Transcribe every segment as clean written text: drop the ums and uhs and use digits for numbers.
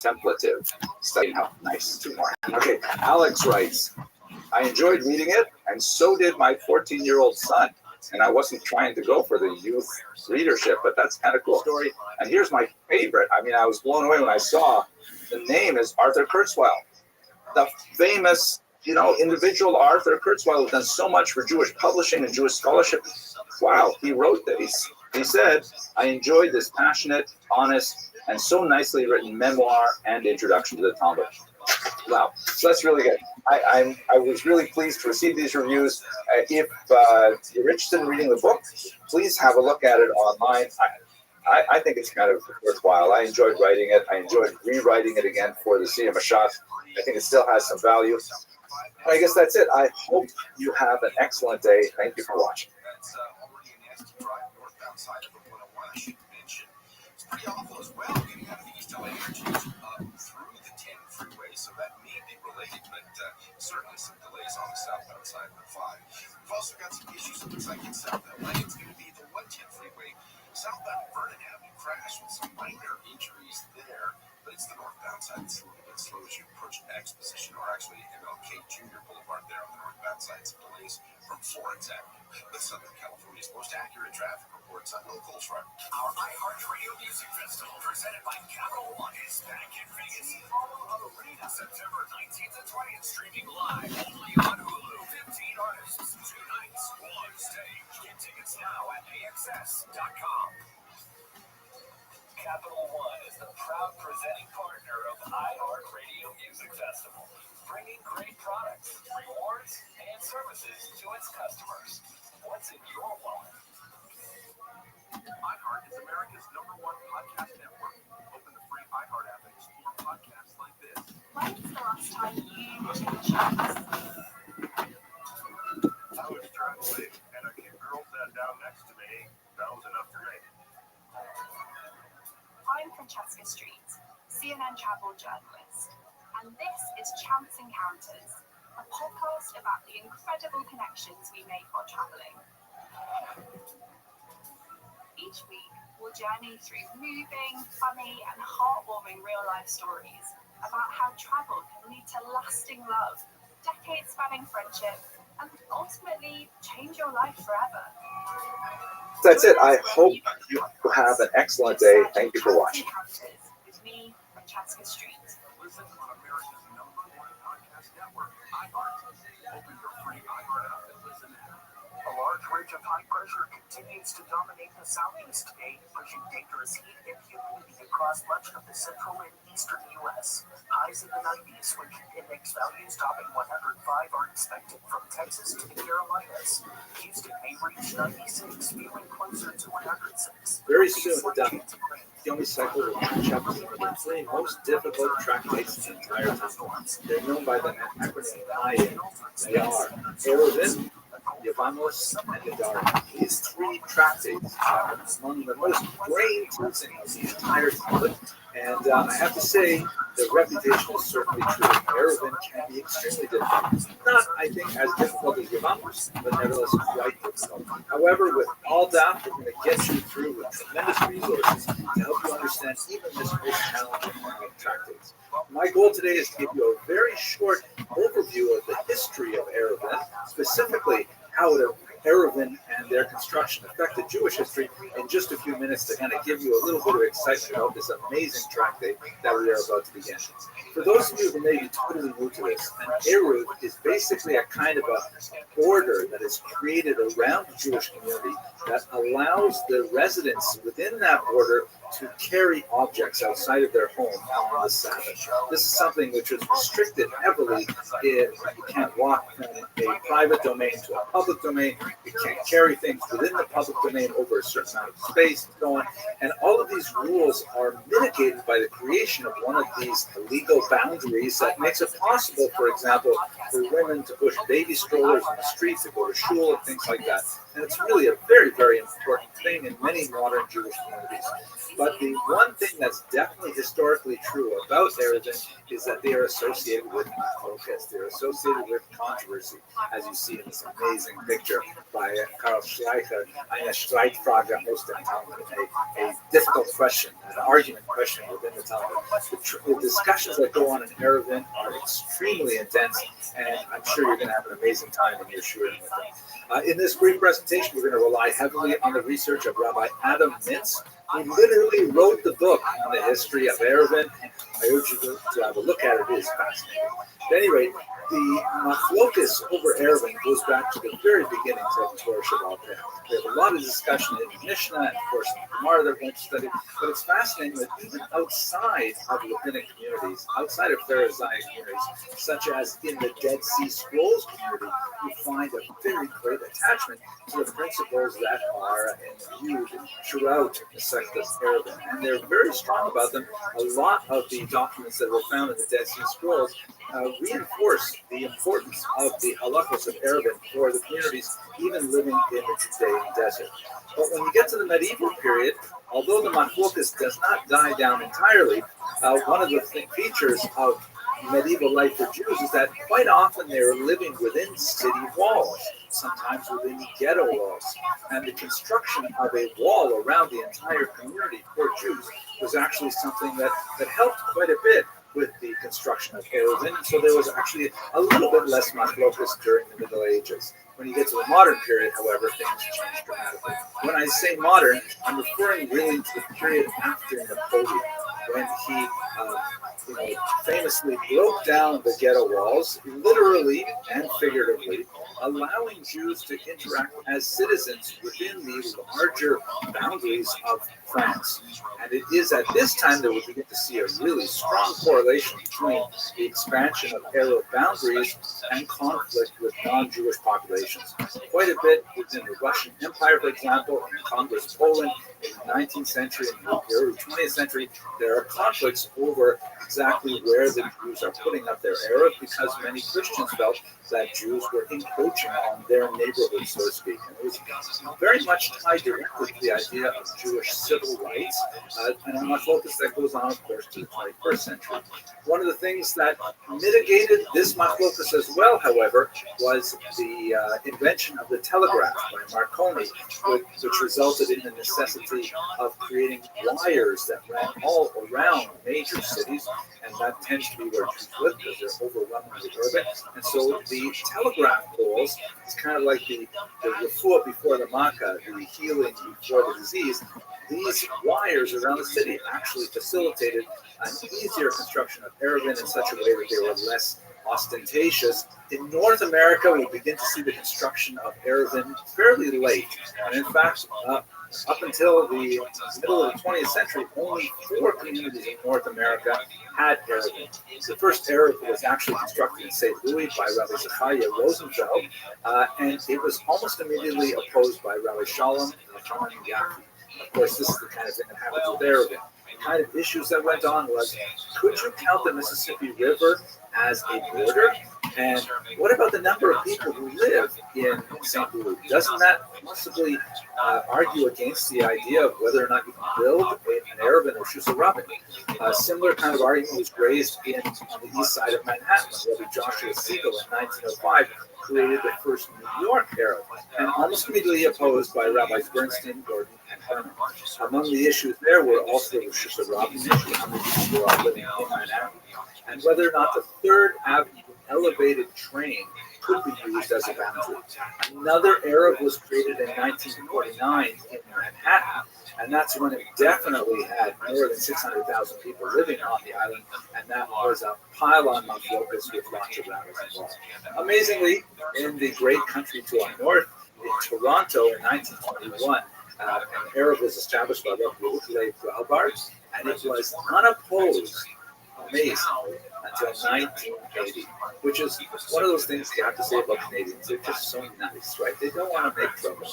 contemplative study. How nice. Two more. Okay, Alex writes, I enjoyed reading it, and so did my 14-year-old son. And I wasn't trying to go for the youth readership, but that's kind of cool story. And here's my favorite. I mean, I was blown away when I saw the name is Arthur Kurzweil, the famous, individual Arthur Kurzweil, who done so much for Jewish publishing and Jewish scholarship. Wow, he wrote this. He said, I enjoyed this passionate, honest, and so nicely written memoir and introduction to the Talmud. Wow, so that's really good. I was really pleased to receive these reviews. If you're interested in reading the book, please have a look at it online. I think it's kind of worthwhile. I enjoyed writing it. I enjoyed rewriting it again for the Siyum Mashat. I think it still has some value. I guess that's it. I hope you have an excellent day. Thank you for watching. Pretty awful as well, getting out of the East LA interchange through the 10 freeway, so that may be related, but certainly some delays on the southbound side of the 5. We've also got some issues, it looks like in South LA. It's going to be the 110 freeway, southbound Vernon Avenue crash with some minor injuries there, but it's the northbound side that's a little bit slow as you approach Exposition, or actually MLK Junior Boulevard there on the northbound side, some delays from Florence Avenue. With Southern California's most accurate traffic reports on Locals Run. Our iHeartRadio Music Festival, presented by Capital One, is back in Vegas. All Arena, September 19th and 20th, streaming live only on Hulu. 15 artists, 2 nights, 1 stage. Get tickets now at AXS.com. Capital One is the proud presenting partner of iHeartRadio Music Festival, bringing great products, rewards, and services to its customers. What's in your wallet? iHeart is America's #1 podcast network. Open the free iHeart app and explore podcasts like this. When's the last time you took shots? I was traveling, and a cute girl sat down next to me. That was enough for me. I'm Francesca Street, CNN travel journalist, and this is Chance Encounters, a podcast about the incredible connections we make while traveling. Each week, we'll journey through moving, funny, and heartwarming real-life stories about how travel can lead to lasting love, decades-spanning friendship, and ultimately change your life forever. That's it. I hope you have an excellent day. Thank you for watching. With me, Francesca Street. Listen on America's #1 podcast network, iHeart. Open your free iHeart app and listen now. A large ridge of high pressure continues to dominate the southeast today, pushing dangerous heat and humidity across much of the central and eastern U.S. Highs in the 90s, with index values topping 105, are expected from Texas to the Carolinas. Houston may reach 96, feeling closer to 106. Very soon, the only cycle will match up to the 3 most difficult track dates in the entire time. They're known by the acronym IAM. They are Erevin, Yavanos, and Yadar. These 3 track dates are among the most brain-teasing of the entire tournament, and I have to say, the reputation is certainly true. Erevin can be extremely difficult. Not, I think, as difficult as Yavanos, but nevertheless quite difficult. However, with all that, we're going to get you through with tremendous resources to help you understand even this most challenging of track dates. My goal today is to give you a very short overview of the history of Erevin, specifically how Erevin and their construction affected Jewish history in just a few minutes to kind of give you a little bit of excitement about this amazing track day that we are about to begin. For those of you who may be totally new to this, an eruv is basically a kind of a border that is created around the Jewish community that allows the residents within that border to carry objects outside of their home on the Sabbath. This is something which is restricted heavily. You can't walk from a private domain to a public domain. You can't carry things within the public domain over a certain amount of space and so on. And all of these rules are mitigated by the creation of one of these legal boundaries that makes it possible, for example, for women to push baby strollers in the streets, to go to shul and things like that. And it's really a very, very important thing in many modern Jewish communities. But the one thing that's definitely historically true about Erevin is that they are associated with machlokas. They're associated with controversy, as you see in this amazing picture by Karl Schleicher, Eine Streitfrage aus dem Talmud, a difficult question, an argument question within the Talmud. The discussions that go on in Erevin are extremely intense, and I'm sure you're going to have an amazing time when you're shooting with them. In this brief presentation, we're going to rely heavily on the research of Rabbi Adam Mintz, who literally wrote the book on the history of Erevin. I urge you to have a look at it. It is fascinating. At any rate, the machlokas over Erevin goes back to the very beginnings of Torah Shabbat. We have a lot of discussion in the Mishnah and, of course, in the Gemara that we're going to study. But it's fascinating that even outside of rabbinic communities, outside of Pharisaic communities, such as in the Dead Sea Scrolls community, you find a very great attachment to the principles that are imbued throughout the sect of Erevin. And they're very strong about them. A lot of the documents that were found in the Dead Sea Scrolls reinforce the importance of the halachos of Erevin for the communities even living in the Judean desert. But when you get to the medieval period, although the machlokas does not die down entirely, one of the features of medieval life for Jews is that quite often they are living within city walls, sometimes within ghetto walls. And the construction of a wall around the entire community for Jews was actually something that helped quite a bit with the construction of Erevin. So there was actually a little bit less machlokas during the Middle Ages. When you get to the modern period, however, things change dramatically. When I say modern, I'm referring really to the period after Napoleon, when he famously broke down the ghetto walls, literally and figuratively, allowing Jews to interact as citizens within the larger boundaries of France. And it is at this time that we begin to see a really strong correlation between the expansion of Arab boundaries and conflict with non-Jewish populations. Quite a bit within the Russian Empire, for example, in Congress, Poland, in the 19th century and the early 20th century, there are conflicts over exactly where the Jews are putting up their Arab, because many Christians felt that Jews were encroaching on their neighborhood, so to speak. And it was very much tied directly to the idea of Jewish civil rights, and a machlokas that goes on, of course, to the 21st century. One of the things that mitigated this machlokas as well, however, was the invention of the telegraph by Marconi, which resulted in the necessity of creating wires that ran all around major cities, and that tends to be where Jews live because they're overwhelmingly urban. And so the telegraph poles is kind of like the refuah before the makkah, the healing before the disease. These wires around the city actually facilitated an easier construction of Erevin in such a way that they were less ostentatious. In North America, we begin to see the construction of Erevin fairly late. And in fact, up until the middle of the 20th century, only 4 communities in North America had Erevin. The first Erevin was actually constructed in St. Louis by Rabbi Zechariah Rosenfeld, and it was almost immediately opposed by Rabbi Shalom Yaki. Of course, this is the kind of thing that happens with Erevin. The kind of issues that went on was, could you count the Mississippi River as a border? And what about the number of people who live in St. Louis? Doesn't that possibly argue against the idea of whether or not you can build an Erevin or Shus Rabbin? A similar kind of argument was raised on the east side of Manhattan when Rabbi Joshua Siegel in 1905 created the first New York Erevin, and almost immediately opposed by Rabbis Bernstein, Gordon, and Herman. Among the issues there were also the Shus Rabbin issue, how many people were living in Manhattan, and whether or not the Third Avenue elevated train could be used as a boundary. Another Arab was created in 1949 in Manhattan, and that's when it definitely had more than 600,000 people living on the island, and that was a pile-on machlokas with lots of rabbis involved. Amazingly, in the great country to our north, in Toronto in 1921, an Arab was established by Rabbi Rothschild, and it was unopposed, amazingly, until 1980, which is one of those things you have to say about Canadians. They're just so nice, right? They don't want to make trouble.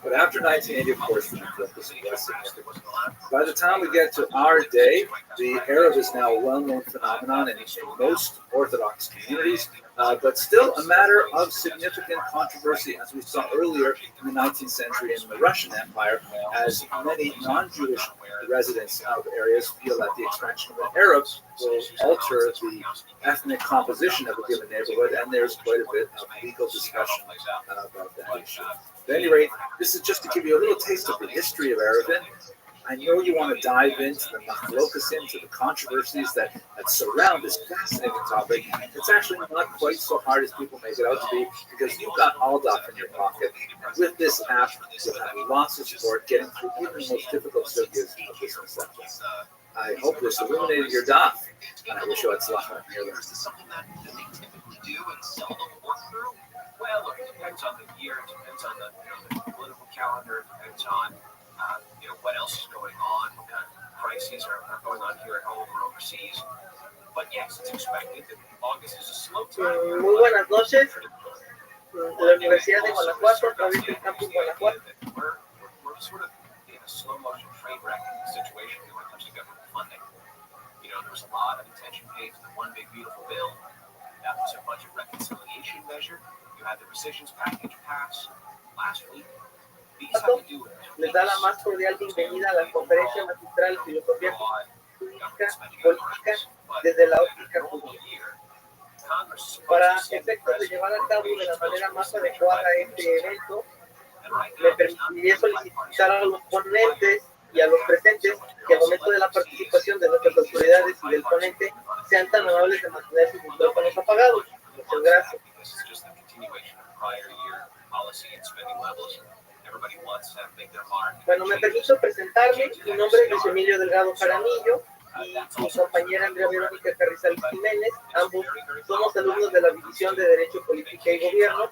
But after 1980, of course, the focus was significant. By the time we get to our day, the Arab is now a well-known phenomenon in most Orthodox communities. but still a matter of significant controversy, as we saw earlier in the 19th century in the Russian Empire, as many non-Jewish residents of areas feel that the extraction of an Arab will alter the ethnic composition of a given neighborhood, and there's quite a bit of legal discussion about that issue. At any rate, this is just to give you a little taste of the history of Erevin. I know you want to dive into the machlokasim, to the controversies that surround this fascinating topic. It's actually not quite so hard as people make it out to be, because you've got Aldaf in your pocket. And with this app, you'll have lots of support getting through even the most difficult subjects of this concept. I hope this illuminated your daf, and I wish you tzlacha in your learning. Is this something that they typically do and seldom work through? Well, look, it depends on the year, it depends on the political calendar, it depends on what else is going on, what kind of crises are going on here at home or overseas. But yes, it's expected that August is a slow time. Muy buenas noches. La Universidad de Guanajuato, provincia del campus Guanajuato. We're sort of in a slow motion train wreck situation when it comes to government funding. There was a lot of attention paid to the one big beautiful bill. That was a budget reconciliation measure. You had the rescissions package pass last week. Les da la más cordial bienvenida a la conferencia magistral Filosofía Política desde la óptica judía. Para efectos de llevar a cabo de la manera más adecuada este evento, me permitiría solicitar a los ponentes y a los presentes que al momento de la participación de nuestras autoridades y del ponente sean tan amables de mantener sus micrófonos apagados. Muchas gracias. Bueno, me permito presentarme. Mi nombre es Luis Emilio Delgado Jaramillo y mi compañera Andrea Verónica Carrizal Jiménez. Ambos somos alumnos de la División de Derecho, Política y Gobierno.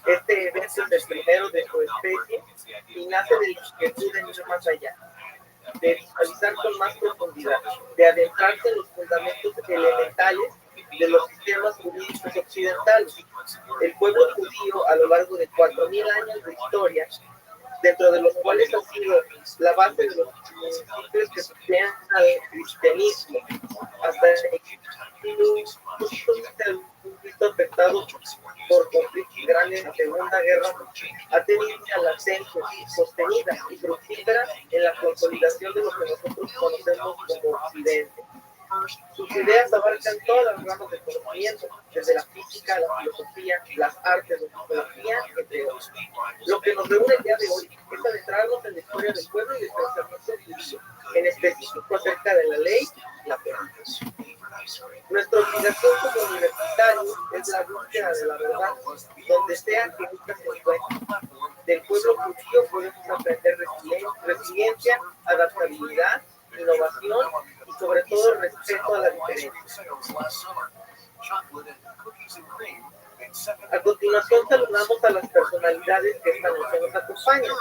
Este evento es el primero de su especie y nace de la inquietud de ir más allá, de visualizar con más profundidad, de adentrarse en los fundamentos elementales de los sistemas jurídicos occidentales. El pueblo judío, a lo largo de 4.000 años de historia, dentro de los cuales ha sido la base de los principios que sostienen al cristianismo, hasta visto afectado por conflictos grandes en la Segunda Guerra, ha tenido una latente, sostenida y fructífera en la consolidación de lo que nosotros conocemos como Occidente. Sus ideas abarcan todas las ramas del conocimiento, desde la física, la filosofía, las artes, la psicología, entre otros. Lo que nos reúne el día de hoy es adentrarnos en la historia del pueblo y del pensamiento judío, en específico acerca de la ley y la pena. Nuestra obligación como universitarios es la búsqueda de la verdad, donde sea que nunca se encuentre. Del pueblo judío podemos aprender resiliencia, adaptabilidad, innovación y sobre todo respeto a la diferencia. A continuación saludamos a las personalidades que esta noche nos acompañan.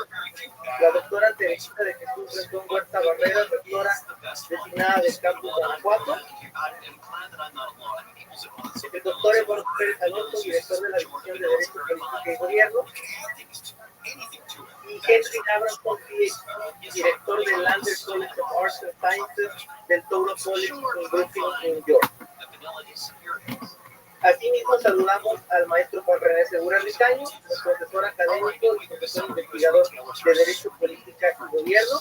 La doctora Teresita de Jesús Rendón Huerta Barrera, doctora designada del campus Guanajuato. El doctor Eduardo Pérez Alonso, director de la División de Derecho, Política y Gobierno. Y Henry Abramson, PhD, director del Lander College of Arts and Sciences del Touro College en Brooklyn, New York. Asimismo, saludamos al maestro Juan René Segura Ricaño, profesor académico y profesor investigador de Derecho, Política y Gobierno,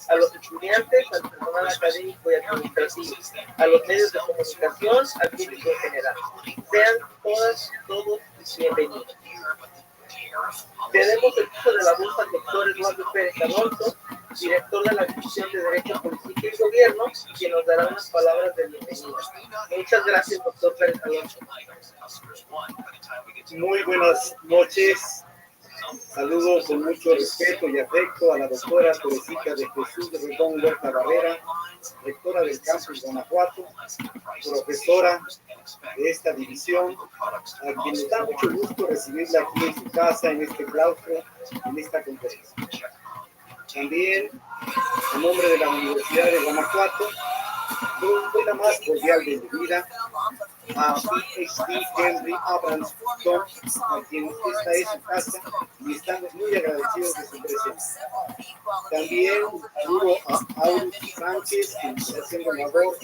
a los estudiantes, al personal académico y administrativo, a los medios de comunicación, al público en general. Sean todos bienvenidos. Tenemos el uso de la voz al doctor Eduardo Pérez Alonso, director de la División de Derecho, Política y Gobierno, quien nos dará unas palabras de bienvenida. Muchas gracias, doctor Pérez Alonso. Muy buenas noches. Saludo con mucho respeto y afecto a la doctora Teresita de Jesús Rendón Huerta Barrera, rectora del campus Guanajuato, profesora de esta división, a quien nos da mucho gusto recibirla aquí en su casa, en este claustro, en esta conferencia. También, en nombre de la Universidad de Guanajuato, doy la más cordial bienvenida a PhD Henry Abrams, a quien esta es su casa y estamos muy agradecidos de su presencia. También un saludo a Aurus Sánchez, quien está haciendo labor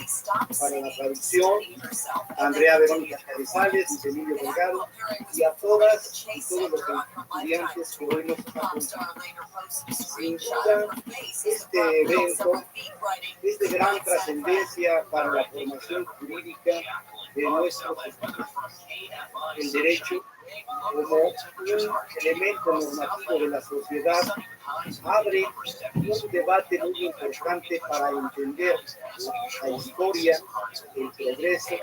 para la traducción, a Andrea Verónica Carrizales, Luis Emilio Delgado, y a todas y todos los estudiantes que hoy nos acompañan. Sin duda, este evento es de gran trascendencia para la formación jurídica de nuestros estudiantes. El derecho, como un elemento normativo de la sociedad, abre un debate muy importante para entender la historia, el progreso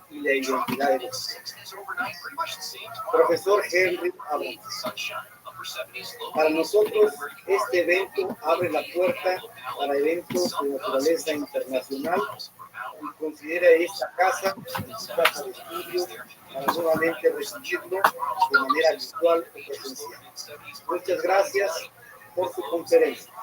y la identidad de los Profesor Henry Abrams. Para nosotros, este evento abre la puerta para eventos de naturaleza internacional y considera esta casa su casa de estudio para nuevamente recibirlo de manera virtual o presencial. Muchas gracias por su conferencia.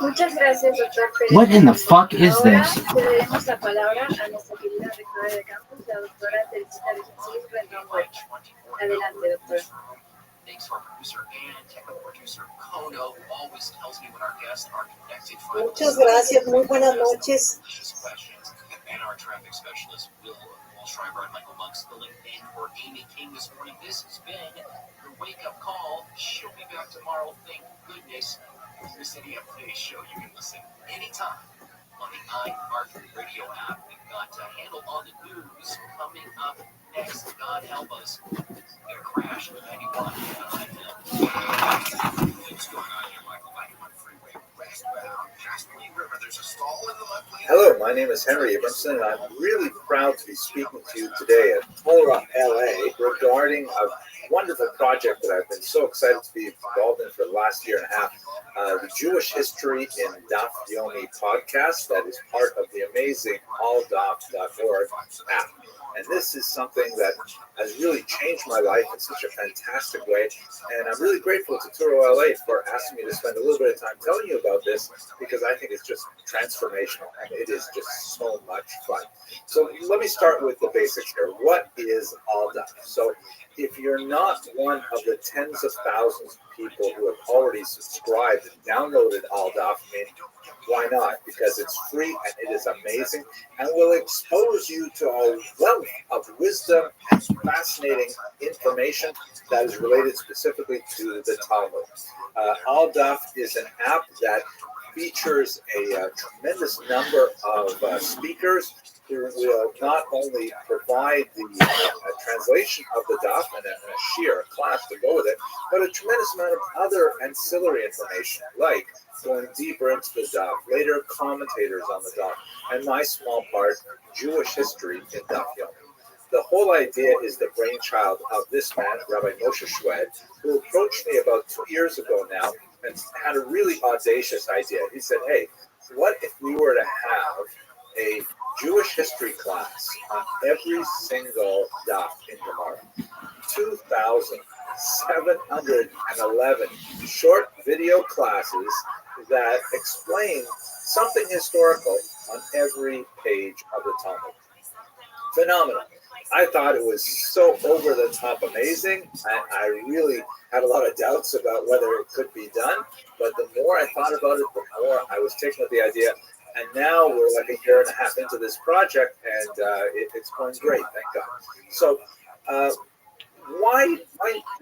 Muchas gracias, doctor Pérez. What in the fuck is Ahora this? cederemos la palabra a nuestra querida rectora de campus, la doctora Teresita de Jesús Rendón Huerta. Adelante, doctora. Muchas gracias, muy buenas noches. Hello, my name is Henry Abramson, and I'm really proud to be speaking to you today at Torah LA regarding a wonderful project that I've been so excited to be involved in for the last year and a half, the Jewish History in Daf Yomi podcast that is part of the amazing alldaf.org app. And this is something that has really changed my life in such a fantastic way. And I'm really grateful to Turo LA for asking me to spend a little bit of time telling you about this, because I think it's just transformational and it is just so much fun. So let me start with the basics here. What is AllDaf? So if you're not one of the tens of thousands of people who have already subscribed and downloaded AllDaf, I mean, why not? Because it's free and it is amazing and will expose you to a wealth of wisdom and fascinating information that is related specifically to the Talmud. AllDaf is an app that features a tremendous number of speakers who will not only provide the translation of the daf and a class to go with it, but a tremendous amount of other ancillary information, like going deeper into the daf, later commentators on the daf, and my small part, Jewish history in Daf Yomi. The whole idea is the brainchild of this man, Rabbi Moshe Shwed, who approached me about 2 years ago now and had a really audacious idea. He said, hey, what if we were to have a Jewish history class on every single daf in Gemara? 2,711 short video classes that explain something historical on every page of the Talmud. Phenomenal. I thought it was so over the top amazing. I really had a lot of doubts about whether it could be done, but the more I thought about it, the more I was taken with the idea. And now we're like a year and a half into this project, and it's going great, thank God. So why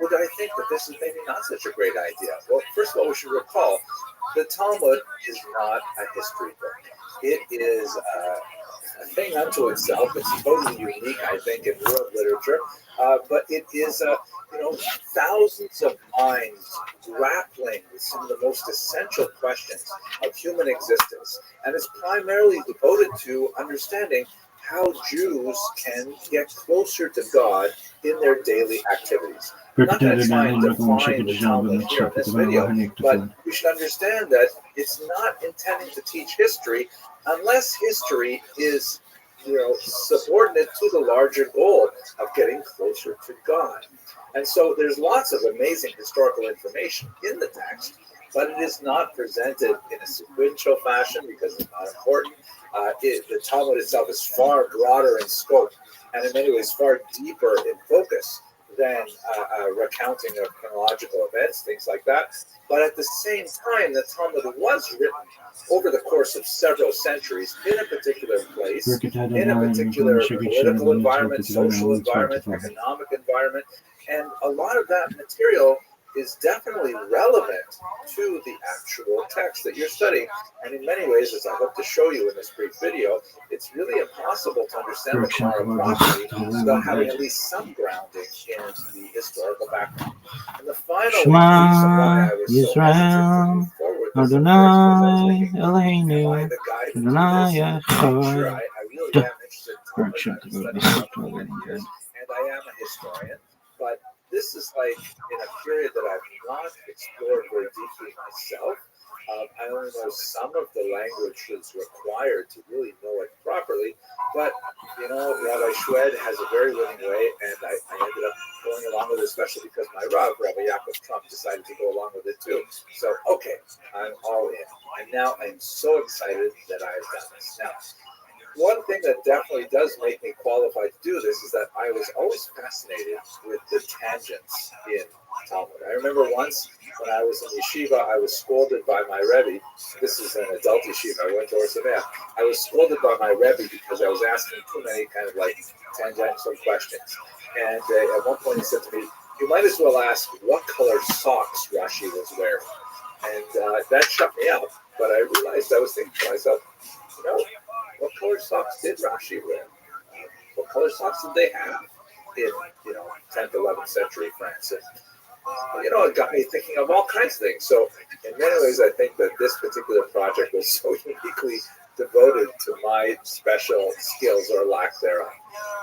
would I think that this is maybe not such a great idea? Well, first of all, we should recall the Talmud is not a history book. It is a thing unto itself. It's totally unique, I think, in world literature. But it is, thousands of minds grappling with some of the most essential questions of human existence. And it's primarily devoted to understanding how Jews can get closer to God in their daily activities. I'm not going to try and define the Talmud here in this video, but we should understand that it's not intending to teach history unless history is, subordinate to the larger goal of getting closer to God. And so there's lots of amazing historical information in the text, but it is not presented in a sequential fashion because it's not important. The Talmud itself is far broader in scope and in many ways far deeper in focus than a recounting of chronological events, things like that. But at the same time, the Talmud was written over the course of several centuries in a particular place, in a particular political environment, social environment, economic environment, and a lot of that material is definitely relevant to the actual text that you're studying. And in many ways, as I hope to show you in this brief video, it's really impossible to understand the Gemara properly without having at least some grounding in the historical background. And the final reason why I was so hesitant to move forward was the guide to this. Sure, I really am interested in Talmud. I've studied for years, and I am a historian, but this is like in a period that I've not explored very deeply myself. I only know some of the languages required to really know it properly, but Rabbi Shwed has a very winning way, and I ended up going along with it, especially because my Rav, Rabbi Yaakov Trump, decided to go along with it too. So, okay, I'm all in. And now I'm so excited that I've done this. Now, one thing that definitely does make me qualified to do this is that I was always fascinated with the tangents in Talmud. I remember once when I was in yeshiva, I was scolded by my Rebbe. This is an adult yeshiva. I went to Orsameach. I was scolded by my Rebbe because I was asking too many kind of like tangential questions. And at one point he said to me, "You might as well ask what color socks Rashi was wearing." And that shut me up. But I realized, I was thinking to myself, what color socks did Rashi wear? What color socks did they have in 10th, 11th century France? And, it got me thinking of all kinds of things. So in many ways, I think that this particular project was so uniquely devoted to my special skills or lack thereof.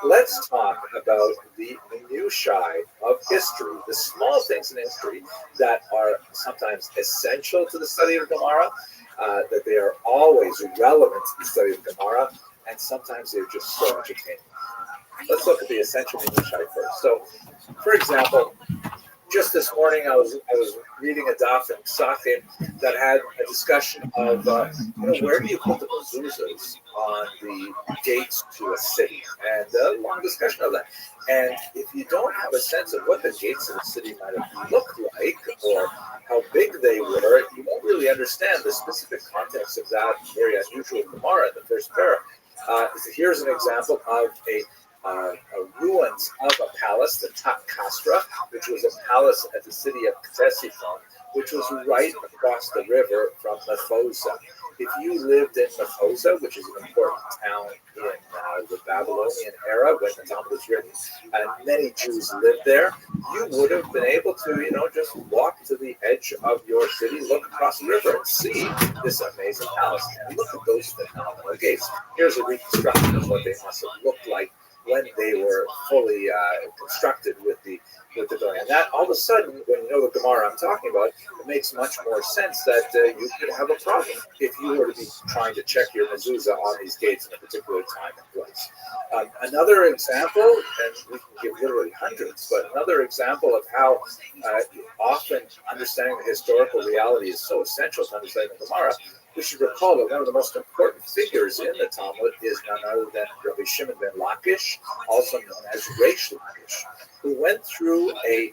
Let's talk about the minutiae of history, the small things in history that are sometimes essential to the study of Gemara, that they are always relevant to the study of Gemara, and sometimes they're just so entertaining. Let's look at the essential minutiae first. So, for example, just this morning I was reading a daf in Psachim that had a discussion of where do you put the mezuzahs on the gates to a city, and a long discussion of that. And if you don't have a sense of what the gates of the city might have looked like or how big they were, you won't really understand the specific context of that very unusual Gemara in the first parak. Here's an example of a ruins of a palace, the Tat Kastra, which was a palace at the city of Ctesiphon, which was right across the river from Methosa. If you lived in Methosa, which is an important town in the Babylonian era when the Talmud was written, and many Jews lived there, you would have been able to, just walk to the edge of your city, look across the river, and see this amazing palace. And look at those phenomenal gates. Here's a reconstruction of what they must have looked like when they were fully constructed with the building. And that, all of a sudden, when you know the Gemara I'm talking about, it makes much more sense that you could have a problem if you were to be trying to check your mezuzah on these gates in a particular time and place. Another example, and we can give literally hundreds, but another example of how often understanding the historical reality is so essential to understanding the Gemara. We should recall that one of the most important figures in the Talmud is none other than Rabbi Shimon ben Lakish, also known as Reish Lakish, who went through a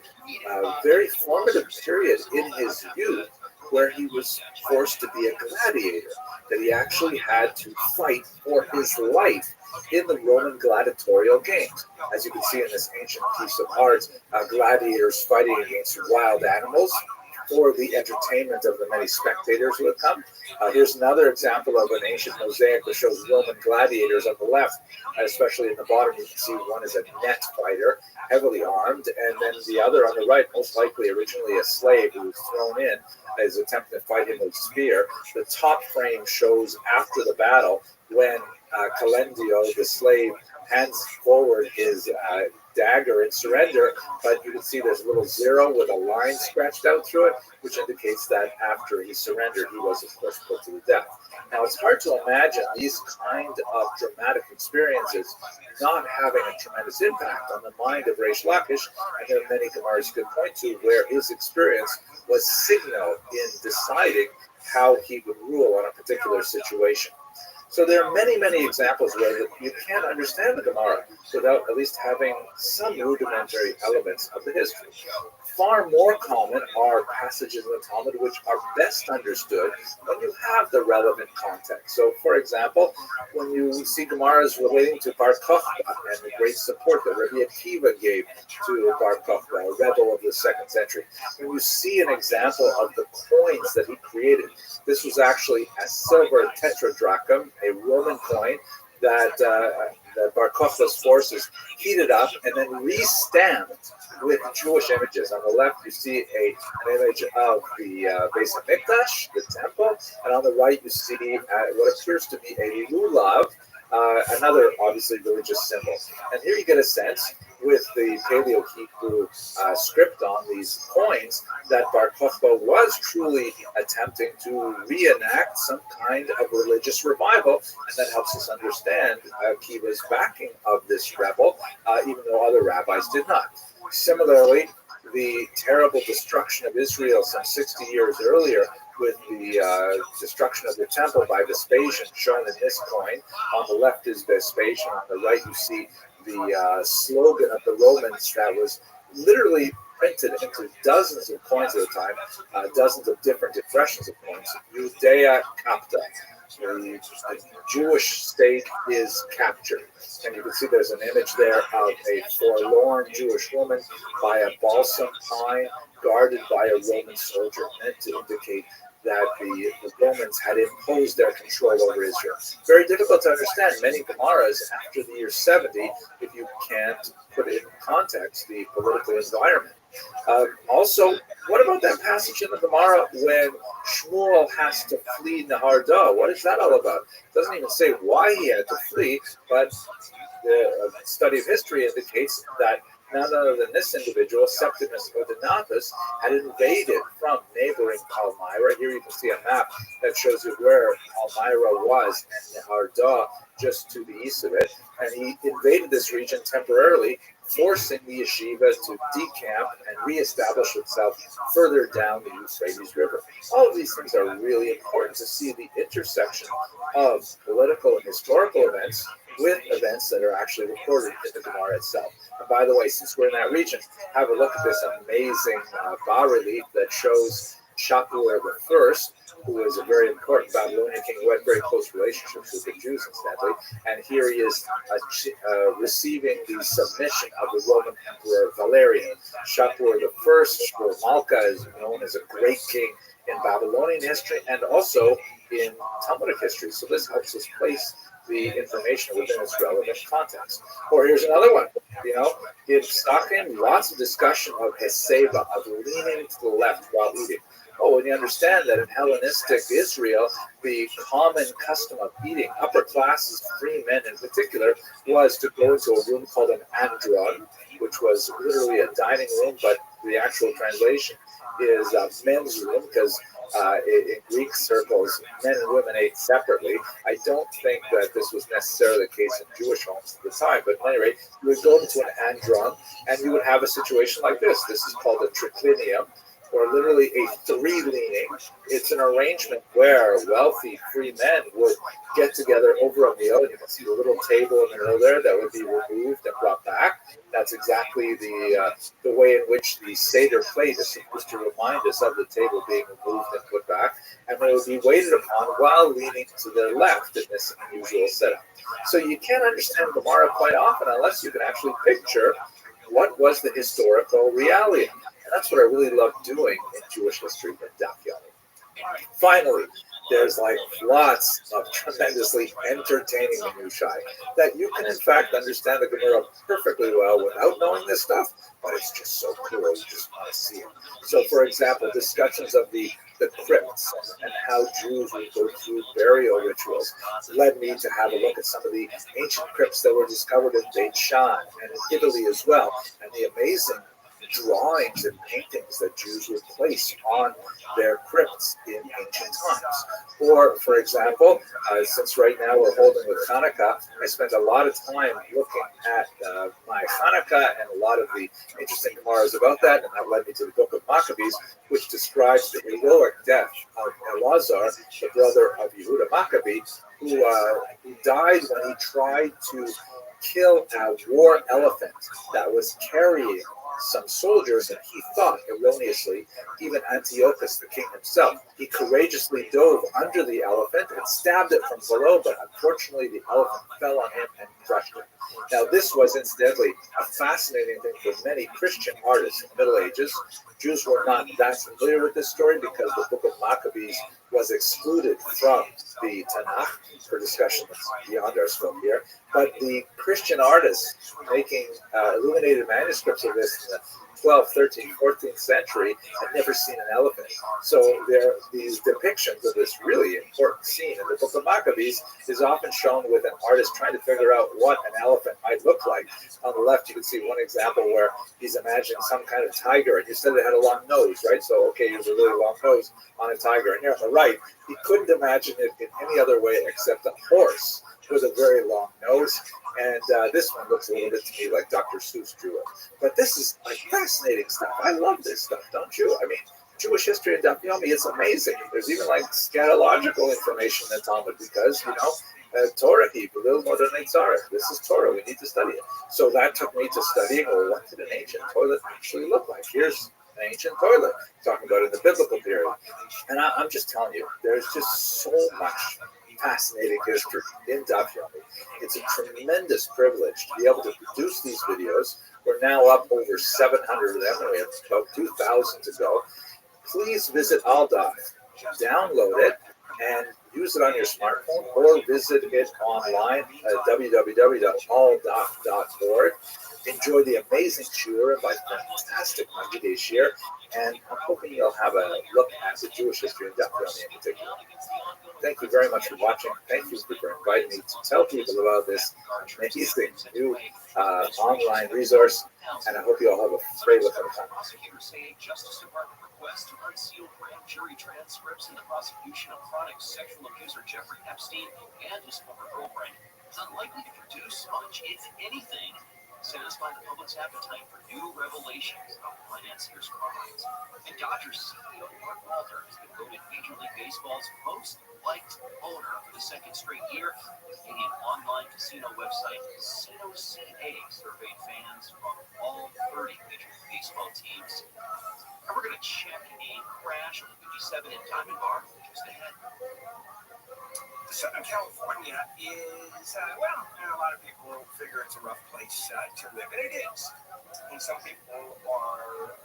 very formative period in his youth where he was forced to be a gladiator, that he actually had to fight for his life in the Roman gladiatorial games. As you can see in this ancient piece of art, gladiators fighting against wild animals for the entertainment of the many spectators who have come. Here's another example of an ancient mosaic that shows Roman gladiators on the left, especially in the bottom. You can see one is a net fighter, heavily armed, and then the other on the right, most likely originally a slave who was thrown in, is attempting to fight him with a spear. The top frame shows after the battle when Calendio, the slave, hands forward his dagger in surrender, but you can see there's a little zero with a line scratched out through it, which indicates that after he surrendered, he was, of course, put to the death. Now, it's hard to imagine these kind of dramatic experiences not having a tremendous impact on the mind of Reish Lakish, and there are many Gemaras could point to where his experience was signal in deciding how he would rule on a particular situation. So there are many, many examples where you can't understand the Gemara without at least having some rudimentary elements of the history. Far more common are passages in the Talmud which are best understood when you have the relevant context. So, for example, when you see Gemaras relating to Bar Kokhba and the great support that Rabbi Akiva gave to Bar Kokhba, a rebel of the 2nd century, when you see an example of the coins that he created, this was actually a silver tetradrachm, a Roman coin that Bar Kokhba's forces heated up and then re-stamped with Jewish images. On the left, you see an image of the Beis HaMikdash, the temple, and on the right, you see what appears to be a lulav, another obviously religious symbol. And here you get a sense with the Paleo-Hebrew script on these coins that Bar Kokhba was truly attempting to reenact some kind of religious revival, and that helps us understand Akiva's backing of this rebel, even though other rabbis did not. Similarly, the terrible destruction of Israel some 60 years earlier with the destruction of the temple by Vespasian, shown in this coin. On the left is Vespasian, on the right you see the slogan of the Romans that was literally printed into dozens of coins at a time, dozens of different impressions of coins. Judea capta. The Jewish state is captured. And you can see there's an image there of a forlorn Jewish woman by a balsam pine guarded by a Roman soldier, meant to indicate that the Romans had imposed their control over Israel. Very difficult to understand many Gemaras after the year 70 if you can't put it in context the political environment. Also, what about that passage in the Gemara when Shmuel has to flee Nahar Da? What is that all about? It doesn't even say why he had to flee, but the study of history indicates that none other than this individual, Septimus Odenathus, had invaded from neighboring Palmyra. Here you can see a map that shows you where Palmyra was and Nahar Da, just to the east of it. And he invaded this region temporarily, forcing the yeshiva to decamp and reestablish itself further down the Euphrates River. All of these things are really important to see the intersection of political and historical events with events that are actually recorded in the Gemara itself. And by the way, since we're in that region, have a look at this amazing bas-relief that shows Shapur I, who is a very important Babylonian king who had very close relationships with the Jews, incidentally. And here he is receiving the submission of the Roman Emperor Valerian. Shapur I, or Malka, is known as a great king in Babylonian history and also in Talmudic history. So this helps us place the information within its relevant context. Or here's another one. In Psachim, lots of discussion of Heseba, of leaning to the left while eating. Oh, and you understand that in Hellenistic Israel, the common custom of eating, upper classes, free men in particular, was to go into a room called an andron, which was literally a dining room, but the actual translation is a men's room, because in Greek circles, men and women ate separately. I don't think that this was necessarily the case in Jewish homes at the time, but at any rate, you would go into an andron, and you would have a situation like this. This is called a triclinium, or literally a three-leaning. It's an arrangement where wealthy free men would get together over a meal. You can see the little table in the middle there that would be removed and brought back. That's exactly the way in which the Seder plate is supposed to remind us of the table being removed and put back. And they would be waited upon while leaning to their left in this unusual setup. So you can't understand Gemara quite often unless you can actually picture what was the historical reality. And that's what I really love doing in Jewish history in Daf Yomi. Finally, there's lots of tremendously entertaining minutiae that you can in fact understand the Gemara perfectly well without knowing this stuff, but it's just so cool, you just want to see it. So for example, discussions of the the crypts and how Jews would go through burial rituals led me to have a look at some of the ancient crypts that were discovered in Beit Shan and in Italy as well, and the amazing drawings and paintings that Jews would place on their crypts in ancient times. Or, for example, since right now we're holding with Hanukkah, I spent a lot of time looking at my Hanukkah and a lot of the interesting Gemaras about that, and that led me to the book of Maccabees, which describes the heroic death of Elazar, the brother of Yehuda Maccabee, who died when he tried to kill a war elephant that was carrying some soldiers, and he thought erroneously, even Antiochus, the king himself. He courageously dove under the elephant and stabbed it from below, but unfortunately the elephant fell on him and crushed him. Now, this was incidentally a fascinating thing for many Christian artists in the Middle Ages. Jews were not that familiar with this story because the book of Maccabees was excluded from the Tanakh for discussion beyond our scope here. But the Christian artists making illuminated manuscripts of this in the 12th, 13th, 14th century had never seen an elephant. So these depictions of this really important scene in the book of Maccabees is often shown with an artist trying to figure out what an elephant might look like. On the left, you can see one example where he's imagining some kind of tiger, and you said it had a long nose, right? So, okay, he was a really long nose on a tiger. And here on the right, he couldn't imagine it in any other way except a horse with a very long nose. And this one looks a little bit to me like Dr. Seuss drew it. But this is like fascinating stuff. I love this stuff, don't you? I mean, Jewish history and Daf Yomi, it's amazing. There's even like scatological information in the Talmud because, Torah, Hebrew, modern Tzara. This is Torah. We need to study it. So that took me to studying, well, what did an ancient toilet actually look like? Here's an ancient toilet, talking about it in the biblical period. And I'm just telling you, there's just so much fascinating history in Daf Yomi. It's a tremendous privilege to be able to produce these videos. We're now up over 700 of them, and we have about 2,000 to go. Please visit AllDaf, download it, and use it on your smartphone, or visit it online at www.alldaf.org. Enjoy the amazing shiur by fantastic Magidei Shir, and I'm hoping you'll have a look at the Jewish history of Daf Yomi in particular. Thank you very much for watching. Thank you for inviting me to tell people about this amazing new online resource, and I hope you all have a great look at time. Prosecutors say Justice Department request to unseal grand jury transcripts in the prosecution of chronic sexual abuser Jeffrey Epstein and his former girlfriend is unlikely to produce much, if anything, satisfy the public's appetite for new revelations about financiers' crimes. And Dodgers CEO Mark Walter has been voted Major League Baseball's most liked owner for the second straight year. The Canadian online casino website Casino CA surveyed fans from all 30 Major League Baseball teams. And we're going to check a crash on the 57 in Diamond Bar just ahead. Southern California is, a lot of people figure it's a rough place to live, and it is. And some people are,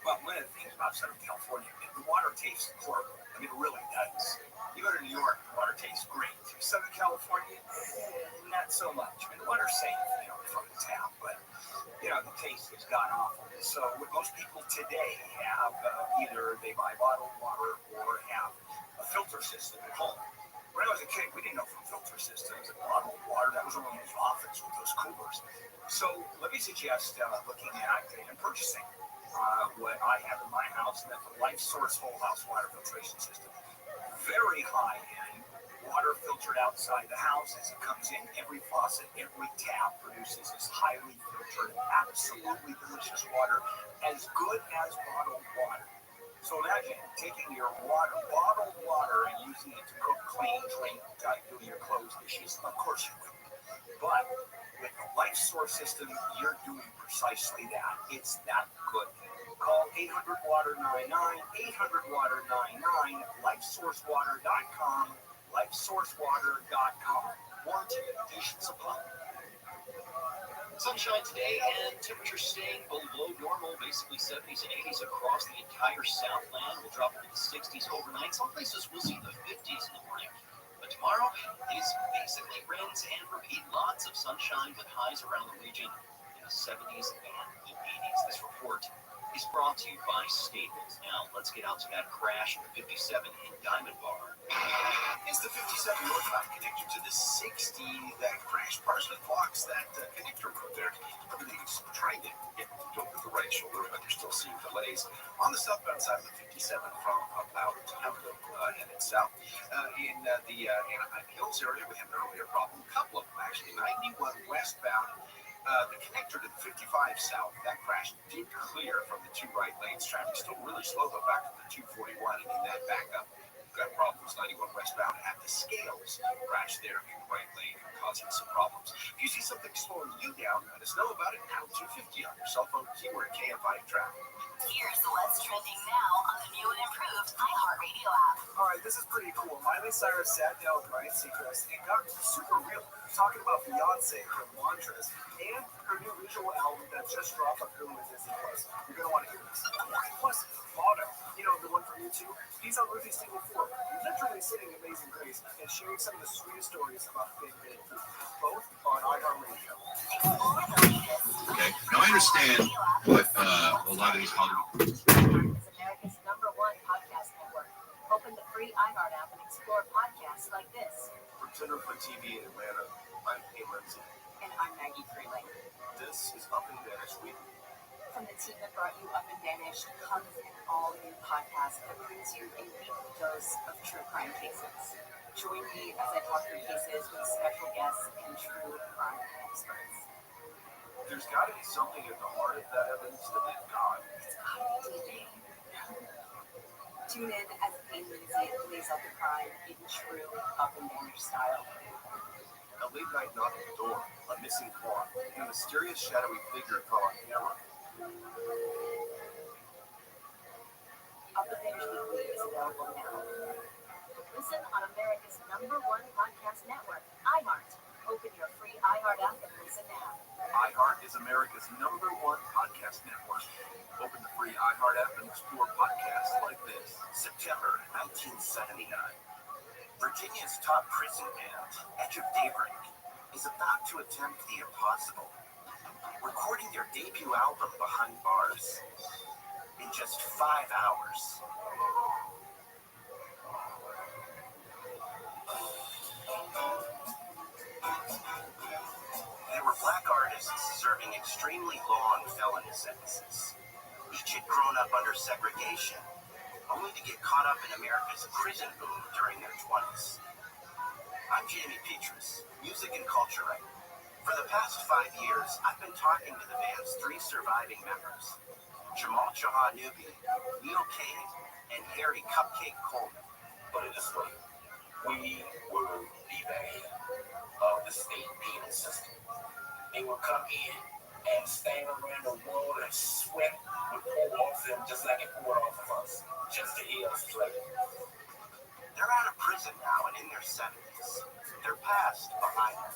one of the things about Southern California, the water tastes horrible. I mean, it really does. You go to New York, the water tastes great. Southern California, not so much. I mean, the water's safe, from the tap, but, the taste has gone awful. So what most people today have, either they buy bottled water or have a filter system at home. When I was a kid, we didn't know from filter systems and bottled water. That was only in the office with those coolers. So let me suggest looking at and purchasing what I have in my house, and that's a Life Source whole house water filtration system. Very high end water filtered outside the house as it comes in. Every faucet, every tap produces this highly filtered, absolutely delicious water, as good as bottled water. So imagine taking your bottled water, and using it to cook, clean, drink, do your clothes, dishes. Of course you would. But with the Life Source system, you're doing precisely that. It's that good. Call 800-WATER-99, 800-WATER-99, LifeSourceWater.com, LifeSourceWater.com. Warranty conditions apply. Sunshine today and temperatures staying below normal, basically 70s and 80s across the entire Southland. We'll drop into the 60s overnight. Some places we'll see the 50s in the morning. But tomorrow is basically rinse and repeat. Lots of sunshine with highs around the region in the 70s and the 80s. This report is brought to you by Staples. Now, let's get out to that crash in the 57 in Diamond Bar. Is the 57 northbound connector to the 60 that crashed partially blocks that connector road there. Everything's trying to get over the right shoulder, but you're still seeing delays on the southbound side of the 57 from about Temple headed south. In the Anaheim Hills area, we had an earlier problem. A couple of them, actually. 91 westbound. The connector to the 55 south, that crash did clear from the two right lanes. Traffic still really slow, but back to the 241 and in that backup. Got problems 91 westbound at the Scales. Crash there in the right lane, causing some problems. If you see something slowing you down, let us know about it. Pound 250 on your cell phone, keyword KFI traffic. Here's what's trending now on the new and improved iHeartRadio app. All right, this is pretty cool. Miley Cyrus sat down with Ryan Seacrest and got super real, talking about Beyonce, her mantras, and her new visual album that just dropped on Hulu and Disney Plus. You're going to want to hear this. Plus, Auto, you know, the one from YouTube, he's on Ruthie's Table 4, literally singing Amazing Grace and sharing some of the sweetest stories about family and food, both on iHeartRadio. Okay, now I understand what a lot of these holidays. Is America's #1 podcast network. Open the free iHeart app and explore podcasts like this. From Tenderfoot TV in Atlanta, I'm Kim Lindsay. And I'm Maggie Freeling. This is Up and Vanished Week. From the team that brought you Up and Vanished comes an all-new podcast that brings you a weekly dose of true crime cases. Join me as I talk through cases with special guests and true crime experts. There's got to be something at the heart of that evidence that they've got. It's got to be DNA. Tune in as Payne Lindsay lays out the crime in true Up and Vanished style. A late night knock at the door, a missing car, and a mysterious shadowy figure caught on camera. Up and Vanished Weekly is available now. Listen on America's #1 podcast network, iHeart. Open your free iHeart app and listen now. iHeart is America's #1 podcast network. Open the free iHeart app and explore podcasts like this. September 1979. Virginia's top prison band, Edge of Daybreak, is about to attempt the impossible. Recording their debut album behind bars in just 5 hours. They were black artists serving extremely long felony sentences. Each had grown up under segregation, only to get caught up in America's prison boom during their 20s. I'm Jamie Petrus, music and culture writer. For the past 5 years, I've been talking to the band's 3 surviving members, Jamal Jahanubi, Neil Cade, and Harry Cupcake Coleman. Put it this way, we were the band of the state penal system. They would come in and stand around the world and sweat would pour off them just like it poured off of us, just to hear us play. They're out of prison now and in their 70s. Their past behind them.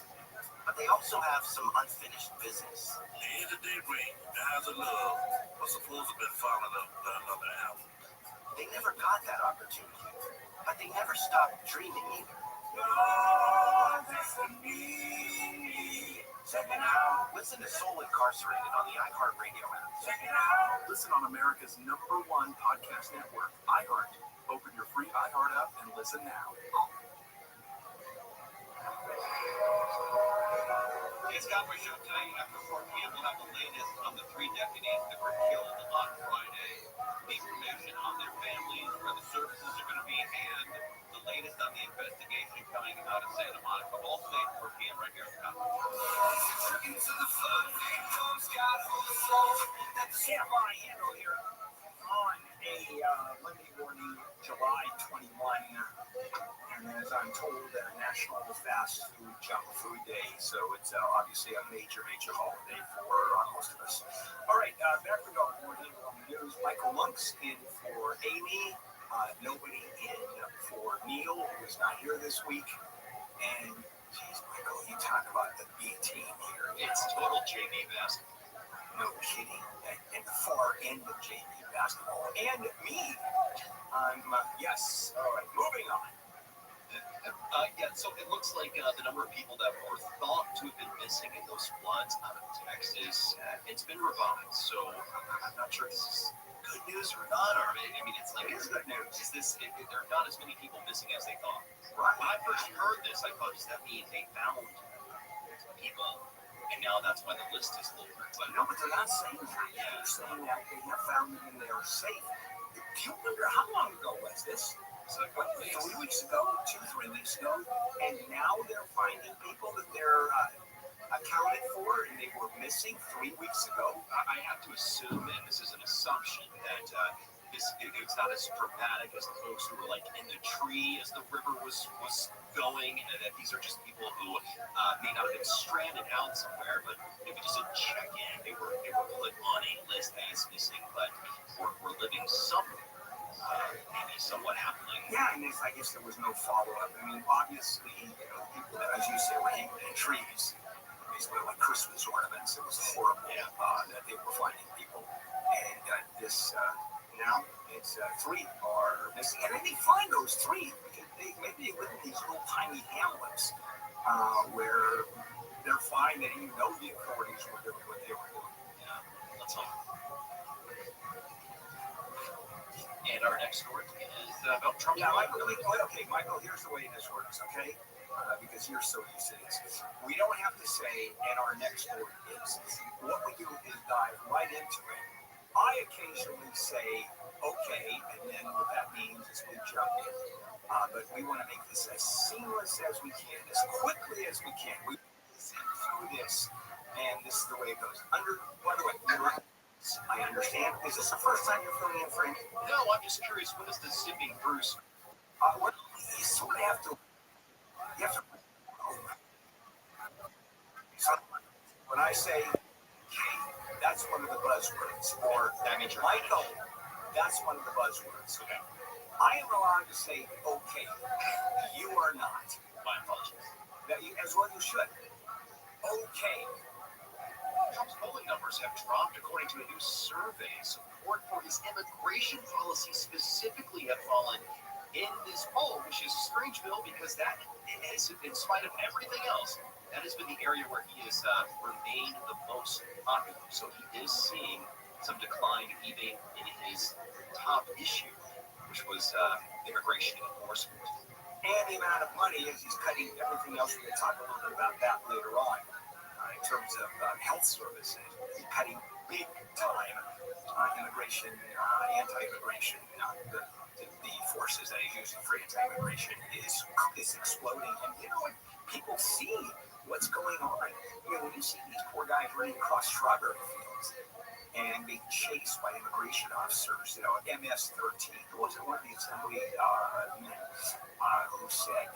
But they also have some unfinished business. The end of Daybreak, the House of Love, was supposed to have been followed up by another album. They never got that opportunity, but they never stopped dreaming either. Check it out. Listen to Soul Incarcerated on the iHeartRadio app. Check it out. Listen on America's #1 podcast network, iHeart. Open your free iHeart app and listen now. It's Cowboy Show tonight after 4 p.m. We'll have the latest on the 3 deputies that were killed on Friday. The information on their families, where the services are going to be, and the latest on the investigation coming out of Santa Monica. All today at 4 p.m. right here at Cowboy. Can't buy handle here on a Monday morning, July 21. And as I'm told, National Fast Food Junk Food Day. So it's obviously a major holiday for most of us. All right, back with our morning news. Michael Monk's in for Amy. Nobody in for Neil, who is not here this week. And, geez, Michael, you talk about the B team here. It's total JV basketball. No kidding. At the far end of JV basketball. And me. Yes. All right, moving on. Yeah, so it looks like the number of people that were thought to have been missing in those floods out of Texas, it's been revised. So I'm not sure if this is good news or not. Or I mean, it's like It is good news. is this? There are not as many people missing as they thought. Right. When I first heard this, I thought, does that mean they found people, and now that's why the list is lower? But No, but they're not saying that. They're saying that they have found them and they are safe. Do you wonder how long ago was this? so What, 3 weeks ago? 2, 3 weeks ago? And now they're finding people that they're accounted for and they were missing 3 weeks ago? I have to assume, and this is an assumption, that it's not as dramatic as the folks who were like in the tree as the river was going, and that these are just people who may not have been stranded out somewhere, but maybe just a check in. They were put on a list as missing, but were living somewhere, maybe somewhat happily. Yeah, and I guess there was no follow-up. I mean, obviously, people that, as you say, were hanging in trees, basically like Christmas ornaments. It was horrible that they were finding people. And now it's 3 are missing. And then they find those 3 because maybe they live in these little tiny hamlets where they're fine. They didn't even know the authorities were doing what they were doing. Yeah, let's hope. And our next story is about Trump. Yeah, Michael, here's the way this works, okay? Because you're so used to this. We don't have to say, and our next story is. What we do is dive right into it. I occasionally say, okay, and then what that means is we jump in. But we want to make this as seamless as we can, as quickly as we can. We zip through this, and this is the way it goes. By the way, I understand. Is this the first time you're filling in, Frank? No, I'm just curious. What is the zipping through? Well, you sort of have to. You have to. So when I say, "Hey," that's one of the buzzwords. Or That means you're Michael, that's one of the buzzwords. Okay. I am allowed to say, "Okay," you are not. My apologies. As well you should. Okay. Trump's polling numbers have dropped according to a new survey. Support for his immigration policy specifically have fallen in this poll, which is a strange, Bill, because that is, in spite of everything else, that has been the area where he has remained the most popular. So he is seeing some decline even in his top issue, which was immigration enforcement. And the amount of money as he's cutting everything else. We're going to talk a little bit about that later on. In terms of health services, he's cutting big time immigration, anti-immigration. The forces that he's using for anti-immigration is exploding. And you know what? People see what's going on. When you see these poor guys running across strawberry fields and being chased by immigration officers, MS-13. Who was it? One of the assembly men who said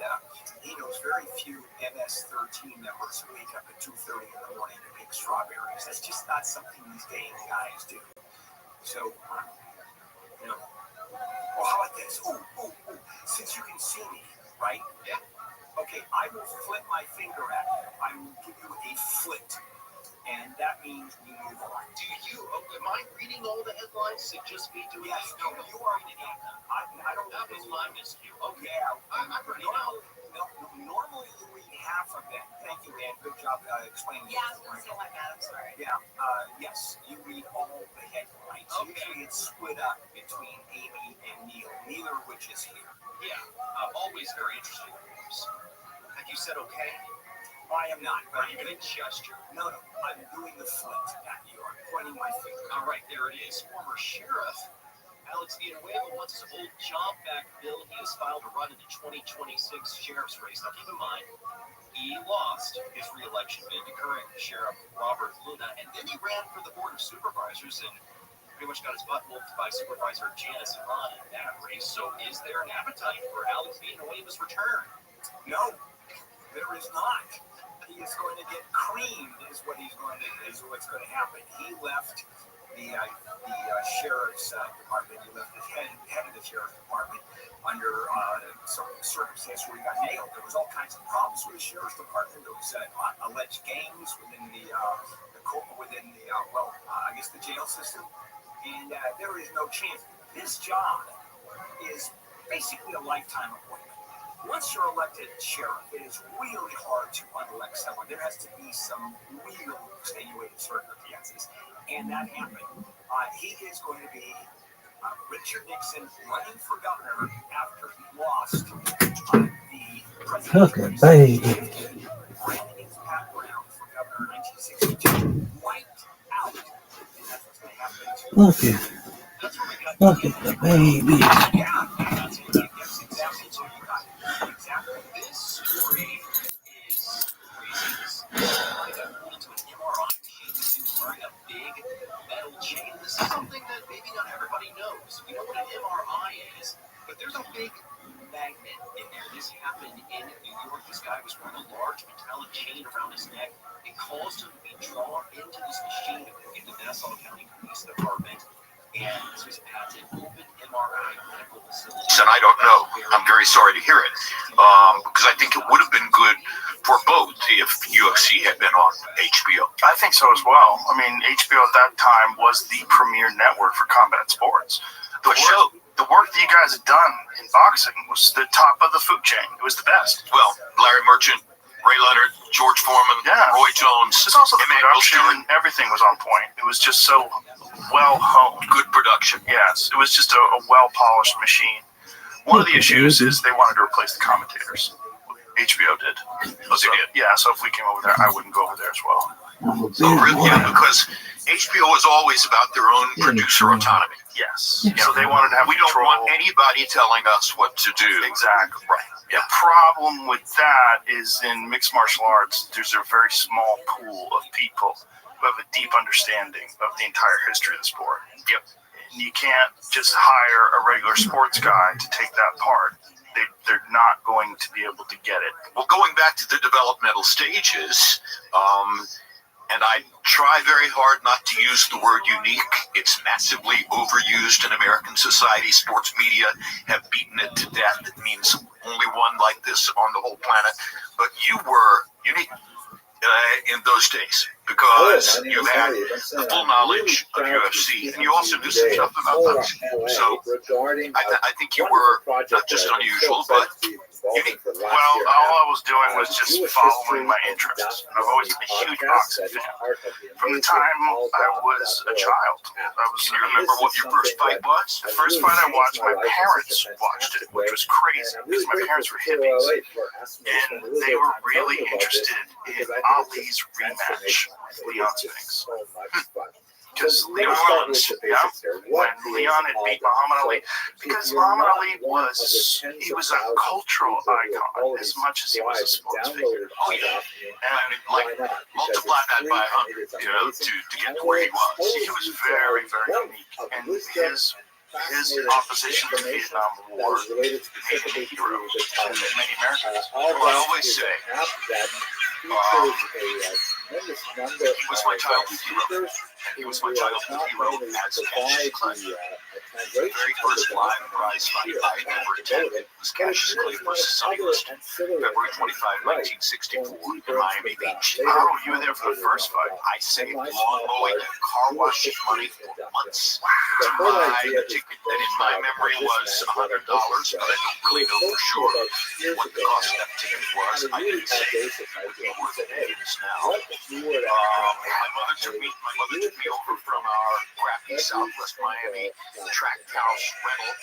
he knows very few MS-13 members who wake up at 2:30 in the morning to pick strawberries. That's just not something these dang guys do. So, well, how about this? Since you can see me, right? Yeah. Okay, I will flip my finger at you. I will give you a flit. And that means we move on. Am I reading all the headlines? Is it just me doing Yes, this? no, you are reading them. I don't That was my miscue. Okay, yeah. I'm ready now. Normally you read half of them. Thank you, Ann. Good job explaining. Yeah, I was going to say like that. I'm sorry. Yeah, yes, you read all the headlines. Okay. Usually it's split up between Amy and Neil, neither of which is here. Yeah, always very interesting, of course. Have you said okay? I am not. Are you going to gesture? No, I'm doing the flit at you. I'm pointing my finger. All right, there it is. Former sheriff Alex Villanueva wants his old job back. Bill, he has filed to run in the 2026 sheriff's race. Now, keep in mind, he lost his re-election bid to current sheriff Robert Luna, and then he ran for the board of supervisors and pretty much got his butt whooped by Supervisor Janice Hahn in that race. So, is there an appetite for Alex Villanueva's return? No, there is not. He is going to get creamed. Is what's going to happen. He left the sheriff's department. He left the head of the sheriff's department under some circumstance where he got nailed. There was all kinds of problems with the sheriff's department. There was alleged gangs within the jail system, and there is no chance. This job is basically a lifetime appointment. once you're elected sheriff, it is really hard to unelect someone. There has to be some real extenuating circumstances, and that happened. He is going to be Richard Nixon running for governor after he lost the presidential race. Ran against Pat Brown for governor in 1962, wiped out, and that's what's going to happen to Look at the baby. Yeah, that's exactly what you got. Exactly. This story is crazy. This guy got pulled into an MRI machine. He was wearing a big metal chain. This is something that maybe not everybody knows. We know what an MRI is, but there's a big magnet in there. This happened in New York. This guy was wearing a large metallic chain around his neck. It caused him to be drawn into this machine in the Nassau County Police Department. And this was at an open MRI medical facility. And I don't know. I'm very sorry to hear it, because I think it would have been good for both if UFC had been on HBO. I think so as well. I mean, HBO at that time was the premier network for combat sports. The work that you guys had done in boxing was the top of the food chain. It was the best. Well, Larry Merchant, Ray Leonard, George Foreman, Roy Jones. It's also the production and everything was on point. It was just so well honed. Good production. Yes, it was just a well polished machine. One of the issues is they wanted to replace the commentators. HBO did. Oh, they did? Yeah, so if we came over there, I wouldn't go over there as well. Oh, really? Yeah, because HBO was always about their own producer autonomy. Yes. So they wanted to have We don't control. want anybody telling us what to do. Exactly. Right. The problem with that is in mixed martial arts, there's a very small pool of people who have a deep understanding of the entire history of the sport. Yep. And you can't just hire a regular sports guy to take that part. They're not going to be able to get it. Well, going back to the developmental stages, and I try very hard not to use the word unique. It's massively overused in American society. Sports media have beaten it to death. It means only one like this on the whole planet. But you were unique in those days because you had the full knowledge of UFC, and you also knew some stuff about boxing. So I think you were not just unusual, but unique. Well, all I was doing was just following my interests. I've always been a huge boxing fan. From the time I was a child. Can you remember what your first fight was? The first fight I watched, my parents watched it, which was crazy because my parents were hippies. And they were really interested in Ali's rematch with Leon Spinks. Because Leon, when Leon had beat Muhammad Ali, because Muhammad Ali was a cultural icon as much as he was a sports figure. Oh yeah, and like multiply that by 100, to get to where he was. He was very, very unique, and his opposition to the Vietnam War made him a hero to many Americans. Well, I always say, he was my childhood hero. And he was my childhood hero as Cassius Clay. The very first live prize fight I ever attended was Cassius Clay versus Sonny Liston, February 25, 1964, in Miami Beach. Oh, you were there for the first fight. I saved lawn mowing and car wash money for months to buy the ticket that in my memory was $100, but I don't really know for sure what the cost of that ticket was. I didn't say it would be worth it is now. My mother took me over from our crappy Southwest Miami track house rental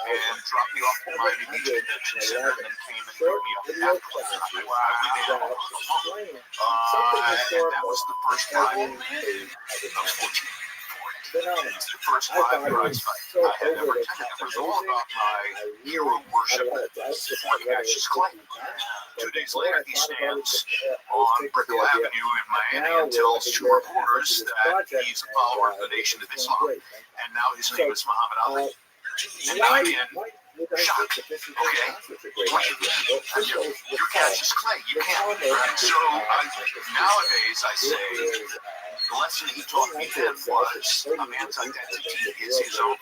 and dropped me off at Miami Beach Convention Center, and then came and picked me up afterwards. I went in alone. And that was the first time I was 14. It's the first live prize fight I had ever attended. It was all about my hero worship for Cassius Clay. 2 days later, he stands on Brickell Avenue in Miami and tells two reporters that he's a follower of the Nation of Islam, and now his name is Muhammad Ali. And I'm in shock. Okay, what do you mean? You're Cassius Clay. You can't. So nowadays I say, the lesson he taught me then was a man's identity is his own.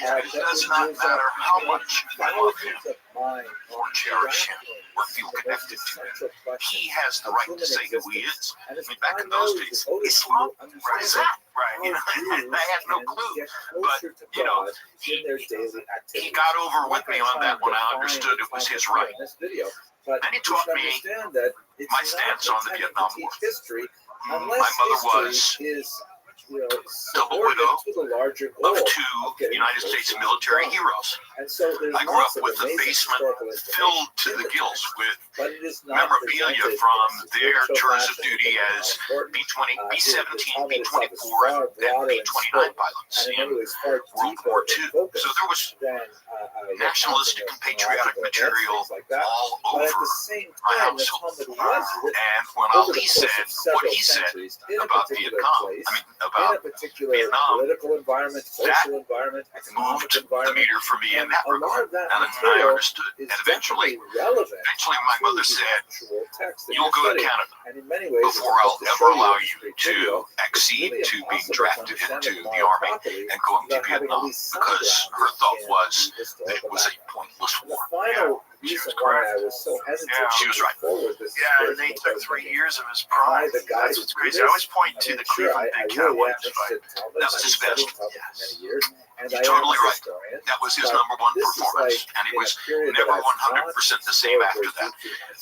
And it does not matter how much I love him or cherish him or feel connected to. He has the right to say who he is. I mean, back in those days, Islam, what is that? Right. You know, I had no clue. But, you know, he got over with me on that when I understood it was his right. And he taught me my stance on the Vietnam War. My mother was double widow of two United States military heroes. I grew up with a basement filled to the gills with memorabilia from their tours of duty as B-20, B-17, B-24, and B-29 pilots in World War II. So there was nationalistic and patriotic material all over my household. And when Ali said what he said about Vietnam, about Vietnam, that moved the meter for me in that regard. And I understood. And eventually my mother said, "You'll go to Canada before I'll ever allow you to accede to being drafted into the Army and going to Vietnam," because her thought was that it was a pointless war. Yeah. She was correct. She was right. Yeah, and they took 3 years of his prime. That's what's crazy. I always point to the Cleveland Big Cat Williams fight. That was his best. Yes. You're totally right. That was his number one performance, and he was never 100% the same after that.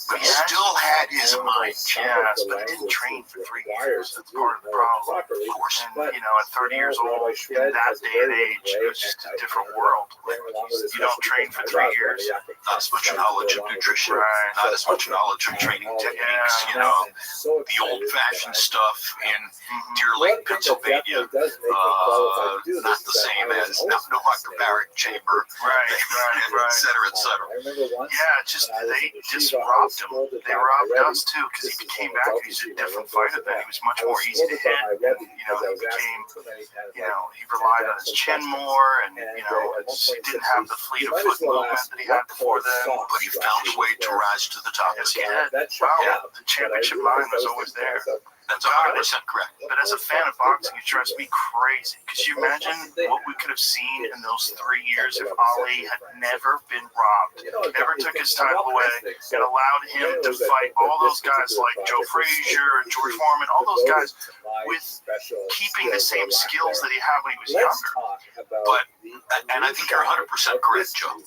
But he still had his mind. Yes, but he didn't train for 3 years. That's part of the problem. Of course. And, you know, at 30 years old, in that day and age, it was just a different world. You don't train for 3 years. Not as much knowledge of nutrition, not as much knowledge of training techniques, you know, the old-fashioned stuff in Deer Lake, Pennsylvania, not the same as no hyperbaric chamber, et cetera, et cetera. Yeah, just they just robbed him. They robbed us too, because he became back. He was a different fighter then. He was much more easy to hit. And, you know, he became, you know, he relied on his chin more, and you know, he didn't have the fleet of foot movement that he had before then. But he found a way to rise to the top. Yes, he did. Wow, the championship line was always there. That's 100% correct. But as a fan of boxing, it drives me crazy. Could you imagine what we could have seen in those 3 years if Ali had never been robbed, never took his title away, and allowed him to fight all those guys like Joe Frazier and George Foreman, all those guys with keeping the same skills that he had when he was younger. But, and I think you're 100% correct, Joe.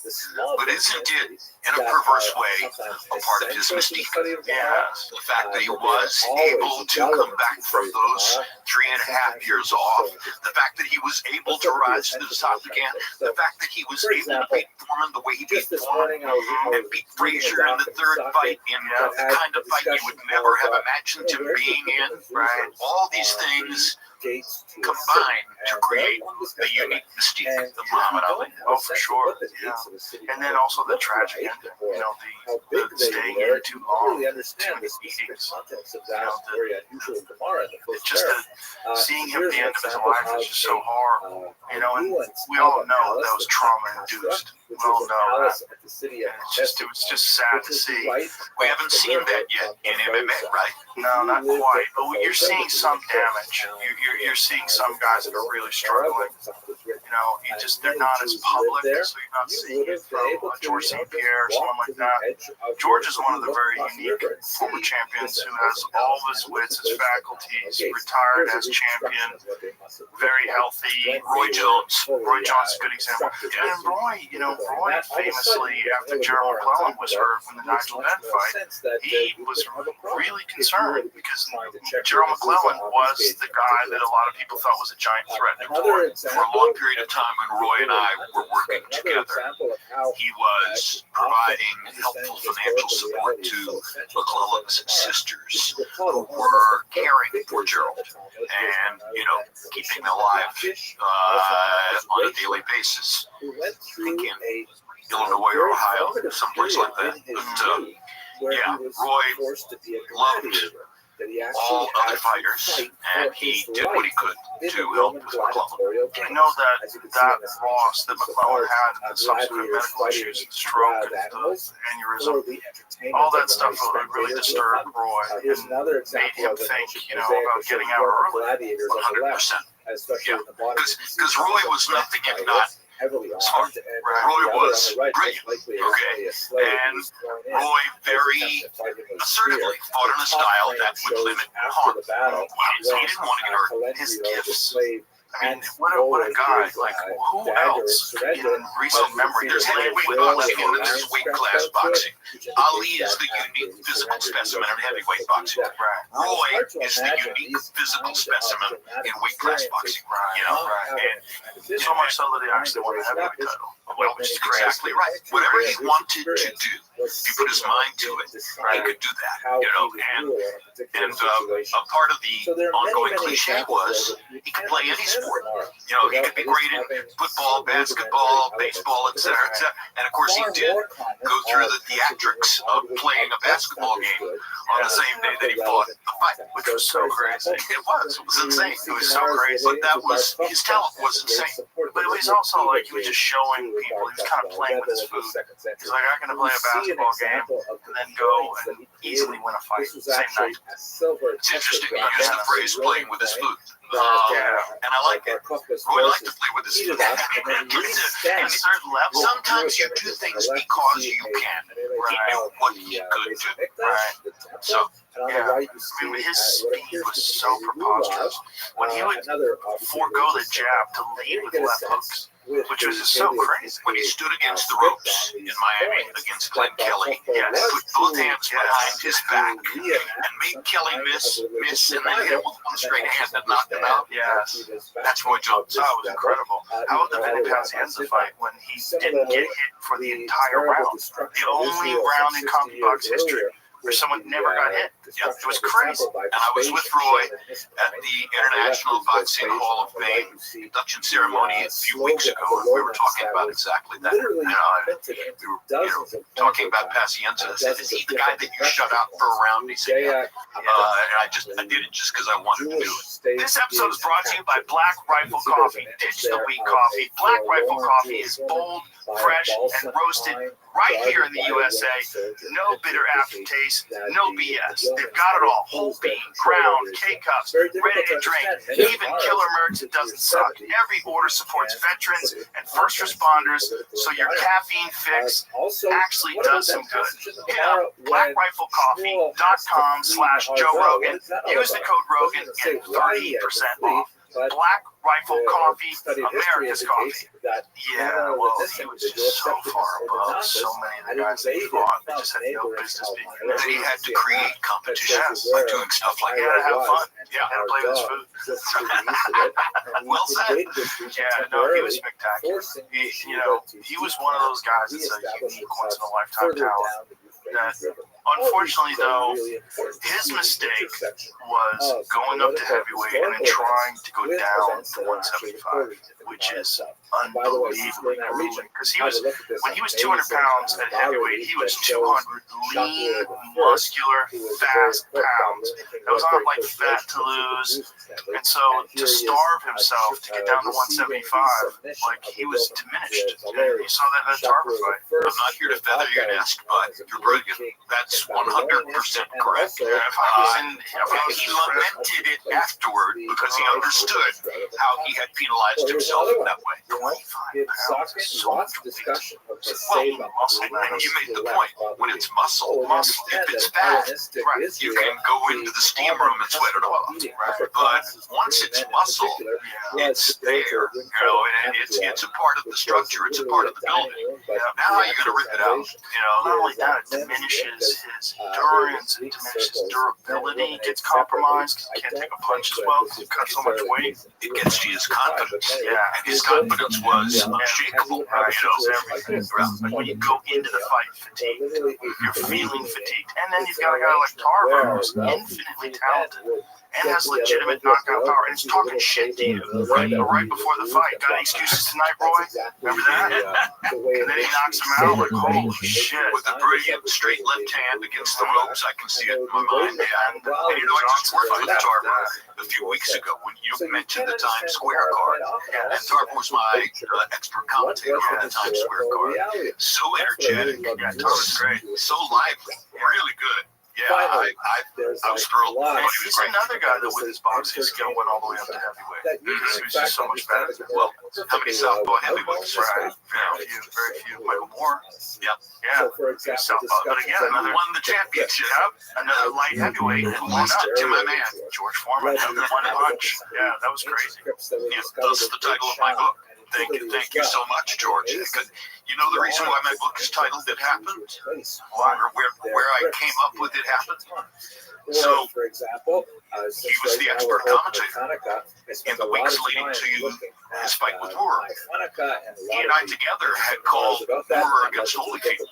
But isn't it, in a perverse way, a part of his mystique? Yes. The fact that he was able to come back from those 3.5 years off, the fact that he was able to rise to the top again, the fact that he was able to beat Foreman the way he beat Foreman and beat Frazier in the third fight in the kind of fight you would never have imagined him being in, right? All these things combine to create a unique mystique of Muhammad Ali. Oh, for sure. Yeah. And then also the tragic ending. You know, the staying in too long, too many meetings. It's just that seeing him at the end of his life is just so horrible. You know, and we all know that was trauma induced. We all know that. It was just sad to see. We haven't seen that yet in MMA, right? No, not quite. But you're seeing some damage. You're seeing some guys that are really struggling. You know, they're not as public, so you're not seeing it from George St. Pierre or someone like that. George is one of the very unique former champions who has all of his wits, his faculties, retired as champion, very healthy. Roy Jones. Roy Jones is a good example. And Roy famously, after Gerald McClellan was hurt when the Nigel Benn fight, he was really concerned because Gerald McClellan was the guy that a lot of people thought was a giant threat to Roy. For a long period of time when Roy and I were working together, he was providing helpful financial support to McClellan's sisters who were caring for Gerald and, you know, keeping them alive on a daily basis. I think in Illinois or Ohio, someplace like that. But, yeah, Roy loved all other fighters, and he did what he could to help McClellan. I know that loss that McClellan had and the subsequent medical issues, the stroke, and the aneurysm, all that stuff really disturbed Roy and made him think, you know, about getting out early. 100%. Yeah, because Roy was nothing if not heavily Smart. armed, and Right. the Roy other was on the right, brilliant. likely Okay. a slave who And was thrown in. Roy very assertively fought in a style that would limit harm. After the battle, He didn't want to hurt his gifts. I mean, what a guy. Like, who else in recent memory? There's heavyweight boxing and then there's weight class boxing. Ali is the unique physical specimen in heavyweight boxing. Right. Roy is the unique physical specimen in weight class boxing. You know, And so much so that he actually won the heavyweight title. well, exactly right. Whatever he wanted to do, if he put his mind to it, he could do that. You know, and a part of the ongoing cliche was he could play any sport. You know, he could be great in football, basketball, baseball, etc., etc. And of course, he did go through the theatrics of playing a basketball game on the same day that he fought a fight, Which was so crazy. It was insane. It was so crazy. But that was, his talent was insane. But it was also like he was just showing people, he was kind of playing with his food. He's like, I can play a basketball game and then go and easily win a fight the same night. It's interesting. He used the phrase playing with his food. And I like it. Roy liked to play with his food. At a certain level. Sometimes you do things because you can. He knew what he could do. Right. So, Yeah. I mean, his speed was so preposterous. When he would forego the jab to lead with left hooks, which was just so crazy. when he stood against the ropes in Miami against Glenn Kelly, he put both hands behind his back and made Kelly miss, and then hit him with one straight hand and knocked him out. Yes. That's Roy Jones. That was incredible. How about the Vinny Pazienza fight when he didn't get hit for the entire round? The only round in CompuBox history where someone never got hit. Yeah, it was crazy. And I was with Roy at the International Boxing Hall of Fame induction ceremony a few weeks ago, and we were talking about exactly that. We were talking about Pazienza. I said, "Is he the guy that you shut out for a round?" He said, "Yeah." And I did it just because I wanted to do it. This episode is brought to you by Black Rifle Coffee. Ditch the weak coffee. Black Rifle Coffee is bold, fresh, and roasted right here in the USA. No bitter aftertaste, no BS. They've got it all. Whole bean, ground, K-cups, ready to drink, even killer merch that doesn't suck. Every order supports veterans and first responders, so your caffeine fix actually does some good. Hit up blackriflecoffee.com/Joe Rogan. Use the code Rogan and get 30% off. Black Rifle Coffee, America's coffee. Yeah, well, he was just so far above so many of the guys that he fought. They just had no business being in there. They had to create competition by doing stuff like He had to have fun. Yeah, had to play with his food. Well said. Yeah, no, he was spectacular. He was one of those guys that's a unique once in a lifetime talent. That, unfortunately, though, his mistake was going up to heavyweight and then trying to go down to 175, which is unbelievably grueling. Because when he was 200 pounds at heavyweight, he was 200 lean, muscular, fast pounds. That was not like fat to lose. And so to starve himself to get down to 175, like he was diminished. And you saw that in the Tarver fight. I'm not here to feather your nest, but you're brilliant. That's 100% correct. He lamented it afterward because he understood how he had penalized himself in that way. 25 pounds is so much weight. Muscle, and you made the point. When it's muscle, if it's fat, right, you can go into the steam room and sweat it off. Right? But once it's muscle, it's there. And it's a part of the structure. It's a part of the building. Now how are you going to rip it out? Not only that, it diminishes his endurance, it diminishes his durability, it gets compromised because he can't take a punch as well because he cut so much weight. It gets to his confidence. Yeah. And his confidence was unshakable. Everything. Like when you go into the fight fatigued, you're feeling fatigued. And then you've got a guy like Tarver who's infinitely talented and has legitimate knockout power, and it's talking shit to you right before the fight. Got any excuses tonight, Roy? Remember that? And then he knocks him out. Like, holy shit! With a brilliant straight left hand against the ropes, I can see it in my mind. And I just worked with Tarver a few weeks ago when you mentioned the Times Square card. And Tarver was my expert commentator on the Times Square card. So energetic, Tarver's great. so lively, really good. Yeah, I was thrilled. And He's another guy that with his boxing skill went all the way up to heavyweight. He was just so much better. Well, how many southpaw heavyweights? Right. Very few. Michael Moore. Yep. Yeah. So, for example, Southpaw. But again, another Won the championship. another light heavyweight and lost it to my man, George Foreman. One punch. Yeah, that was crazy. Yeah, that's the title of my book. Thank you so much, George. You know the reason why my book is titled "It Happened," or where I came up with "It Happened." So, for example, he was the expert commentator in the weeks leading to his fight with Moore. He and I together had called Moore against Holyfield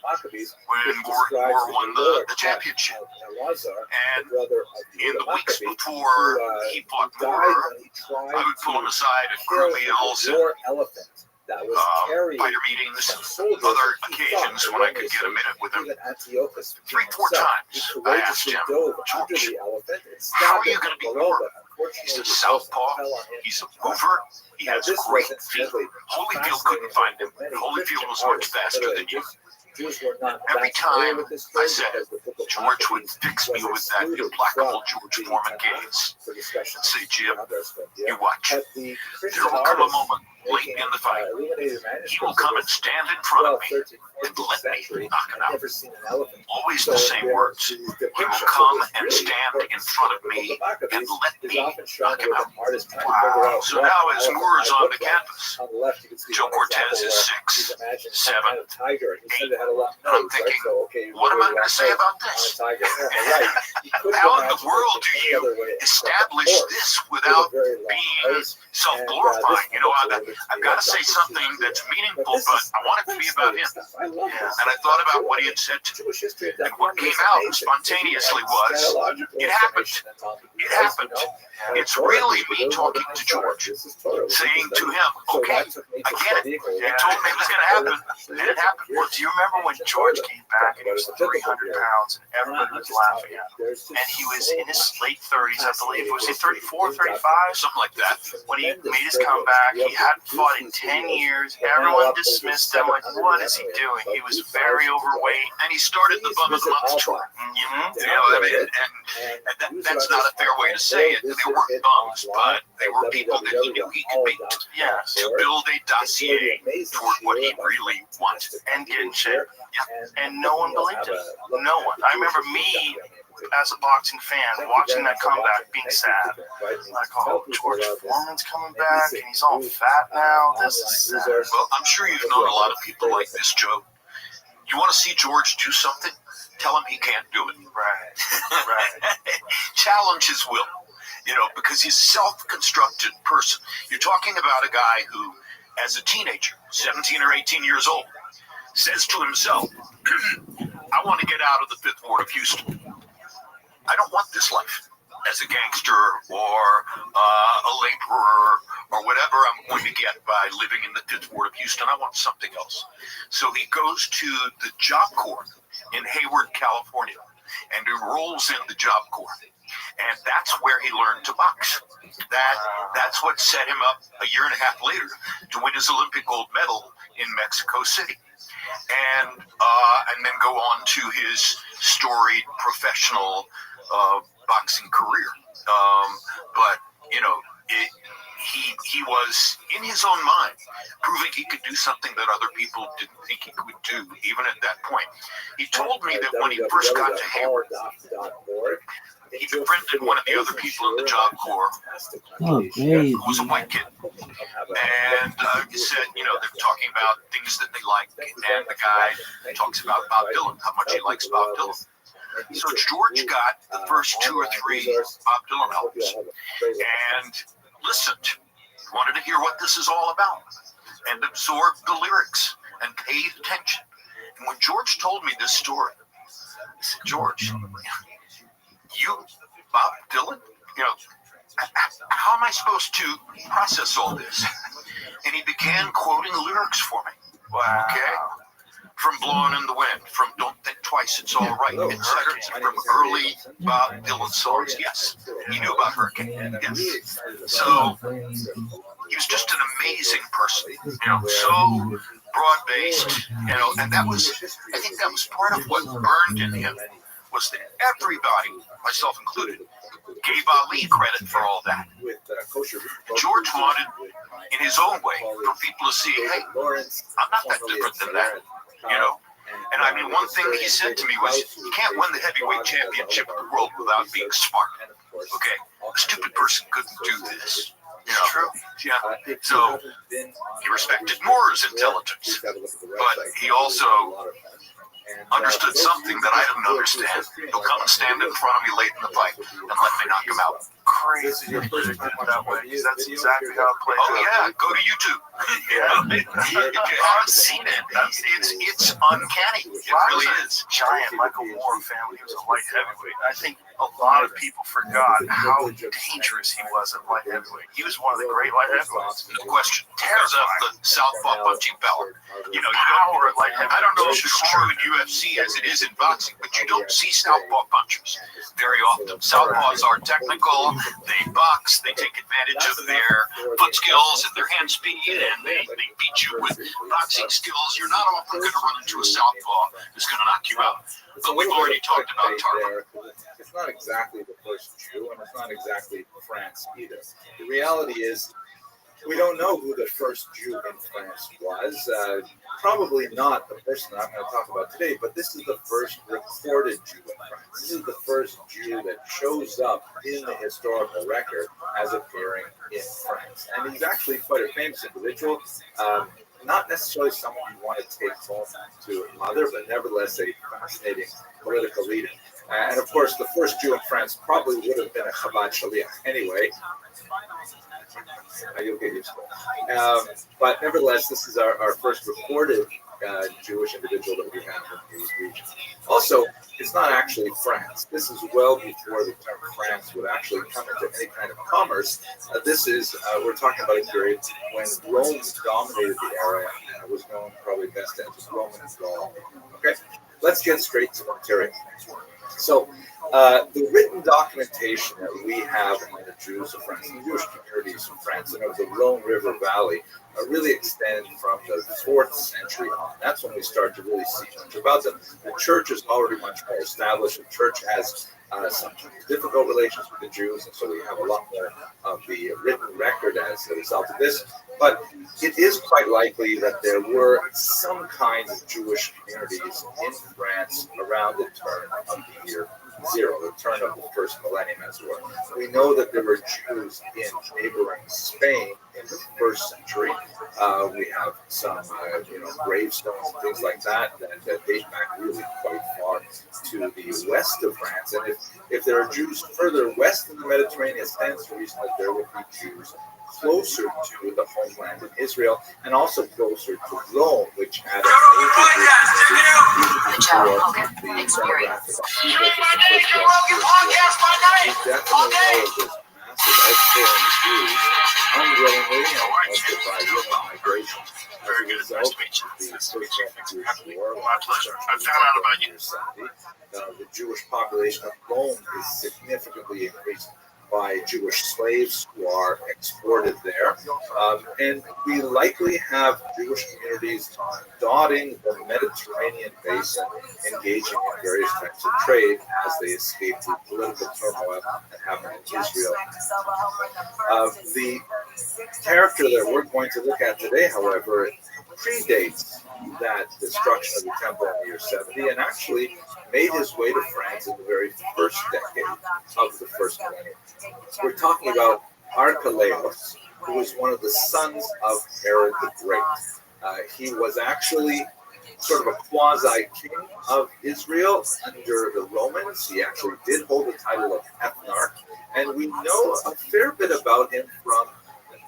when Moore won the championship. And in the weeks before he fought Moore, I would pull him aside at crew meals and fighter meetings, other occasions when I could get a minute with him. 3-4 times I asked him, George, how are you going to beat Moore? He's a southpaw, he's a mover, he has great feet. Holyfield couldn't find him. Holyfield was much faster than you. Every time I said it, George would fix me with that implacable George Foreman gaze and say, Jim, you watch. There will come a moment late in the fight. He will come and stand in front of me and let me knock him out. Always the same words. He will come and stand in front of me and let me knock him out. Wow. So now as Moore's on the canvas, Joe Cortez is 6, 7, 8. I'm thinking, what am I going to say about this? How in the world do you establish this without being self-glorifying? You know, I've got to say something that's meaningful, but I want it to be about him. And I thought about what he had said to me. And what came out spontaneously was, it happened. It happened. It's really me talking to George, saying to him, okay, I get it. You told me it was going to happen, and it happened. Well, do you remember when George came back and he was 300 pounds and everybody was laughing at him? And he was in his late 30s, I believe. Was he 34, 35? Something like that. When he made his comeback, he hadn't fought in 10 years. Everyone dismissed him like, what is he doing? He was very overweight. And he started the Bum of the Month tour. You know, I mean, and that's not a fair way to say it. They weren't bums, but they were people that he knew he could beat. Yes. To build a dossier toward what he really wanted. And get in shape. And no one believed him. No one. I remember me, as a boxing fan, watching that comeback, being sad. Like, oh, George Foreman's coming back, and he's all fat now. This is sad. Well, I'm sure you've known a lot of people like this, Joe. You want to see George do something? Tell him he can't do it. Right. Challenge his will. You know, because he's a self-constructed person. You're talking about a guy who, as a teenager, 17 or 18 years old, says to himself, I want to get out of the 5th Ward of Houston. I don't want this life as a gangster or a laborer or whatever I'm going to get by living in the 5th Ward of Houston. I want something else. So he goes to the Job Corps in Hayward, California, and enrolls in the Job Corps. And that's where he learned to box. That's what set him up a year and a half later to win his Olympic gold medal in Mexico City. And then go on to his storied professional boxing career. But, you know, he was, in his own mind, proving he could do something that other people didn't think he could do, even at that point. He told me that when he first got to Hayward, he befriended one of the other people in the Job Corps who was a white kid. And he said, you know, they're talking about things that they like. And the guy talks about Bob Dylan, how much he likes Bob Dylan. So George got the first 2 or 3 Bob Dylan albums and listened, wanted to hear what this is all about, and absorbed the lyrics and paid attention. And when George told me this story, I said, George, you, Bob Dylan, you know, how am I supposed to process all this? And he began quoting lyrics for me. Wow. Okay? From Blowing in the Wind, from Don't Think Twice, It's All Right, etc. From early Bob Dylan songs. Yes, he knew about Hurricane. Yes. So he was just an amazing person, you know, so broad-based, you know, and that was, I think that was part of what burned in him, was that everybody, myself included, gave Ali credit for all that. George wanted, in his own way, for people to see, hey, I'm not that different than that, you know. And I mean, one thing that he said to me was, you can't win the heavyweight championship of the world without being smart. Okay, a stupid person couldn't do this. You know, true. Yeah. So he respected Moore's intelligence, but he also understood something that I didn't understand. He'll come and stand in front of me late in the fight and let me knock him out. Crazy. Your first time that way. That's exactly how it plays out. Oh yeah, go to YouTube. I've seen it. It's uncanny. It really is. Giant Michael Moore family. He was a light heavyweight. I think a lot of people forgot how dangerous he was at light heavyweight. He was one of the great light heavyweights. No question. Because of the southpaw punching power. You know, Power at light heavyweight. I don't know if it's true in UFC as it is in boxing, but you don't see southpaw punchers very often. Southpaws are technical. They box. They take advantage of their foot skills and their hand speed, and they beat you with boxing skills. You're not often going to run into a southpaw who's going to knock you out. But we've already talked about Tarver. It's not exactly the first Jew, and it's not exactly France either. The reality is, we don't know who the first Jew in France was. Probably not the person that I'm going to talk about today, but this is the first recorded Jew in France. This is the first Jew that shows up in the historical record as appearing in France. And he's actually quite a famous individual. Not necessarily someone you want to take home to a mother, but nevertheless a fascinating political leader. And of course, the first Jew in France probably would have been a Chabad Shaliach anyway. You'll get used to it. But nevertheless, this is our first recorded Jewish individual that we have in these regions. Also, it's not actually France. This is well before the term France would actually come into any kind of commerce. This is, we're talking about a period when Rome dominated the area, and it was known probably best as Roman Gaul. Okay, let's get straight to the material. So, the written documentation that we have on the Jews of France, the Jewish communities in France, and of the Rhone River Valley, really extend from the 4th century on. That's when we start to really see much about them. The church is already much more established. The church has sometimes difficult relations with the Jews, and so we have a lot more of the written record as a result of this. But it is quite likely that there were some kinds of Jewish communities in France around the turn of the year zero, the turn of the first millennium, as it were. We know that there were Jews in neighboring Spain in the 1st century. We have some, gravestones and things like that date back really quite far to the west of France. And if there are Jews further west in the Mediterranean, it stands to reason that there would be Jews closer to the homeland in Israel, and also closer to Rome, which had a major experience. Unwillingly and by human migration. Very good. Nice to meet you. My pleasure. I found out about you. The Jewish population of Rome is significantly increased by Jewish slaves who are exported there. And we likely have Jewish communities dotting the Mediterranean basin, engaging in various types of trade as they escape the political turmoil that happened in Israel. The character that we're going to look at today, however, predates that destruction of the temple in the year 70 and actually made his way to France in the very first decade of the first millennium. We're talking about Archelaus, who was one of the sons of Herod the Great. He was actually sort of a quasi-king of Israel under the Romans. He actually did hold the title of ethnarch, and we know a fair bit about him from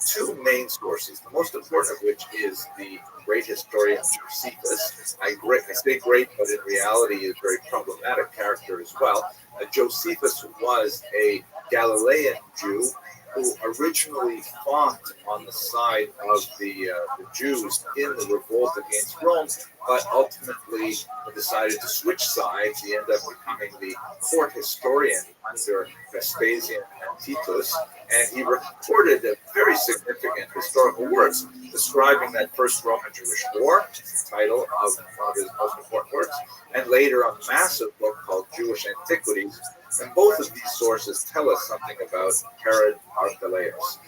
two main sources, the most important of which is the great historian Josephus. I say great, but in reality is a very problematic character as well. Josephus was a Galilean Jew who originally fought on the side of the Jews in the revolt against Rome, but ultimately decided to switch sides. He ended up becoming the court historian under Vespasian and Titus, and he recorded a very significant historical works describing that first Roman-Jewish war, title of one of his most important works, and later a massive book called Jewish Antiquities. And both of these sources tell us something about Herod Archelaus.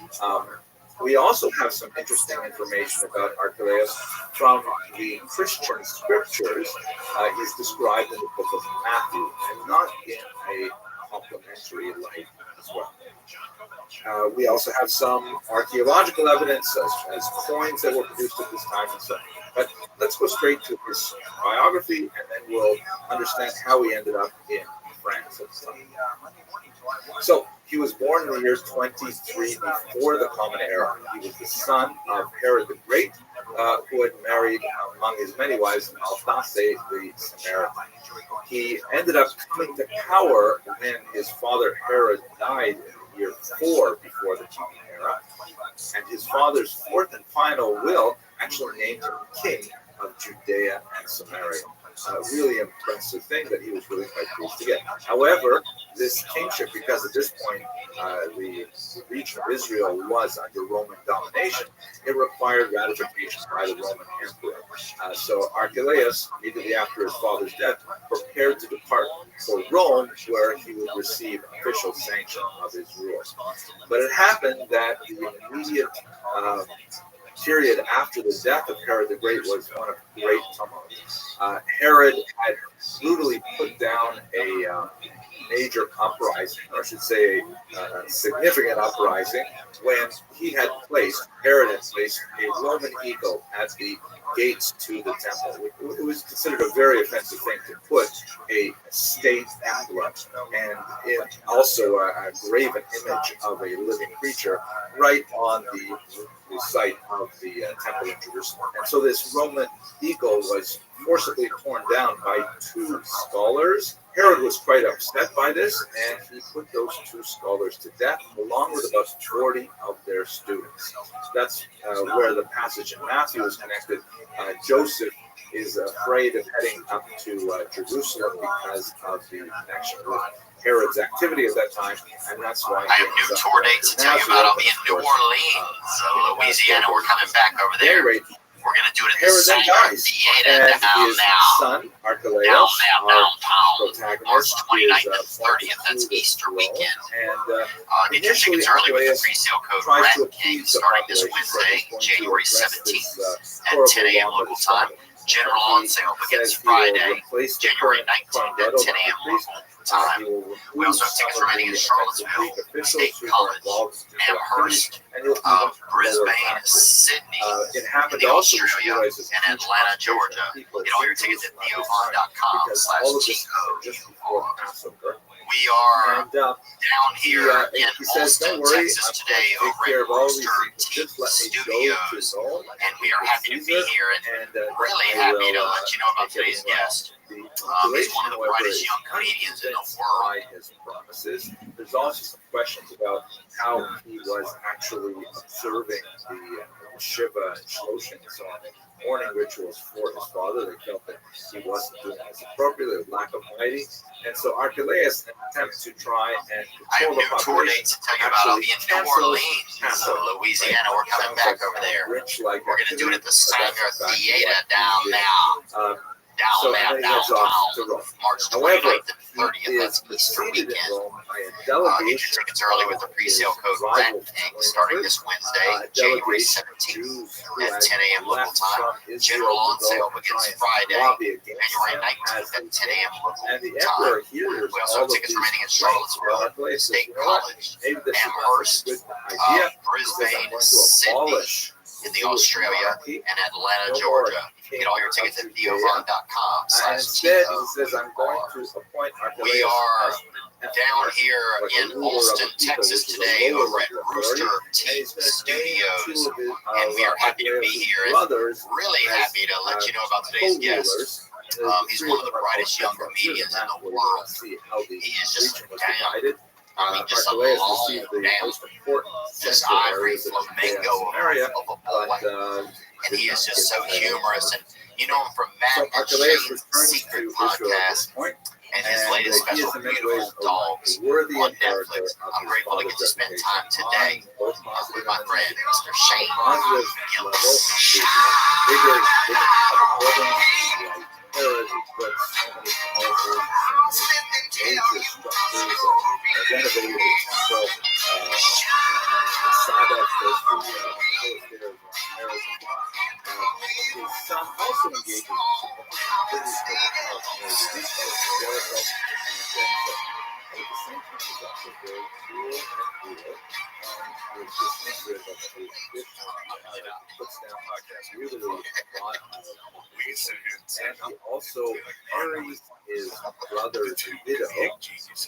We also have some interesting information about Archelaus from the Christian scriptures. He's described in the book of Matthew, and not in a complimentary light as well. We also have some archaeological evidence as coins that were produced at this time and so on. But let's go straight to his biography, and then we'll understand how he ended up in France. So he was born in the year 23 before the Common Era. He was the son of Herod the Great, who had married, among his many wives, Malthace the Samaritan. He ended up coming to power when his father Herod died in the year 4 before the Common Era. And his father's fourth and final will actually named him king of Judea and Samaria. Really impressive thing that he was really quite pleased to get. However, this kingship, because at this point the region of Israel was under Roman domination, it required ratification by the Roman emperor. So Archelaus, immediately after his father's death, prepared to depart for Rome, where he would receive official sanction of his rule. But it happened that the immediate period after the death of Herod the Great was one of great tumult. Herod had brutally put down a major uprising, or I should say a significant uprising, when Herod had placed a Roman eagle at the gates to the temple. It was considered a very offensive thing to put a state emblem and also a graven image of a living creature right on the site of the temple in Jerusalem. And so this Roman eagle was forcibly torn down by 2 scholars. Herod was quite upset by this, and he put those 2 scholars to death, along with about 40 of their students. That's where the passage in Matthew is connected. Joseph is afraid of heading up to Jerusalem because of the connection with Herod's activity at that time, and that's why I have new tour dates to tell you about. I'll be in New Orleans, Louisiana. We're coming back over there. We're going to do it at the Sanger Theater Son, Archelaus, downtown, March 29th and 30th. That's Easter weekend. Get your tickets early with the pre-sale code RATKING starting this Wednesday, January 17th at 10 a.m. local time. General on sale begins Friday, January 19th at 10 a.m. local time. We also have tickets remaining in Charlottesville, State College, Amherst, Brisbane, Sydney, Australia, and Atlanta, Georgia. Get all your tickets at neovon.com/TO. We are down here in Austin, Texas today over at Restream Studios, and we are happy to be here and really happy to let you know about today's guest. He's one of the brightest young comedians in the world. There's also some questions about how he was actually observing the Shiva and Shloshim and so on, morning rituals for his father. They felt that he wasn't doing as appropriately, with lack of piety. And so Archelaus attempts to try and control the population. I have new tour dates to tell you about. I'll be in New Orleans, Louisiana. We're coming back over there. We're going to do it at the Sanger Theater down now. Downtown, March 29th and 30th. That's Easter weekend. Get your tickets early with the pre-sale code RATKING starting this Wednesday, January 17th at 10 a.m. local time. General on sale begins Friday, January 19th at 10 a.m. local time. We also have tickets remaining in Charlottesville, State College, Amherst, Brisbane, Sydney, in the Australia, and Atlanta, Georgia. Get all your tickets at neovon.com/TO. We are down here in Austin, Texas today over at Restream Studios, and we are happy to be here and really happy to let you know about today's guest. He's one of the brightest young comedians in the world. He is just down. I mean, just a long, down, just ivory flamingo of a boy. And he is just so humorous. And you know him from Matt and Shane's Secret podcast. and his latest he is special, in many Beautiful ways Dogs, a worthy on inheritor Netflix. of I'm his grateful to get to father's spend reputation time today on both with positive my and friend, negative. Mr. Shane. Positive level, bigger programs like Heritage Eclipse, so many powerful, major structures of renovated temple, Sada, of course, the palace there of Paris. His son also engages in activities for the Arab community, these folks in Jericho, and at the same time is also very cool and cool. With this Ingrid of the puts down really a lot of We can sit here and say, and he also marries his brother's widow, and this was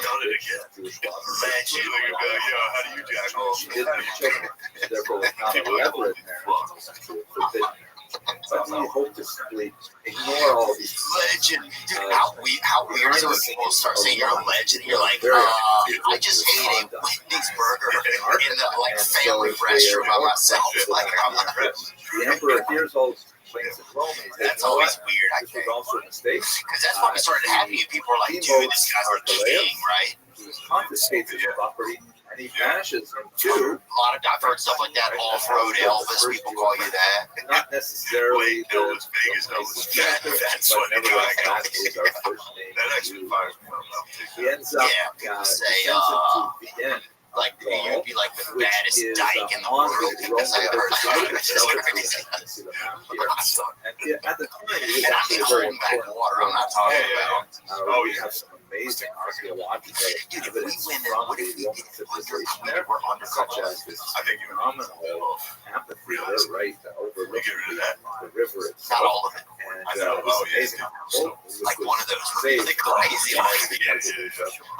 done it again. Jewish Legend. How do you jack off? she didn't have children, therefore was not a levirate marriage, essentially forbidden. But we hope to simply ignore all these Legend. Dude, how weird is it when people start saying you're a legend? You're like, I just ate a Wendy's burger in the family restaurant by myself. Like, the emperor hears all these complaints in Rome. That's always weird. This was also a mistake. Because that's probably started happening. People are like, dude, this guy's the king, right? He confiscates his property and he banishes him too. A lot of I've heard stuff like that. Off-road Elvis, people call you that. Not necessarily Elvis Vegas, Elvis Fat. That's what the guy got. That actually fires me up. He ends up say, Vienna. Like, you'd be like the baddest dyke in the world. Because I heard and at the time, we and have I'm holding back water. I'm not talking about. we have some amazing archaeological Dude, if we evidence win, from what if the we Roman get civilization under? there, We're under such as this I think you phenomenal amphitheater right overlooking the river Not itself. all of it. And it's amazing. Like one of those really crazy ones.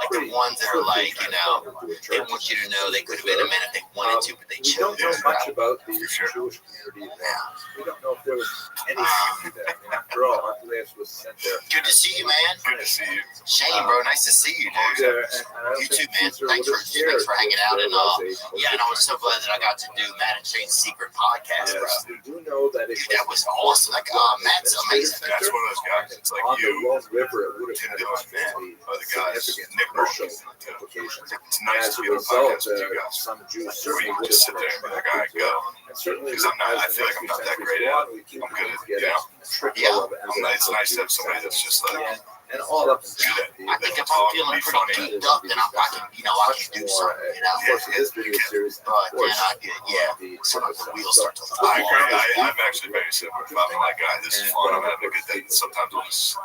Like the ones that are like, you know, they want you to know they could have been a man if they wanted to, but they We don't chose. know much about the Jewish community there. We don't know if there was any community there. I mean, after all, Archelaus was sent there. Good to see you, man. Good to see you. Shane, bro, nice to see you, dude. There, and I don't You think too, man. Caesar Thanks would have for hanging out. cared And if there was a yeah, and I was so glad that I got to do Matt and Shane's secret podcast, bro. We do know that it Dude, that was awesome. Like, Matt's amazing. That's one of those guys. It's like on the you. Rhone River, it would have Tim had Dillon, extremely other guys, significant Nick commercial Morgan. implications. It's nice As to a be on a result, podcast with you guys. some Jews Where certainly you can would just sit have there and be like, all right, attracted to go. it. And certainly, Because I feel like I'm not that great at it. We keep I'm good at get it, you know? a trickle Yeah. of evidence It's nice to have somebody that's just like, and all up and down. I think if I'm feeling pretty beat up, then I can, you know, I can do something, you know. Of course, his video series, of But then course, I get, sometimes the wheels start to fall. I'm actually very similar. If I'm like, guy, this is fun, I'm having a good day. Sometimes I'll just,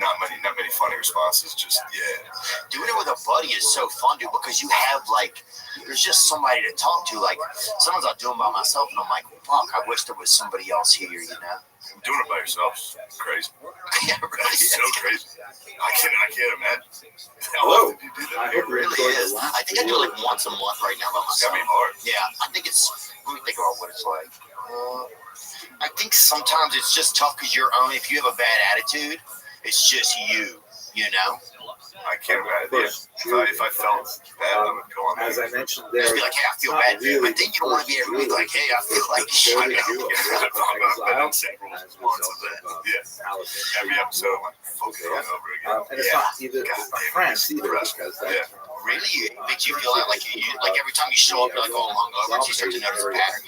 not many funny responses. Just Doing it with a buddy is so fun, dude, because you have like, there's just somebody to talk to. Like sometimes I'll do them by myself, and I'm like, fuck, I wish there was somebody else here, you know. Doing it by yourself is crazy. Yeah, really. That's so crazy. I can't imagine. How Hello. often do you do that? I It hope you really enjoyed the is. last I think I do video. like once a month right now by It's gotta myself. be hard. Yeah, I think it's. Let me think about what it's like. I think sometimes it's just tough because you're only if you have a bad attitude, it's just you. You know. I can't imagine. If I felt bad, I would go on. As I mentioned there, Just be like, hey, I feel bad. But then you don't want to be every week like, hey, I feel like shit. I've been in several months of that. Every episode, I'm like, focusing over again. and it's not either it's not France either, because that Really? It makes you feel like like every time you show up, you're like, oh, I'm hungover, you start to notice a pattern.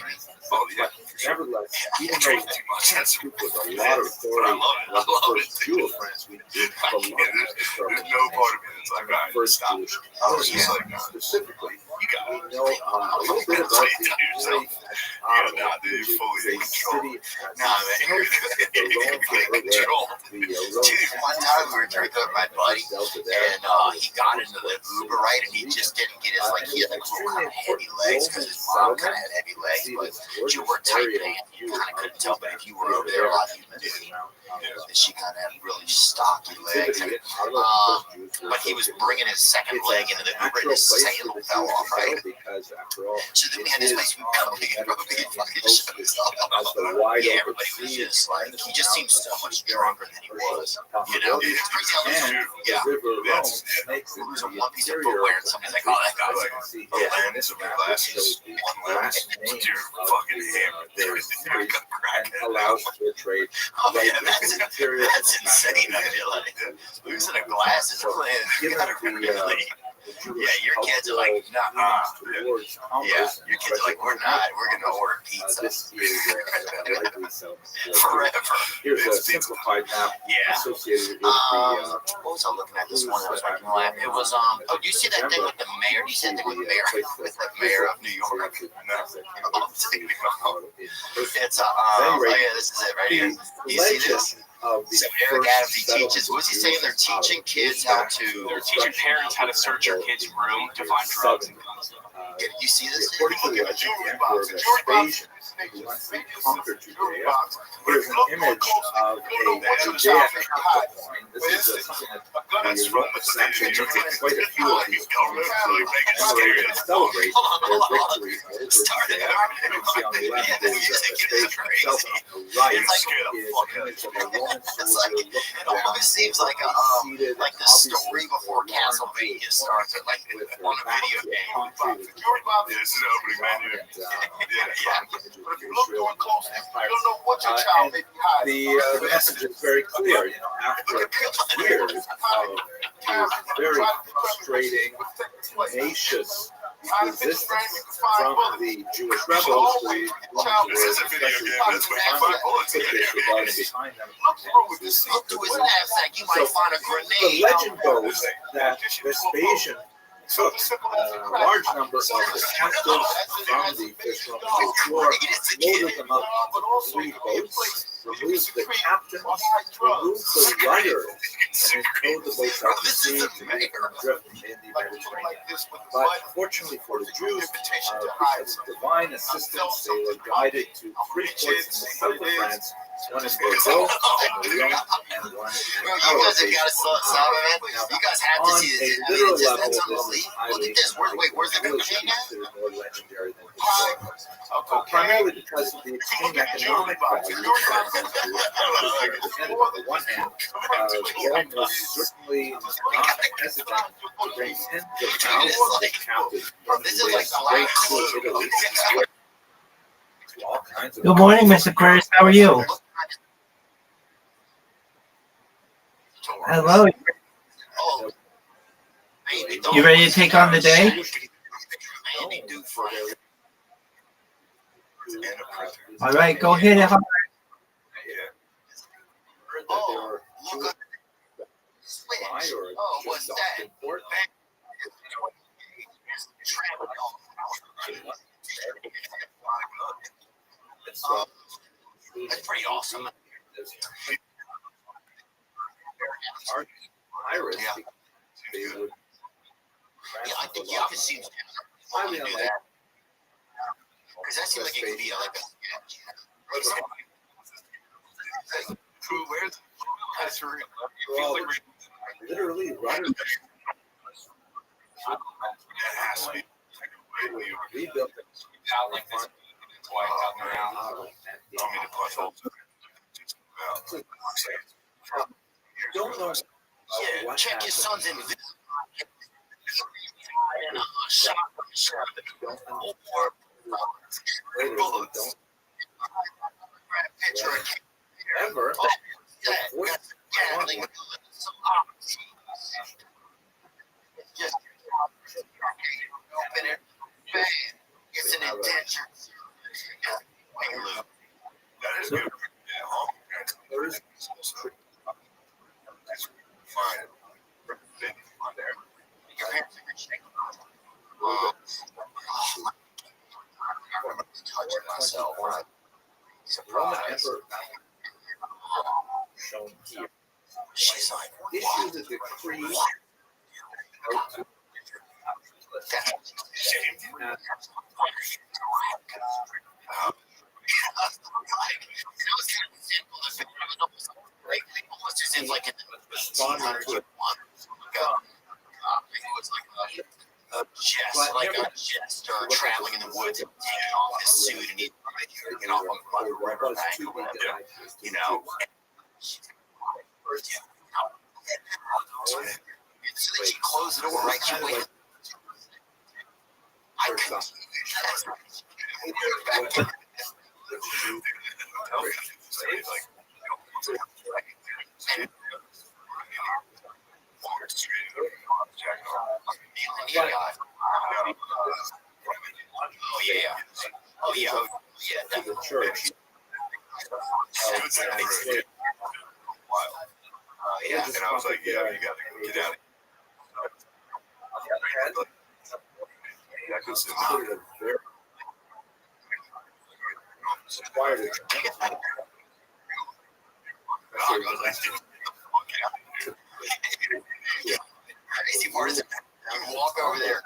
Oh yeah. nevertheless, even I though drink too much. That's with a lot of authority, I love it. Jewish France, we did There's no part of me that's like, all right, first stop. Jewish I was just like, no, specifically. you got We it. know a little bit about the great Nah, dude, you're fully in control. Nah, man, you're in control. Dude, one time we were drinking with my buddy, and he got into the Uber, right? And he just didn't get his, like, he had like little kind of heavy legs, because his mom kind of had heavy legs, but she wore tight pants. You kind of couldn't tell, but if you were over there a lot, you knew that she kind of had really stocky legs. And, but he was bringing his second leg into the Uber, and his sandal fell off, right? So then we had this place we come in, bro, he fucking shows up. Yeah, everybody was just like, he just seemed so much stronger than he was, you know? It's crazy how much, yeah. dome makes it lose the one piece of interior footwear of and the somebody's like, country. oh, that guy's You like, can see a here in lens this of map, it glasses, shows the one last lens, names you're of fucking the him. various You're cities gonna crack and it. allows for trade Oh, right yeah, into the interior. that's insane. I feel like losing a glasses, man. You Given gotta really. Yeah, your kids are like, nah, towards yeah, commerce, your kids are like, we're gonna order pizza this is likely some forever. Here's a simplified map Yeah. associated with What was I looking at this morning? I was making a lap. It was oh, do you see that thing with the mayor? Do you see that thing with the mayor of New York? It's oh yeah, this is it right here. You see this? So Eric Adams, he teaches. What's he saying? They're teaching kids how to. They're teaching parents how to search your kid's room to find drugs and guns. You see this? According to the Emperor Vespasian, who once conquered Judea, here's an image of a Judea coin. This is something that the Romans actually took quite a few of these coins to commemorate and celebrate their victory over Judea. You can see on the left is Vespasian himself. On the right is an image of a Roman soldier looking It down, almost seems like a seated, like the story before Castlevania starts, or like on a video game. This is the opening menu. But if you look too close, you don't know what your child may be hiding. The message is very clear. You know, after years of very frustrating, tenacious resistance from the Jewish rebels, the Romans were especially behind them. Look to his knapsack, you might find a grenade. The legend goes that Vespasian took a large number of the captives from the fish room to shore, loaded them up onto 3 boats, removed the captains, removed the rudders, and towed the boats out to sea to make them drift in the Mediterranean. But fortunately for the Jews, because of divine assistance, they were guided to 3 ports in the south of France. One in Bordeaux, Lyon, and one in You guys have got to stop it, man. You guys have to see this. I mean, that's unbelievable. Look at this. Wait, where's the grenade now? More legendary than historical. Primarily because of the extreme economic value. On the one hand, Rome was certainly not hesitant to bring tens of thousands of captives from straight to Italy. All kinds of Good morning, Mr. Aquarius. How are you? Hello. You ready to take on the day? All right, go hit it hard. Oh, look. Switch. Oh, what's that? That's pretty awesome. Iris, Yeah. they would I think the office seems to do that. Because that seems like it could be like a. True, where's that's real. literally running. It has to be. Rebuilt it. Don't know Yeah, check your son's in. ever. It's an indenture. That is good. Your parents are shaking. Touching myself. Roman Surprise. emperor shown here She's like, issued a decree like a jester traveling in the woods and taking off his suit and he's get off on the riverbank or whatever, you know. So that you close the door, right? You wait. I couldn't. Oh yeah, definitely. Yeah, And I was like, yeah, you got to get out of here. I could sit down. Crazy part is you walk over there.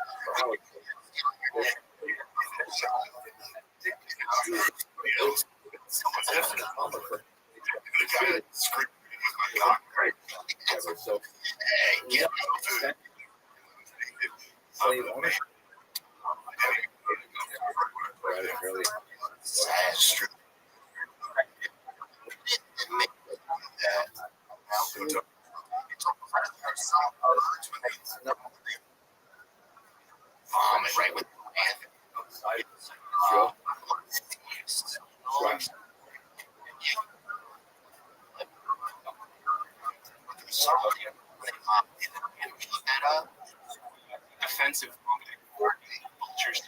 Hey, get that's true. Vomit right with Defensive vomiting. Vultures. I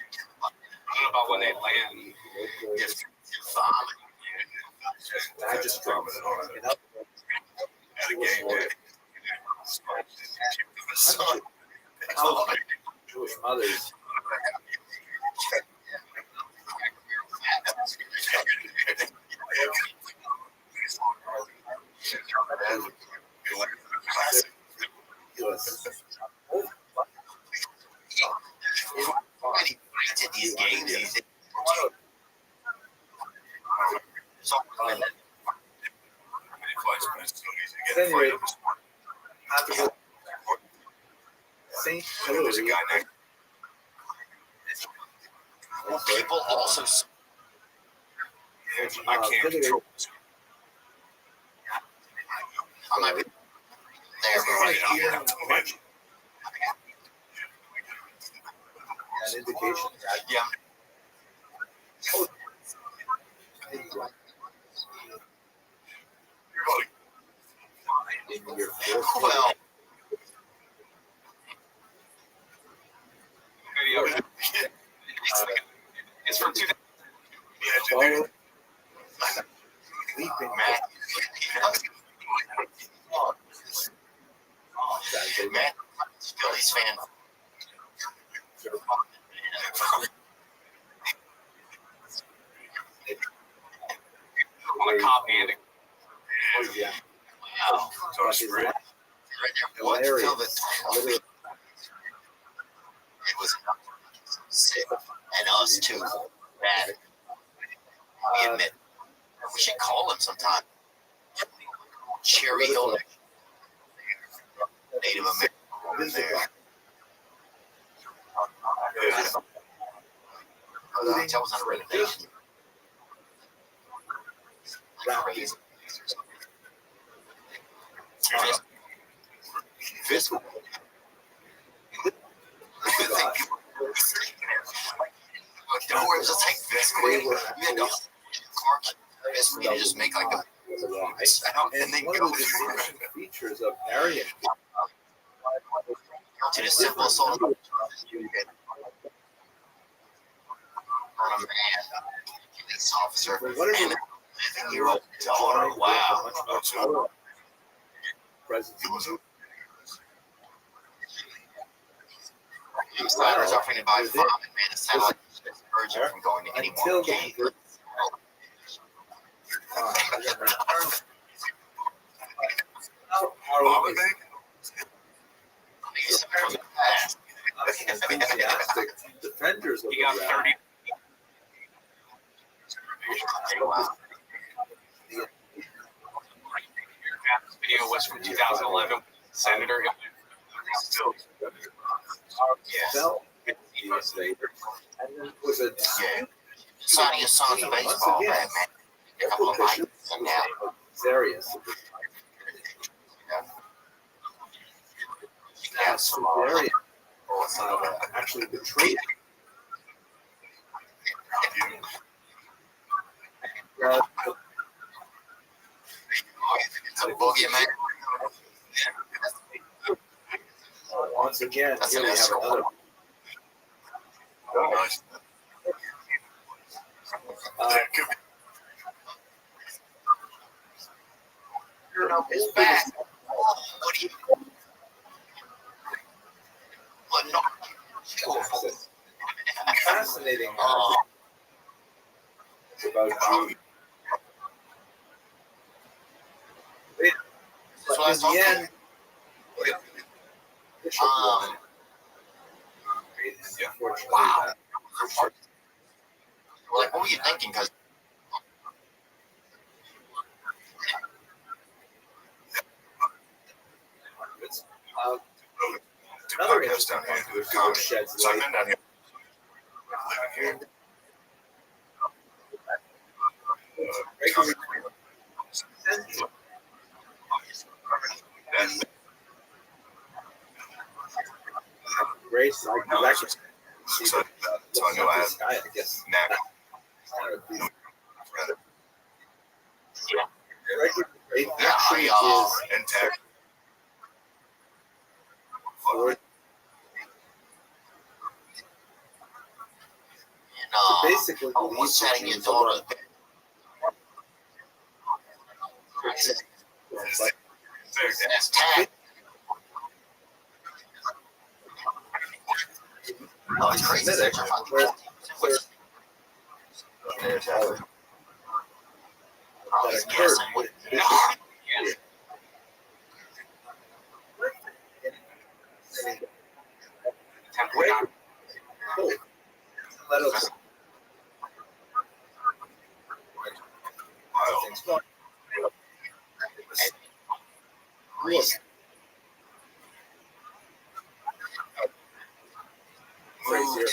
don't know about when they land. Vomit. I just dropped it on it. At a game day. Jewish mothers. To these games, Anyway, St. There's a guy next. people also. I can't control. I might be there, but right now. An indication that Yeah. in your fourth Well, It's from 2000. follow Matt. Matt, Phillies fan. On a copy and yeah. Wow. So it's great. What Hilarious. till the it was sick, and us too. Bad. We admit. We should call him sometime. Cherry Hill, Native American there. That was on a renovation. Crazy. Fiscal. Don't worry, just take fiscal. You had to fiscal. You just make like a sound and then One go of the distinguishing features of Aryan to the simple soul. Police officer and a 11-year-old daughter. Wow. presence. Insiders offering to buy farm and made a satellite virgin from going to any more games. Enthusiastic defenders of he got the 30. This video was from 2011. Senator. fell and then was a Signing his son's a baseball bat, man. A couple of bites and now. Darius. Yes. actually betrayed. It's a boogeyman. Once again, That's here an we have escort. another. His back. What do you? What? No. Fascinating Oh. about Jude. That's what I was talking about. Bishop won. Unfortunately, Wow. Like, what were you thinking? Because another house down here sheds So I've light. been down here, living here. Grace, I actually So I know I have I guess. knack. It yeah, actually I is Intact. basically what's setting your believes daughter? That's tag. Oh, it's crazy. That you're fucking that occurred with Bishop. Let us crazier.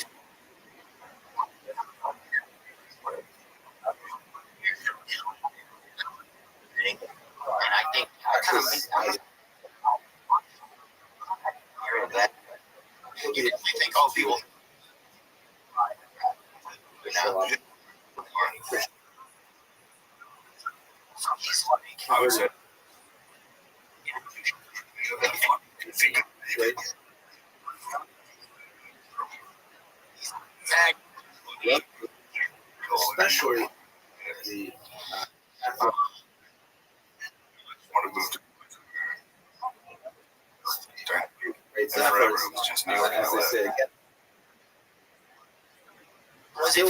And I think I kind of that you definitely think, oh, people. You know, he's like, I would say. Especially the Want to move to great forever. It efforts, was just New York and as they LA. say again. was it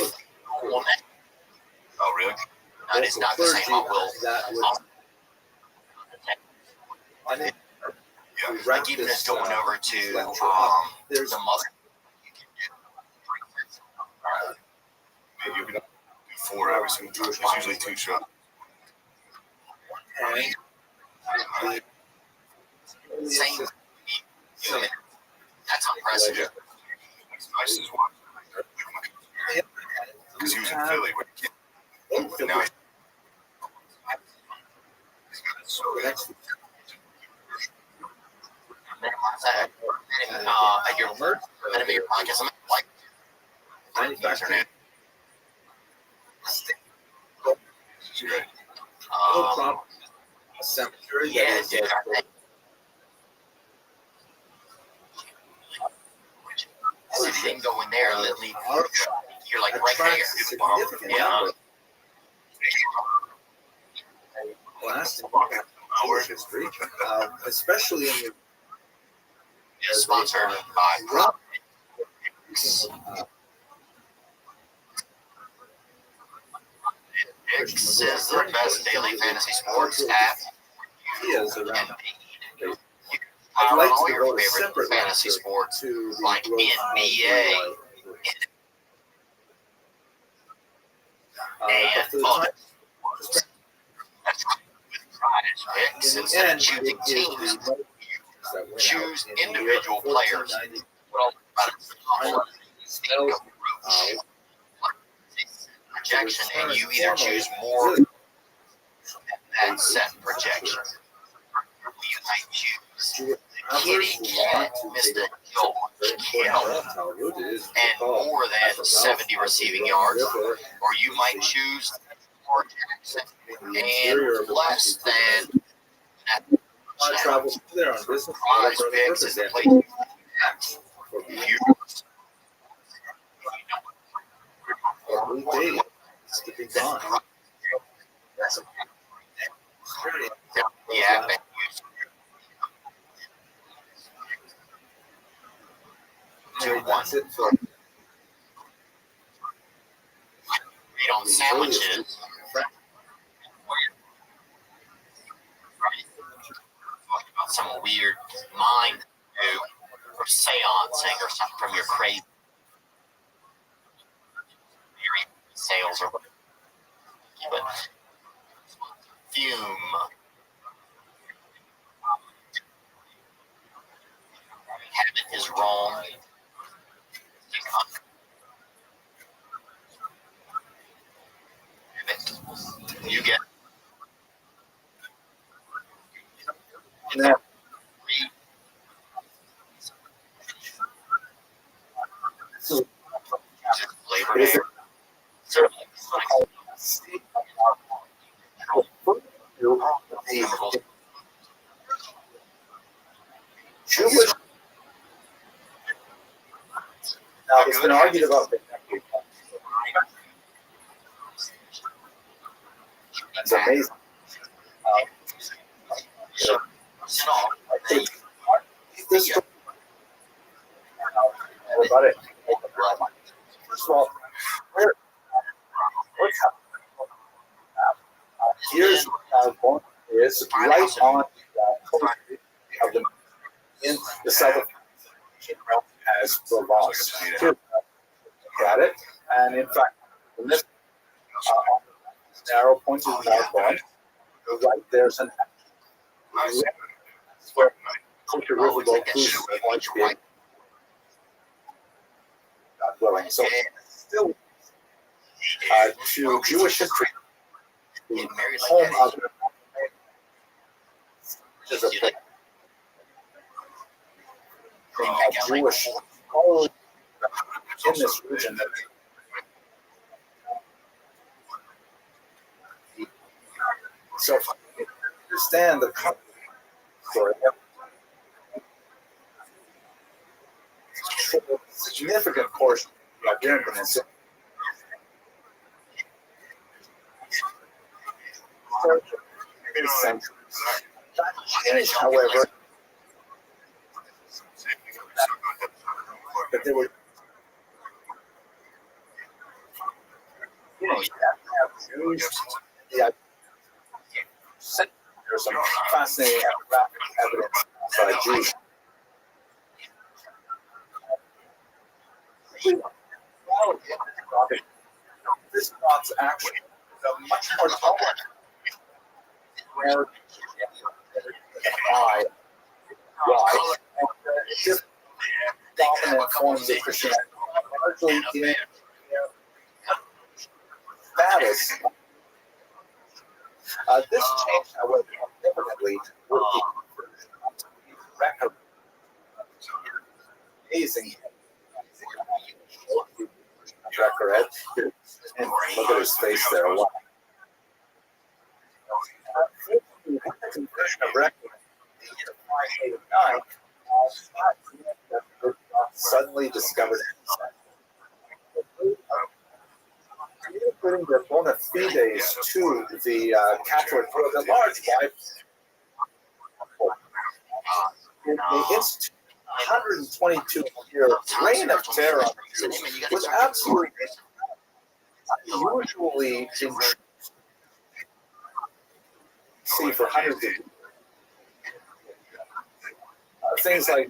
woman? Oh, really? That is not the same. I will. That would Like even just going over to there's the mother. Maybe you can do 4 every single time. It's usually 2 shots. and Same. That's unprecedented. It's nice as one. Because he was in Philly when he came. And now he's so next At your podcast, I'm like, manufacturing great. a cemetery yeah, that is dude. You didn't go in there and leave. You're like right there. significant Yeah. number of plastic our history, especially in the Sponsored by Prop. This is the best daily fantasy sports app. ideas around. Indeed. I'd like all to your devote a favorite separate fantasy lecture sports, to the like growth of NBA, but for the other time, sports. That's right. With prize picks, instead of choosing teams, choose individual players. Projection, and you either choose more than set projection. You might choose kitty cat, Mr. Joel Kittle, and more than 70 receiving yards, or you might choose Lamar Jackson and less than Travels there on business. prize picks is the place if you yeah, read on sandwiches. About some weird mind or seancing or something from your crazy sales or whatever. But fume. Habit is wrong. You get Yeah. Labor Day. Jewish. Now, it's been argued about that. It's amazing. This about it. First of all, here's one is right on of the in the south of as Provence. Got it? And in fact, in this narrow pointed out point, right there's an where culture riverboat cruises are going to be. God willing. So still to Jewish history, the home of is a big Jewish in this region. So if you understand the story, a significant portion of the Iberian Peninsula centuries. That changed, however, that there were Jews. There's some fascinating evidence by Jews. This thoughts actually a much more tolerant where why just dominant forms of Christianity largely in status. This changed, however, significantly with the record. Amazing record. And look at his face there. The conversion of record in 589 suddenly discovered putting their bona fides to the Catholic world at large. They instituted 122-year reign of terror on the Jews was absolutely usually see for hundreds of years. Things like,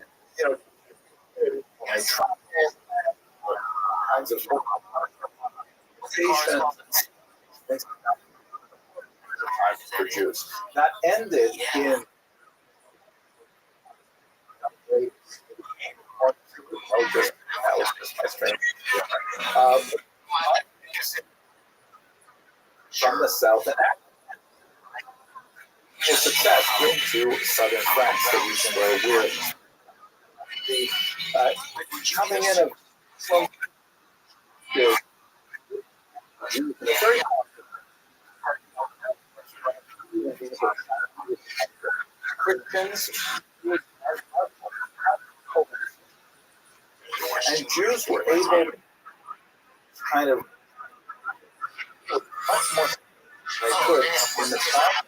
kinds of things for Jews. That ended in from the south and success. to southern France, the region where we're the coming in from the very Christians and Jews were able to kind of much more they could in the top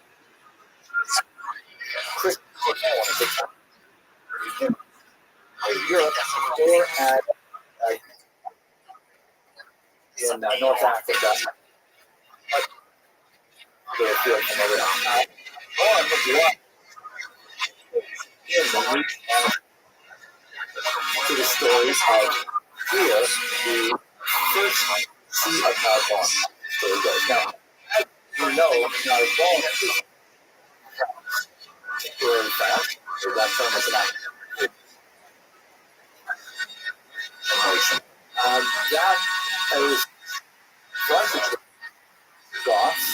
Christian in Europe or at in North Africa. To the stories of here, the first sea of Narbonne. So it goes. Now, as you know, Narbonne is particularly fast, so that term is an accusation. That is Goths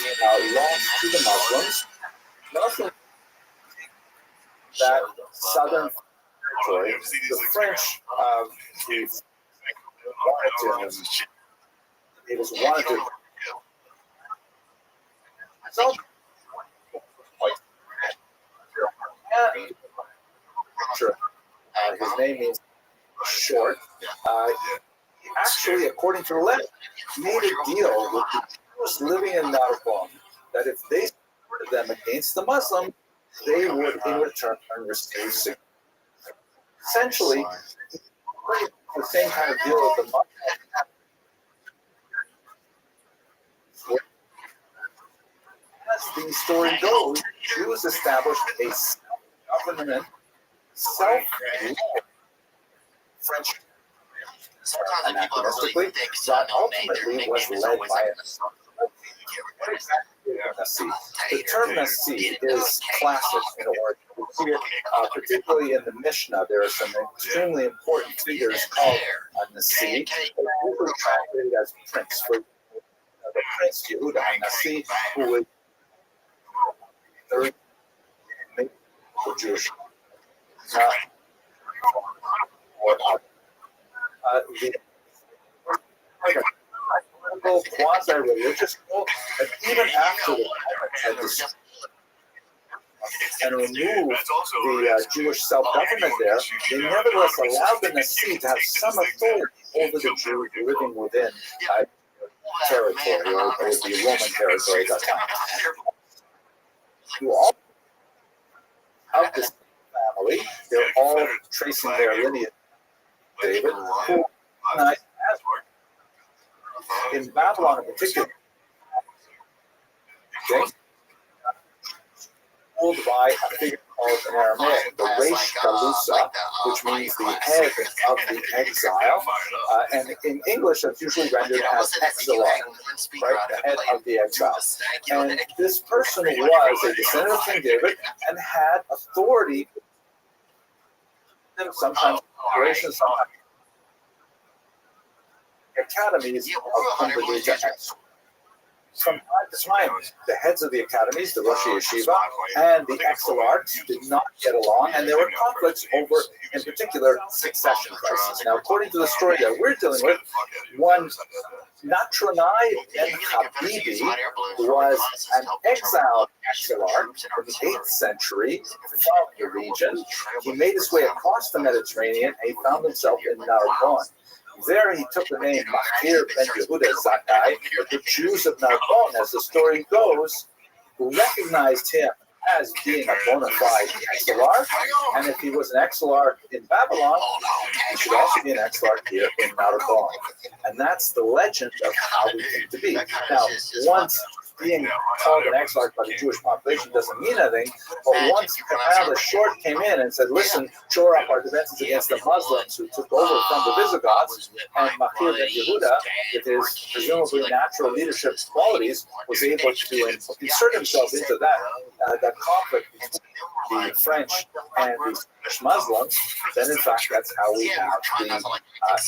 lost to the Muslims. Muslims that southern territory, the French wanted to so his name means short. Actually, according to the legend, made a deal with the Jews living in Narbonne that if they supported them against the Muslims, they would in return receive security. Essentially, the same kind of deal with the Muslims. As the story goes, Jews established a self-government, self-rule French anachronistically that ultimately was led by a Nasi. The term Nasi is classic in origin. Particularly in the Mishnah, there are some extremely important figures called a Nasi, usually translated as prince. For the Prince Yehuda Nasi, who was very Jewish. The quasi-religious role, and even after the had this and removed the Jewish self-government there, they nevertheless allowed the Nasi to have some authority over the Jews living within territory, or the Roman territory at that time. You all of this family, they're all tracing their lineage. David, who in Babylon in particular, ruled by a figure called in Aramaic the Reish Galusa, which means the head of the exile, and in English that's usually rendered as exilar, right, the head of the exile. And this person was a descendant of King David and had authority, sometimes operations, sometimes academies of congregation. From time to time, the heads of the academies, the Rosh Yeshiva, and the exilarchs did not get along, and there were conflicts over, in particular, succession crises. Now, according to the story that we're dealing with, one Natronai ben Habibi was an exiled exilarch in the 8th century from the region. He made his way across the Mediterranean, and he found himself in Narbonne. There he took the name Machir ben Yehuda Zakkai, but the Jews of Narbonne, as the story goes, recognized him as being a bona fide exilarch, and if he was an exilarch in Babylon, he should also be an exilarch here in Narbonne. And that's the legend of how we came to be. Now, once being called an exilarch by the Jewish population doesn't mean anything, but once the Short came in and said, listen, shore up our defenses against the Muslims who took over from the Visigoths, and Machir ben Yehuda, with his presumably natural leadership qualities, was able to insert himself into that conflict between the French and the Spanish Muslims, then in fact that's how we have the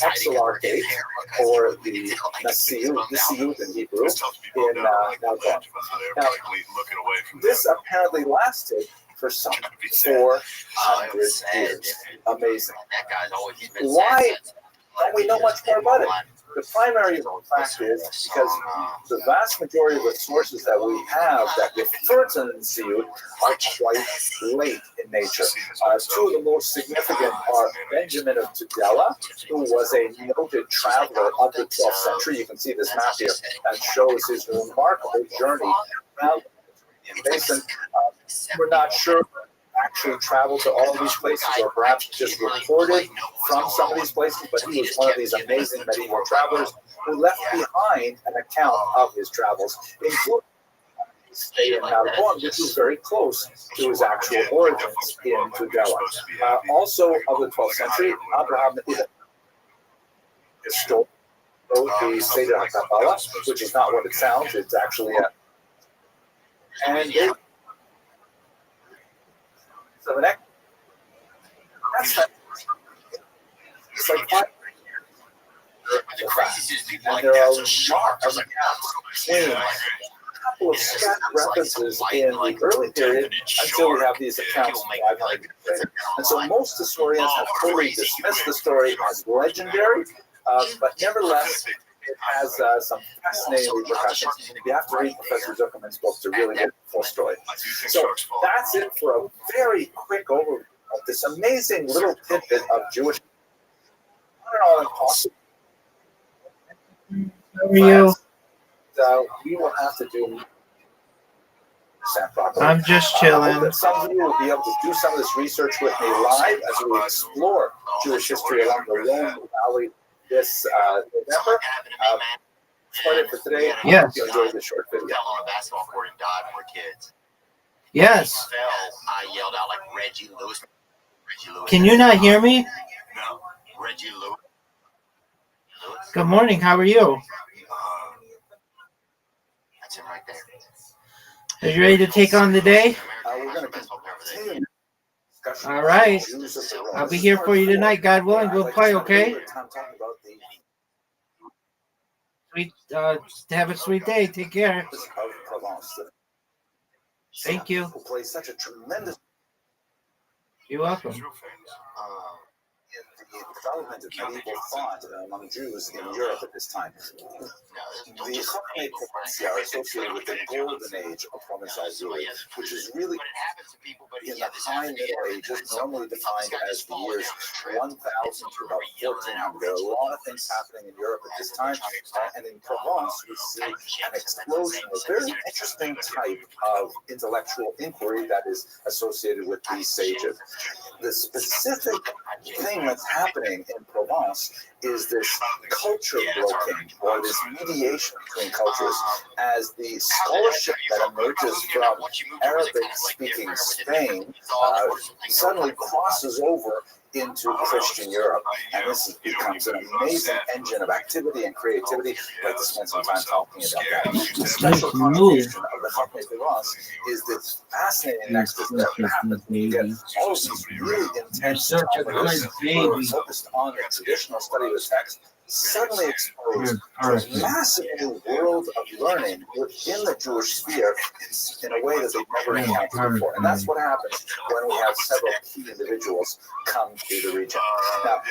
exilarchate, or the Nasiut in Hebrew, in Narbonne. Now, this apparently lasted for some 400 years. Amazing. Why don't we know much more about it? The primary fact is because the vast majority of the sources that we have that refer to the Nesiut are quite late in nature. Two of the most significant are Benjamin of Tudela, who was a noted traveler of the 12th century. You can see this map here that shows his remarkable journey around the basin. We're not sure actually traveled to all of these places, or perhaps just reported from some of these places, but he was one of these amazing medieval travelers who left behind an account of his travels, including his stay in Narbonne, which was very close to his actual origins in Tudela. Also of the 12th century, Abraham wrote the Seder HaKabbalah, which is not what it sounds, it's actually a... And they... So the next, it's like 5 and there are a lot of gaps between a couple of scattered references in the early period until we have these accounts 500 years later. And so most historians have totally dismissed the story as legendary, but nevertheless, it has some fascinating repercussions. You have to read Professor Zuckerman's book to really get the full story. So that's it for a very quick overview of this amazing little tidbit of Jewish. How are you? We will have to do. I'm just chilling. Some of you will be able to do some of this research with me live as we explore Jewish history along the Rhone Valley this November. That's it for today. Yes. You enjoyed this short video. Fell on a basketball court and died. We're kids. Yes. I yelled out like Reggie Lewis. Can you not hear me? No. Reggie Lewis. Good morning. How are you? That's it right there. Are you ready to take on the day? We're going to continue. All right. I'll be here for you tonight, God willing. We'll play, okay? Sweet, have a sweet day. Take care. Thank you. Who plays such a tremendous. You're welcome. In the development of medieval thought among Jews in Europe at this time. The Chachmei Provincia are associated with the golden age of Provençal Jewry, which is really in the high Middle Ages, normally defined as the years 1000 to about 1400. There are a lot of things happening in Europe at this time, and in Provence we see an explosion of a very interesting type of intellectual inquiry that is associated with these sages. The specific thing that's happening in Provence is this culture broking, or this mediation between cultures, as the scholarship that emerges from Arabic-speaking Spain suddenly crosses over into Christian Europe. And this becomes an amazing engine of activity and creativity. I'd like to spend some time talking about that. The special contribution of the Chachmei Provence is this fascinating nexus that happens when you get all of these really intense scholars who are focused on the traditional study of the text, suddenly exposed to a massive new world of learning within the Jewish sphere in a way that they've never encountered before. And that's what happens when we have several key individuals come to the region. Now,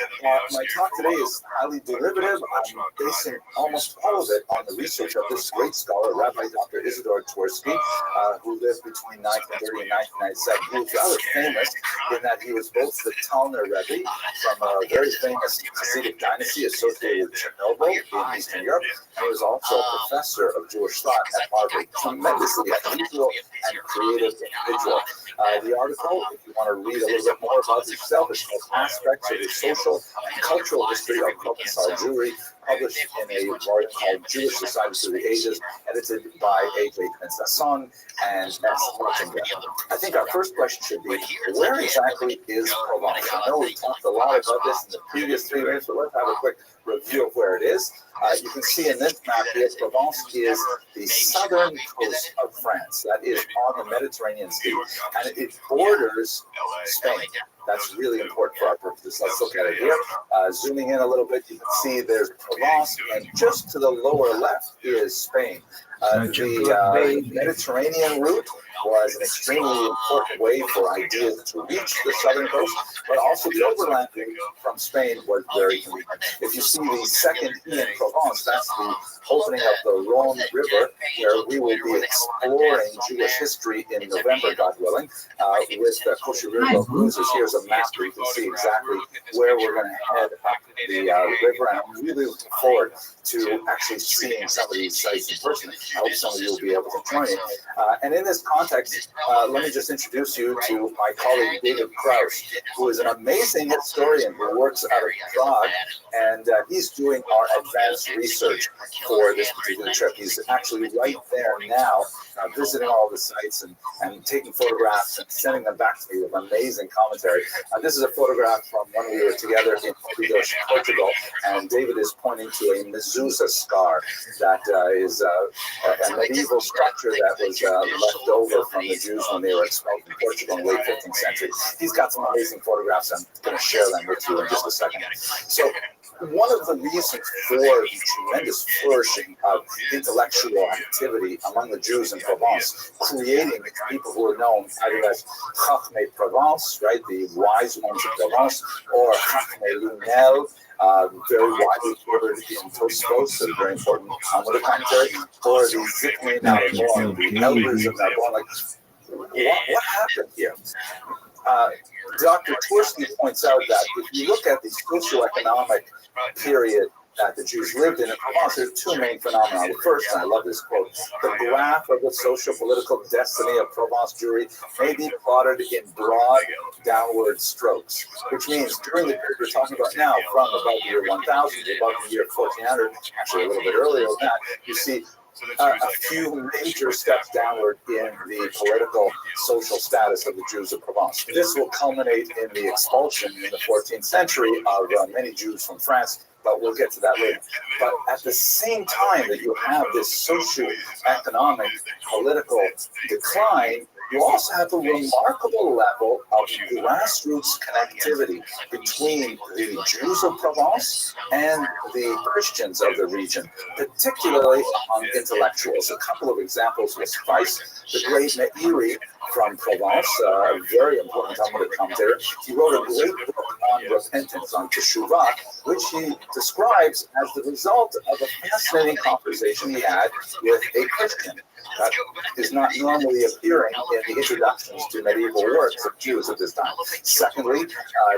my talk today is highly derivative. I'm basing almost all of it on the research of this great scholar, Rabbi Dr. Isidore Twersky, who lived between 1930 and 1997. He was rather famous in that he was both the Talner Rebbe from a very famous Hasidic dynasty associated with Chernobyl in Eastern Europe. He was also a professor of Jewish thought at Harvard. Tremendously unusual and creative individual. The article, if you want to read a little bit more about himself, is called Aspects of the Social and Cultural History of Provençal Jewry, published in a volume called Jewish Society Through the Ages, edited by A.J. Sasson and S. Martin. I think our first question should be, where exactly is Provence? I know we talked a lot about this in the previous 3 minutes, but let's have a quick review of where it is. You can see in this map here, Provence is the southern coast of France. That is on the Mediterranean Sea, and it borders Spain. That's really important for our purposes. Let's look at it here. Zooming in a little bit, you can see there's Provence, and just to the lower left is Spain. The Mediterranean route was an extremely important way for ideas to reach the southern coast, but also the overland route from Spain was very convenient. If you see the second E in Provence, that's the opening of the Rhone River, where we will be exploring Jewish history in November, God willing, with Kosher River Cruises. Here's a map where you can see exactly where we're going to head up the river, and I'm really looking forward to actually seeing some of these sites in person. I hope some of you will be able to join me. And in this context, let me just introduce you to my colleague David Krauss, who is an amazing historian who works out of Prague, and he's doing our advanced research for this particular trip. He's actually right there now, visiting all the sites and taking photographs and sending them back to me with amazing commentary. This is a photograph from when we were together in Portugal, and David is pointing to a mezuzah scar that is a medieval structure that was left over from the Jews when they were expelled from Portugal in the late 15th century. He's got some amazing photographs. I'm going to share them with you in just a second. So one of the reasons for the tremendous flourishing of intellectual activity among the Jews in Provence, creating people who are known either as Chachmei Provence, right, the wise ones of Provence, or Chachmei Lunel, very widely quoted in Tosfos, a very important Talmudic commentary, or the Ziknei Narbonne, the elders of Narbonne. Like, what happened here? Dr. Twersky points out that if you look at the socioeconomic period that the Jews lived in Provence, there's two main phenomena. The first, and I love this quote, the graph of the social-political destiny of Provence Jewry may be plotted in broad downward strokes, which means during the period we're talking about now, from about the year 1000 to about the year 1400, actually a little bit earlier than that, you see a few major steps downward in the political, social status of the Jews of Provence. This will culminate in the expulsion in the 14th century of many Jews from France, but we'll get to that later. But at the same time that you have this socio-economic political decline, you also have a remarkable level of grassroots connectivity between the Jews of Provence and the Christians of the region, particularly among intellectuals. A couple of examples will suffice. The great Meiri from Provence, a very important Talmudic commentator, he wrote a great book on repentance, on Teshuvah, which he describes as the result of a fascinating conversation he had with a Christian. That is not normally appearing in the introductions to medieval works of Jews at this time. Secondly,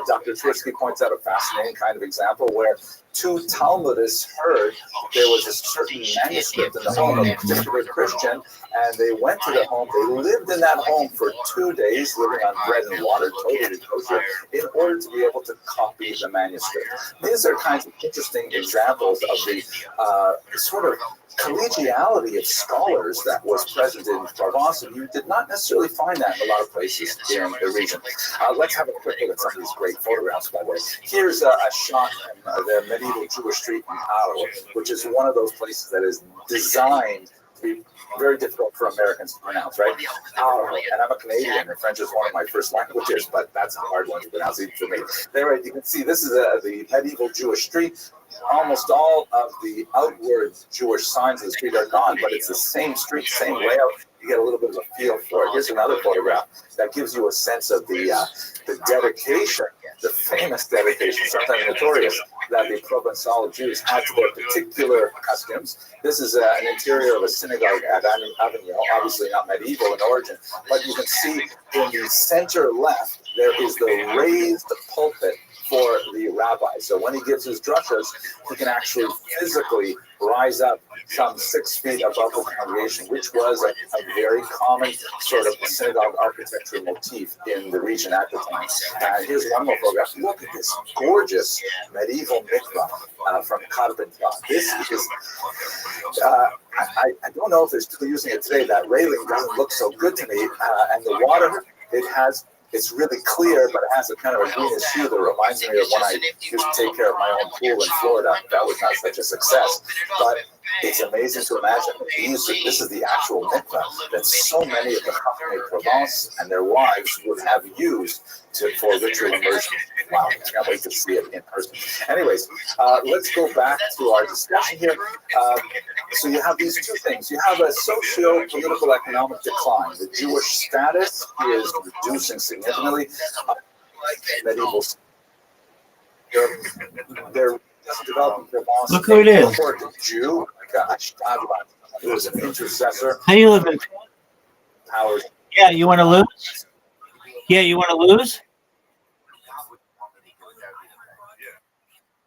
Dr. Twersky points out a fascinating kind of example where two Talmudists heard there was a certain manuscript in the home of a particular Christian, and they went to the home. They lived in that home for 2 days, living on bread and water, totally kosher, in order to be able to copy the manuscript. These are kinds of interesting examples of the sort of collegiality of scholars that was present in Provence, and you did not necessarily find that in a lot of places in the region. Let's have a quick look at some of these great photographs, by the way. Here's a shot from the medieval Jewish street in Arles, which is one of those places that is designed to be very difficult for Americans to pronounce, right? And I'm a Canadian, and French is one of my first languages, but that's a hard one to pronounce even for me. There, you can see this is the medieval Jewish street. Almost all of the outward Jewish signs of the street are gone, but it's the same street, same layout. You get a little bit of a feel for it. Here's another photograph that gives you a sense of the dedication, the famous dedication, sometimes notorious, that the Provençal Jews had to their particular customs. This is an interior of a synagogue at Avignon, obviously not medieval in origin, but you can see in the center left, there is the raised pulpit for the rabbi. So when he gives his drushas, he can actually physically rise up some 6 feet above the congregation, which was a very common sort of synagogue architecture motif in the region at the time. Here's one more photograph. Look at this gorgeous medieval mikvah from Carpentras. This is, I don't know if they're still using it today. That railing doesn't look so good to me. And the water, it's really clear, but it has a kind of a greenish hue that reminds me of when I used to take care of my own pool in Florida. That was not such a success. But It's amazing to imagine this is the actual mikveh that so many of the Chachamei Provence and their wives would have used for ritual immersion. Wow, I can't wait to see it in person. Anyways, let's go back to our discussion here. So you have these two things. You have a socio-political economic decline. The Jewish status is reducing significantly. Medieval, they're developing Provence. Look who it is. Jew, who was an intercessor. How you living? Powers. Yeah, you want to lose? Yeah, you want to lose?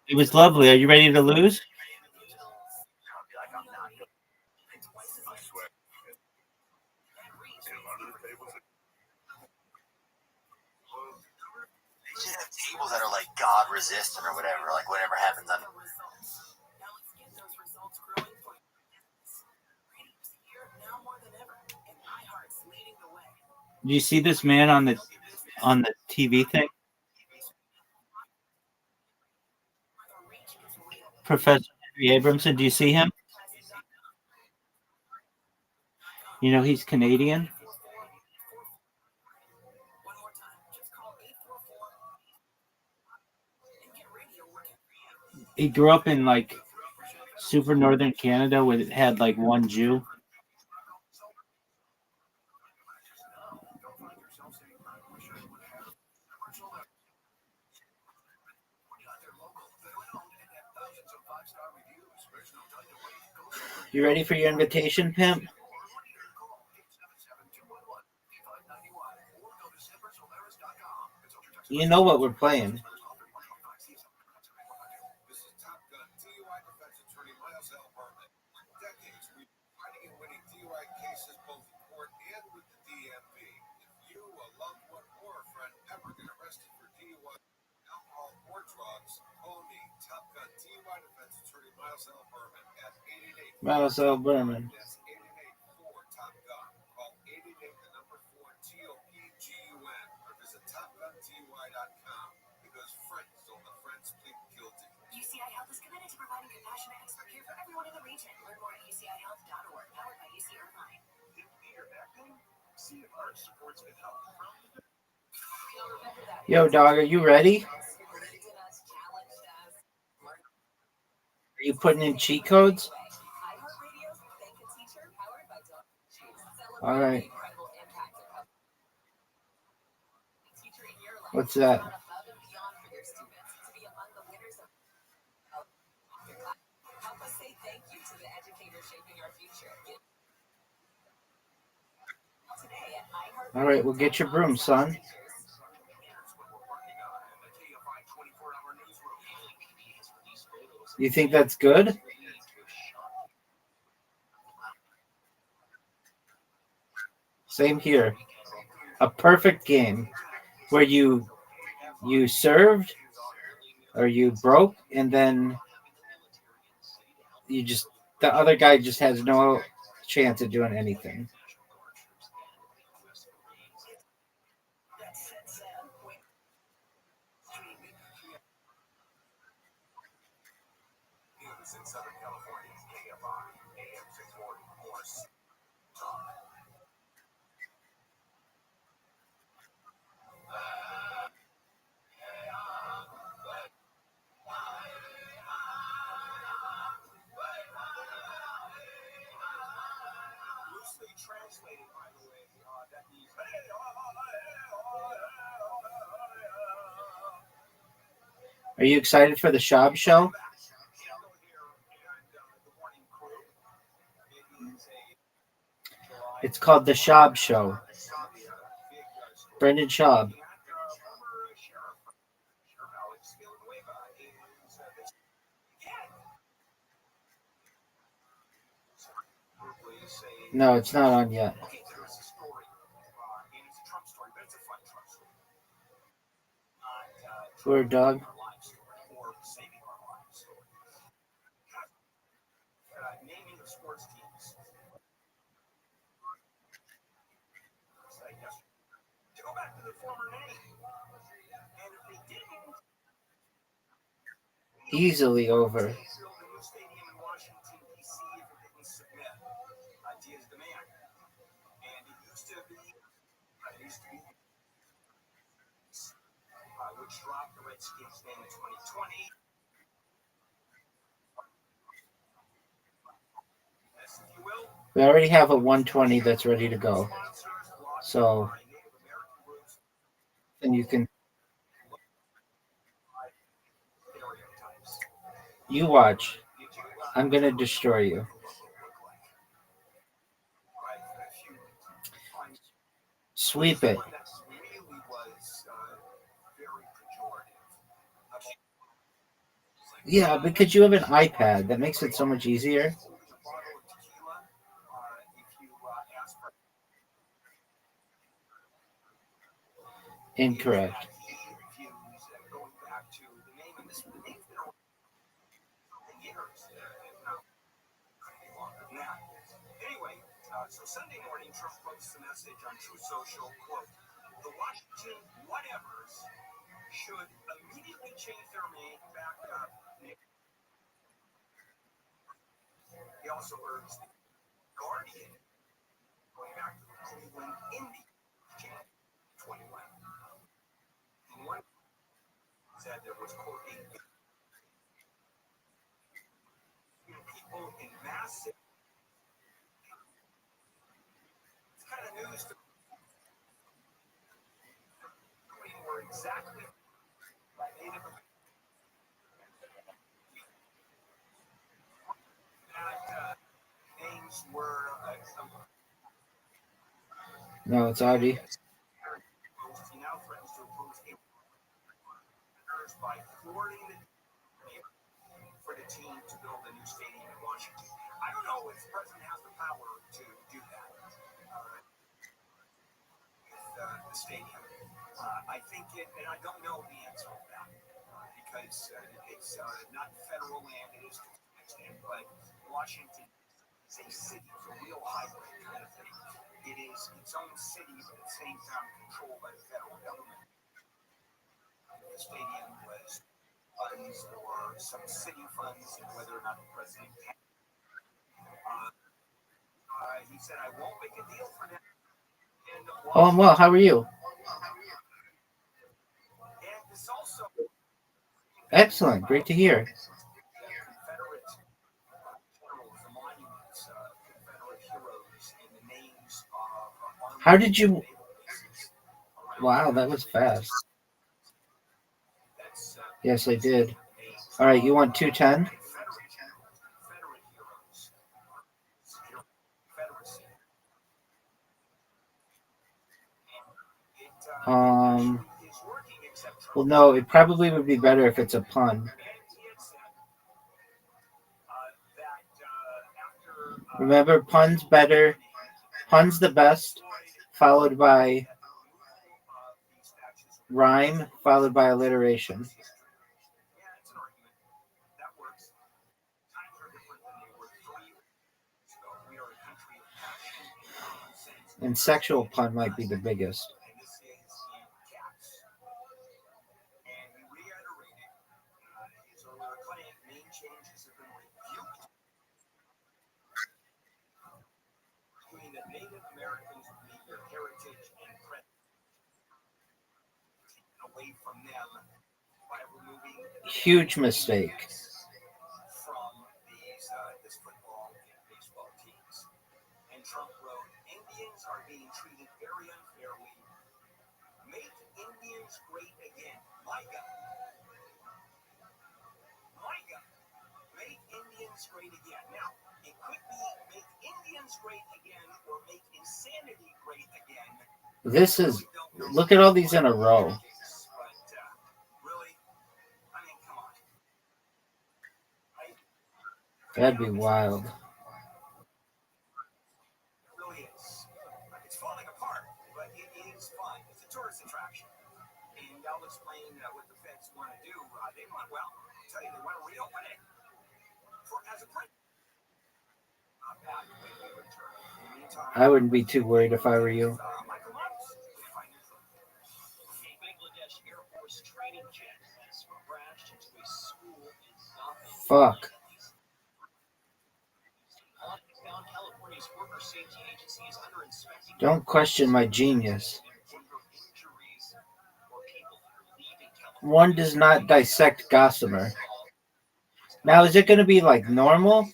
It was lovely. Are you ready to lose? They should have tables that are like God resistant or whatever, like whatever happens on. Do you see this man on the TV thing? Professor Henry Abramson, do you see him? You know he's Canadian. He grew up in like super northern Canada where it had like one Jew. You ready for your invitation, pimp? You know what we're playing. Marcel Berman. UCI Health is committed to providing compassionate expert care for everyone in the region. Learn more at ucihealth.org, powered by UC Irvine. Yo, dog, are you ready? Are you putting in cheat codes? All right. What's that? All right, well, get your broom, son. You think that's good? Same here. A perfect game where you served or you broke and then the other guy just has no chance of doing anything. Are you excited for the Shab show? It's called the Shab Show. Brendan Schaub. No, it's not on yet. Word, dog. Easily over. Redskins in 2020. As if you will, We already have a 120 that's ready to go. So, and you can, you watch. I'm going to destroy you. Sweep it. Yeah, because you have an iPad. That makes it so much easier. Incorrect. Anyway, so Sunday morning, Trump posts a message on True Social, quote, the Washington whatevers should immediately change their name back up. He also urged the Guardian going back to the Cleveland Indians 21. And one said there was, quote, people in massive. It's kind of news to me were exactly by Native Americans. That names were No, it's Audi. he now threatens to oppose by thwarting the for the team to build a new stadium in Washington. I don't know if the president has the power to do that with the stadium. I think it, and I don't know the answer to that because it's not federal land. It is to an extent, but Washington is a city. It's a real hybrid kind of thing. It is its own city, but at the same time controlled by the federal government. The stadium was funds or some city funds, and whether or not the president can. He said, I won't make a deal for that. Oh, I'm well. How are you? And this also Excellent. Great to hear. Confederate generals, the monuments, Confederate heroes, and the names of army How did you? naval bases. Wow, that was fast. That's Yes, I did. All right, you want 210? Confederate heroes. Confederacy. It is working, except Trump. Well, no, it probably would be better if it's a pun. Remember, pun's better. Pun's the best, followed by rhyme, followed by alliteration. And sexual pun might be the biggest. Native Americans meet their heritage and presence away from them by removing Huge mistake. from this football and baseball teams. And Trump wrote, Indians are being treated very unfairly. Make Indians great again. MIGA. MIGA. Make Indians great again. Now, it could be make Indians great again or make insanity great again. This is, look at all these in a row. But really, I mean, come on. Right? That'd be wild. It really is. It's falling apart, but it is fun. It's a tourist attraction. And I'll explain what the feds want to do. They want, well, I'll tell you, they want to reopen it as a print. I wouldn't be too worried if I were you. Fuck. Don't question my genius. one does not dissect gossamer. Now, is it going to be like normal?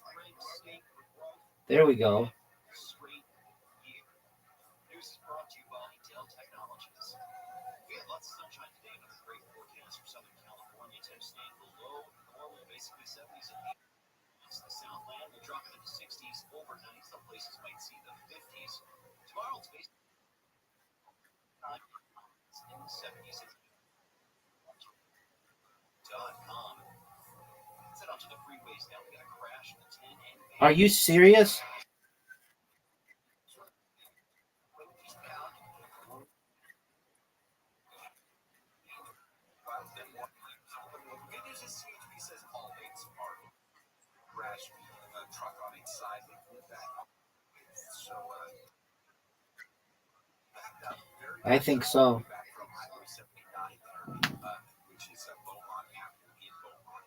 There we go. Are you serious? I think so.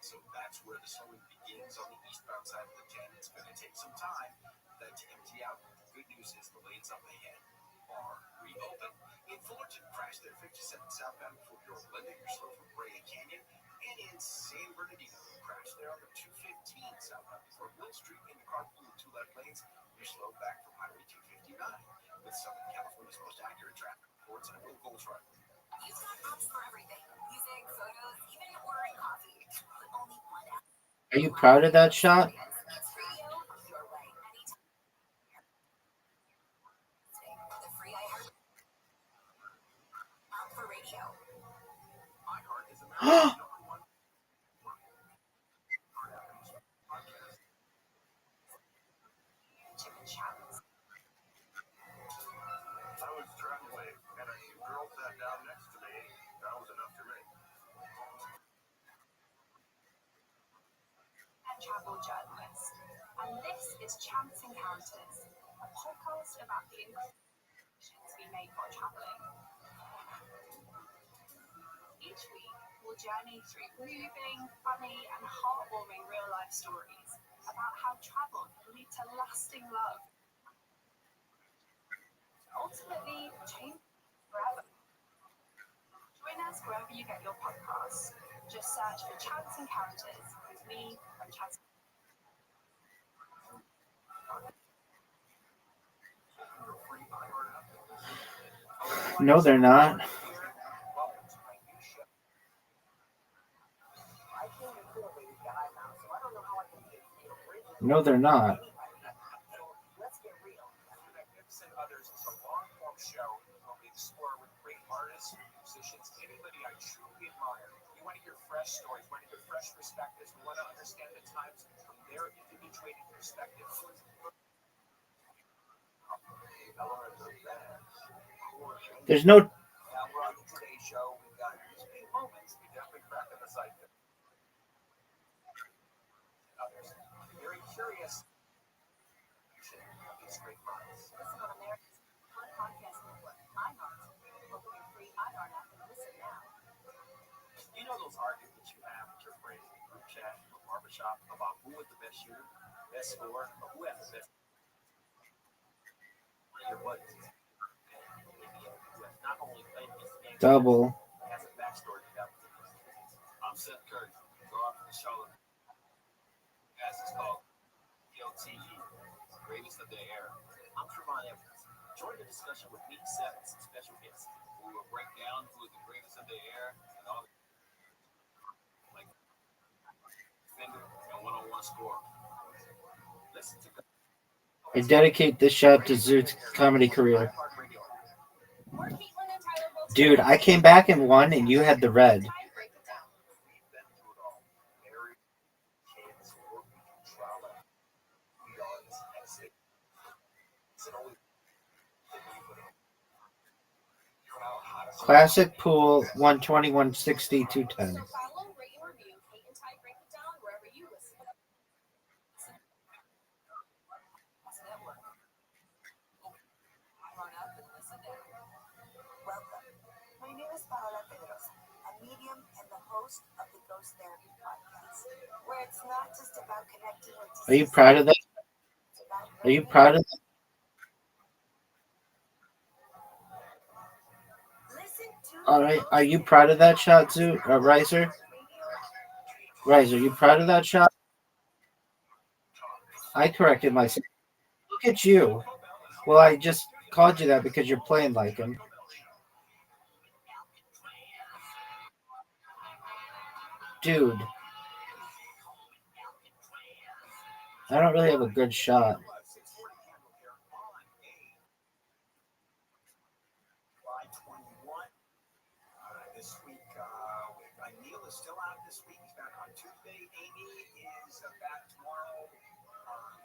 So that's where the slowing begins on the eastbound side of the 10. It's going to take some time then to empty out. The good news is the lanes up ahead are reopened. In Fullerton, crash there 57 southbound before you're Linden. You're slow from Brea Canyon. And in San Bernardino, crash there on the 215 southbound before Mill Street into carpool with two left lanes. You're slow back from Highway 259 with Southern California's most accurate traffic reports and a Will Goals Run. You've got apps for everything. Music, photos, even ordering coffee. Only one app. Are you proud of that shot? It's radio your way. Anytime. The free iHeart app for radio. iHeart is America's number one. Chip and Challenge. I was traveling and a girl sat down next to me. That was enough for me. Travel journalist. And this is Chance Encounters, a podcast about the connections we make while traveling. Each week, we'll journey through moving, funny, and heartwarming real-life stories about how travel can lead to lasting love. Ultimately, change forever. Join us wherever you get your podcasts. Just search for Chance Encounters with me and Chance. No, they're not. No, they're not. Let's get real. Magnificent Others is a long-form show where we explore with great artists, musicians, anybody I truly admire. We want to hear fresh stories, we want to hear fresh perspectives. We want to understand the times from their individuated perspective. There's no. Now we're on today's show. We've got these big moments. We definitely crack on the side. Others. Very curious. These great minds. Listen on America's podcast network, iHeart. Look for your free iHeart app and listen now. You know those arguments you have with your friends in the group chat or barbershop about who was the best shooter, best scorer, or who has the best. Your buddies. Not only played this game, Double. has a backstory to that. I'm Seth Curry, guard from Charlotte. As it's called, PLTE, greatest of their era. I'm Trevon Evans. Join the discussion with me, Seth, and some special guests. We will break down who is the greatest of their era and all like defender and one-on-one score. Listen to I dedicate this shot to Zoot's comedy career. Dude, I came back and won, and you had the red. Classic pool 120, 160, 210. Where it's not just about connecting with. Are you proud of that? Are you proud of that? Listen to All right. Are you proud of that shot, Riser? Riser, you proud of that shot? I corrected myself. Look at you. Well, I just called you that because you're playing like him. Dude. I don't really have a good shot. This week, Neil is still out this week. He's back on Tuesday. Amy is back tomorrow.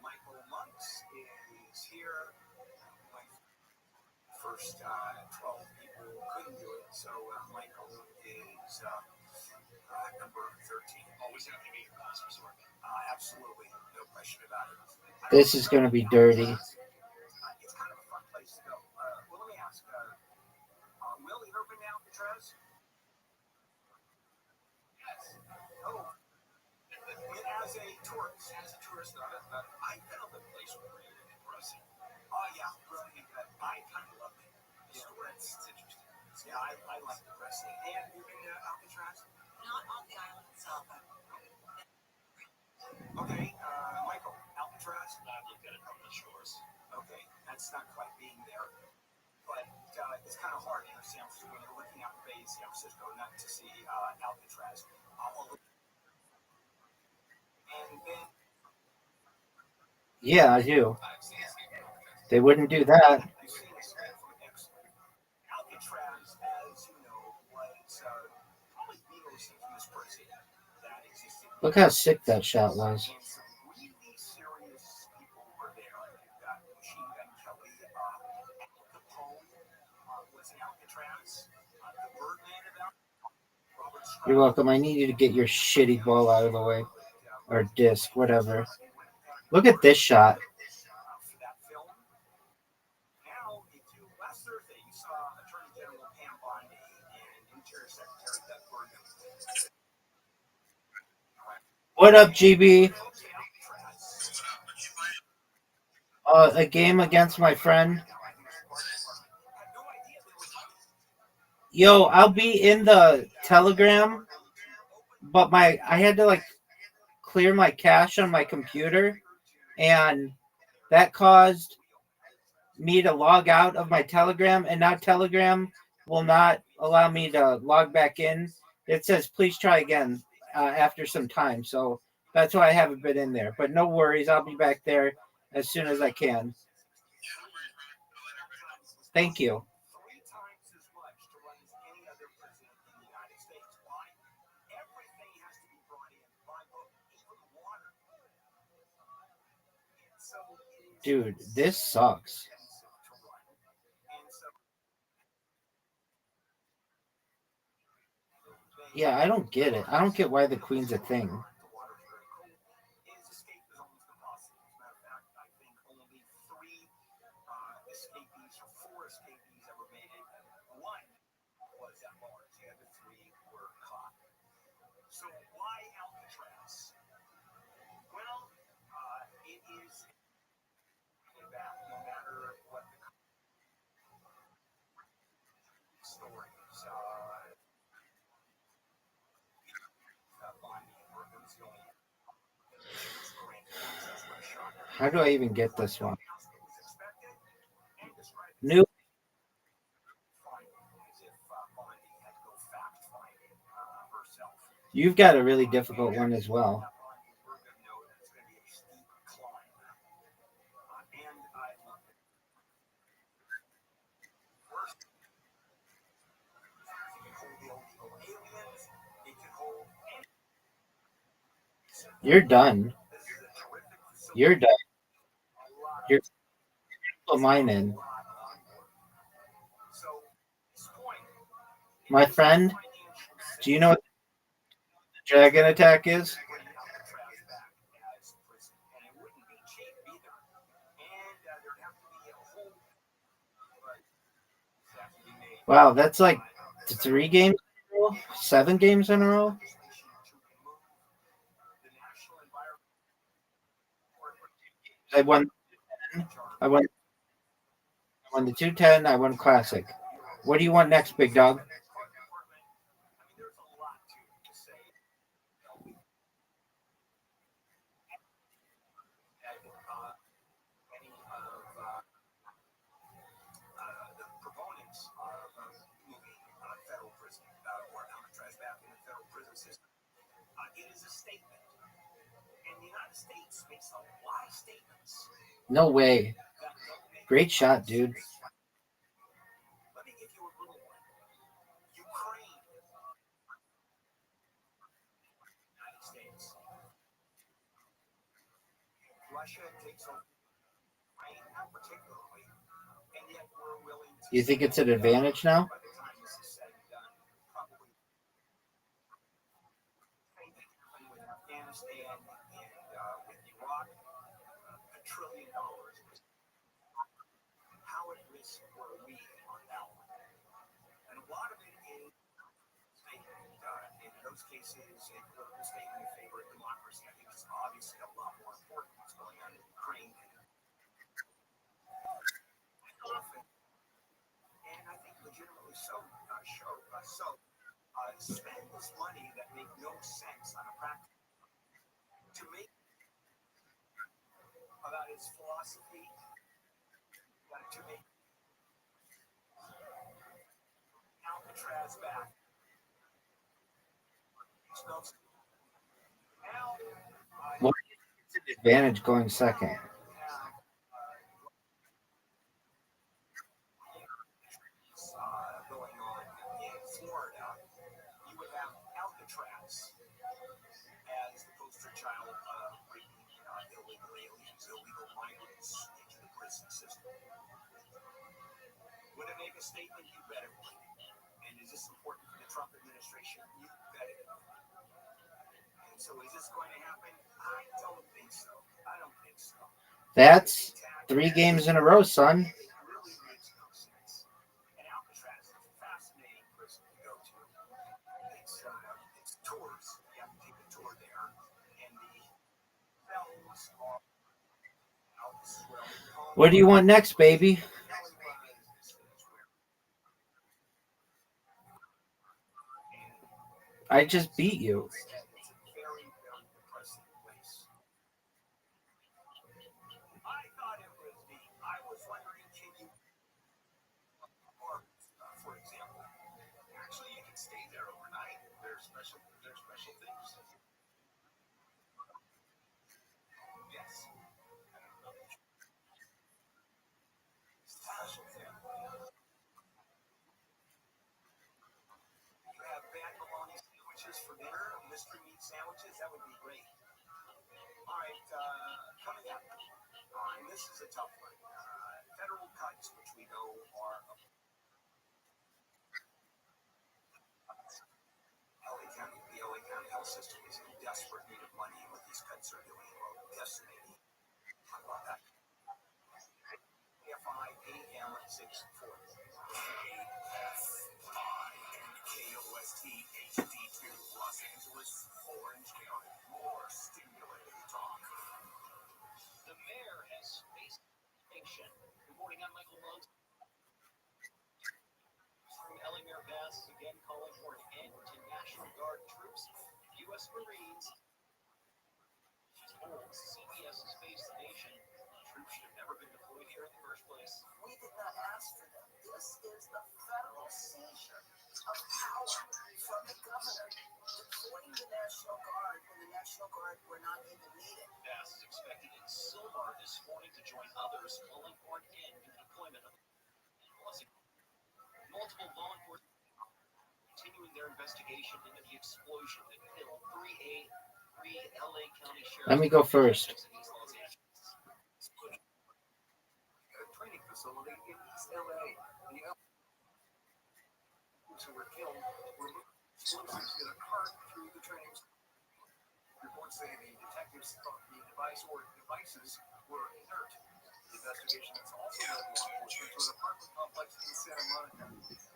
Michael Monks is here. My first 12 people couldn't do it, so Michael is number 13. Always happy to be your last resort. Absolutely, no question about it. This is going to be dirty. It's kind of a fun place to go. Well, let me ask, Will, you ever been to Alcatraz? Oh, as a tourist, I found the place really impressive. Oh yeah, really. I kind of love it. Yeah, it's interesting. Yeah, I like the wrestling. And you've been to Alcatraz? Not on the island itself. Okay, Michael, Alcatraz? I've looked at it from the shores. Okay, that's not quite being there. But it's kind of hard in San Francisco when you're looking out the Bay of San Francisco not to see Alcatraz. Yeah, I do. They wouldn't do that. Alcatraz, as you know, was probably the most infamous prison that existed. Look how sick that shot was. Some really serious people were there. You've got Machine Gun Kelly, Al Capone was in Alcatraz. The Birdman of Alcatraz. You're welcome. I need you to get your shitty ball out of the way. Or disc, whatever. Look at this shot. Now, last Thursday, you saw Attorney General Pam Bondi and Interior Secretary Doug Burgum. What up, GB? A game against my friend. Yo, I'll be in the Telegram, but I had to clear my cache on my computer, and that caused me to log out of my Telegram, and now Telegram will not allow me to log back in. It says please try again after some time, so that's why I haven't been in there. But no worries, I'll be back there as soon as I can. Thank you. 3 times as much to run as any other president in the United States. Why? Everything has to be brought in by boat, even water. Dude, this sucks. Yeah, I don't get it. I don't get why the Queen's a thing. Escapees, or 4 escapees ever made it. 1 was at large. The other 3 were caught. So why Alcatraz? Well, it is that no matter what the stories, How do I even get this one? New. You've got a really difficult one as well. You're done. You're done. You're put mine in. My friend, do you know what the dragon attack is? Wow, that's like 3 games in a row? 7 games in a row? I won the 210. I won Classic. What do you want next, big dog? statement. And the United States makes a lot of statements. No way. Great shot, dude. Let me give you a little one. Ukraine. United States. Russia takes over Ukraine, not particularly, and yet we're willing to. You think it's an advantage now? By the time this is said and done, probably. Same thing happened with Afghanistan and with Iraq. $1 trillion. How at risk were we on that one? And a lot of it is statement. In those cases, a political statement in favor of democracy. I think it's obviously a lot more important what's going on in Ukraine. And I think legitimately so. Spend this money that make no sense on a practice to make about its philosophy, to make Alcatraz back. Now, What is an advantage going second? Going on in Florida, you would have Alcatraz as the poster child of bringing illegal aliens, illegal migrants into the prison system. Would it make a statement? You bet it would. And is this important for the Trump administration? You bet it would. And so is this going to happen? I don't think so. That's 3 games in a row, son. It really makes no sense. And Alcatraz is a fascinating prison to go to. It's tours. You have to take a tour there. And the cells are What do you want next, baby? I just beat you. It's a very, very depressing place. I thought it was neat. I was wondering, can you, for example, actually you can stay there overnight. There's special things. Yes. Special thing. You have bad bologna sandwiches for dinner, mystery meat sandwiches. That would be great. All right, coming up, and this is a tough one. Federal cuts, which we know are the LA County health system is in desperate need of money, and what these cuts are doing are decimating. How about that? AFI AM 640. AFI and KOST HD2, Los Angeles, Orange County. More stimulating talk. The mayor has faced extinction. Reporting on Michael Mullins. From LA Mayor Bass again calling for an end to National Guard troops. U.S. Marines told CBS has faced the nation. Troops should have never been deployed here in the first place. We did not ask for them. This is a federal seizure of power from the governor deploying the National Guard when the National Guard were not even needed. Bass is expected in Silmar this morning to join others calling for an end to the deployment of multiple law enforcement continuing their investigation into the explosion that killed three LA County sheriffs. Let me go first. Training facility in East LA. The who were killed were moved explosives in a cart through the training. Reports say the detectives thought the devices were inert. The investigation has also led law enforcement to an apartment complex in Santa Monica.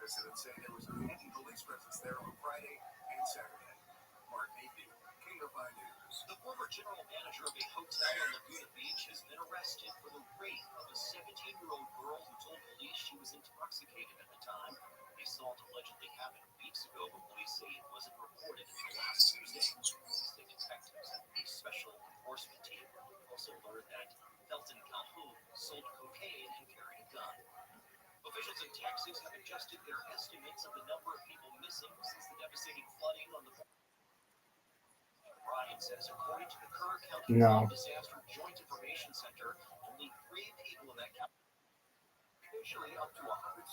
Residents say there was a heavy police presence there on Friday and Saturday. Mark Mayfield, KFI News. The former general manager of a hotel in Laguna Beach has been arrested for the rape of a 17-year-old girl who told police she was intoxicated at the time. The assault allegedly happened weeks ago, but police say it wasn't reported until last Tuesday. State detectives and a special enforcement team also learned that Felton Calhoun sold cocaine and carried a gun. Officials in Texas have adjusted their estimates of the number of people missing since the devastating flooding on the Ryan says, according to the Kerr County No. Disaster Joint Information Center, only 3 people in that county, usually up to 100.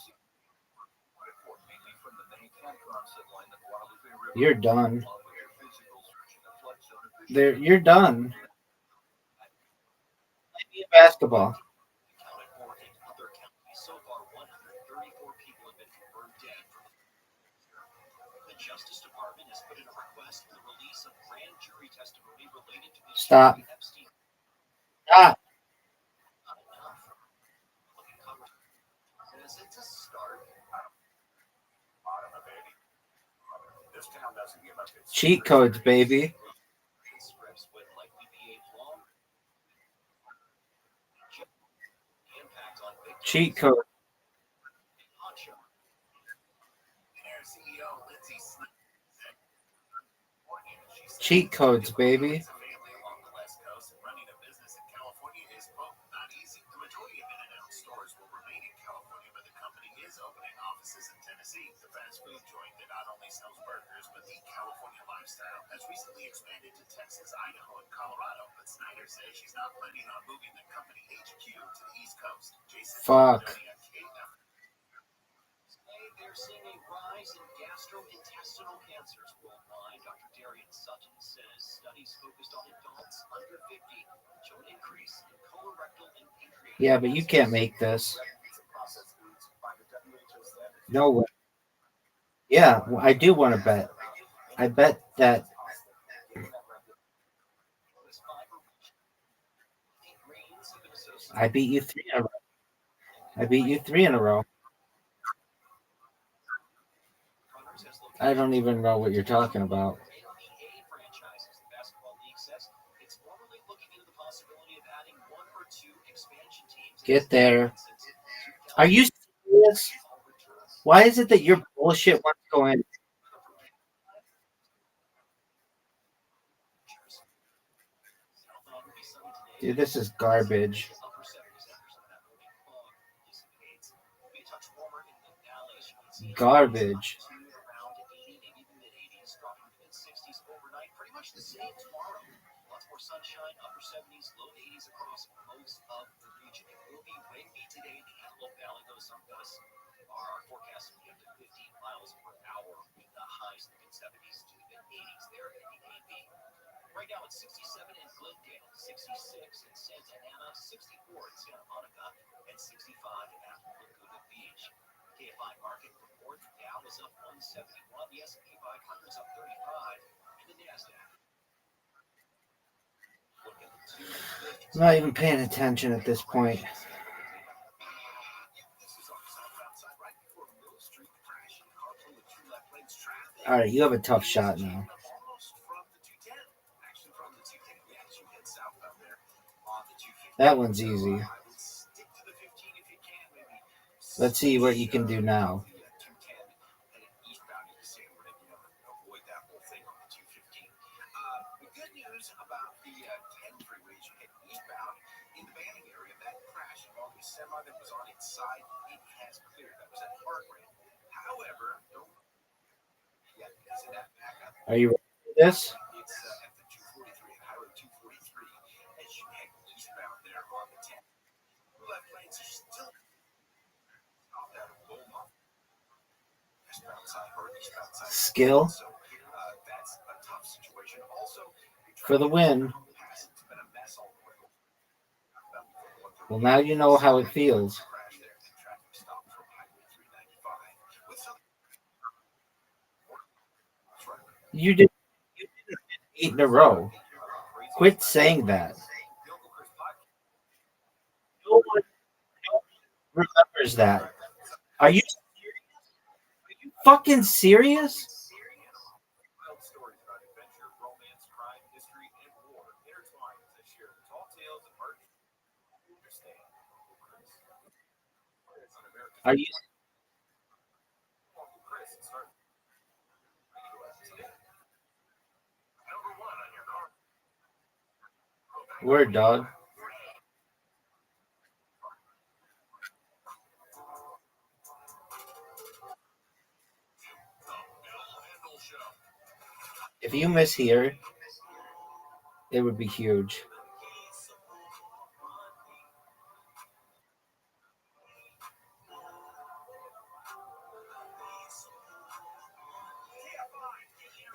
You're done. You're done. Basketball. So far, 134 people have been confirmed dead. The Justice Department has put in a request for the release of grand jury testimony related to the Stop. Epstein. Stop. Is it to start? Cheat codes, baby. Scripts would likely be a long impact on victims. Cheat code. Cheat codes, baby. The fast food joint that not only sells burgers, but the California lifestyle has recently expanded to Texas, Idaho, and Colorado. But Snyder says she's not planning on moving the company HQ to the East Coast. Jason Fuck. They're seeing a rise in gastrointestinal cancers worldwide. Dr. Darian Sutton says studies focused on adults under 50 show an increase in colorectal and pancreatic. Yeah, but you can't make this. No way. Yeah, I do want to bet. I bet that. I beat you 3 in a row. I beat you 3 in a row. I don't even know what you're talking about. Get there. Are you serious? Why is it that your bullshit wants to go in? Dude, this is garbage. Garbage. Sunshine, upper 70s, low 80s across most of the region. It will be windy today in the Antelope Valley, though some gusts are forecast to be up to 15 miles per hour, with the highs in the mid-70s to the mid-80s there in the AB. Right now it's 67 in Glendale, 66 in Santa Ana, 64 in Santa Monica, and 65 at Laguna Beach. KFI market report, Dow is up 171, the S&P 500 is up 35, and the NASDAQ. I'm not even paying attention at this point. All right, you have a tough shot now. That one's easy. Let's see what you can do now. Good news about the 10 freeway as you head eastbound in the Banning area. That crash involving a semi that was on its side, it has cleared. That was at Hargrave. However, don't yet is it at backup. Are you ready for this? It's at the 243 and Highway 243 as you head eastbound there on the 10. Left lanes are still off that Beaumont. Eastbound side or eastbound side. Skill. So that's a tough situation. Also, For the win. Well, now you know how it feels. You did 8 in a row. Quit saying that. No one remembers that. Are you fucking serious? Are you? Word, dog. If you miss here, it would be huge.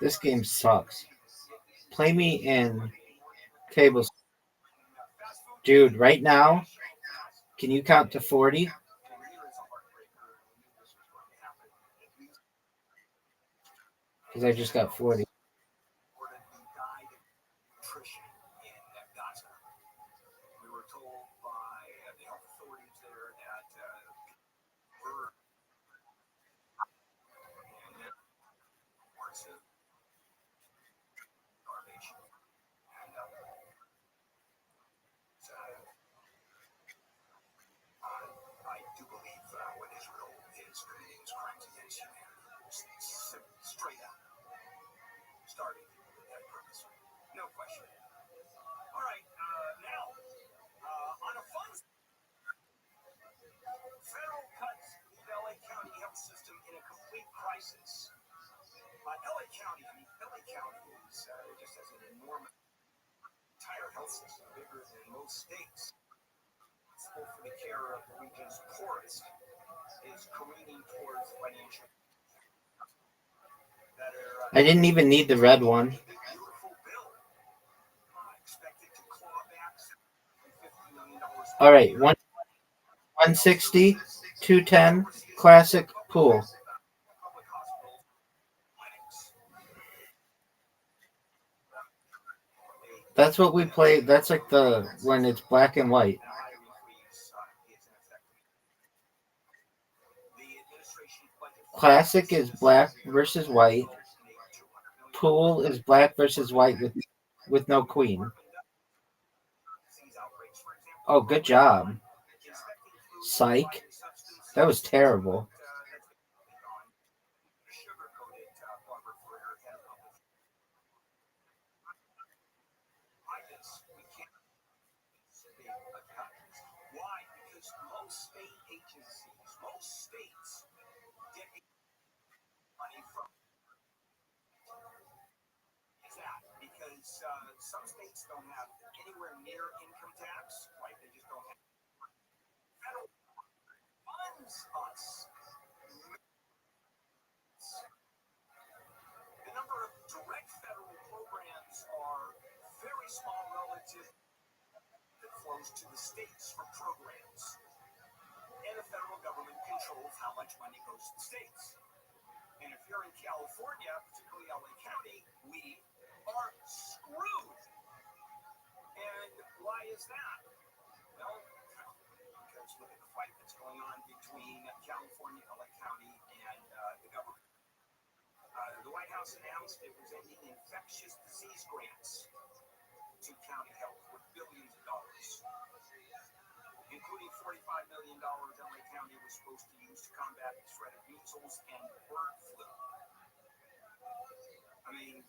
This game sucks. Play me in tables. Dude, right now, can you count to 40? Because I just got 40. We were told by the health authorities there that we're parts of starvation. And I do believe what Israel is committing is crimes against humanity. Straight out. Started with that purpose. No question. All right, now, on a fun federal cuts leave LA County health system in a complete crisis. LA County is just has an enormous entire health system, bigger than most states. Responsible for the care of the region's poorest is careening towards financial. I didn't even need the red one. All right, 160, 210, classic pool. That's what we play. That's like the when it's black and white. Classic is black versus white. Pool is black versus white with no queen. Oh, good job. Psych. That was terrible. Why? Because most state agencies, most states get money from that because some states don't have anywhere near income tax, right? They just don't have federal funds us. The number of direct federal programs are very small relative that flows to the states for programs. And the federal government controls how much money goes to the states. And if you're in California, particularly LA County, we are screwed. And why is that? Well, because look at the fight that's going on between California, LA County, and the government. The White House announced it was ending infectious disease grants to county health with billions of dollars, including $45 million LA County was supposed to use to combat the threat of measles and bird flu. I mean,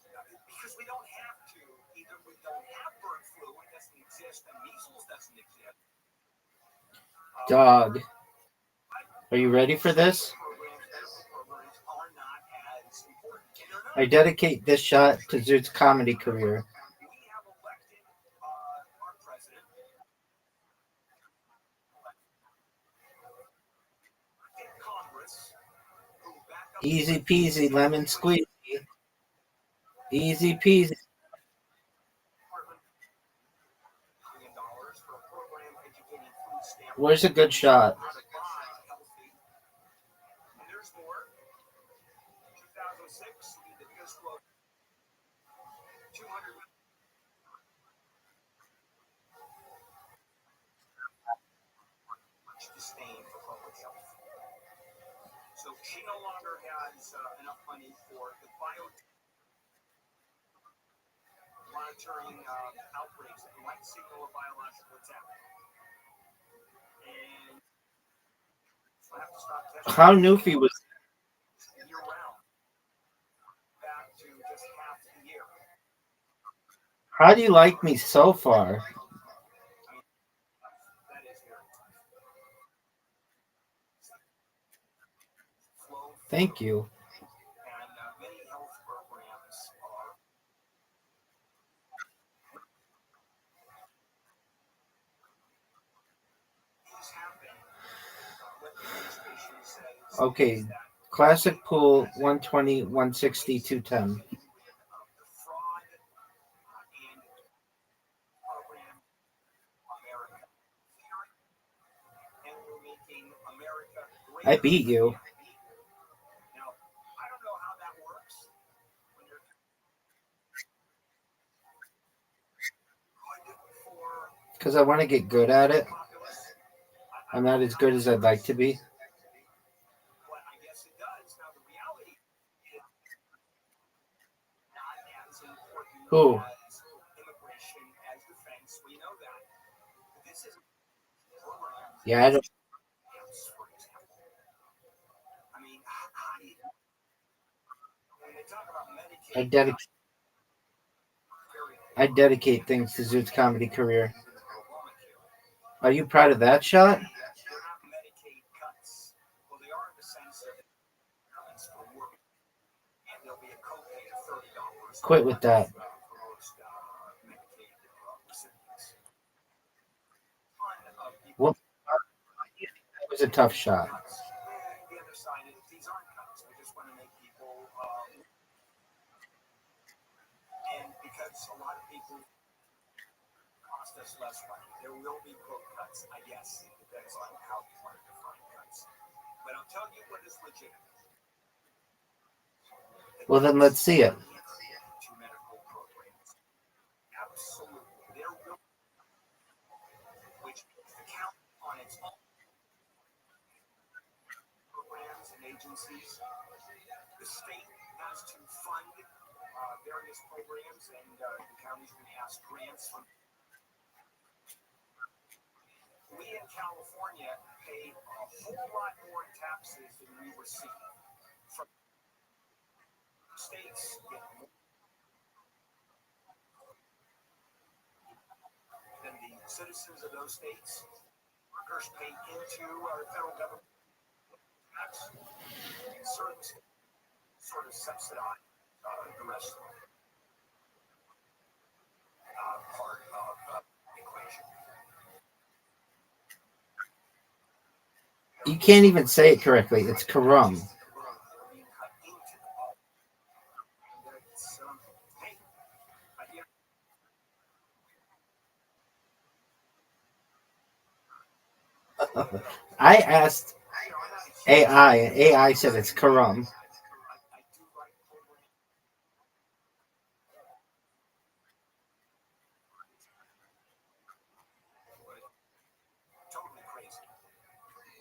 because we don't have to. Either we don't have bird flu, it doesn't exist, and measles doesn't exist. Dog. Are you ready for this? I dedicate this shot to Zoot's comedy career. Easy peasy, lemon squeezy. Easy peasy. Where's a good shot? Disdain for public health. So she no longer has enough money for the monitoring outbreaks that might signal a biological attack. And we'll have to stop testing. How Newfie was Year round. Back to just half the year. How do you like me so far? That is very tough. Thank you. And many health programs are Okay, classic pool 120, 160, 210. I beat you. Because I want to get good at it. I'm not as good as I'd like to be. Who? Yeah, I don't. I dedicate things to Zoot's comedy career. Are you proud of that shot? Quit with that. Well, that was a tough shot. Well, then let's see it. The state has to fund various programs, and the counties can ask grants from. We in California pay a whole lot more in taxes than we receive from states. Than the citizens of those states, workers pay into our federal government tax, and certain sort of subsidize the rest of the part of the equation. You can't even say it correctly. It's Karam. I asked AI, and AI said it's Karam.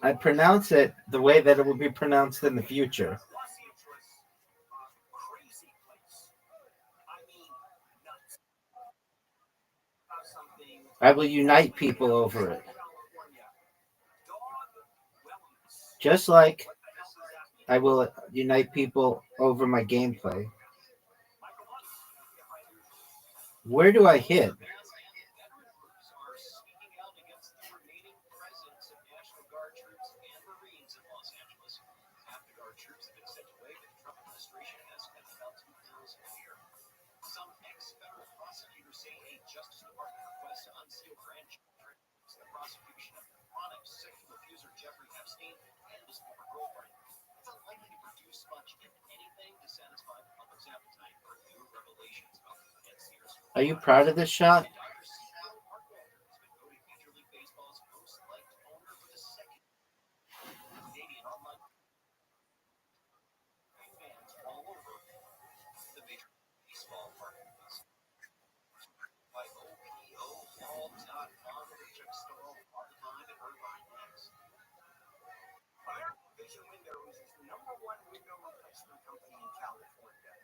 I pronounce it the way that it will be pronounced in the future. I will unite people over it. Just like I will unite people over my gameplay. Where do I hit? Are you proud of this shot? Vision Windows is the #1 window replacement company in California.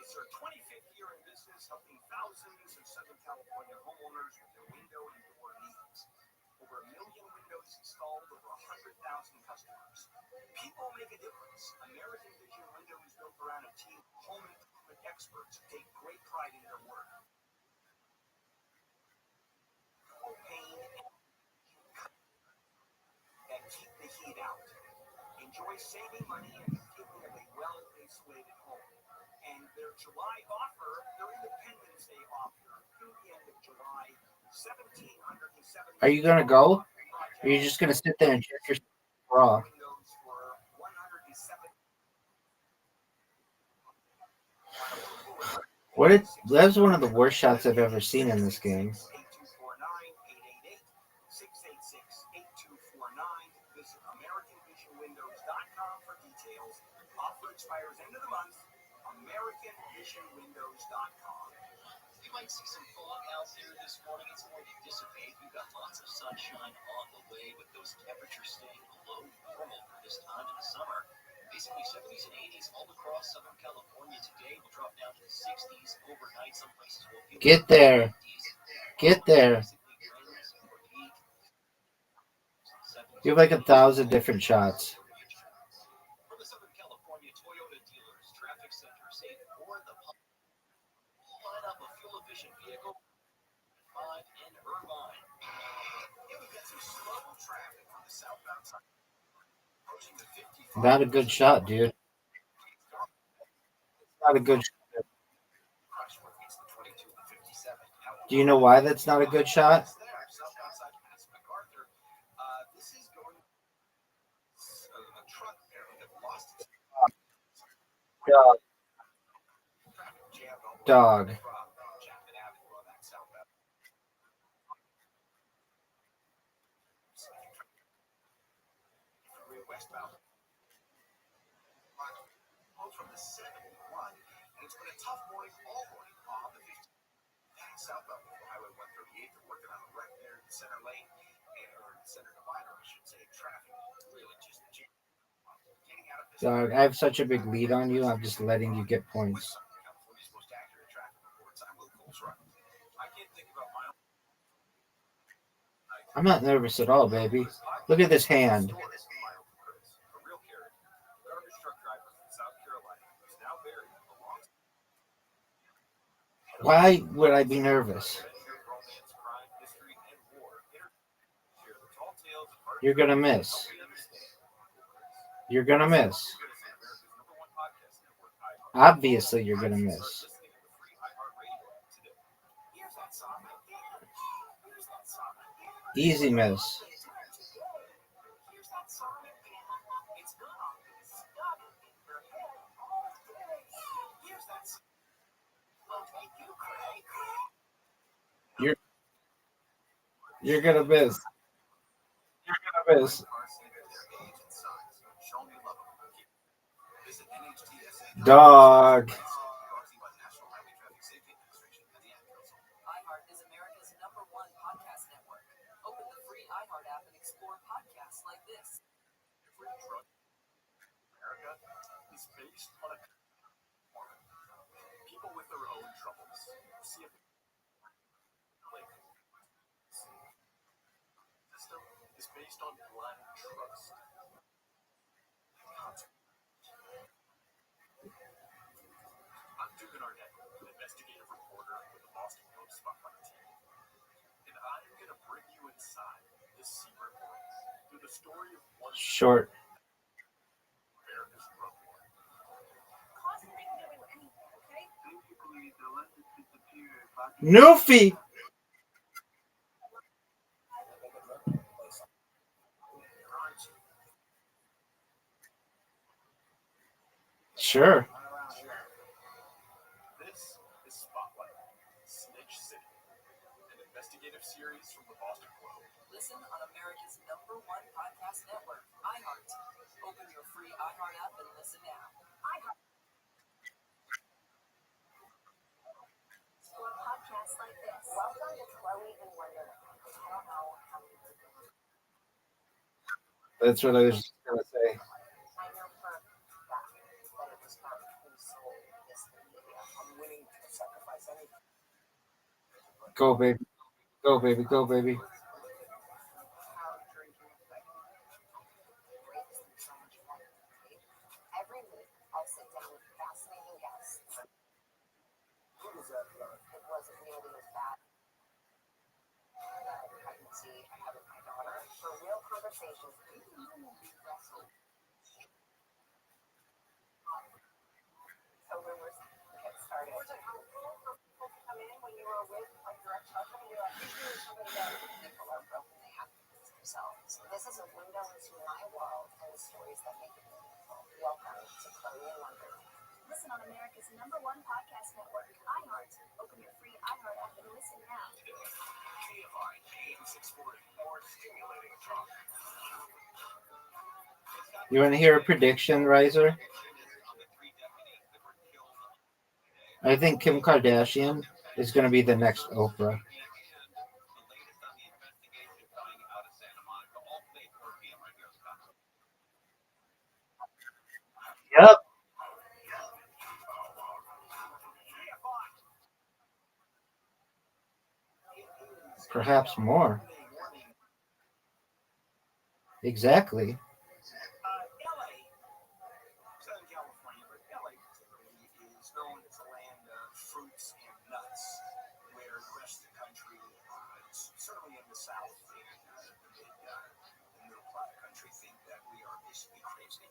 It's their 25th year in business, helping thousands of Southern California homeowners with their window and door needs. Over 1 million windows installed, over 100,000 customers. People make a difference. American Vision Window is built around a team of home improvement experts who take great pride in their work. Pain and keep the heat out. Enjoy saving money and the feeling of a well-insulated home. And their July offer, their Independence Day offer, through the end of July, $1,770. Are you going to go? Or are you just going to sit there and check your raw? That's one of the worst shots I've ever seen in this game. 686-8249. Visit AmericanVisionWindows.com for details. Offer expires end of the month. AmericanVisionWindows.com. You might see some fog out there this morning. It's going to dissipate. We've got lots of sunshine on the way, with those temperatures staying below normal for this time in the summer. Basically 70s and 80s all across Southern California today. We'll drop down to the 60s overnight. Some places will feel Get there. Get there. You have like 1,000 different shots. From the Southern California Toyota dealers, traffic center, save more the lineup of fuel-efficient vehicles. 5 in Irvine. Yeah, we've got some slow traffic on the southbound side. Approaching the 55. Not a good shot, dude. Not a good shot. Do you know why that's not a good shot? Dog. From the 71, and it's been a tough morning all morning on the 50. Southbound Highway 138, they're working on a wreck there in the center lane, or center divider, I should say. Traffic really just getting out of this. Dog, I have such a big lead on you. I'm just letting you get points. California's most accurate traffic reports. I'm Luke Colesrun. I can't think about my own. I'm not nervous at all, baby. Look at this hand. Why would I be nervous? You're gonna miss. You're gonna miss. Obviously, you're gonna miss. Easy miss. You're gonna miss. You're gonna miss. Dog. iHeart is America's #1 podcast network. Open the free iHeart app and explore podcasts like this. America is based on a people with their own troubles. See if system is based on blind trust. I'm Dugan Arnett, an investigative reporter with the Boston Globe Spotlight team. And I'm going to bring you inside this secret world through the story of one Short. America's drug war. Newfie. Sure. This is Spotlight, Snitch City, an investigative series from the Boston Globe. Listen on America's #1 podcast network, iHeart. Open your free iHeart app and listen now. iHeart. For podcasts like this. Welcome to Chloe and Wonderland. I don't know how many. That's what I was just gonna say. I know for a fact that it was not who sold this media. I'm willing to sacrifice anything. Go, baby. Go, baby. Go, baby. How drinking breaks so much fun. Every week, I'll sit down with fascinating guests. It wasn't nearly as bad. Pregnancy I had with my daughter for real conversations. So rumors get started. Come in when you were with like direct husband, you're like, somebody that people are broken, they have to fix themselves. This is a window into my world and the stories that make it meaningful. Welcome to Chloe and Wonderland. Listen on America's #1 podcast network, iHeart. You want to hear a prediction, Riser? I think Kim Kardashian is going to be the next Oprah. Yep. Perhaps more. Exactly. Southern California, but LA particularly is known as a land of fruits and nuts, where the rest of the country, certainly in the South and the middle part of the country, think that we are basically crazy.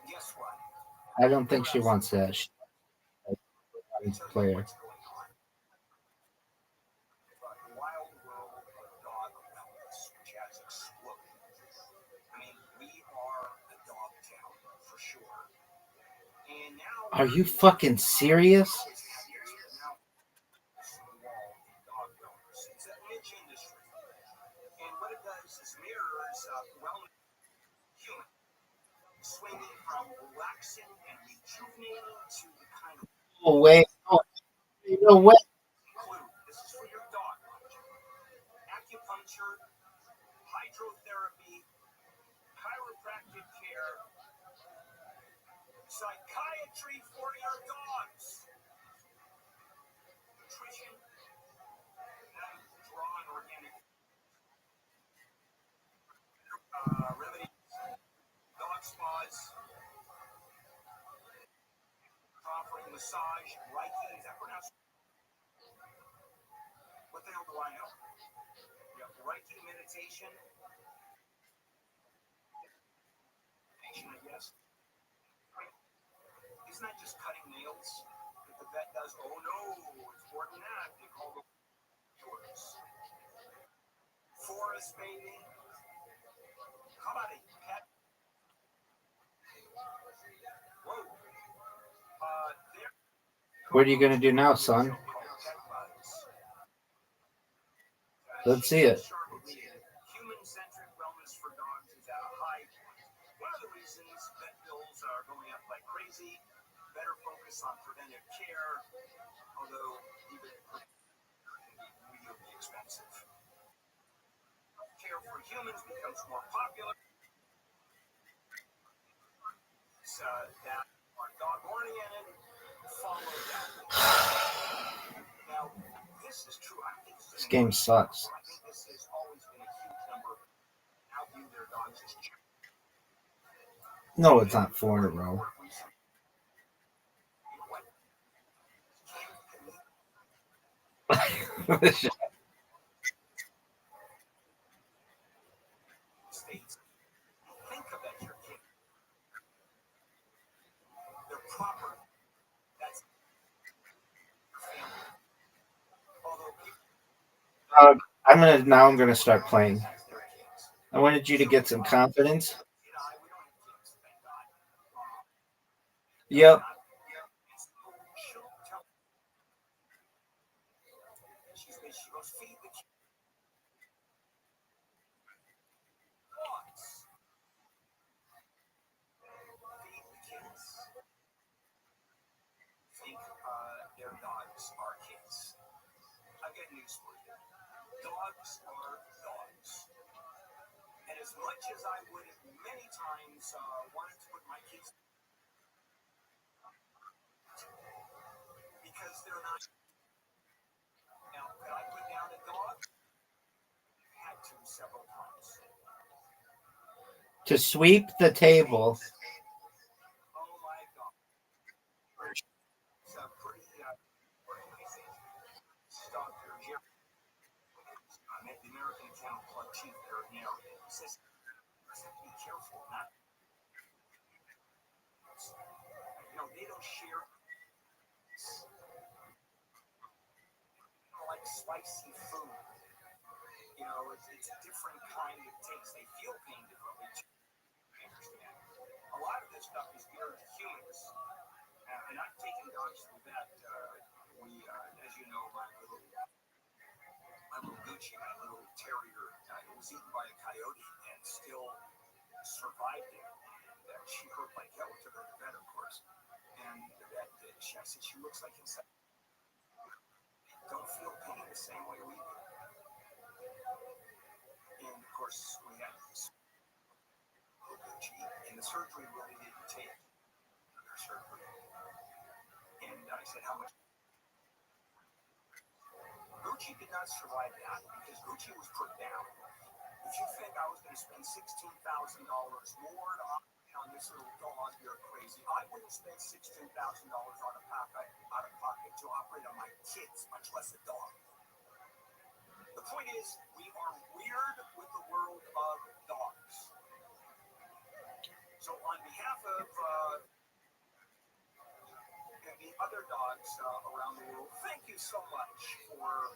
Guess what? I don't think she wants that. Player. Wild world of dog wellness, which has exploded. I mean, we are a dog town for sure. And now, Are you fucking serious? dog wellness. It's a niche industry. And what it does is mirrors wellness human, swinging from relaxing and rejuvenating to the kind of Oh, wait. No way. clue. This is for your dog. Acupuncture, hydrotherapy, chiropractic care, psychiatry for your dogs, nutrition, drawn organic remedies, dog spas, offering massage, Reiki. Is that pronounced? What the hell do I know? You have Reiki meditation, I guess. It's not just cutting nails that the vet does. Oh no, it's more than that. They call them yours. Forest bathing. How about a pet? Whoa. What are you going to do now, son? Let's see it. Human-centric wellness for dogs is at a high point. One of the reasons vet bills are going up like crazy. Better focus on preventive care, although even can be really expensive. Care for humans becomes more popular. So that our dog oriented follow that. Now, this is true. I think This game sucks. I think this has always been a huge number of how view their dogs as No, it's not 4 in a row. states. Think about your kid. They're proper. That's family. Although people I'm gonna start playing. I wanted you to get some confidence. Yep. she goes feed the kids. Feed the kids. Think their dogs are kids. I've got news for you. Dogs are dogs. And as much as I would have many times wanted to put my kids because they're not. Now, could I put down a dog? Had to several times. To sweep the table. Oh my God. It's a pretty organization. Dr. Jerry, the American Kennel Club chief veterinarian, says be careful not. They don't share like spicy food. It's a different kind of taste. They feel pain differently. I understand. A lot of this stuff is geared to humans. And I've taken dogs to the vet Gucci, my little terrier, was eaten by a coyote and still survived it. And she hurt like hell. We took her to the vet, of course. And the vet, I said, she looks like inside. Don't feel pain the same way we do. And of course, we had Gucci, and the surgery really didn't take another surgery. And I said, how much? Gucci did not survive that because Gucci was put down. If you think I was going to spend $16,000 more to operate on this little dog, you're crazy. I wouldn't spend $16,000 on a pocket out of pocket to operate on my kids, much less a dog. The point is, we are weird with the world of dogs. So on behalf of the other dogs around the world, thank you so much for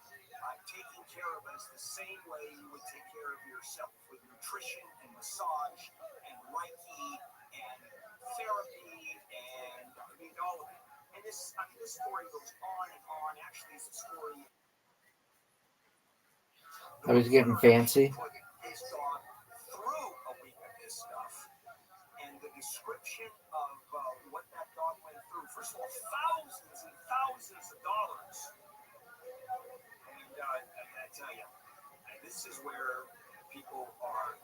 taking care of us the same way you would take care of yourself, with nutrition and massage and Reiki and therapy and all of it. And this story goes on and on. Actually, it's a story. I was getting fancy. His dog through a week of this stuff, and the description of what that dog went through. First of all, thousands and thousands of dollars. And I tell you, this is where people are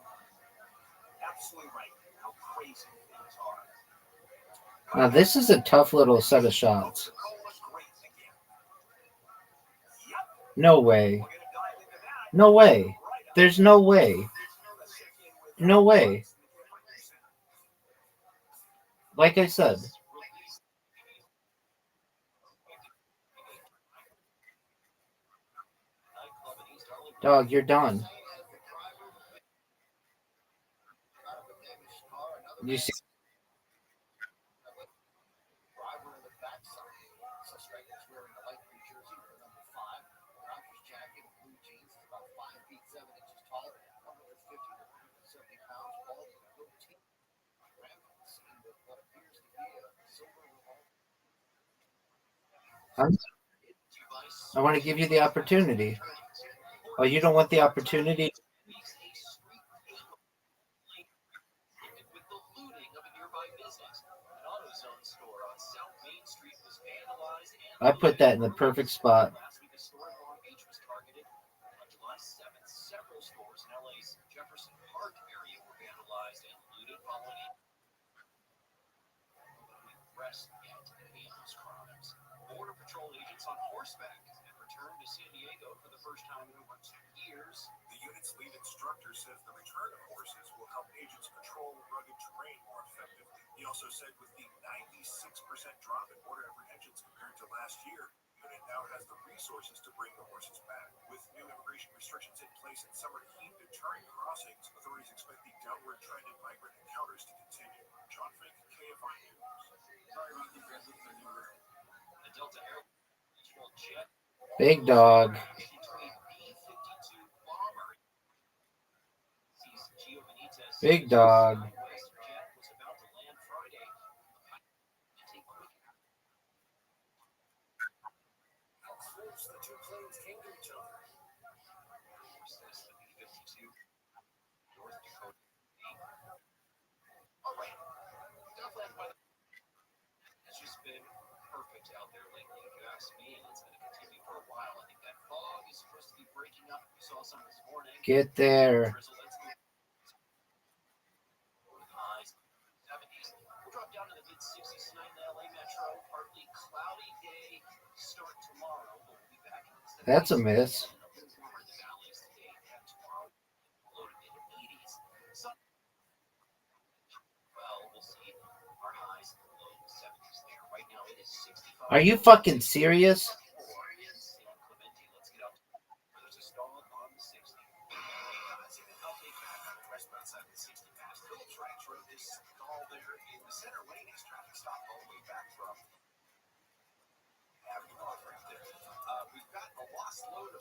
absolutely right. How crazy things are. Now this is a tough little set of shots. No way. No way. There's no way. No way. Like I said. Dog, you're done. You see? I want to give you the opportunity. Oh, you don't want the opportunity? I put that in the perfect spot. Several stores in LA's Jefferson Park area were vandalized and looted following arrest yet in those crimes. Border Patrol agents on horseback have returned to San Diego for the first time in over 2 years. The unit's lead instructor says the return of horses will help agents patrol rugged terrain more effectively. He also said with the 96% drop in border apprehensions compared to last year, the unit now has the resources to bring the horses back. With new immigration restrictions in place and summer heat deterring crossings, authorities expect the downward trend in migrant encounters to continue. John Fink, KFI News. Sorry about the transition. The Delta Air Patrol jet. Big dog. Big dog. It's just been perfect out there lately, if you ask me, and it's going to continue for a while. I think that fog is supposed to be breaking up. We saw some this morning. Get there. Highs 70s. We'll drop down to the mid-60s tonight in the LA Metro. Partly cloudy day. Start tomorrow. We'll be back in the 70s. That's a miss. Are you fucking serious?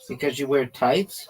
Because you wear tights?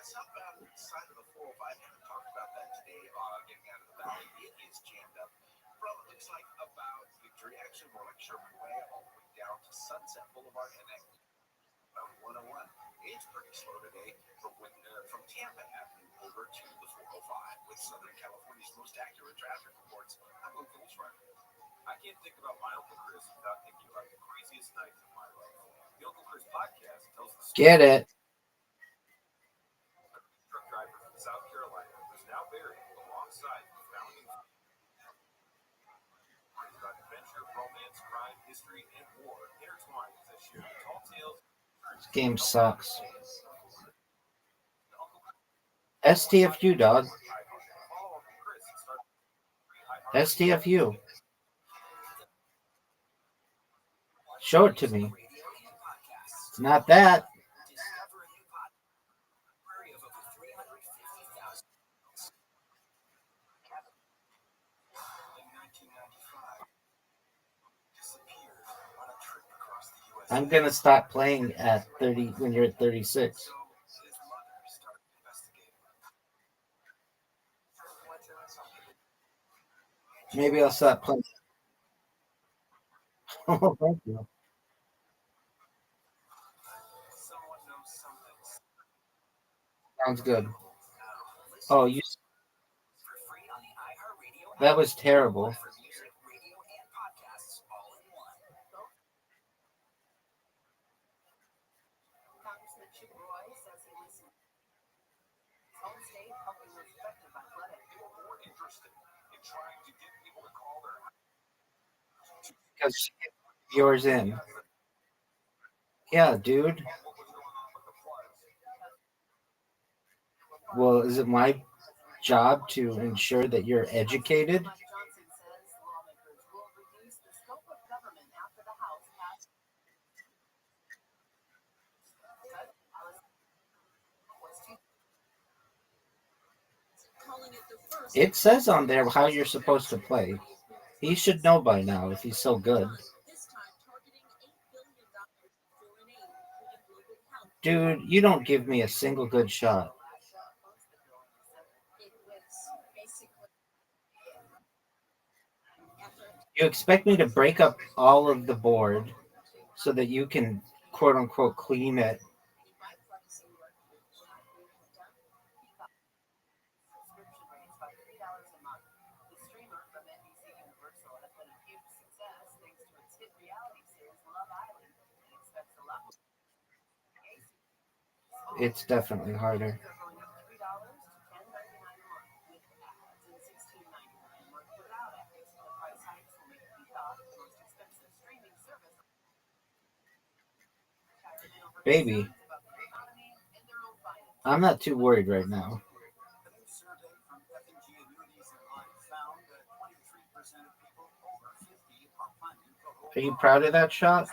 southbound side of the 405, haven't talked about that today, getting out of the valley. It is jammed up from, it looks like, about Victory, actually more like Sherman Way, all the way down to Sunset Boulevard, and then about 101. It's pretty slow today from Tampa Avenue over to the 405 with Southern California's most accurate traffic reports. I'm Uncle Restream. I can't think about my Uncle Chris without thinking about the craziest night of my life. The Uncle Chris podcast tells the story. Get it. Truck driver from South Carolina who's now buried alongside the founding about adventure, romance, crime, history, and war intertwined as they share the tall tales. This game sucks. STFU, dog. STFU. Show it to me. It's not that. I'm gonna stop playing at 30 when you're at 36. Maybe I'll stop playing. Oh, thank you. Sounds good. Oh, you. That was terrible. Because yours in. Yeah, dude. Well, is it my job to ensure that you're educated? It says on there how you're supposed to play. He should know by now if he's so good. Dude, you don't give me a single good shot. You expect me to break up all of the board so that you can, quote unquote, clean it. It's definitely harder. Baby, I'm not too worried right now. Are you proud of that shot?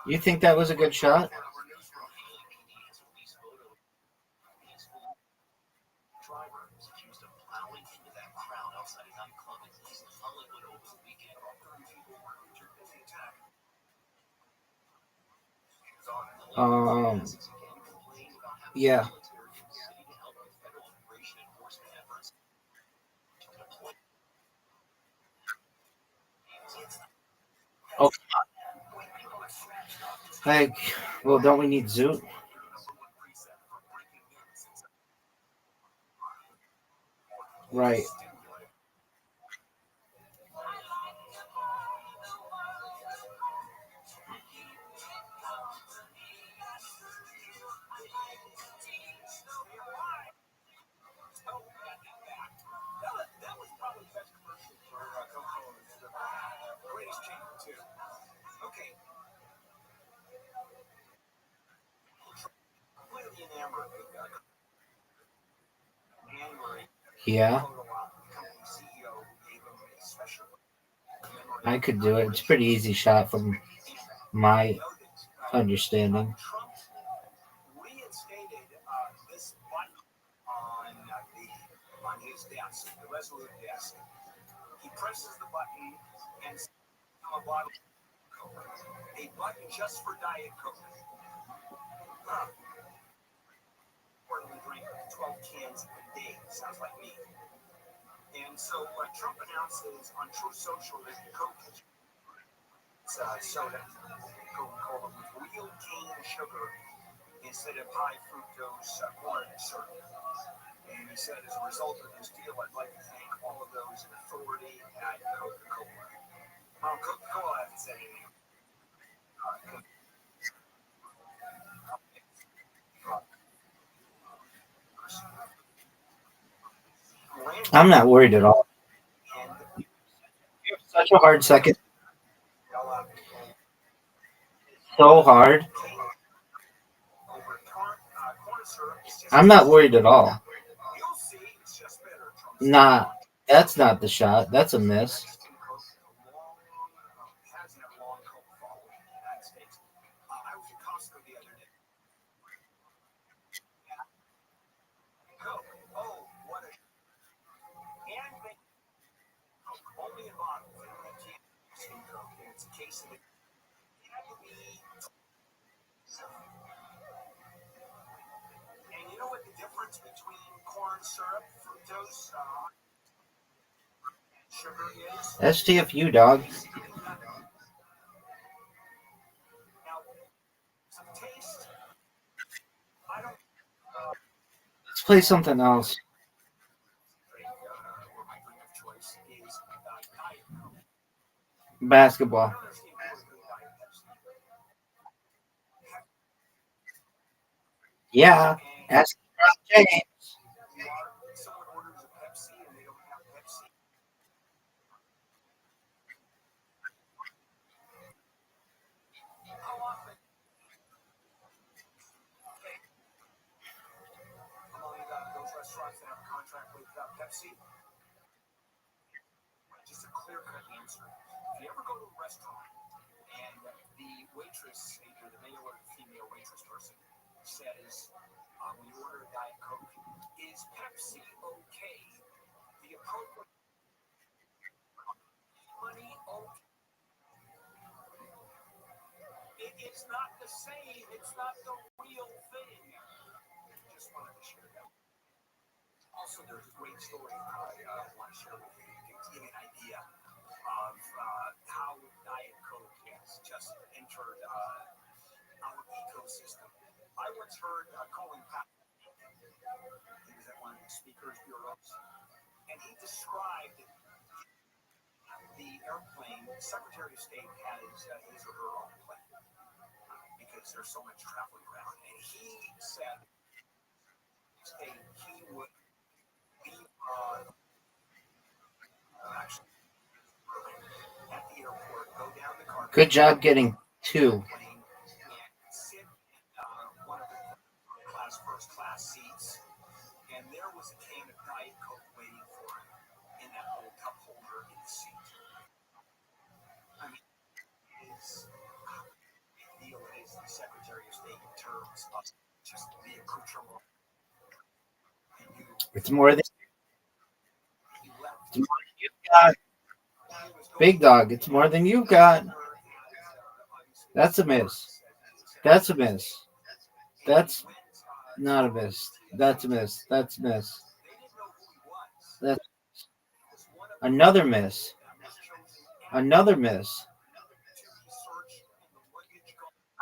You think that was a good shot? Yeah. Oh. Like, well, don't we need Zoot? Right. Yeah. I could do it. It's a pretty easy shot from my understanding. on his desk, the Resolute desk. He presses the button and a bottle of Coke. A button just for Diet Coke. Huh. Portland drink 12 cans a day. Sounds like me. And so Trump announces on True Social that Coke is soda, Coca-Cola with real cane sugar instead of high fructose corn syrup. And he said, as a result of this deal, I'd like to thank all of those in authority at Coca-Cola. Coca-Cola hasn't said anything. I'm not worried at all. Such a hard second. So hard. I'm not worried at all. Nah, that's not the shot. That's a miss. And you know what the difference between corn syrup, fructose, sugar is? STFU, dog. Now, some taste. I don't. Let's play something else. Or my drink of choice is Diet Coke. Basketball. Yeah. Ask James. Someone orders a Pepsi and they don't have Pepsi. How often? Among those restaurants that have a contract with Pepsi? Just a clear-cut answer. If you ever go to a restaurant and the waitress, either the male or the female waitress person, says, when you order a Diet Coke, is Pepsi okay? The appropriate money okay? It is not the same. It's not the real thing. Just wanted to share that. Also, there's a great story I want to share with you to give you an idea of how Diet Coke has just entered our ecosystem. I once heard Colin Powell, he was at one of the speakers bureaus, and he described the airplane. Secretary of State has his or her own plane because there's so much traveling around. And he said he would be actually at the airport, go down the carpet. Good job getting two. Sit in one of the first class seats, and there was a can of Diet Coke waiting for him in that little cup holder in the seat. I mean, it's big deal is the Secretary of State in terms of just the accoutrement. It's more than you've got. Big dog, it's more than you've got. That's a miss. That's a miss. That's not a miss. That's a miss. That's a miss. That's another miss. Another miss.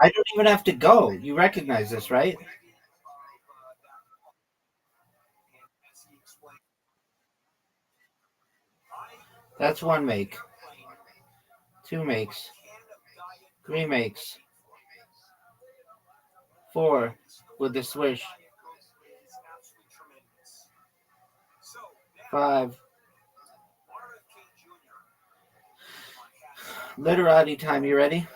I don't even have to go. You recognize this, right? That's one make. Two makes. Three makes. Four with the swish. 5. Literati time. You ready?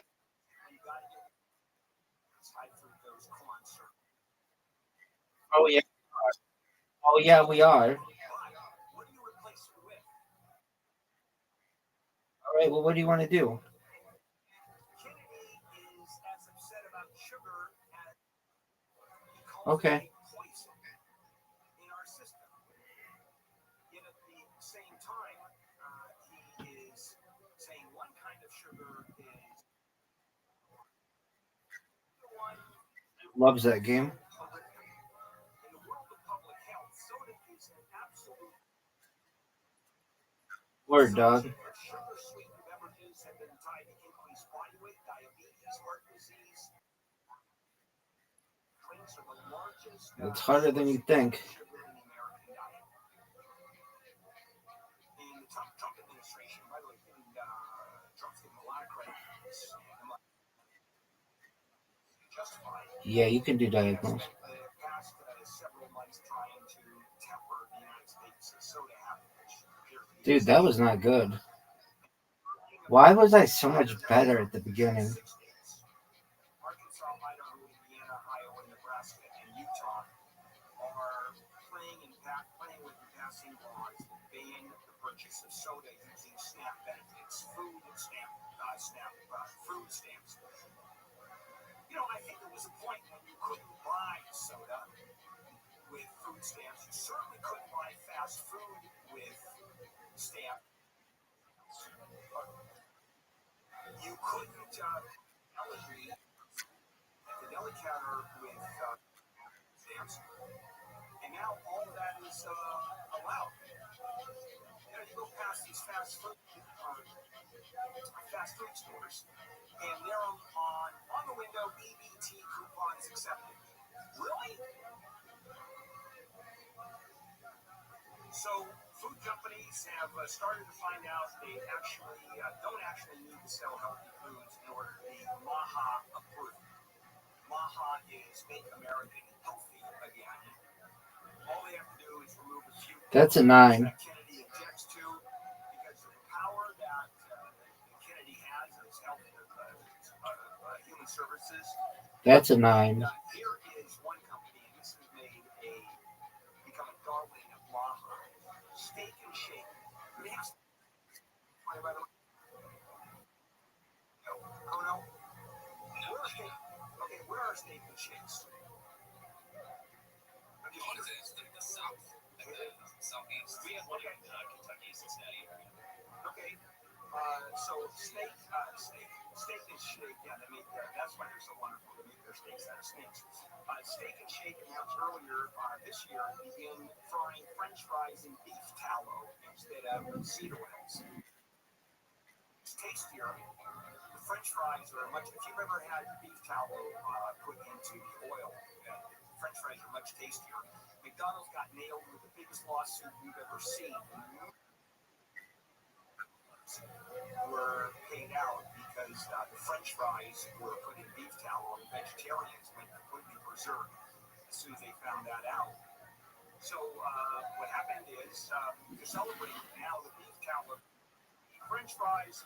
Oh yeah. Oh yeah, we are. All right. Well, what do you want to do? Okay. same time, he is saying one kind of sugar is the one Loves that game. in the world of public health. Soda is an absolute Word, dog. sugar-sweetened beverages have been tied to increased body weight, diabetes, heart disease. Drinks are the largest. It's harder than you think. Sugar in the American diet. In the Trump administration, by the way, Trump's getting a lot of credit for this. Justified. Yeah, you can do diagonals. The past several months trying to temper the United States soda habit. Dude, that was not good. Why was I so much better at the beginning? Arkansas, Idaho, Indiana, Iowa, Nebraska, and Utah are playing with and passing laws that ban the purchase of soda using SNAP benefits, food stamps. You know, I think there was a point when you couldn't buy soda with food stamps. You certainly couldn't buy fast food with stamps. You couldn't at the deli counter with stamps. And now all of that is allowed. You know, you go past these fast food stores, and they're on the window, EBT coupons accepted. Really? So food companies have started to find out they don't actually need to sell healthy foods in order to be MAHA approved. MAHA is Make America Healthy Again. All they have to do is remove a few. That's a 9. That Kennedy objects to because of the power that Kennedy has as health human services. That's a 9. Here is one company, and this has become a darling of MAHA. Steak and Shake. By the way. Oh no. Where are Steak and Shakes? The South, Southeast. We have one in Kentucky, Cincinnati area. Okay. So steak and shake, yeah, that's why they're so wonderful. They make their steaks out of snakes. Steak and Shake announced earlier this year began frying French fries in beef tallow instead of seed oils. It's tastier. The French fries are much. If you've ever had beef tallow put into the oil, French fries are much tastier. McDonald's got nailed with the biggest lawsuit you've ever seen. Were paid out because the French fries were put in beef tallow, and vegetarians went completely berserk as soon as they found that out. So what happened is they're celebrating now the beef tallow, French fries.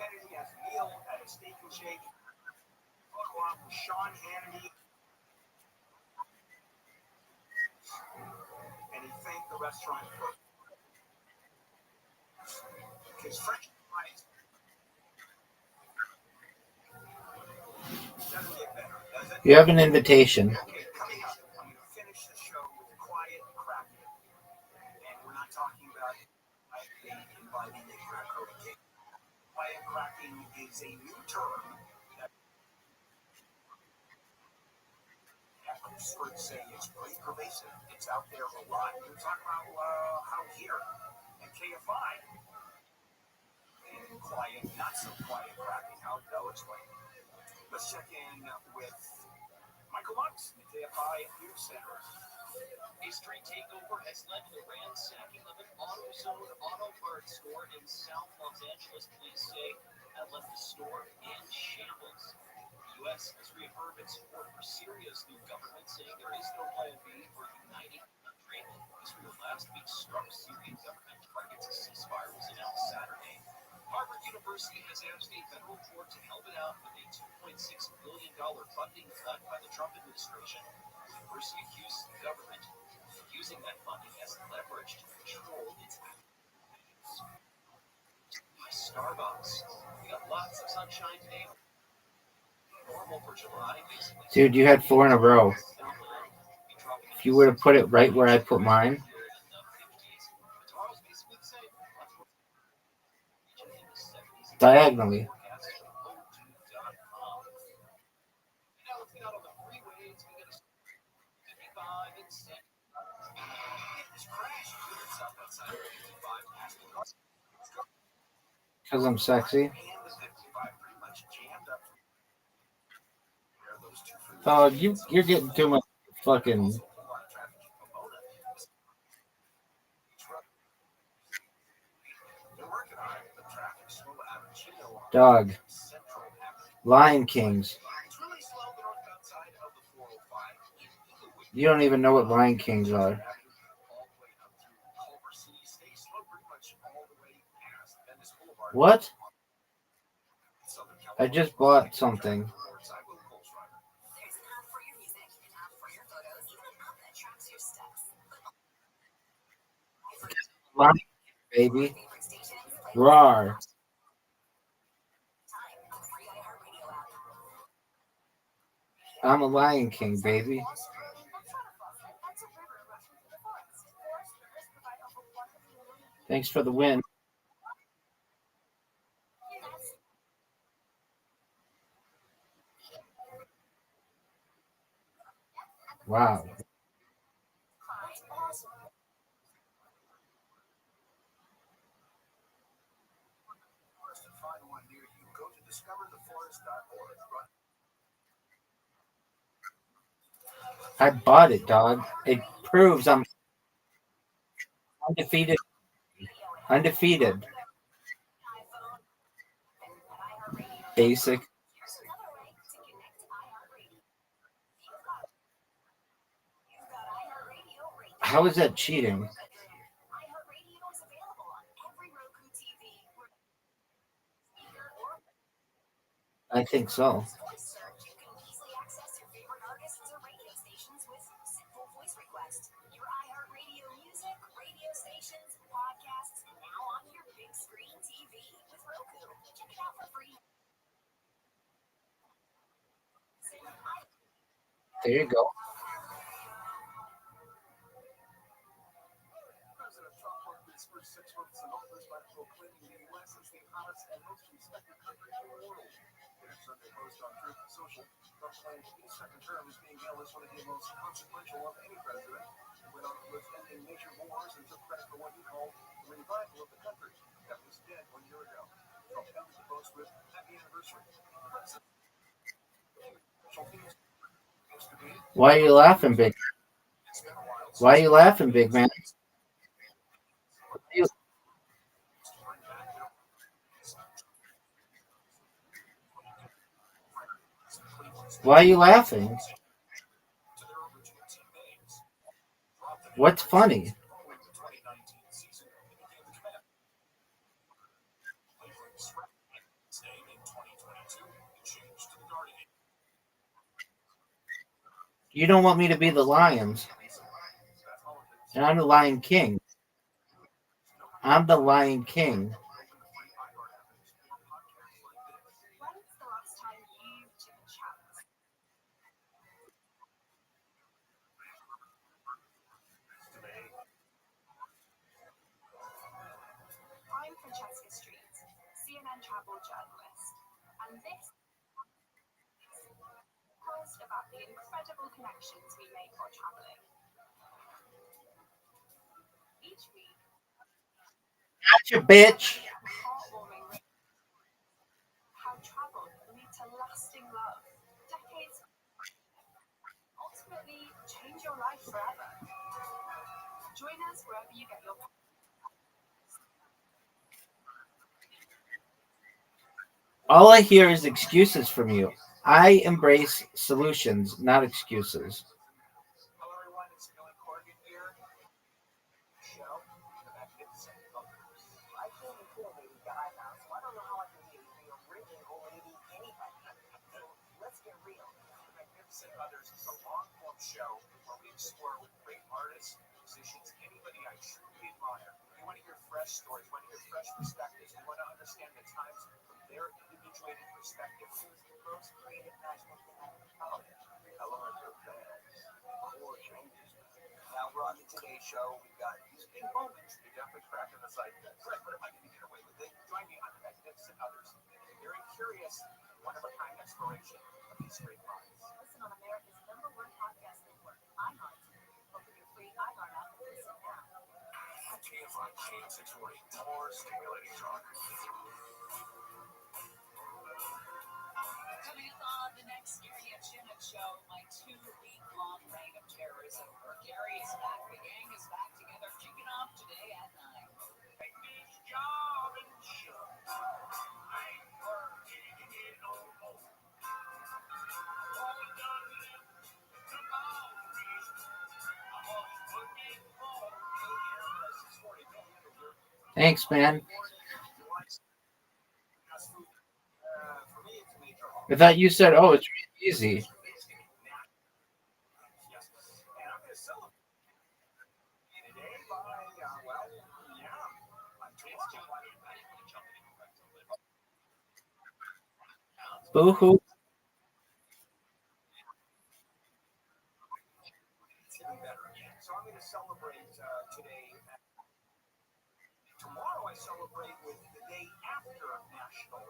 Kennedy has a meal at a Steak and Shake. Photo op with Sean Hannity, and he thanked the restaurant for his French fries. Doesn't get better, does it? You have an invitation. Okay, coming up, I'm going to finish the show with quiet cracking. And we're not talking about inviting a crack cocaine. Quiet cracking is a new term that experts say it's pretty pervasive. It's out there a lot. We're talking about how here at KFI, and quiet, not so quiet cracking, how they'll explain. Let's check in with Michael Lux, the KFI News Center. A street takeover has led to the ransacking of an AutoZone auto parts store in South Los Angeles, police say, that left the store in shambles. The U.S. has reaffirmed its support for Syria's new government, saying there is no plan B for a united country. Israel last week struck Syrian government targets. A ceasefire was announced Saturday. Harvard University has asked a federal court to help it out with a $2.6 billion funding cut by the Trump administration. The university accused the government of using that funding as leverage to control its actions. By Starbucks, we got lots of sunshine today. Normal for July, basically. Dude, you had 4 in a row. If you would have put it right where I put mine. Tomorrow's basically the Diagonally. Because I'm sexy. Oh, you're getting too much fucking. Dog. Lion Kings. You don't even know what Lion Kings are. What? I just bought something. Lion King, baby. Rawr. I'm a Lion King, baby. Thanks for the win. Wow. I bought it, dog. It proves I'm undefeated. Undefeated. Basic. How is that cheating? I think so. There you go. Why are you laughing, big? Why are you laughing, big man? Why are you laughing? What's funny? You don't want me to be the Lions. And I'm the Lion King. I'm the Lion King. I'm Francesca Street, CNN travel journalist, and this post about the incredible connections we make while traveling. Each week, Gotcha, bitch. heartwarming how travel can lead to lasting love. Decades ultimately change your life forever. Join us wherever you get your All I hear is excuses from you. I embrace solutions, not excuses. Show where we explore with great artists, musicians, anybody I truly admire. We want to hear fresh stories, we want to hear fresh perspectives, we want to understand the times from their individuated perspective. Most creative national talent. Hello, Now we're on the Today Show. We've got these big moments. They're definitely cracking the site. Fred, what am I going to get away with? They join me on the Magnificent Others. Very curious, one-of-a-kind exploration of these great minds. Listen on America's #1 podcast network, iHeart. Open your free iHeart app and listen now. TFI Channel 640, more stimulating talk. Coming up on the next Gary and Shannon show, my 2-week-long reign of terrorism. Where Gary is back, the gang is back together, kicking off today at 9. Take this job and shut. I ain't working it no more. All we done left to boundaries. I'm always looking for Thanks, man. I thought you said, oh, it's really easy. Boo-hoo. So I'm going to celebrate today. Tomorrow I celebrate with the day after National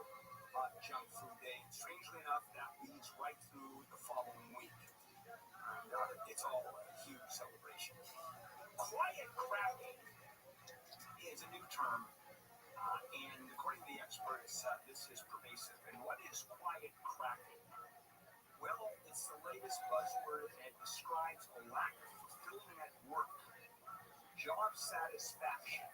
Junk Food Day. Strangely enough, that leads right through the following week. And it's all a huge celebration. Quiet cracking is a new term, and according to the experts, this is pervasive. And what is quiet cracking? Well, it's the latest buzzword and describes a lack of fulfillment at work, job satisfaction.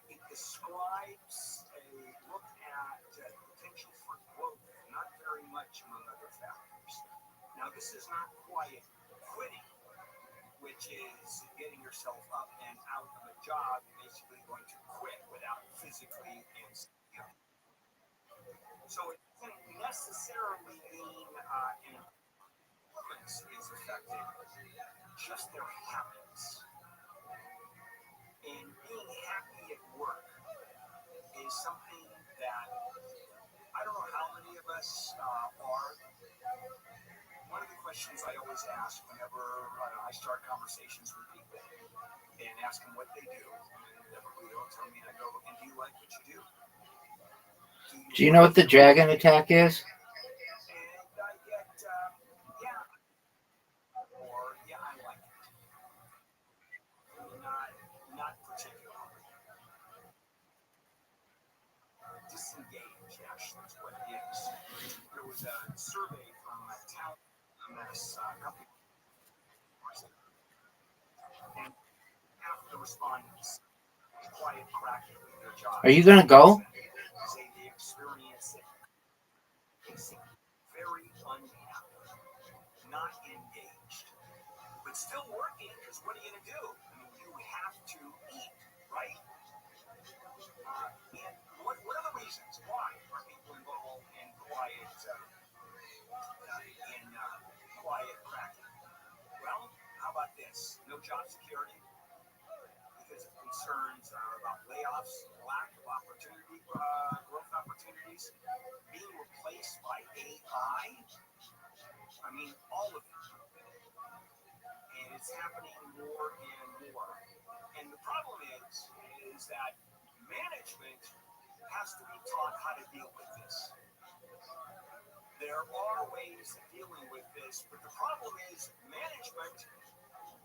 It describes a look at potential for growth, not very much among other factors. Now, this is not quiet quitting, which is getting yourself up and out of a job, basically going to quit without physically and so it doesn't necessarily mean an performance is affected, just their habits. And being happy at work is something that I don't know how many of us are. One of the questions I always ask whenever I start conversations with people and ask them what they do, and everybody will tell me, I go, and do you like what you do? Do you know what the dragon attack is? And I get, yeah, or yeah, I like it. Not particularly. Disengaged, actually, is what it is. There was a survey from a town company, and half the respondents quiet cracking in their jobs. Are you going to go? Say they experience it. Very unhappy, not engaged, but still working, because what are you going to do? I mean, you have to eat, right? And what are the reasons why are people involved in quiet cracking? Well, how about this? No job security because of concerns about layoffs, lack of opportunity, growth opportunities, being replaced by AI. I mean, all of it. And it's happening more and more. And the problem is that management has to be taught how to deal with this. There are ways of dealing with this, but the problem is management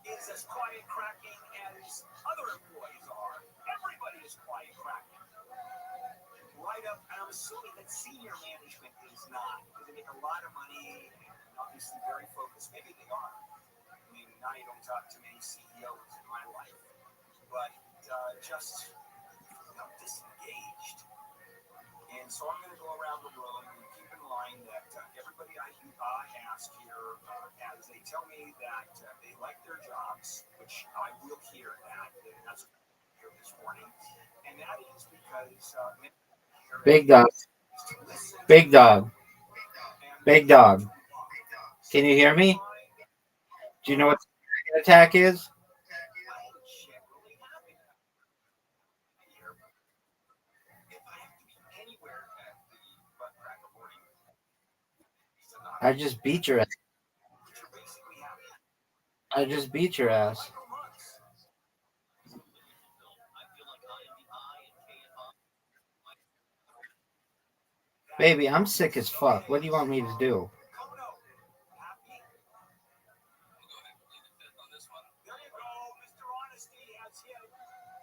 is as quiet cracking as other employees are. Everybody is quiet cracking. Right up, and I'm assuming that senior management is not, because they make a lot of money and obviously very focused. Maybe they are. I mean, now you don't talk to many CEOs in my life, but just disengaged. And so I'm going to go around the room and keep in mind that everybody I ask here, as they tell me that they like their jobs, which I will hear that, and that's what I hear this morning, and that is because Big dog. Big dog. Big dog. Can you hear me? Do you know what the dragon attack is? I just beat your ass. I just beat your ass. Baby, I'm sick as fuck. What do you want me to do? There you go, Mr. Honesty has hit.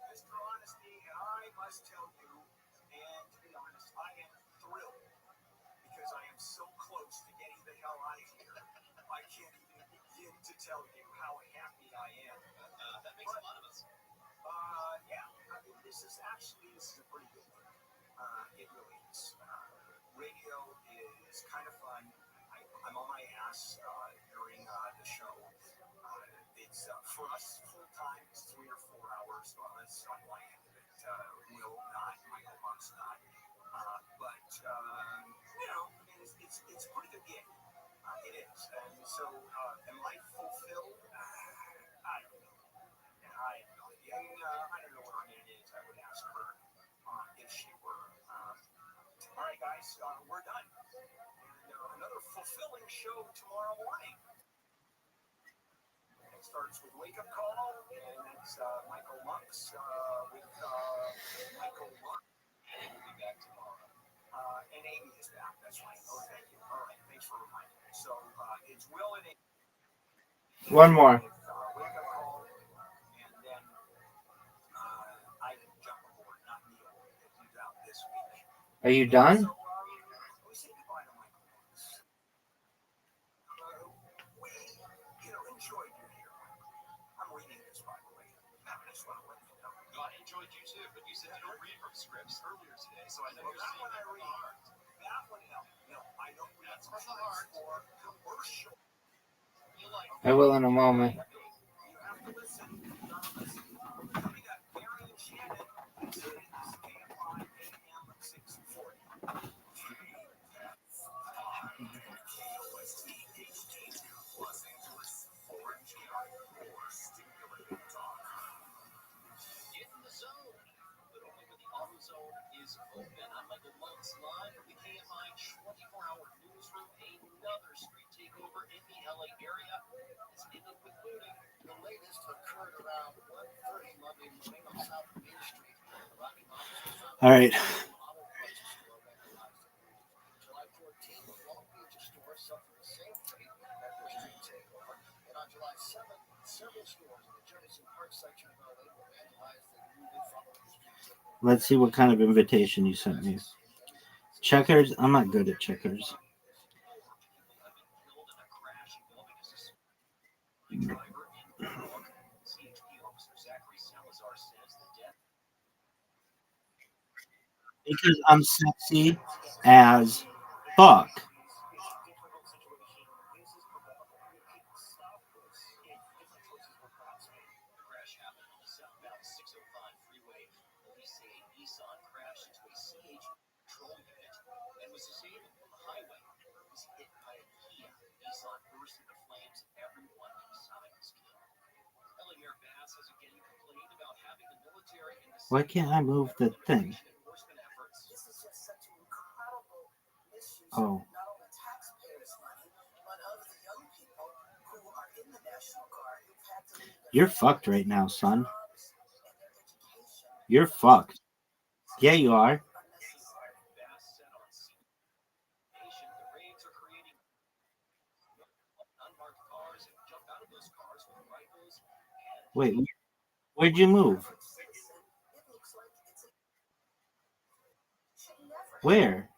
Mr. Honesty, I must tell you, and to be honest, I am thrilled because I am so close to getting the hell out of here. I can't even begin to tell you how happy I am. That makes a lot of us. Yeah, I mean, this is a pretty good thing. It really is. Radio is kind of fun. I'm on my ass during the show. It's for us full time. It's 3 or 4 hours on my end of it. Will not, Michael Monk's not. But you know, I mean, it's a pretty good gig. It is. And so, am I fulfilled? I don't know. I have no idea. I mean, I don't know where Annette is. I would ask her if she were. All right, guys, we're done. And another fulfilling show tomorrow morning. It starts with Wake Up Call, and that's Michael Monks with Michael Monk. We'll be back tomorrow. And Amy is back. That's right. Oh, thank you. All right. Thanks for reminding me. So it's Will and Amy. One more. Wake Up Call, and then I jump aboard, not Neil, who's out this week. Are you done? So we say goodbye to Michael Monks. We, enjoyed you here. I'm reading this, by the way. I just want to let you know. No, I enjoyed you too, but you said you don't read from scripts earlier today, so I know you're That seeing one I that from the read. heart. That one, no, I don't read That's from the heart. for commercial. You like I will in a moment. You have to listen. You gotta listen. We got Mary and Shannon. This is KFI AM 640. KOST HD2 Los Angeles. Original or stimulating talk. Get in the zone, but only when the auto zone is open. I'm Michael Monks, live from the KFI 24-hour newsroom. Another street takeover in the LA area. It's ended with looting. The latest occurred around 1:30 Monday morning on South Main Street. All right. July 14th, the Long Beach store suffered the same fate after a street takeover. And on July 7th, several stores in the Jefferson Park section of LA were vandalized and looted following the street takeover. Let's see what kind of invitation you sent me. Checkers? I'm not good at checkers. Because I'm sexy as fuck. Why can't I move the thing? This is just such an incredible mission. Oh. Not only taxpayers' money, but of the young people who are in the National Guard who've had to leave their You're fucked right now, son. jobs and their education. You're fucked. Yeah, you are. Wait, where'd you move? Where?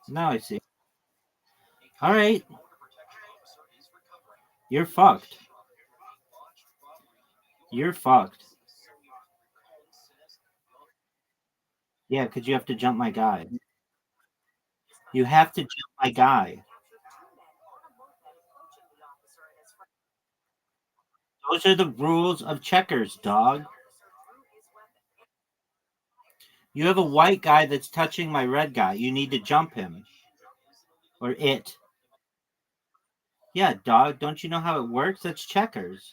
Now I see. All right. You're fucked. You're fucked. Yeah, because you have to jump my guy. You have to jump my guy. Those are the rules of checkers, dog. You have a white guy that's touching my red guy. You need to jump him. Or it. Yeah, dog. Don't you know how it works? That's checkers.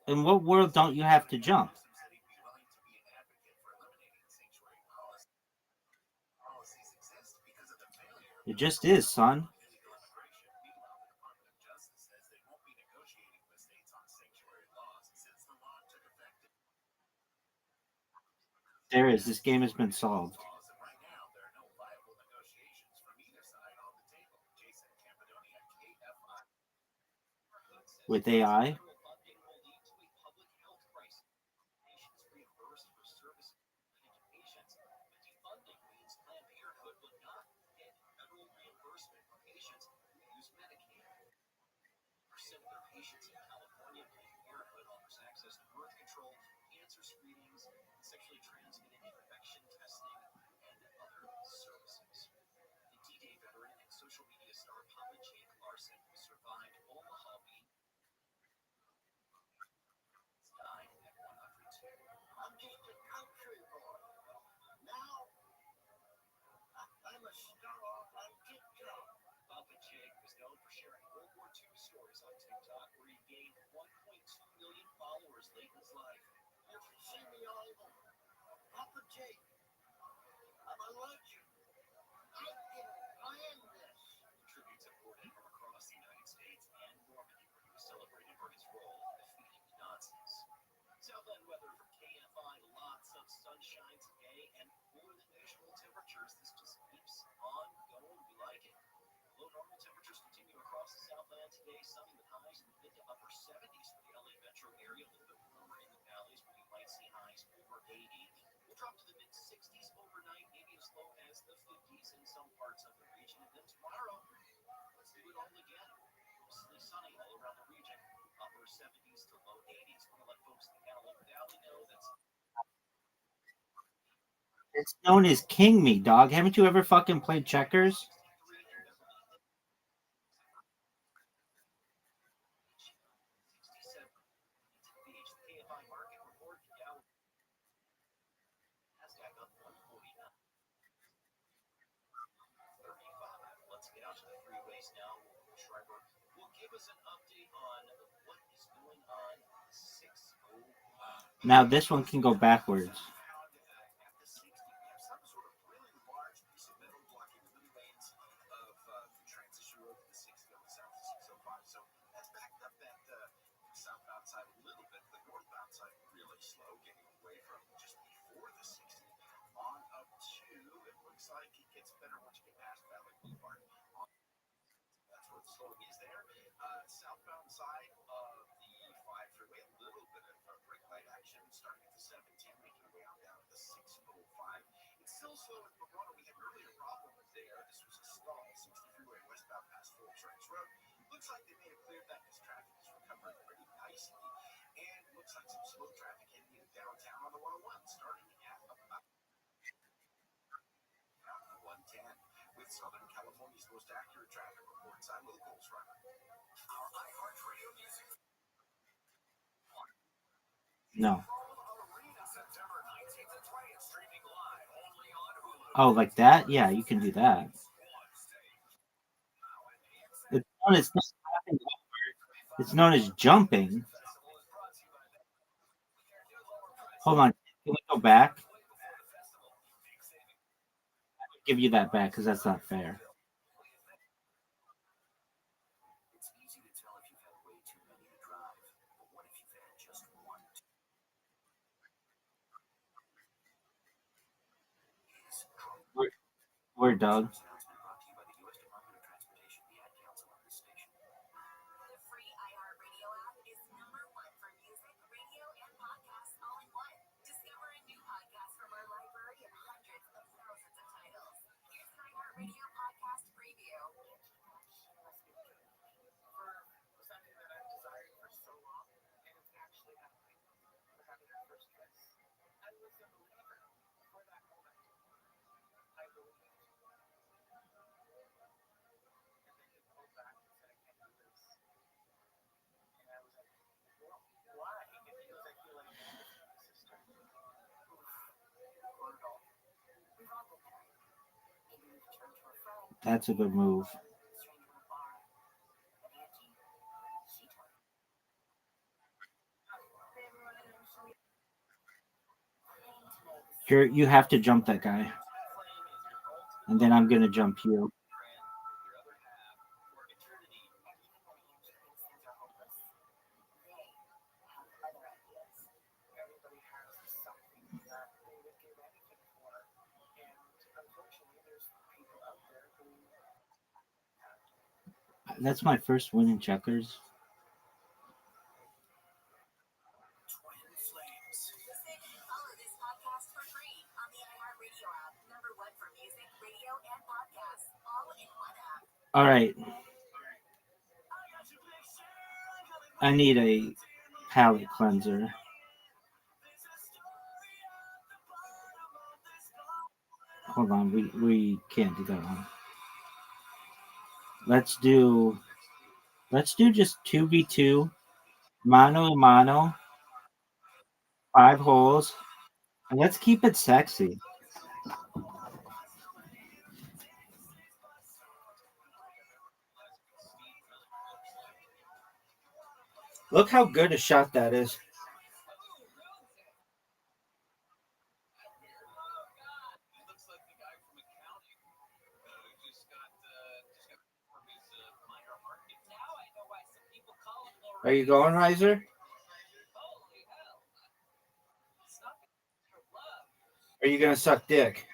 In what world don't you have to jump? It just is, son. There is. This game has been solved. With AI? It's known as King Me, dog. Haven't you ever fucking played checkers? Now this one can go backwards. No. Oh, like that? Yeah, you can do that. It's known as jumping. Hold on. Can we go back? I'll give you that back because that's not fair. We're Doug. That's a good move. You have to jump that guy. And then I'm going to jump you. That's my first win in checkers. All right. I need a palate cleanser. Hold on, we can't do that one. Let's do just 2v2, mano a mano, 5 holes, and let's keep it sexy. Look how good a shot that is. Are you going, Riser? Are you gonna suck dick?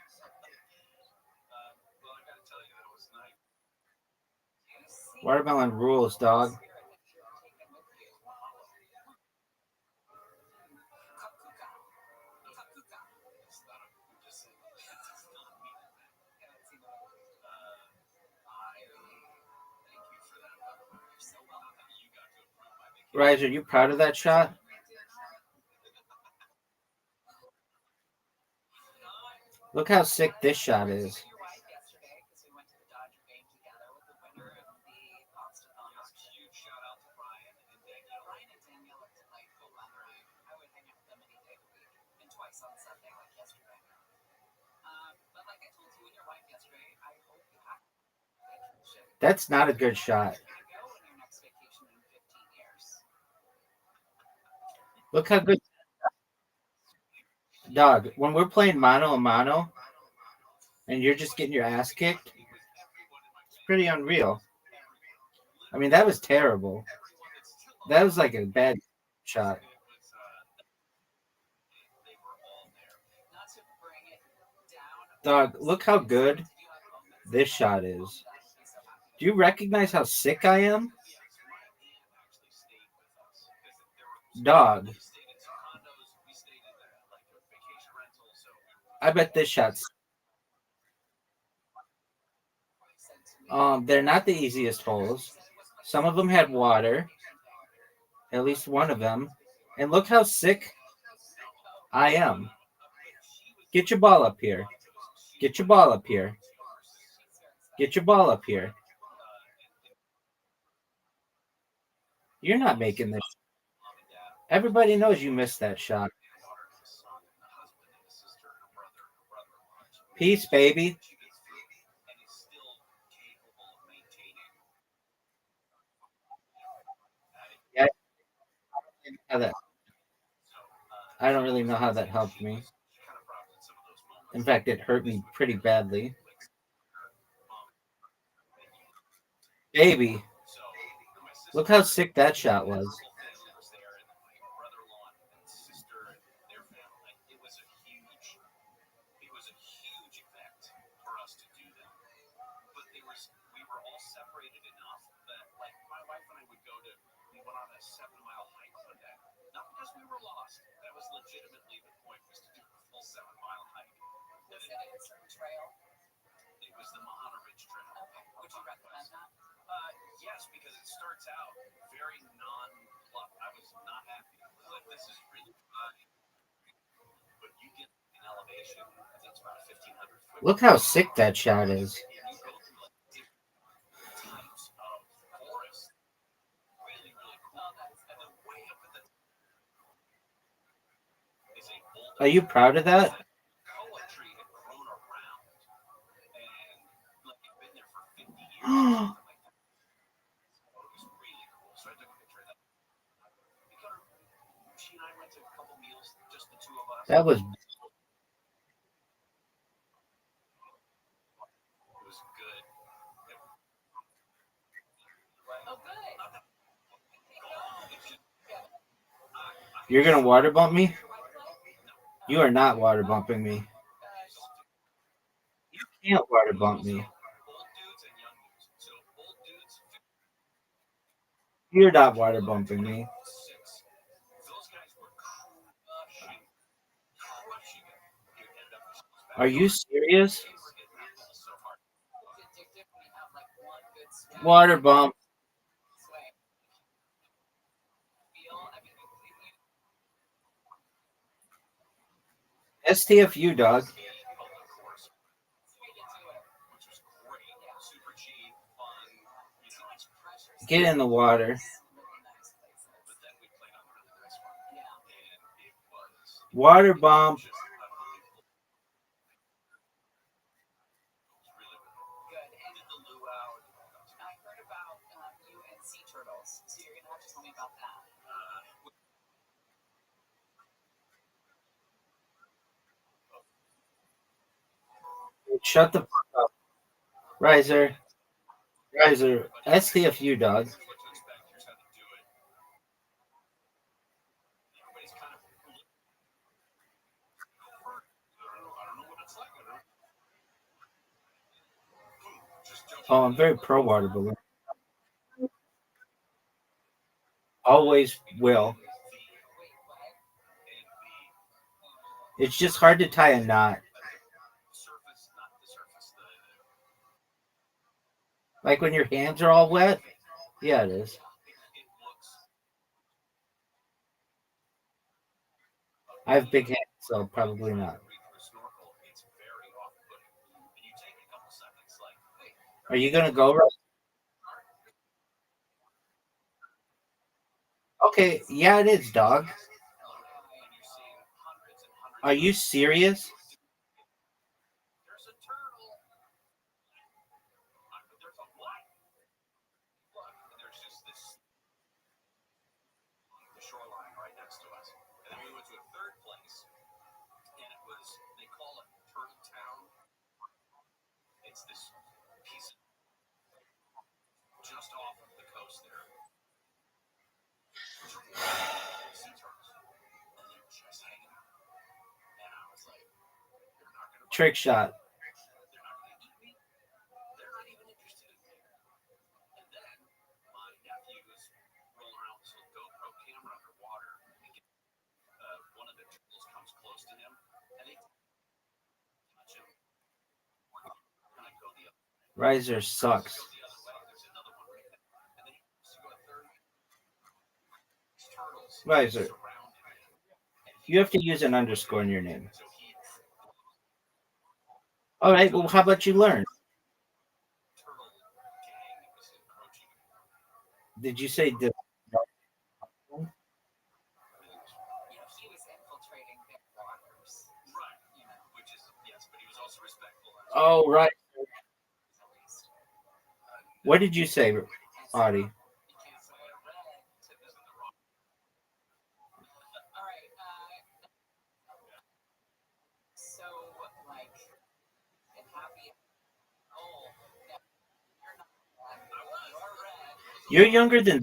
Watermelon rules, dog. Riser, you proud of that shot? Look how sick this shot is. That's not a good shot. Look how good. Dog, when we're playing mano a mano and you're just getting your ass kicked, it's pretty unreal. I mean, that was terrible. That was like a bad shot. Dog, look how good this shot is. Do you recognize how sick I am? Dog. I bet this shot's. They're not the easiest holes. Some of them had water. At least one of them. And look how sick I am. Get your ball up here. Get your ball up here. Get your ball up here. You're not making this. Everybody knows you missed that shot. Peace, baby. Yeah, I don't really know how that helped me. In fact, it hurt me pretty badly. Baby. Look how sick that shot was. Yes, because it starts out very non-bluff. I was not happy. Like, this is really fun. But you get an elevation that's about 1,500 foot. Look how sick that shot is. Are you proud of that? That was. You're gonna water bump me? You are not water bumping me. You can't water bump me. You're not water bumping me. Are you serious? Water bump. STFU, dog. Get in the water. Water bump. Shut the fuck up. Riser. Riser. STFU, dog. Oh, I'm very pro water balloon. Always will. It's just hard to tie a knot. Like when your hands are all wet? Yeah, it is. I have big hands, so probably not. Are you gonna go? Okay, yeah, it is, dog. Are you serious? Trick shot. Riser sucks. Riser. You have to use an underscore in your name. All right, well, how about you learn? Did you say the? Oh, right. What did you say, Audie? You're younger than.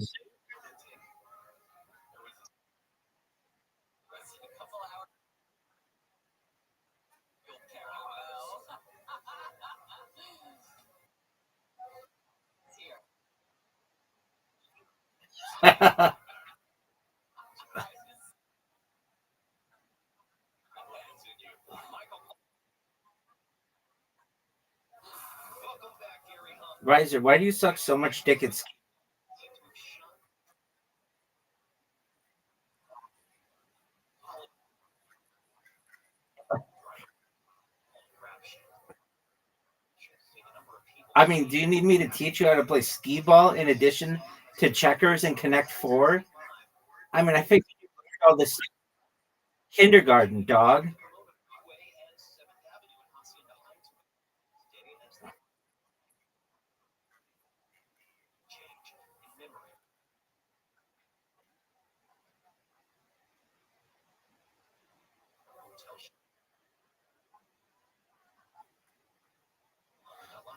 Riser, why do you suck so much dick at? I mean, do you need me to teach you how to play skee ball in addition to checkers and Connect Four? I mean, I think you learned all this kindergarten, dog.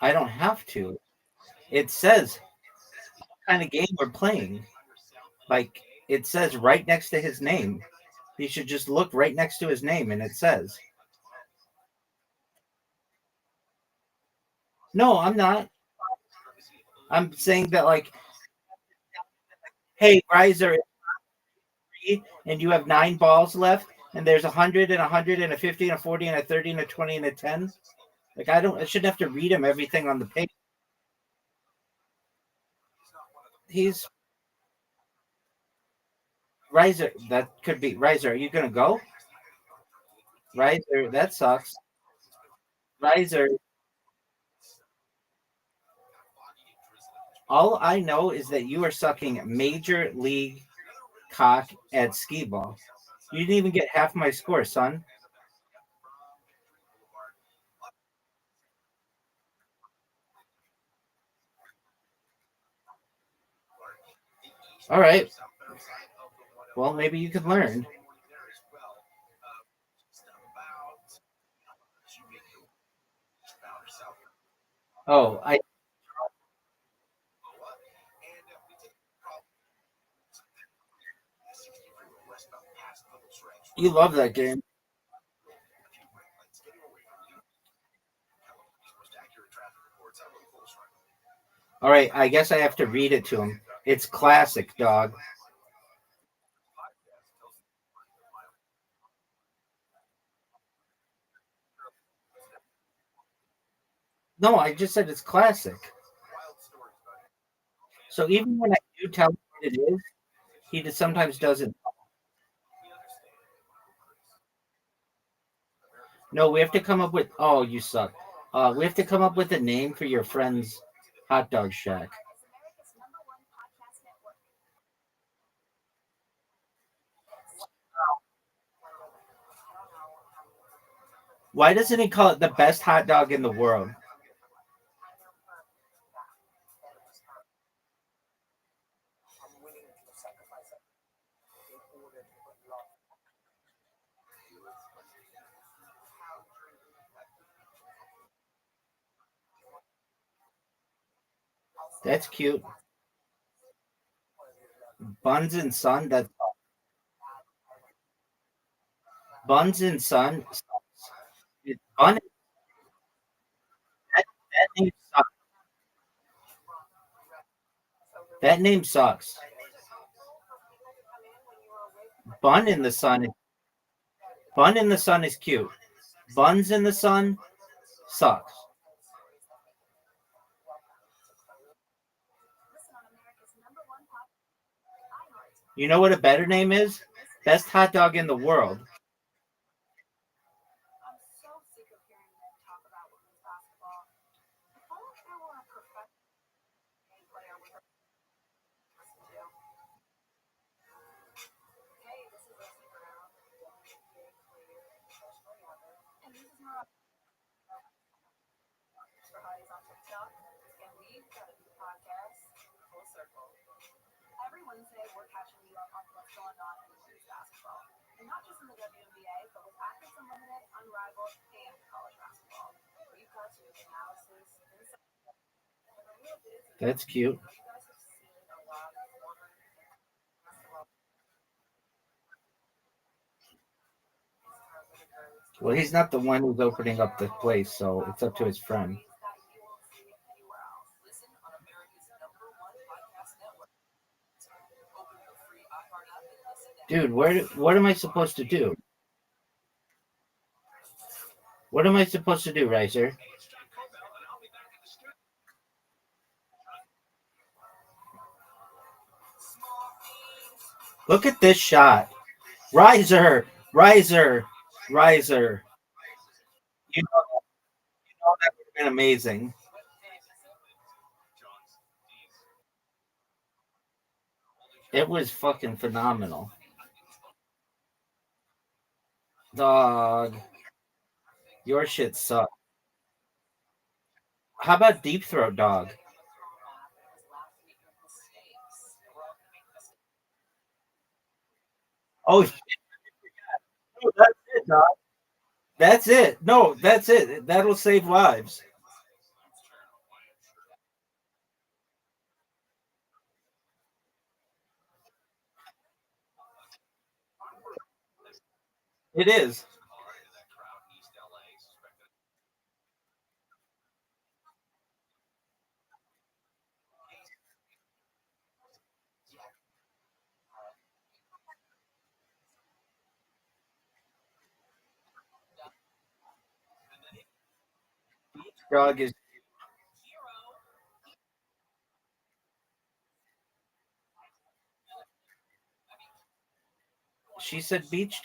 I don't have to. It says what kind of game we're playing. Like it says right next to his name. You should just look right next to his name, and it says. No, I'm not. I'm saying that like Hey, Riser, and you have 9 balls left, and there's 100 and 100 and a 50 and a 40 and a 30 and a 20 and a 10. Like I shouldn't have to read him everything on the page. He's Riser. That could be Riser. Are you gonna go? Riser, that sucks. Riser. All I know is that you are sucking major league cock at skee ball. You didn't even get half my score, son. All right. Well, maybe you could learn. Oh, you love that game. All right, I guess I have to read it to him. It's classic, dog. No, I just said it's classic. So even when I do tell him what it is, he just sometimes doesn't. No, we have to come up with. Oh, you suck. We have to come up with a name for your friend's hot dog shack. Why doesn't he call it the best hot dog in the world? That's cute. Buns and Son. That Buns and Son. Bun. That name sucks. That name sucks. Bun in the Sun. Bun in the Sun is cute. Buns in the Sun sucks. You know what a better name is? Best hot dog in the world. Every Wednesday, we're catching you up on what's going on in women's basketball. And not just in the WNBA, but with Athletes Unlimited, Unrivaled, and college basketball. We've got you analysis, insight, and the real biz. That's cute. You guys have seen a lot of former basketball. Well, he's not the one who's opening up the place, so it's up to his friend. Dude, what am I supposed to do? What am I supposed to do, Riser? Look at this shot. Riser, Riser, Riser. That would have been amazing. It was fucking phenomenal. Dog. Your shit sucks. How about Deep Throat Dog? Oh, no, that's it, dog. That's it. No, that's it. That'll save lives. It is. Dog is. She said beach.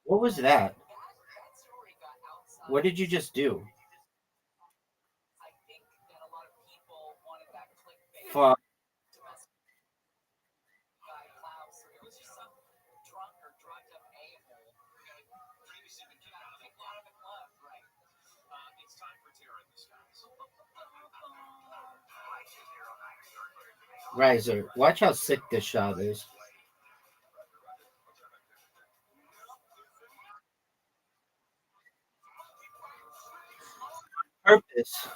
What was that? What did you just do? Fuck. Riser, watch how sick this shot is. Purpose.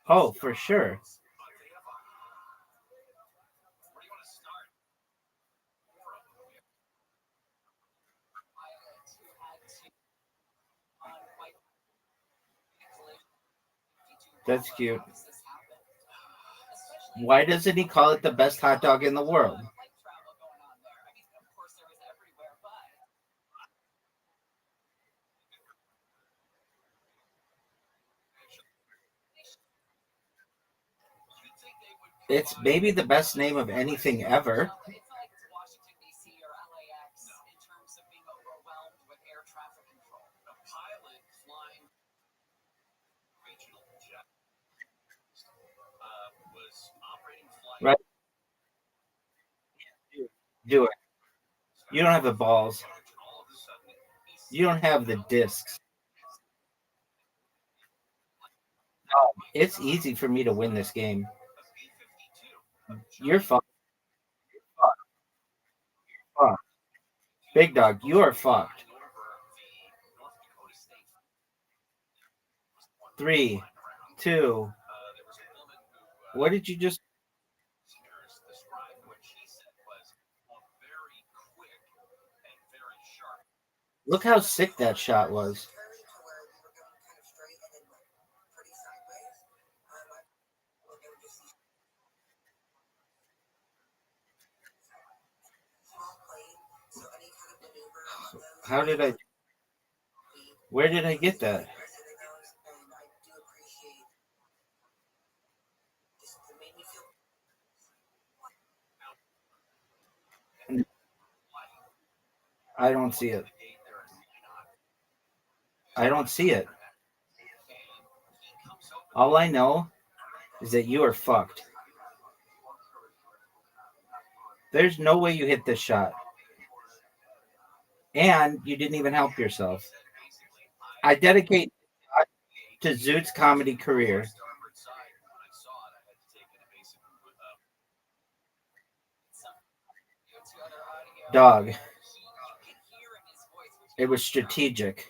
Oh, for sure. That's cute. Why doesn't he call it the best hot dog in the world? It's maybe the best name of anything ever. Right? Do it. You don't have the balls. You don't have the discs. No, it's easy for me to win this game. You're fucked. Fuck. Big dog, you are fucked. 3, 2. What did you just? Look how sick that shot was. How did I? Where did I get that? I don't see it. I don't see it. All I know is that you are fucked. There's no way you hit this shot. And you didn't even help yourself. I dedicate to Zoot's comedy career. Dog. It was strategic.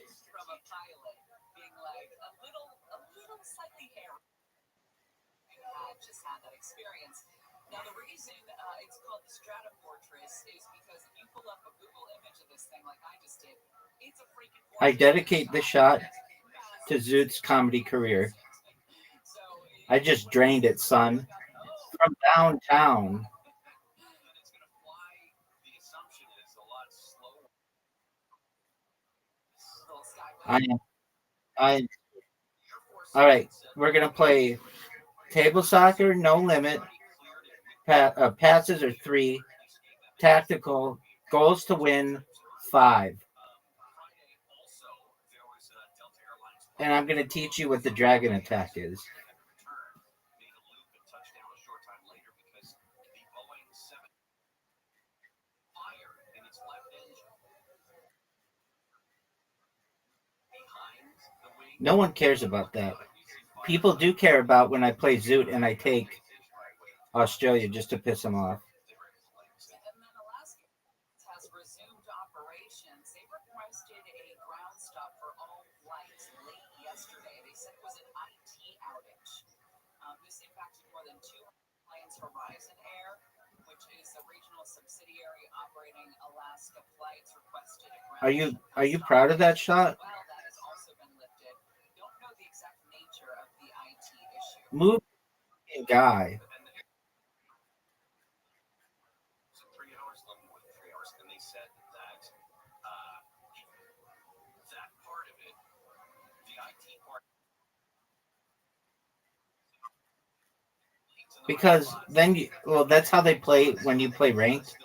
I dedicate the shot to Zoot's comedy career. I just drained it, son. From downtown. I all right. We're gonna play table soccer, no limit. Passes are 3. Tactical goals to win 5. And I'm gonna teach you what the dragon attack is. No one cares about that. People do care about when I play Zoot and I take Australia just to piss them off. Are you proud of that shot? Move, guy. they said that that part of it, the IT part. Because then, that's how they play when you play ranked.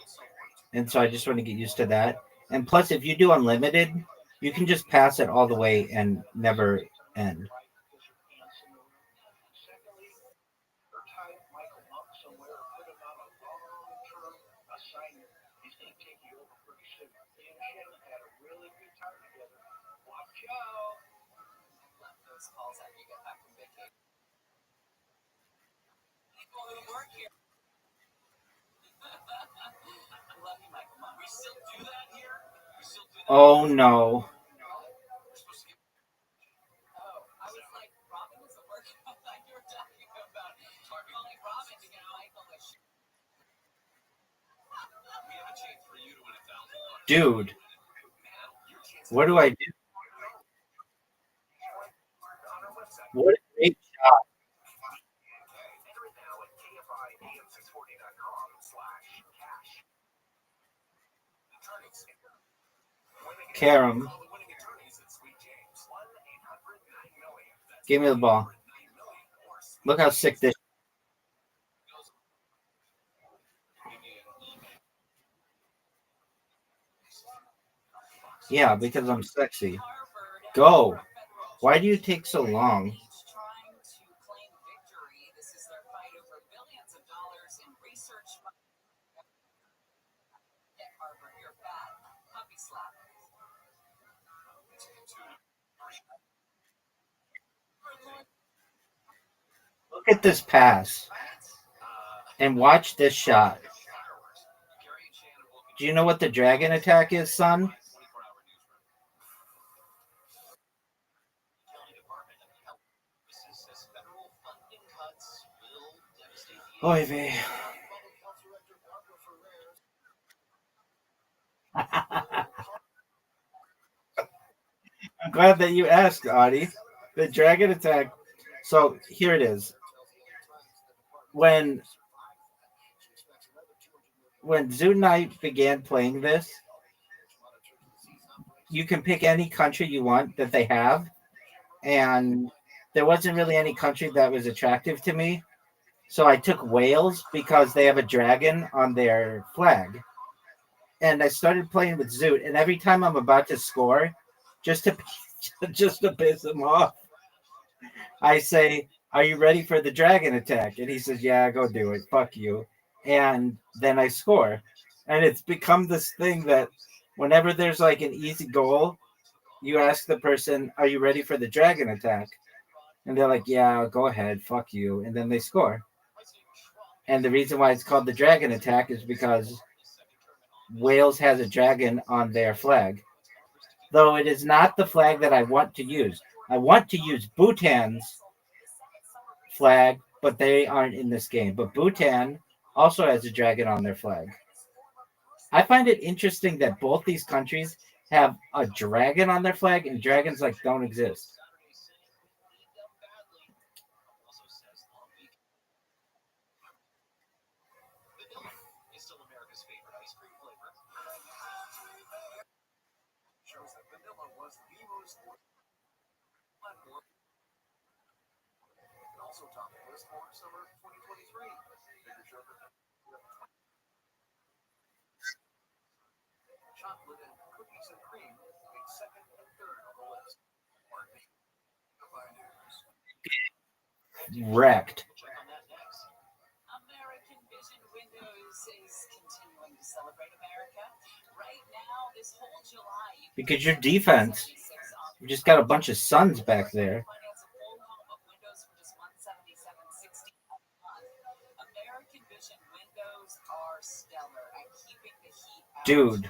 And so I just want to get used to that. And plus, if you do unlimited, you can just pass it all the way and never end. Oh no. Dude, what do I do? What a great shot. Karam. Give me the ball. Look how sick this. Yeah, because I'm sexy. Go. Why do you take so long? Look at this pass. And watch this shot. Do you know what the dragon attack is, son? Oy vey. I'm glad that you asked, Audie. The dragon attack. So here it is. When Zoot and I began playing this, you can pick any country you want that they have, and there wasn't really any country that was attractive to me. So I took Wales because they have a dragon on their flag. And I started playing with Zoot, and every time I'm about to score, just to just to piss him off, I say, "Are you ready for the dragon attack?" And he says, "Yeah, go do it. Fuck you." And then I score. And it's become this thing that whenever there's like an easy goal, you ask the person, "Are you ready for the dragon attack?" And they're like, "Yeah, go ahead. Fuck you." And then they score. And the reason why it's called the dragon attack is because Wales has a dragon on their flag. Though it is not the flag that I want to use. I want to use Bhutan's flag, but they aren't in this game. But Bhutan also has a dragon on their flag. I find it interesting that both these countries have a dragon on their flag, and dragons like don't exist. Wrecked. Because your defense, you just got a bunch of sons back there. Dude.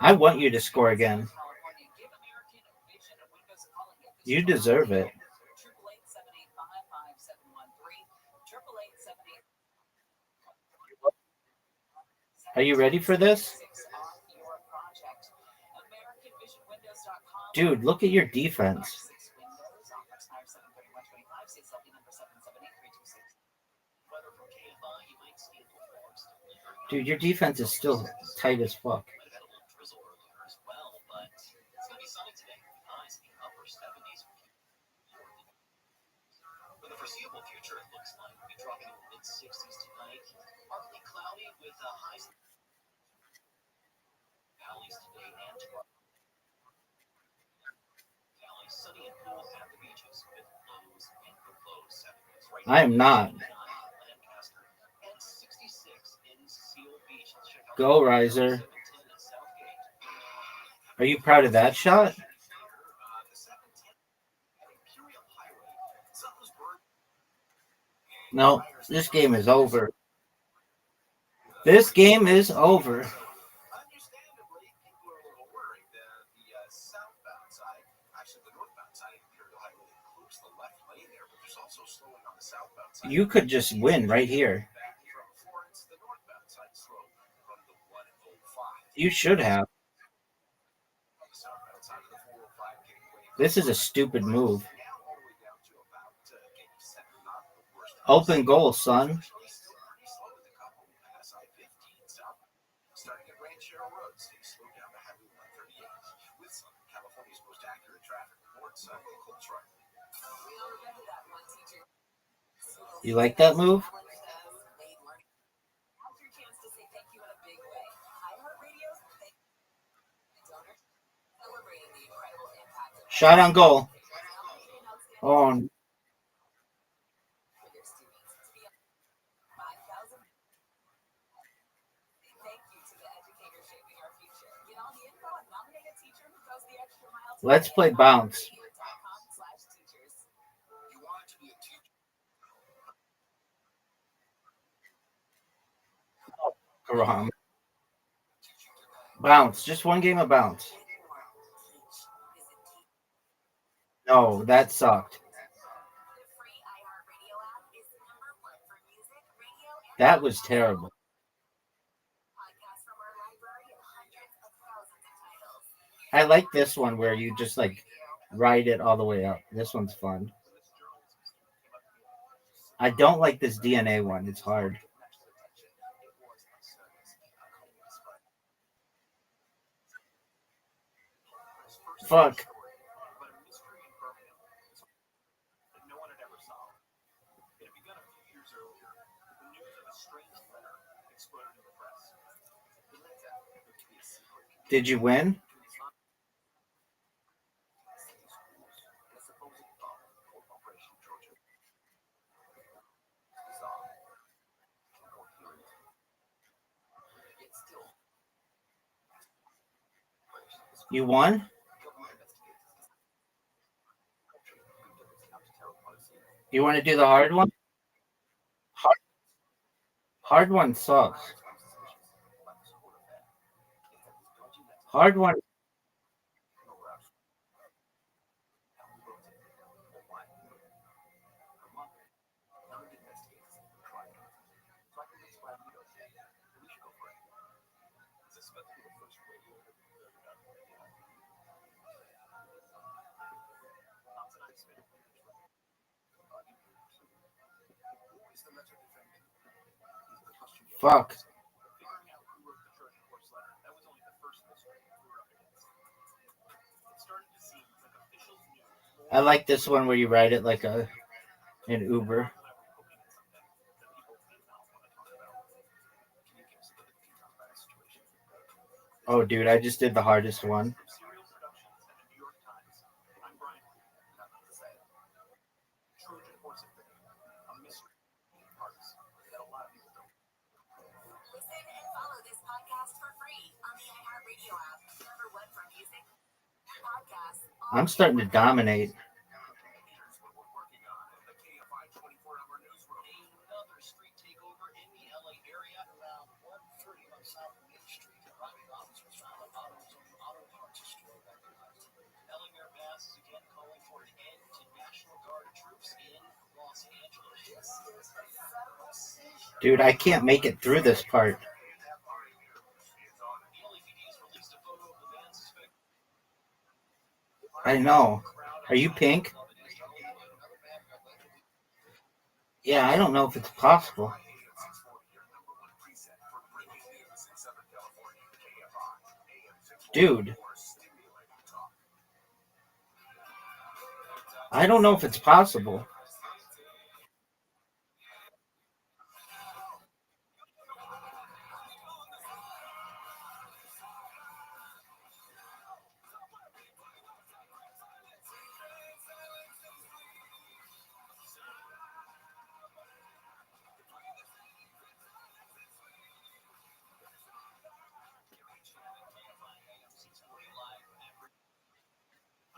I want you to score again. You deserve it. Are you ready for this? Dude, look at your defense. Dude, your defense is still tight as fuck. For the foreseeable future, it looks like we'll be dropping in the mid-60s tonight. Partly cloudy with highs valleys today and tomorrow. Valleys sunny and cool at the beaches with lows in the low 70s. Right I am not. Lancaster and 66 in Seal Beach. Go, Riser. Are you proud of that shot? No, this game is over. This game is over. Understandably, people are a little worried that the southbound side, actually the northbound side of Imperial Highway, includes the left lane there, but there's also slowing on the southbound side. You could just win right here. From Florence, the northbound side slow from the 105. You should have. On the southbound side of the 405 getting way This is a stupid move. now all the way down to about 87, not the worst. Open goal, son. Starting at Ranch Cheryl Road, stay slow down to Highway 138 with some California's most accurate traffic reports. Nichols Road. You like that move? Shot on goal. Oh, let's play bounce. Wrong. Bounce. Just one game of bounce. No, that sucked. That was terrible. I like this one where you just like ride it all the way up. This one's fun. I don't like this DNA one. It's hard. Fuck. Did you win? You won? You want to do the hard one? Hard one sucks. Hard one. Fuck. I like this one where you ride it like an Uber. Oh, dude, I just did the hardest one. I'm starting to dominate. Another street takeover in the LA area around 1:30 on South Main Street. Rabbi Rothschild was found auto parts store. LA Mayor Bass is again calling for an end to National Guard troops in Los Angeles. Dude, I can't make it through this part. I know. Are you pink? Yeah, I don't know if it's possible. Dude. I don't know if it's possible.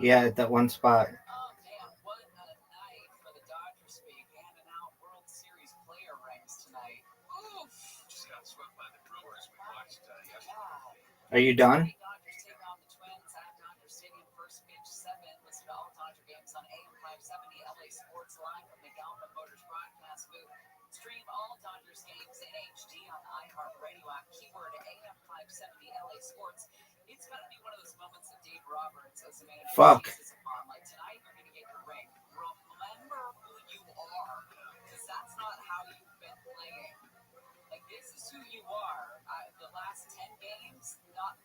Yeah, at that one spot. Are you done? Stream all Dodgers games in HD on iHeartRadio app, keyword AM570 LA Sports. It's going to be one of those moments that Dave Roberts as a manager seizes upon. Like tonight, you're going to get your ring. Remember who you are, because that's not how you've been playing. Like this is who you are. The last 10 games,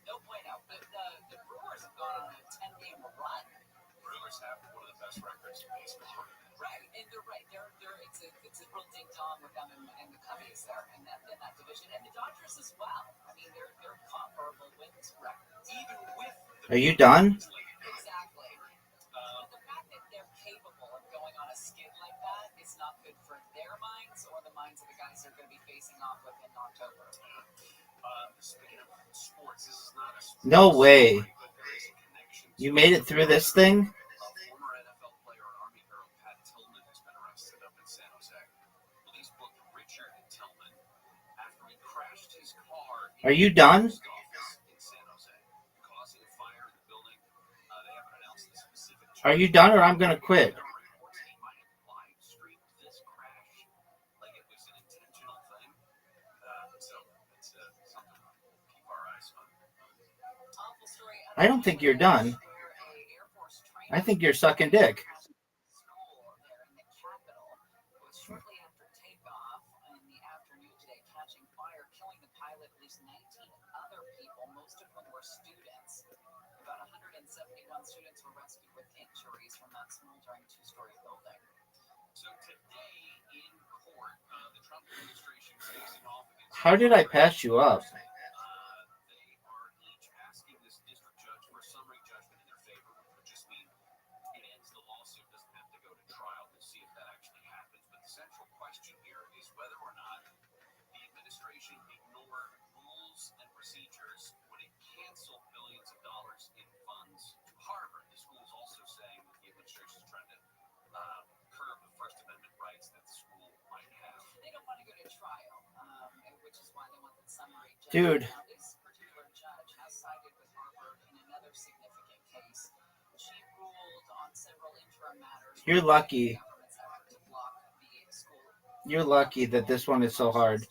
no bueno. The Brewers have gone on a 10-game run. Brewers have one of the best records in baseball. Right, and they're right. It's a real ding dong with them and the Cubbies there in that division, and the Dodgers as well. I mean, they're comparable wins records. Even with Are you done? Exactly. But the fact that they're capable of going on a skid like that is not good for their minds or the minds of the guys they're going to be facing off with in October. Speaking of sports, this is not a sports. No way. You made it through this thing? Former NFL player and Army hero Pat Tillman has been arrested up in San Jose. Police booked Richard Tillman after he crashed his car. Are you done? In San Jose, causing a fire in the building. They haven't announced the specific. Are you done or I'm going to quit? Like it was an intentional thing. So it's something to keep our eyes on. I don't think you're done. I think you're sucking dick. Shortly after takeoff in the afternoon today, catching fire, killing the pilot, at least 19 other people, most of whom were students. About 171 students were rescued with injuries from that smoldering two-story building. So today in court, the Trump administration facing off against. How did I pass you up? They are each asking this district judge for a summary judgment in their favor, which would just mean it ends the lawsuit, doesn't have to go to trial. We'll see if that actually happens. But the central question here is whether or not the administration ignored rules and procedures when it canceled billions of dollars in funds to Harvard. The school is also saying that the administration is trying to curb the First Amendment rights that the school might have. They don't want to go to trial, which is why they want the summary judgment. Dude. Now, this particular judge has sided with Harvard in another significant case. She ruled on several interim matters. You're lucky. You're lucky that this one is so hard.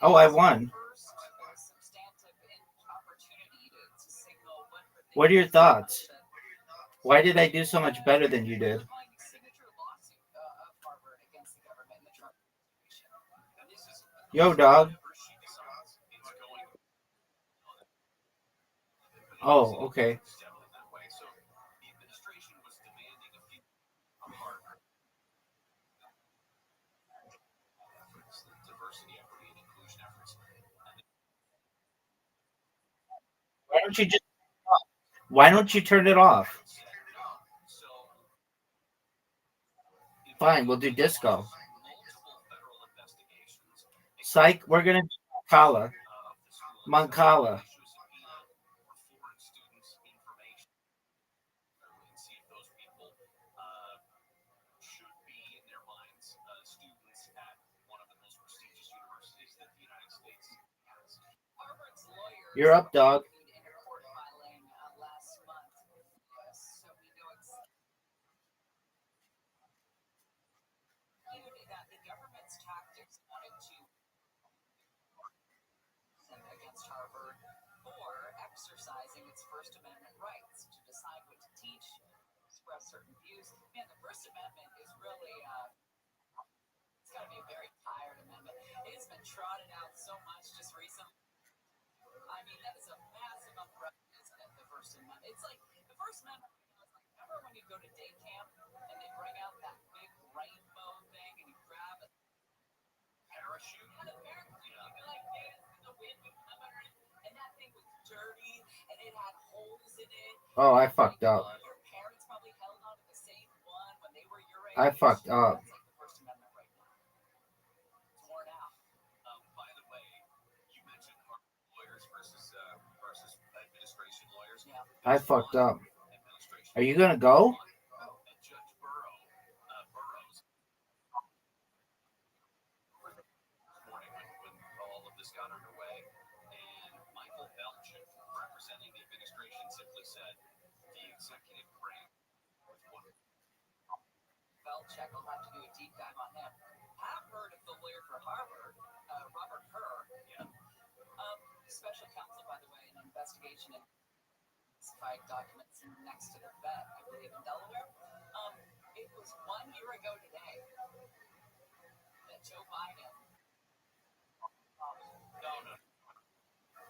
Oh, I won. What are your thoughts? Why did I do so much better than you did? Yo, dog. Oh, okay. Why don't you turn it off? Fine, we'll do disco. Psych, we're gonna do Mancala. Mancala. You're up, dog. exercising its First Amendment rights to decide what to teach, express certain views. Man, the First Amendment is really, it's got to be a very tired amendment. It has been trotted out so much just recently. I mean, that is a massive umbrella, isn't it? The First Amendment. It's like the First Amendment. Remember when you go to day camp and they bring out that big rainbow thing and you grab a parachute? And the parachute, you'd be like, the wind would come under it, and that thing was dirty and it had holes in it. Oh, I fucked up. Your parents probably held on to the same one when they were your age. I fucked up. That's like the First Amendment right now. It's worn out. By the way, you mentioned lawyers versus administration lawyers. Yeah. I fucked up. Are you gonna go? And Judge Burroughs this morning when all of this got underway, and Michael Belch, representing the administration, simply said the executive branch was one. Belichick will have to do a deep dive on him. Have heard of the lawyer for Harvard, Robert Kerr. Yeah. Special counsel, by the way, in an investigation in classified documents next to their bed, I believe, in Delaware. It was 1 year ago today that Joe Biden. No.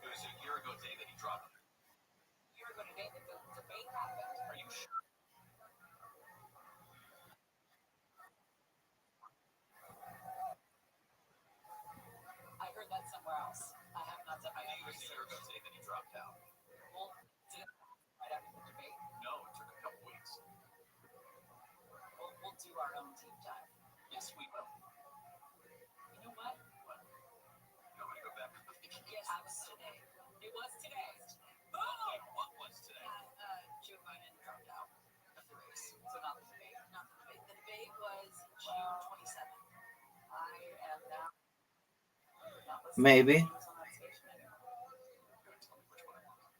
It was a year ago today that he dropped it. A year ago today that the debate happened. Are you sure? I heard that somewhere else. I have not done my I think own it was a year ago research. today that he dropped out. Well, did it right after the debate? No, it took a couple weeks. We'll do our own deep dive. Yes, we will. You know what? What? You want me to go back? Yes, it was today. It was today. Wait, what was today? Joe Biden dropped out of the race. So not the debate. Not the debate. The debate was June 27th. I am now not listening Maybe. to news on that station anymore. You're going to tell me which one it was.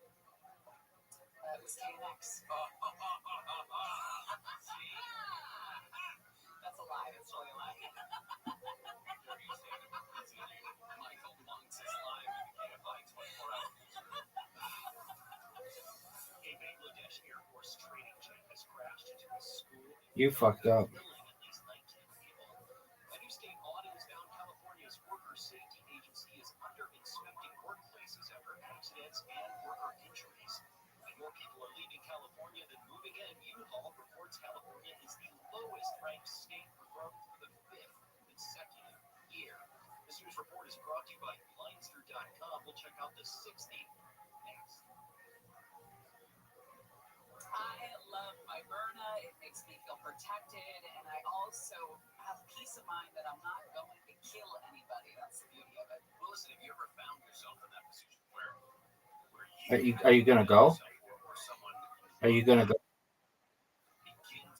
It was KNX. See? That's a lie. That's totally a lie. Michael Monks is live in KFI 24 hours. A Bangladesh Air Force training jet has crashed into a school. You fucked up. Killing at least 19 people. A new state audit has found California's worker safety agency is under-inspecting workplaces after accidents and worker injuries. And more people are leaving California than moving in. U-Haul reports California is the lowest-ranked state for growth for the 5th consecutive year. This news report is brought to you by Leinster.com. We'll check out the 60 next. I love my Verna. It makes me feel protected, and I also have peace of mind that I'm not going to kill anybody. That's the beauty of it. Well, listen, have you ever found yourself in that position where Are you gonna go? or someone Are you gonna go? begins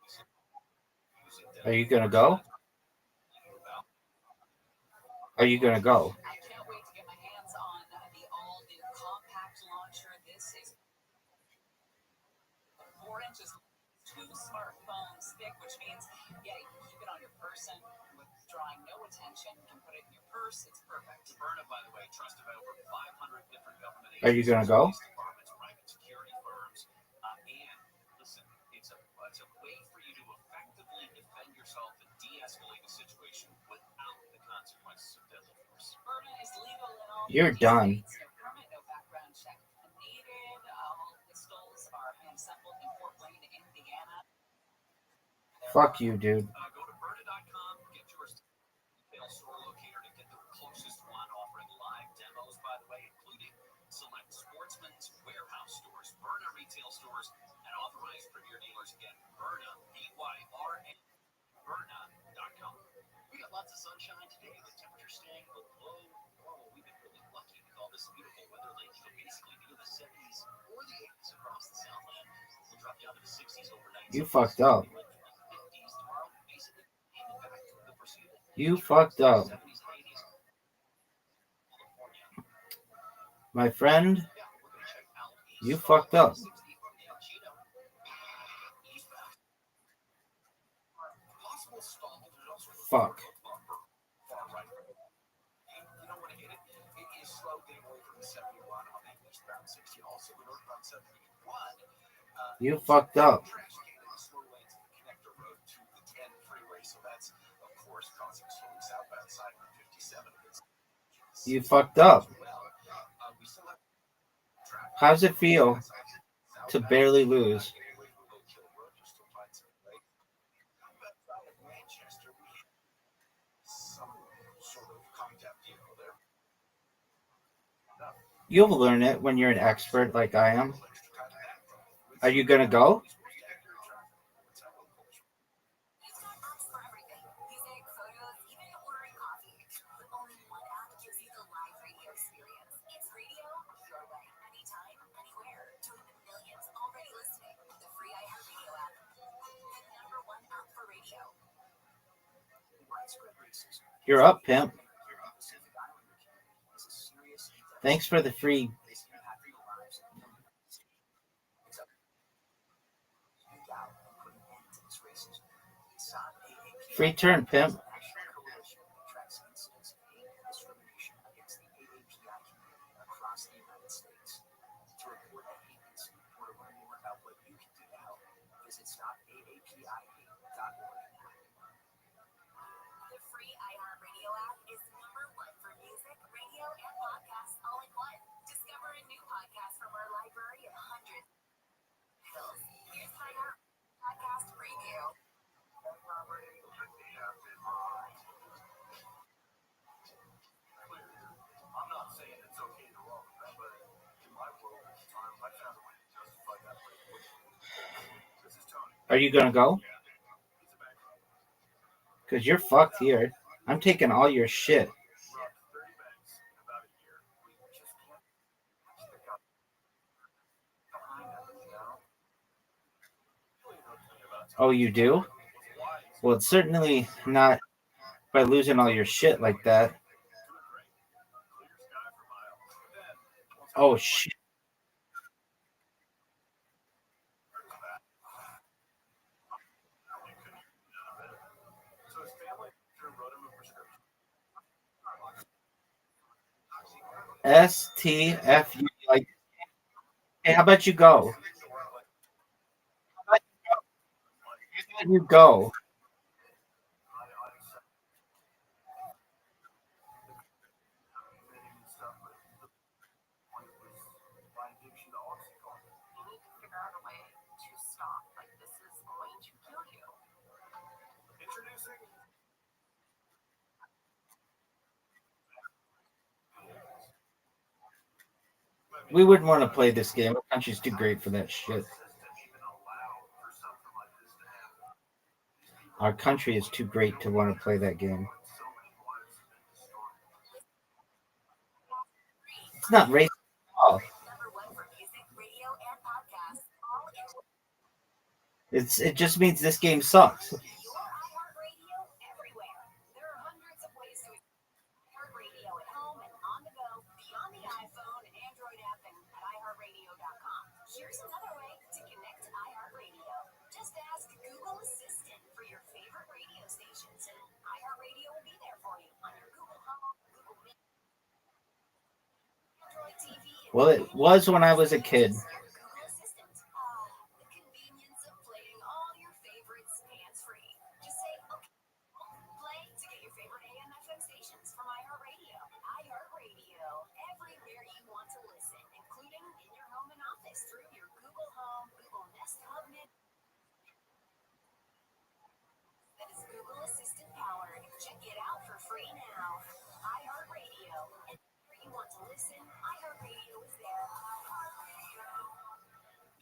using Are you gonna go? Are you gonna go? I can't wait to get my hands on the all-new compact launcher. This is 4 inches, 2 smartphones thick, which means, yeah, you can keep it on your person with drawing no attention. You can put it in your purse. It's perfect. Verna, by the way, trusted by over 500 different government agencies. Are you gonna go? Departments, private security firms, and listen, it's a way for you to effectively defend yourself and de-escalate a situation without the consequences of deadly force. Verna is legal in all You're 50 done. states. No permit, no background check needed. All pistols are hand-assembled in Fort Wayne, Indiana. Fuck you, dude. Go to Verna.com, get your retail store locator to get the closest one, offering live demos, by the way, including select Sportsman's Warehouse stores, Verna retail stores, and authorized premier dealers. Again, Verna, B-Y-R-N, Verna.com. We got lots of sunshine today, with temperatures staying below normal. We've been really lucky with all this beautiful weather lately. It'll basically be in the 70s or the 80s across the Southland. We'll drop down to the 60s overnight. You fucked up. 50s tomorrow, basically back to the pursuit. You fucked up. 70s and 80s. My friend, Yeah, we're going to check out you fucked up. 60 from the Chino. Eastbound. Possible stall. There's also Fuck. far right. You don't want to hit it. It is slow getting away from the 71 on the eastbound 60. You fucked up. You fucked up. How's it feel to barely lose? You'll learn it when you're an expert like I am. Are you gonna go? You're up, pimp. Thanks for the free. Free turn, pimp. Are you gonna go? Because you're fucked here. I'm taking all your shit. Oh, you do? Well, it's certainly not by losing all your shit like that. Oh, shit. STFU. Like, hey, how about you go? How about you go? We wouldn't want to play this game. Our country's too great for that shit. Our country is too great to want to play that game. It's not racist at all. It just means this game sucks. Well, it was when I was a kid.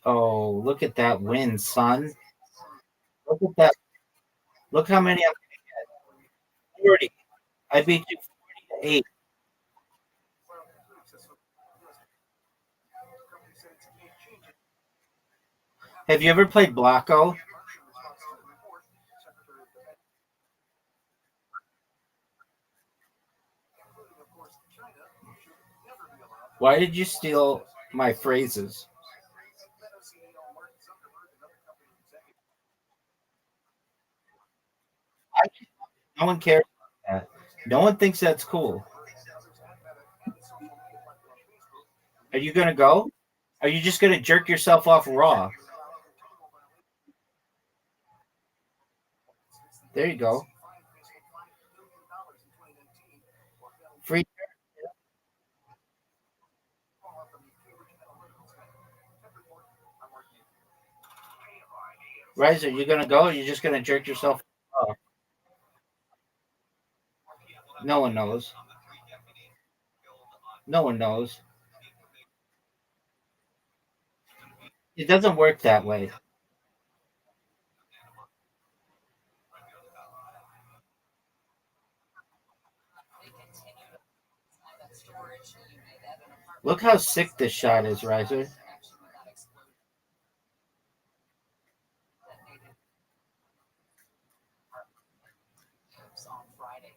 Oh, look at that win, son. Look at that. Look how many I'm going to get. 40. I beat you 48. Have you ever played Blocko? Why did you steal my phrases? No one cares about that. No one thinks that's cool. Are you going to go? Are you just gonna jerk yourself off raw? There you go. Free Riser, you gonna go or you just gonna jerk yourself off? No one knows. No one knows. It doesn't work that way. Look how sick this shot is, Riser.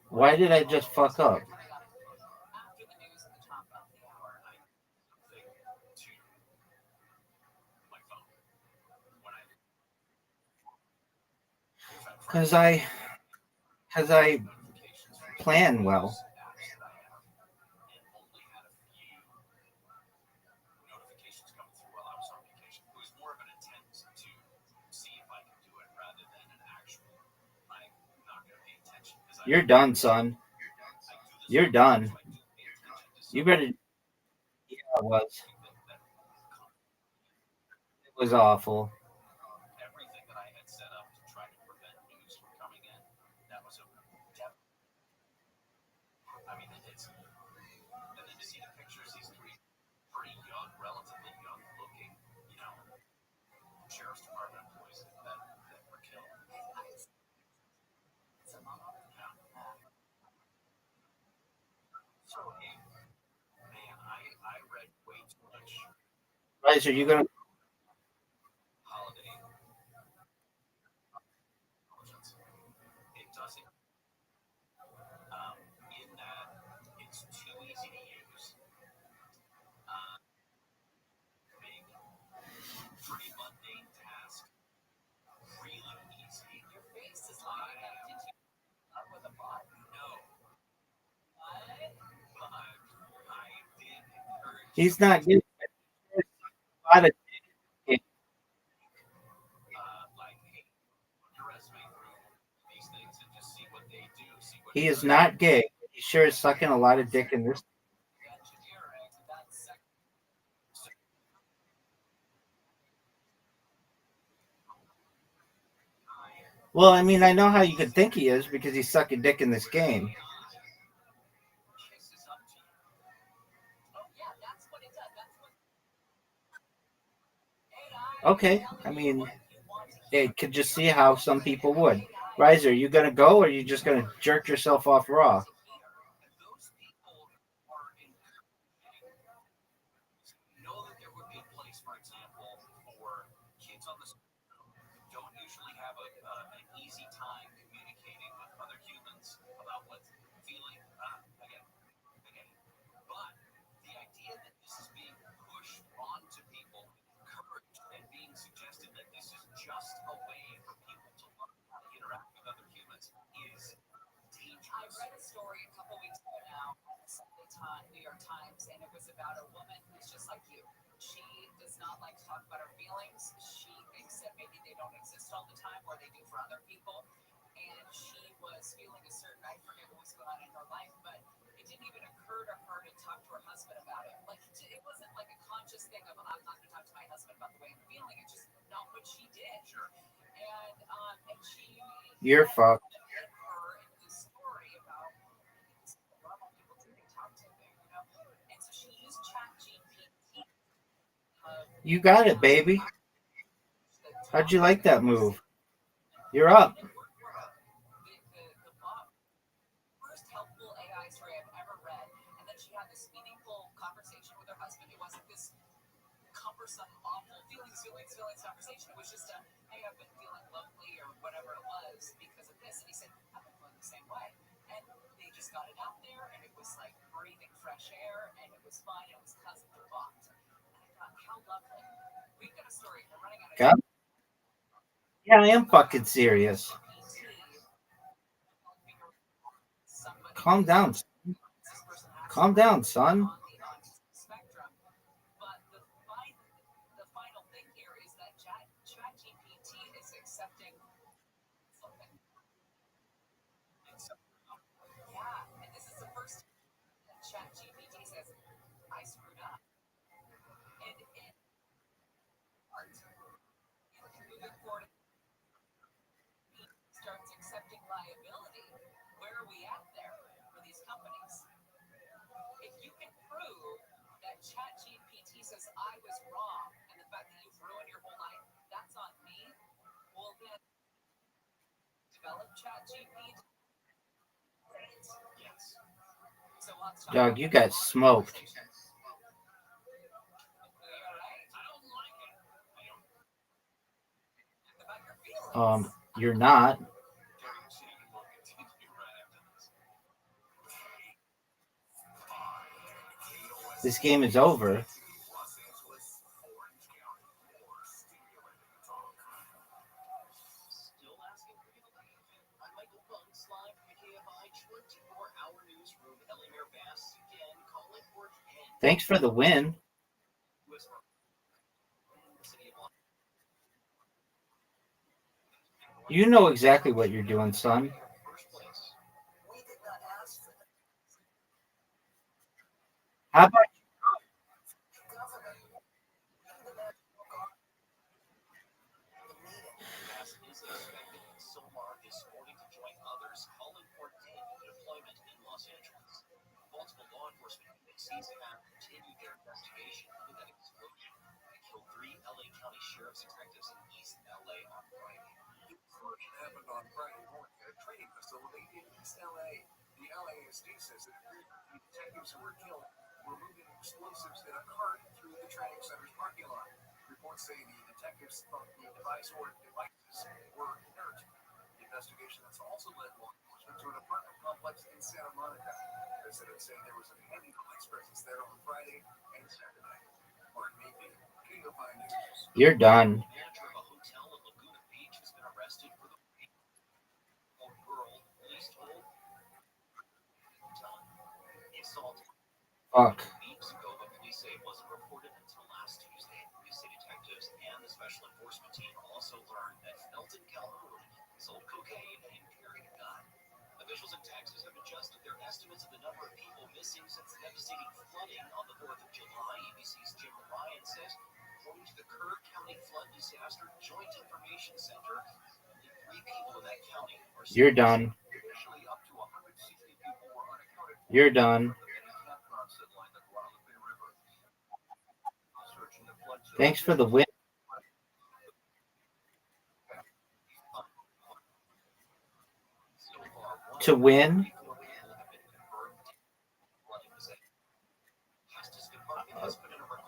Why did I just fuck up? Cause I plan well. You're done, son. You're done. You better. Yeah, it was. It was awful. Riser, you gonna? He's not getting a lot of. He is not gay. He sure is sucking a lot of dick in this. Well, I mean, I know how you could think he is because he's sucking dick in this game. Okay, I mean, it could just see how some people would. Riser, you gonna go or you just gonna jerk yourself off raw? You're fucked. You got it, baby. How'd you like that move? You're up. Got it? Yeah, I am fucking serious. Calm down. Calm down, son. Dog, you got smoked. You're not. This game is over. Thanks for the win. You know exactly what you're doing, son. How about Multiple law enforcement agencies have continued their investigation into that explosion that killed 3 LA County sheriff's detectives in East LA on Friday. The explosion happened on Friday morning at a training facility in East LA. The LASD says it appears the detectives who were killed were moving explosives in a cart through the training center's parking lot. Reports say the detectives thought the device or devices were inert. The investigation has also led law enforcement to an apartment complex in Santa Monica. Residents say there was a heavy police presence there on Friday and Saturday. Mark Meeky, King of High News. you're done? The manager of a hotel in Laguna Beach has been arrested for the girl police told the assault Fuck. weeks ago, but police say it wasn't reported until last Tuesday. The city detectives and the special enforcement team also learned that Felton Calhoun sold cocaine and carried a gun. Officials in Texas have adjusted their estimates of the number of people missing since the devastating flooding on the 4th of July. ABC's Jim Ryan says, according to the Kerr County Flood Disaster Joint Information Center, only 3 people in that county are still You're done. Initially, up to 160 people were unaccounted for. You're done. Thanks for the win. To win.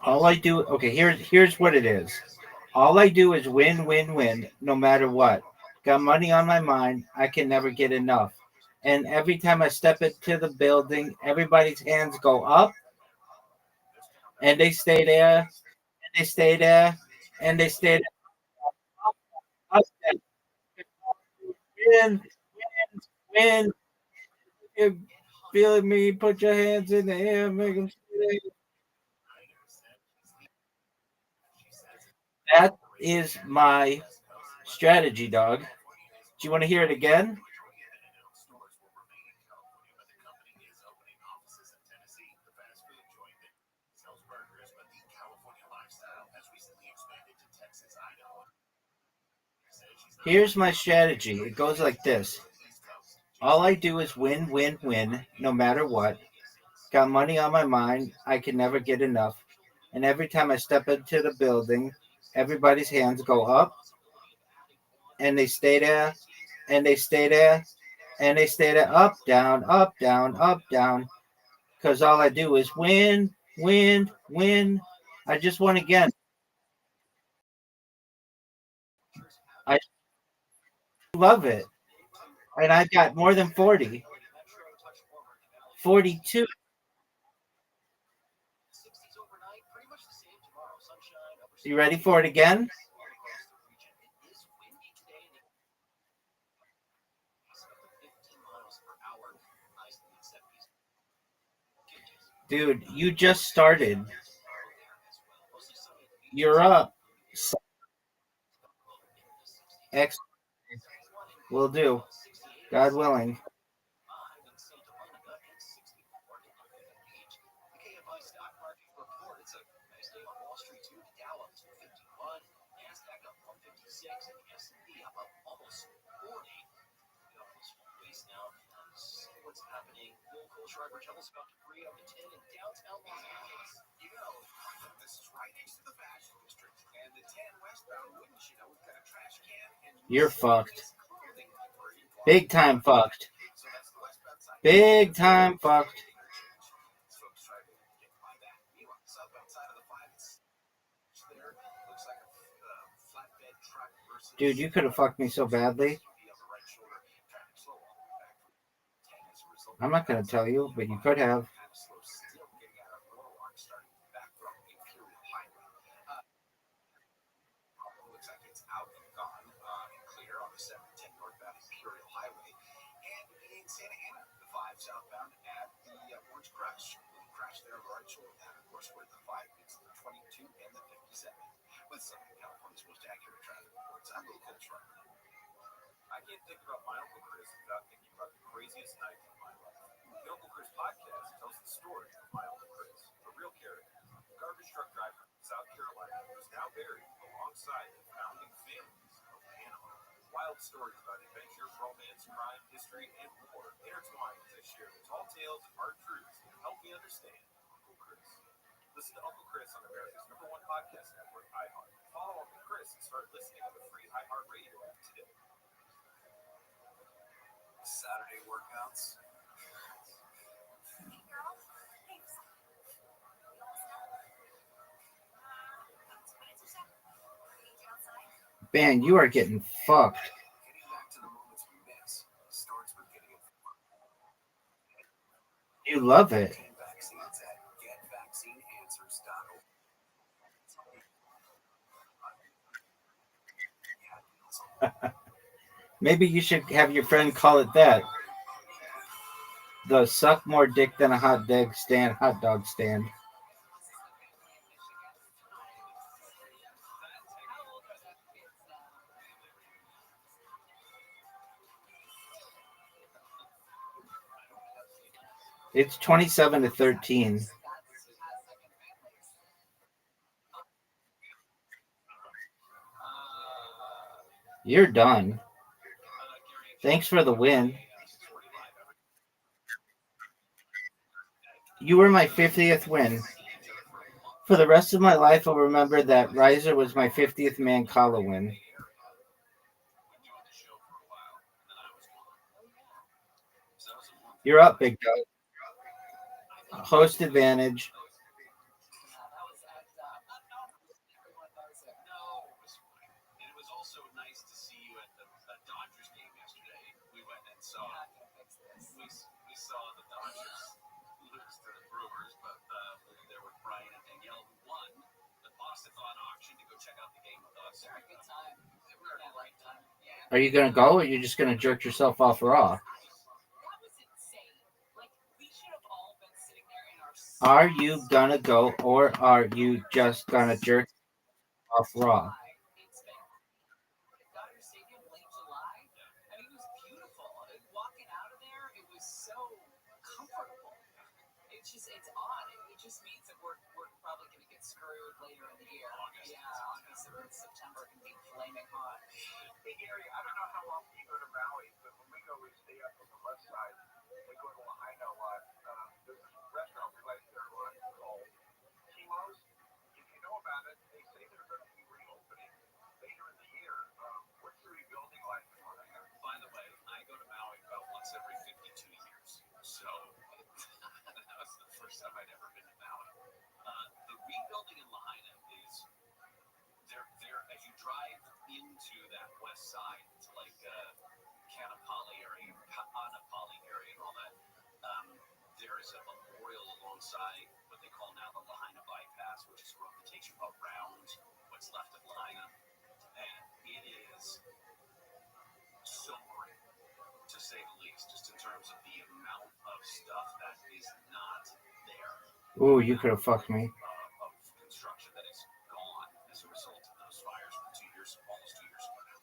All I do, okay, here's what it is. All I do is win, win, win, no matter what. Got money on my mind. I can never get enough. And every time I step into the building, everybody's hands go up, and they stay there, and they stay there, and they stay there. Up, win, win. You're feeling me? Put your hands in the air, make them stay there. That is my strategy, dog. Do you want to hear it again? Here's my strategy. It goes like this. All I do is win, win, win, no matter what. Got money on my mind. I can never get enough. And every time I step into the building, everybody's hands go up, and they stay there, and they stay there, and they stay there, up, down, up, down, up, down. Because all I do is win, win, win. I just won again. I love it. And I've got more than 40. 42. You ready for it again? Dude, you just started. You're up. Excellent. Will do. God willing. What's happening? Bill Kohlschreiber, tell us about debris on the 10 in downtown Los Angeles. You know, this is right next to the fashion district, and the 10 westbound, wouldn't you know, we've got a trash can and You're fucked. clothing debris Big time fucked. Big time fucked. Dude, you could have fucked me so badly. I'm not going to tell you, but you could have. Southbound at the Orange Crush. We crashed there on the right shoulder. That, of course, where the 5 meets the 22 and the 57. With Southern California's most accurate traffic reports. I'm Little Coach right now. I can't think about my Uncle Chris without thinking about the craziest night of my life. The Uncle Chris podcast tells the story of my Uncle Chris, a real character, a garbage truck driver from South Carolina who's now buried alongside the founding families of Panama. Wild stories about adventure, romance, crime, history, and more intertwined as they share the tall tales and hard truths that help me understand Uncle Chris. Listen to Uncle Chris on America's #1 podcast network, iHeart. Follow Uncle Chris and start listening on the free iHeart Radio app today. Saturday workouts. Man, you are getting fucked. You love it. Maybe you should have your friend call it that. The suck more dick than a hot dog stand. It's 27-13. You're done. Thanks for the win. You were my 50th win. For the rest of my life, I'll remember that Riser was my 50th Mancala win. You're up, big dog. Host advantage. It was also nice to see you at the Dodgers game yesterday. We went and saw. We saw the Dodgers lose to the Brewers, but there were Brian and Danielle who won the Boston-Thon auction to go check out the game with us. Very good time. We were at the right time. Yeah. Are you gonna go, or are you just gonna jerk yourself off raw? Are you gonna go, or are you just gonna jerk off raw? It's odd. It just means that we're probably going to get screwed later in the year. August or September can be flaming hot. Hey Gary, I don't know how often you go to Maui, but when we go, we stay up on the west side. We go to Lahaina a lot. There's a restaurant we like there a lot called Timo's. If you know about it, they say they're going to be reopening later in the year. What's the rebuilding like in Lahaina? By the way, I go to Maui about once every 52 years. So that was the first time I'd ever been to Maui. The rebuilding in Lahaina is there as you drive into that west side to like Kanapali area, Anapali area, and all that. There is a memorial alongside what they call now the Lahaina bypass, which is a road that takes you around what's left of Lahaina, and it is sobering, to say the least, just in terms of the amount of stuff that is not there. Ooh, you could have fucked me. Of construction that is gone as a result of those fires from 2 years, almost 2 years ago now.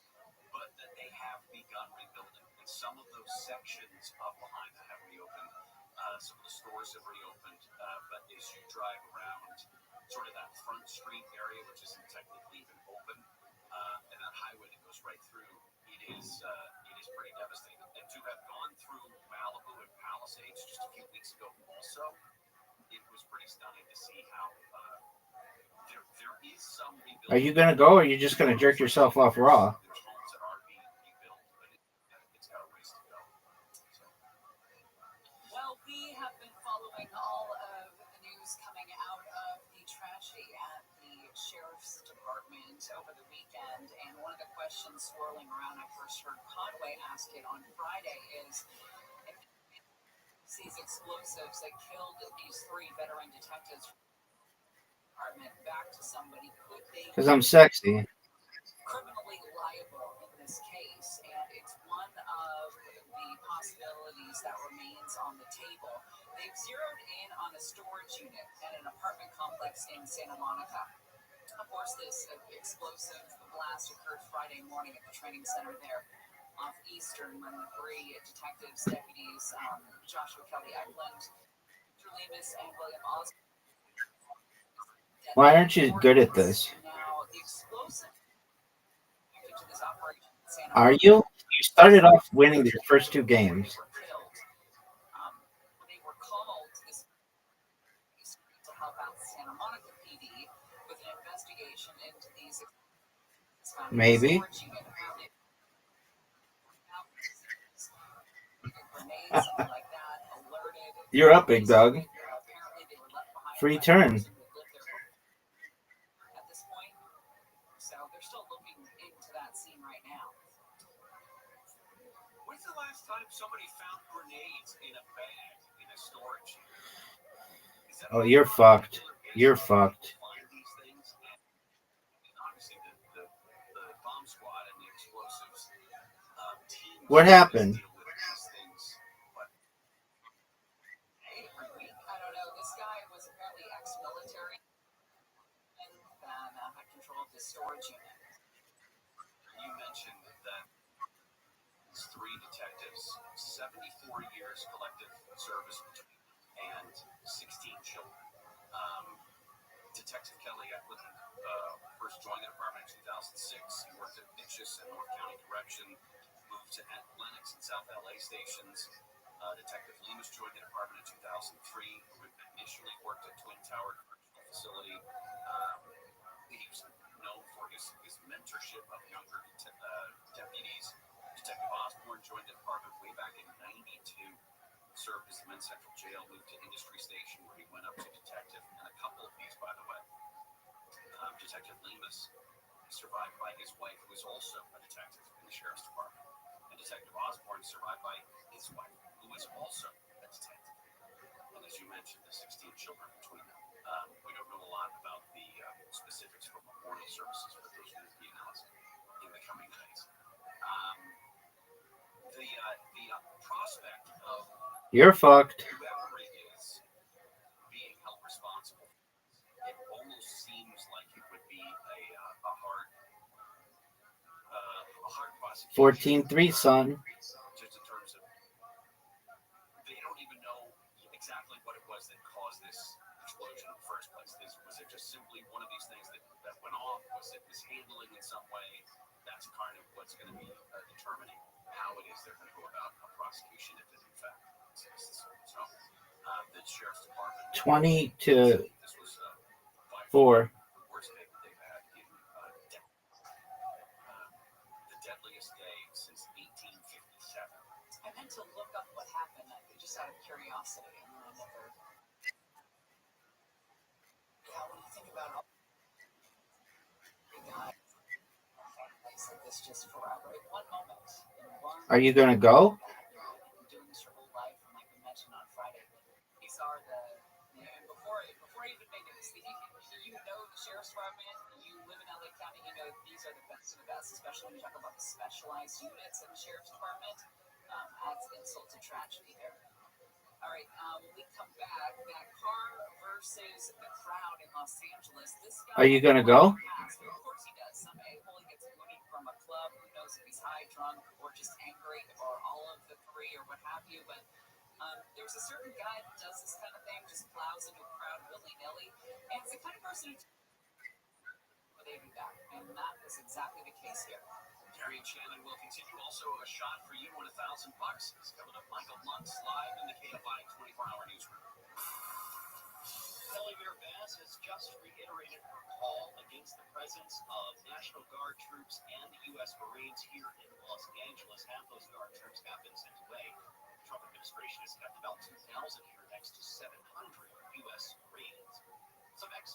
But that they have begun rebuilding, and some of those sections of Lahaina have reopened. Some of the stores have reopened, but as you drive around sort of that front street area, which isn't technically even open, and that highway that goes right through, it is pretty devastating. And to have gone through Malibu and Palisades just a few weeks ago also, it was pretty stunning to see how there is some rebuilding. Are you gonna go, or are you just gonna jerk yourself off raw? There's homes that are being rebuilt, but it's got a ways to have been following all of the news coming out of the tragedy at the sheriff's department over the weekend, and one of the questions swirling around, I first heard Conway ask it on Friday, is if these explosives that killed these 3 veteran detectives from the department back to somebody, could they Because I'm sexy. criminally liable in this case? And it's one of the possibilities that remains on the table. They've zeroed in on a storage unit at an apartment complex in Santa Monica. Of course, this explosive blast occurred Friday morning at the training center there off Eastern when the 3 detectives, deputies, Joshua Kelly Eklund, Drew Lemus, and William Osborne. Why aren't you good at this? Now, the explosive to this operation in Santa Are Monica, you? You started off winning your first 2 games. they were called to this to help out Santa Monica PD with an investigation into these Maybe. storage unit. Apparently, grenades, something like that, alerted. You're up, big dog. Apparently, they were left behind Free by turn. those who had lived there at this point. So they're still looking into that scene right now. When's the last time somebody found grenades in a bag in a storage unit? Oh, you're fucked. You're fucked. Find these things, and obviously the bomb squad and the explosives team. What happened? Deal with these things, but Every week, I don't know. This guy was apparently ex-military and had control of the storage unit. you mentioned that it's 3 detectives, 74 years collective service and 16 children. Detective Kelly Eklund first joined the department in 2006. He worked at Ditchis and North County Correction, moved to Lennox and South LA stations. Detective Lemus joined the department in 2003. Initially worked at Twin Tower Correctional Facility. He was known for his mentorship of younger deputies. Detective Osborne joined the department way back in '92. Served as the Men's Central Jail, moved to Industry Station where he went up to detective, and a couple of these, by the way. Detective Lemus is survived by his wife, who is also a detective in the Sheriff's Department. And Detective Osborne is survived by his wife, who is also a detective. And as you mentioned, the 16 children between them. We don't know a lot about the specifics for memorial services, but those will be announced in the coming days. The prospect of You're fucked. whoever it is being held responsible, it almost seems like it would be a hard prosecution. 14-3, son. Just in terms of they don't even know exactly what it was that caused this explosion in the first place. Was it just simply one of these things that went off? Was it mishandling in some way? That's kind of what's going to be determining how it is they're going to go about a prosecution if it in fact exists. So the Sheriff's Department 20 to this was 4. the worst day that they've had in the deadliest day since 1857. I meant to look up what happened, just out of curiosity, and then I never. Yeah, when you think about all the guys like this just forever, in one moment, Are you gonna go? Doing this your whole life, and like we mentioned on Friday, these are and before I even made it, you know the Sheriff's Department, you live in LA County, you know these are the best of the best, especially when you talk about the specialized units in the Sheriff's Department. Adds insult to tragedy there. All right, when we come back, that car versus the crowd in Los Angeles. This guy. Are you gonna go? Of course he does. Some a-hole gets booted from a club. Who knows if he's high, drunk, or just angry, or all of the 3, or what have you. But there's a certain guy that does this kind of thing, just plows into a crowd willy-nilly, and it's the kind of person who they do that, and that was exactly the case here. Gary and Shannon will continue. Also, a shot for you and $1,000 is coming up. Michael Lutz live in the KFI 24-hour newsroom. Kelly Bass has just reiterated her call against the presence of National Guard troops and the U.S. Marines here in Los Angeles. Half those Guard troops have been sent away. The Trump administration has kept about 2,000 here next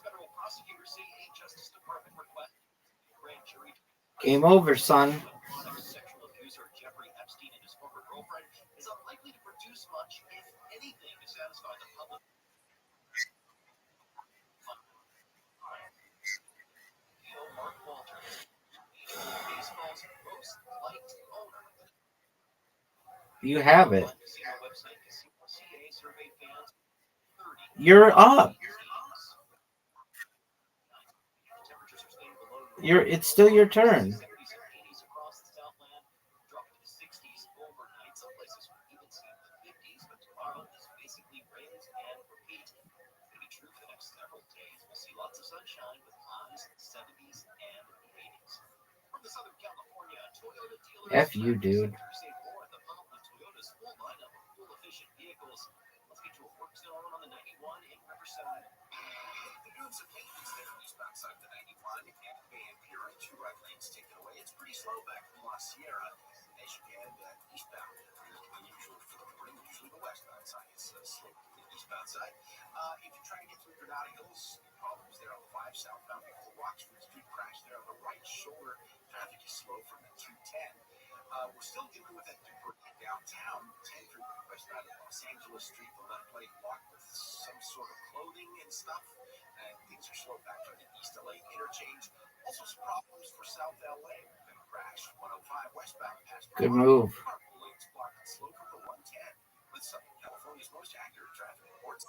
Federal prosecutors say a Justice Department request grand jury Game over, son. sexual abuser Jeffrey Epstein and his former girlfriend is unlikely to produce much, if anything, to satisfy the public. Mark Walters, baseball's most liked owner. You have it. Casino website CA surveyed fans 30. You're up. Temperatures are staying below. It's still your turn. 70s and 80s across the Southland, dropping to the 60s overnight. Some places even see the 50s, but tomorrow is basically rinse and repeat. It'll be true for the next several days. We'll see lots of sunshine with highs in the 70s and 80s. From the Southern California Toyota dealers, F you, dude. save more at the pump with Toyota's full lineup of fuel-efficient vehicles. Let's get to a work zone on the 91 in Riverside. The dunes of Hades there eastbound side of the 91 and Bay and Pier, 2 right lanes taken away. It's pretty slow back from La Sierra as you head eastbound. Unusual for the morning, usually the westbound side is slow to the eastbound side. If you're trying to get through Granada Hills, problems there on the 5 southbound before Roxford Street crash there on the right shoulder. Traffic is slow from the 210. We're still dealing with that debris downtown, 10 through westbound of Los Angeles Street, the left lane blocked with some sort of clothing and stuff. And things are slow back from the East LA interchange. Also some problems for South LA. Been a crash, 105 westbound past. Good move. Carpool lanes blocked and slow from the 110 with Southern California's most accurate traffic reports.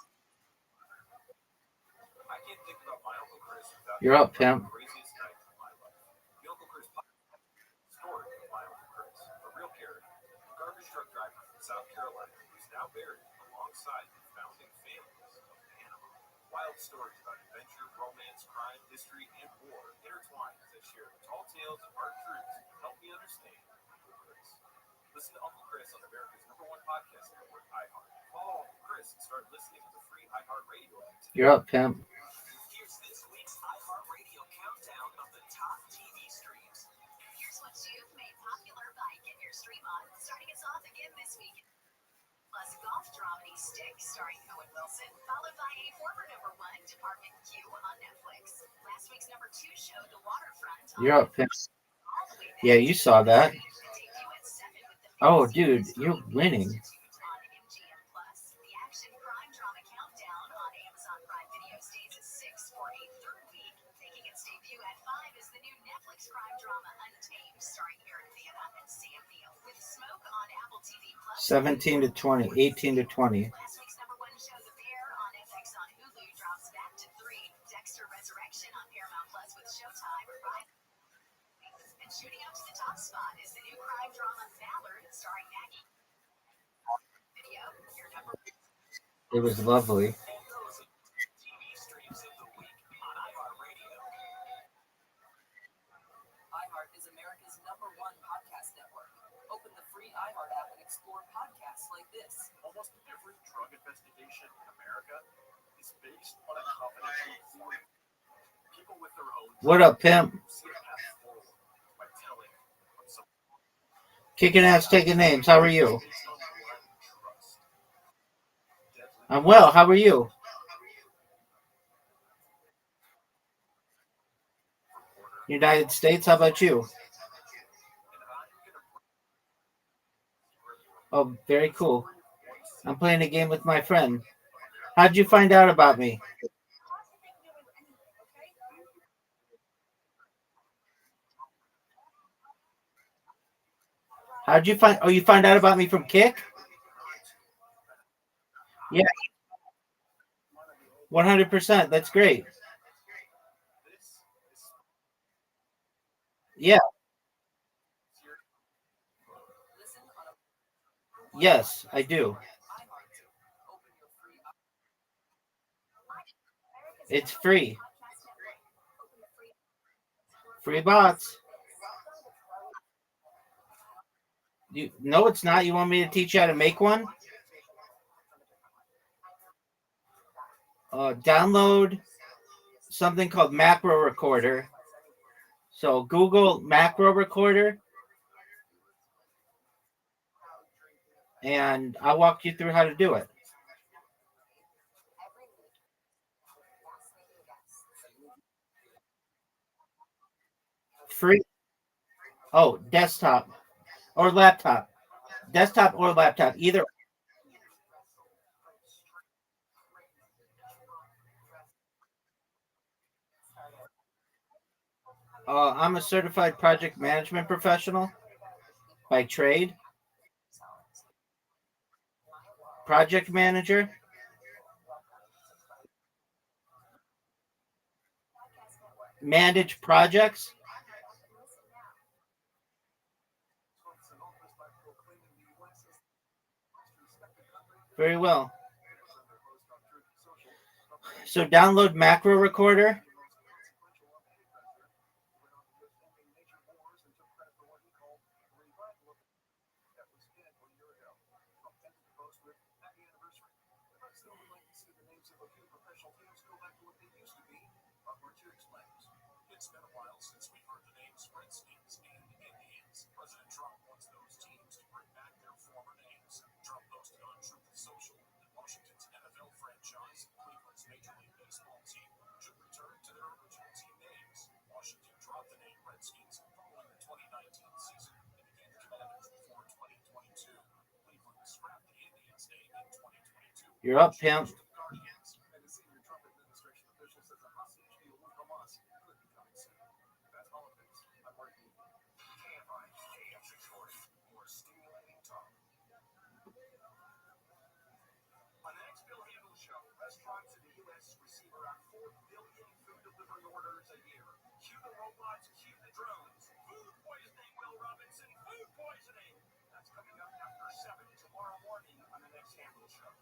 I can't think about my Uncle Chris without You're up, pimp. craziest night of my life. The Uncle Chris story of my Uncle Chris, a real character, a garbage truck driver from South Carolina who's now buried alongside the founding families of Panama. Wild stories about adventure, romance, crime, history, and war intertwined as they share the tall tales and hard truths to help me understand Uncle Chris. Listen to Uncle Chris on America's #1 podcast network, iHeart. Follow Uncle Chris and start listening to the free iHeartRadio app today. You're up, pimp. Here's this week's iHeartRadio countdown of the top TV streams. Here's what you've made popular by Get Your Stream On. Starting us off again this week. Plus golf dramedy Stick starring Owen Wilson, followed by a former #1 Department Q on Netflix. Last week's #2 show, The Waterfront. You're up, pimp. Yeah, you saw that. Oh, dude, you're winning. On MGM Plus, the action crime drama Countdown on Amazon Prime Video stays at 6 for a third week. Making its debut at 5 is the new Netflix crime drama Untamed, starring Aaron Vanna and Sam Neill, with Smoke on Apple TV Plus. 17 to 20, 18 to 20. Last week's #1 show, The Bear on FX on Hulu, drops back to 3. Dexter Resurrection on Paramount Plus with Showtime. And shooting up to the top spot is the new crime drama Ballard, starring Maggie. Video, your It was lovely. TV streams of the week on iHeartRadio. iHeart is America's #1 podcast network. Open the free iHeart app and explore podcasts like this. Almost every drug investigation in America is based on a confidential informant. People with their own What up, pimp? see a path forward by telling what some Kicking ass, taking names. How are you? based on blind trust. Deadly I'm well. How are you? United States. How about you? and I'm gonna Oh, very cool. I'm playing a game with my friend. How'd you find out about me? How'd you find? Oh, you find out about me from Kick? Yeah, 100%. That's great. Yeah. Yes, I do. It's free. Free bots. No, it's not. You want me to teach you how to make one? Download something called Macro Recorder. So Google Macro Recorder, and I'll walk you through how to do it. Free. Oh, desktop or laptop. Desktop or laptop, either. I'm a certified project management professional by trade. Project manager. Manage projects. Very well. So download macro recorder. It's been a while since we've heard the names Redskins and Indians. President Trump wants those teams to bring back their former names. Trump posted on Truth Social that Washington's NFL franchise, Cleveland's Major League Baseball team, should return to their original team names. Washington dropped the name Redskins following the 2019 season and became the Commanders before 2022. Cleveland scrapped the Indians name in 2022. You're up, pimp. And the senior Trump administration official says a hostage deal with Hamas could be coming soon. That's politics. I'm working. KFI, AM 640. More stimulating talk. On the next Bill Handel show, restaurants in the U.S. receive around 4 billion food delivery orders a year. Cue the robots, cue the drones. Food poisoning, Will Robinson. Food poisoning. That's coming up after 7 tomorrow morning on the next Handel show.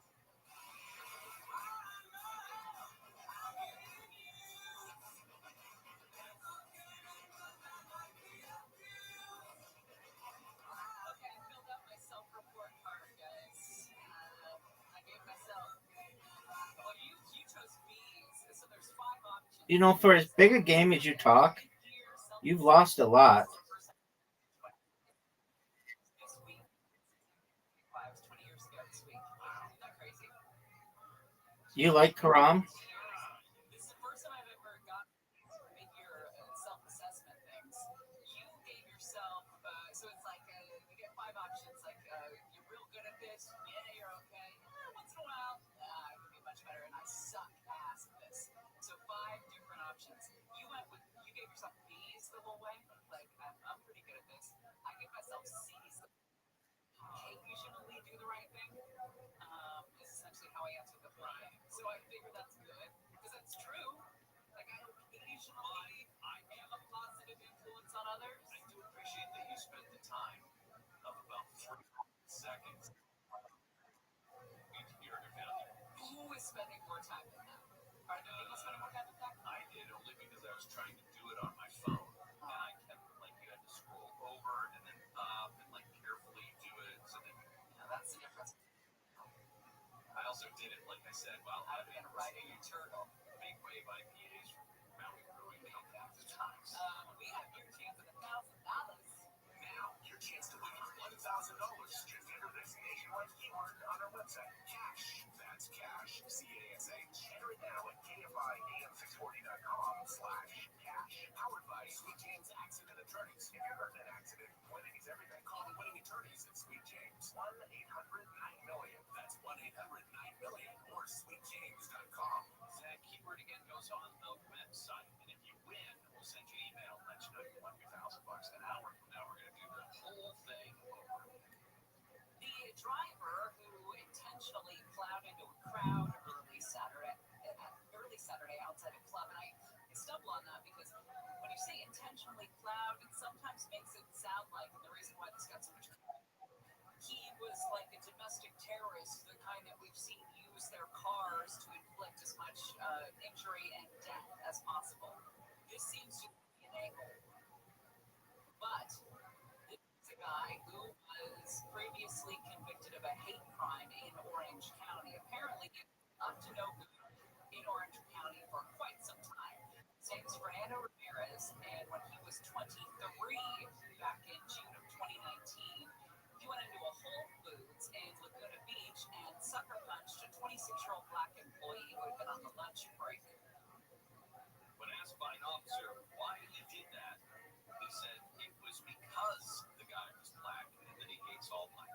You know, for as big a game as you talk, you've lost a lot. You like Karam? Trying to do it on my phone, and I kept you had to scroll over and then up and carefully do it. So then, that's the difference. I also did it, like I said, while I've been riding a turtle. Big wave IPAs from Maui Brewing Company. Times. We have your chance at $1,000. Now, your chance to win $1,000. Just enter this nationwide keyword on our website. Cash. That's cash. CASH. Enter it now at KFIAM640.com/cash. Powered by Sweet James Accident Attorneys. If you're hurt in an accident, winning is everything. Call the winning attorneys at Sweet James. 1-800-9-million. That's 1-800-9-million or sweetjames.com. That keyword again goes on the website. And if you win, we'll send you an email and let you know you won $1,000 an hour from now. We're going to do the whole thing over. The driver who intentionally plowed into a crowd early Saturday outside a club, and I stumble on that because when you say intentionally plowed, it sometimes makes it sound like, and the reason why this got so much, he was like a domestic terrorist, the kind that we've seen use their cars to inflict as much injury and death as possible. This seems to be an angle. But this is a guy who was previously convicted of a hate crime in Orange County. Apparently, up to no good in Orange County for quite some time. His name is Fernando Ramirez, and when he was 23, back in June of 2019, he went into a Whole Foods in Laguna Beach and sucker punched a 26-year-old black employee who had been on the lunch break. When asked by an officer why he did that, his Salt Lake.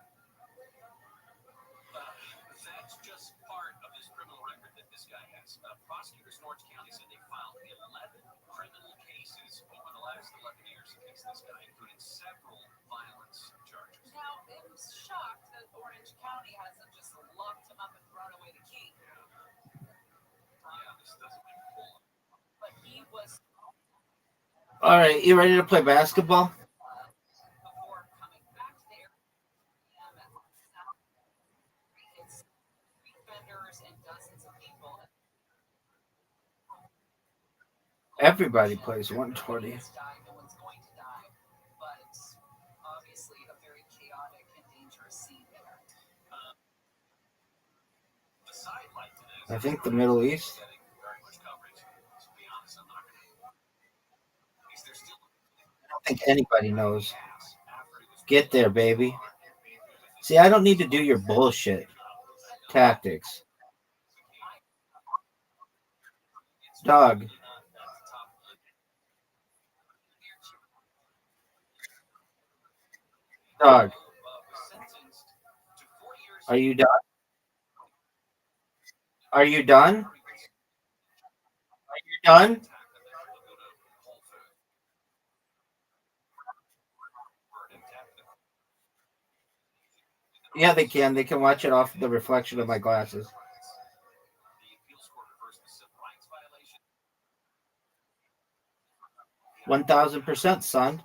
That's just part of this criminal record that this guy has. Prosecutors in Orange County said they filed 11 criminal cases over the last 11 years against this guy, including several violence charges. Now, I'm shocked that Orange County hasn't just locked him up and thrown away the key. Yeah, this doesn't make a whole lot. But he was. All right, you ready to play basketball? Before coming back there, it's vendors and dozens of people. Everybody plays 120. No one's going to die, but obviously a very chaotic and dangerous scene there. The sidelight to this, I think the Middle East. getting very much coverage. To be honest, I'm not going to. Is there still I don't think anybody knows. Get there, baby. See, I don't need to do your bullshit tactics. Dog. Dog. Are you done? Are you done? Are you done? Yeah, they can. They can watch it off the reflection of my glasses. 1,000%, son.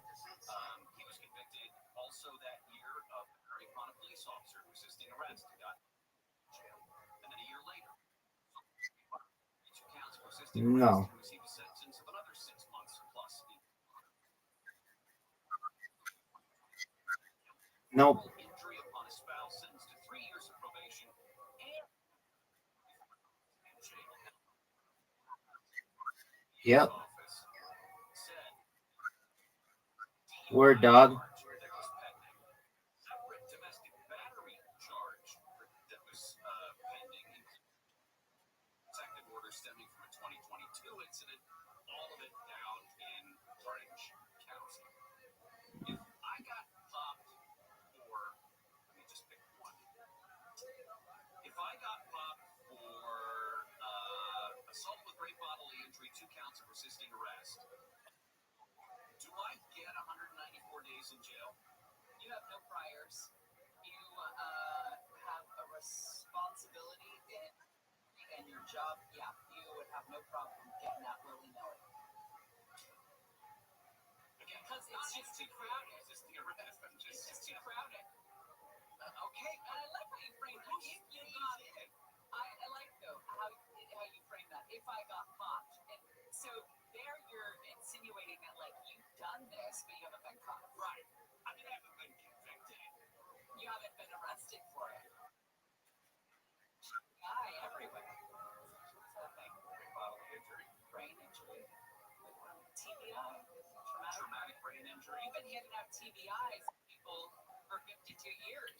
He was convicted also that year of marrying on a police officer resisting arrest and got jail. And then a year later, 2 counts for resisting No. arrest and received a sentence of another 6 months plus. Nope. Injury upon a spouse sentenced to 3 years of probation and jail. Yep. Office said Word, dog. that was pending. Separate domestic battery charge that was pending. Protective order stemming from a 2022 incident. All of it down in Orange County. If I got popped for, let me just pick one. If I got popped for assault with great bodily injury, 2 counts of resisting arrest, do I get 194 days in jail? You have no priors. You have a responsibility in your job. Yeah, you would have no problem getting that willy-nilly. Because it's just too crowded. It's just too crowded. Okay, and I like how you frame that. If you got it, I like though how you frame that. If I got popped, and so there you're insinuating that like you've done this, but you haven't been caught. Right. I mean, I haven't been convicted. You haven't been arrested for it. Guy everywhere. What's that thing? Great bodily injury. Brain injury. TBI. Traumatic brain injury. You've been handing out TBIs to people for 52 years,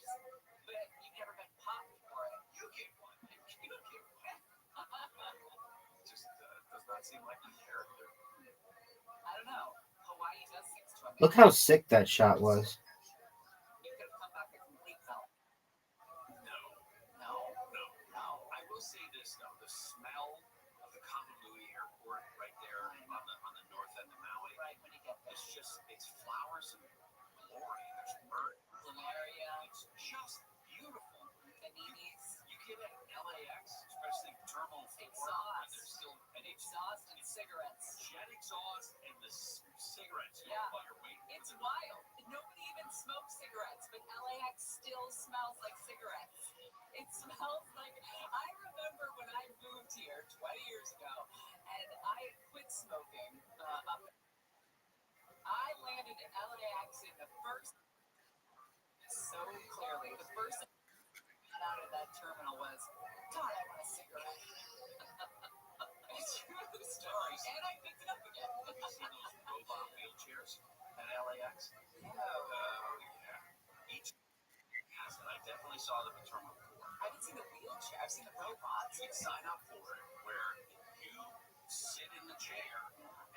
but you've never been popped for it. You get one. You don't get one. Just does not seem like a character. I don't know. Hawaii does seem to have. Look how sick that shot was. You could have come back a complete felon. No. I will say this though: the smell of the Kahului Airport right there on the north end of Maui. Right when you get there. It's flowers and glory. There's bird Planaria. It's just beautiful. Paninis. You get at LAX, especially Terminal 4, Exhaust. there's still an Exhaust and cigarettes. jet exhaust and the cigarettes. Yeah. While you're waiting. It's wild. Nobody even smokes cigarettes, but LAX still smells like cigarettes. It smells like. I remember when I moved here 20 years ago, and I quit smoking. I landed in LAX in the first. So clearly, the first thing I got out of that terminal was, God, I want a cigarette. It's true story, and I picked it up again. Have you seen those robot wheelchairs at LAX? No. Yeah. Each has, and I definitely saw them in Terminal 4. I haven't seen the wheelchair. I've seen the robots. You can sign up for it, where you sit in the chair,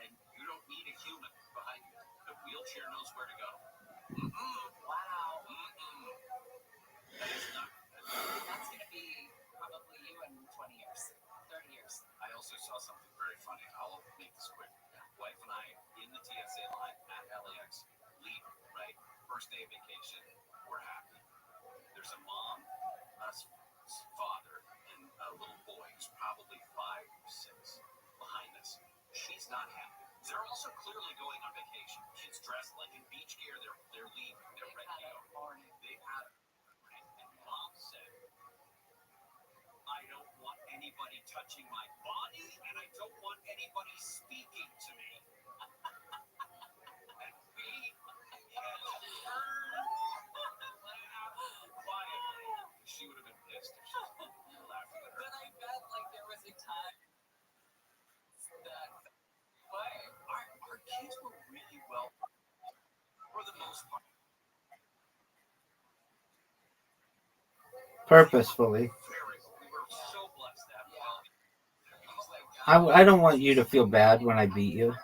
and you don't need a human behind you. The wheelchair knows where to go. Wow. first day of vacation, we're happy. There's a mom, a father, and a little boy who's probably 5 or 6 behind us. She's not happy. They're also clearly going on vacation. Kids dressed like in beach gear. They're leaving. They're ready to go. They've had a morning, and mom said, I don't want anybody touching my body, and I don't want anybody speaking to me. And we had to turn quietly. She would have been pissed if she was laughing at her. But I bet like there was a time that our kids were really well for the most part. Purposefully. I don't want you to feel bad when I beat you.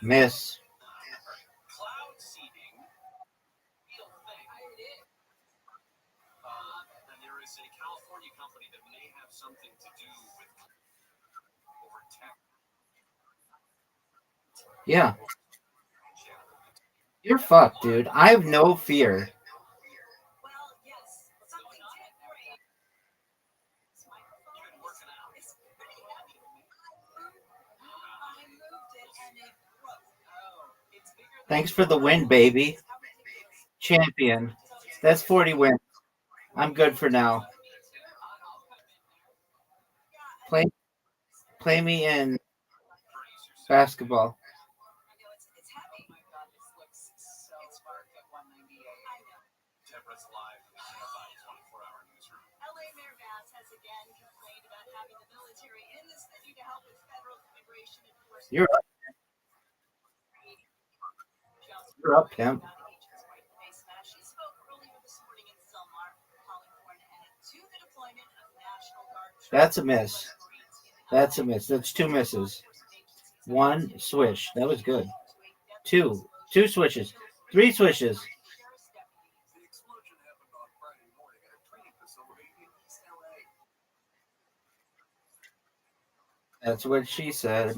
Miss. Cloud seeding. And there is a California company that may have something to do with over tech. Yeah. You're fucked, dude. I have no fear. Well, yes, something did break. This microphone is pretty heavy. I moved it and it broke. It's bigger than Thanks for the win, baby. Champion. That's 40 wins. I'm good for now. Play me in basketball. It's heavy. Oh my God, this looks so smart at 198. I know. Deborah's live in the KFI 24-hour newsroom. LA Mayor Vance has again complained about having the military in the city to help with federal immigration enforcement. You're up. You're up, pimp. She spoke earlier this morning in Selmar, calling for an end to the deployment of National Guard. That's a miss. That's a miss. That's 2 misses. 1 swish. That was good. 2 swishes. 3 swishes. The explosion happened on Friday morning at a training facility in East LA. That's what she said.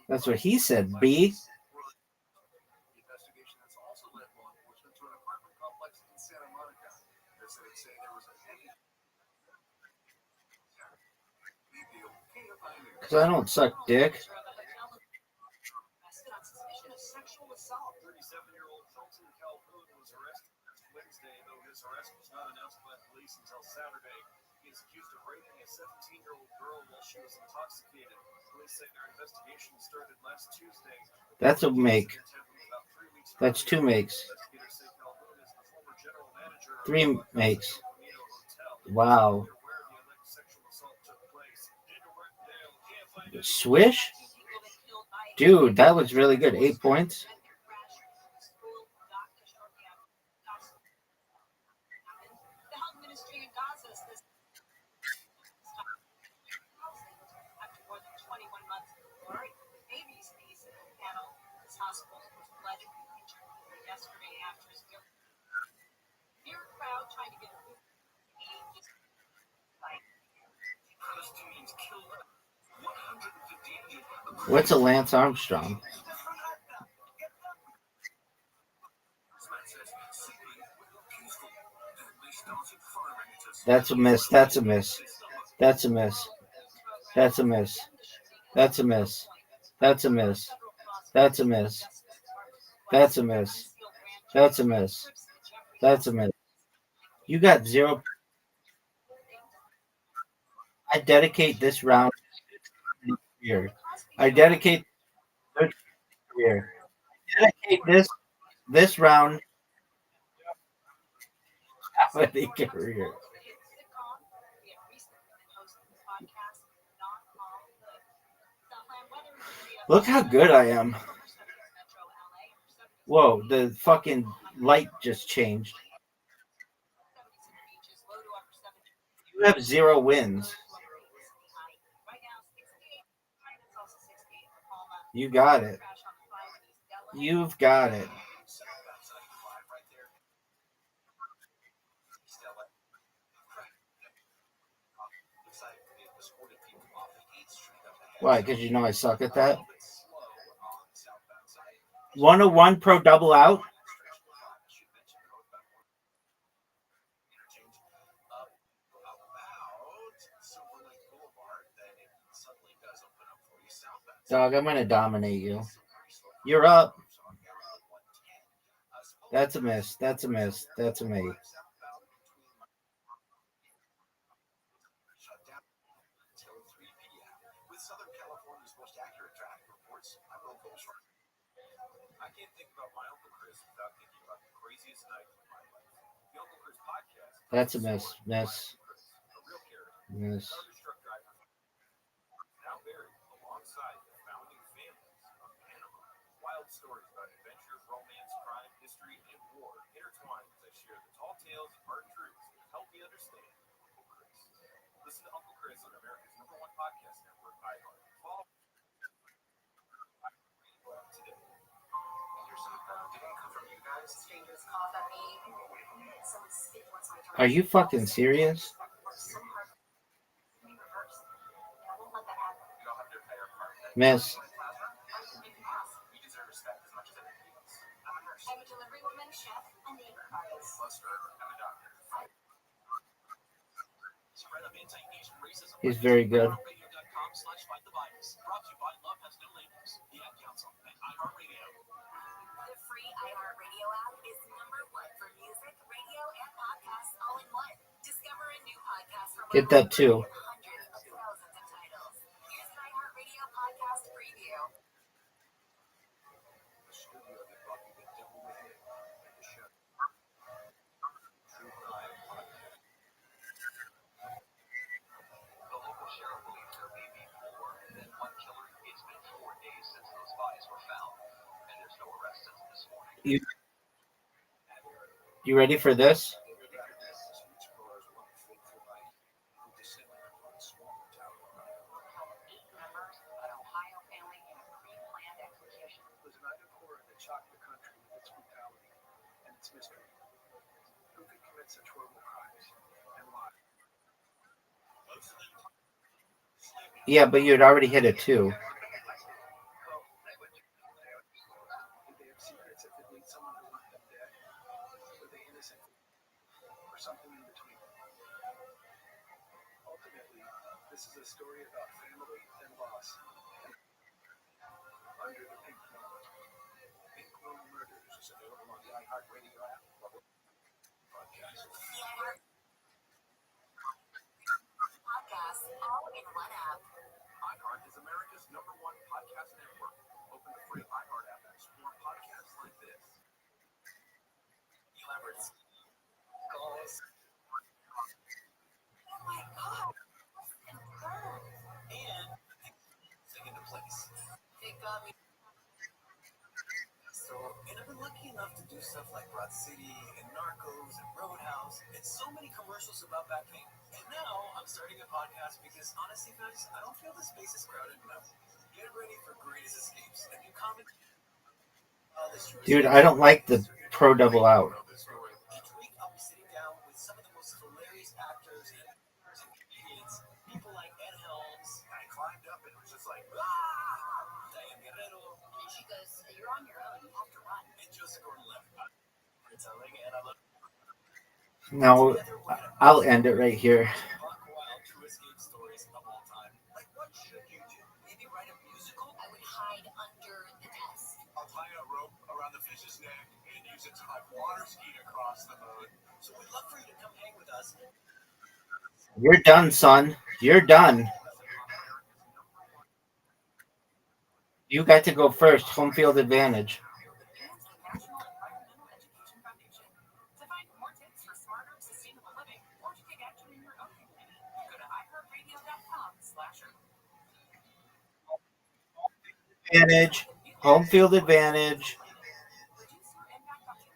That's what he said, B. The investigation has also led law enforcement to an apartment complex in Santa Monica. Residents say there was a heavy. Because I don't suck dick. Arrested on suspicion of sexual assault. 37-year-old Felton Calhoun was arrested last Wednesday, though his arrest was not announced by police until Saturday. He is accused of raping a 17-year-old girl while she was intoxicated. Police say their investigation started last Tuesday. That's a make. That's 2 makes. 3 makes. Wow. Swish? Dude, that was really good. 8 points. The health ministry in Gaza says after more than 21 months of blurring babies in the panel, this hospital was flooded yesterday after his near a crowd trying to get food. Palestinians killed 150. What's a Lance Armstrong? That's a miss. That's a miss. That's a miss. That's a miss. That's a miss. That's a miss. That's a miss. That's a miss. That's a miss. That's a miss. You got 0. I dedicate this round to your career. I dedicate this career. I dedicate this round to the career. Look how good I am. Whoa, the fucking light just changed. You have 0 wins. You got it. You've got it. Why? Because you know I suck at that. 101 Pro Double Out. Dog, I'm gonna dominate you. You're up. That's a miss. That's a miss. That's a me. With Southern California's most accurate traffic reports, I'm Uncle Chris. I can't think about my Uncle Chris without thinking about the craziest night of my life. The Uncle Chris podcast. That's a miss. Miss. A real character. Miss. Garbage truck driver. Now buried alongside the founding families of Panama. Wild stories about adventure, romance, crime, history, and war intertwined as I share the tall tales and hard truths that help me understand Uncle Chris. Listen to Uncle Chris on America's #1 podcast network, iHeart. Follow today. Are you fucking serious? Miss. He's very good. The free iHeartRadio app is #1 for music, radio, and podcasts all in one. Discover a new podcast from Get that too. hundreds of thousands of titles. Here's an iHeartRadio podcast preview. The studio that brought you The Devil Within and the show. True crime podcast. The local sheriff believes there may be more than one killer. It's been 4 days since those bodies were found, and there's no arrests since this morning. You ready for this? Shocked the country with its brutality and its mystery. Who could commit such horrible crimes and why? Yeah, but you'd already hit it too. Did they have secrets if they meet someone who left them dead? Were they innocent? Or something in between? Ultimately, this is a story about family and loss. Under the Pink Moon. Pink Moon Murders is available on the iHeartRadio app. Podcast. Podcasts all in one app. iHeart is America's #1 podcast network. Open the free iHeart app and explore podcasts like this. Elaborate calls. Oh my god. And sing into place. It got me. So, and I've been lucky enough to do stuff like Broad City and Narcos and Roadhouse and so many commercials about back pain. And now I'm starting a podcast because honestly, guys, I don't feel the space is crowded enough. Get ready for Greatest Escapes, a new comedy. Dude, I don't like the Pro Double Out. Each week I'll be sitting down with some of the most hilarious actors and comedians, people like Ed Helms. I climbed up and was just like, ah! Diane Guerrero. And she goes, you're on your own, you have to run. And Joseph Gordon-Levitt. It's telling, and I love No, I'll end it right here. wild true escape stories of all time. Like, what should you do? Maybe write a musical? I would hide under the desk. I'll tie a rope around the fish's neck and use it to like water skiing across the boat. So we'd love for you to come hang with us. You're done, son. You're done. You got to go first. Home field advantage. National Environmental Education Foundation. To find more tips for smarter, sustainable living, or to take action in your own community, go to iHeartRadio.com/earth. Advantage. Home field advantage.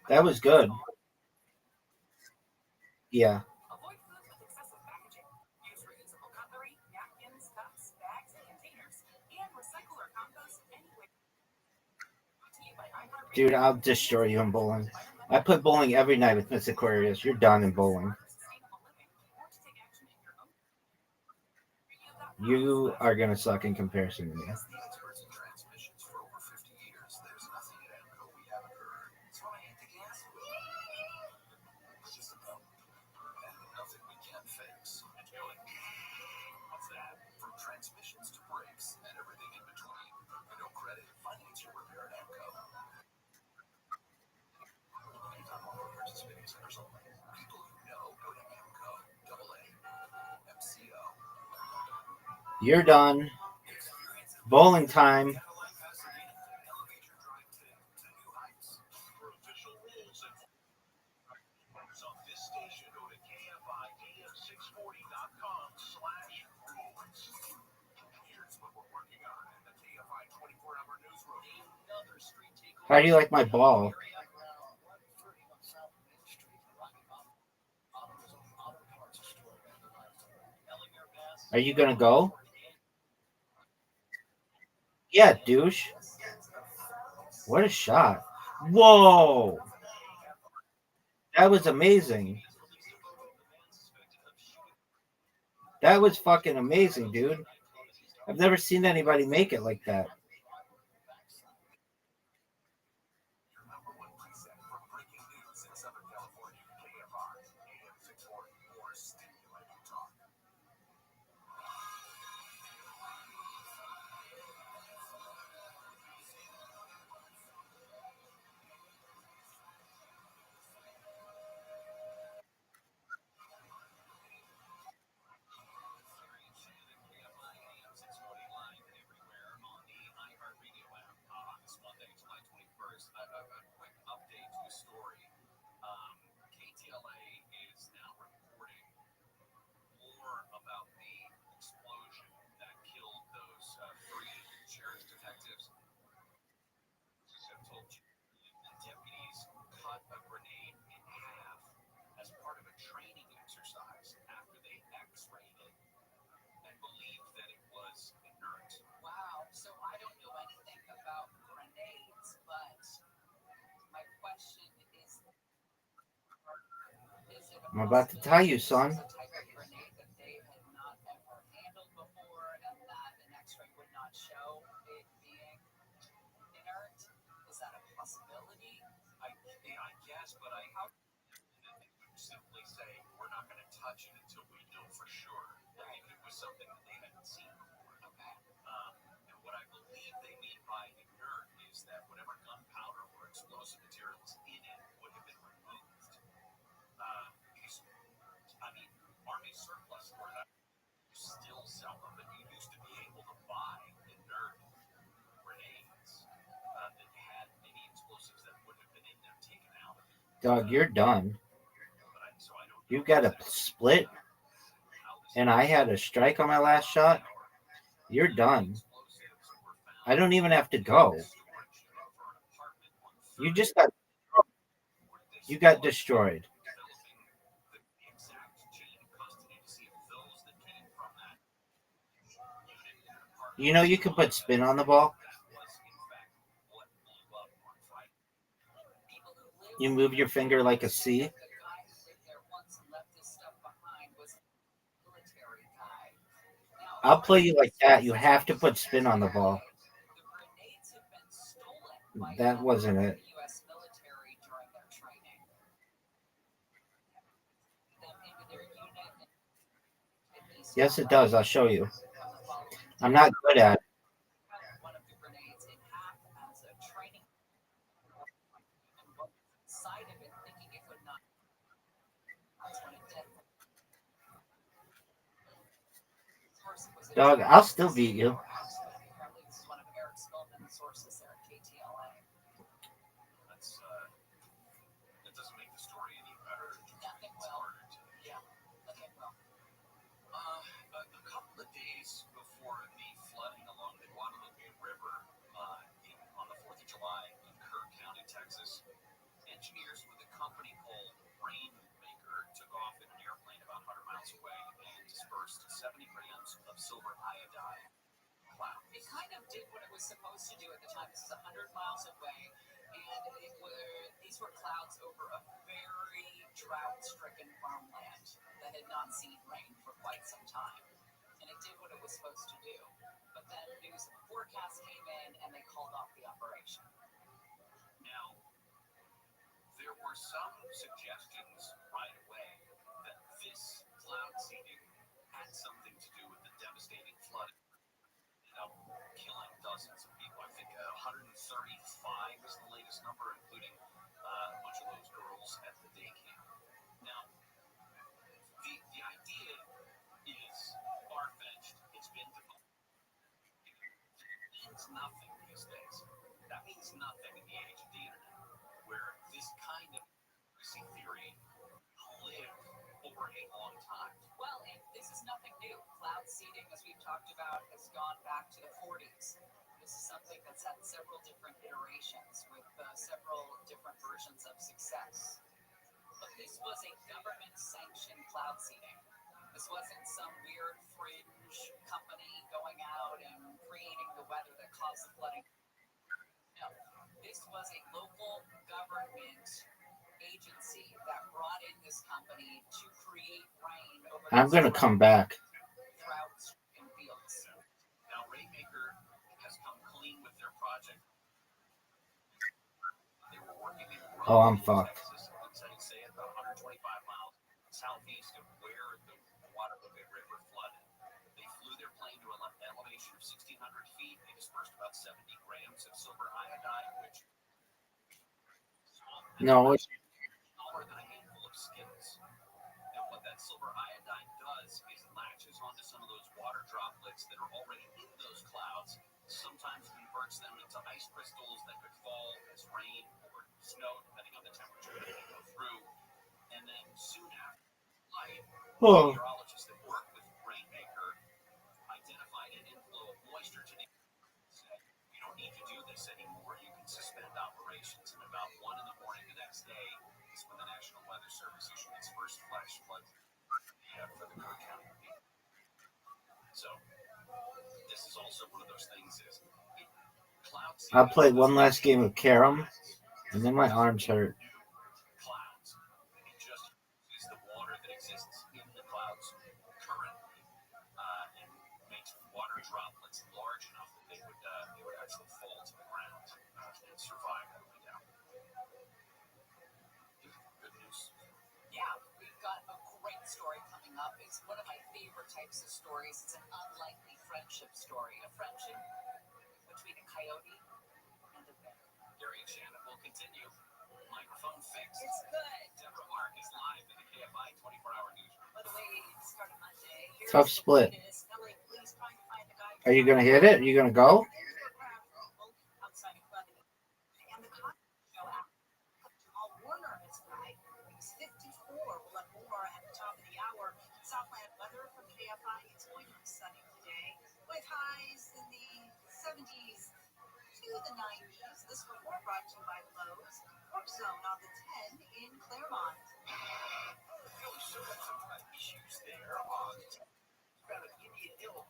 That was good. Yeah. Avoid foods with excessive packaging. Use reusable cutlery, napkins, cups, bags, and containers, and recycle or compost any way. Dude, I'll destroy you in bowling. I play bowling every night with Miss Aquarius. You're done in bowling. You are gonna suck in comparison to me. Transmissions to brakes and everything in between. No credit, finance your repair at AMCO. Participating centers only. People who know go to AMCO. AAA. MCO. You're done. Bowling time. How do you like my ball? Are you gonna go? Yeah, douche. What a shot. Whoa. That was amazing. That was fucking amazing, dude. I've never seen anybody make it like that. KTLA is now reporting more about the explosion that killed those three sheriff's detectives. Deputies cut a grenade in half as part of a training exercise after they x-rayed it and believed that it was inert. Wow, so I don't know anything about grenades, but my question is I'm about to tell you, son. type of grenade that they had not ever handled before and that an x-ray would not show it being inert? Is that a possibility? I guess, but how simply say we're not going to touch it until we know for sure. Right. Even if it was something that they hadn't seen before. Okay. And what I believe they mean by inert is that whatever gunpowder or explosive materials in it would have been removed. Because, I mean, Army surplus stores still sell them, but you used to be able to buy inert grenades that had any explosives that would have been in them taken out. Dog, you're done. You got a split, and I had a strike on my last shot. You're done. I don't even have to go. You just got destroyed. You know you can put spin on the ball. You move your finger like a C. I'll play you like that. You have to put spin on the ball. That wasn't it. Yes, it does. I'll show you. I'm not good at it. Dog, I'll still beat you. That doesn't make the story any better. Nothing will. Yeah. Okay, well. A couple of days before the flooding along the Guadalupe River on the 4th of July in Kerr County, Texas, engineers with a company called Rainmaker took off in an airplane about 100 miles away and dispersed 70 grams of silver iodide cloud. It kind of did what it was supposed to do at the time. This is 100 miles away, and These were clouds over a very drought-stricken farmland that had not seen rain for quite some time. And it did what it was supposed to do. But then news and forecast came in and they called off the operation. Now, there were some suggestions right away that this cloud seeding had something to do with the devastating flood. Killing dozens of people. I think 135 is the latest number, including a bunch of those girls at the day camp. Now, the idea is far-fetched. It's been debunked. It means nothing these days. That means nothing in the age of the internet, where this kind of conspiracy theory lived over a long time. Well, and this is nothing new. Cloud seeding, as we've talked about, has gone back to the 40s. This is something that's had several different iterations with several different versions of success. But this was a government-sanctioned cloud seeding. This wasn't some weird fringe company going out and creating the weather that caused the flooding. No, this was a local government agency that brought in this company to create rain over. I'm going to come back. Drought-stricken fields. Now, Rainmaker has come clean with their project. They were working in I'm fucked. Texas, say about 125 miles southeast of where the Guadalupe River flooded. They flew their plane to an elevation of 1,600 feet. They dispersed about 70 grams of silver iodide, which No, it's smaller than a handful of skittles. And what that silver iodide does is it latches onto some of those water droplets that are already in those clouds, sometimes converts them into ice crystals that could fall as rain or snow, depending on the temperature that they go through. And then soon after, meteorologists that work with Rainmaker identified an inflow of moisture to the said, you don't need to do this anymore. You can suspend operations. And about 1 in the morning the next day is when the National Weather Service issued its first flash flood for the Cook County people. So this is also one of those things is I'll play one last game of Carom, and then my arms hurt. clouds. It just is the water that exists in the clouds currently and makes water droplets large enough that they would actually fall to the ground and survive all the way down. Good news. Yeah, we've got a great story coming up. It's one of my favorite types of stories. It's an unlikely friendship story. A friendship between a coyote and a bear. Gary and Shannon will continue. Microphone fixed. It's good. Deborah Mark is live in the KFI 24-hour news. By the way, it started Monday. Here's Tough split. LA police trying to find the guy Are you going to hit it? Are you going to go? outside of Lebanon. And the cops show out. Warner is right. He's 54. We'll have more at the top of the hour. Southland weather from KFI. It's going to be sunny today with highs in the 70s to the 90s. This report brought to you by Lowe's. Work zone on the 10 in Claremont. We still got some issues there on Indian Hill.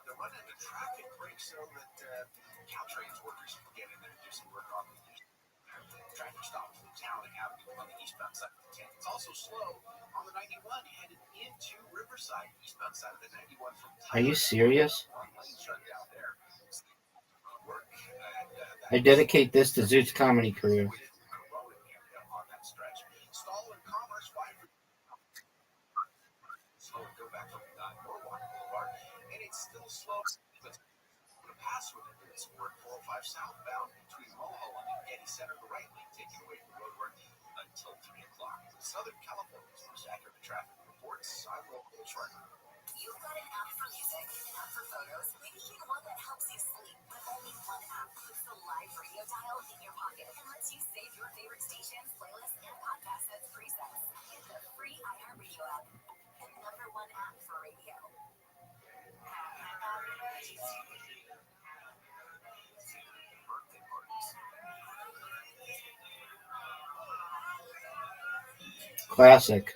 They're running into traffic breaks so that Caltrains workers can get in there and do some work on the traffic stop from Town Avenue on the eastbound side of the 10. It's also slow on the 91 headed into Riverside, eastbound side of the 91 from Are you serious? one lane shut down there. Work, I dedicate this to Zoot's comedy career. on that stretch. Stall and Commerce, 5 slow and go back from Norwalk Boulevard, and it's still slow, but to pass with it. It's work 405 southbound between Mulholland and Getty Center, the right lane taken away from roadwork until 3 o'clock. Southern California's most accurate traffic reports. I'm Will Schreiber. You've got an app for music, an app for photos, maybe even one that helps you sleep, but only one app puts the live radio dial in your pocket and lets you save your favorite stations, playlists, and podcast sets presets. Get the free iHeartRadio app, the #1 app for radio. Classic.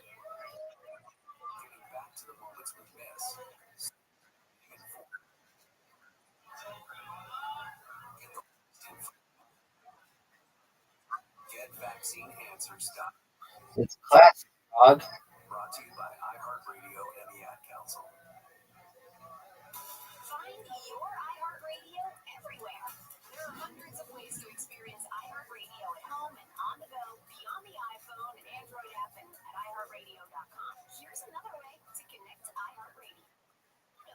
Back to the moments we miss. It's classic, dog. Brought to you by iHeartRadio and the Ad Council. Find your iHeartRadio everywhere. There are hundreds of ways to experience iHeartRadio at home and on the go, beyond the iPhone and Android app and at iHeartRadio.com. Here's another way to connect to iHeartRadio.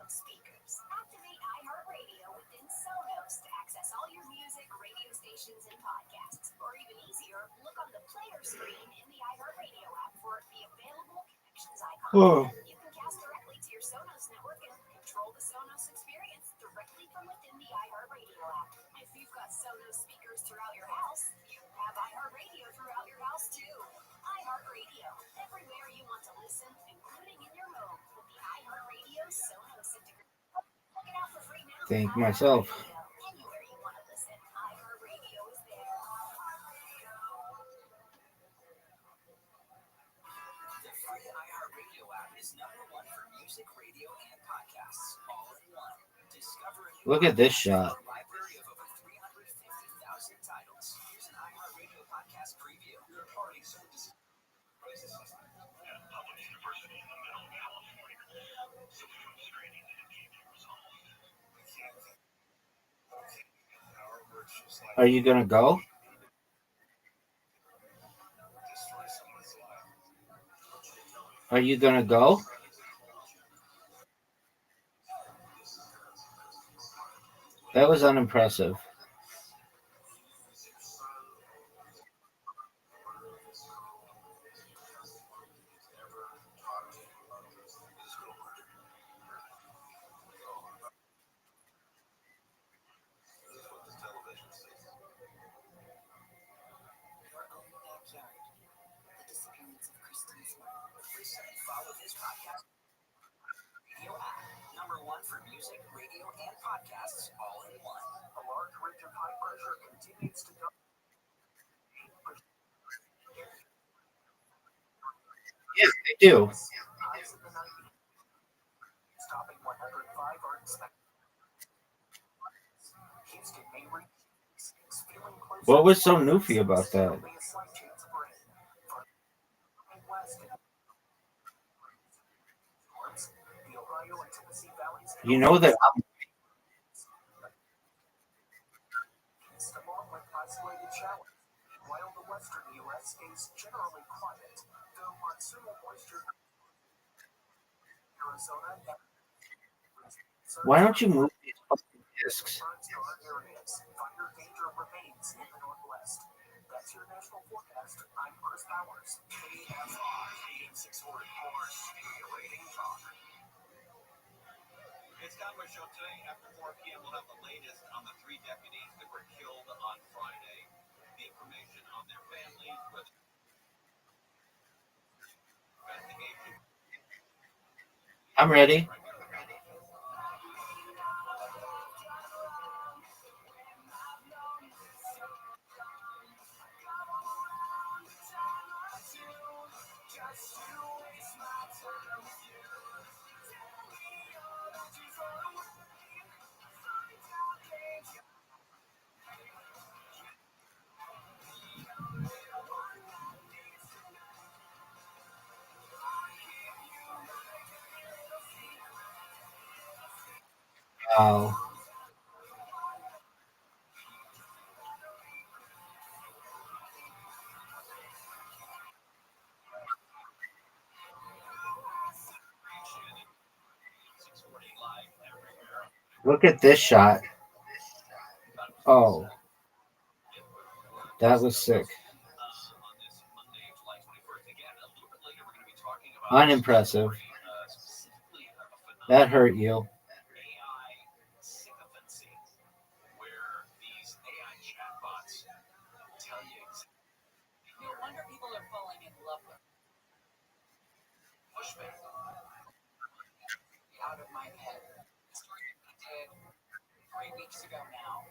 Speakers. Activate iHeartRadio within Sonos to access all your music, radio stations, and podcasts. Or even easier, look on the player screen in the iHeartRadio app for the available connections icon. Oh. You can cast directly to your Sonos network and control the Sonos experience directly from within the iHeartRadio app. If you've got Sonos speakers throughout your house, you have iHeartRadio throughout your house too. iHeartRadio, everywhere you want to listen, including in your home with the iHeartRadio Sonos integration. Check it out for free now. Thank myself. Anywhere you want to listen, iHeartRadio is there. The free iHeartRadio app is #1 for music, radio, and podcasts, all in one. Discover a new Look at this shot. library of over 350,000 titles. Here's an iHeartRadio podcast preview. Your party so Are you gonna go? Are you gonna go? That was unimpressive. follow this podcast. Radio app, #1 for music, radio, and podcasts, all in one. A large range of high pressure continues to go. Yes, they do. Stopping 105 are expected. Houston may reach 6, feeling closer. What was so newfie about that? Be a slight chance of rain. West, the Ohio and Tennessee valleys. You know that I'm Along with isolated showers, while the western U.S. is generally quiet, though monsoonal moisture. Arizona. Why don't you move these fucking discs? Fire danger remains in the Northwest. That's your national forecast. I'm Chris Powers. KFR AM 644 Rating Talk. It's time for show today. After 4 p.m., we'll have the latest on the 3 deputies that were killed on Friday. The information on their families, investigation. I'm ready. Wow. Look at this shot. Oh, that was sick. Unimpressive. That hurt you. Where these AI chatbots tell you no wonder people are falling in love with pushback out of my head. The story I did 3 weeks ago now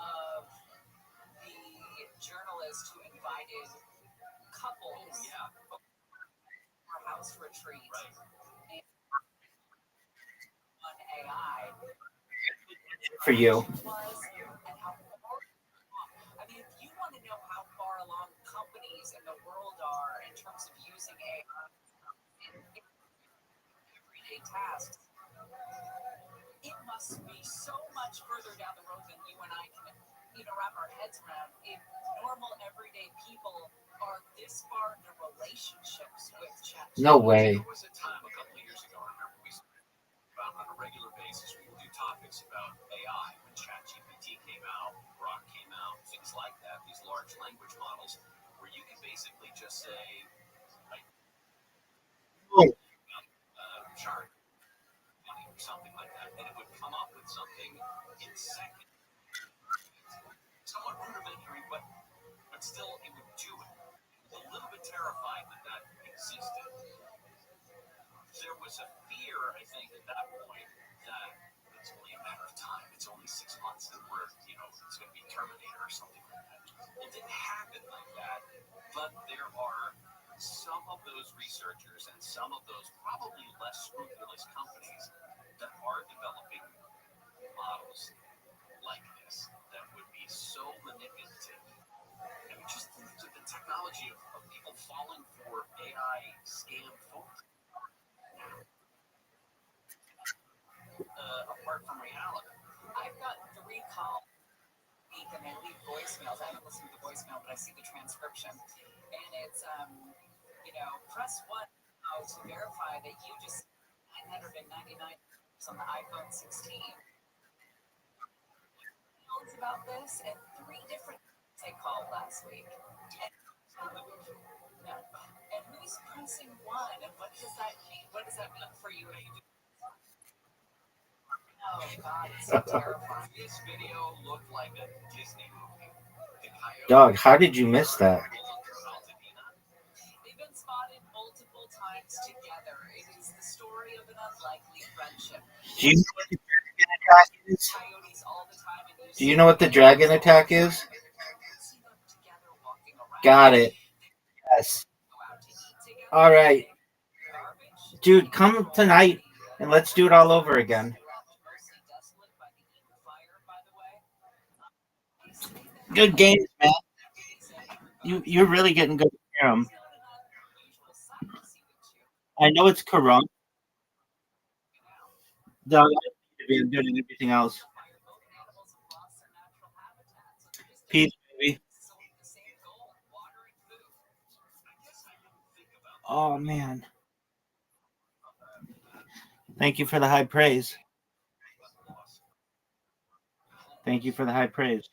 of the journalist who invited couples for a house retreat and on AI For you. was and how far, I mean, if you want to know how far along companies in the world are in terms of using AI in everyday tasks, it must be so much further down the road than you and I can wrap our heads around. If normal everyday people are this far into relationships with ChatGPT. No way. There was a time a couple of years ago, I remember we on a regular basis we would do topics about AI when ChatGPT came out, Grok came out, things like that, these large language models where you can basically just say chart or something like that, and it would come up with something in seconds. Somewhat rudimentary, but still it would do it. A little bit terrified that existed. There was a fear, I think, at that point that it's only a matter of time. It's only 6 months and we're, it's going to be Terminator or something like that. It didn't happen like that, but there are some of those researchers and some of those probably less scrupulous companies that are developing models like this that would be so manipulative. I mean, just the technology of people falling for AI scam phones. Apart from reality, I've got 3 calls a week and they leave voicemails. I haven't listened to the voicemail, but I see the transcription. And it's, press 1 to verify that you just 999 on the iPhone 16. About this and 3 different they called last week. And who's pressing 1 and what does that mean? What does that mean for you? Oh God, it's so terrifying. This video looked like a Disney movie. Dog, how did you miss that? They've been spotted multiple times together. It is the story of an unlikely friendship. Do you know what the dragon attack is? Do you know what the dragon attack is? Got it. Yes. All right. Dude, come tonight and let's do it all over again. Good games, man. You're really getting good at them. I know it's corrupt. Dog, I need to be good at everything else. Peace, baby. Oh, man. Thank you for the high praise. Thank you for the high praise.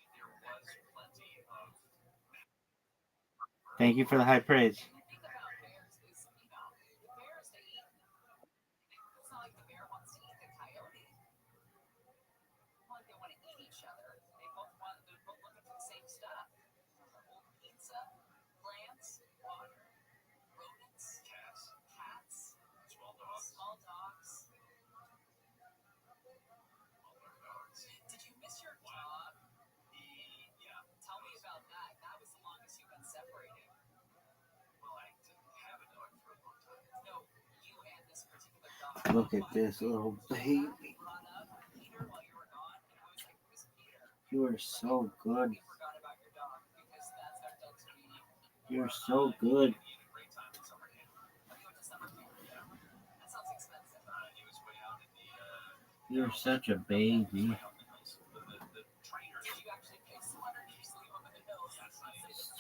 Thank you for the high praise. Look at this little baby. You are so good. You're so good. You're such a baby.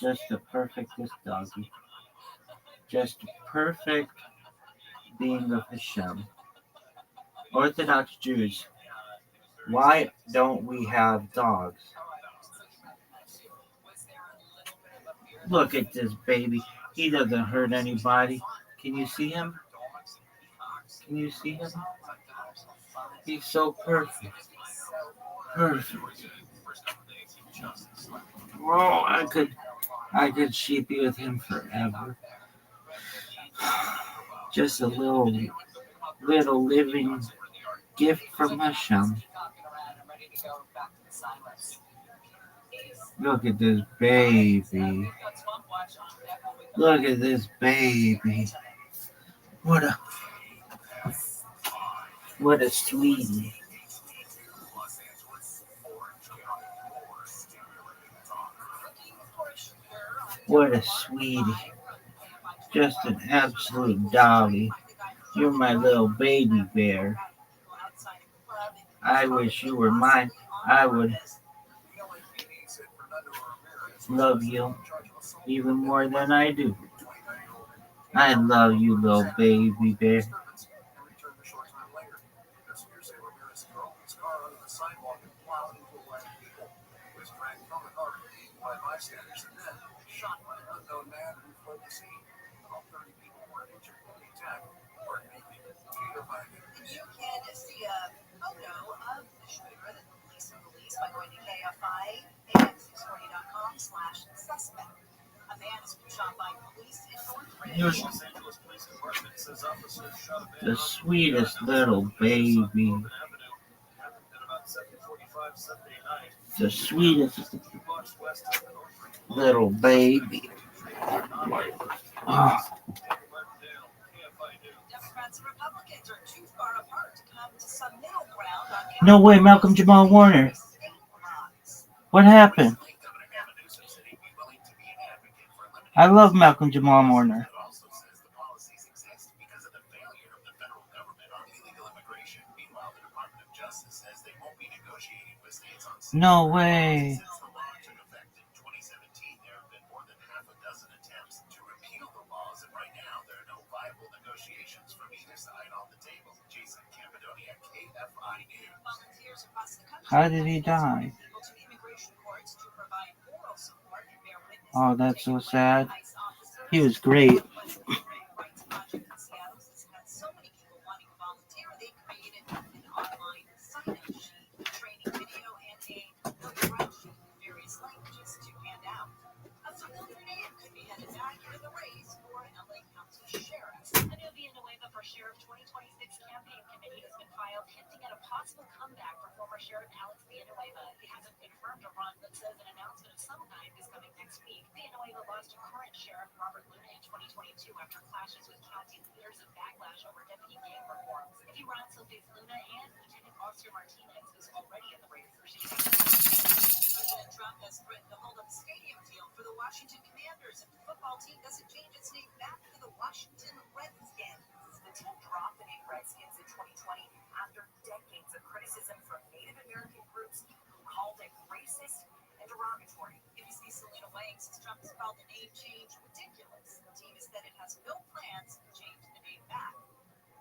Just the perfectest doggy. Just perfect being of Hashem. Orthodox Jews, why don't we have dogs? Look at this baby. He doesn't hurt anybody. Can you see him? Can you see him? He's so perfect. Perfect. Oh, I could sheepy with him forever. Just a little living gift from Hashem. Look at this baby. Look at this baby. What a sweetie. What a sweetie. Just an absolute dolly. You're my little baby bear. I wish you were mine. I would love you even more than I do. I love you, little baby bear. You can see a photo of the shooter that the police released by going to KFI640.com/suspect. A man has been shot by police in Northridge. The sweetest little baby. The sweetest little baby. Oh. Democrats and Republicans are too far apart to come to some middle ground on No way, Malcolm Jamal Warner. What happened? I love Malcolm Jamal Warner. No way. How did he die? Oh, that's so sad. He was great. Sheriff 2026 campaign committee has been filed hinting at a possible comeback for former Sheriff Alex Villanueva. He hasn't confirmed a run, but says an announcement of some kind is coming next week. Villanueva lost to current Sheriff Robert Luna in 2022 after clashes with county leaders and backlash over deputy gang reforms. If he runs, he'll face Luna and Lieutenant Officer Martinez, who's already in the race for chief. President Trump has threatened to hold up a stadium deal for the Washington Commanders if the football team doesn't change its name back to the Washington Redskins. The team dropped the name Redskins in 2020 after decades of criticism from Native American groups who called it racist and derogatory. ABC's Selena Wang says Trump has called the name change ridiculous. The team has said it has no plans to change the name back.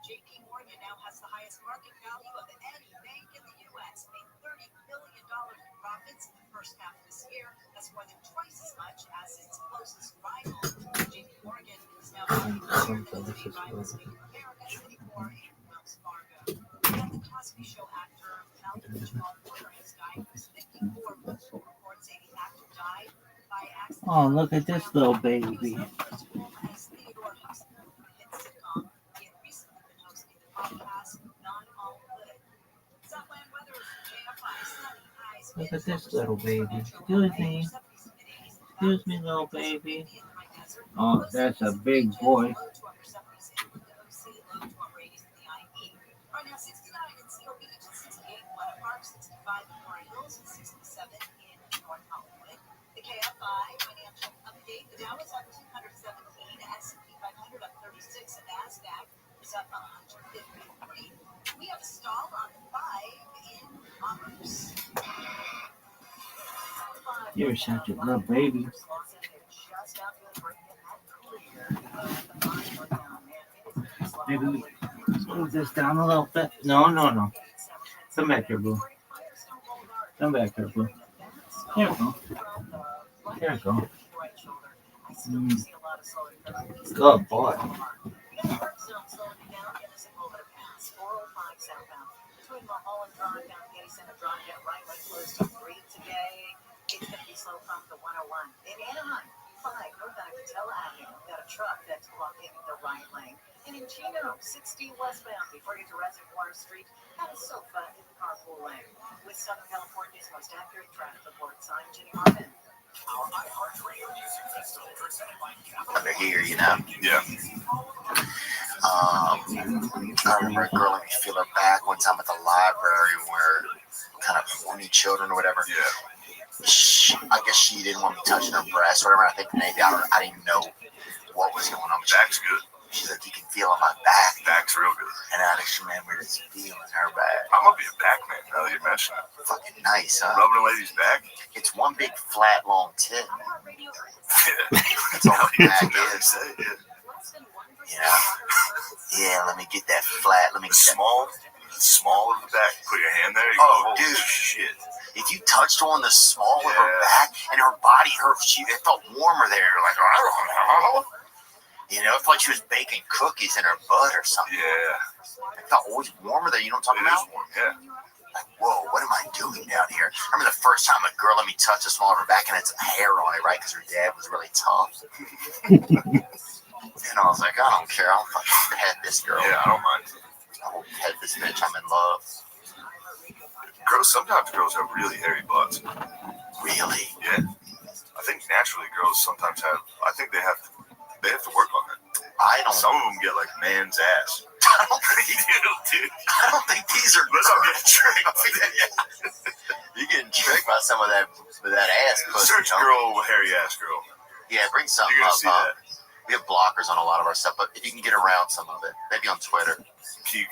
JP Morgan now has the highest market value of any bank in the U.S., made $30 billion in profits in the first half of this year. That's more than twice as much as its closest rival. JP Morgan is now valued higher than its main rivals, Bank of America, Citicorp, and Wells Fargo. And the Cosby Show actor Malcolm Jamal Warner has died. He was 54. Multiple reports say the actor died by accident. Oh, look at this little baby. Look at this little baby. Excuse me. Excuse me, little baby. Oh, that's a big boy. The KFI financial update. The Dow is up 217, S&P 500 up 36, and NASDAQ is up 153. We have a stall on the 5 in Commerce. You're such a little baby. Maybe we move this down a little bit. No. Come back here, boo. Come back here, boo. There we go. There we go. Good boy. It's going to be slow from the 101. In Anaheim, 5 northbound Catella Avenue. Got a truck that's blocking the right lane. And in Chino, 60 westbound before you get to Reservoir Street. Have a sofa in the carpool lane. With Southern California's most accurate traffic report, I'm Jenny Harmon. Under here, you know. Yeah. I remember a girl let me feel her back one time at the library where kind of horny children or whatever. Yeah. I guess she didn't want me touching her breast or whatever. I think maybe I didn't even know what was going on. Back's good. She's like, you can feel on my back. Back's real good. And Alex, man, we're just feeling her back. I'm gonna be a back man now that you mention it. Fucking nice, huh? Rubbing a lady's back. It's one big flat long tit. Yeah. That's all the back is. Yeah. You know? Yeah, let me get that flat. Let me get small of the back. Put your hand there. You oh, go, dude. Shit. If you touched on the small of her back and her body, it felt warmer there. You're like, I don't know. You know, it felt like she was baking cookies in her butt or something. Yeah. It felt always warmer there. You know what I'm talking about? Warm, yeah. Like, whoa, what am I doing down here? I remember the first time a girl let me touch the small of her back and had some hair on it, right? Because her dad was really tough. And I was like, I don't care. I'll fucking pet this girl. Yeah, I don't mind. I will pet this bitch. I'm in love. Sometimes girls have really hairy butts. Really? Yeah. I think naturally girls sometimes have. I think they have to work on that. Some of them get like man's ass. I don't think you do, dude. I don't think these are. Unless I'm getting tricked. You're getting tricked by some of that ass pussy. Search girl, hairy ass girl. Yeah, bring something You're up. gonna see that. We have blockers on a lot of our stuff, but if you can get around some of it, maybe on Twitter.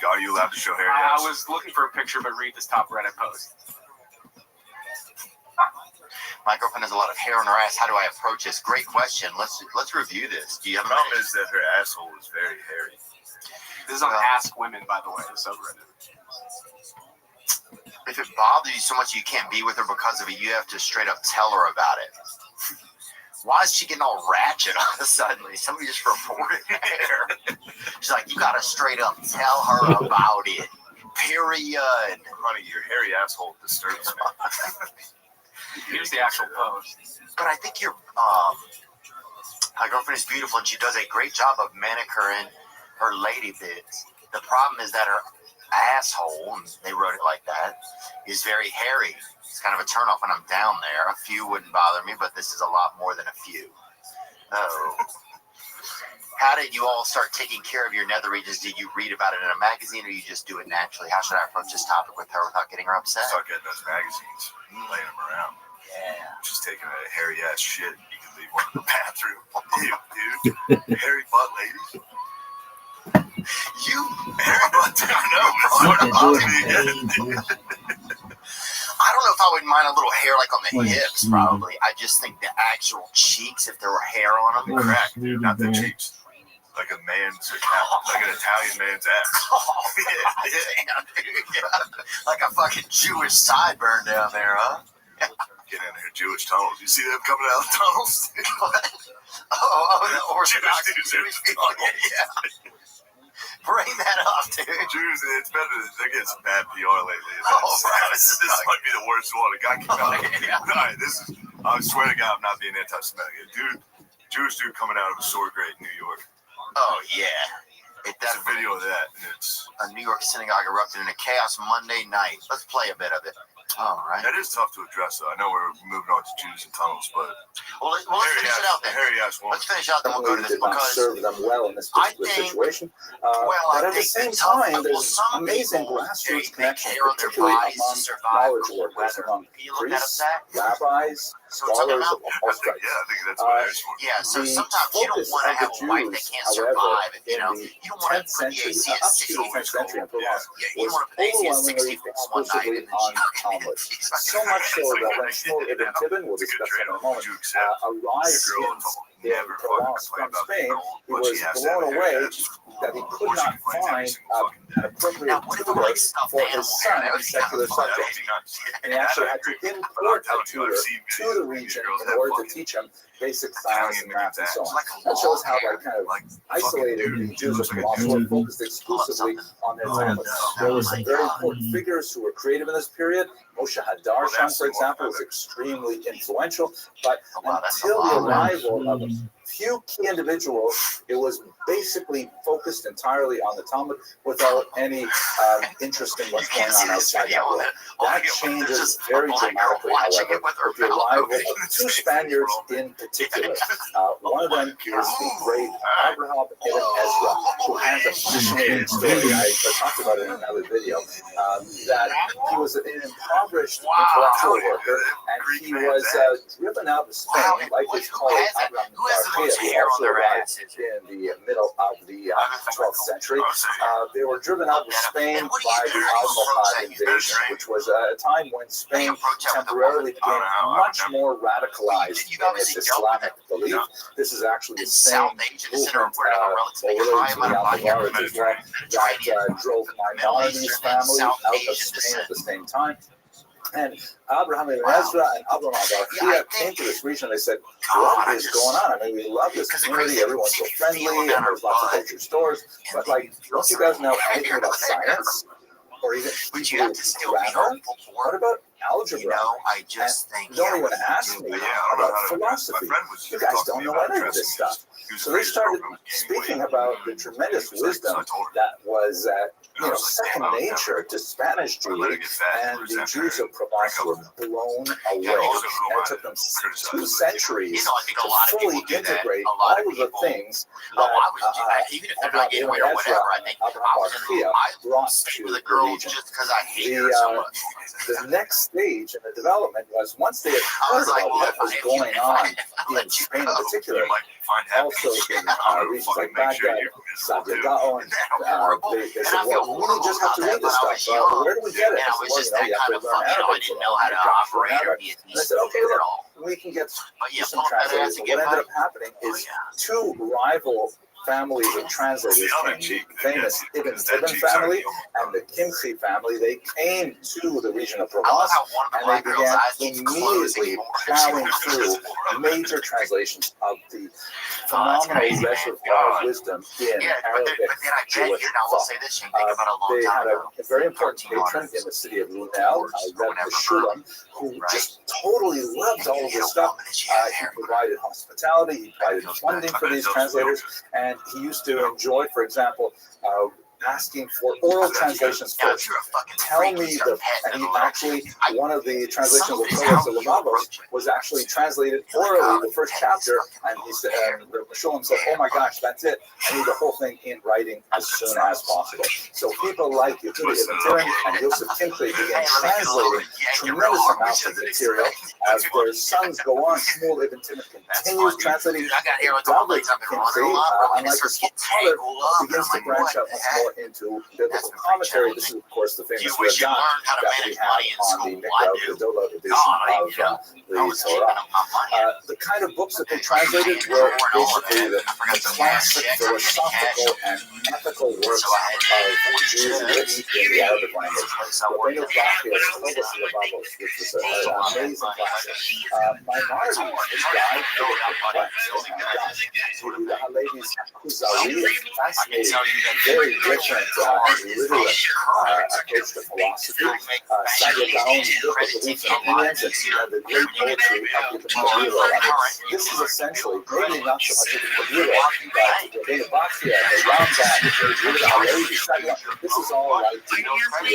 Are you allowed to show hairy I ass? was looking for a picture, but read this top Reddit post. My girlfriend has a lot of hair on her ass. How do I approach this? Great question. Let's review this. Do you have the problem is that her asshole is very hairy. This is on Ask Women, by the way, the subreddit. If it bothers you so much you can't be with her because of it, you have to straight up tell her about it. Why is she getting all ratchet all of a sudden? Somebody just reported hair. She's like, you gotta straight up tell her about it. Period. Honey, your hairy asshole disturbs me. Here's the actual post. But I think my girlfriend is beautiful and she does a great job of manicuring her lady bits. The problem is that her asshole, and they wrote it like that, is very hairy. It's kind of a turnoff when I'm down there. A few wouldn't bother me, but this is a lot more than a few. Oh. How did you all start taking care of your nether regions? Did you read about it in a magazine or you just do it naturally? How should I approach this topic with her without getting her upset? Start getting those magazines, laying them around. Yeah. Just taking a hairy ass shit. You can leave one in the bathroom. Dude. Hairy butt ladies. You hairy butt dude. I don't know if I would mind a little hair like on the hips, probably. I just think the actual cheeks, if there were hair on them, crack, dude, not the cheeks. Like an Italian man's ass. Like a fucking Jewish sideburn down there, huh? Get in there, Jewish tunnels. You see them coming out of the tunnels? the Orthodox Jewish people. Yeah. Bring that up, dude. Jews, it's better. They're getting some bad PR lately. This might be the worst one. A guy came out. I swear to God, I'm not being anti-Semitic. Jewish dude coming out of a sword grate in New York. Oh, yeah. That's a video of that. And it's a New York synagogue erupted in a chaos Monday night. Let's play a bit of it. All right. That is tough to address, though. I know we're moving on to Jews and tunnels, but let's finish it out then. Let's finish out, then we'll go to this because serve them well in this particular situation. But at the same time, there's amazing grassroots connections, particularly among knowledge workers, among priests, rabbis, scholars of all stripes. Yeah, I think that's what it is for. Yeah, so sometimes you don't want to have a wife that can't survive. You know, you don't want to put the AC at 60 10th century in Provence you don't want to put the AC at 60 one night and then on Talmud. So much so that when Shmuel ibn Tibbon, we'll discuss in a moment, arrived in Provence from Spain, he was blown away that he could not find an appropriate tutor for his son in secular subjects. And he actually had to import a tutor to the region in order to teach him basic science and math and so on. That shows how kind of isolated the Jews of Provence were, focused exclusively on their Talmud. There were some very important figures who were creative in this period. Moshe Hadarshan, for example, was extremely influential, but until the arrival of few key individuals. It was basically focused entirely on the Talmud without any interest in what's going on outside that world. That changes very dramatically, however, with the arrival of two Spaniards in particular. One of them is the great Abraham ibn Ezra, who has a fascinating story. I talked about it in another video. That he was an impoverished intellectual worker, and he was driven out of Spain, like his colleague Abraham Garcia, who also arrived in the middle of the 12th century. They were driven out of Spain by the Almohad invasion, which was a time when Spain temporarily became much more radicalized in its Islamic belief. This is actually the same movement related to the Almohades as well that drove Maimonides' family out of Spain at the same time. And Abraham ibn Ezra and Abraham Garcia came to this region. They said, what is going on? I mean, we love this community. Everyone's so friendly, and there's lots of culture stores. But, like, don't you guys know anything about science? Or even grammar? What about algebra? And don't even ask me about philosophy. You guys don't know any of this stuff. So they started speaking about the tremendous wisdom that was second nature to Spanish Jewry, and the Jews of Provence were blown away. And it took them 2 centuries to fully integrate all of the things that Abraham ibn Ezra and Abraham Garcia brought to the region. The next stage in the development was, once they had heard about what was going on in Spain in particular, also in regions like Baghdad, Santiago, and they said, well, we just have to read this stuff. Where do we get it? I said, well, you have to learn Arabic. And I said, okay, look, we can get some translators. But what ended up happening is 2 rival families of translators came, famous Ibn Tibban family and the Kimchi family. They came to the region of Provence, and they began immediately plowing through major translations of the phenomenal reservoir of wisdom in Arabic Jewish thought. They had a very important patron in the city of Lunel, Rabbi Rothschild, who just totally loved all of this stuff. He provided hospitality, he provided funding for these translators, and he used to enjoy, for example, asking for oral translations first. Tell me and he actually, one of the translations of Torah Lavavos was actually translated orally, the first chapter, and he said, Shulam said, oh my gosh, that's it. I need the whole thing in writing as soon as possible. So people like Yehuda Ibn Tiran and Yosef Kimchi began translating tremendous amounts of material. As their sons go on, Shmuel Ibn Tiran continues translating. David Kimchi, unlike his father, begins to branch out much more into biblical commentary. This is, of course, the famous Radan that we have on the Mikra Gedola edition of the Torah. The kind of books that they translated were basically the classic philosophical and ethical works of Jews written in the Arabic language. Rabbi Rothschild Todos Lavavos, which was an amazing classic. Maimonides died for the complex. Yehuda Halevi's Kuzari, fascinating, very different literate approach to philosophy. Sadia Gaon's book of beliefs and opinions, and the great poetry of Ibn Kabira. I mean, this is essentially, maybe not so much Ibn Kabira, but the Bachia, the Rambam, the Yehuda Halevi, Sadia, this is all like the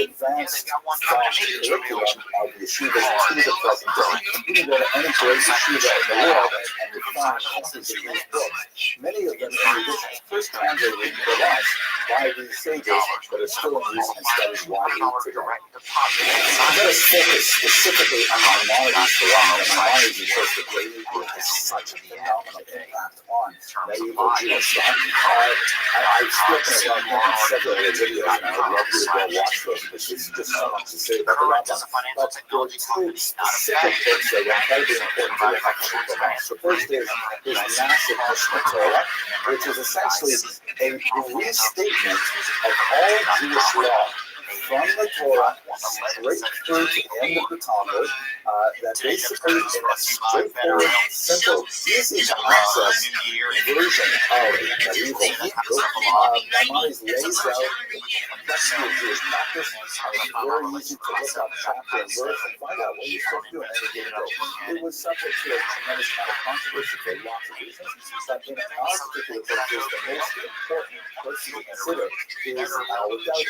advanced thought curriculum of yeshivas to the present day. You can go to any great yeshiva in the world and you find copies of these books. Many of them, in addition, first translated in Provence by these sages, but are still in use and studied widely today. Let us focus specifically on Maimonides for long. Maimonides is just a great who has such a phenomenal impact on medieval Jewish thought. I've spoken about him in several other videos, and I would love you to go watch those, because there's just so much to say about the Rambam. But there are 2 specific books that are incredibly important to the Provence. The first is his massive Mishnah Torah, which is essentially a restatement of all Jewish law from the Torah straight through to the end of the Talmud. That basically, in a straightforward, simple, easy to access version of medieval Hebrew, Maimonides lays out the complexity of Jewish practice. It's very easy to look up chapter and verse and find out what you're supposed to do in any given day. It was subject to a tremendous amount of controversy for lots of reasons, but in our particular case, the most important person to consider is, without a doubt,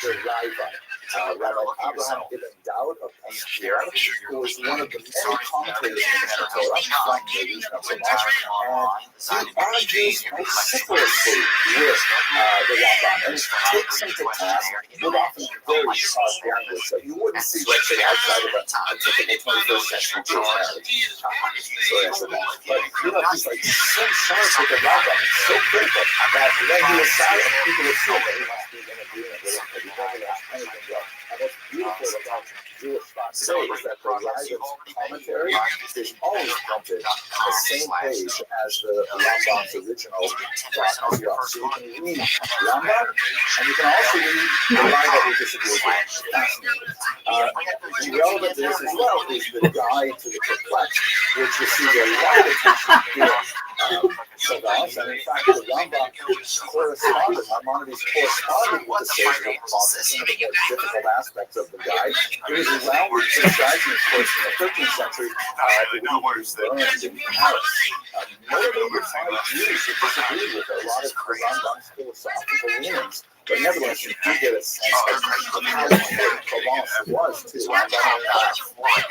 the Rabbi. Rabbi Abraham ibn Dowd of Restream, who was one of the many commentators in the Torah, from the region of Samash, and he argues vociferously with the Rambam, and takes him to task with often very sharp language that you wouldn't see, let's say, outside of a typical 21st century Jewish marriage. Sorry, I said that. But, he's like so sharp with the Rambam, and so critical, that when he was silent, people assume that he must be in agreement with him, but he never lets anything go. And what's beautiful about Jewish thought today is that the Rambam's commentary is always printed on the same page as the Rambam's original thought as well. So you can read Rambam, and you can also read the line that we disagree with. Fascinating. Relevant to this as well is the guide to the perplexed, which received a lot of attention here. Savas, and in fact, the Rambam corresponded, Maimonides corresponded with the Savior of some of the more difficult aspects of the guide. It was around the criticizing, of course, in the 13th century, the was learned in Paris. Motivated by Jews who disagreed with a lot of the Rambam's philosophical leanings. But nevertheless, you do get a sense of how important Provence was to Rambam.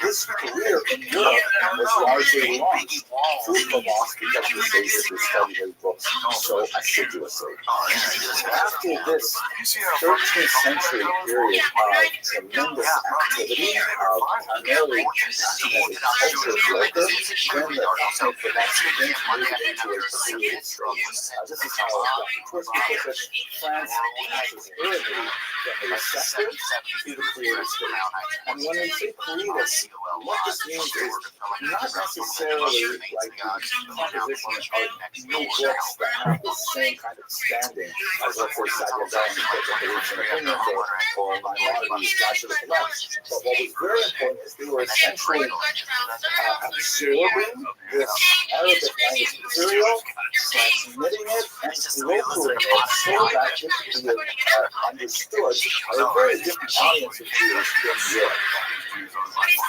His career in Europe was largely launched through Provence because of the sages who studied his books so assiduously. After this 13th century period of tremendous activity, of primarily acting as a culture broker, then the fascinating Provence begins to move into a creative stage. This is how Dr. Tversky puts it. France passes early from the receptive to the creative stage. And when we say creative, what this means is not necessarily like the composition of new books that have the same kind of standing as, let's say, Sadia Baron's book of Beliefs and Opinions or Maimonides' Guide to the Perplexed. But what was very important is they were essentially absorbing this Arabic language material, transmitting it, and brokering it so that it could be understood by a very different audience of Jews in Europe.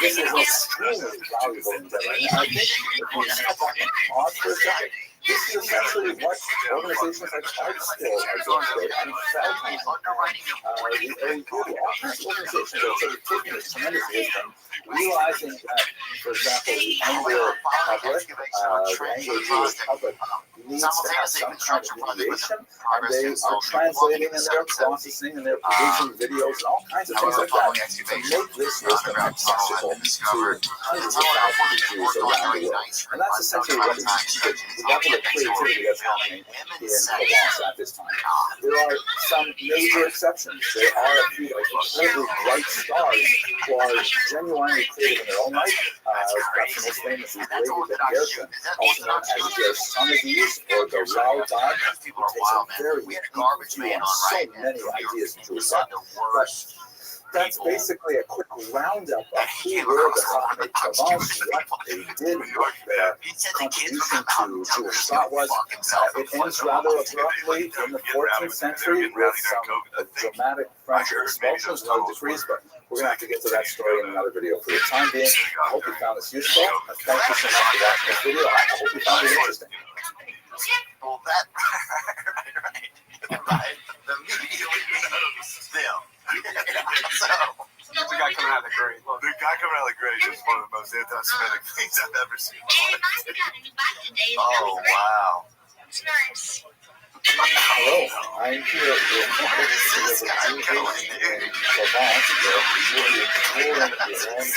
This is extremely valuable endeavor. And I think if we step back and pause for a second, this is essentially what organizations like Artscroll are doing today, and Feldman, and all kinds of organizations are sort of taking this tremendous wisdom, realizing that, for example, the Anglo-Jewish public needs to have some kind of mediation, and they are translating and they're processing and they're producing videos and all kinds of things like that to make this wisdom accessible to hundreds of thousands of Jews around the world. And that's essentially what the level of creativity that's happening in Provence at this time. There are some major exceptions. There are a few incredibly bright stars who are genuinely creative in their own right. Perhaps the most famous is David Ben Gershon, also known as Gersonides or the Raw God, who takes a very deep view on so many ideas in Jewish thought. But that's basically a quick roundup of who were the Chachamei Provence, what they did, what their contribution to Jewish thought was. It ends rather abruptly in the 14th century with some dramatic French expulsions and other decrees, but we're going to have to get to that story in another video. For the time being, I hope you found this useful. Thank you so much for watching this video. I hope you found it interesting. Well, that, right. The media still. So, the guy coming out of the grave. The guy coming out of the grave is one of the most anti-Semitic things I've ever seen. Oh, wow. It's nice. Hello, I'm here with This guy going in. Provence, where we're exploring the land.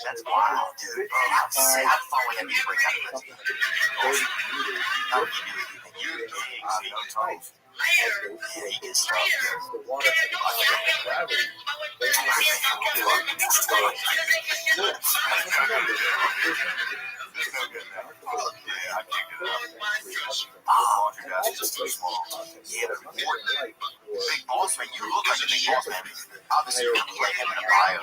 That's wild, dude. How far would that be to break out of this? He gets stuff. Yeah, big boss man, you look like a big boss man. Obviously, you're gonna play him in a bio.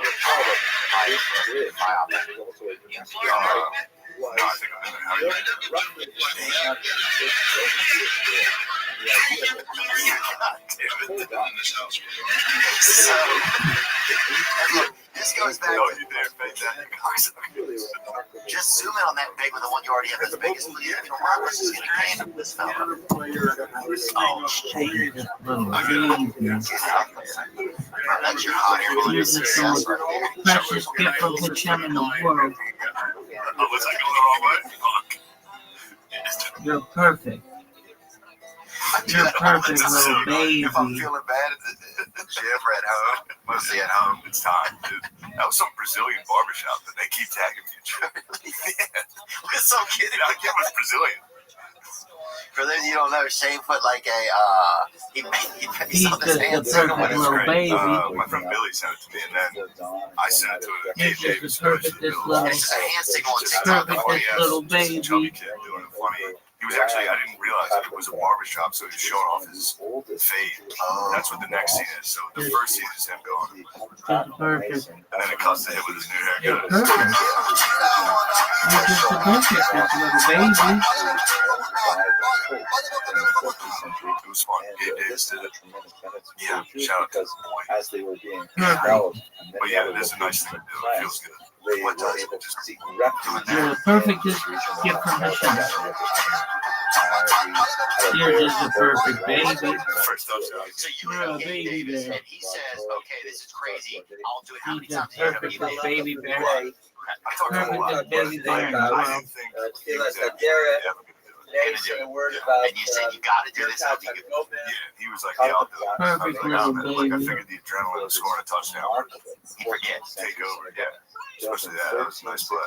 No, I think I'm in This goes back to just zoom in on that big one, the one you already have as the biggest. Robert's is gonna handle this fella. Oh shit. That's your higher. You're just the most precious gift of the gem in the world. You're perfect. You're perfect, little baby. If I'm feeling bad at the gym or at home, mostly at home, it's time, dude. That was some Brazilian barbershop that they keep tagging me. Yeah. We're so kidding. I think it was Brazilian. For those you don't know, Shane put like a he He's on his just hands. the perfect little baby. My friend Billy sent it to me, and then I sent it to him. He's just the perfectest little, It's a hand signal on TikTok. perfectest little baby. Chubby kid doing it funny. He was actually, I didn't realize that it was a barbershop, so he was showing off his fade. That's what the next scene is. So the first scene is him going, Just perfect. and then it cuts to him with his new You're haircut. perfect. You're just the perfectest little baby. It was fun. Game Davis did it. Yeah, shout out to the boy. As they were being Perfect. developed, But yeah, it is a nice thing to do. It feels good. they were able to seek refuge. You're the perfectest gift from the shop. You're just a perfect baby. First touchdown. So you You're a and Gabe baby Davis, bear. and he says, "Okay, this is crazy. I'll do it. How many He's a times do you have perfect to baby bear. I talked to him a lot, Perfect baby but bear in the I world. didn't think he was ever going to ever going to do it. They said a word about. And you said you got to do this. I'll be good. Yeah, he was like, yeah, I'll do it. I was like, oh, man, like, I figured the adrenaline of scoring a touchdown would He forgets. take over. Yeah, especially that. That was a nice play.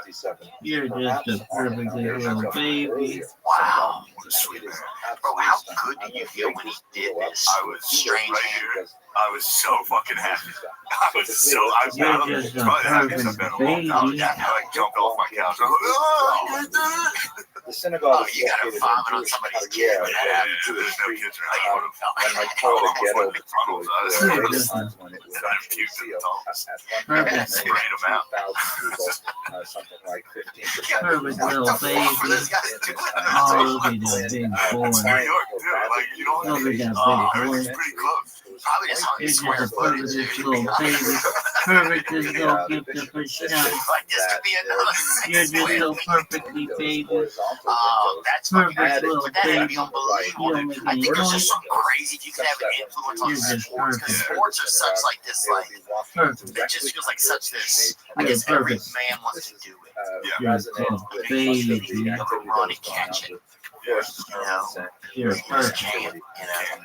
You're just a perfectly little baby. Wow. What a sweet man. Bro, how good did you feel when he did this? I was Strange right here. I was so fucking happy. I was so. I You're was just a probably the happiest I've perfect been in a long time. baby. I like jumped off my couch. I was like, oh, The synagogue. Oh, you got to vomit on somebody's kid when that happens. there's no kids around. And I call it ghetto. You're just a When it was And I actually puked in sealed. the At one perfect, sprayed them out. 2,000 people, something like 15%. perfect little baby. Oh, look at that big boy. It's New York, too. Like, you know what I Look at mean? that big boy. Everything's pretty close. Probably just hung You're his just square a footage. perfect little baby. Perfect as no gift of a shot. Like, this could be another You're six just square. so perfectly baby. Oh, that's fucking Perfect little that would baby. be unbelievable. You don't make I any think there's noise. just something crazy if you could have an influence on You're just sports, because perfect. sports are such like this, like, Perfect. it just feels like such this, I You're guess every perfect. man wants to do it. You're a baby. Run and catch it. You know, You're just perfect. can't, you know.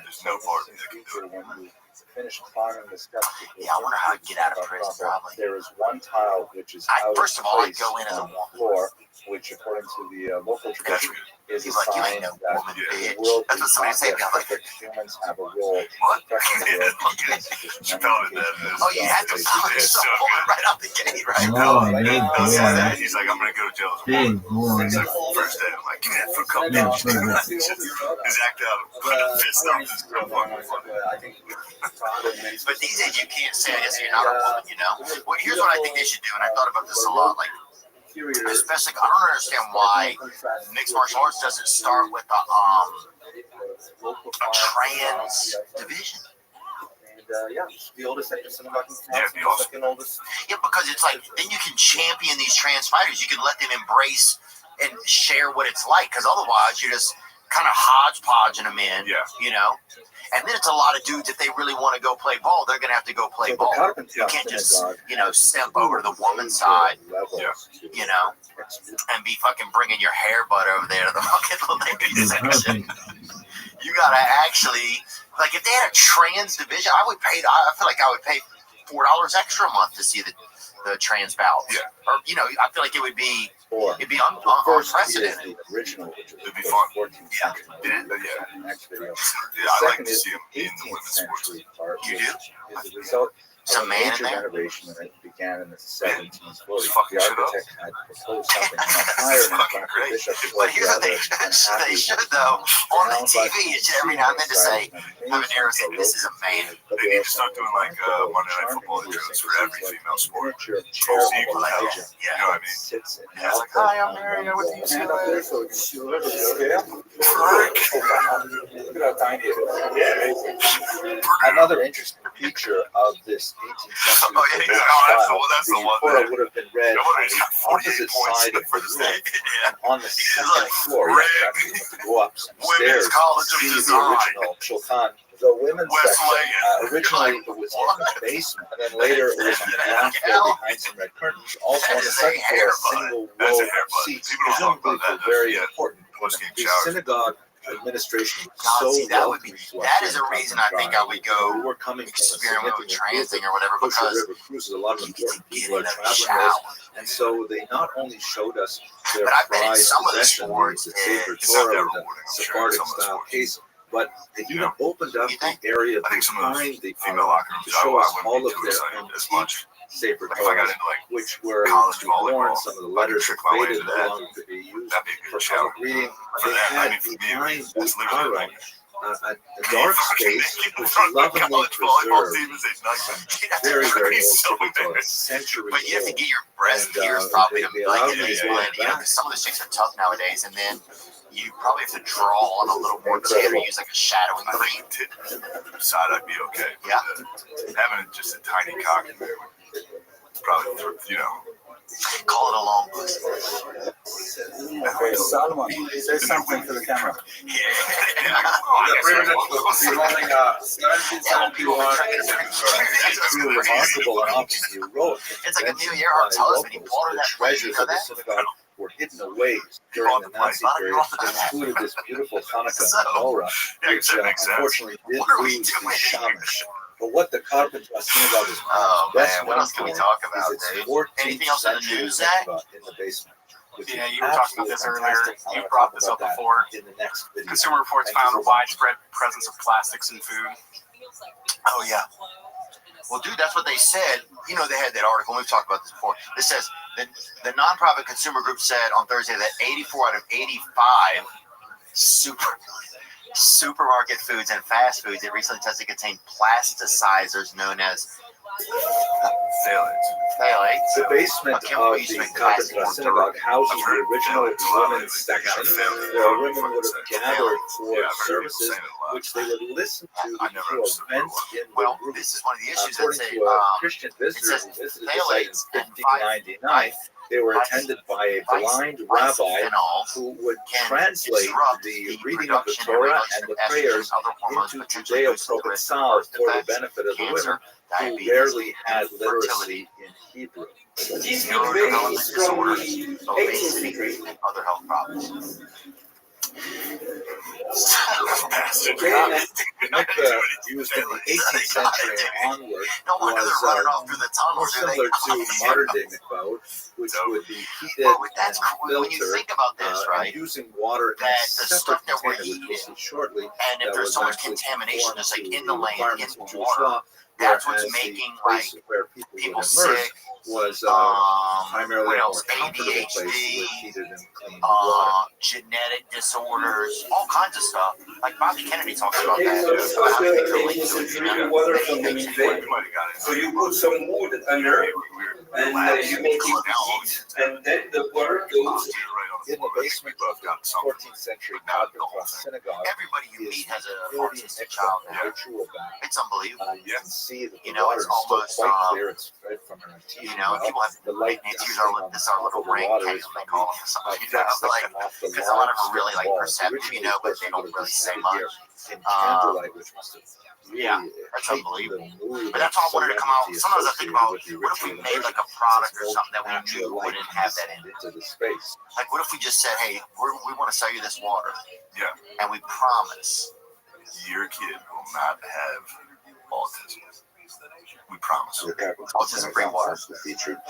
There's no part of me that can do it. Finish climbing the steps. Yeah, I wonder how I'd get out of prison, probably. There is one tile which is First of all, I'd go in as a on the woman. floor, which according to the local tradition is a He's like, you sign ain't no that woman, the bitch. world That's what is somebody not said. yet I'm like, perfect. Humans have a role What? protecting the world Okay. against this Spelled it that. oh, you have to punish It's so someone good. right out the gate, right? Oh, big He'll say that. boy. He's like, I'm gonna go to jail. Big boy. He's like, first day. I'm like, yeah, for a couple Yeah, days. perfect. His act out, put a fist up. It's so fucking funny. But these days, you can't say, I guess you're not a woman, you know? Well, here's what I think they should do, and I thought about this a lot. Like, especially, I don't understand why mixed martial arts doesn't start with a trans division. The oldest actor synagogue in Yeah, France, the oldest. second oldest. Yeah, because it's like, then you can champion these trans fighters. You can let them embrace and share what it's like, because otherwise you're just kind of hodgepodging them in, you know? And then it's a lot of dudes, if they really want to go play ball, they're going to have to go play ball. You can't just, you know, step over to the woman's side, you know, and be fucking bringing your hair butt over there to the fucking ladies section. You got to actually, like, if they had a trans division, I feel like I would pay $4 extra a month to see the trans bouts. Yeah. Or, you know, I feel like it'd be unprecedented. The original, which It'd be fun. 14th Yeah. century. Yeah. Next video. Yeah, I like Second to is see him the in the 18th women's sports. century part, You which do? is the result Some of a man in major there? renovation that began in the 1740s. Just fucking The shit up. architect had proposed something much higher than fucking what the great. bishop But was here's the thing, rather they should unhappy. though, on the TV, you should every now and then to say, have an arrow say, this is a man. They need to start doing like Monday Night Football intros for every female sport. Chair So you can like tell. that. You know what I mean? sits in Yeah, it's like, hi, I'm Mary. I went to UCLA. Look at how tiny it is. Another interesting feature of this 18th century Oh, yeah, that's the one. Florida would have been read No on wonder he's the got 48 opposite points side of for the the room. state. Yeah. On the second like floor, you actually have to go up some Women's stairs College to of see the Design. original Shulchan. The women's Wesleyan. section, originally it was in the basement, and then later it was on the ground floor behind some red curtains. Also on the second floor, a single That's row a of hair bud. seats, People don't talk presumably about that. for very Yeah. important. Most getting The showers. synagogue administration was God, so see, that would be, welcoming to us that here is in a reason I think I would we go were coming from a experiment with significant trans group thing or whatever, of Kosher because River cruises. A lot of you get important to get people in are a traveling shower. with, and so they not only showed us their But I bet in prized some of the possession, sports, the Sefer it's not Torah, that with the rewarding, I'm sure, Sephardic some of the style sports. case, but they even Yeah. opened up You the think? area I think some of those behind the female locker rooms, to show I us all wouldn't of be too their excited as antique much. Sefer Like if I got Torahs, into like which were college worn, volleyball, some of the I could letters trick my way faded into that. along to be used That'd be a for good shower. public reading. For They that, I had mean, for me, behind that's the literally Aron like a dark space which is front of the lovingly college volleyball preserved. team is a nice. Very, very old so Sefer Torah, embarrassed. centuries But you have to old. get your breast And, pierced probably to they like allowed it me to explain, go you know, back. because some of the chicks are tough nowadays, and then you probably have to draw on a little more tip or use like a shadowing I cream. think tip side I'd be okay. But, Yeah. having just a tiny cock in there would probably, you know. Call it a long pussy. Okay, Salman, say something to the camera. Yeah. It's remarkable and often heroic. It's like Amelia Earhart's husband. He bought her that place. You treasures know of the that? synagogue were hidden away during the Nazi period that included this beautiful Hanukkah menorah, which unfortunately did lose the shamish. But what the Carpenter Synagogue is best what else can we talk about, Dave? Anything else in the news, Zach? In the basement. Yeah, you were talking about this earlier. You brought this up before. In the next video. Consumer Reports found a widespread presence of plastics in food. Oh, yeah. Well, dude, that's what they said. You know, they had that article. We've talked about this before. It says the nonprofit consumer group said on Thursday that 84 out of 85 supermarket foods and fast foods that recently tested contained plasticizers known as phthalates. The basement of the Carpenter Synagogue houses the original women's section, where women would have gathered for services, which they would listen to through events in the room. This is one of the issues. According to a Christian visitor who visited the site in 1599, they were attended by a blind rabbi who would translate the reading of the Torah and the prayers into Judeo-Provençal for the benefit of the women who rarely had literacy in Hebrew. These babies from the 18th century. Other health problems. Mecca, used in the 18th century and onward, was more similar to modern-day mikvah, which would be heated and filtered using water in a separate container, which we'll see shortly. And if there's so much contamination just like in the land, in the water, that's what's making like people sick. Was primarily a more comfortable place with heated and clean water. Genetic disorders, all kinds of stuff. Like Bobby Kennedy talks about that. So you put some wood under, and you make it heat, and then the water goes in the basement of the 14th century Carpenter Synagogue. Everybody you meet has an autistic child now. It's unbelievable. You can see that the you know, water it's almost is still quite clear. It's spread from an artesian well. People have the light Nancy's our little ring candle, they call them something, you know, like, because a lot of them are really like perceptive, you know, but they don't really say much. In candlelight, which must have that's unbelievable. But that's all I wanted to come out. Sometimes I think about, what if we made like a product or something that we knew wouldn't have that in it? Like, what if we just said, hey, we want to sell you this water, and we promise your kid will not have autism. We promise. Autism-free water.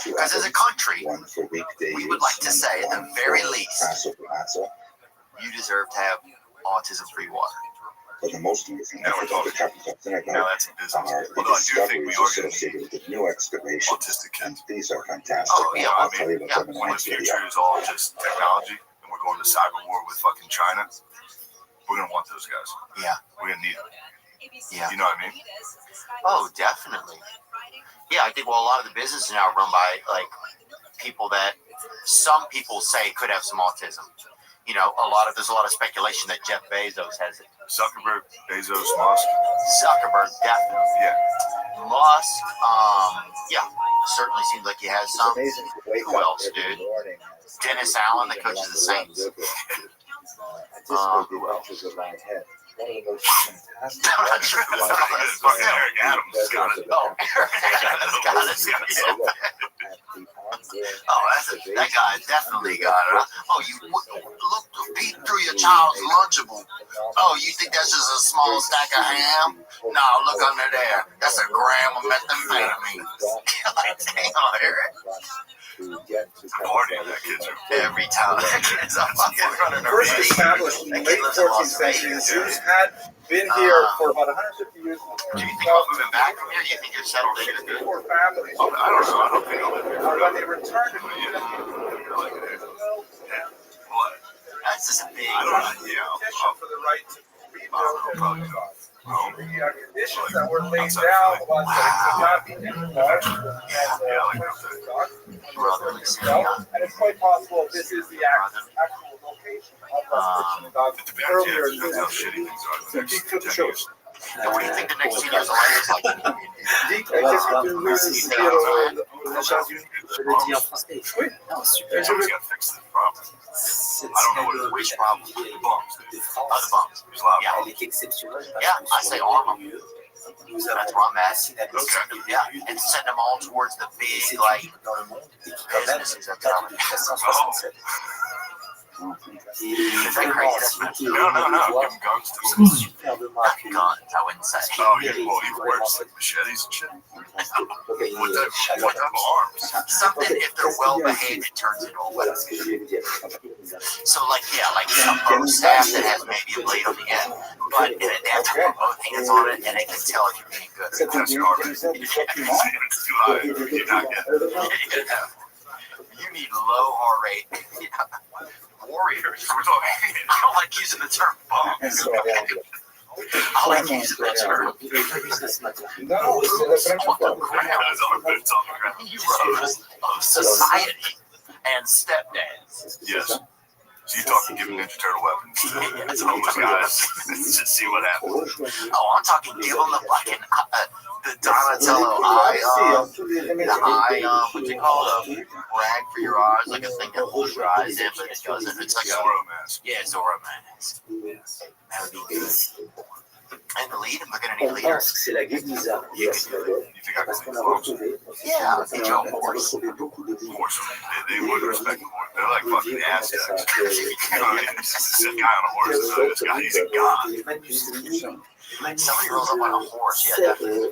Because as a country, we would like to say, at the very least, you deserve to have autism-free water. For the most of the now we're talking. Now that's a business. Although I do think we are going to need new excavation. Autistic kids. These are fantastic. Oh, yeah, I'll tell you what they're when the future is all just technology and we're going to cyber war with fucking China, we're going to want those guys. Yeah. We're going to need them. Yeah. You know what I mean? Oh, definitely. Yeah, I think, well, a lot of the business is now run by, like, people that some people say could have some autism. You know, there's a lot of speculation that Jeff Bezos has it. Zuckerberg, Bezos, Musk. Zuckerberg, definitely. Yeah. Musk, certainly seems like he has some. Who else, dude? Dennis Allen, the coach of the Saints. Who else? I'm not sure. Eric Adams got it. Oh, Eric Adams got it. That guy definitely got it. Oh, you look peek through your child's Lunchable. Oh, you think that's just a small stack of ham? No, look under there. That's a gram of methamphetamine. Like, damn, Eric. Every time that kid's up fucking running around. First established in the late 14th century, the Jews had been here for about 150 years. Do you think about moving back from here? You think you're settled in? Four families. Oh, I don't know. I don't think I'll live here. When they returned to that's just a big petition for the right to rebuild their homes. The conditions that were laid down was that it could not be enlarged and it's quite possible this is the actual location of the earlier in the shows. And what do you think the next 10 years of life is like? Which problem? The bums. Elle est exceptionnelle. Yeah, I say arm them. That's where I'm at. Yeah, and send them all towards the big, like, businesses that come. Is that crazy? No. Give him guns to Not guns, I wouldn't say. Oh, yeah, well, he works like machetes and shit. What type of arms? Something, if they're well behaved, it turns into a weapon. So, like, yeah, like a bow staff that has maybe a blade on the end, but they have to put both hands on it, and it can tell if you're being good. That's your arm. It's too high. You're not getting it. You need low heart rate. Warriors. I don't like using the term bum. I like using the term. Heroes of society and stepdads. Yes. So you're talking giving Ninja Turtle weapons. That's homeless guys. Let's just see what happens. Oh, I'm talking give them the fucking the Donatello eye, what do you call it? Rag for your eyes, like a thing that holds your eyes in, but it doesn't. It's like Zorro mask. Yeah, Zorro mask. That would be good. And the lead, we're gonna need leaders. You think I can see folks? Yeah, I'll teach you a horse. They would respect the horse. They're like fucking Aztecs. This guy on a horse is this guy. He's a god. Somebody rolls up on a horse, yeah, definitely.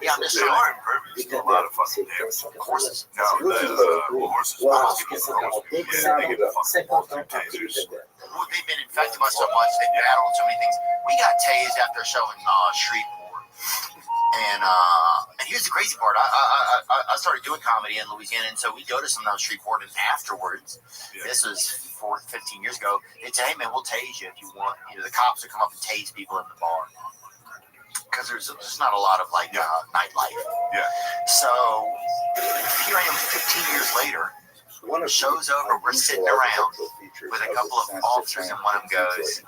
Yeah, I'm just showing. There's a lot of fucking damage. Horses. No, horses. They get fucking tasers. Well, they've been infected by so much, they've battled so many things. We got tased after showing Shreveport. And here's the crazy part. I started doing comedy in Louisiana, and so we go to some of those Shreveport, and afterwards, this was 15 years ago, they'd say, hey, man, we'll tase you if you want. You know, the cops would come up and tase people in the bar. Because there's just not a lot of, like, nightlife. Yeah. So, here I am 15 years later. Show's over, we're sitting around with a couple of officers, and one of them goes,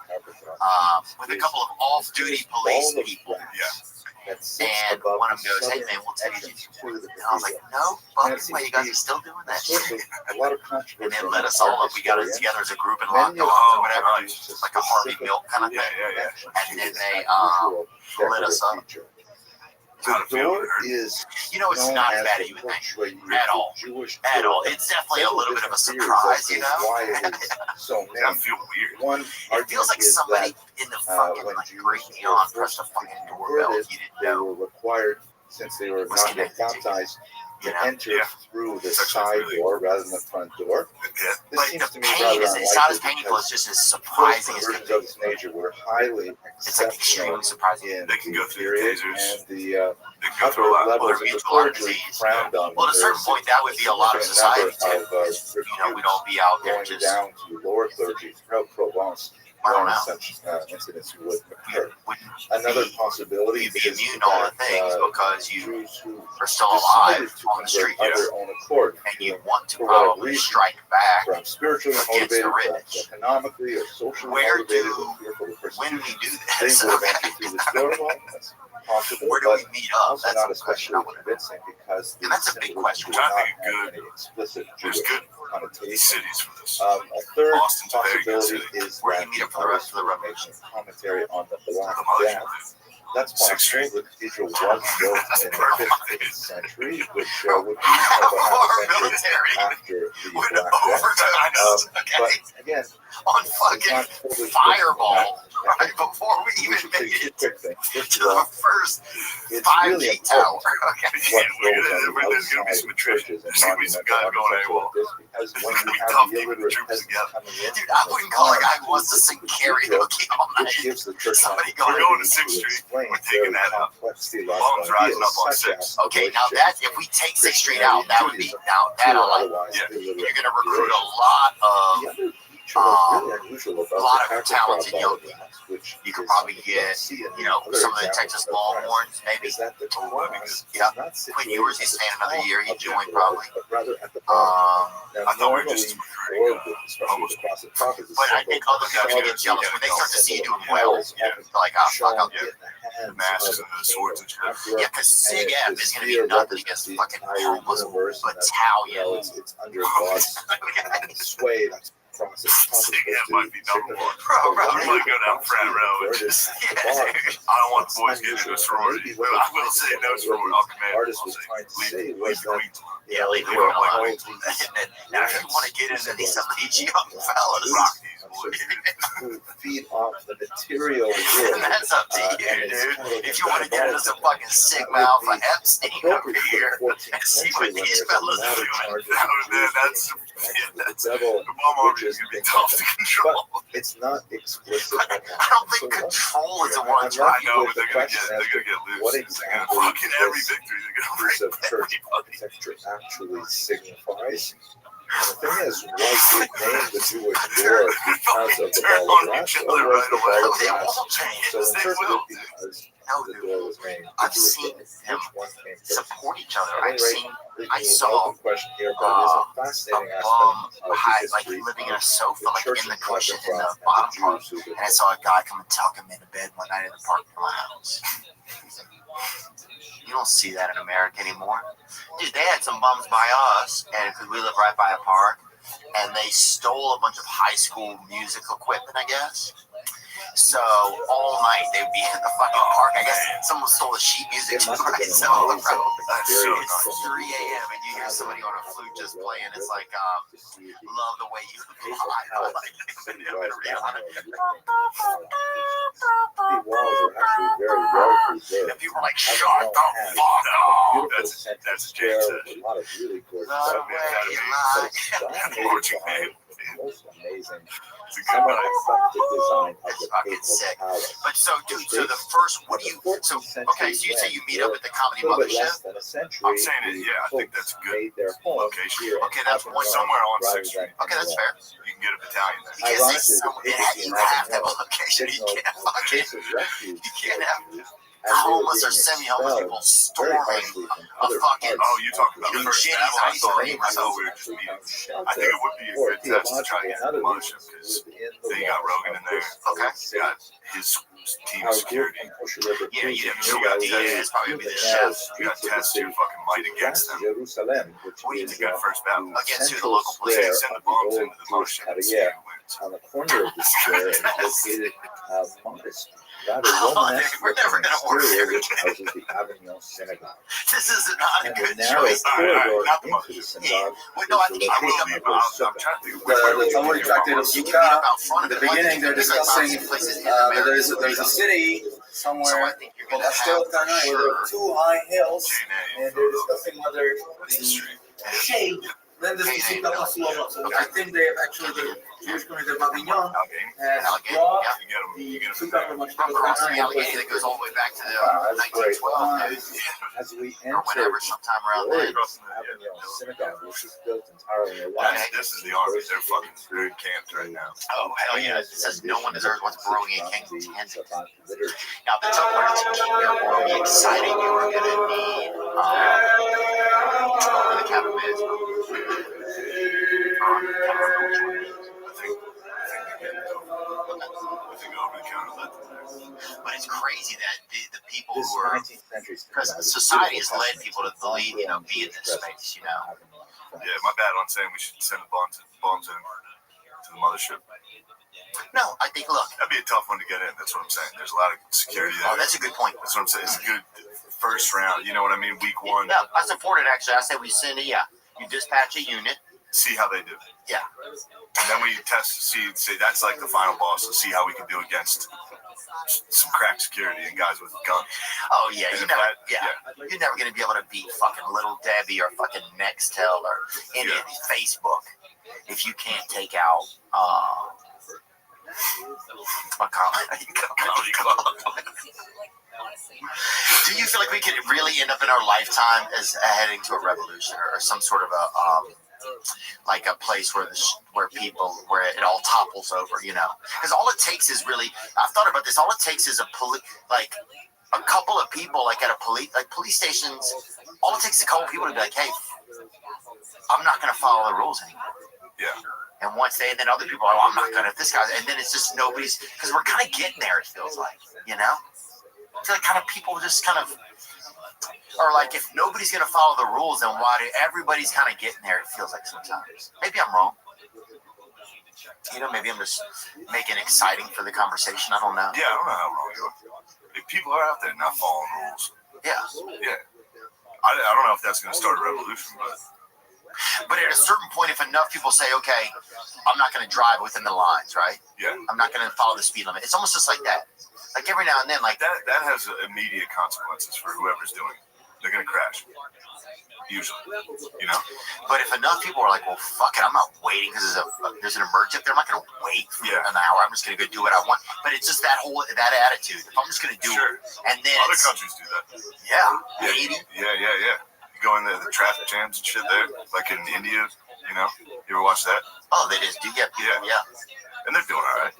with a couple of off-duty police people. Yeah. And one of them goes, hey, man, we'll tase you. And I was like, no fucking way, you guys are still doing that shit. And they let us all up. We got it together as a group and locked off or whatever, like a Harvey Milk kind of thing. And then they let us up. You know, it's not as bad as you would think. At all. At all. It's definitely a little bit of a surprise, you know? I feel weird. It feels like somebody in the fucking, like, Great Neon pressed a fucking doorbell you didn't know. Required, since they were not yet baptized, to enter through the side door rather than the front door. But the pain is, it's not as painful, it's just as surprising as it of this nature were highly it's like extremely surprising. They can go through tasers. And the upper levels of the clergy frowned on. Well, at a certain point, that would be a lot of society, too. You know, we'd all be out there going just down to lower clergy throughout Provence. I don't know. Such incidents would occur. Another possibility you'd be immune to all the things because you are still alive on the street, of their own accord, and you want to probably strike back perhaps spiritually against the motivated, rich. economically or socially Where motivated, when we do they this, would eventually through this door. Well, that's possible, where do we meet up? also That's not a question I especially want to know. convincing because And that's a big question. do not I think have good. any explicit There's Jewish good connotation. cities for this. A third Austin's a very good possibility city. is Where do that you meet up for the rest of the revolution? commentary on the Black Come on, Death. That's possible. The cathedral was built in the 15th century, which would be military after the with Black Death. overtime, But again, on fucking Fireball, right before we even made it to the first 5G tower. There's going to be some attrition. There's going to be some guys going AWOL. Because when you We have tough the keeping illiterate troops peasants together. coming in, Dude, I wouldn't call a guy who wants to sing karaoke all night. which gives the church Somebody We're going, going to 6th Street. We're taking that out. Bombs rising up on 6. okay, now that, if we take 6th Street out, that would be, now that I like. You're going to recruit a lot of talented young people. You could probably get, you know, some of the Texas Longhorns, maybe. Yeah, Quinn Ewers, he's staying another year. He'd join probably. I thought we were just recruiting But I think other guys get jealous when they start to see you doing well. They're like, oh, fuck, I'll do it. the masks and the swords and shit. Yeah, because Sig F is going to be nothing against fucking homeless battalion. It's under God's sway. process. It might be number one. Bro, I might go down frat row and just, I don't want the boys getting into a sorority. But I will say no sorority. I'll command. Artist was trying to say was that Yeah, leave it alone. Now, if you want to get into some of these young fellas, rock these boys who feed off the material world. That's up to you, dude. If you want to get into some fucking Sigma Alpha Epstein over here and see what these fellas are doing, that's the devil, which is going to be tough to control. But it's not explicit. I don't think control is the word. I know, but they're gonna get loose. What exactly fucking every victory they're gonna piece of church architecture actually signifies? And the thing is, was it named the Jewish war because of the ball of glass, or was the ball of glass so interpreted because the door was named? I've seen them support each other. I saw a question here, but it is a fascinating aspect of like living in a sofa, like in the cushion in the bottom part, and I saw a guy come and tuck him into bed one night in the park of my house. You don't see that in America anymore. Dude, they had some bums by us, and because we live right by a park, and they stole a bunch of high school music equipment, I guess. So all night they would be in the fucking park. I guess someone stole the sheet music. So it's 3 a.m. and you hear somebody on a flute just playing. It's like, love the way you fly. And people are like, shut the fuck up. That's James. A lot of really gorgeous most amazing design of the fucking sick. But so, dude, so the first, what do you, so, okay, so you say you meet up at the Comedy Mothership? I'm saying it, yeah, I think that's a good location. Okay, that's one somewhere on 6th Street. Okay, that's fair. You can get a battalion there. You can't say you have to have a location. You can't have homeless or semi-homeless people storming a fucking you talking about the first Jenny's ice cream. I thought we were just meeting. I think it would be a good test to try to get the mothership because they got Rogan in there. Okay. They got his team security. Yeah, you got it's probably be the chef. You got test your fucking might against them. What do you think got first battle? Against who? The local police? They send the bombs into the mothership. On the corner of the square is located modest. We're never going to work here. The Avignon Synagogue. This is not a good choice. Not the synagogue. No, I think I'm trying to think. The Talmud Tractate of Sukkah, in the beginning, they're discussing there's a city somewhere called Ashdod where there are 2 high hills, and they're discussing whether the shade renders the Sukkah possible or not. So I think they have actually the Jewish community of Avignon has brought the Sukkah from Ashdod that goes all the way back to the 1912 as we or whenever, sometime around then. Avignon Synagogue, which is built entirely in white. This is the army. They're fucking screwed camped right now. Oh, hell yeah. It says no one deserves what's brewing in King's Landing. Now, that's somewhere to keep your army excited. You are going to need the cabin beds. But it's crazy that the people who are, because society has led people to believe, be in this space, Yeah, my bad on saying we should send the bombs in to the mothership. No, I think, look. That'd be a tough one to get in. That's what I'm saying. There's a lot of security there. Oh, that's a good point. That's what I'm saying. It's a good first round. You know what I mean? Week 1. No, I support it, actually. I say we send it, You dispatch a unit. See how they do. Yeah. And then we test to say that's like the final boss and see how we can do against some crack security and guys with guns. Oh, yeah. You're never going to be able to beat fucking Little Debbie or fucking Nextel or any of these Facebook if you can't take out Do you feel like we could really end up in our lifetime as heading to a revolution or some sort of like a place where it all topples over, Because all it takes is really, I've thought about this. All it takes is a couple of people, like at a police stations. All it takes is a couple of people to be like, hey, I'm not going to follow the rules anymore. Yeah. And then other people are, I'm not going to, this guy, and then it's just nobody's, because we're kind of getting there, it feels like, I feel like kind of people just kind of, or like if nobody's going to follow the rules, then why do everybody's kind of getting there, it feels like sometimes. Maybe I'm wrong. You know, maybe I'm just making it exciting for the conversation. I don't know. Yeah, I don't know how wrong you are. If people are out there not following rules. Yeah. Yeah. I don't know if that's going to start a revolution, but at a certain point, if enough people say, okay, I'm not going to drive within the lines, right? Yeah. I'm not going to follow the speed limit. It's almost just like that. Like every now and then, like that has immediate consequences for whoever's doing it. They're going to crash. Usually, you know. But if enough people are like, well, fuck it, I'm not waiting because there's an emergency up there. I'm not going to wait for an hour. I'm just going to go do what I want. But it's just that attitude. If I'm just going to do it, and then other countries do that. Yeah. You go in the traffic jams and shit there, like in India. You know, you ever watch that? Oh, they just do. Yeah. And they're doing all right.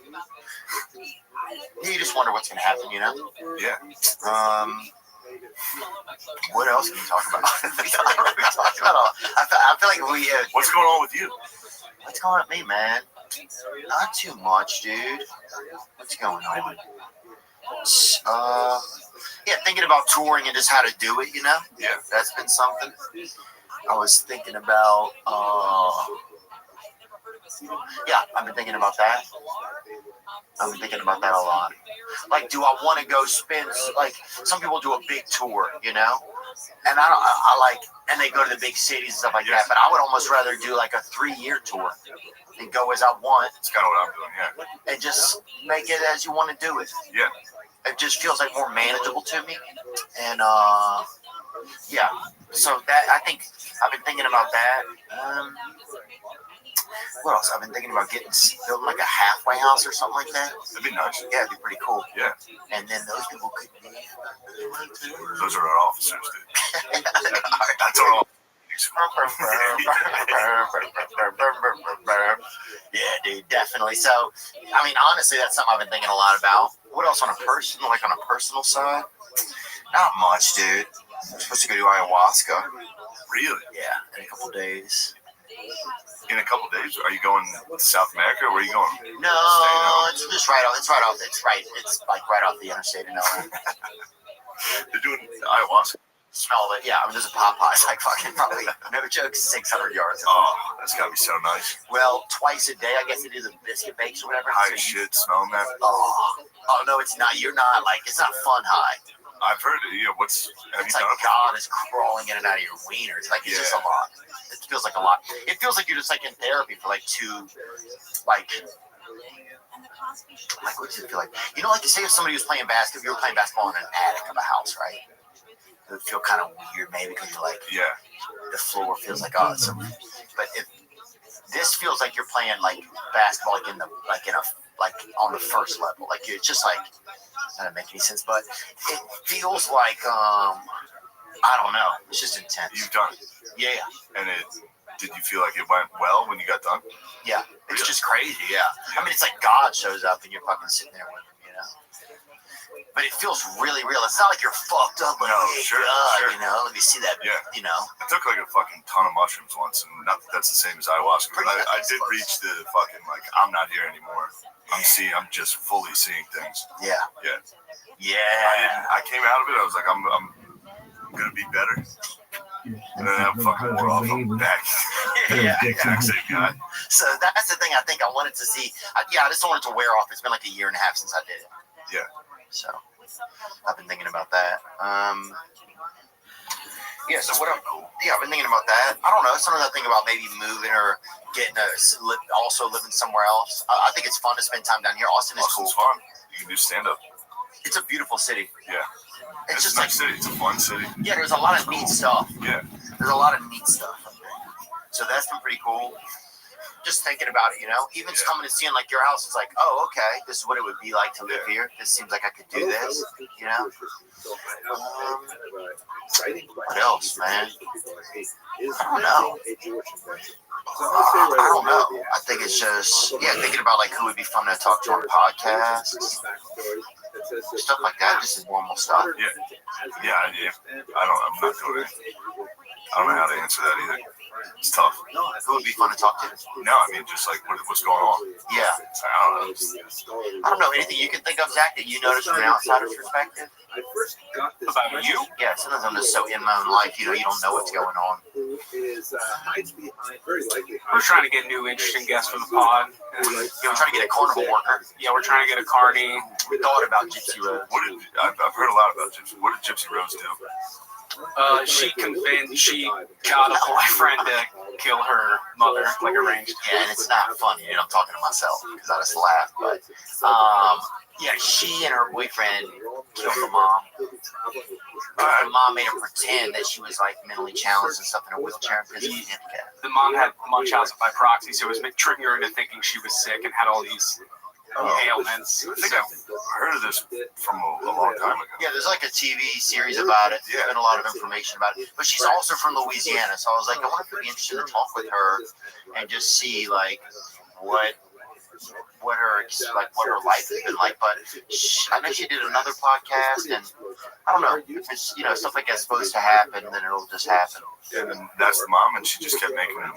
You just wonder what's going to happen. You know. Yeah. What else can you talk about? I feel like we. What's going on with you? What's going on with me, man? Not too much, dude. What's going on? Thinking about touring and just how to do it. You know. Yeah. That's been something. I was thinking about. I've been thinking about that. I've been thinking about that a lot. Like, do I want to go spend, like, some people do a big tour, you know? And I like, and they go to the big cities and stuff like that, but I would almost rather do like a 3-year tour and go as I want. That's kind of what I'm doing, yeah. And just make it as you want to do it. Yeah. It just feels like more manageable to me. And, so that, I think, I've been thinking about that. What else? I've been thinking about building like a halfway house or something like that. That'd be nice. Yeah, it'd be pretty cool. Yeah. And then those people could be. Those are our officers, dude. That's our officers. Yeah, dude, definitely. So, I mean, honestly, that's something I've been thinking a lot about. What else on a personal side? Not much, dude. I'm supposed to go do ayahuasca. Really? Yeah, in a couple days. In a couple days, are you going to South America? Or where are you going? No, it's just right off. It's like right off the interstate in LA. They're doing ayahuasca. Smell it, yeah. I mean, there's a Popeyes like fucking probably no joke 600 yards. Oh, that's gotta be so nice. Well, twice a day, I guess they do the biscuit bakes or whatever. High as shit, smelling that. Oh no, it's not. You're not like it's not fun high. I've heard it. Yeah, have it's you like done it? God is crawling in and out of your wieners. Like it's just a lot. It feels like a lot. It feels like you're just like in therapy for like what does it feel like? You know, like you say if somebody was playing basketball, you were playing basketball in an attic of a house, right? It would feel kind of weird maybe because you're like, the floor feels like but this feels like you're playing like basketball like on the first level. Like it's just like that doesn't make any sense, but it feels like I don't know. It's just intense. You've done it. Yeah. And did you feel like it went well when you got done? Yeah. It's just crazy, yeah. I mean, it's like God shows up and you're fucking sitting there with him, you know? But it feels really real. It's not like you're fucked up. Like, sure. You know? Let me see that, you know? I took like a fucking ton of mushrooms once, and not that that's the same as ayahuasca, but I did reach the fucking, like, I'm not here anymore. I'm just fully seeing things. Yeah. I came out of it, I was like, I'm gonna be better. And then that fucking wore off. I'm back. Exact same guy. So that's the thing I think I wanted to see. I just wanted to wear off. It's been like a year and a half since I did it. Yeah. So I've been thinking about that. So what? I've been thinking about that. I don't know. Sometimes I think about maybe moving or also living somewhere else. I think it's fun to spend time down here. Austin's cool. Fun. You can do stand up. It's a beautiful city. Yeah. It's just a nice city. It's a fun city. Yeah, there's a lot of neat stuff. Yeah. There's a lot of neat stuff. So that's been pretty cool. Just thinking about it, you know, even just coming and seeing like your house, it's like, oh, okay, this is what it would be like to live here. This seems like I could do this, you know. What else, man? I don't know. I think it's just thinking about like who would be fun to talk to on podcasts, stuff like that. Just normal stuff. Yeah. I'm not doing it. I don't know how to answer that either. It's tough. Who would be fun to talk to? No, I mean, just like what's going on. Yeah. I don't know. Anything you can think of, Zach, that you noticed from an outsider's perspective? About you? Yeah, sometimes I'm just so in my own life, you know, you don't know what's going on. is hides behind very likely. We're trying to get new interesting guests for the pod. And, we're trying to get a carnival worker. Yeah, we're trying to get a carny. We thought about Gypsy Rose. I've heard a lot about Gypsy. What did Gypsy Rose do? She got a boyfriend to kill her mother, like arranged. Yeah, and it's not funny. You know, I'm talking to myself because I just laugh. But yeah, she and her boyfriend killed the mom. Her mom made her pretend that she was like mentally challenged and stuff in a wheelchair and physically handicapped. The mom had Munchausen by proxy, so it was triggering her into thinking she was sick and had all these ailments. I think I've heard of this from a long time ago. Yeah, there's like a TV series about it. There's been a lot of information about it. But she's also from Louisiana, so I was like, I wonder if it'd be interesting to talk with her and just see like what her life has been like. But I know she did another podcast, and I don't know if it's stuff like that's supposed to happen, then it'll just happen. And then that's the mom, and she just kept making it.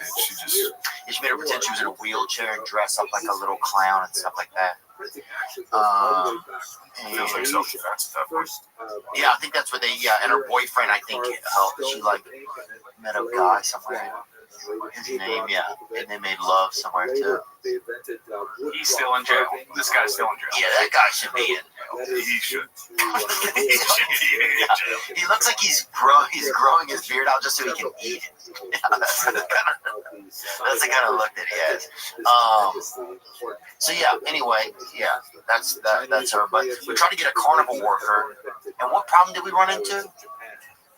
She made her pretend she was in a wheelchair and dress up like a little clown and stuff like that. Feels like self-defense at that point. Yeah, I think that's what and her boyfriend, I think, helped. She like met a guy somewhere. His name, and they made love somewhere too. He's still in jail. This guy's still in jail. Yeah, that guy should be in jail. He should. He looks like he's growing his beard out just so he can eat it. That's the kind of look that he has. So yeah. Anyway, that's her. But we tried to get a carnival worker, and what problem did we run into?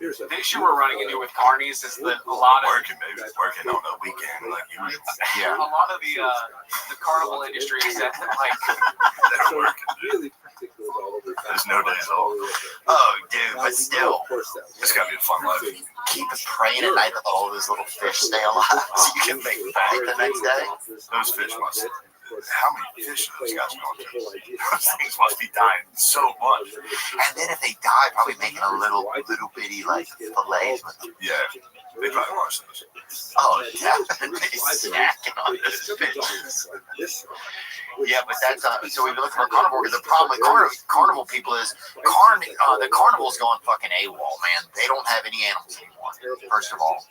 The issue we're running into with carnies is that a lot of working on the weekend, like a lot of the carnival industry is that like they're working. There's no days off. Oh, dude, but still, it's gotta be a fun life. Keep praying at night that all those little fish stay alive so you can make it back the next day. Those fish must. How many fish are those guys going through? Those things must be dying so much. And then if they die, probably making a little bitty like fillets with them. Yeah, they probably watch those. Oh, definitely snacking on those fish. Yeah, but that's so we've been looking for carnival workers. The problem with carnival people is the carnival's going fucking AWOL, man. They don't have any animals anymore. First of all,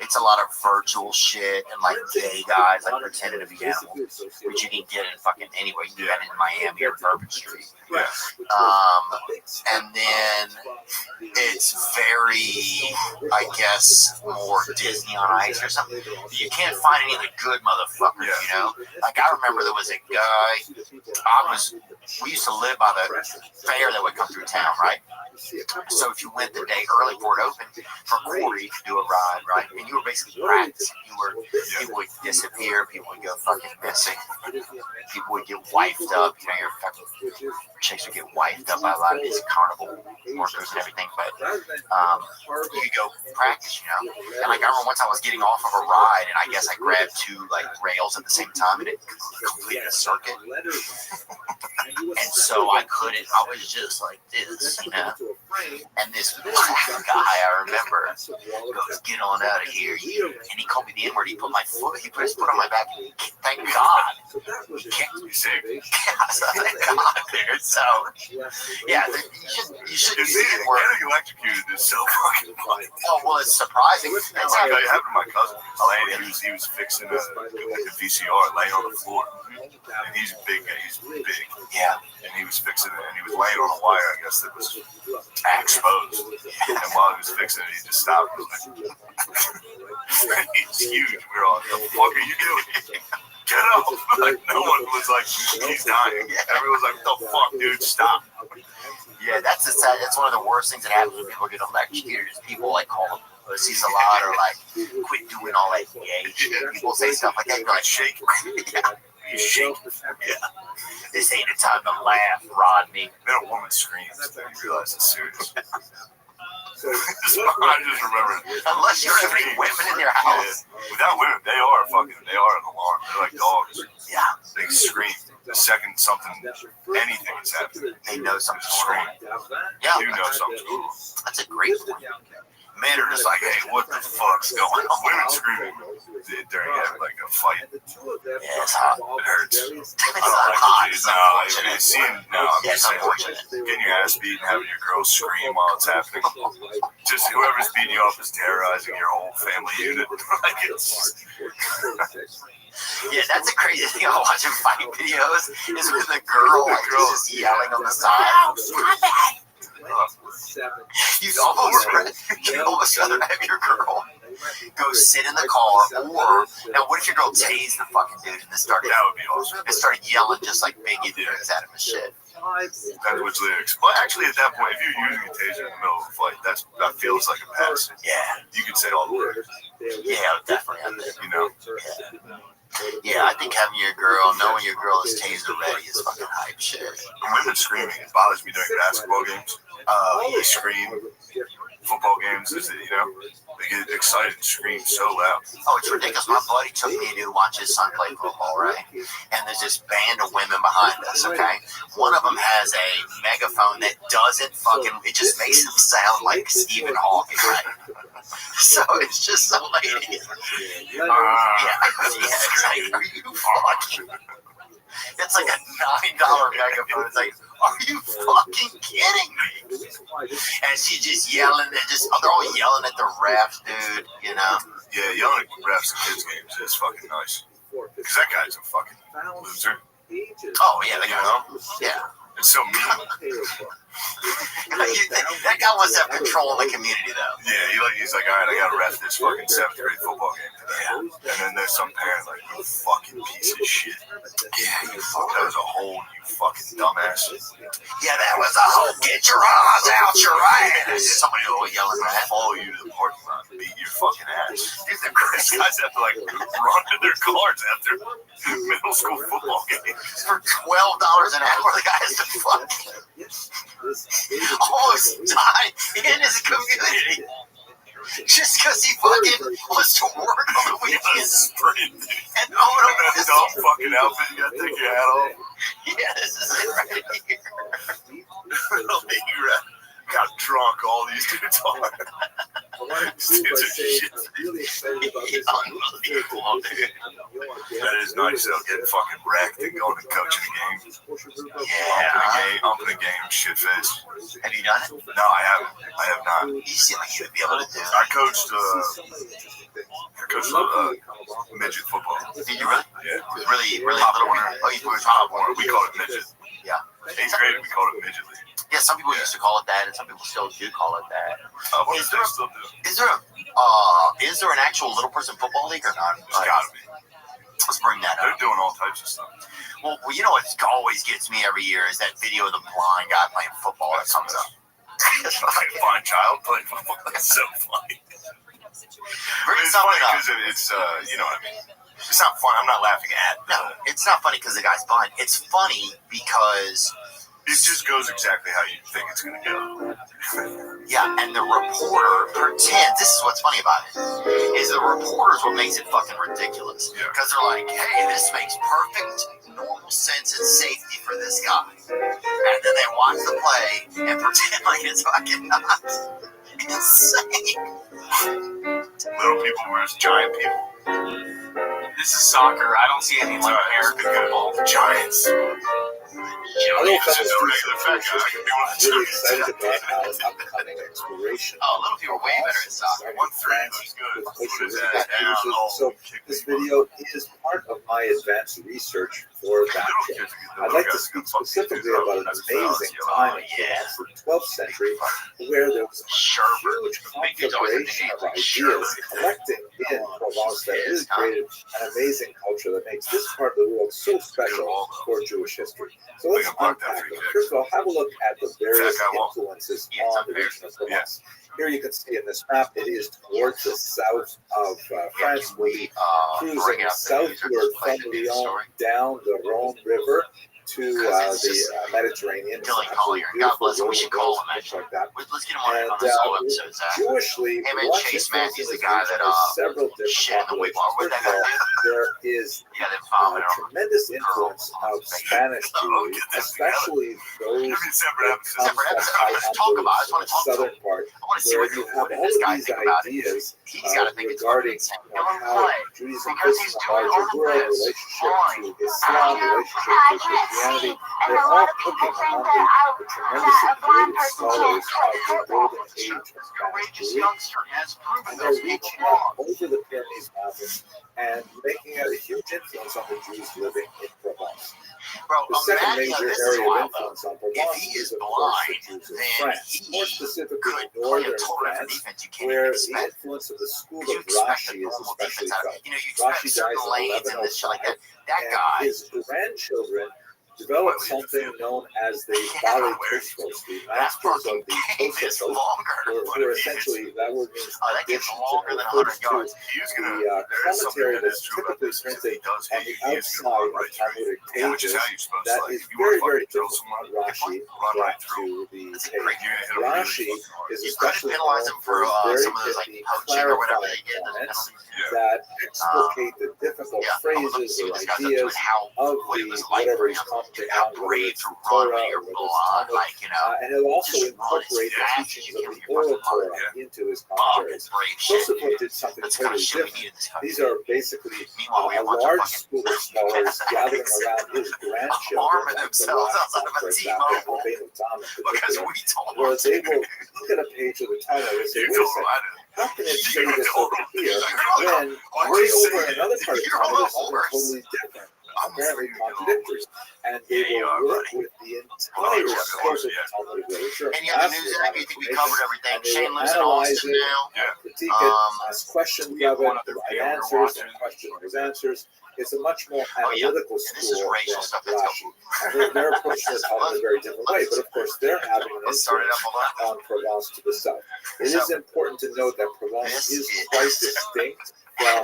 it's a lot of virtual shit and like gay guys like pretending to be animals, which you can get in fucking anywhere. You can get in Miami or Bourbon Street. Yeah. And then it's very, I guess, more Disney on Ice or something. You can't find any of the good motherfuckers, you know? Like, I remember there was a guy, we used to live by the fair that would come through town, right? So if you went the day early before it opened, for a quarter you could do a ride, right? And you were basically practicing. People would disappear, people would go fucking missing, people would get wifed up, you know, your fucking chicks would get wifed up by a lot of these carnival workers and everything, but you could go practice, you know? And like I remember once I was getting off of a ride and I guess I grabbed two like rails at the same time and it completed a circuit. And so I was just like this, you know? And this guy I remember goes, "Get on out of here," and he called me the N-word. He put his foot on my back. And thank God. He kicked me sick. Thank God, dude. So yeah, you should be seeing where getting electrocuted is so fucking funny. Oh well, it's surprising. It's like it happened to my cousin. He was fixing a VCR laying on the floor, and he's big. Yeah. And he was fixing it, and he was laying on a wire, I guess, that was exposed. And while he was fixing it, he just stopped. He's huge. We were all, "What the fuck are you doing? Get up!" Like, no one was like, "He's dying." Everyone was like, "What the fuck, dude? Stop." Yeah, that's one of the worst things that happens when people get electrocuted. Is people like call them pussies a lot, or like quit doing all that gay shit. People say stuff like that. You're like, "Shake." Yeah. You shake. Yeah. This ain't a time to laugh, Rodney. Then a woman screams and you realize it's serious. I just remember. Unless you're having women in your house. Yeah. Without women, they are an alarm. They're like dogs. Yeah. They scream the second anything is happening. They know something's scream. Yeah. You know something's going on. That's a great point. Men are just like, "Hey, what the fuck's going on?" Women screaming during like a fight. Yeah, it's hot. It hurts. It's hot. It's unfortunate. Getting your ass beat and having your girl scream while it's happening. Just whoever's beating you up is terrorizing your whole family unit. Like it's. Yeah, that's a crazy thing about watching fight videos is with the girl like just yelling on the side. Oh, stop it! You'd almost rather have your girl go sit in the car, or now what if your girl tased the fucking dude and started yelling just like Biggie did at him and shit? That's what's lyrics. Well, actually, at that point, if you're using a taser in the middle of a fight, that feels like a pass. Yeah, you could say all the words. Yeah, definitely. You know. Yeah, I think having your girl, knowing your girl is taser ready is fucking hype shit. And women screaming, it bothers me during basketball games. They scream. Football games, you know, they get excited and scream so loud. Oh, it's ridiculous. My buddy took me to watch his son play football, right? And there's this band of women behind us, okay? One of them has a megaphone that doesn't fucking, it just makes him sound like Stephen Hawking, right? So it's just some lady. Yeah, it's like, are you fucking... It's like a $9 megaphone. It's like, are you fucking kidding me? And she's just yelling and they're all yelling at the refs, dude, you know? Yeah, yelling at refs in kids' games is fucking nice. Because that guy's a fucking loser. Oh, yeah, you know? Yeah. It's so mean. That guy wants to have control of the community, though. Yeah, he's like, all right, I got to ref this fucking 7th grade football game today. Yeah. And then there's some parent like, you fucking piece of shit. Yeah, that was a hole, you fucking dumbass. Yeah, that was a hole. Get your eyes out your ass. Somebody will yell at that. Follow you to the parking lot and beat your fucking ass. These guys have to like run to their cars after middle school football games. For $12 an hour, the guy has to fucking almost die in his community just because he fucking wants to work on the weekend. And that dumb fucking outfit, you gotta take your hat off. Yeah, this is it right here. Got drunk, all these dudes are. These dudes are shit. Unbelievable, dude. That is nice though, getting fucking wrecked and going and coaching a game. Yeah. Umping a game, shit face. Have you done it? No, I haven't. I have not. You seem like you would be able to do it. I coached midget football. Did you really? Yeah. Really little one? Oh, you were top one. We called it midget. Yeah. 8th grade, we called it midget league. Yeah, some people used to call it that, and some people still do call it that. Is there an actual little person football league or not? It's gotta be. Let's bring that up. They're doing all types of stuff. Well, you know what always gets me every year is that video of the blind guy playing football that comes up. It's like a blind child playing football. That's so funny. It's funny because it's you know what I mean. It's not fun. I'm not laughing at. No, it's not funny because the guy's blind. It's funny because it just goes exactly how you think it's gonna go. Yeah, and the reporter pretends. This is what's funny about it. Is the reporter's what makes it fucking ridiculous. Because they're like, hey, this makes perfect normal sense and safety for this guy. And then they watch the play and pretend like it's fucking not. Insane. Little people versus giant people. This is soccer. I don't see any like American football. Giants. Hello, fellow really excited about our upcoming exploration. Oh, little people are way better at soccer. 1-3 looks good. So this video is part of my advanced research for that. I'd like to speak specifically about an amazing time in the 12th century where there was a huge conflagration of ideas collecting in Provence that really created an amazing culture that makes this part of the world so special for Jewish history. So let's unpack it. First of all, have a look at the various influences on the region of Provence. Here you can see in this map, it is towards the south of France. We'll be cruising southward from Lyon down the Rhone River to the Mediterranean. Dylan Collier. God bless him. We should call him actually. Like that. Let's get him on this whole episode, Zach. Jewishly, him and Chase Matthews, the guy that several different shit in the wig bar. What that guy do? There is tremendous influence of Spanish Jews, especially those that come from the southern part, where you have all of these ideas regarding how Judaism fits in a larger world relationship to Islam, relationship to Christianity, they're all cooking among the tremendously creative scholars of the golden age of Spanish Jewry, and they're reaching up over the Pyrenees Mountains and making a huge influence on the Jews living in Provence. The second major area of influence on Provence is, of course, the Jews of France, more specifically northern France, where the influence of the school of Rashi is especially felt. Rashi dies in 1105, and his grandchildren developed something known as the Bali Tosfos, the masters of the Tosfos, who are essentially, that word means additions, and it refers to the commentary that's typically printed on the outside of Talmudic pages that is very, very different from Rashi brought to the page. Rashi is especially known for his very pithy clarifying comments that explicate the difficult phrases or ideas of the whatever he's commenting on, whether it's Torah or whether it's Talmud, and he'll also incorporate the teachings of the oral Torah into his commentaries. Tosafot did something totally different. These are basically a large school of scholars gathering around his grandchildren, like the last, for example, Rabbi Rothschild in particular, where they will look at a page of the Talmud and say, wait a second, how can it say this over here when way over in another part of the Talmud is something totally different? Apparently contradictory, and they will work with the entire source of Talmudic literature. Any other news? I think we covered everything. Shane lives in analyze Austin it, now. critique it, ask questions of it, provide answers, and question those answers. It's a much more analytical school than Rashi. Their approach to Talmud in a very different way, but of course they're having an influence on Provence to the south. It is important to note that Provence is quite distinct from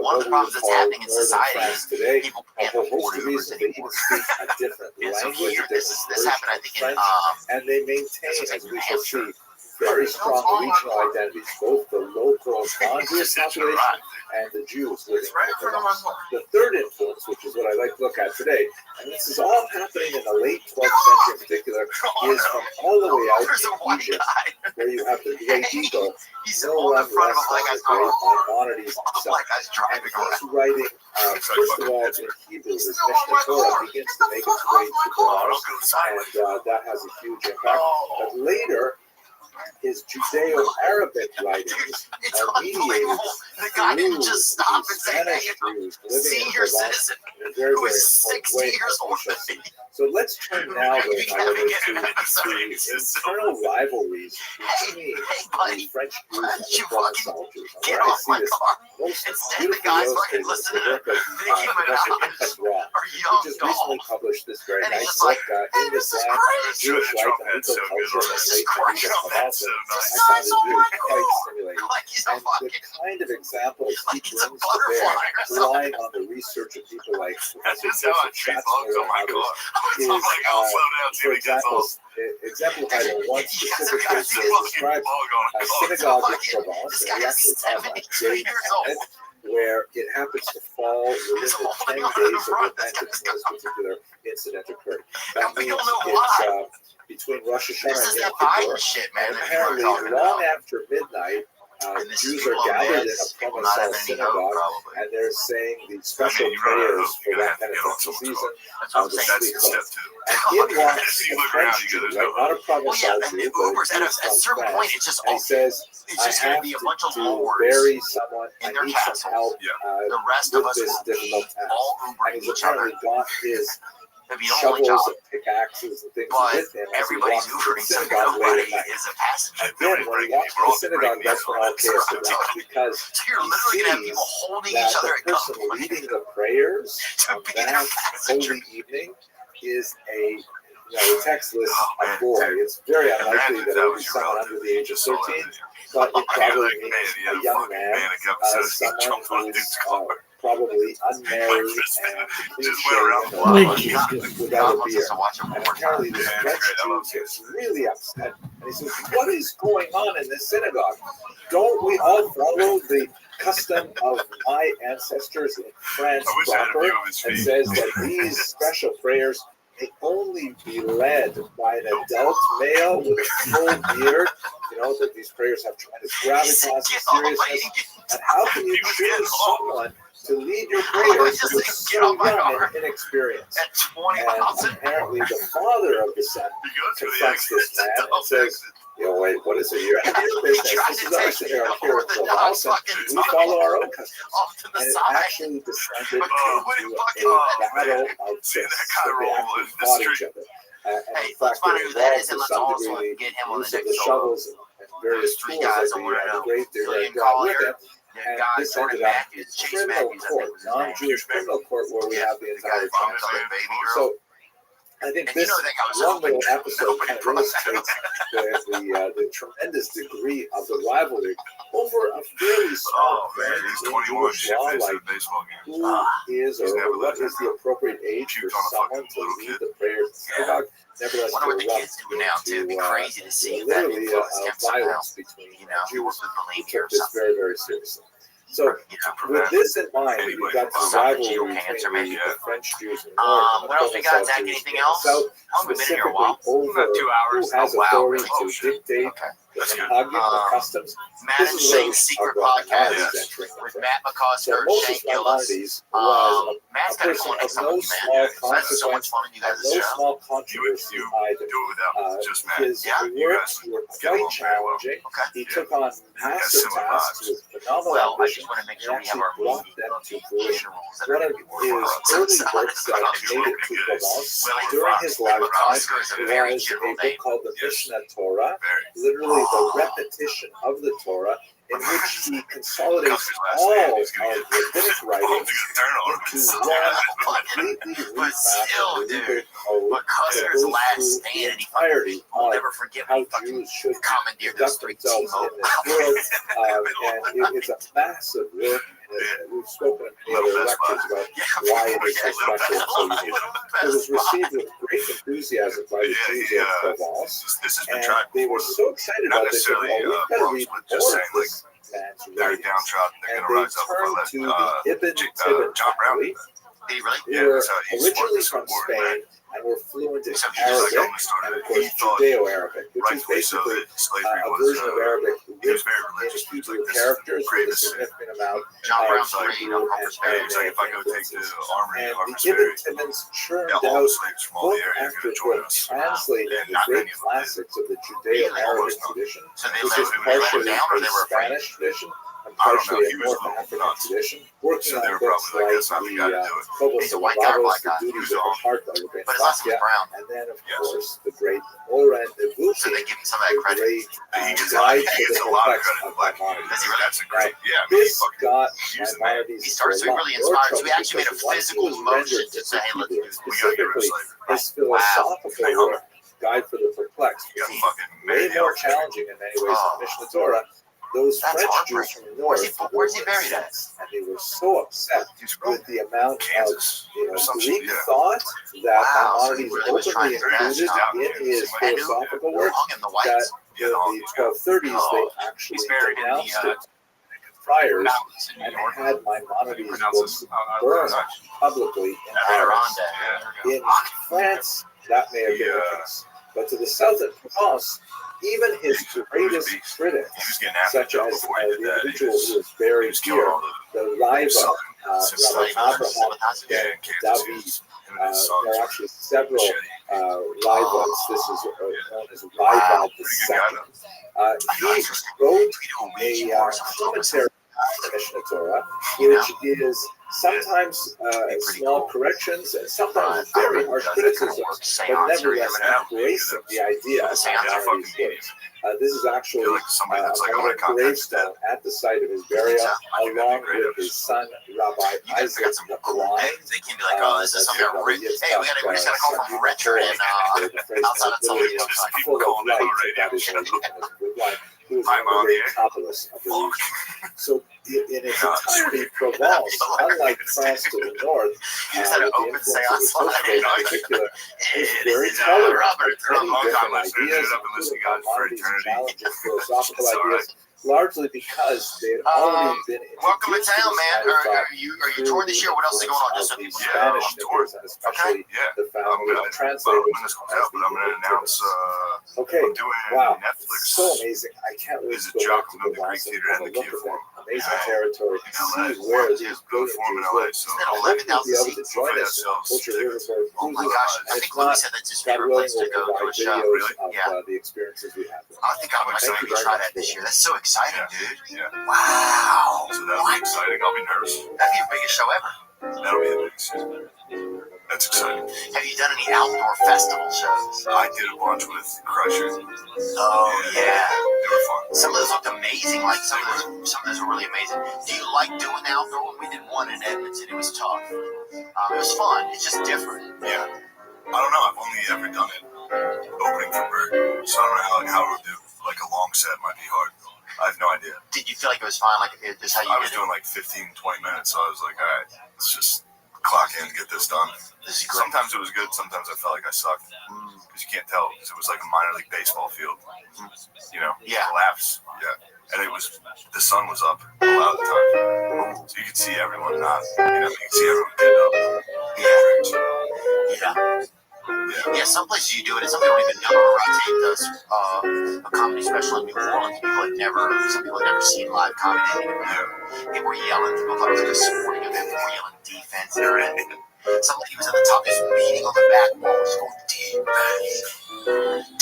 one of the problems that's happening in society is today. people A can't whole afford host of reasons they even speak a different language, a different this happened, I think, in French, and they maintain, as we shall see, very strong regional identities, both the local non-Jewish population and the Jews living in Provence. The third influence, which is what I like to look at today, and this is all happening in the late 12th century in particular, is from all the way out in Egypt, where you have the Great Eagle, no one less than the great Maimonides himself. And he's writing, first of all, in Hebrew, his Mishnah Torah begins to make its way to Provence, and that has a huge impact. But later, his Judeo-Arabic writings are mediated the guy didn't just stop and say, hey, senior citizen who is 60 years older than me. So let's turn now to the internal rivalries between the French Jews and the Provence soldiers. Get off my car. Instead, the guy's fucking listening to Professor Pinchas Roth, who just recently published this very nice book, In This Land, Jewish Life and Legal Culture in the Late Medieval Provence. I found it really quite stimulating. And the kind of examples he brings to bear, relying on the research of people like Professor Schatzmiller and others, is, for example, exemplified in one specific case where he describes a synagogue in Provence, and he actually has a date on it, where it happens to fall within the 10 days of repentance when this particular incident occurred. That means it's between Rosh Hashanah and Yom Kippur, and apparently long after midnight, Jews are gathered in a Provençal synagogue, and they're saying the special prayers for that penitential season, the Slichot. And in walks a French Jew, right? Not a Provençal Jew, but a Jew from France, and he says, I have to bury someone, I need some help with this difficult task. And he's apparently got his shovels and pickaxes and things with him as he walks to the synagogue late at night. And then when he walks to the synagogue, that's when all chaos erupts, because he sees that the person leading the prayers on that holy evening is a, the text lists a boy. It's very unlikely that it would be someone under the age of 13, but it probably means a young man, someone who's probably unmarried and clean-shaven without a beard. And apparently this French Jew gets really upset. And he says, what is going on in this synagogue? Don't we all follow the custom of my ancestors in France proper? And says that these special prayers may only be led by an adult male with a full beard. You know, that these prayers have tremendous gravitas and seriousness. And how can you choose someone to lead your prayers was so young and inexperienced. And apparently the father of the son confronts this man and says, wait, what is it? You're out of your business. This is our city here in Clubhouse, and we follow our own customs. And it actually descended into a battle of fists. They actually fought each other. And in fact, they involved to some degree use of the shovels and various tools that the great they brought with them. And this ended up in criminal court, non-Jewish criminal court, where we have the entire transcript. So I think this one little episode kind of illustrates the tremendous degree of the rivalry over a fairly small point in Jewish law, like who is or what is the appropriate age for someone to lead the prayers in synagogue. Nevertheless, wonder what the kids do now too. It'd be crazy to see that influence violence between Jews would believe who here or took this something. very, very seriously. So, with this in mind, we've got the rivalry between the French Jews in the north and what else we got, Zach? Anything else? South, I've been here a specifically while. over About 2 hours. who has authority to dictate the customs. Matt This and is where Shane's secret our podcast minorities entering with from. Matt So McCosker and Moses Shane Gillis. Maimonides was Matt's a kind of person cool of next time no with you, small Matt. That's so much consequence, fun with you guys' no show. small controversy either. His works were quite challenging. He took on massive tasks with phenomenal ambition want to make and sure we have actually our brought them to fruition. One of his early works that made it to Provence during his lifetime was a book called the Mishnah Torah, literally the repetition of the Torah, in which he consolidates all of rabbinic writings into one completely refashioned legal code that goes through the entirety of how Jews should conduct themselves in this world. And it's a massive work. We've spoken in the other lectures about why it is so special and so unique. It was received with great enthusiasm by the Jews of Provence, and they were so excited about this. We've got to read more of this man's writings. And they turned to the Ibn Tibbon family. They were originally from Spain and were fluent in Arabic and, of course, Judeo-Arabic, which is basically a version of Arabic written in Hebrew characters with a significant amount of Hebrew and Aramaic influences. And the Ibn Tibbons churned out book after book, translating the great classics of the Judeo-Arabic tradition, which is partially a Spanish tradition, and partially a North African tradition, working on books like the Cobos of Lavos, The Duties of the Heart by Rabbi Rothschild, and then, of course, the great Oren Nebuchadnezzar, the great Guide to the Perplexed of Maimonides. This got Maimonides to a lot more trouble because once he was rendered to Hebrew, specifically his philosophical work, Guide for the Perplexed, was way more challenging in many ways than Mishnah Torah. Those French Jews from the north were incensed, and they were so upset with the amount of Greek thought that Maimonides openly included in his philosophical work that in the 1230s they actually denounced it friars and had Maimonides' books burned publicly in Paris. In France, that may have been the case. But to the south of Provence, even his greatest critics, such as the individual who was buried here, the Riva, Rabbi Abraham and David, there are actually several Rivas. This is known as Riva II. He wrote a commentary on the Mishnah Torah, which is sometimes small corrections and sometimes very harsh criticisms, but nevertheless embracing the idea of Maimonides' works. This is actually a gravestone at the site of his burial, along with his son, Rabbi Isaac the Blind. They can be like, oh, this is something rich. Hey, we just got a call from Richard and outside of somebody full of light, that is who is one of the great Kabbalists of the region. So in its entirety, Provence, unlike France to the north, with the influence of the French in particular, is very tolerant of many different ideas, including Maimonides' challenging philosophical ideas, largely because they had already been Welcome to introduced town, this man. kind of Are you touring this year? What else is going on? Just so the people Spanish speakers, and especially the family of translators. When this comes out, but I'm going to announce Okay, I'm doing wow, Netflix. so amazing. I can't wait Is to a go back joke to the on the Greek last theater and the look Kiev at Forum. that amazing territory, see where these brilliant Jews live. Isn't that I hope you'll 11,000 be able to seats? join us on Culture Riverboat. Oh my gosh, I think Louis said that's his God favorite willing, place to we'll go to a provide show. videos of Yeah. the experiences we have. I think I might Thank you maybe very try much that for this that. year. That's so exciting, dude. Yeah. Wow. So that'll be exciting. I'll be nervous. That'd be your biggest show ever. That'll be the biggest. That's exciting. Have you done any outdoor festival shows? I did a bunch with Crusher. Oh yeah. They were fun. Some of those looked amazing. Like some of those were really amazing. Do you like doing the outdoor one? We did one in Edmonton. It was tough. It was fun. It's just different. Yeah. I don't know. I've only ever done it opening for Bird, so I don't know how it would do. Like a long set might be hard. I have no idea. Did you feel like it was fine? Like it just how you I was did doing like 15, 20 minutes, so I was like, all right, let's just clock in and get this done. This is great. Sometimes it was good. Sometimes I felt like I sucked because you can't tell because it was like a minor league baseball field. You know, Yeah. collapse. Yeah, and it was the sun was up a lot of the time, so you could see everyone not. You know, you could see everyone get up. Yeah. Yeah, some places you do it, and some people don't even know. I taped a comedy special in New Orleans. Some people had never seen live comedy. People were yelling. People thought it was like a sporting event. People were yelling defense. Some lady was at the top, just beating on the back wall, just going defense.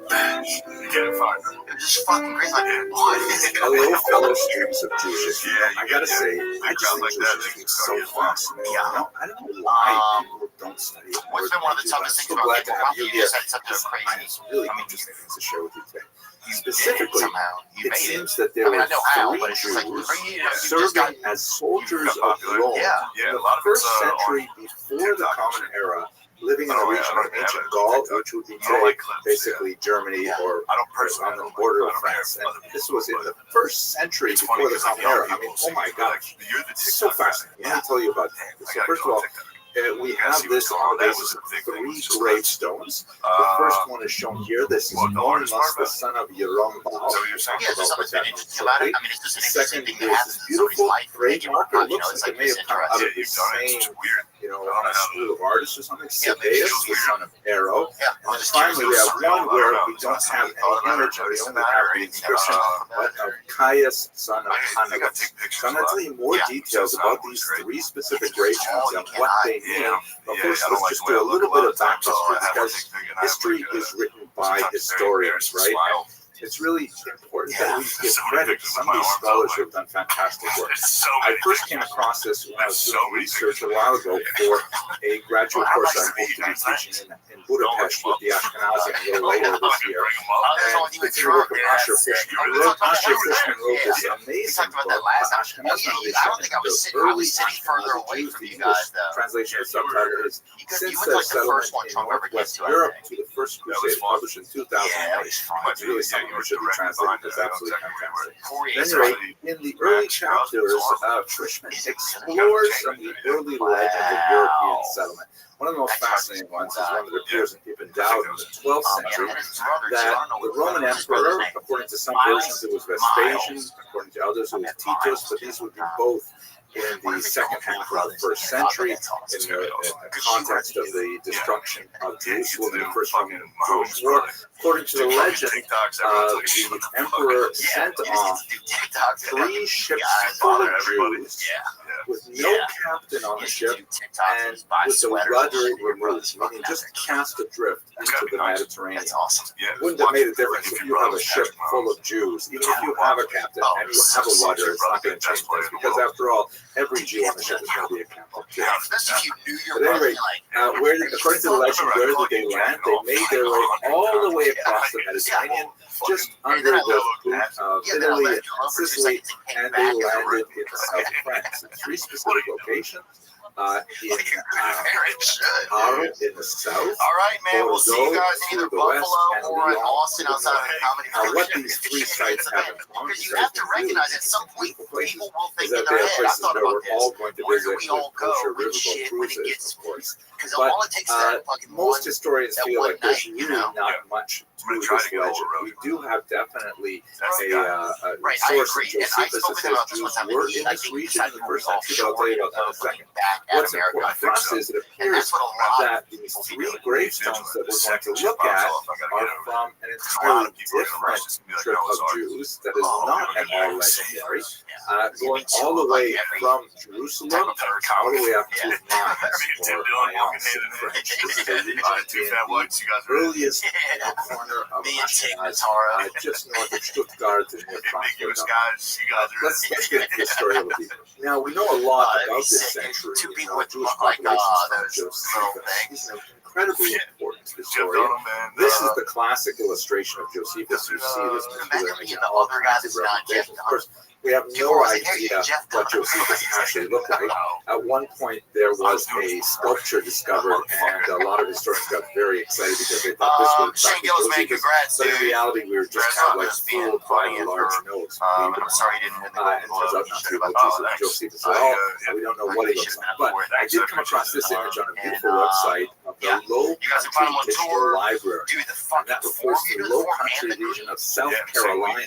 You get it fine. It was just fucking crazy. Like, what? Hello, fellow students of Jewish. Yeah, I gotta say, I just think Jewish is so fascinating. Yeah. I don't know why people don't study it. What's been one of the toughest things about glad to have people? you You here. just had such a I have crazy. some really interesting things to share with you today. Specifically, somehow. You it made seems that there I mean, were I know how, three but it's just like, Jews you just got- serving as soldiers of Rome Yeah. in a the lot of first it's, century before the Common Era, living in the region of ancient Gaul, which would be I don't today like clips, basically Germany or I don't personally on the border of France. And this was in the first century before the Common Era. I mean, oh my gosh, You're the it's so fascinating. Let me tell you about that. So first of all, we have this on the basis of three gravestones. The first one is shown here. This is Onesimus, the son of Yerombal. Yeah, there's something that's been interesting about it. I mean, it's just an interesting Second thing is that happens this in somebody's beautiful life. grave marker. It You know, looks it's like like it may this have come out of interesting. the You've done it. It's same, weird. school of artists or something. Yeah, Sabaeus, the son of Ero. Yeah, And then finally, we have one where we don't have any image, we only have the inscription of Caius, son of Hannibalus. So I'm going to tell you more details about these three specific gravestones and what they mean. But first, let's just do a little bit of back history, because history is written by historians, right? And it's really important that we give credit to some of these scholars who have done fantastic work. I first came across this when I was doing research a while ago for a graduate course I'm going to be teaching in Budapest with the Ashkenazi a little later this year. And it's the work of Asher Fishman. Asher Fishman wrote this amazing book on Ashkenazi foundation and the early Ashkenazi Jews. The translation of the subtitle is Since Their Settlement in Northwest Europe to the First Crusade, published in 2008. It's really something that should be translated. It's absolutely fantastic. Anyway, in the early chapters, Fishman explores some of the early legends of European settlement. One of the most fascinating ones is one that appears in Ibn Dawud in the 12th century, that the Roman emperor, according to some versions it was Vespasian, according to others it was Titus, but these would be both in the second half of the first century, in the context of the destruction of Jerusalem in the First Roman Jewish War. According to the legend, the emperor sent off 3 ships full of Jews with no captain on the ship and with the rudder removed, meaning just cast adrift into the Mediterranean. Wouldn't have made a difference if you have a ship full of Jews. Even if you have a captain and you have a rudder, it's not going to change things, because after all, every Jew on the ship is going to be a captain too. But anyway, according to the legend, where did they land? They made their way all the way across the Mediterranean, just under the boot of Italy and Sicily, and they landed in the south of France. In 3 specific locations. in the south. All right, man. We'll see you guys in either Buffalo or in Austin outside of the comedy. What these three sites have in common, because you have to recognize at some point people will think in their head, I thought about this. Where do we all go when shit when it gets? Because all it takes is that fucking most historians feel like there's really not much to this legend. We do have definitely a source of Josephus that says Jews were in this region in the first century, but I'll tell you about that in a second. What's important for us is it appears that these three gravestones that we're going to look at are from an entirely different trip of Jews that is not at all legendary, going all the way from Jerusalem all the way up to Mainz, or Mayence in French. This is the earliest corner of Ashkenaz, just north of Stuttgart and near Frankfurt. Let's get into the story a little deeper. Now, we know a lot about this century. Jewish population from Josephus. He's an incredibly important historian. This is the classic illustration of Josephus. You see this particular image in all kinds of representations. Of course, we have no idea what Josephus actually looked like. At one point, there was a sculpture discovered, and a lot of historians got very excited because they thought this was Josephus. But in reality, we were just kind of like fooled by a large nose. I'm sorry you didn't win the gold. And it turns out not to be Josephus at all. We don't know what he looks like. But I did come across this image on a beautiful website of the Low Country Digital Library. And that refers to the Low Country region of South Carolina.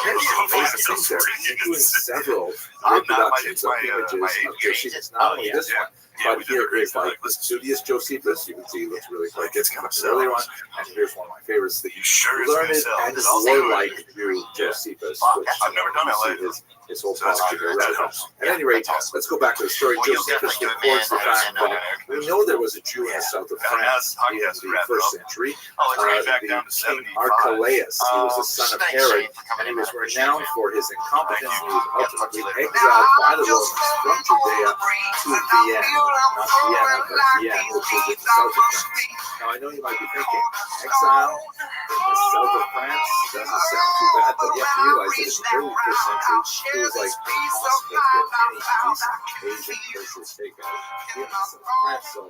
There's some amazing things there, including several reproductions of images of Josephus. Not only this one, but here is like the studious Josephus. You can see he looks really quite good. Kind of earlier one. And here's one of my favorites, the learned and warlike Jew Josephus, which I've never done that. His whole posture there. At any rate, let's go back to the story. Josephus records the fact that we know there was a Jew in the south of France in the first century. The king Archelaus, he was the son of Herod, and he was renowned for his incompetence, and he was ultimately exiled by the Romans from Judea to Vienna, not Vienna, but Vienne, which is in the south of France. Now, I know you might be thinking, exile in the south of France doesn't sound too bad, but you have to realize that in the early first century, it was like impossible to get any decent Asian kosher steakhouse in the south of France, so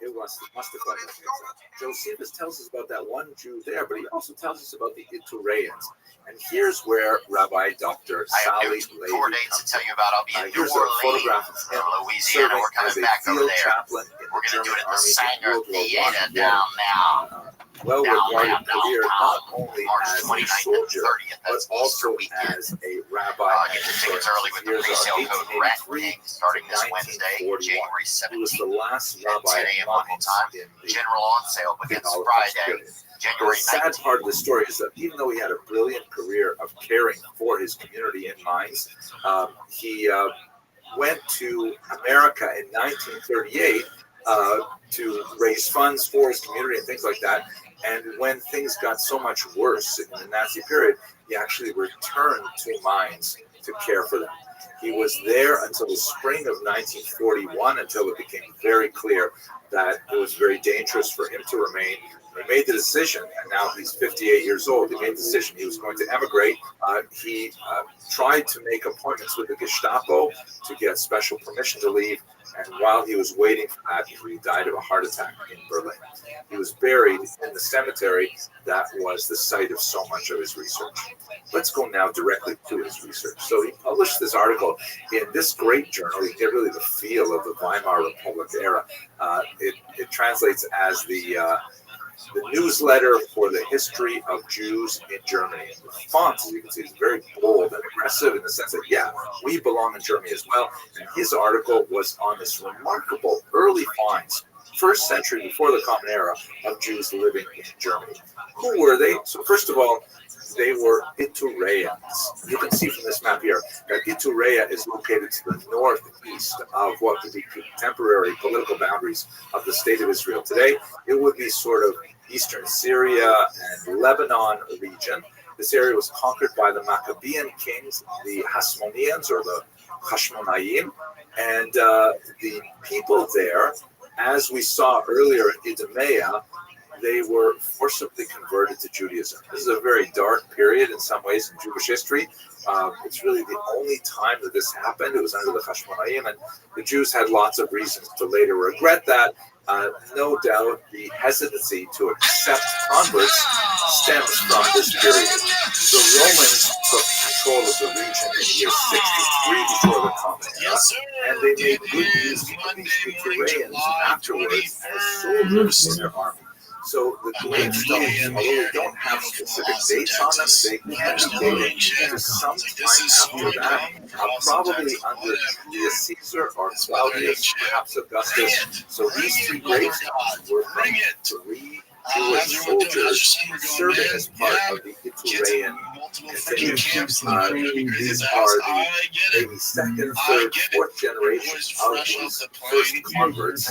it must have felt like exile. Josephus tells us about that one Jew there, but he also tells us about the Itureans. And here's where Rabbi Dr. Sally Levy comes to tell you about. I'll be in Here's a photograph of him Louisiana. We're coming back over there. Chaplain in We're going to do it at the Sanger Theater down now. Well-regarded career, not only as a 29th soldier, and 30th. but also as a rabbi. Get your tickets early with the resale code RAT starting this Wednesday, January 17th. He was the last rabbi 10 a.m. local time. General on sale begins Friday, January 19th. The sad part of the story is that even though he had a brilliant career of caring for his community in Mainz, he went to America in 1938 to raise funds for his community and things like that. And when things got so much worse in the Nazi period, he actually returned to Mainz to care for them. He was there until the spring of 1941, until it became very clear that it was very dangerous for him to remain. He made the decision, and now he's 58 years old. He made the decision he was going to emigrate. He tried to make appointments with the Gestapo to get special permission to leave. And while he was waiting for that, he died of a heart attack in Berlin. He was buried in the cemetery that was the site of so much of his research. Let's go now directly to his research. So he published this article in this great journal. You get really the feel of the Weimar Republic era. It translates as the newsletter for the history of Jews in Germany. The font, as you can see, is very bold and aggressive in the sense that, yeah, we belong in Germany as well. And his article was on this remarkable early finds, first century before the Common Era, of Jews living in Germany. Who were they? So first of all, they were Itureans. You can see from this map here that Iturea is located to the northeast of what would be contemporary political boundaries of the state of Israel today. It would be sort of eastern Syria and Lebanon region. This area was conquered by the Maccabean kings, the Hasmoneans or the Hashmonaim, and the people there, as we saw earlier in Idumea, they were forcibly converted to Judaism. This is a very dark period in some ways in Jewish history. It's really the only time that this happened. It was under the Hashmonaim, and the Jews had lots of reasons to later regret that. No doubt the hesitancy to accept converts stems from this period. The Romans took control of the region in the year 63 before the Common Era, and they made good use of these Epicureans afterwards as soldiers in their army. So the gravestones, although they don't have specific dates on them, they can be dated to some time after that, probably under Julius Caesar or Claudius, perhaps Augustus. So these three gravestones were from three Jewish soldiers serving as part of the Epicurean contingent. These are the maybe second, third, fourth generation of these first converts,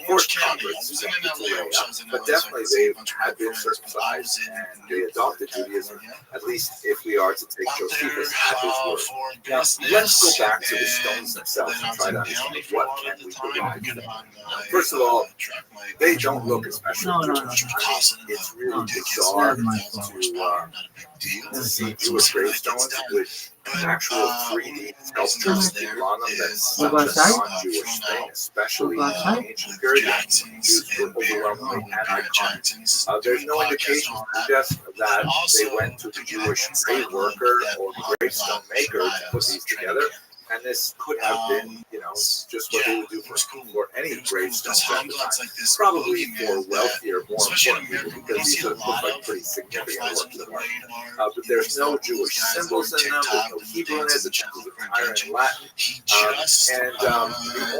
fourth converts of Epicurea, but definitely they had been circumcised and they adopted Judaism, at least if we are to take Josephus at his word. Now, let's go back to the stones themselves and try to understand what can we derive from them. First of all, they don't look especially Jewish. It's really bizarre to see Jewish gravestones with actual 3D sculptures on them. That's such a non-Jewish thing, especially in the ancient period. Jews were overwhelmingly anti-Christ. There's no indication to suggest that they went to the Jewish grave worker or gravestone maker to put these together. And this could have been, just what they would do for any gravestone at the time. Probably for wealthier, more important people, because these look like pretty significant works of art. But there's no Jewish symbols in them. There's no Hebrew in it. The temples are entire in Latin. The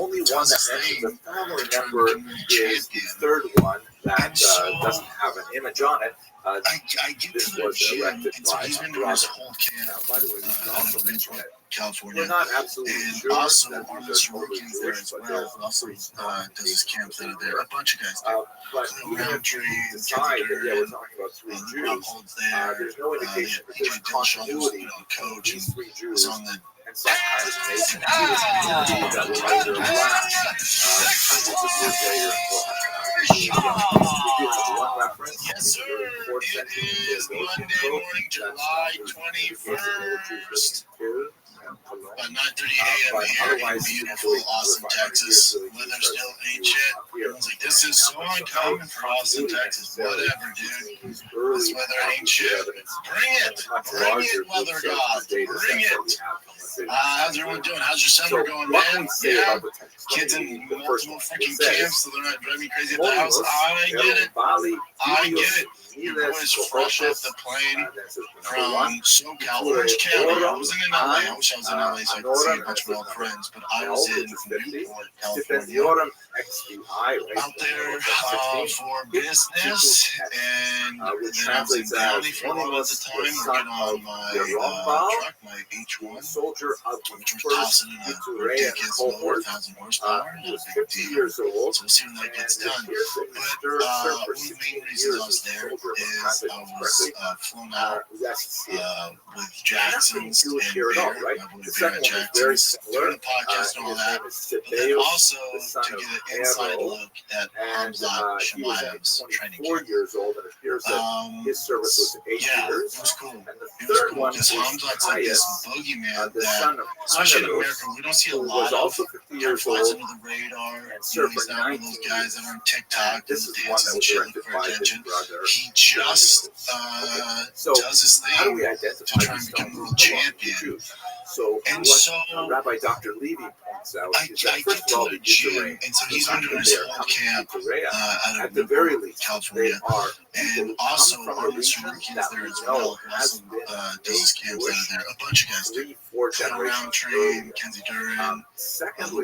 only one that mentions a family member is the third one that doesn't have an image on it. This was erected by Robert. By the way, we can also mention that we're not absolutely sure that these are totally Jewish, but there's priests does his camps out of there. A bunch of guys do. But even if you decide that, we're talking about three Jews, there's no indication that there's continuity of these three Jews and some kind of nation community that will later last hundreds of years later. We do have one reference. Yes, sir. It is Monday morning, July 21st. At 9:30 a.m. here in beautiful Austin, Texas. Weather still ain't shit. Everyone's like, this is so uncommon for Austin, Texas. Whatever, dude. This weather ain't shit. Bring it. Bring it, weather god. Bring it. How's everyone doing? How's your summer going, man? Yeah. Kids in multiple freaking camps, so they're not driving me crazy at the house. I get it. I get it. Your boys fresh off the plane from SoCal, Orange County. I wasn't in LA. I wish I was in LA so I could see a bunch of my old friends, but I was in Newport, California. Out there for business, and then I was in Cali for a while at the time, working on my truck, my H1, which was tossing in a ridiculous 1,000 horsepower, not a big deal. So we'll see when that gets done. But one of the main reasons I was there is I was flown out with Jackson's and Bear, my boy Bear at Jackson's, doing the podcast and all that, and then also to get an inside look at Hamza Shemaev's training camp. His service was 8 years. It was cool. And the third one because Hamza's like this boogeyman that, especially in America, we don't see a lot of. Kind of flies under the radar. He's not one of those guys that are on TikTok and dances and shit looking for attention. He just does his thing to try and become a world champion. And so Rabbi Dr. Levy points out is that I get to the gym, and so he's been doing his whole camp out of the very least California, and also Arnold Shuriken's there as well, who also does his camps out of there. A bunch of guys do. Around Train, Kenzie Duran,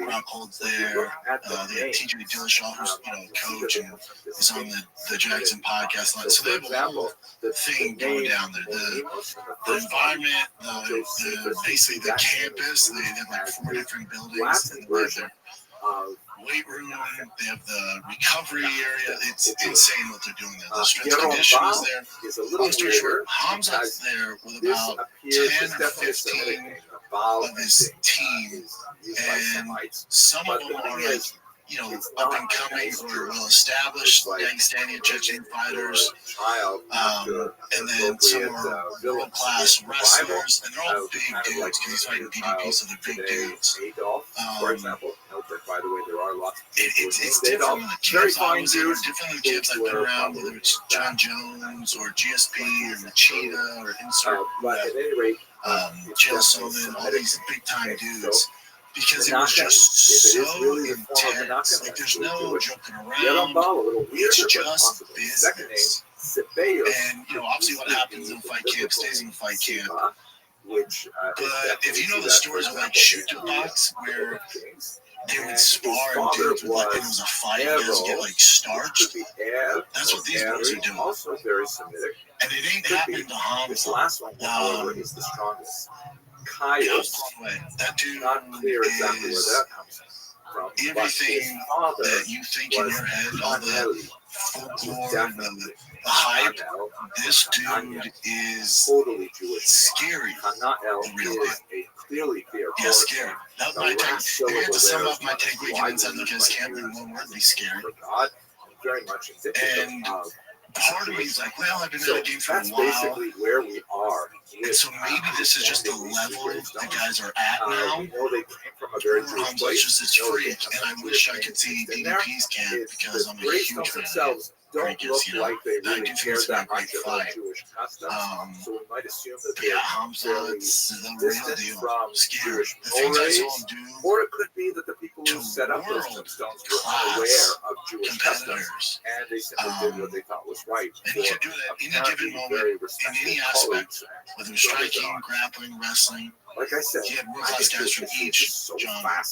Rob Holds there. They have TJ Dillashaw, who's coach and is on the Jackson podcast line. So they have a whole thing going down there. The environment, the basically the campus. They have like 4 different buildings, and they have their weight room. They have the recovery area. It's insane what they're doing there. The strength conditioning is there. Long story short, Hamza's there with about 10 or 15 of his team, and some of them are like up and coming or well established Dagestani and Chechen fighters, and then some are world class wrestlers, and they're all big dudes because he's fighting DDP, so they're big dudes. For example, note that, by the way, there are lots of It's different than the camps I was in, or different than the camps I've been around, whether it's John Jones or GSP or Machida or insert but at any rate, Chael Sonnen, all these big time dudes. Because it was just so intense. Like there's no joking around. It's just business. And obviously what happens in a fight camp stays in a fight camp. But if you know the stories of like shoot to box where they would spar and dudes would it was a fight and guys get like starched. That's what these boys are doing. And it ain't happening to Hamza. Is the strongest. That dude not clear exactly where that comes from. Everything that you think in your head, all the folklore and the hype, this dude is totally Jewish. Scary. The real deal. Yeah, scary. That might take, if I had to sum up my take weekend inside the Kids camp in one word, be scary. Very much and part of me is like, well, I've been in the game for a while. That's basically where we are. And so maybe this is just the level the guys are at now. They came from a very Jewish place. It's free, and I wish I could see DDP's camp because I'm a huge fan. Don't look like they really care that much about fight. Jewish customs, so we might assume that Yeah, Hamza, it's the real deal. Scary. The things I saw him do. Or it could be that the people who set up those tombstones were unaware of Jewish customs, and they simply did what they thought was right. And he could do that in a given moment, in any aspect, whether it was striking, grappling, wrestling. Like I said, he had world-class guys from each genre.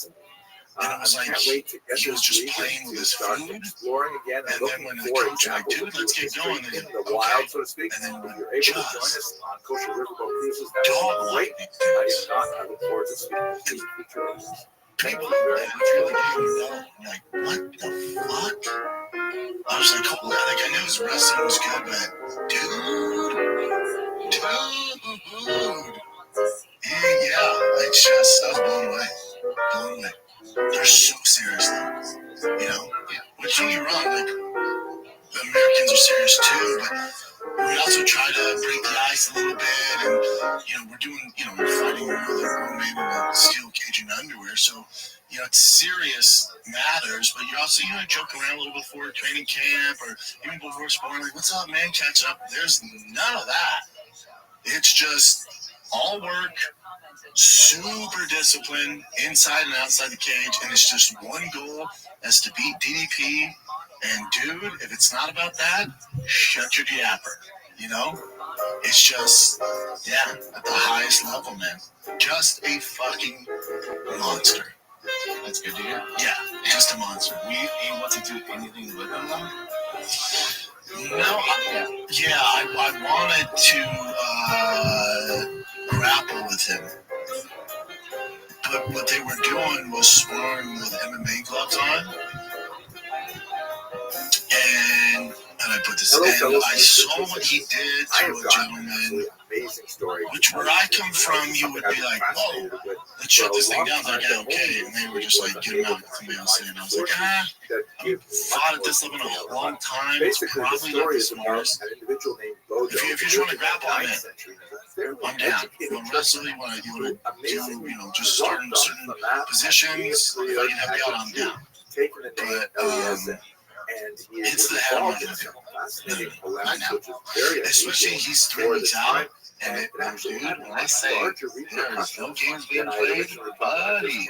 And it was like he was just playing with his food. Exploring again, and then when the coach was like, dude, let's get going. And then, the wild, so to speak. And then you're able to join us on Kosher Riverboat Cruises. Dog great. I look forward to speaking to you in future. People that really didn't know, like, what the fuck? I was like, holy, like, I knew his wrestling was good, but yeah, I was blown away. They're so serious, though. Which don't get me wrong, like, the Americans are serious too, but we also try to break the ice a little bit, and, we're doing, we're fighting another roommate in a steel cage and underwear, so, it's serious matters, but you're also, joke around a little before training camp, or even before sparring, like, what's up, man, catch up. There's none of that. It's just all work, super disciplined, inside and outside the cage, and it's just one goal, that's to beat DDP. And dude, if it's not about that, shut your diaper. It's just, at the highest level, man. Just a fucking monster. That's good to hear. Yeah, just a monster. We ain't want to do anything with him, though? No, I wanted to grapple with him. But what they were doing was sparring with MMA gloves on. And I put this in. I saw what he did to a gentleman, which where I come from, you would be like, whoa, let's shut this thing down. I was like, okay. And they were just like, get him out. Somebody else in. I was like, I've fought at this level in a long time. It's probably not the smartest. If you just want to grapple, I'm in. I'm down. You want to wrestle, you want to do, just start in certain positions. If I can help you out, I'm down. But, it's the hell I'm going to do. I know. Especially he's 3 weeks out. And dude, when I say there's no games being played, buddy.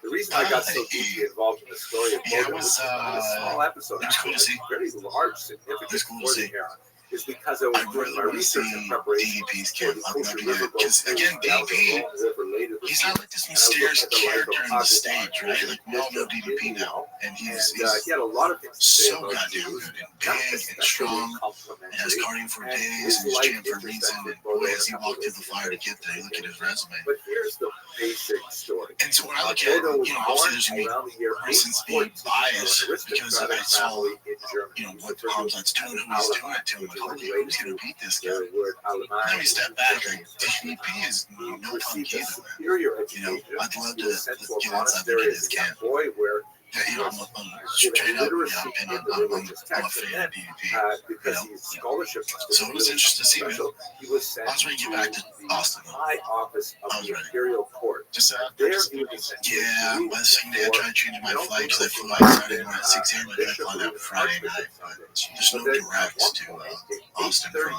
The reason I got so deeply involved in the story of it was a small episode, cool to see. Very large, significant Cool to see. is because I was doing my research and preparation DDP's camp. Because again, DDP, he's not like this mysterious character on the stage, right? Like we all know DDP now, and he had a lot of things so goddamn good and big and strong, and has cardio for days, and he's trained for a reason. And boy, as he walked through the fire to get there, look at his resume. But here's the basic story. And so when I look at it, obviously there's me recency bias because I saw, what Hamzat's doing, who he's doing it to, and holy, who's going to beat this guy? Then we step back, like, DDP is no punk either, man. I'd love to get inside the kid's camp. straight up opinion. I'm a fan of PvP. Because his scholarship so it was interesting to see, man. He was sent I was ready to get back to Austin. High office of the Imperial Court. Just there, yeah. By the second day, I tried changing my flight because I flew out Saturday night at 6 a.m. I tried flying out Friday night, but there's no direct to Austin from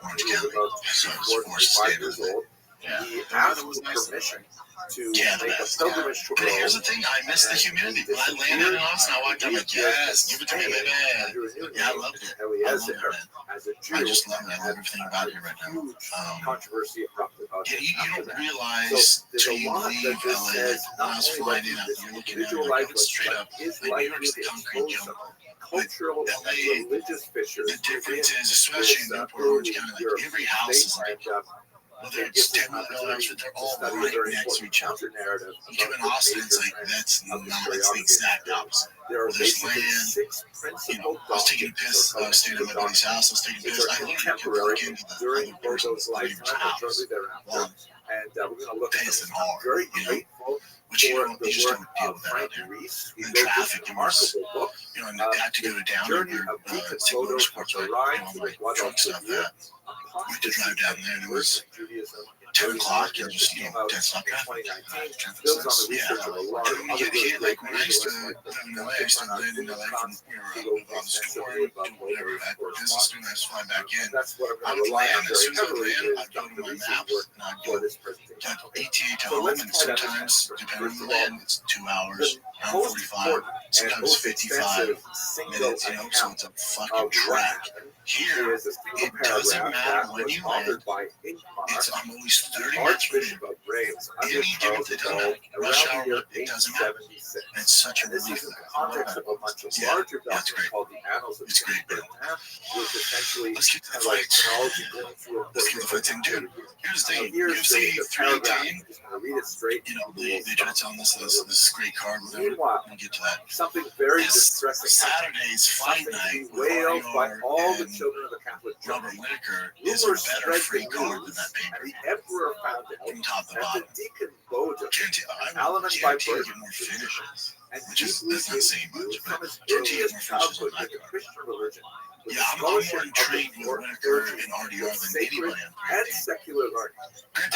Orange County, so I was forced to stay there. Yeah. He asked for permission to make a pilgrimage to Rome. But here's the thing, I miss the humidity. When I landed in Austin, I walked out like, yes, give it to me, baby. Yeah, I loved it. I love it, man. I just love it. I love everything about it right now. Controversy yeah, you don't realize till you leave LA, like when I was flying in, you're looking at it like, it's straight up, like New York's the concrete jungle. But LA, the difference is, especially in Newport, Orange County, like every house is like, whether it's 10 buildings, but they're all right next to each other. You come in Austin, it's like, that's the exact opposite. There's land, I was taking a piss, I was staying at my buddy's house, I was taking a piss, I literally could walk into the other person's neighbor's house while I'm pissing hard, which you just don't deal with that out there. And the traffic, and I had to go to down there where St. Motorsports, right, all my truck stuff at. We had to drive down there, and it was 10 o'clock, and just, dead stop traffic. Yeah, when you get hit, like when I used to live in LA, I used to live in LA from on the store, do whatever, at business, and I just fly back in. I would land, as soon as I land, I'd go to my maps, and I'd go get ETA to home, and sometimes, depending on the land, it's 2 hours, around 45, sometimes 55 minutes, so it's a fucking track. Here, it doesn't matter when you land, I'm always 30 minutes from any given, it doesn't matter, rush hour, it doesn't matter. And it's such a relief. Yeah, it's great. It's great, bro. Let's get to the fights. Let's get to the fights in June. Here's the thing, UFC 318, they try to tell us this is a great card, whatever. We'll get to that. This Saturday's fight night with RDR and Robert Whitaker is a better free card than that pay-per-view. From top to bottom. I would guarantee you get more finishes, which is that's not saying much, but guarantee you get more finishes than I could. Yeah, I'm more intrigued with Whitaker and RDR than anybody on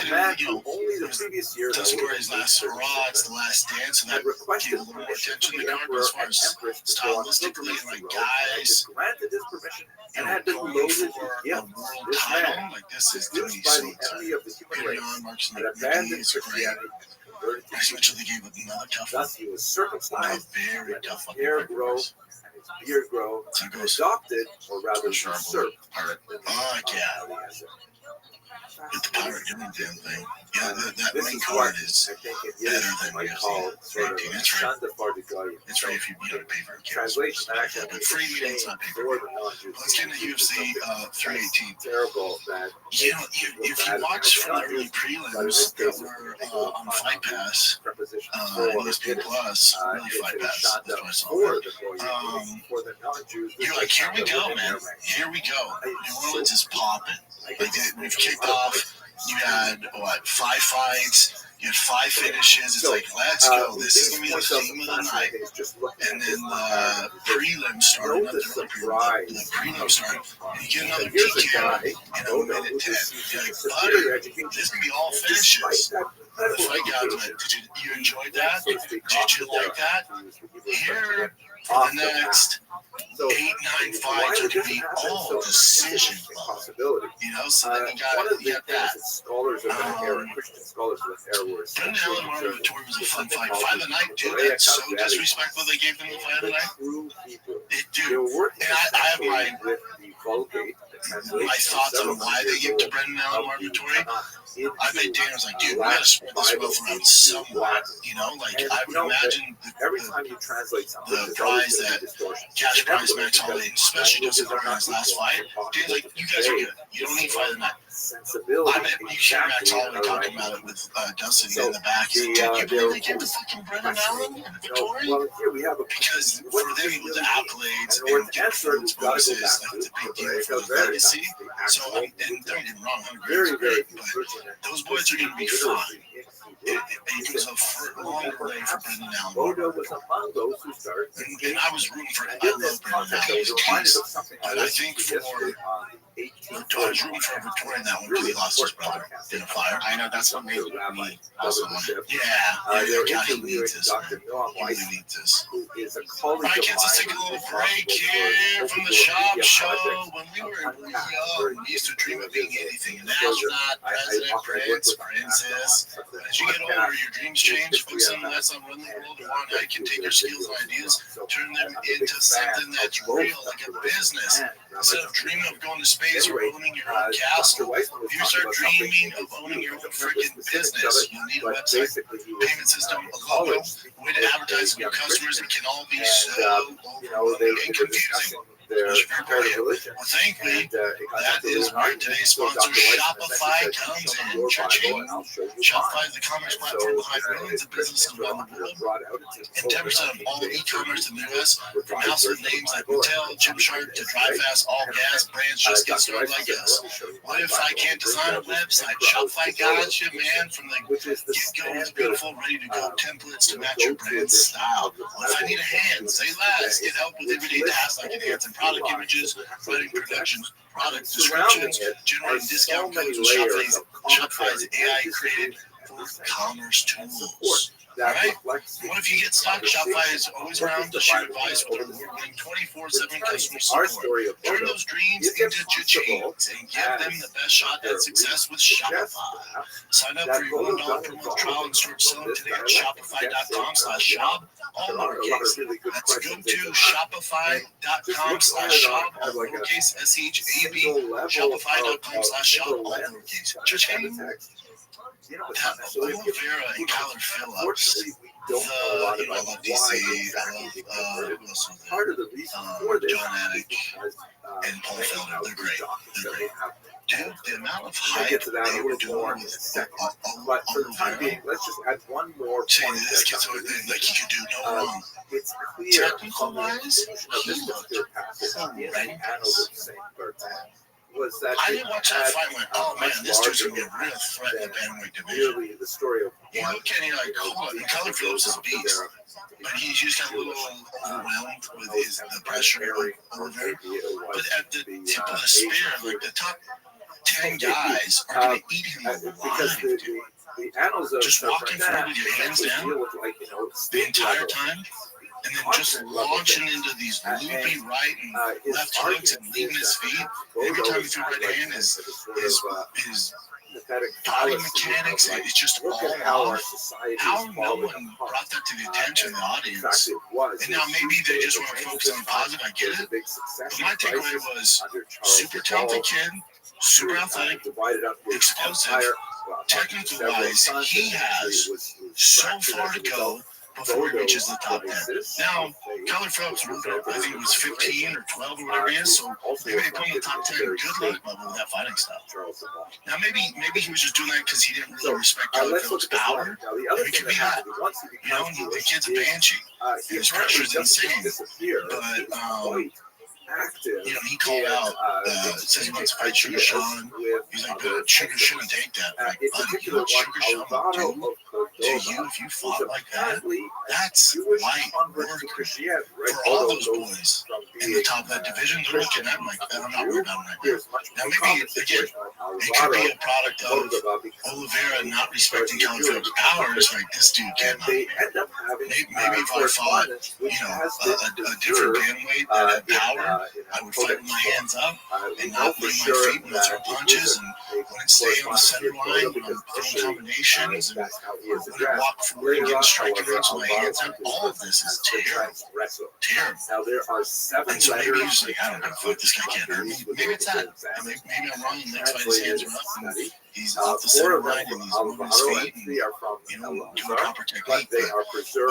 318. Granted, Tuscary's last hurrah, it's the last dance, and that gave a little more attention to the card, but as far as stylistically and like guys, going for a world title, like this is going to be so exciting. Peter Yan, Marcus McGee is great. Bryce Mitchell, they gave another tough one. Another very tough one. Beard grow, adopted, or rather usurped. Oh, yeah. With the pirate doing the damn thing. Yeah, that main card is better than UFC 318. It's right. It's right if you don't pay for it. Translation, but free meaning it's not pay for it. Let's get into UFC 318. If you watch from the early prelims that were on Fight Pass, ESPN Plus, really Fight Pass, that's what I saw. You're like, here we go, man. Here we go. New Orleans is popping. Like we've kicked off. You had 5 fights. You had 5 finishes. It's like, let's go. This is gonna be the theme of the night. And then the prelims started. Not the prelims started. And you get another PK in a minute 10. You're like, buddy, this is gonna be all finishes. The fight guys like, did you enjoy that? Did you like that? Here for the next 8-9 fights are going to be all decision. So then you got that. Brendan Allen Marvin Vettori was a fun fight. Fight of the night, dude. That's so disrespectful they gave them the fight of the night. Dude, and I have my thoughts on why they gave to Brendan Allen Marvin Vettori. I bet Dan was like, dude, we gotta spread this wealth around somewhere. Like I would imagine the prize that cash prize Max Holloway, especially just in his last fight. Dan's like, you guys are good. You don't need fight of the night. I bet you hear Max Holloway talking about it with Dustin in the back. He's like, dude, you believe they gave to fucking Brendan Allen and Vettori? Because for them with the accolades and performance bonuses, like it's a big deal for the legacy. So, and don't get me wrong, I'm great, but those boys are going to be fine. It was a longer way for Brendan Allen. Bodo was among those who started. And I was rooting for him. In this context, I was reminded of something I But I think for I was rooting for Victoria in that one because he lost his brother in a fire. I know that's what made me also want to. God, he needs this. Man. He really needs this. All right, kids, let's take a little break here from the shop show. When we were young, we used to dream of being anything. An astronaut, president, prince, princess. As you get older, your dreams change. Focus on less on running the world and on how you can take your skills and ideas, turn them into something that's real, like a business. Instead of dreaming of going to space or owning your own castle, if you start dreaming of owning your own freaking business, you'll need a website, payment system, a logo, a way to advertise to your customers. It can all be so overwhelming and confusing. Well, thankfully, that is where today's sponsor, Shopify, comes in. Cha-ching. Shopify is the commerce platform behind millions of businesses around the world. And 10% of all e-commerce in the U.S., from household names like Mattel, Gymshark, to Drive Fast, All Gas brands just get started like us. What if I can't design a website? Shopify got you, man. From the get-go with beautiful, ready-to-go templates to match your brand style. What if I need a hand? Say less. Get help with everyday tasks like enhancing product images, writing productions, product descriptions, generating discount codes with Shopify's AI-created commerce tools. All right? What if you get stuck? Shopify is always around to share advice with their award-winning 24/7 customer support. Turn those dreams into cha-chings and give them the best shot at success with Shopify. Sign up for your $1 per month trial and start selling today at shopify.com/shop, all lowercase. That's go to shopify.com/shop, all lowercase, SHAB, shopify.com/shop, all lowercase. Cha-ching. Aloe Vera and Kyler Phillips. I love DC. I love part of the reason for this John Attic and Paul Felder. They're great. They're great. Dude, the amount of hype they were doing with but for the time being, let's just add one more point. This kid's always been like he could do no wrong. It's clear technical wise, he looked ready. Was that I didn't watch that fight and went, oh man, this dude's gonna be a real threat in the bantamweight division. The story of you look at him like, hold on, Kyler Phillips is a beast, but he's just got a little overwhelmed with the pressure over there. But at the tip of the spear, like the top 10 guys are gonna eat him alive, dude. The annals of just walking forward with your hands down the entire time. And then just launching into these loopy right and left hooks and leaving his feet. Every time he threw right hand, his body mechanics, it's just all off. How no one brought that to the attention of the audience? And now maybe they just want to focus on the positive, I get it. But my takeaway was super talented kid, super athletic, explosive, technical wise, he has so far to go before he reaches the top 10. Now, Kyler Phillips, I think it was 15 or 12 or whatever he is, so maybe they put him in the top 10. Good luck, Bubba, with that fighting style. Now, maybe he was just doing that because he didn't really respect Kyler Phillips' power. Maybe it could be that. You know, the kid's a banshee. His pressure's insane. But, you know, he called out, says he wants to fight Sugar Sean. He's like, Sugar shouldn't take that. Like, buddy, you know what Sugar Sean would do to you if you fought like that? That's light work for all those boys in the top of that division. They're looking at him like, I'm not worried about him right now. Now, maybe, again, it could be a product of Oliveira not respecting Kyler Phillips' powers. Like, this dude cannot. Maybe if I fought, you know, a different bantamweight that had power, I would fight with my hands up and not bring my feet when I throw punches and wouldn't stay on the center line when I'm throwing combinations and wouldn't walk forward and get striking moves with my hands up. All of this is terrible. Terrible. And so maybe he's like, I don't know, fuck, this guy can't hurt me. Maybe it's that. Maybe I'm wrong. The next fight, his hands are up and he's off the center line and he's moving his feet and, you know, doing proper technique. But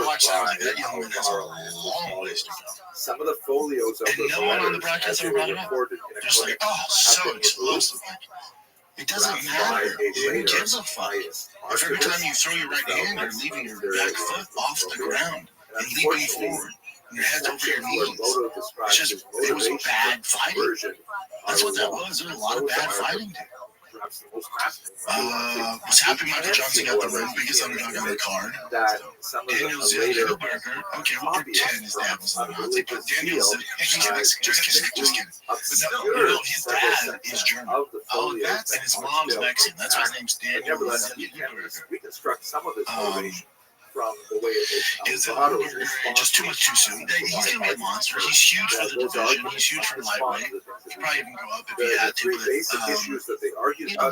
watch out, like that young man has a long ways to go. Some of the folios of and no one on the broadcast ever brought it up. They're just like, oh, so explosive. Like, it doesn't matter. Who gives a fuck? If every time you throw your right hand, you're leaving your back foot off the ground and leaping forward, and your head's over your knees. It's just, it was bad fighting. That's what that was. There was a lot of bad fighting. what's the most fascinating? Was happy Michael Johnson got the biggest underdog on the card. Daniel Zellweger, okay, we'll pretend his dad was the Nazi, but Daniel Zellweger, just kidding. But no, his dad is German. Oh, that's, and his mom's Mexican. That's why his name's Daniel Zellweger. Reconstruct some of his motivation from the way is just too much too soon. He's going to be a monster. He's huge for the division. He's huge for lightweight. He'd probably even go up if he had to. But,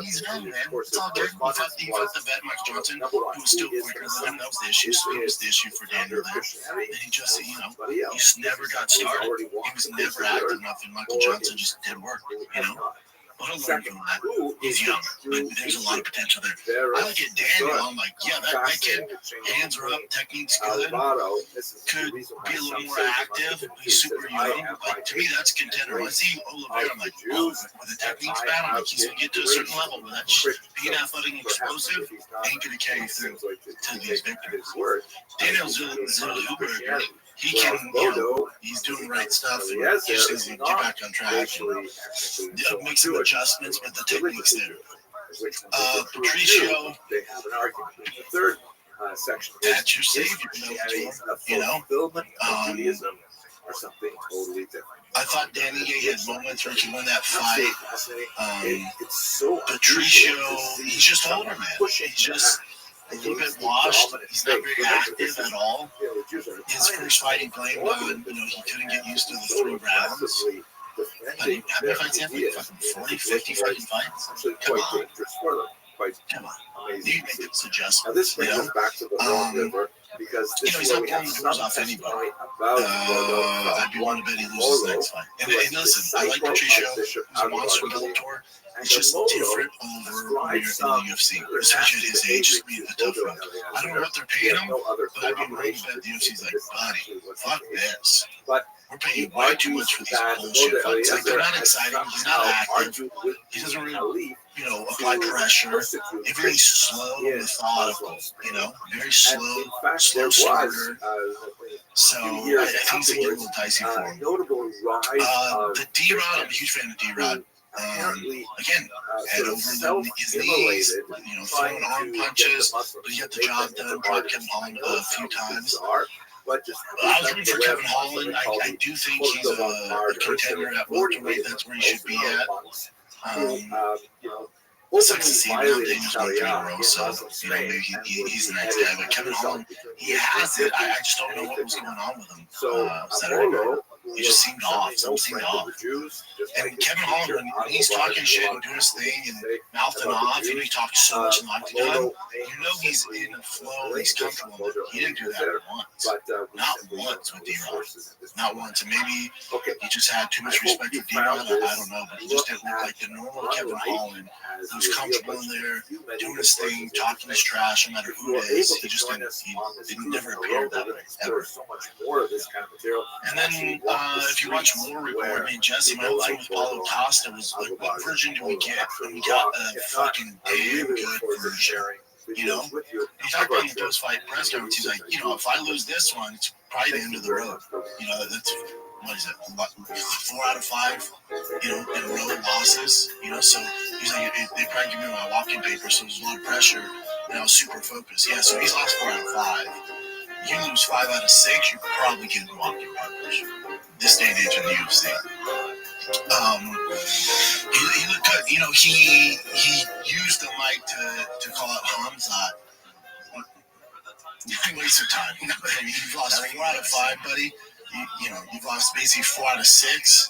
he's young, man. It's all good. He fought the vet, Michael Johnson, who was still quicker than him. That was the issue. So it was the issue for Daniel there. And he just, he just never got started. He was never active enough, and Michael Johnson just did work, But he'll learn from that. He's young, but there's a lot of potential there. I look at Daniel, I'm like, yeah, that kid, hands are up, technique's good, could be a little more active, he's super young. Like, to me, that's a contender. When I see Oliveira, I'm like, oh, with the technique's bad, I'm like, he's going to get to a certain level, but that's being athletic and explosive ain't going to carry through to these victories. Daniel Zellweger, he can, he's doing the right stuff, and he just needs to get back on track and make some adjustments, but the technique's there. Patricio, the third section, that's your savior, or something totally different. I thought Danny Gay had moments where he could win that fight. Patricio, he's just older, man. He's just a little bit washed. He's not very active at all. His first fight he claimed on, he couldn't get used to the 3 rounds. But how many fights he had? Like fucking 40, 50 fucking fights? Come on. Come on. You make this adjustment. This brings us back to the Long River because he's not pulling the doors off anybody. I'd be willing to bet he loses next fight. And listen, I like Patricio. He's a monster Bellator. It's just different over when you're in the UFC, especially at his age, just being a tough road. I don't know what they're paying him, but I'd be willing to bet the UFC's like, buddy, fuck this. We're paying way too much for these bullshit fights. Like, they're not exciting. He's not active. He doesn't really, apply pressure. Everything's slow and methodical, very slow starter. So I think it's a little dicey for him. The D-Rod, I'm a huge fan of D-Rod. Again, head over his knees, throwing arm punches, but he got the job done. Dropped Kevin Holland a few times. I was rooting for Kevin Holland. I do think he's a contender at welterweight. That's where he should be at. It sucks to see now Daniel's won 3 in a row, so maybe he's the next guy. But Kevin Holland, he has it. I just don't know what was going on with him Saturday night. He just seemed off. Something seemed off. And Kevin Holland, when he's talking shit and doing his thing and mouthing off, he talks so much in the octagon, he's in a flow, he's comfortable. He didn't do that once. Not once with D-Rod. Not once. And maybe he just had too much respect for D-Rod. I don't know. But he just didn't look like the normal Kevin Holland who's comfortable in there, doing his thing, talking his trash, no matter who it is. He just didn't never appear that way, ever. And then, if you watch more report, Jesse, my whole thing with Paulo Costa was like, what version do we get? And we got a fucking damn good version. He talked about in the post-fight press conference. He's like, if I lose this one, it's probably the end of the road. That's what is it? 4 out of 5, in a row losses. So he's like, they probably give me my walking paper, so there's a lot of pressure, and I was super focused. Yeah, so he's lost 4 out of 5. You lose 5 out of 6, you probably get walking papers. This day and age in the UFC. He looked good. He used the mic to call out Hamzat. Waste of time. You've lost 4 out of 5, buddy. You've lost basically 4 out of 6.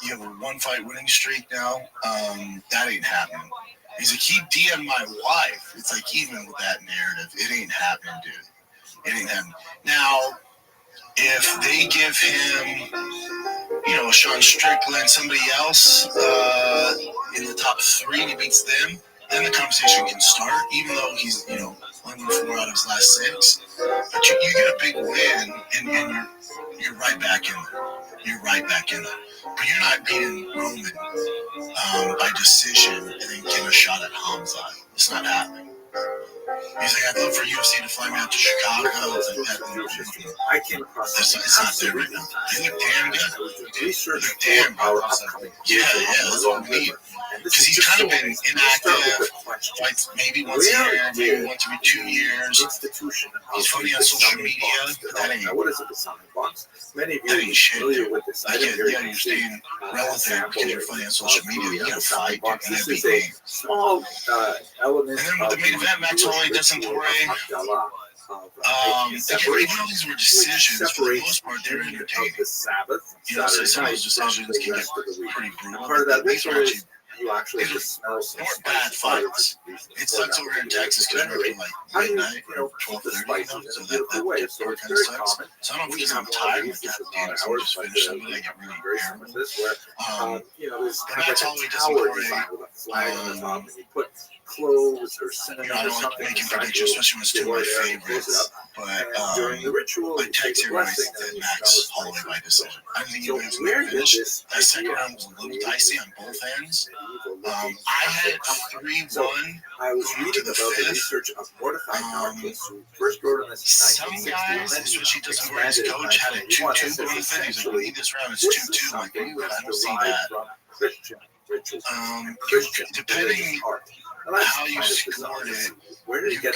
You have a 1-fight winning streak now. That ain't happening. He's like, he DM'd my wife. It's like, even with that narrative, it ain't happening, dude. It ain't happening. Now, if they give him, a Sean Strickland, somebody else in the top 3 and he beats them, then the conversation can start, even though he's, only 4 out of his last 6. But you get a big win, and you're right back in there. You're right back in there. But you're not beating Roman by decision and then getting a shot at Hamzat. It's not happening. He's like, I'd love for UFC to fly me out to Chicago. I came across it's not there right now. They look damn good. They look damn good. Yeah, that's what we need. because he's kind of been inactive, like maybe once a year, maybe once every 2 years. He's funny on social media, but that ain't shit, dude. Like, yeah, you're staying relevant because you're funny on social media. You gotta fight, dude. You gotta be great. And then with the main event, Max Holloway doesn't worry. Again, even though these were decisions, for the most part, they're entertaining. You know, so some of those decisions can get pretty brutal, but these are actually, they weren't bad fights. It sucks over here in Texas because we're working like midnight or 12:30, so that part kind of sucks. So I don't know if I'm tired, like, God damn it, so I just finished something, I get really irritable. But Max Holloway doesn't worry. Cloves or cinnamon, you know, I don't like making predictions, especially when it's two of my favorites. But I text everybody that Max Holloway by decision. I think he was going to finish. That second round was a little dicey on both ends. I had 3-1 going into the fifth. Some guys, especially Dustin Poirier, his coach, had a 2-2 going into the fifth. He's like, we need this round, it's 2-2. I'm like, ooh, I don't see that. Depending how you scored it, you could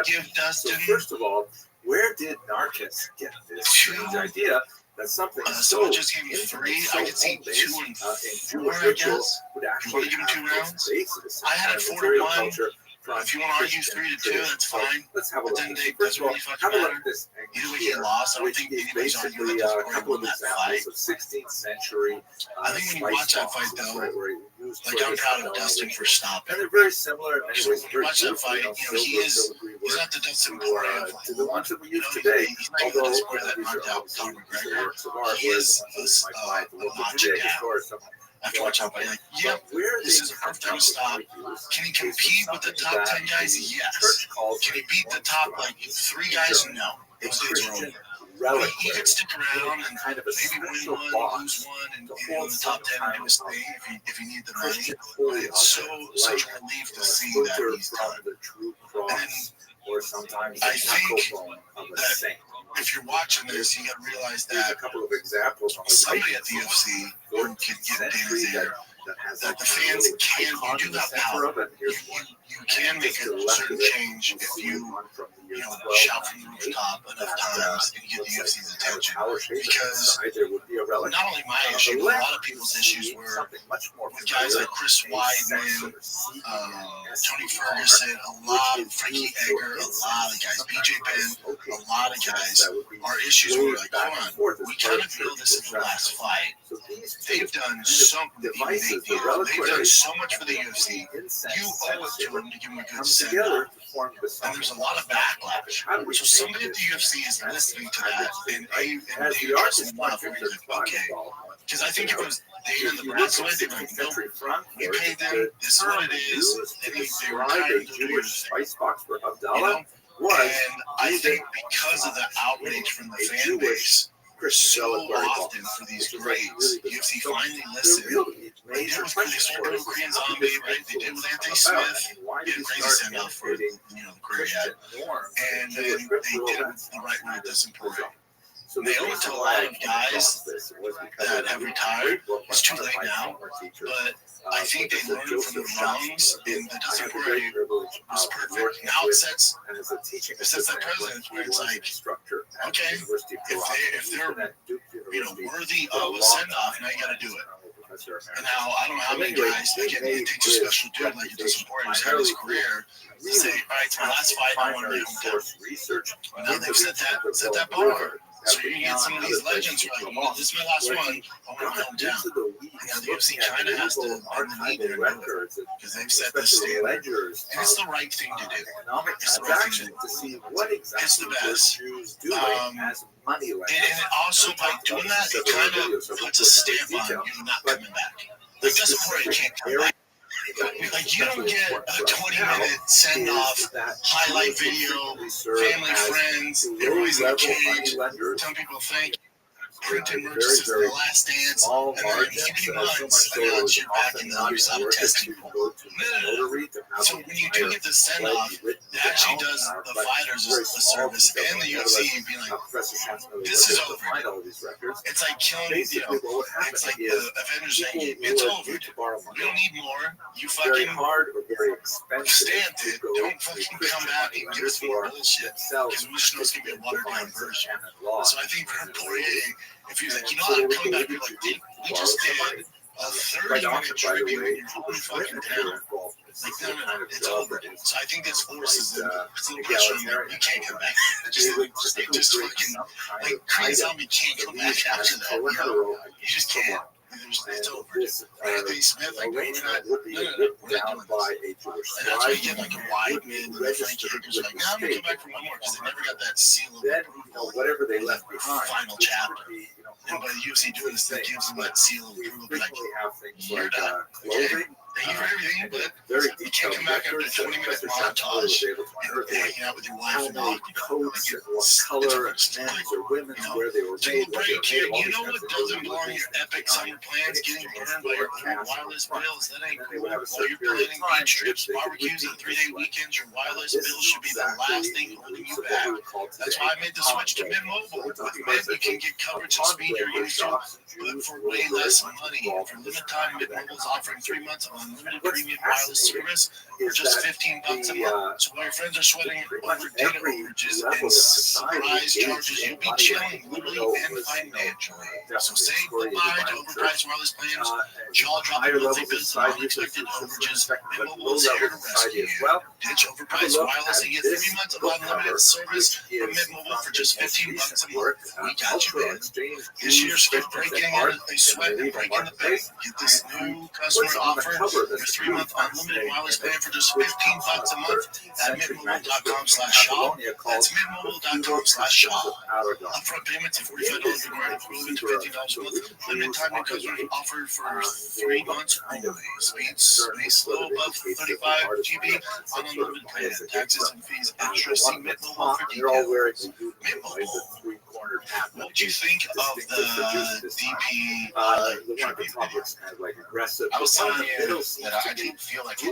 give Dustin. First of all, where did Narcus get this strange idea that something someone just gave me 3? I could see 2 and 4, I guess. You want to give him 2 rounds? I had it 4-1. If you want to argue 3-2, that's fine. But then it doesn't really fucking matter. Either way, he lost. I don't think anybody's arguing that Dustin Poirier won that fight. 16th century. I think when you watch that fight, though, like, I'm proud of Dustin for stopping. And they're very similar. Because when you watch that fight, you know, he's not the Dustin Poirier of the ones that we use today. He's not even the Dustin Poirier that knocked out Conor McGregor. He is a notch down. After watching that fight, like, yep, this is a perfect time to stop. Can he compete with the top 10 guys? Yes. Can he beat the top, like, 3 guys? No. Those days are over. He could stick around and maybe win one, lose one, and be in the top 10 and do his thing if he needed the money. But it's such a relief to see that he's done. And I think that if you're watching this, you got to realize that somebody at the UFC could get Dana's ear. That the fans can, you do have power. You can make a certain change if you shout from the rooftop enough times and you get the UFC's attention. Because not only my issue, but a lot of people's issues were with guys like Chris Weidman, Tony Ferguson, a lot of Frankie Edgar, a lot of guys, BJ Penn, a lot of guys. Our issues were like, come on, we kind of feel this is the last fight. They've done something. They've done so much for the UFC. You owe it to them to give them a good send-off. And there's a lot of backlash. So somebody at the UFC is listening to that, and they address enough where you're like, okay. Because I think if it was Dana and the Bradley, they'd be like, nope, we paid them, this is what it is, and they were tired of doing everything. And I think because of the outrage from the fan base, so often for these grades, UFC finally listened. They did with Korean Zombie, right? They did with Anthony Smith. He had a crazy send-off for the career he had. And then they did it the right way with Dustin Poirier. They owe it to a lot of guys that have retired. It's too late now, but I think they learned from the wrongs, and the Dustin Poirier was perfect. Now it sets that precedent where it's like, okay, if they're worthy of a send-off, now you got to do it. And now I don't know how many guys, again, it takes a special dude like Dustin Poirier who's had his career to say, all right, it's my last fight, I want to make him down. Now they've set that bar. So you're going to get some of these legends who are like, well, this is my last one, I want to come down. And now the UFC kind of has to bend the knee there and do it, because they've set this standard. And it's the right thing to do. It's the right thing to do. It's the best. And also, by doing that, it kind of puts a stamp on you not coming back. Like, Dustin Poirier can't come back. Like, you don't get a 20-minute send-off, highlight video, family, friends, everybody's in the cage, telling people thank you. printed merchandise in the last dance, small and then margins, 80 so months, much so and it then was you're back often in the not other side even of worth it testing to pool. go to the notary to have So the when you do entire get the send play off, written it actually down, does the but fighters very a small service detail, and the but UFC being like, Professor Chance really this is looked at over. to find all of these records. It's like killing, Basically, what would happen it's like is the Avengers Endgame. people It's would over. need to borrow money. We don't need more. You Very fucking hard or very expensive stand to it. go Don't to fucking Christian come back money and give us lenders more or bullshit. themselves Because we just know it's going to be a watered down defines version. and law. So I think for Poirier, if he's like, you know So what, they I'm would coming go back, to you're like, YouTube dude, we to borrow just some did money. a Quite 30-minute often, by the tribute way, in your home fucking women were town. involved. Like, This is no, the no, kind of it's job over. that is So I think this forces quite, them. It's a little pressure on them. You can't come back. Just fucking, like, Korean Zombie can't come back after that. You know? You just can't. It's over. Anthony Smith, like, we're not, no, down by a Jewish and that's why you get like a Weidman and the Frankie Higgins are like, no, I'm gonna come back for one more because they never got that seal of then, approval. whatever they for left the behind, final which chapter. would be, And by the UFC doing this, that gives them that seal of we approval. Be like, frequently have things you're like done. clothing. Thank you for everything, but Very you can't come back after a 20-minute montage and hanging out with your wife and dog. Coats and what color, men's or women's, where they were made. Break here. You know what doesn't belong in your epic summer plans? Getting burned by your own wireless bills. That ain't cool. While you're planning beach trips, barbecues, and 3-day weekends, your wireless bill should be the last thing holding you back. That's why I made the switch to Mint Mobile. With Mint, you can get coverage and speed you're used to, but for way less money. For limited time, Mint Mobile's offering 3 months of unlimited premium wireless service for just $15 a month. So while your friends are sweating over data overages and surprise charges, you'll be chilling literally and financially. So say goodbye to overpriced wireless plans, jaw-dropping monthly bills, and unexpected overages. Mint Mobile is here to rescue you. Ditch overpriced wireless and get 3 months of unlimited service from Mint Mobile for just $15 a month. We got you, man. This year, skip breaking a sweat and breaking the bank. Get this new customer offer, your 3-month unlimited wireless plan for just $15 a month at mintmobile.com/shop. That's mintmobile.com/shop. Upfront payments of $45 required equivalent to $15 a month. Limited time and customer offer for 3 months only. Speeds space low above 35 GB on unlimited plan. Taxes and fees extra. See Mint Mobile for details. Mint Mobile. What did you think of the DP tribute video? I was telling you that I didn't feel like it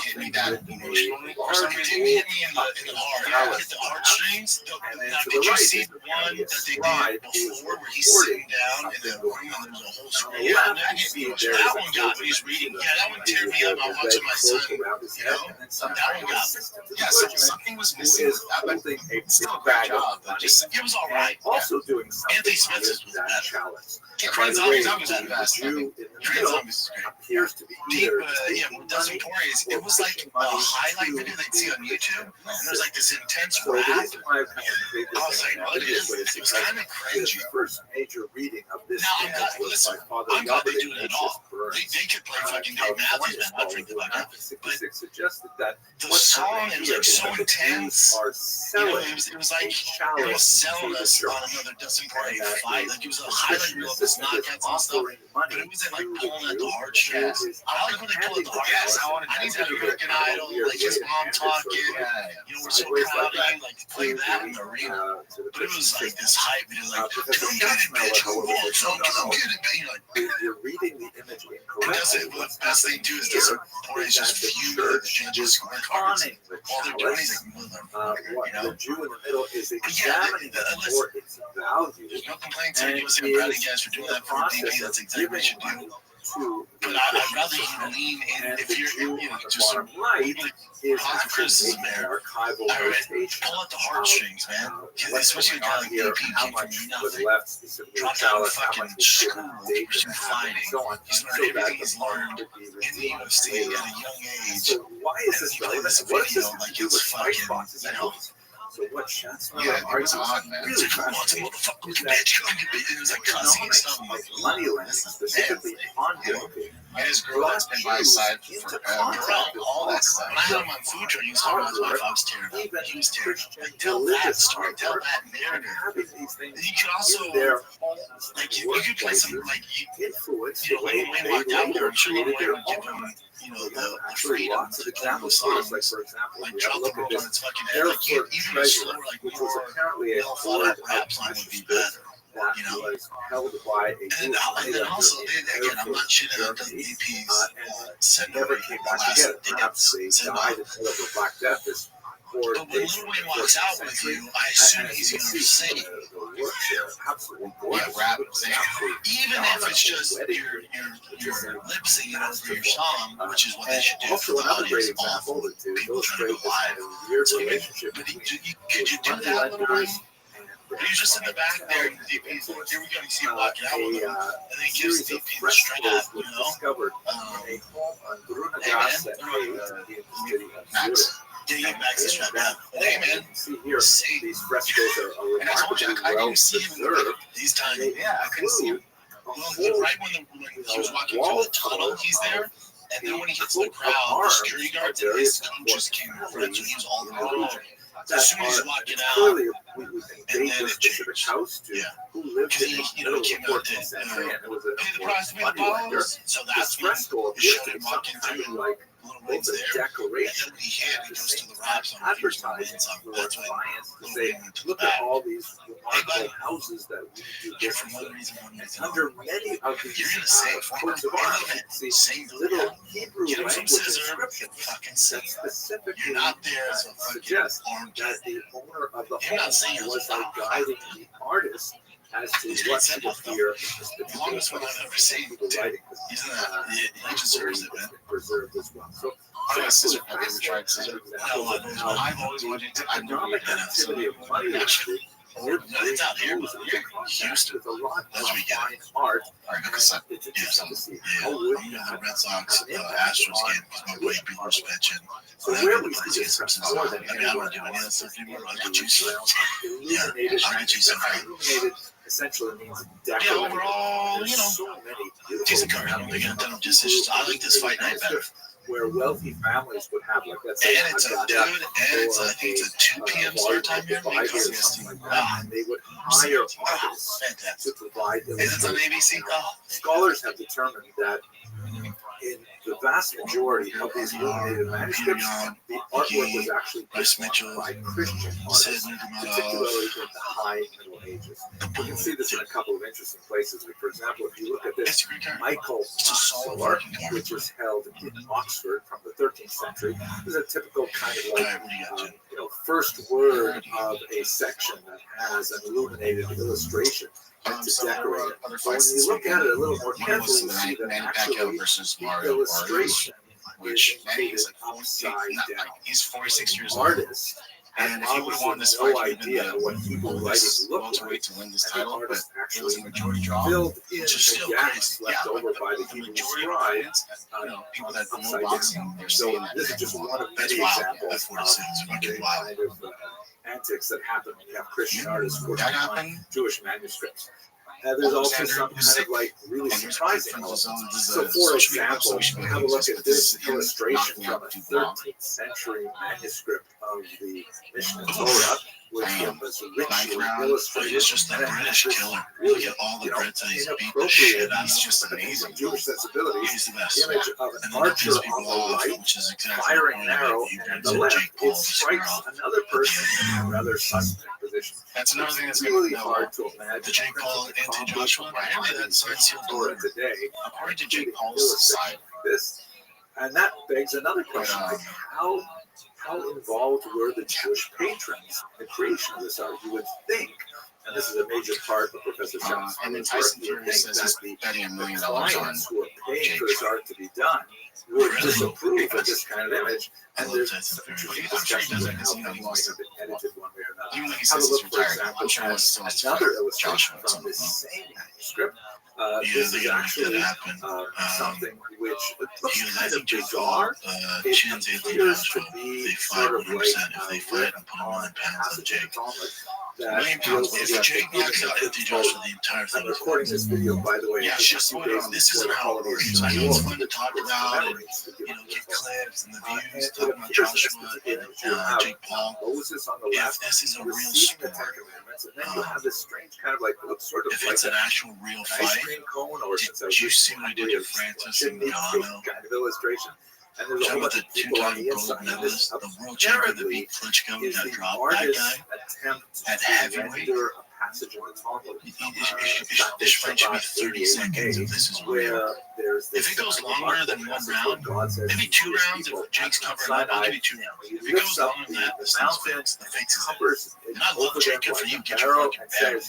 hit me that emotionally. For some reason, it hit me in the heart. It hit the heartstrings. Now, did you see the one that they did before where he's sitting down in the room and there's a whole screen? Yeah, that hit me emotional. That one got me. He's reading. Yeah, that one teared me up. I'm watching my son. You know, that one got me. Yeah, so something was missing with that, but still a great job. But just it was all right. Also doing something Anthony Smith's was better. challenge. Korean Zombies that best. Korean Zombies appears to be deep. Yeah, with Dustin Poirier, it was like a highlight video they'd see on YouTube, and there was like this intense rap. I was like, what is this? It was kind of cringy. First major reading of this. Now I'm glad they do it at all. They could play fucking Dave Matthews, man. I'd freak the fuck out. But the song, it was like so intense. You know, it was like it was selling us on another Dustin Poirier fight. Like it was a highlight reel of this knockouts and stuff. But it wasn't like pulling at the heartstrings. I like when they pull at the heartstrings. I need that American Idol, like his mom talking. You know, we're so proud of you. Like play that in the arena. But it was like this hype. It was like, come get it, bitch. Come get it, bitch. You're reading the image incorrectly. What the best thing to do is Dustin Poirier's just fuming at the judges' scorecards while they're doing it. You know, the Jew in the middle is examining it for its value. There's no complaints here. You say I'm proud of you guys for doing that for DP. That's exactly what you should do. But I'd rather you lean in if you're, you know, just positive criticism there. Pull out the heartstrings, man. Especially a guy like DP came from nothing. Dropped out of fucking school to pursue fighting. He's learned everything he's learned in the UFC at a young age. Why is this relevant? This video like it's fucking, you know. So what shots? Yeah, it was odd, man. Really, come on, motherfucker, bitch, come get me. It was like cussing and stuff. I'm like, money lending, specifically on him. And his girl has been by his side forever. All that stuff. When I had him on food train, he was talking about his wife. I was tearing up. He was tearing up. Like, tell that story. Tell that narrative. And you could also, like, you could play some, like, you know, Lil Wayne walked out there. I'm sure Lil Wayne would give him, you know, the freedom to play the songs. Like, drop the world on its fucking head. Like, even a slower, like, more well thought out rap line would be better. that was held by a Jewish and then also, again, I'm not sure that the VPs said never came back together. Perhaps they died in the middle of a Black Death. But when Little Wayne walks out with you, I assume he's going to sing. Absolutely gorgeous. Rap, even if it's just your lip singing over your song, which is what they should do for the audience. Awful people trying to go live. So, could you do that, Little Wayne? He's just in the back there, and the DP's like, here we go, you see him walking out with him, and then he gives the DP the straight up, you know? Hey man, Max. Yeah, Max is right now. Hey man, see, these frescoes are and I told you, I didn't see him these times. Yeah, I couldn't see him. Well, right when he was walking through the tunnel, he's there. And then when he hits the crowd, the security guards and his coaches came over, and so he was all the way over. As soon as he's walking out, and then it changed. Yeah, because he came out to pay the price to be the bottles. So that's when it showed him walking through, like, Little Wayne's there. And then when he hit, he goes to the rap song. Here's Little Wayne's song. That's when Little Wayne went to the back. Hey, buddy, houses that we here for one reason, under many of these you're gonna say it for him. Same little Hebrew get him some scissors and fucking sing. You're not there as a fucking armed that the owner of the You're not home saying was like guiding the artist as to what to hear. The longest one I've ever seen. Dude, isn't that? He deserves it, man. Preserved as well. So, I got scissor. Have you ever tried scissor? No, I've always wanted to. I've never really done it. So, actually, it's out here, but here in Houston, as we get it. Art. Because I'm in the Red Sox Astros game because my buddy Bill was pitching. So where we see this stuff? I mean, I don't do any of that stuff anymore. I'll get you some. Yeah, I'll get you some. Essentially means yeah, overall, you know, decent card. They got done decisions. I like this fight night better. Where wealthy families would have, like, let's say, and it's a dude, and it's I think it's a 2 p.m. start time here. And they would hire artists to provide them. And it's on ABC. Scholars have determined that in the vast majority of these illuminated manuscripts, the artwork was actually done by Christian artists, particularly in the high Middle Ages. You can see this in a couple of interesting places. Like, for example, if you look at this Michael Solar, which was held in Oxford from the 13th century, this is a typical kind of like first word of a section that has an illuminated illustration to decorate it. But when you look at it a little more carefully, you see that actually the illustration which Manny is like upside down. He's 46 years old. Artist. And if he would have won this fight, he would have been what people longest welterweight to win this title, but it was a majority draw, which is still crazy. Left over by the majority of fans, people that don't know boxing, they're saying that. This is just one of many examples of antics that happen when you have Christian artists working on Jewish manuscripts. There's also some kind of like really surprising elements. So, for example, have a look at this illustration from a 13th century manuscript of the Mishnah Torah, which was richly illustrated. It's just the British killer. Look at all the Brits that he's beat the shit out. He's just amazing. Jewish sensibilities. He's the best. Image of an archer on the right, which is exactly firing an arrow, and the left, it strikes another person in a rather suspect position. That's another thing that's really hard to imagine. The Jake Paul anti-Joshua, apparently that sign sealed Torah today, according to Jake Paul's side. This, and that begs another question: like how involved were the Jewish patrons in the creation of this art? You would think, and this is a major part of Professor Schaff's and then Tyson Fury says he's betting $1 million on who are paying for this art to be done would disapprove of this kind of image. And there's some interesting discussions on how things might have been edited one way or another. Even though he Have a says look, he's for retired, example, I'm sure that's still at another illustration from this same manuscript. This is actually something which looks kind of bizarre. It appears to be sort of like if they fight and put him on pounds on Jake. If Jake knocks out Anthony Joshua, the entire thing. I'm recording this video, by the way. Yeah, just this isn't how it works. I know it's fun to talk about and get clips and the views, talking about Joshua and Jake Paul. If this is a real sport, and then you have this strange kind of like looks sort of if like it's an actual real fight, did you see what I did to Francis and Ngannou? Kind of illustration. And there's talking about the two-time gold medalist, the world champion that beat Klitschko, who got dropped. That guy at heavyweight passage in the Talmud. This fight should be 30 seconds if this is real. If it goes longer than one round, maybe 2 rounds, if Jake's covering up, I'll give you 2 rounds. If it goes longer than that, this thing's fixed. The fix is it. And I love Jake. Good for you. Get your fucking bag, dude.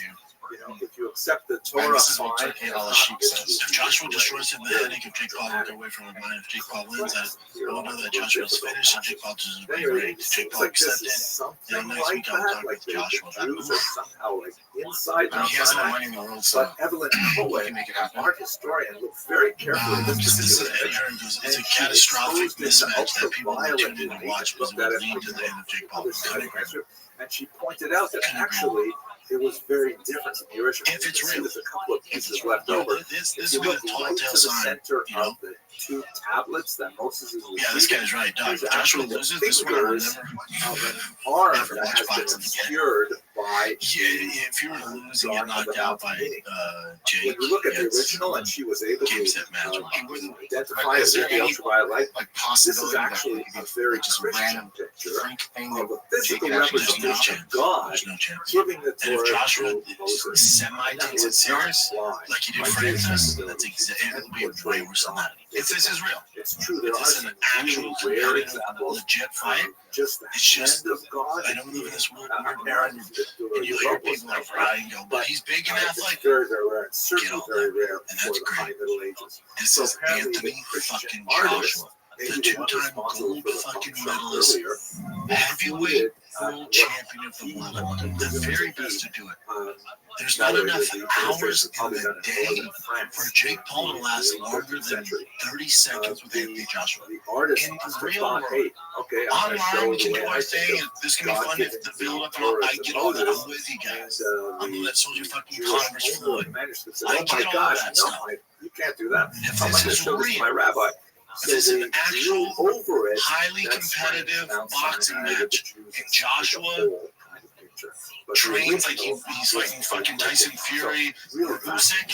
If you accept the Torah, this is what Turkey Al-Sheikh says. If Joshua destroys him in the headache, if Jake Paul will go away from him, if Jake Paul wins, I will know that Joshua's finished and Jake Paul doesn't be ready. If Jake Paul accepted, then next week I'll talk with Joshua. He has no money in the world, so Evelyn he Cohen, can make it happen. art historian, looked very carefully at this It's a catastrophic mismatch that people will tune in and watch because it will lead to the end of Jake Paul. and she pointed out that actually it was very different from the original. If it's real, there's a couple of pieces left over. This If is you going look to right to the center of the 2 tablets that Moses is receiving, yeah, this guy's right, Doc. If Joshua loses this one, I'll never arm ever that watch has been boxing again. obscured by If you were to lose and get knocked out by Jake, when you look at the original and she was able to identify as the ultraviolet light, this is actually a very Christian picture of a physical representation of God giving the And if Torah Joshua to Moses. semi-takes it serious, like he did Francis, that's it'll be way worse than that. If this is real, It's true, if there this is are an actual rare competitive, examples legit fight, just the it's just, hand of God. I don't live in this world, Our and parents you'll hear people like Ryan go, but he's big and It's athletic. very, very rare. It's certainly Get all very rare and for that's the great. high Middle Ages. This is apparently the Anthony Christian fucking artist, Joshua, maybe the the one 2-time responsible gold for the fucking punk rock medalist, earlier, heavyweight included, world champion of the world, the very best to do it. There's not enough hours in the day for Jake Paul to last longer than 30 seconds with Anthony Joshua. The artist In must the have real thought, world, hey, okay, I'm going to show online we the can way do I our think thing. of This can be fun if the build up and all. I get all that. I'm with you guys. I'm the that soldier fucking Congress Floyd. I get all gosh, that no, stuff. you can't do that. If I'm this going to is show this to my real, rabbi. if this is an they actual, drew over it, highly that's competitive Mount boxing Sinai with the match, Jews and as a Joshua whole kind of picture. But the trains like original he's fighting fucking Tyson Fury or Usyk,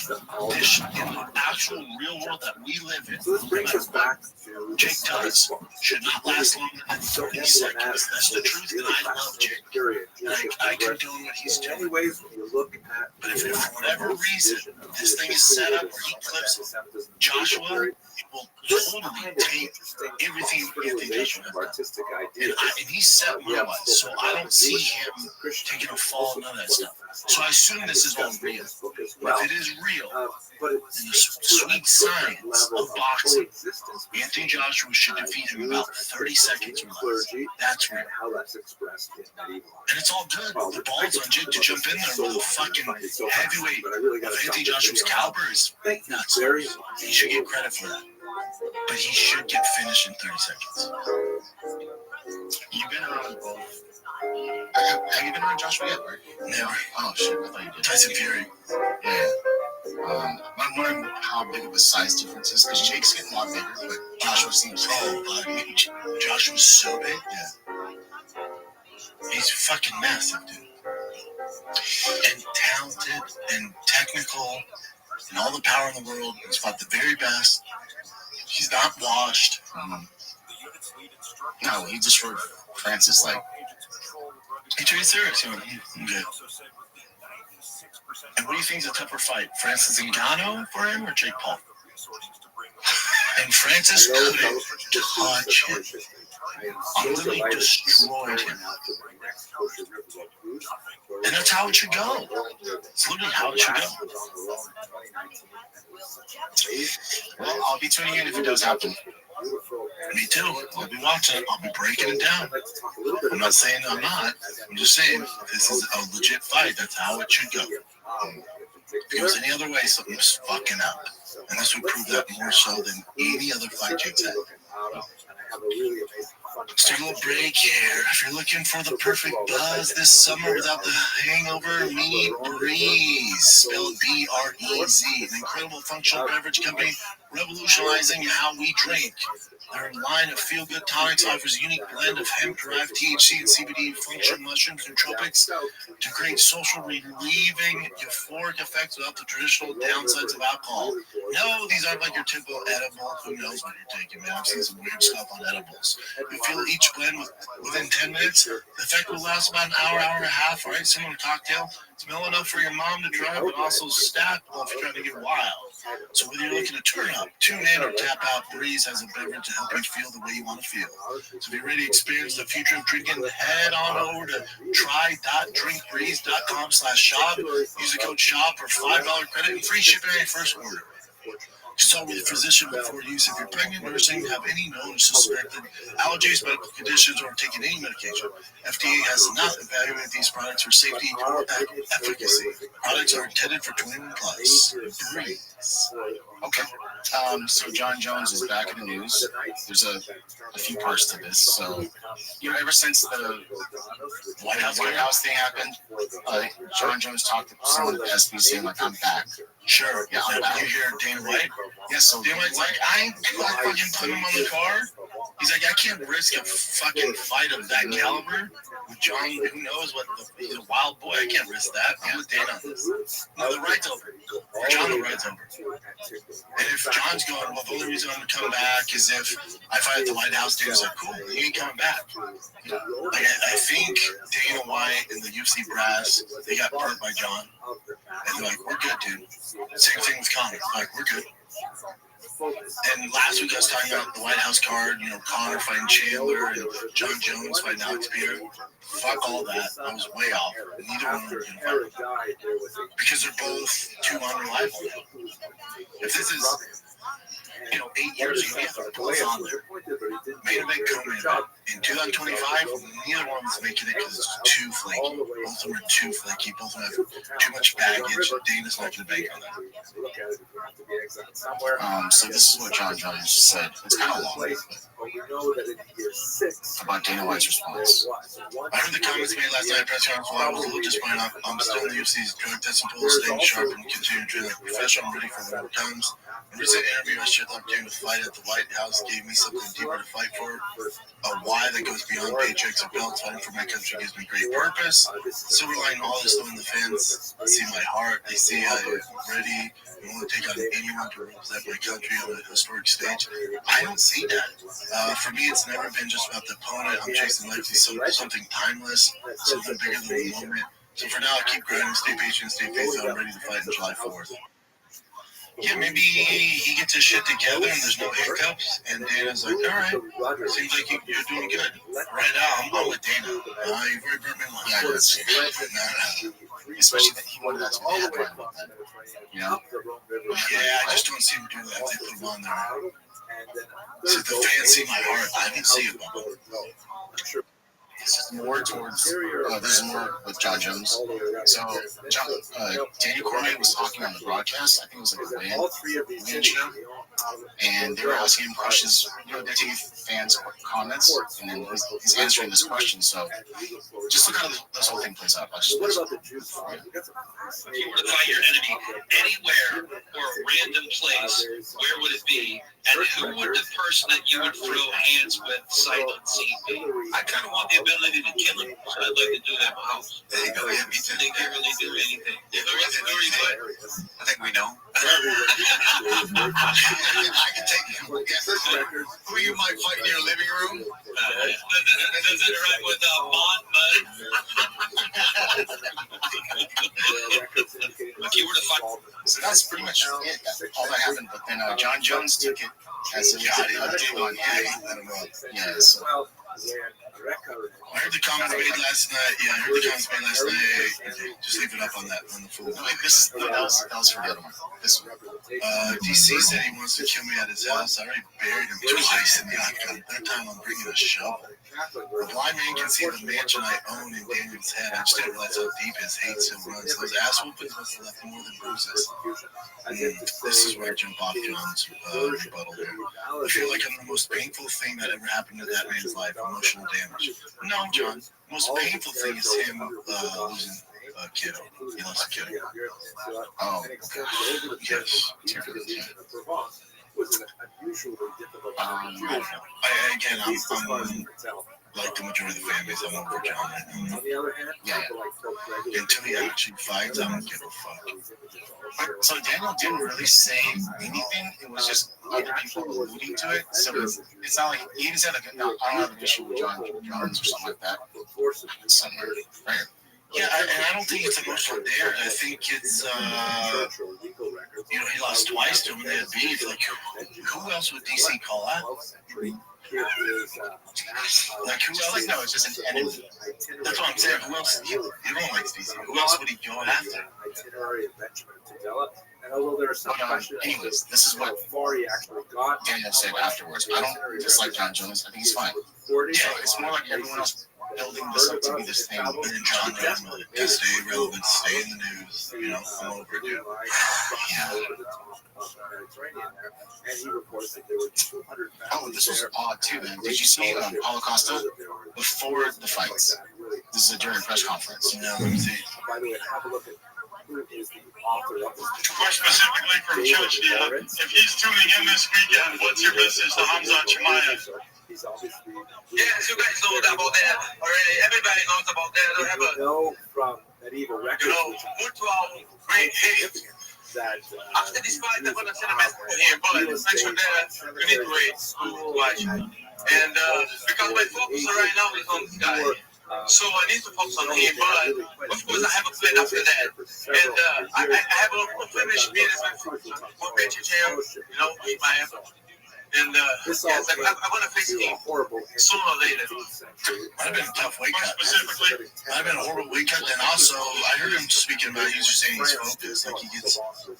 this in the actual real world that we live in. So this brings us back to Jake does should not last longer than 30 seconds. That's the truth, and I love Jake. And I condone what he's doing. Anyways, when you look at, But if for whatever reason this thing is set up where he clips Joshua, it will totally take everything Anthony Joshua has done. And he's set money-wise, so I don't see him taking a fall, none of that stuff. So I assume this is all real. If it is real, but and the sweet science of boxing, Anthony Joshua should defeat him in about 30 seconds or less. That's real. how that's expressed in medieval. And it's all good. The ball's on Jake to jump in there with a fucking heavyweight of Anthony Joshua's caliber is nuts. He should get credit for that. But he should get finished in 30 seconds. You've been around both. Have you been around Joshua yet? Never. Oh shit, I thought you did. Tyson Fury. Yeah. I'm wondering how big of a size difference is because Jake's getting a lot bigger, but Joshua seems buddy. Joshua's so big. Yeah. He's fucking massive, dude. And talented and technical and all the power in the world. He's fought the very best. He's not washed. No, he destroyed Francis. Like, he took it serious. Okay. And what do you think is a tougher fight? Francis Ngannou for him or Jake Paul? And Francis couldn't touch him. Utterly destroyed him. And that's how it should go. It's literally how it should go. Well, I'll be tuning in if it does happen. Me too. I'll be watching it. I'll be breaking it down. I'm not saying I'm not. I'm just saying this is a legit fight. That's how it should go. If it goes any other way, something's fucking up. And this would prove that more so than any other fight Jake's had. Let's take a little break here. If you're looking for the perfect buzz this summer without the hangover, meet Breeze, spelled B-R-E-Z, an incredible functional beverage company revolutionizing how we drink. Their line of feel-good tonics offers a unique blend of hemp-derived THC and CBD functional mushrooms nootropics to create social relieving euphoric effects without the traditional downsides of alcohol. No, these aren't like your typical edible. Who knows what you're taking, man? I've seen some weird stuff on edibles. You feel each blend within 10 minutes. The effect will last about an hour, hour and a half, all right? Similar to cocktail. Smell enough for your mom to try, but also stackable if you're trying to get wild. So whether you're looking to turn up, tune in, or tap out, Breeze has a beverage to help you feel the way you want to feel. So if you're ready to experience the future of drinking, head on over to try.drinkbreeze.com/shop. Use the code SHOP for $5 credit and free shipping on your first order. Consult with a physician before use. If you're pregnant, nursing, have any known or suspected allergies, medical conditions, or taking any medication, FDA has not evaluated these products for safety or efficacy. Products are intended for 21 plus. Breeze. Okay. So John Jones is back in the news. There's a few parts to this. So, ever since the White House thing happened, John Jones talked to someone at the SB saying, like, I'm back. Sure. Yeah, I'm back. You hear Dana White? Yes, so Dana White's like, I ain't fucking put him on the card. He's like, I can't risk a fucking fight of that caliber with John. Who knows what? He's a wild boy. I can't risk that. I'm with Dana on this. No, the right's over. For John, the right's over. And if John's going, well, the only reason I'm going to come back is if I fight at the White House, Dana's like, cool, you ain't coming back. Like, I think Dana White and the UFC brass, they got burnt by John. And they're like, we're good, dude. Same thing with Conor. Like, we're good. And last week I was talking about the White House card, Conor fighting Chandler and John Jones fighting Alex Pierre. Fuck all that. I was way off. Neither one of them are going to fight. Because they're both too unreliable. If this is, 8 years ago, yeah, the polls on there. Main event coming in 2025, neither one was making it because it's too flaky. Both of them are too flaky. Both of them have too much baggage. Dana's not going to bank on that. So this is what John Jones said. It's kind of long. About Dana White's response. I heard the comments made last night at press conference while I was a little disappointed. I'm still in the UFC's drug testing pool, staying sharp and continuing to train like a professional. I'm ready for whatever comes. In a recent interview, I shared the opportunity to fight at the White House gave me something deeper to fight for. A why that goes beyond paychecks or belts. Fighting for my country gives me great purpose. Silver lining all this, though, when the fans see my heart, they see I'm ready. I want to take on anyone to represent my country on a historic stage. I don't see that. For me, it's never been just about the opponent. I'm chasing life to something timeless, something bigger than the moment. So for now, I keep grinding, stay patient, stay faithful. I'm ready to fight on July 4th. Yeah, maybe he gets his shit together and there's no hiccups. And Dana's like, all right, seems like you're doing good. Right now, I'm with Dana. You've already burnt me once. Yeah, that's especially that he wanted that to be the headline. Yeah, I just don't see him do that. They put him on there. So the fans see my heart. I didn't see it. This is more towards, this is more with John Jones. So, Daniel Cormier was talking on the broadcast. I think it was like a weigh-in show. And they were asking him questions, they're taking fans' comments, and then he's answering this question. So, just look how this whole thing plays out. If you were to fight your enemy anywhere or a random place, where would it be? And who would the person that you would throw hands with sight unseen be? I kind of want the ability to kill him, so I'd like to do that at my house. There you go. Yeah, me too. They can't really do anything. Yeah, who are you fighting? I think we know. I can take you. Who you might fight in your living room? Does it rhyme with Mont Mud? If you were to fight. So that's pretty much it. All that happened. But then John Jones took it as a dig on him. Yeah, so. I heard the comments made last night. Yeah, I heard the comments made last night. Okay, just leave it up on that on the full. That was for the other one. This one. DC said he wants to kill me at his house. I already buried him twice in the octagon. Third time I'm bringing a shovel. A blind man can see the mansion I own in Daniel's head. I just didn't realize how deep his hate still runs. Those ass whoopings must have left more than bruises. And this is where I jump off John's rebuttal there. I feel like I'm the most painful thing that ever happened to that man's life, emotional damage. No, John, the most painful thing is him losing a kiddo. He lost a kiddo. Oh, yes. was an unusually difficult I don't know. Again, I'm like the majority of the fan base, I'm over John right now. On the other hand, Yeah. Until he actually fights, I don't give a fuck. But, so Daniel didn't really say anything. It was just other people alluding to it. So it's not like he even said like, no, I don't have an issue with John Jones or something like that. Somewhere, right? Yeah, and I don't think it's emotional there. I think it's he lost twice to him. They had beef. Like, who else would DC call out? Like, who else? Like, no, it's just an enemy. That's what I'm saying. Who else? You don't like DC. Who else would he go after? And although there are some questions, anyways, this is what Daniel said afterwards. I don't dislike John Jones. I think he's fine. Yeah, it's more like everyone else building this up to be this thing. And John Jones will stay relevant, stay in the news. You know, I'm over it, dude. Yeah. Oh, this was odd too, man. Did you see Paulo Costa before the fights? This is a during press conference. Yeah, let me see. By the way, have a look at who is the author of this. More specifically from Judge Dia, if he's tuning in this weekend, what's your message to Hamza Chimaev? He's obviously. Yes, you guys know about that already. Everybody knows about that. I have a know from medieval records. Mutual great hate. That after this fight, I'm gonna send a message for him, but make sure that you need to wait to watch. And because my focus right now is on this guy. So I need to focus on him, but of course I have a plan after that. And I have a unfinished business for Benjamin, Ismail. And yes, I want to face him sooner or later. Might have been a tough weight cut. Specifically, might have been a horrible weight cut. And also, I heard him speaking about, he was just saying he's focused. Like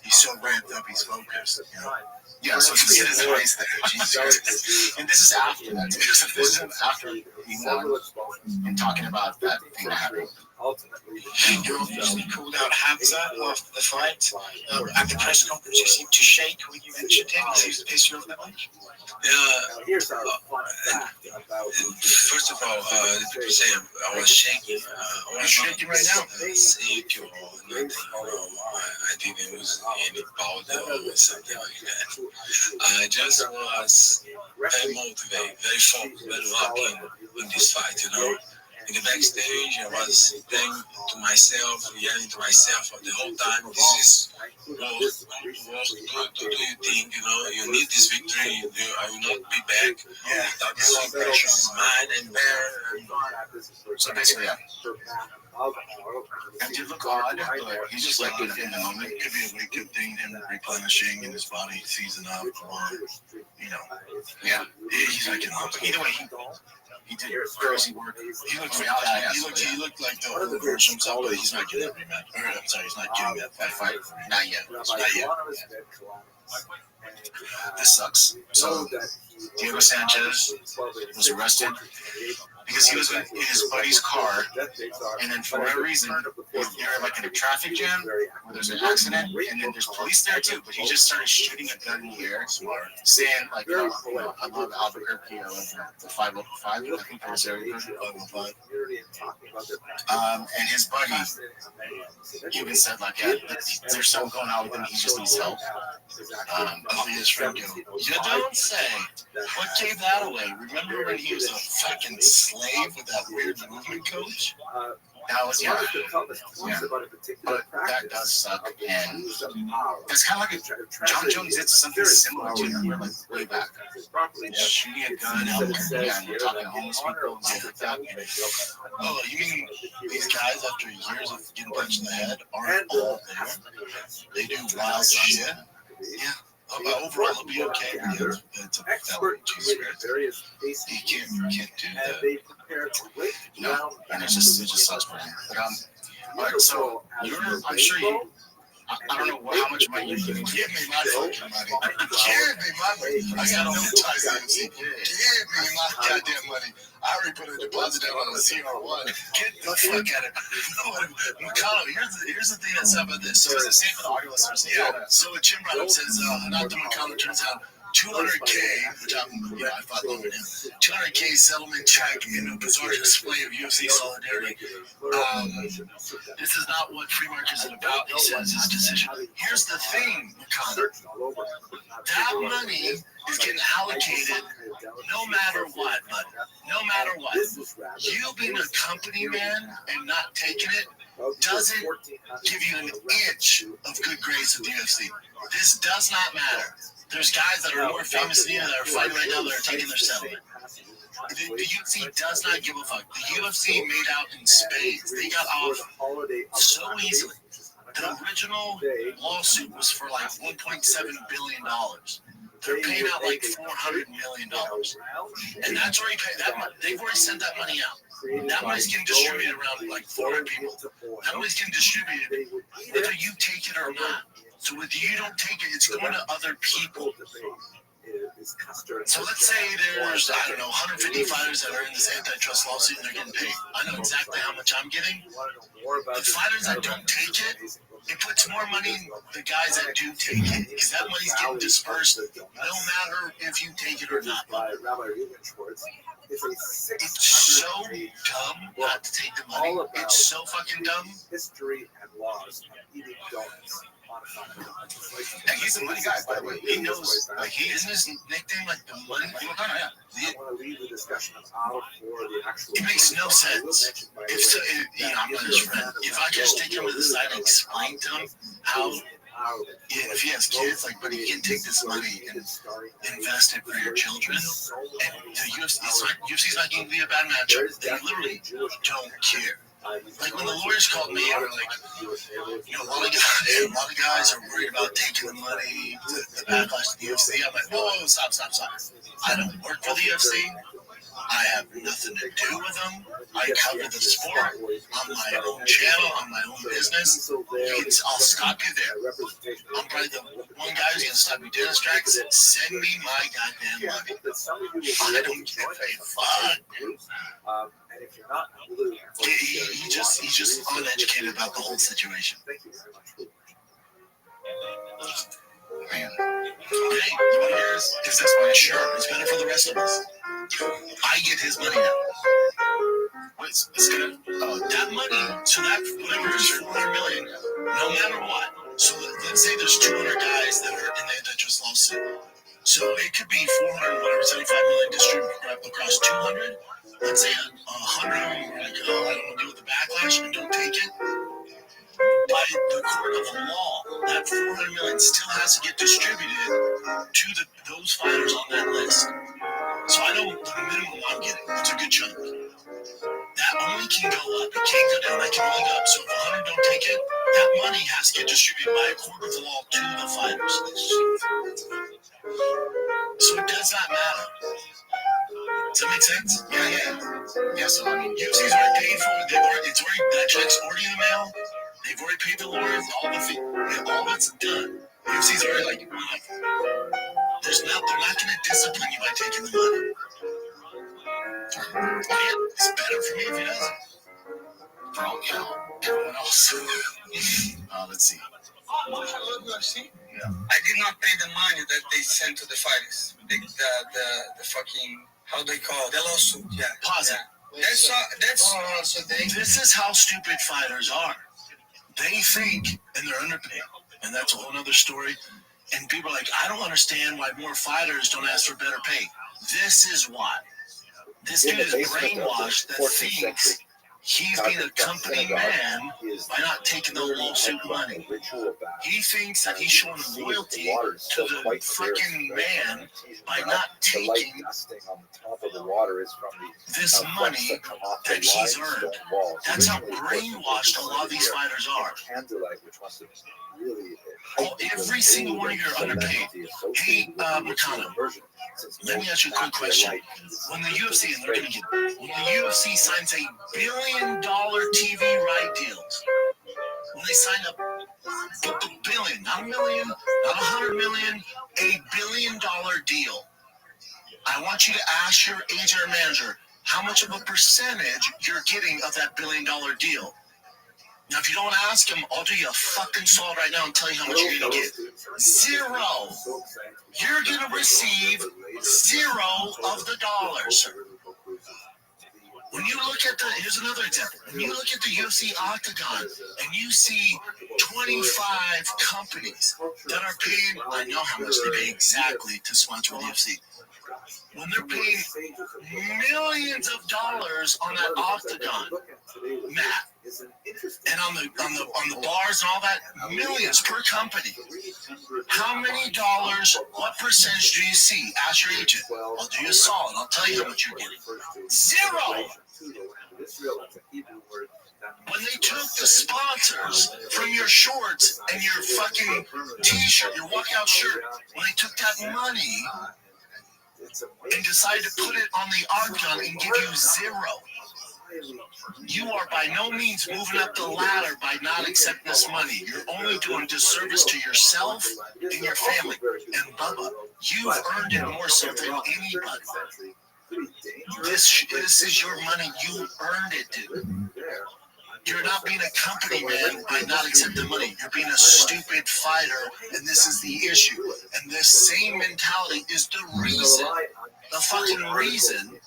he's so ramped up, he's focused. You know? Yeah, so he get his advice there. Jesus. And this is after that. This is after he won and talking about that thing that happened. You obviously called out Hamza after the fight. At the press conference, you seemed to shake when you mentioned him. He seems to piss you off that much. First of all, people say I was shaking. You're shaking right now. Sick or nothing. I didn't lose any powder or something like that. I just was very motivated, very focused, very lucky in this fight, In the backstage, I was saying to myself, yelling to myself the whole time, this is what do you think, you need this victory, I will not be back without this pressure on mine and there. So basically, yeah. And you look odd, but he's just like in the moment. It could be a weight cut thing, him replenishing in his body, season up, or, yeah. He's like in the moment. Either way, he did crazy work. He looked like the old version himself, but he's not getting that rematch. I'm sorry, he's not getting that fight. Not yet. Not yet. This sucks. So Diego Sanchez was arrested because he was in his buddy's car, and then for whatever reason, they're like in a traffic jam where there's an accident, and then there's police there too, but he just started shooting a gun in the air, saying like, I love Albuquerque, I love the 505, I think it was there, 505. And his buddy even said like, yeah, there's something going on with him, he just needs help. His friend go, you don't say. What gave that away? Remember when he was a fucking slave with that weird movement coach? That was, yeah. But that does suck. And it's kind of like John Jones did something similar to him, like way back. Shooting a gun, helping and talking to homeless people and stuff like that. Oh, you mean these guys, after years of getting punched in the head, aren't all there? They do wild shit. Yeah. Overall, it'll be okay. It's a felony. You can't do that. No, and it just sucks for him. But all right, so I'm sure you. I don't know how much money you're giving. Give me my fucking money. Give me my money. I got no ties to MC. Give me my goddamn money. I already put a deposit down on the CR1. Get the fuck out of it. McConnell, here's the thing that's up about this. So it's the same for the audio listeners. Yeah. So what Jim brought up says, not the McConnell turns out 200K, which I fought longer than him. 200K settlement check in a bizarre display of UFC solidarity. This is not what free market is about, he says his decision. Here's the thing, McConnell. That money is getting allocated no matter what, bud. No matter what. You being a company man and not taking it doesn't give you an inch of good grace at the UFC. This does not matter. There's guys that are more famous than you that are fighting right now that are taking their settlement. The UFC does not give a fuck. The UFC made out in spades. They got off so easily. The original lawsuit was for like $1.7 billion. They're paying out like $400 million. And that's already paid. They've already sent that money out. That money's getting distributed around like 400 people. That money's getting distributed whether you take it or not. So whether you don't take it, it's going to other people. So let's say there's, 150 fighters that are in this antitrust lawsuit and they're getting paid. I know exactly how much I'm getting. The fighters that don't take it, it puts more money in the guys that do take it. Because that money's getting dispersed no matter if you take it or not. It's so dumb not to take the money. It's so fucking dumb. History and laws of eating donuts. And he's a money guy, by the way. He knows, like, he isn't his nickname like the money. I want to leave the discussion of how for the actual. It makes no sense. I'm not his friend. If I just take him to the side and explain to him how, if he has kids, like, but he can take this money and invest it for your children. And the UFC's not going to be a bad matchup. They literally don't care. Like when the lawyers called me, they were like, a lot of guys are worried about taking the money, the backlash to the UFC. I'm like, whoa, stop. I don't work for the UFC. I have nothing to do with them. I cover the sport on my own channel, on my own business. I'll stop you there. I'm probably the one guy who's going to stop you dead in his tracks. Send me my goddamn money. I don't give a fuck. He's just uneducated about the whole situation. Man. Hey, you want to hear is this my sure? It's better for the rest of us. I get his money now. It's gonna that money. So that whatever is $400 million, no matter what. So let's say there's 200 guys that are in the antitrust lawsuit. So it could be 75 million distributed across 200. Let's say 100 of them are like, I don't want to deal with the backlash and don't take it. By the court of law, that 400 million still has to get distributed to those fighters on that list. So I know the minimum I'm getting. It's a good chunk. That only can go up. It can't go down. That can only go up. So if 100 don't take it, that money has to get distributed by a court of law to the fighters. So it does not matter. Does that make sense? Yeah. So I mean, UFC's already paid for it. That check's already in the mail. They've already paid the lawyers, all that's done. The UFC's already like, they're not going to discipline you by taking the money. It's better for me if he doesn't. For everyone else. Let's see. I did not pay the money that they sent to the fighters. The fucking, how they call it? The lawsuit. Yeah. Pause it. This is how stupid fighters are. They think, and they're underpaid, and that's a whole other story. And people are like, I don't understand why more fighters don't ask for better pay. This is why. This dude is brainwashed that thinks he's being a company man by not taking the lawsuit money. He thinks that he's showing loyalty to the freaking man by not taking this money that he's earned. That's how brainwashed a lot of these fighters are. Every single one of you are underpaid. Hey, Matana, let me ask you a quick question. When the UFC, and they're going to get, when the UFC signs $1 billion TV right deals, when they sign up $1 billion, not $1 million, not $100 million, $1 billion deal, I want you to ask your agent or manager how much of a percentage you're getting of that $1 billion deal. Now, if you don't ask him, I'll do you a fucking solid right now and tell you how much you're going to get. 0. You're going to receive 0 of the dollars. When you look at here's another example. When you look at the UFC Octagon and you see 25 companies that are paying, I know how much they pay exactly to sponsor the UFC. When they're paying millions of dollars on that Octagon mat, and on the bars and all that, millions per company. How many dollars, what percentage do you see? Ask your agent. I'll do you a solid. I'll tell you how much you're getting. 0! When they took the sponsors from your shorts and your fucking t-shirt, your walkout shirt, when they took that money and decided to put it on the Octagon and give you 0, you are by no means moving up the ladder by not accepting this money. You're only doing disservice to yourself and your family. And Bubba, you've earned it more so than anybody. This is your money. You earned it, dude. You're not being a company man by not accepting money. You're being a stupid fighter, and this is the issue. And this same mentality is the reason, the fucking reason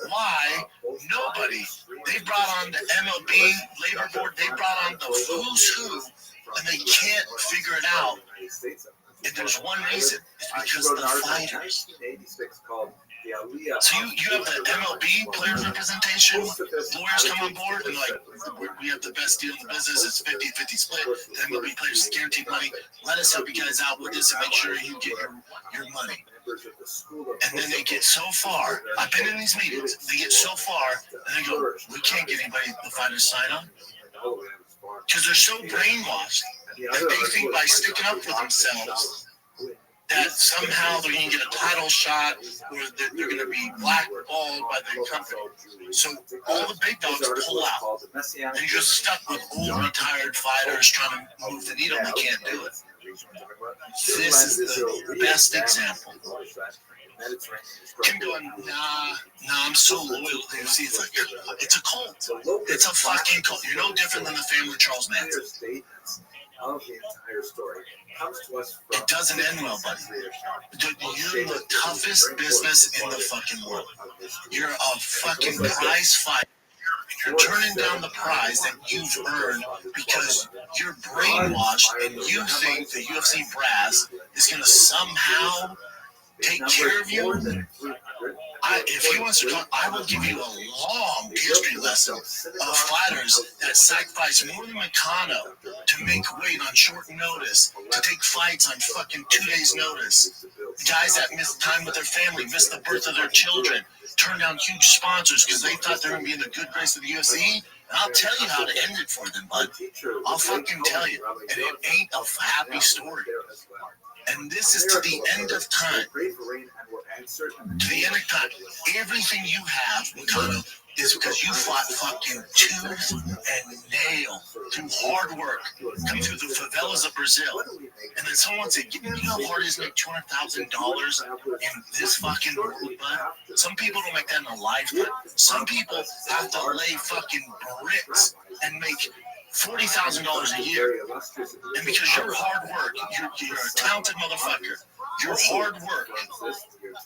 why nobody, they brought on the MLB, Labor Board, they brought on the who's who, and they can't figure it out. And there's one reason, it's because of the fighters. So you have the MLB players representation, lawyers come on board, and like, we have the best deal in the business, it's 50-50 split, the MLB players guaranteed money, let us help you guys out with this and make sure you get your money. And then they get so far, I've been in these meetings, they get so far, and they go, we can't get anybody, the fighters sign on. Because they're so brainwashed that they think by sticking up for themselves, that somehow they're going to get a title shot or they're going to be blackballed by the company. So all the big dogs pull out. And you're just stuck with old retired fighters trying to move the needle. They can't do it. This is the best example. Kim going, nah, I'm so loyal to the UFC. It's like, it's a cult. It's a fucking cult. You're no different than the family of Charles Manson. It doesn't end well, buddy. Dude, you're the toughest business in the fucking world. You're a fucking prize fighter. You're turning down the prize that you've earned because you're brainwashed and you think the UFC brass is going to somehow take care of you. If he wants to talk, I will give you a long history lesson of fighters that sacrifice more than Meccano to make weight on short notice, to take fights on fucking 2 days' notice. Guys that miss time with their family, miss the birth of their children, turn down huge sponsors because they thought they were going to be in the good grace of the UFC. And I'll tell you how to end it for them, bud. I'll fucking tell you. And it ain't a happy story. And this is to the end of time. To the end of time. Everything you have, Meccano, is because you fought fucking tooth and nail through hard work, coming through the favelas of Brazil. And then someone said, you know how hard it is to make $200,000 in this fucking world, bud? Some people don't make that in a lifetime. Some people have to lay fucking bricks and make $40,000 a year. And because your hard work, you're a talented motherfucker, your hard work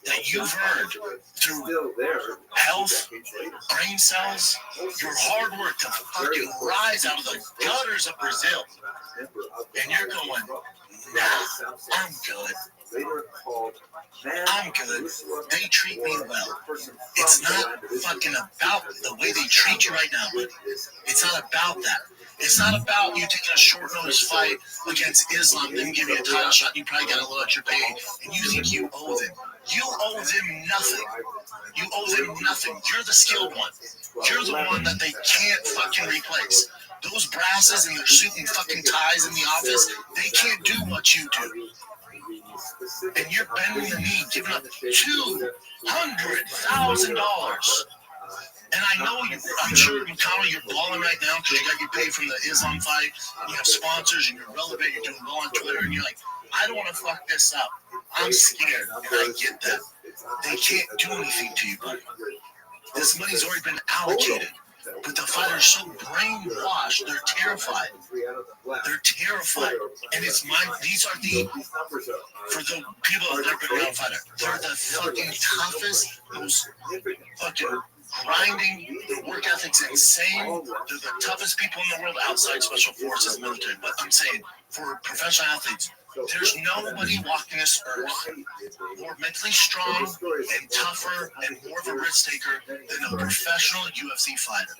that you've earned through health, brain cells, your hard work to fucking rise out of the gutters of Brazil. And you're going, nah, I'm good. I'm good. They treat me well. It's not fucking about the way they treat you right now, but it's not about that. It's not about you taking a short notice fight against Islam, then give you a title shot, and you probably got a little extra pay, and you think you owe them. You owe them nothing. You owe them nothing. You're the skilled one. You're the one that they can't fucking replace. Those brasses in their suit and fucking ties in the office, they can't do what you do. And you're bending the knee, giving up $200,000. And I know I'm sure, Meccano, you're balling right now because you got your pay from the Islam fight, and you have sponsors, and you're relevant, you're doing well on Twitter, and you're like, I don't want to fuck this up. I'm scared, and I get that. They can't do anything to you, buddy. This money's already been allocated. But the fighters are so brainwashed, they're terrified. They're terrified. And it's mine. These are the, for the people that have never been around a fighter, they're the fucking toughest, most fucking grinding, their work ethic's insane. They're the toughest people in the world outside special forces and military. But I'm saying, for professional athletes, there's nobody walking this earth more mentally strong and tougher and more of a risk taker than a professional UFC fighter.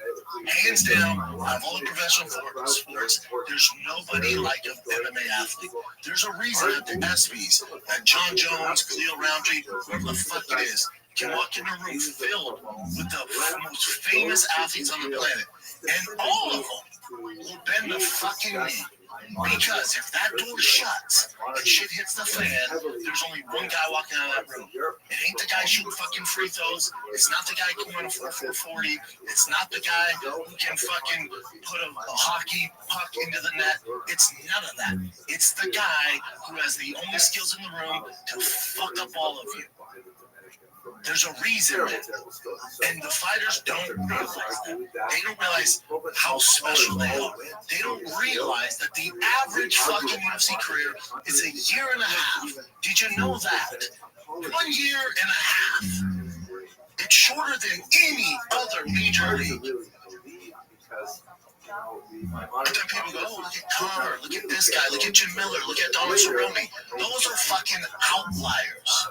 Hands down, out of all the professional sports, there's nobody like an MMA athlete. There's a reason that the ESPYs, that John Jones, Khalil Roundtree, whoever the fuck it is, can walk in a room filled with the most famous athletes on the planet, and all of them will bend the fucking knee. Because if that door shuts and shit hits the fan, there's only one guy walking out of that room. It ain't the guy shooting fucking free throws. It's not the guy who can run a 4.40. It's not the guy who can fucking put a hockey puck into the net. It's none of that. It's the guy who has the only skills in the room to fuck up all of you. There's a reason that, and the fighters don't realize that. They don't realize how special they are. They don't realize that the average fucking UFC career is a year and a half. Did you know that? 1 year and a half. It's shorter than any other major league. But then people go, oh, look at Conor, look at this guy, look at Jim Miller, look at Donald Cerrone. Those are fucking outliers.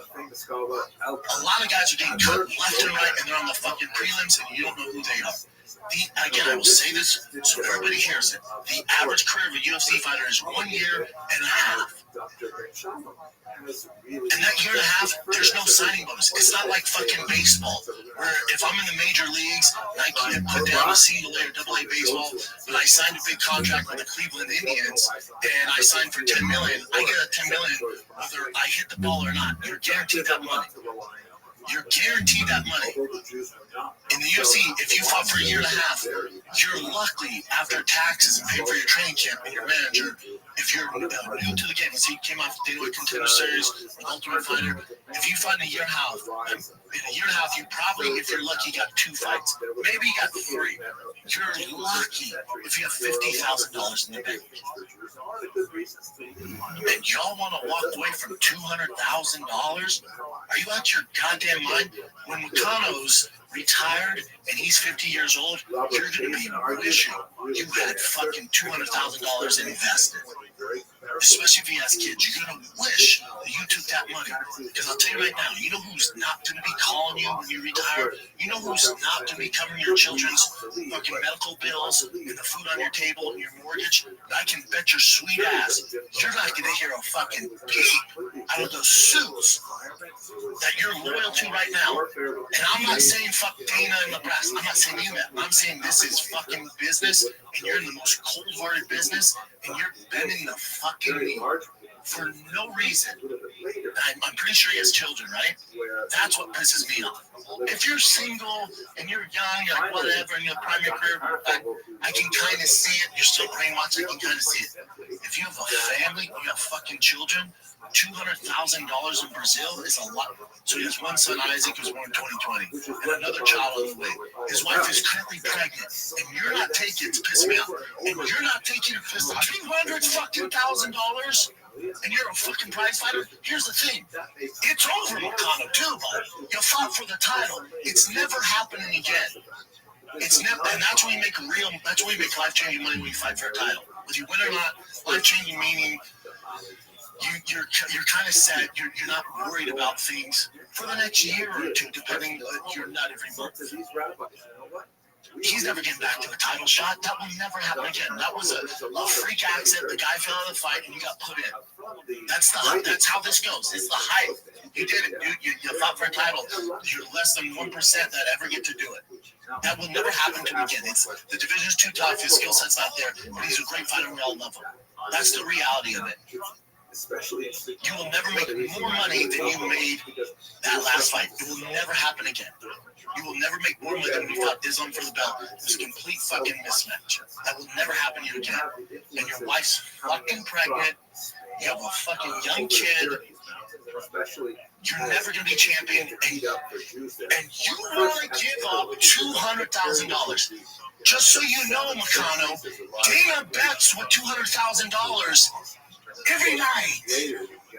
A lot of guys are getting cut left and right, and they're on the fucking prelims, and you don't know who they are. Again, I will say this so everybody hears it. The average career of a UFC fighter is 1 year and a half. And that year and a half, there's no signing bonus. It's not like fucking baseball, where if I'm in the major leagues, I can't put down a single A or double A baseball, but I signed a big contract with the Cleveland Indians, and I signed for $10 million. I get a $10 million whether I hit the ball or not. You're guaranteed that money. You're guaranteed that money. In the UFC, if you fought for a year and a half, you're lucky after taxes and paying for your training camp and your manager. If you're new to the game, let's say you came off the Dana White Contender Series, Ultimate Fighter, if you fight in a year and a half, you probably, if you're lucky, got 2 fights. Maybe you got 3. You're lucky if you have $50,000 in the bank. And y'all want to walk away from $200,000? Are you out your goddamn mind? When Makano's retired and he's 50 years old, you're going to be wishing you had fucking $200,000 invested. Especially if he has kids, you're going to wish that you took that money. Because I'll tell you right now, you know who's not going to be calling you when you retire? You know who's not going to be covering your children's fucking medical bills and the food on your table and your mortgage? I can bet your sweet ass you're not going to hear a fucking peep out of those suits that you're loyal to right now. And I'm not saying fuck Dana and Nebraska. I'm not saying you that. I'm saying this is fucking business, and you're in the most cold-hearted business, and you're bending the fucking knee for no reason. I'm pretty sure he has children, right? That's what pisses me off. If you're single and you're young, you're like whatever, in your primary career, I can kind of see it. You're still brainwashed. I can kind of see it. If you have a family, you have fucking children, $200,000 in Brazil is a lot. So he has one son, Isaac, who's born in 2020, and another child on the way. His wife is currently pregnant, and you're not taking it to piss me off. And you're not taking it to piss $200,000, and you're a fucking prize fighter. Here's the thing: it's over, Makano, too, bud. You fought for the title. It's never happening again. It's never, and that's when you make real. That's when you make life-changing money when you fight for a title. Whether you win or not, life-changing meaning. You're kind of set. You're not worried about things for the next year or two, depending. You're not every month. He's never getting back to a title shot. That will never happen again. That was a freak accident. The guy fell out of the fight and you got put in. That's how this goes. It's the hype. You did it, dude. You fought for a title. You're less than 1% that ever get to do it. That will never happen to him again. The division's too tough. His skill set's not there. But he's a great fighter. We all love him. That's the reality of it. You will never make more money than you made that last fight. It will never happen again. You will never make more money than when you fought Islam for the belt. It's a complete fucking mismatch. That will never happen to you again. And your wife's fucking pregnant. You have a fucking young kid. You're never going to be champion, and you want to give up $200,000. Just so you know, Meccano, Dana bets with $200,000 every night.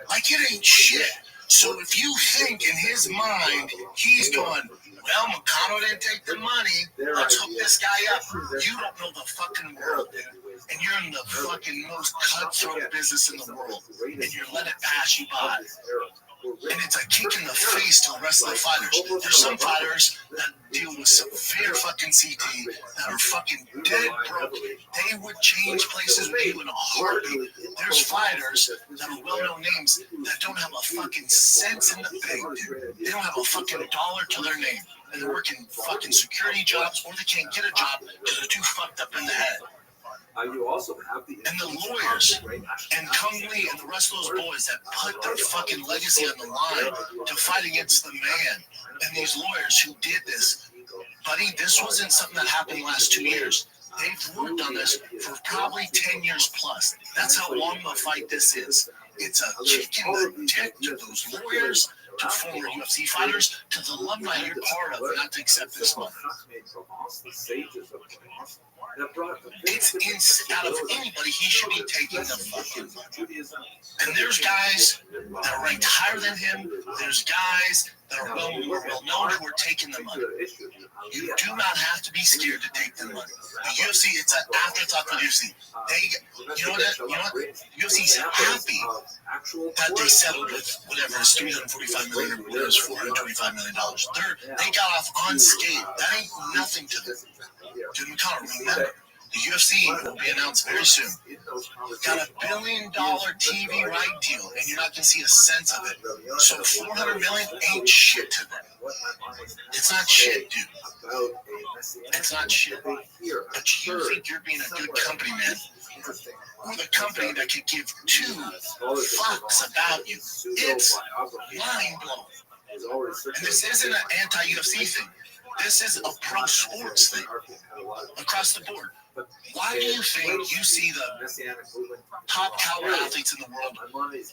Like it ain't shit. So if you think in his mind, he's going, well, Meccano didn't take the money, let's hook this guy up. You don't know the fucking world, dude. And you're in the fucking most cutthroat business in the world. And you're letting it pass you by. And it's a kick in the face to the rest of the fighters. There's some fighters that deal with severe fucking CT that are fucking dead broke. They would change places with you in a heartbeat. There's fighters that are well-known names that don't have a fucking sense in the bank, dude. They don't have a fucking dollar to their name. And they're working fucking security jobs, or they can't get a job because they're too fucked up in the head. You also have the lawyers and Kung Lee and the rest of those boys that put their fucking legacy on the line to fight against the man. And these lawyers who did this, buddy, this wasn't something that happened the last 2 years. They've worked on this for probably 10 years plus. That's how long of a fight this is. It's a kick in the dick to those lawyers, to former UFC fighters, to the alumni you're part of, not to accept this money. It's out of anybody, he should be taking the fucking money. And there's guys that are ranked higher than him. There's guys that are well known who are taking the money. You do not have to be scared to take the money. The UFC, it's an afterthought for the UFC. You know what? UFC's happy that they settled with whatever is $345 million or whatever is $425 million. They got off unscathed. That ain't nothing to them. Dude, Meccano, remember, the UFC will be announced very soon. Got $1 billion TV right deal, and you're not going to see a cent of it. So $400 million ain't shit to them. It's not shit, dude. It's not shit. But you think you're being a good company, man. We're the company that could give two fucks about you. It's mind-blowing. And this isn't an anti-UFC thing. This is a pro sports thing across the board. Why do you think you see the top caliber athletes in the world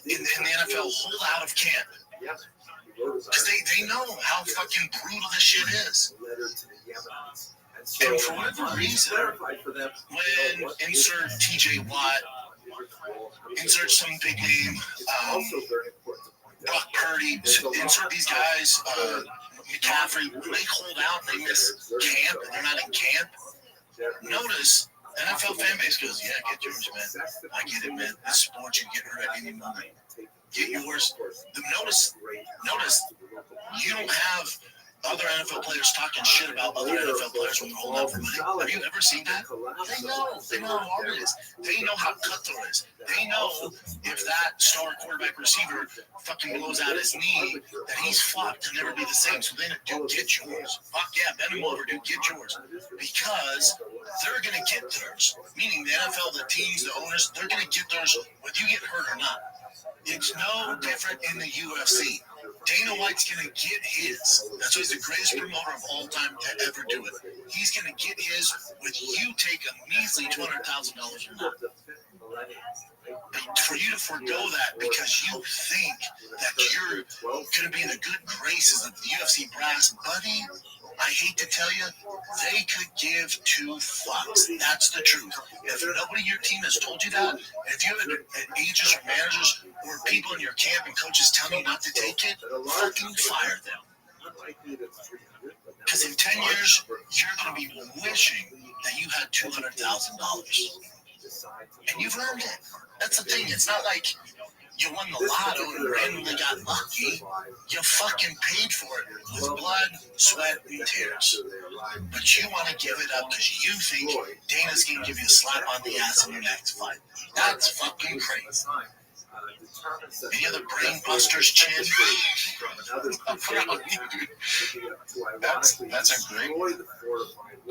in the NFL hold out of camp? Because they know how fucking brutal this shit is. And for whatever reason, when insert TJ Watt, insert some big name, Brock Purdy, insert these guys, McCaffrey, they hold out, they miss camp, and they're not in camp. Notice, NFL fan base goes, yeah, get yours, man. I get it, man. This sport, you get hurt at any moment. Get yours. Notice, you don't have other NFL players talking shit about other NFL players when they're holding out for money. Have you ever seen that? They know how hard it is. They know how cutthroat it is. They know if that star quarterback receiver fucking blows out his knee, that he's fucked to never be the same. So they do get yours. Fuck yeah, bend him over, dude, get yours. Because they're going to get theirs. Meaning the NFL, the teams, the owners, they're going to get theirs whether you get hurt or not. It's no different in the UFC. Dana White's going to get his. That's why he's the greatest promoter of all time to ever do it. He's going to get his with you take a measly $200,000 or not. But for you to forego that because you think that you're going to be in the good graces of the UFC brass, buddy, I hate to tell you, they could give two fucks. That's the truth. If nobody in your team has told you that, if you have agents or managers or people in your camp and coaches telling you not to take it, fucking fire them. Because in 10 years, you're going to be wishing that you had $200,000. And you've earned it. That's the thing. It's not like you won the lotto and randomly got lucky. You fucking paid for it with blood, sweat, and tears. But you want to give it up because you think Dana's going to give you a slap on the ass in your next fight. That's fucking crazy. Any other brain busters, Chin? That's a great.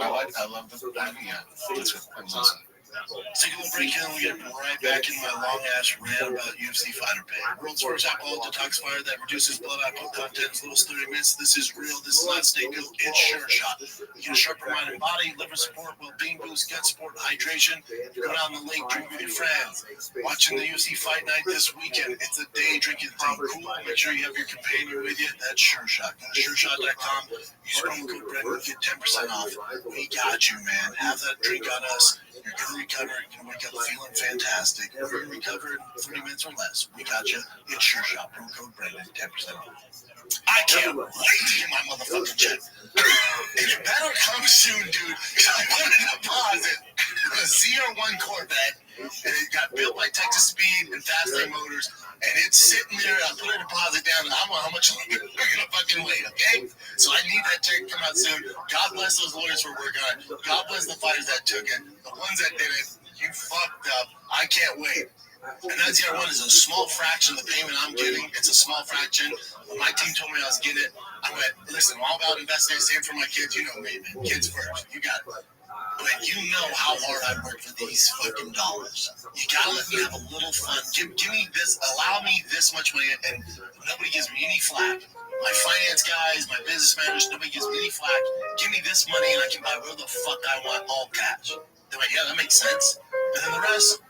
I love the idea. That's what I'm listening. Let's take a little break here and we'll get right back in my long-ass rant about UFC fighter pay. World's first alcohol detoxifier that reduces blood alcohol content in as little as 30 minutes. This is real. This is not snake oil. It's Sure Shot. You get a sharper mind and body, liver support, well-being boost, gut support, hydration. Go down the lake, drink with your friends. Watching the UFC fight night this weekend. It's a day drinking thing. Cool. Make sure you have your companion with you. That's Sure Shot. Go to SureShot.com. Use promo code Brett. We'll get 10% off. We got you, man. Have that drink on us. You're going to recover. You're going to wake up feeling fantastic. You're going to recover in 30 minutes or less. We got you. It's Sure Shot. Promo code Brandon. 10% off. I can't wait to get my motherfucking check. It better come soon, dude. I put a deposit on a ZR1 Corvette, and it got built by Texas Speed and Fastlane Motors, and it's sitting there. I put a deposit down, and I don't know how much longer they're going to fucking wait, okay? So I need that check to come out soon. God bless those lawyers for working on it. God bless the fighters that took it. The ones that didn't, you fucked up. I can't wait. And that ZR1 is a small fraction of the payment I'm getting. It's a small fraction. When my team told me I was getting it, I went, listen, I'm all about investing, same for my kids. You know me, man. Kids first. You got it. But you know how hard I work for these fucking dollars. You gotta let me have a little fun. Give me this, allow me this much money, and nobody gives me any flack. My finance guys, my business managers, nobody gives me any flack. Give me this money and I can buy whatever the fuck I want, all cash. They're like, yeah, that makes sense. And then the rest,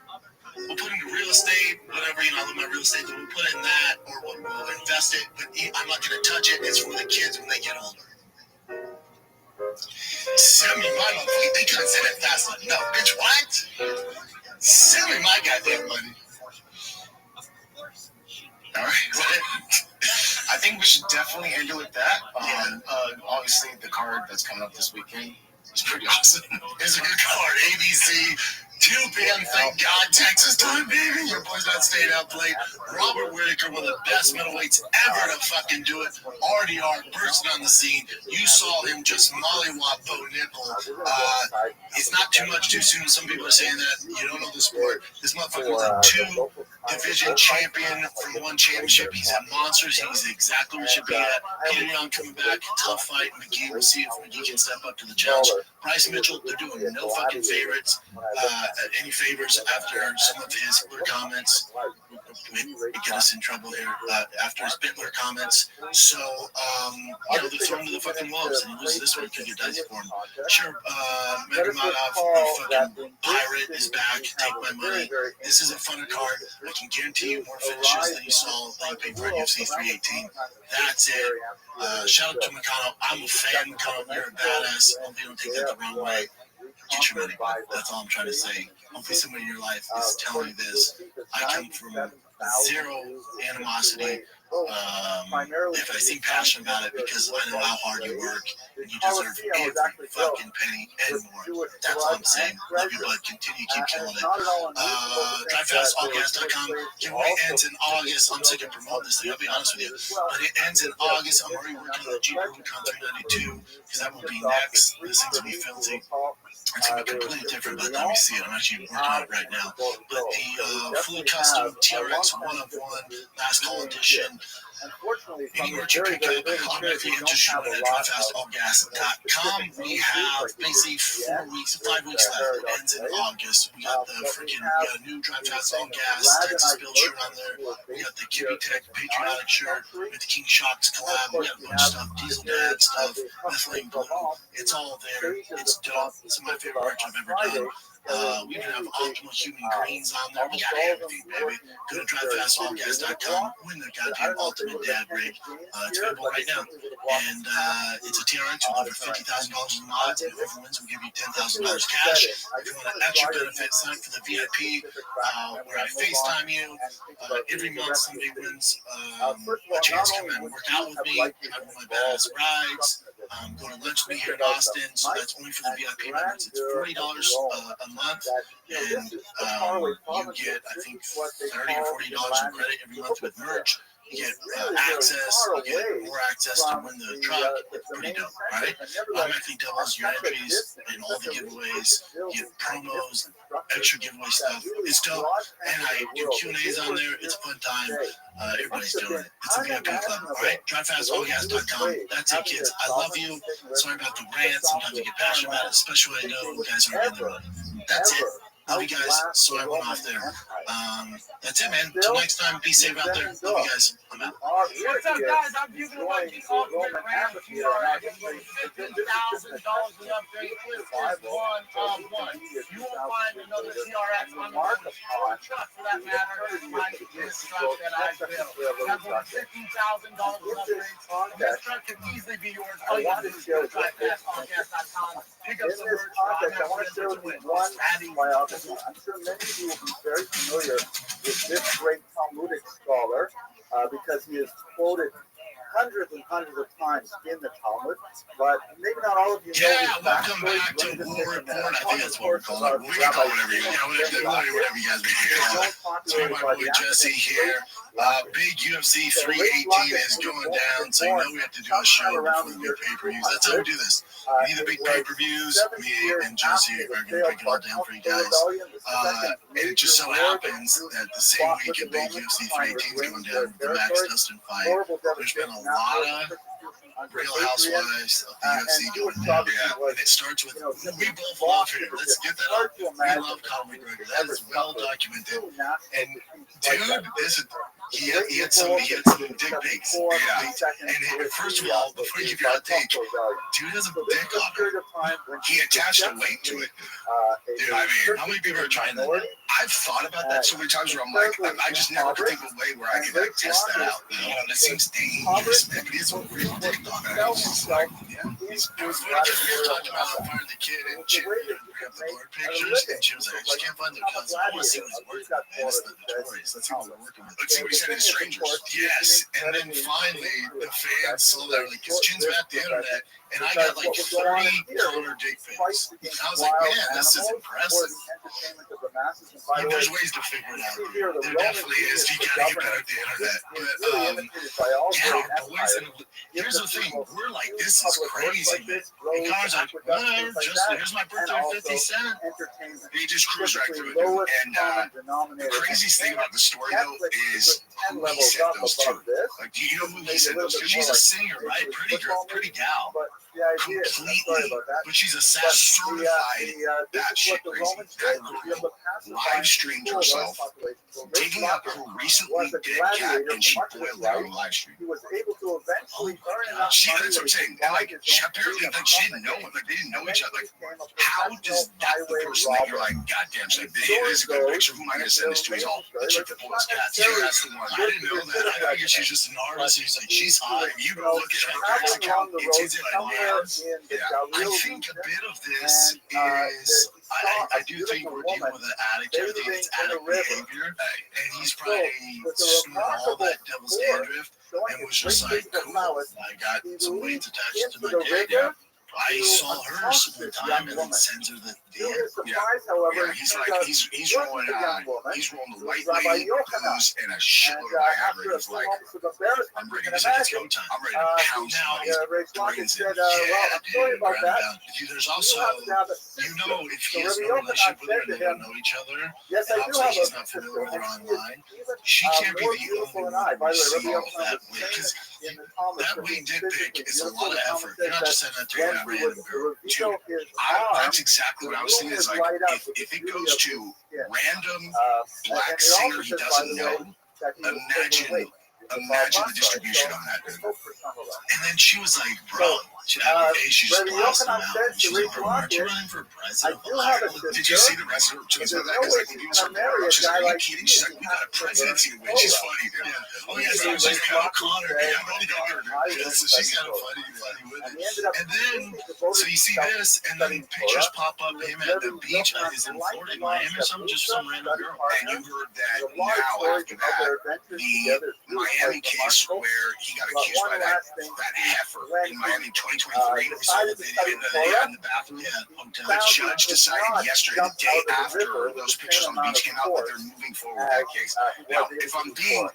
we'll put into real estate, whatever, I love my real estate, we'll put in that, or we'll invest it, but I'm not going to touch it. It's for the kids when they get older. Send me my money. They couldn't say that fast enough. No, bitch, what? Send me my goddamn money. All right. I think we should definitely end it with that. Obviously, the card that's coming up this weekend is pretty awesome. It's a good card. ABC, 2 p.m. Thank God, Texas time, baby. Your boy's not staying out late. Robert Whitaker, one of the best middleweights ever to fucking do it. RDR bursting on the scene. You saw him just mollywop Bo Nickel. It's not too much too soon. Some people are saying that you don't know the sport. This motherfucker was a 2-division champion from 1 championship. He's at Monsters. He's exactly where he should be at. Peter Young coming back. Tough fight. McGee, we'll see if McGee can step up to the challenge. Bryce Mitchell, they're doing no fucking favorites. Any favors after some of his comments. Get us in trouble here after his Bittler comments. So, they're thrown to the fucking wolves, and he loses this one, could get dicey for him. Sure, Magomedov, fucking pirate, is back. Take my money. This is a funner card. I can guarantee you more finishes than you saw that you paid for at UFC 318. That's it. Shout out to Mikano. I'm a fan, Mikano. You're a badass. I hope you don't take that the wrong way. Get your money back. That's all I'm trying to say. Hopefully somebody in your life is telling you this. I come from zero animosity. If I seem passionate about it, because I know how hard you work and you deserve every fucking penny and more. That's all I'm saying. Love you, bud. Continue, keep killing it. DriveFastAllGas.com. Giveaway ends in August. I'm sick of promoting this thing, I'll be honest with you. But it ends in August. I'm already working on the Jeep Rubicon 392 because that will be next. This thing's going to be filthy. It's going to be completely different by the time you see it. I'm actually working on it right now. But the fully custom TRX 1-of-1 last call edition. Any merch you pick up, automatically enters you in at DriveFastAllGas.com. We have basically 5 weeks left. It ends in August. We got a new Drive Fast All Gas Texas build shirt on there. We got the Kippy Tech Patriotic shirt with the King Shocks collab. We got a bunch of stuff, Diesel Dad stuff, Methylene Blue. It's all there. It's dope. It's my favorite merch I've ever done. We even have Optimal Human Greens on there. We got everything, baby. Go to DriveFastAllGas.com. Win the goddamn ultimate dad rig. It's available right now. And it's a TRX with over $50,000 in mods. And whoever wins will give you $10,000 cash. If you want an extra benefit, sign up for the VIP, where I FaceTime you. Every month, somebody wins a chance to come and work out with me. I have my badass rides. Go to lunch with me here in Austin. So that's only for the VIP members. It's $40 a month, and you get, I think, $30 or $40 in credit every month with merch. You get access, you get more access to win the truck. It's pretty dope, right? Automatically doubles your entries in all the giveaways. You get promos, extra giveaway stuff. It's dope. And I do Q&As on there. It's a fun time. Everybody's doing it. It's a VIP club, all right? DriveFastAllGas.com. That's it, kids. I love you. Sorry about the rant. Sometimes I get passionate about it, especially when I know you guys aren't in the run. That's it. Love you guys. So I went off there. That's it, man. Till next time, be safe out there. Love you guys. I'm out. What's up, guys? I'm giving away the ultimate RAM GR at $50,000 in upgrade. This is one of one. You will find another TRX on the market, or truck for that matter, like this truck that I built. It has over $15,000 in upgrades. And this truck can easily be yours. All you have to do is go to TriFastPodcast.com, pick up some merch. I want to share with you one biography. I'm sure many of you will be very familiar with this great Talmudic scholar because he is quoted hundreds and hundreds of times in the Talmud, but maybe not all of you know his backstory. Welcome back to War Report. I think that's what we're calling it. We can call it whatever you guys want to call it. So my boy Jesse here. Big UFC 318 is going down, so you know we have to do a show before the big pay-per-views. That's how we do this. We need the big pay-per-views. Me and Jesse are going to break it all down for you guys. And it just so happens that the same weekend Big UFC 318 is going down with the Max Dustin fight. There's been a lot of Real Housewives of the UFC going down. Yeah. And it starts with, we both love here. Let's get that up. We love Conor McGregor. That is well documented. And dude, he had some dick pics. Yeah. And first of all, before you give your hot take, dude has a dick on him. He attached a weight to it. Dude, I mean, how many people are trying that? I've thought about that so many times where I'm like, I just never could think of a way where I could like test that out. You know, and it seems dangerous, man. But he has a real dick on it. It's just like, yeah. He's talking about firing the kid and she bring up the blurred pictures, and she was like, I just can't find the cousin. I want to see what he's working with, man. It's the notorious. Let's see what we're working with. Let's see what he said in Strangers. Yes. And then finally, the fans saw that, like, his chin's back the internet, and I got like 30 Conor dick pics. And I was like, man, this is impressive. There's ways to figure it out. There definitely is. You gotta get better at the internet. But yeah, boys, and here's the thing. We're like, this is crazy, man. And Conor's like, whatever, just here's my birthday, 50 cents. He just cruised right through it. And the craziest thing about the story, though, is who he said those to. Like, do you know who he said those to? She's a singer, right? Pretty gal. Completely. But she's a certified that shit crazy. That girl live streamed herself digging up her recently dead cat, and she boiled it on the live stream. Oh my God. That's what I'm saying. And like, she apparently, like, she didn't know him. Like, they didn't know each other. Like, how does that the person that you're like, goddamn, she's like, here is a good picture. Who am I going to send this to? He's all, the chick that boils cats. Yeah, that's the one. I didn't know that. I figured she's just an artist. He's like, she's hot. You go look at her X account. It's like, yeah. I think a bit of this is, I do think we're dealing with an addict. I think it's addict behavior. And he's probably snorted all that devil's dandruff and was just like, cool, I got some weights attached to my dick. Yeah. I saw hers one time and then sends her the DM. Yeah, he's like, he's rolling the white lady booze and a shitload of Viagra. He's like, I'm ready. He's like, it's go time. I'm ready to pounce somebody's brains in. Yeah, dude, grab it down. There's also, you know, if he has no relationship with her and they don't know each other, and obviously he's not familiar with her online, she can't be the only one who sees that way. Because that way dick pic is a lot of effort. You're not just sending that to a random girl. Dude, that's exactly what I was thinking. Is like, if it goes to random black singer he doesn't know, imagine the distribution on that, dude. And then she was like, bro, she just blasted him out. And she was like, aren't you running for president? Did you see the rest of her tweets about that? Because like, when people start going, she's like, are you kidding? She's like, we got a presidency to win. She's funny, dude. Yeah. Oh, yeah, so she's got a Connor. Yeah, dude. So she's kind of funny with it. And then, so you see this, and then pictures pop up him at the beach. Is in Florida, Miami or something, just some random girl. And you heard that now after that, the Miami case where he got accused by that heifer in Miami 2023. We saw the video in the bathroom. The judge decided yesterday, the day after those pictures on the beach came out, that they're moving forward with that case. Now, if I'm being,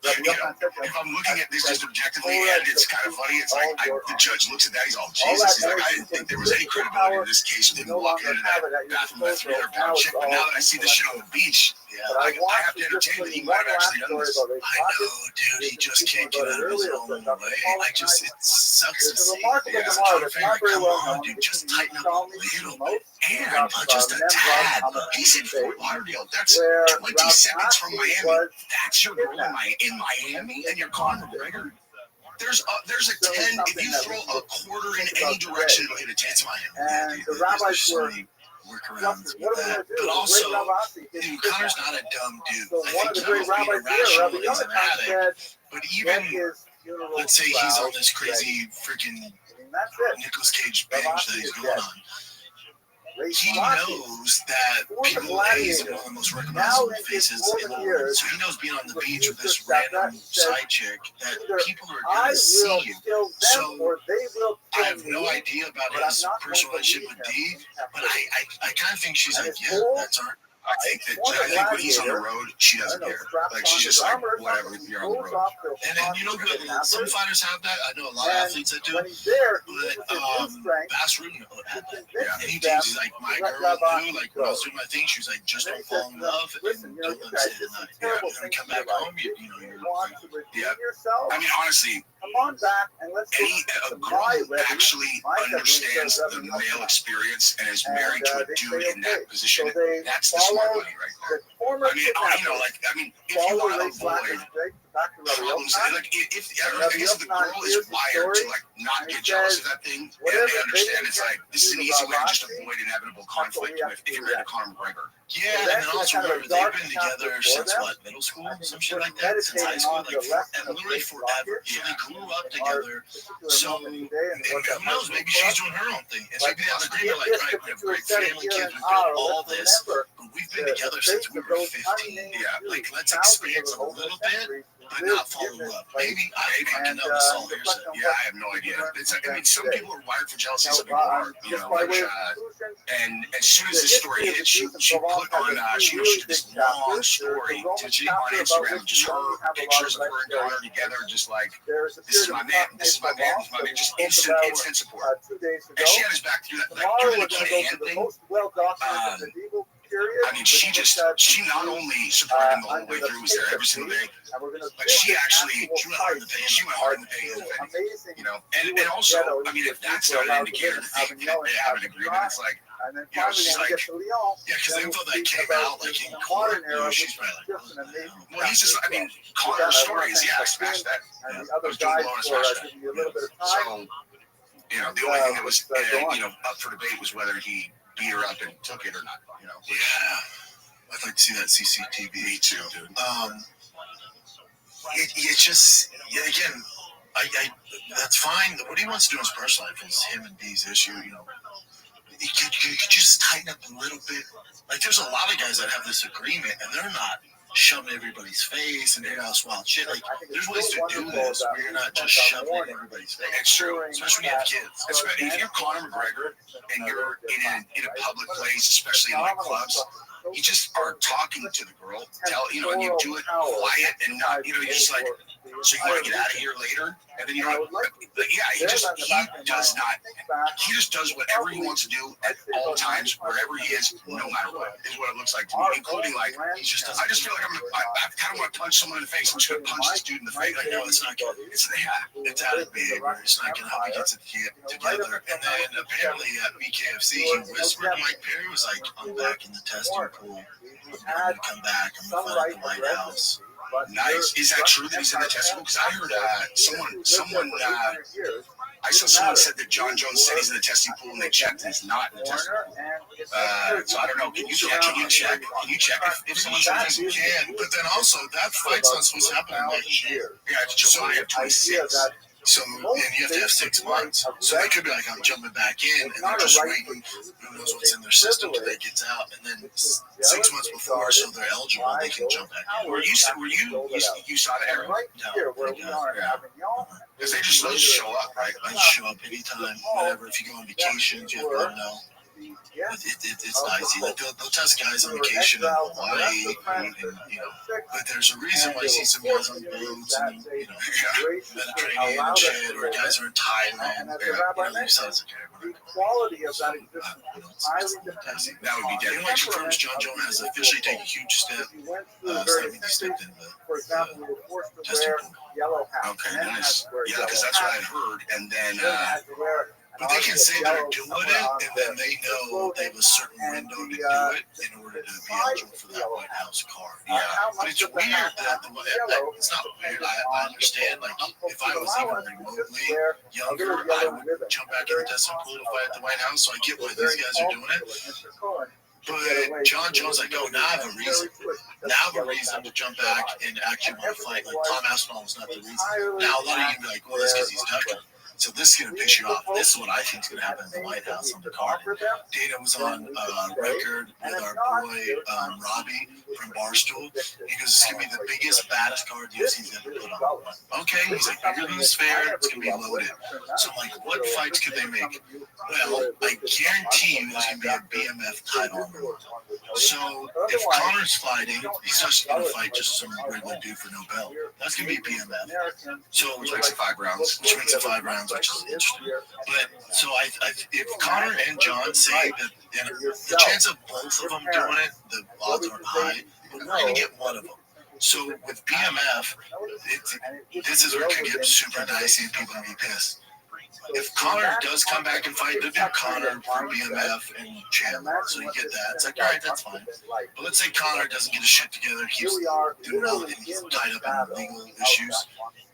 if I'm looking at this just objectively, and it's kind of funny, it's like the judge looks at that, he's all, Jesus, he's like, I didn't think there was any credibility in this case. Didn't walk into that bathroom with that 300-pound chick, but now that I see this shit on the beach, I have to entertain that he might have actually done this. I know, dude. He just can't get out of his own way. It sucks to see. Yeah, come on, dude. Just tighten up a little bit. And just a tad. He's in Fort Lauderdale. That's 20 seconds from Miami. That's your girl in Miami, and you're Conor McGregor. There's a 10. If you throw a quarter in any direction, it'll hit a 10. It's Miami. And the rabbis were workarounds with that. But also, dude, Conor's not a dumb dude. So I one of think the great Conor's being rabbis here, irrational. Rabbi He's an Rothschild, addict. said, But even, let's say he's on this crazy freaking Nicolas Cage binge that he's going on. He knows that people is one of the most recognizable faces in the world. So he knows being on the beach with this random side chick that people are going to see you. So I have no idea about his personal relationship with Dee, but I kind of think she's like, yeah, that's our. I think when he's on the road, she doesn't care. Like, she's just like, whatever, you're on the road. And then, you know, some fighters have that. I know a lot of athletes that do. But Bass Rutten had that. Yeah. And he thinks, he's like, my girl knew, like, when I was doing my thing, she was like, just don't fall in love and don't let stay the night. Yeah. And then come back home, you're like, yeah. I mean, honestly, a girl who actually understands the male experience and is married to a dude in that position, that's the smart money right there. I mean, if you want to avoid problems, like, I guess the girl is wired to, like, not get jealous of that thing, and they understand it's like, this is an easy way to just avoid inevitable conflict if you're married to Conor McGregor. Yeah, and then also remember, they've been together since what, middle school? Some shit like that? Since high school? Like, literally forever. So they grew up together. So, and who knows, maybe she's doing her own thing. And maybe they have an agreement, like, right, we have a great family, kids, we've got all this, but we've been together since we were 15. Yeah, like, let's experience a little bit, but not fall in love. Maybe I can know this all here. Yeah, I have no idea. I mean, some people are wired for jealousy, some people aren't, you know, like, and as soon as this story hit, she put on, she did this long story on Instagram, just her pictures of her and Connor together, just like, this is my man, this is my man, this is my man, just instant support. And she had his back through that, like, during the Kid Hand thing, I mean, she not only supported him the whole way through, was there every single day, but she went hard in the paint. She went hard in the paint, you know. And also, I mean, if that's not an indicator that they have an agreement, it's like, you know, she's like, yeah, because the info that came out, like, in court, you know, she's probably like, well, he's just, I mean, Connor's story is, yeah, I smashed that. I was doing blow and smashed that. So, you know, the only thing that was, you know, up for debate was whether he beat her up and took it or not, you know. Yeah, I'd like to see that CCTV. Me too, dude. It's just, yeah, again, I that's fine. What he wants to do in his personal life is him and D's issue, you know. You could just tighten up a little bit. Like, there's a lot of guys that have this agreement, and they're not shoving everybody's face and doing all this wild shit. Like, there's ways to do this where you're not just shoving it in everybody's face. It's true, especially when you have kids. If you're Conor McGregor and you're in a public place, especially in like clubs, you just are talking to the girl, and you do it quiet and not, you know, you're just like, so you want to get out of here later, and then you're like, yeah, he just does whatever he wants to do at all times, wherever he is, no matter what, is what it looks like to me, including like, I just feel like I kind of want to punch someone in the face. I'm just going to punch this dude in the face. Like, no, it's not good. It's out of big. It's not going to help you get together. And then apparently at BKFC, he whispered to Mike Perry, was like, I'm back in the testing pool. I'm going to come back. I'm going to find the White House. Nice. Is that true that he's in the testing pool? Because I heard I saw someone said that John Jones said he's in the testing pool and they checked and he's not in the testing pool. So I don't know. Can you check? If someone's in the testing pool? You can, but then also that fight's not supposed to happen next year. Yeah, it's July of 26. So then you have to have 6 months. So they could be like, I'm jumping back in, and they're just waiting. Who knows what's in their system till they get out, and then 6 months before, so they're eligible, they can jump back in. You saw that, Aaron? No. Because they just show up, right? They show up anytime, whatever. If you go on vacations, you have to know. It's dicey. Like they'll test guys on vacation in Hawaii, and but there's a reason why you see some guys on boats and Mediterranean and shit, or guys are in Thailand. You say it's okay. Quality of that existence That would be dead. Like confirms John Jones has officially taken a huge step. So that means he stepped in the testing pool. Okay, nice. Yeah, because that's what I heard. And then, but they can say they're doing it, and then they know they have a certain window to do it in order to be eligible for that White House card. Yeah, but it's weird that it's not weird. I understand. Like if I was even remotely younger, I would jump back in the testing pool to fight at the White House. So I get why these guys are doing it. But John Jones, like, now I have a reason. Now I have a reason to jump back and actually want to fight. Like Tom Aspinall was not the reason. Now a lot of you be like, well, that's because he's ducking. So this is going to piss you off. This is what I think is going to happen at the White House on the card. Dana was on record with our boy Robbie from Barstool. He goes, it's going to be the biggest, baddest card the UFC's ever put on. Okay, he's like, bigger than this fair, it's going to be loaded. So I'm like, what fights could they make? Well, I guarantee you there's going to be a BMF title on the line. So if Connor's fighting, he's just going to fight just some regular dude for no belt. That's going to be a BMF. So which makes it 5 rounds. Which is interesting. But so if Connor and John say that the chance of both of them doing it, the odds aren't high, but we're going to get one of them. So with BMF, this is where it could get super dicey and people are going to be pissed. If Connor does come back and fight, they'll do Connor for BMF and Chandler. So you get that. It's like, all right, that's fine. But let's say Connor doesn't get his shit together, keeps doing all and he's tied up in legal issues.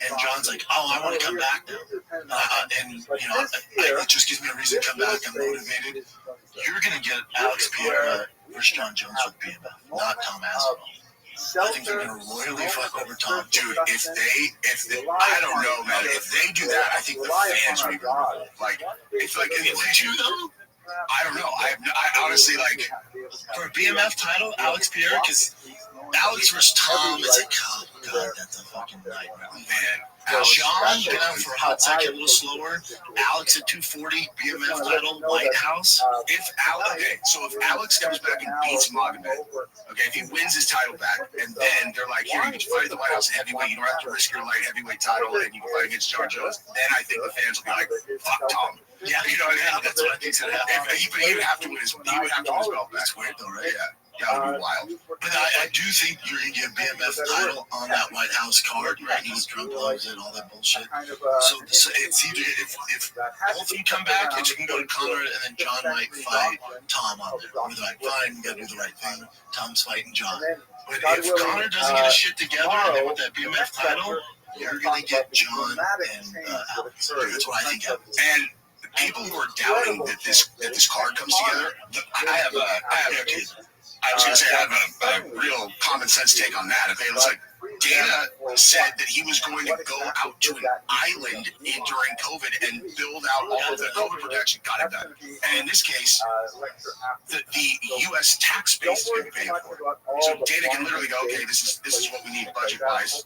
And John's like, oh, I want to come back now. It just gives me a reason to come back. I'm motivated. You're going to get Alex Pereira versus John Jones with BMF, not Tom Aspinall. I think they're going to royally fuck over Tom. Dude, if they, I don't know, man. If they do that, I think the fans would be like, it's like, if they do though, I don't know. I honestly, like, for a BMF title, Alex Pereira, because Alex versus Tom, it's like, oh god, that's a fucking nightmare, man. John down for a hot second, a little slower. Alex at 240, BMF title, White House. So if Alex comes back and beats Magomed, okay, if he wins his title back, and then they're like, here, you can fight at the White House heavyweight, you don't have to risk your light heavyweight title, and you can fight against John Jones, then I think the fans will be like, fuck Tom. Yeah, you know what I mean? That's what I think's gonna happen. He would have to win his belt back. That's weird though, right? Yeah. That would be wild. But I do think you're going to get a BMF title on that White House card. Right? He's drunk gloves and all that bullshit. So it's either if both of them come back, it's you can go to Connor and then John might fight Tom on there. We're like, fine, we got to do the right thing. Tom's fighting John. But if Connor doesn't get his shit together and they want that BMF title, you're going to get John and Alex. That's what I think happens. And people who are doubting that this card comes together, I was going to say I have a real common sense take on that. Okay, it was like Dana said that he was going to go out to an island during COVID and build out all of the COVID protection. Got it done. And in this case, the U.S. tax base is going to be paying for it. So Dana can literally go, okay, this is what we need budget-wise,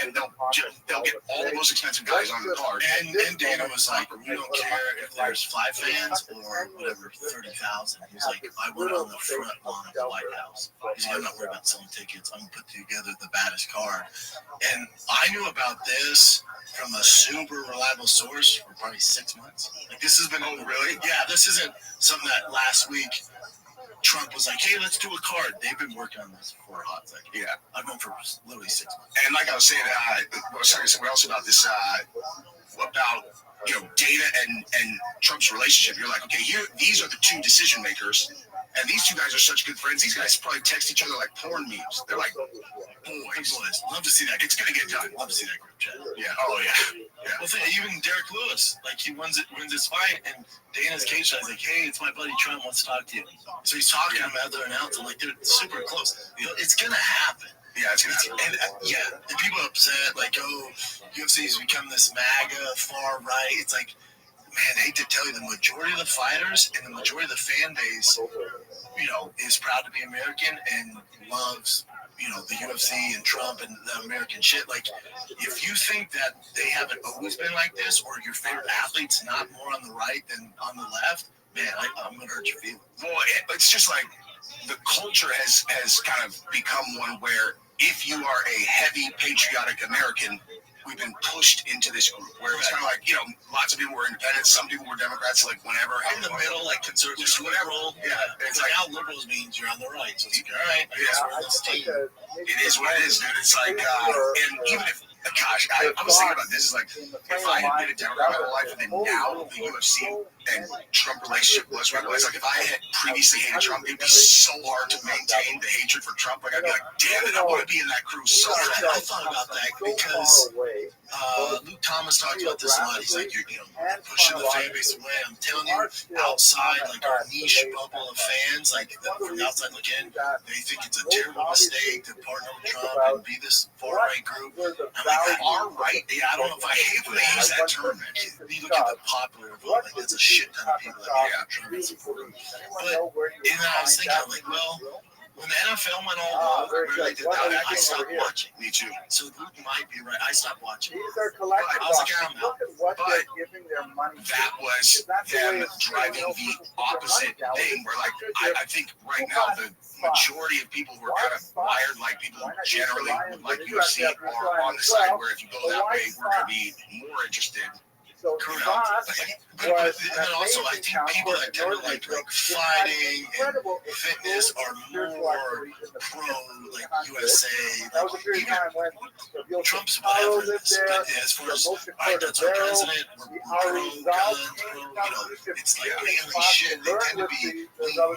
and they'll get all the most expensive guys on the card. And Dana was like, we don't care if there's 5 fans or whatever, 30,000. He was like, I want it on the front lawn of the White House. He's like, I'm not worried about selling tickets. I'm going to put together the baddest card. And I knew about this from a super reliable source for probably 6 months. Like, this has been, oh, really? Yeah, this isn't something that last week Trump was like, hey, let's do a card. They've been working on this for a hot second. Yeah. I've known for literally 6 months. And like I was saying, I was talking to someone else about this, about, Dana and Trump's relationship. You're like, okay, these are the 2 decision makers. And these 2 guys are such good friends. These guys probably text each other like porn memes. They're like boys. Love to see that. It's going to get done. Love to see that group chat. Yeah. Oh, yeah. Well, even Derek Lewis, like, he wins his fight, and Dana's cage shot. He's like, hey, it's my buddy Trump wants to talk to you. So he's talking to him after an announce. I'm like, they're super close. It's going to happen. Yeah, it's going to happen. And, and people are upset, like, oh, UFC's become this MAGA far right. It's like, man, I hate to tell you, the majority of the fighters and the majority of the fan base, is proud to be American and loves, the UFC and Trump and the American shit. Like, if you think that they haven't always been like this, or your favorite athlete's not more on the right than on the left, man, I'm gonna hurt your feelings. Well, it's just like the culture has kind of become one where if you are a heavy patriotic American, we've been pushed into this group where it's kind of like, you know, lots of people were independents, some people were Democrats, like whenever. In the middle, like conservatives, whatever. Yeah, it's like now liberals means you're on the right. So it's like, all right, I guess we're in this team. It is what it is, dude. It's like, and even if, gosh, I was thinking about this, is like, if I had been a Democrat my whole life and then now the UFC and Trump relationship was right, it's like if I had previously hated Trump, it'd be so hard to maintain the hatred for Trump. Like I'd be like, damn it, I want to be in that crew so bad. I thought about that because Luke Thomas talked about this a lot. He's like, you're pushing the fan base away. I'm telling you, outside, like our niche bubble of fans, like from the outside looking in, they think it's a terrible mistake to partner with Trump and be this far-right group. I'm like, far-right? Yeah, I don't know if I hate when they use that term. You look at the popular vote, like that's a shit ton of people that Trump is supporting. But and then I was thinking, I'm like, well, when the NFL went all wrong, where they did that, I stopped watching. Me too. So Luke might be right. I stopped watching. But I was like, I'm out. But that was them driving the opposite thing. Where like, I think right now the majority of people who are kind of wired like people who generally would like UFC are on the side where if you go that way, we're going to be more interested. Correct. But then also, I think people that tend to like fighting and fitness are more pro like USA. Like, even Trump's whatever. But as far as that's our president, we're pro guns, pro, it's like manly shit. They tend to be more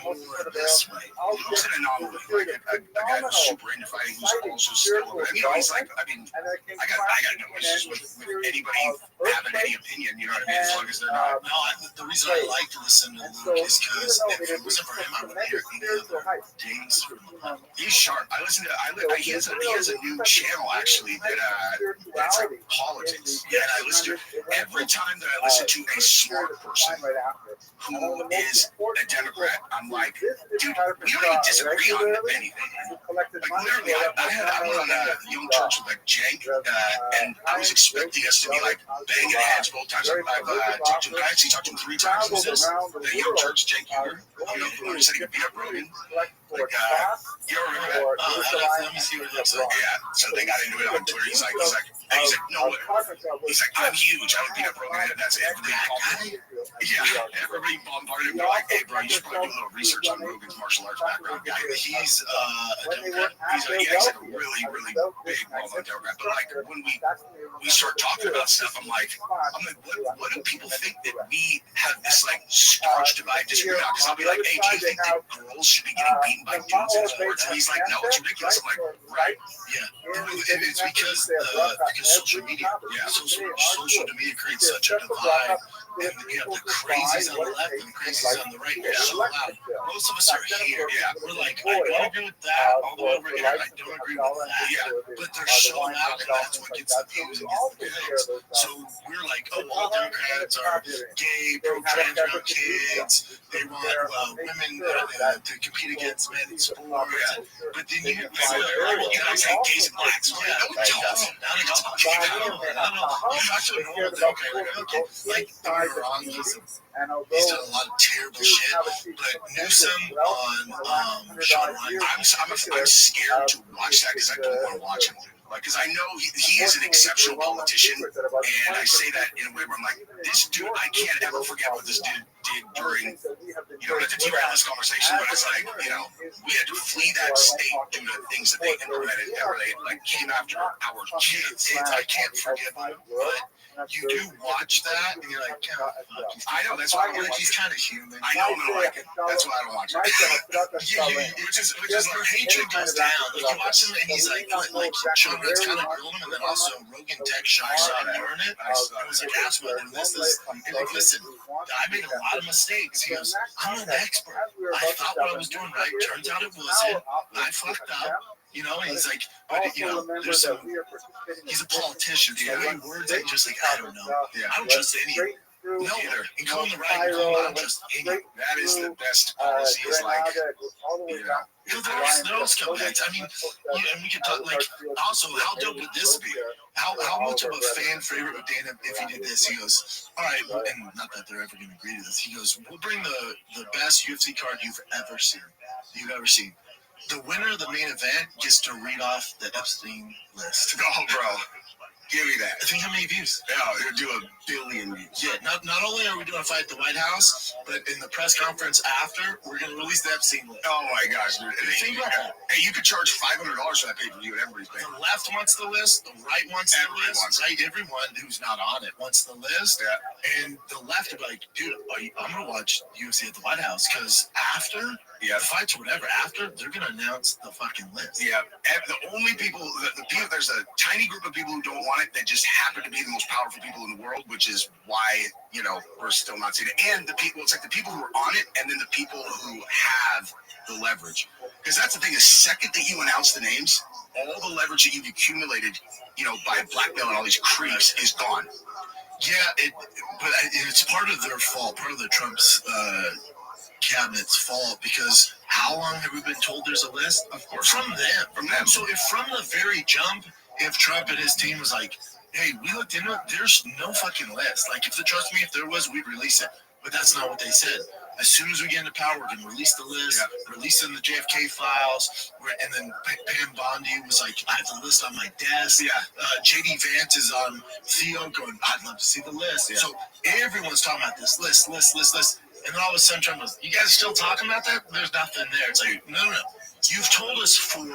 this way. It's an anomaly. Like a guy who's super into fighting, who's also still, he's like, I mean, I got no issues with anybody having any opinion. You know what I mean? As long as they're not. No, the reason I like to listen to Luke is because if it wasn't for him, I wouldn't hear any other days from him. He's sharp. I listen to. He has a new channel actually that's like politics. Yeah, and I listen to every time that I listen to a smart person who is a Democrat. I'm like, dude, we don't even disagree on anything. Like literally, I'm on a young church with like Jank, and I was expecting us to be like banging heads both times. I've talked to him. I actually talked to him 3 times. Who's this? The young church, Jank Huger. You know, who said he could beat up Rogan. Like, you don't remember that? Let me see what it looks like. Yeah, so they got into it on Twitter. He's like, no way. He's like, I'm huge. I would beat up Rogan. That's everybody. Yeah, everybody bombarded him. They're like, hey, bro, you should probably do a little research on Rogan's martial arts background. He's a Democrat. He's like a really, really big, well-known Democrat. But like, when we start talking about stuff, I'm like, what do people think that we have this like starch divide disagreement on? Because I'll be like, hey, do you think that girls should be getting beaten by dudes in sports? And he's like, no, it's ridiculous. I'm like, right? Yeah. It's because social media. Yeah, social media creates such a divide. And you have the crazies on the left and the crazies on the right. They're so loud. Most of us are here. Yeah, we're like, I don't agree with that. All the way over here, I don't agree with that. Yeah, but they're so loud, and that's what gets the views and gets the clicks. So we're like, oh, all Democrats are gay, pro-trans, around kids. They want women to compete against men in sport. Yeah. But then you guys hate gays and blacks. Yeah, no, we don't. I don't know. You actually know that. Okay. Like, wrong. He's done a lot of terrible shit. But Newsom on Sean Ryan, I'm scared to watch that because I don't want to watch him. Like, because I know he is an exceptional politician, and I say that in a way where I'm like, this dude, I can't ever forget what this dude did during, not to derail this conversation, but it's like, we had to flee that state due to things that they implemented that really, like, came after our kids. I can't forgive him, but you do watch that, and you're like, I know, that's why I don't like, he's kind of human. I know, I don't like it. That's why I don't watch it. Which is like, hatred goes down. Like, you watch him, and he's like Sean Ryan's kind of grilling him, and then also Rogan Tech Shy started doing it. I was like, ask me, and this is, and like, listen, I made a lot of mistakes. He goes, I'm an expert. I thought what I was doing right. Turns out it wasn't. I fucked up. And he's like, but there's he's a politician. Words that just like, I don't know. Yeah. I don't trust any of them. through. No, including the right, Cairo, not just any. That is the best policy. Is like, Granada, goes all the way down. They're all scumbags. I mean, and we can talk like also how dope would this be? How much of a fan favorite would Dana if he did this? He goes, all right, and not that they're ever going to agree to this. He goes, we'll bring the best UFC card you've ever seen. The winner of the main event gets to read off the Epstein list. oh, bro. Give me that. I think how many views? Yeah, it'll do 1 billion views. Yeah, not only are we doing a fight at the White House, but in the press conference after, we're going to release the Epstein list. Oh my gosh, dude. Think about that. Hey, you could charge $500 for that pay-per-view and everybody's paying. The left wants the list, the right wants the list. Right, everyone who's not on it wants the list. Yeah. And the left are like, dude, I'm going to watch UFC at the White House because after the fights or whatever, after, they're going to announce the fucking list. Yeah. And the only people, there's a tiny group of people who don't want it that just happen to be the most powerful people in the world, which is why, we're still not seeing it. And the people, it's like the people who are on it and then the people who have the leverage. Because that's the thing, the second that you announce the names, all the leverage that you've accumulated, by blackmail and all these creeps is gone. Yeah, but it's part of their fault, part of the Trump's cabinet's fault, because how long have we been told there's a list? Of course. From them. So if from the very jump, if Trump and his team was like, hey, we looked into it, there's no fucking list. Like, trust me, if there was, we'd release it. But that's not what they said. As soon as we get into power, we're going to release the list, release in the JFK files, and then Pam Bondi was like, I have the list on my desk. JD Vance is on Theo going, I'd love to see the list. So everyone's talking about this list. And then all of a sudden Trump goes, you guys still talking about that? There's nothing there. It's like, no. You've told us for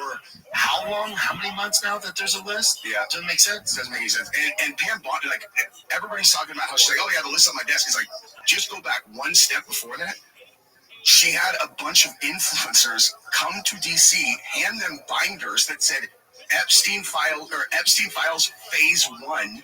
how long, how many months now that there's a list? Yeah. Doesn't make sense. Doesn't make any sense. And Pam Bondi, like, everybody's talking about how she's like, oh yeah, the list on my desk is like, just go back one step before that. She had a bunch of influencers come to DC, hand them binders that said Epstein Files Phase 1.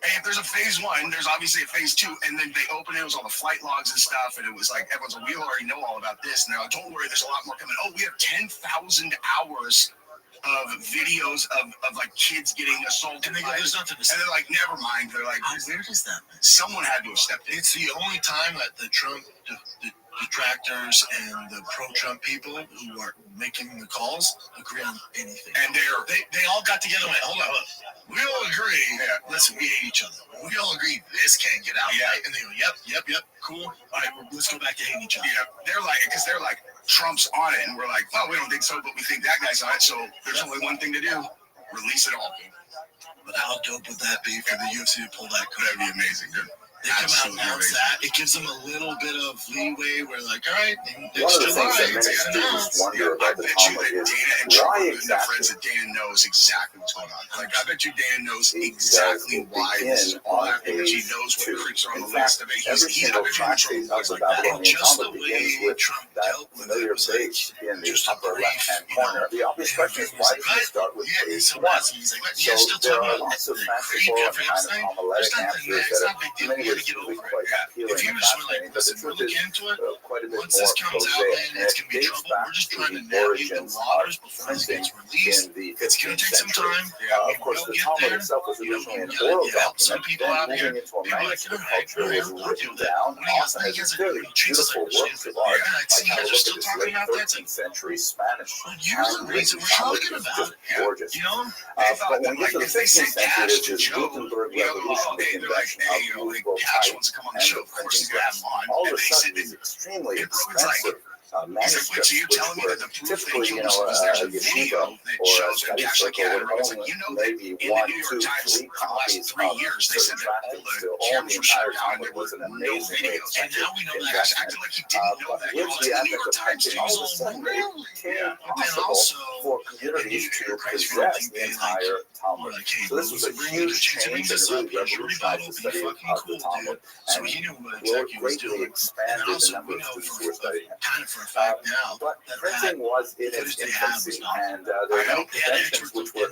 Hey, if there's a Phase 1, there's obviously a Phase 2, and then they opened it was all the flight logs and stuff, and it was like, everyone's like, we already know all about this. And they're like, don't worry, there's a lot more coming. Oh, we have 10,000 hours of videos of like kids getting assaulted. And they go, there's nothing to say. And they're like, never mind. They're like, how weird is that? Someone had to have stepped in. It's the only time that the Trump detractors and the pro-Trump people who are making the calls agree on anything. And they all got together and went, hold on. We all agree. Listen, we hate each other. We all agree this can't get out. Right? And they go, yep, cool. All right, let's go back to hating each other. Yeah, they're like, Trump's on it, and we're like, well, we don't think so, but we think that guy's on it, so there's only one thing to do: release it all. But how dope would that be for the UFC to pull that card? That'd be amazing, dude. They come out and announce that. It gives them a little bit of leeway where, like, all right, it's July. I bet you that Dana and Trump are good friends that Dana knows exactly what's going on. Like, I bet you Dana knows exactly why this is all happening. He knows what creeps are on the list. I bet I bet you Trump was like that. And just the way Trump dealt with it was like, just a brief, The obvious question is, why did you start with Phase 1? So there are lots of fanciful kind of homiletic answers that are many ways to be quite appealing and fascinating, but the truth is quite a bit more prosaic, and it dates back to the origins of printing in the 15th century. Of course, the Talmud itself was originally an oral document, then moving into a manuscript culture, was written down, often as a fairly beautiful works of art, like how look at this late 13th century Spanish handwritten Talmud is just gorgeous. But when we get to the 16th century, there's this Gutenberg revolution, the invention of movable type and the printing press. All of a sudden, these extremely expensive manuscripts, which were typically, a yeshiva or a study circle would own maybe 1, 2, 3 copies of certain tractates to own the entire Talmud was an amazingly expensive investment. But with the advent of printing, all of a sudden it became possible for communities to possess the entire Talmud. So this was a huge change and really revolutionized the study of the Talmud and greatly expanded the number of students who were studying it. But printing was in its infancy, and there were many conventions which were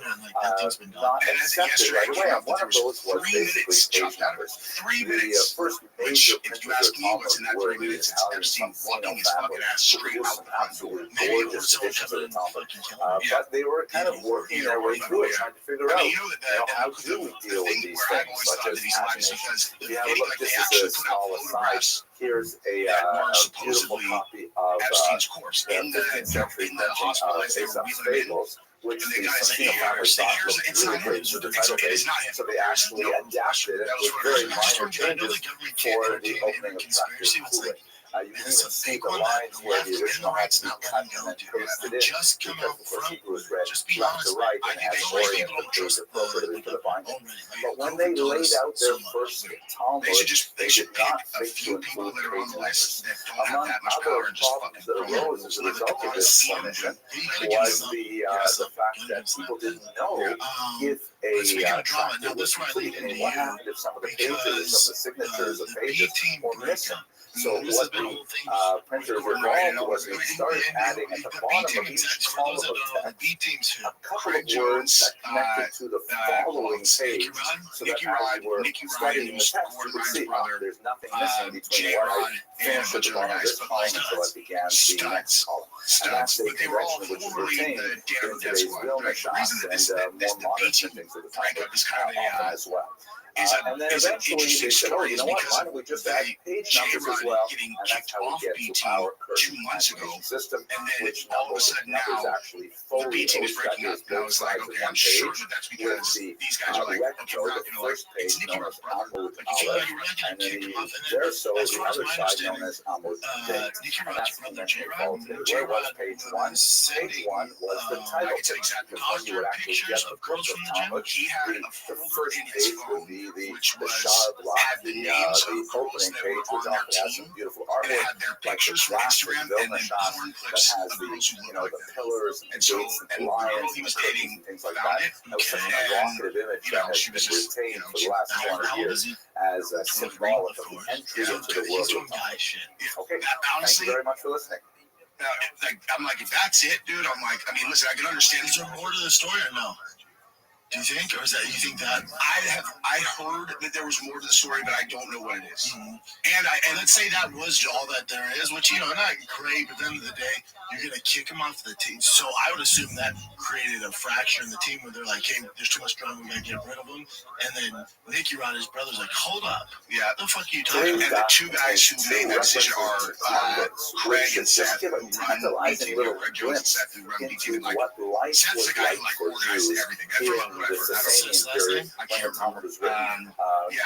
Everything's been done. not And as accepted yesterday right away. came And out, one there of those was was 3 basically minutes page chopped out of it. numbers. 3 The minutes. first Which, major if you printers ask of me, what's in that Talmud 3 were the minutes, it's Italian Epstein walking his family, fucking ass who straight produced out some the front door. absolutely Maybe it gorgeous was someone editions coming of in the and Talmud. fucking killing him. But they were kind of working their way through it, trying to figure out, you know that how do we deal with these things, such as pagination. If you have a look, this is a small aside. Here's a beautiful copy of the 15th century printing of Aesop's Fables, which the Santino family thought looked really great for the title page, so they actually adapted it with very minor changes for the opening of chapter 2. You can even see the lines where the original had to be cut and then pasted in, because of course Hebrew is read left to right and has orient the page appropriately for the binding. But when they laid out their first Talmud, they did not think to include page numbers. Among other problems that arose as a result of this omission was the fact that people didn't know if a chapter was complete. I mean, what happened if some of the pages, some of the signatures of pages were missing? So what the printers evolved was they started adding at the bottom of each column of text a couple of words that connected to the following page, so that as you were studying the text, you could see, there's nothing missing between what I finished at the bottom of this column until I began the next column. And that's a convention which is retained in today's Vilna shops and more modern printings of the time often as well. And then eventually they said, oh, you know what, why don't we just add page numbers as well? And that's how we get to our current pagination system, which numbers actually fully illustrated both sides of one page, with the recto, the first page known as Amud Aleph, and then the verso, the other side known as Amud Bet. And that's the convention we follow today. Where was page 1? Page 1 was the title page, because when you would actually get the book of Talmud, the first page would be the Shah block, the opening page, which often has some beautiful artwork, like the classic Vilna shop that has the, the pillars and gates and lions and curtains and things like that. That was such an evocative image that has been retained for the last 200 years as a symbolic of the entry into the world of Talmud. Okay, thank you very much for listening. I'm like, if that's it, dude, I'm like, I mean, listen, I can understand. Is there more to the story or no? Do you think, or is that you think that I heard that there was more to the story, but I don't know what it is. Mm-hmm. And let's say that was all that there is, which not great, but at the end of the day, you're gonna kick him off the team. So I would assume that created a fracture in the team where they're like, hey, there's too much drama, we gotta get rid of him. And then Nicky Rod, his brother's like, hold up, the fuck are you talking about? And the two guys who made that decision are Craig and Seth, who run BT, Craig Jones and Seth, who run BT. Like, Seth's the guy who organizes everything. I the Sasanian period when the Talmud was written.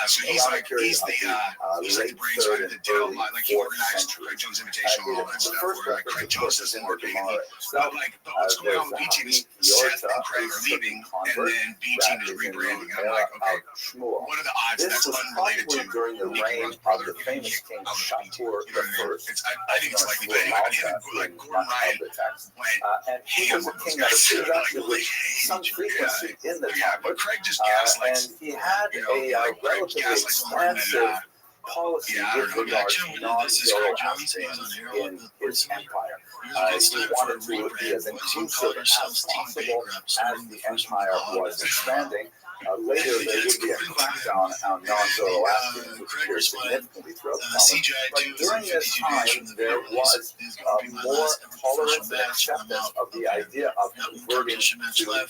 So he's the brains behind the deal. Like he organized Craig Jones Invitational and all that stuff. Where like Craig Jones doesn't work anymore. But what's going on with B Team is Seth and Craig are leaving, and then B Team is rebranding. And I'm like, okay, what are the odds that's unrelated to during the reign of the famous king Shapur the First? I think it's likely, but like Gordon Ryan and he was a king that appeared actually with some frequency in the Talmud, and he had a relatively expansive policy with regard to non-Zoroastrians in his empire. He wanted to be as inclusive as possible as the empire was expanding. Later, there would be a crackdown on non-Zoroastrians, which occurred significantly throughout the Talmud. But during this time, there was more tolerance and acceptance of the idea of converting to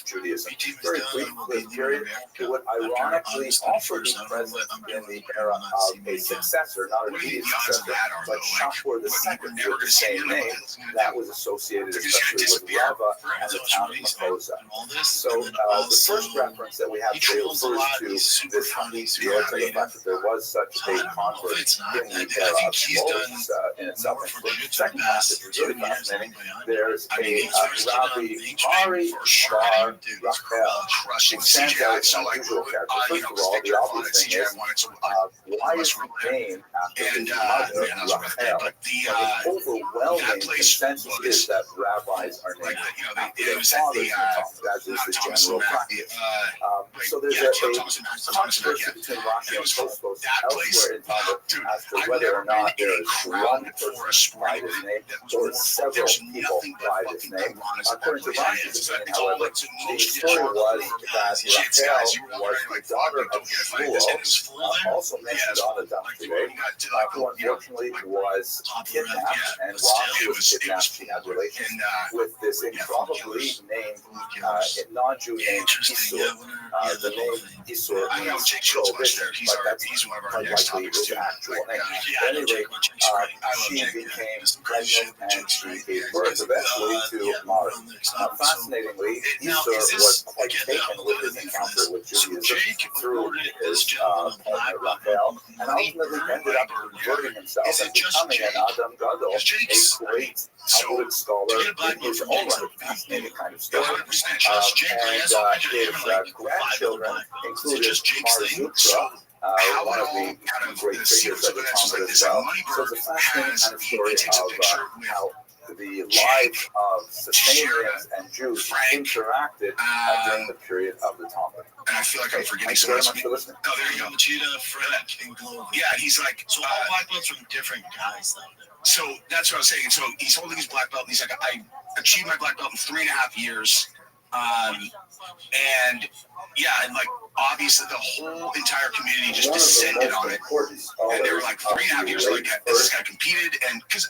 Judaism. Very brief period. It would ironically also be present in the era of a successor, not an immediate successor, but Shapur II with the same name, that was associated especially with Rava and the town of Makosa. So the first reference that we have today refers to this year, to the fact that there was such a convert in the era of Moses in itself. And the second passage is really fascinating. There's a Rabbi Ari Bar Rachel, who stands out as an unusual character. First of all, the obvious thing is, why is he named after And his mother, man, that was a rough day. Rachel. But The overwhelming consensus is that rabbis are named after their fathers, as is the general practice. So there's a controversy between Rashi and Tosfos elsewhere in Talmud as to whether or not there is one person by this name or several people by this name. According to Rashi's opinion, however, the story was that Rachel was the daughter of Shmuel, also mentioned on the dump today, who unfortunately was kidnapped, and while she was kidnapped, she had relations with this improbably named non-Jew named Isur. The name Isur means prohibition, but that's quite likely his actual name. At any rate, she became pregnant and she gave birth eventually to Mari. Fascinatingly, Isur was quite taken with his encounter with Judaism through his partner Raphael, and ultimately ended up converting himself and becoming an Adam Gadol, a great Talmudic scholar in his own right. Fascinating kind of story. And his grandchildren included Mar Zutra, one of the great figures of the Talmud as well. So it's a fascinating kind of story of how the lives of Sasanians and Jews interacted during the period of the Talmud. And I feel like I'm forgetting Thank you very someone. much for listening. Oh, there you go. Cheetah, Fred, and Glover. Yeah, and he's like, so all black belts from different guys, though. So that's what I was saying. So he's holding his black belt, and he's like, I achieved my black belt in 3.5 years. And yeah, and like obviously the whole entire community just descended on it. And they were like 3.5 years like this guy competed, and because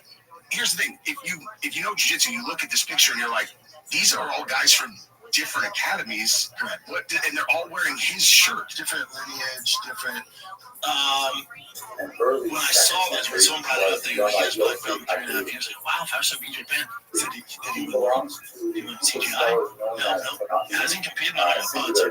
here's the thing, if you know jiu-jitsu, you look at this picture and you're like, these are all guys from different academies, correct? And they're all wearing his shirt, different lineage, different. When I saw this, when someone brought it up, they go, he has black belt in 3.5 years. Like, wow, if I was from Japan, did he win CGI? No. He hasn't competed in other belts.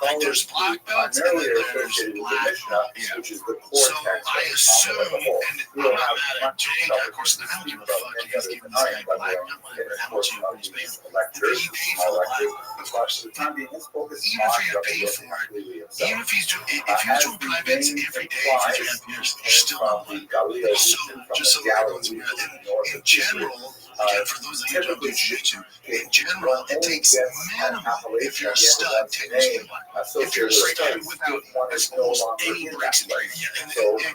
Like there's black belts and then there's black belts. Which is the core so I assume, and I'm not mad at Jake, of course, I don't give a fuck if he's giving this guy black belt, whatever, how much he's paying for it. He paid for the black belt. Even if he had paid for it, even if he's doing privates every day for 3.5 years, you're still not black. So, just so everyone's aware, in general, again, for those that don't do jiu-jitsu, in general, it takes minimum, if you're a stud, 10 years to be black. If you're a stud without almost any breaks in training, and again,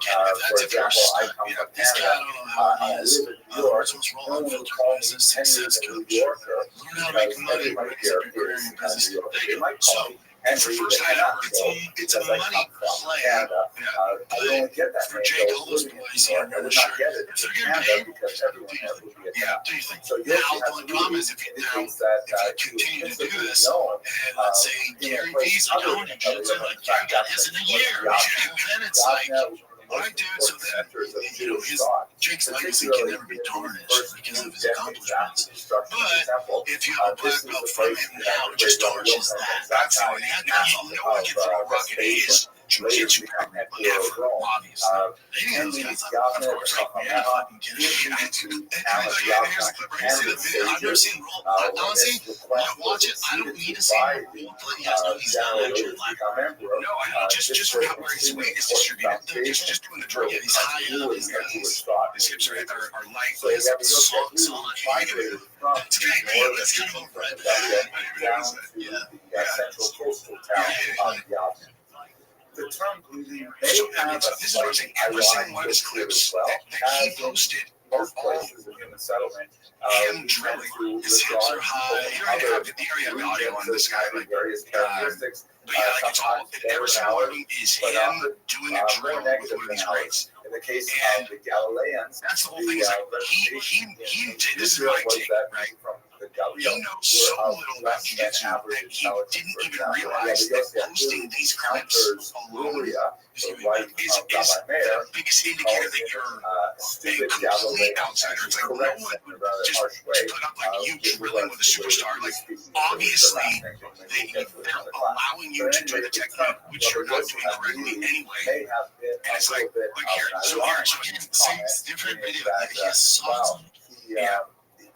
if you're a stud, this guy, I don't know how it is. What's wrong with filter business, success coach. Learn how to make money, raise up your career in your business. There you go. So, and for first time, it's a money play. But for Jake, all those boys here in the shirt, if they're getting paid, yeah, do you think? Now, the only problem is if you continue to do this, and let's say Gary V's like, oh, jiu-jitsu, like Gary got his in a year, then it's like, all right, dude, so then, you know, Jake's legacy can never be tarnished because of his accomplishments. But if you have a black belt from him now, it just tarnishes that. That's how it happens. No one can throw a rock at his jiu-jitsu program ever, obviously. Any of those guys, of course, like, yeah, fucking kidding me. Here's a clip right here. See the video? I've never seen Roll. Honestly, when I watch it, I don't need to see Roll to let you guys know he's not actually black. No, I know, just from where his weight is distributed. Just doing the drill. He's high up, his knees, his hips are light, he has socks on. It's kind of over it. Central coastal town of Yavin. The term bleeding, this is what I'm saying. Every single one of his clips that he posted are all human settlement. him drilling. His hips are high. Here I have the audio on this guy. Like, various characteristics. But yeah, like it's all, every single one of them is him doing a drill with one of these grades. In the case of the Galileans, that's the whole thing. Is like he this is my take, right? He knows so little about jiu-jitsu that he didn't even realize that posting these clips alone is the biggest indicator that you're a complete outsider. It's like no one would just put up like you drilling with a superstar. Like obviously they're allowing you to do the technique which you're not doing correctly anyway. And it's like here, so same different video. He has socks on. Yeah.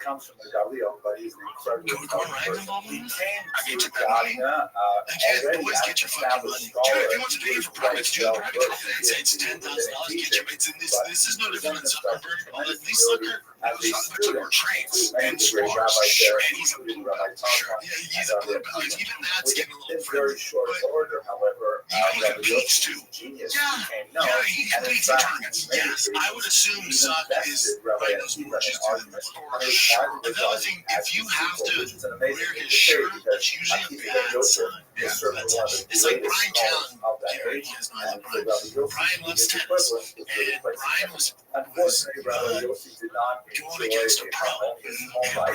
comes from the Galil, but he's an incredibly Gordon Ryan's person. involved He in this? came I get to your money. Ghana already Boys, as get an your fucking money. established scholar. Dude, if he wants to pay you for private, do the private. Well-versed. Say it's $10,000. Get your. This is no different than Zuckerberg. All that. These sucker. As a student, trains and and great sports. rabbi there, And he's a blue belt. Rabbi Sure. Yeah, he's a blue belt. Even that's getting a in little very friendly. short order, however, He Rabbi competes Yossi's too. genius Yeah, became known. yeah, he And in competes in fact, tournaments. many Yes, occasions, I would assume even Zuck is bested Rabbi right those Akiva marches in to them arguments. for And it was sure. widely But the other regarded thing, as if you his have equal, to which is an amazing wear thing his to say shirt, because that's usually a Akiva bad Yosef sign. is Yeah, certainly that's one of the it's like greatest Brian scholars Callen. of that Yeah, age. he has And neither for Brian. Rabbi Yossi, Brian loves his tennis, equivalent was really and quite Brian was unfortunately, Rabbi Yossi did not going enjoy against a pro. his And home life.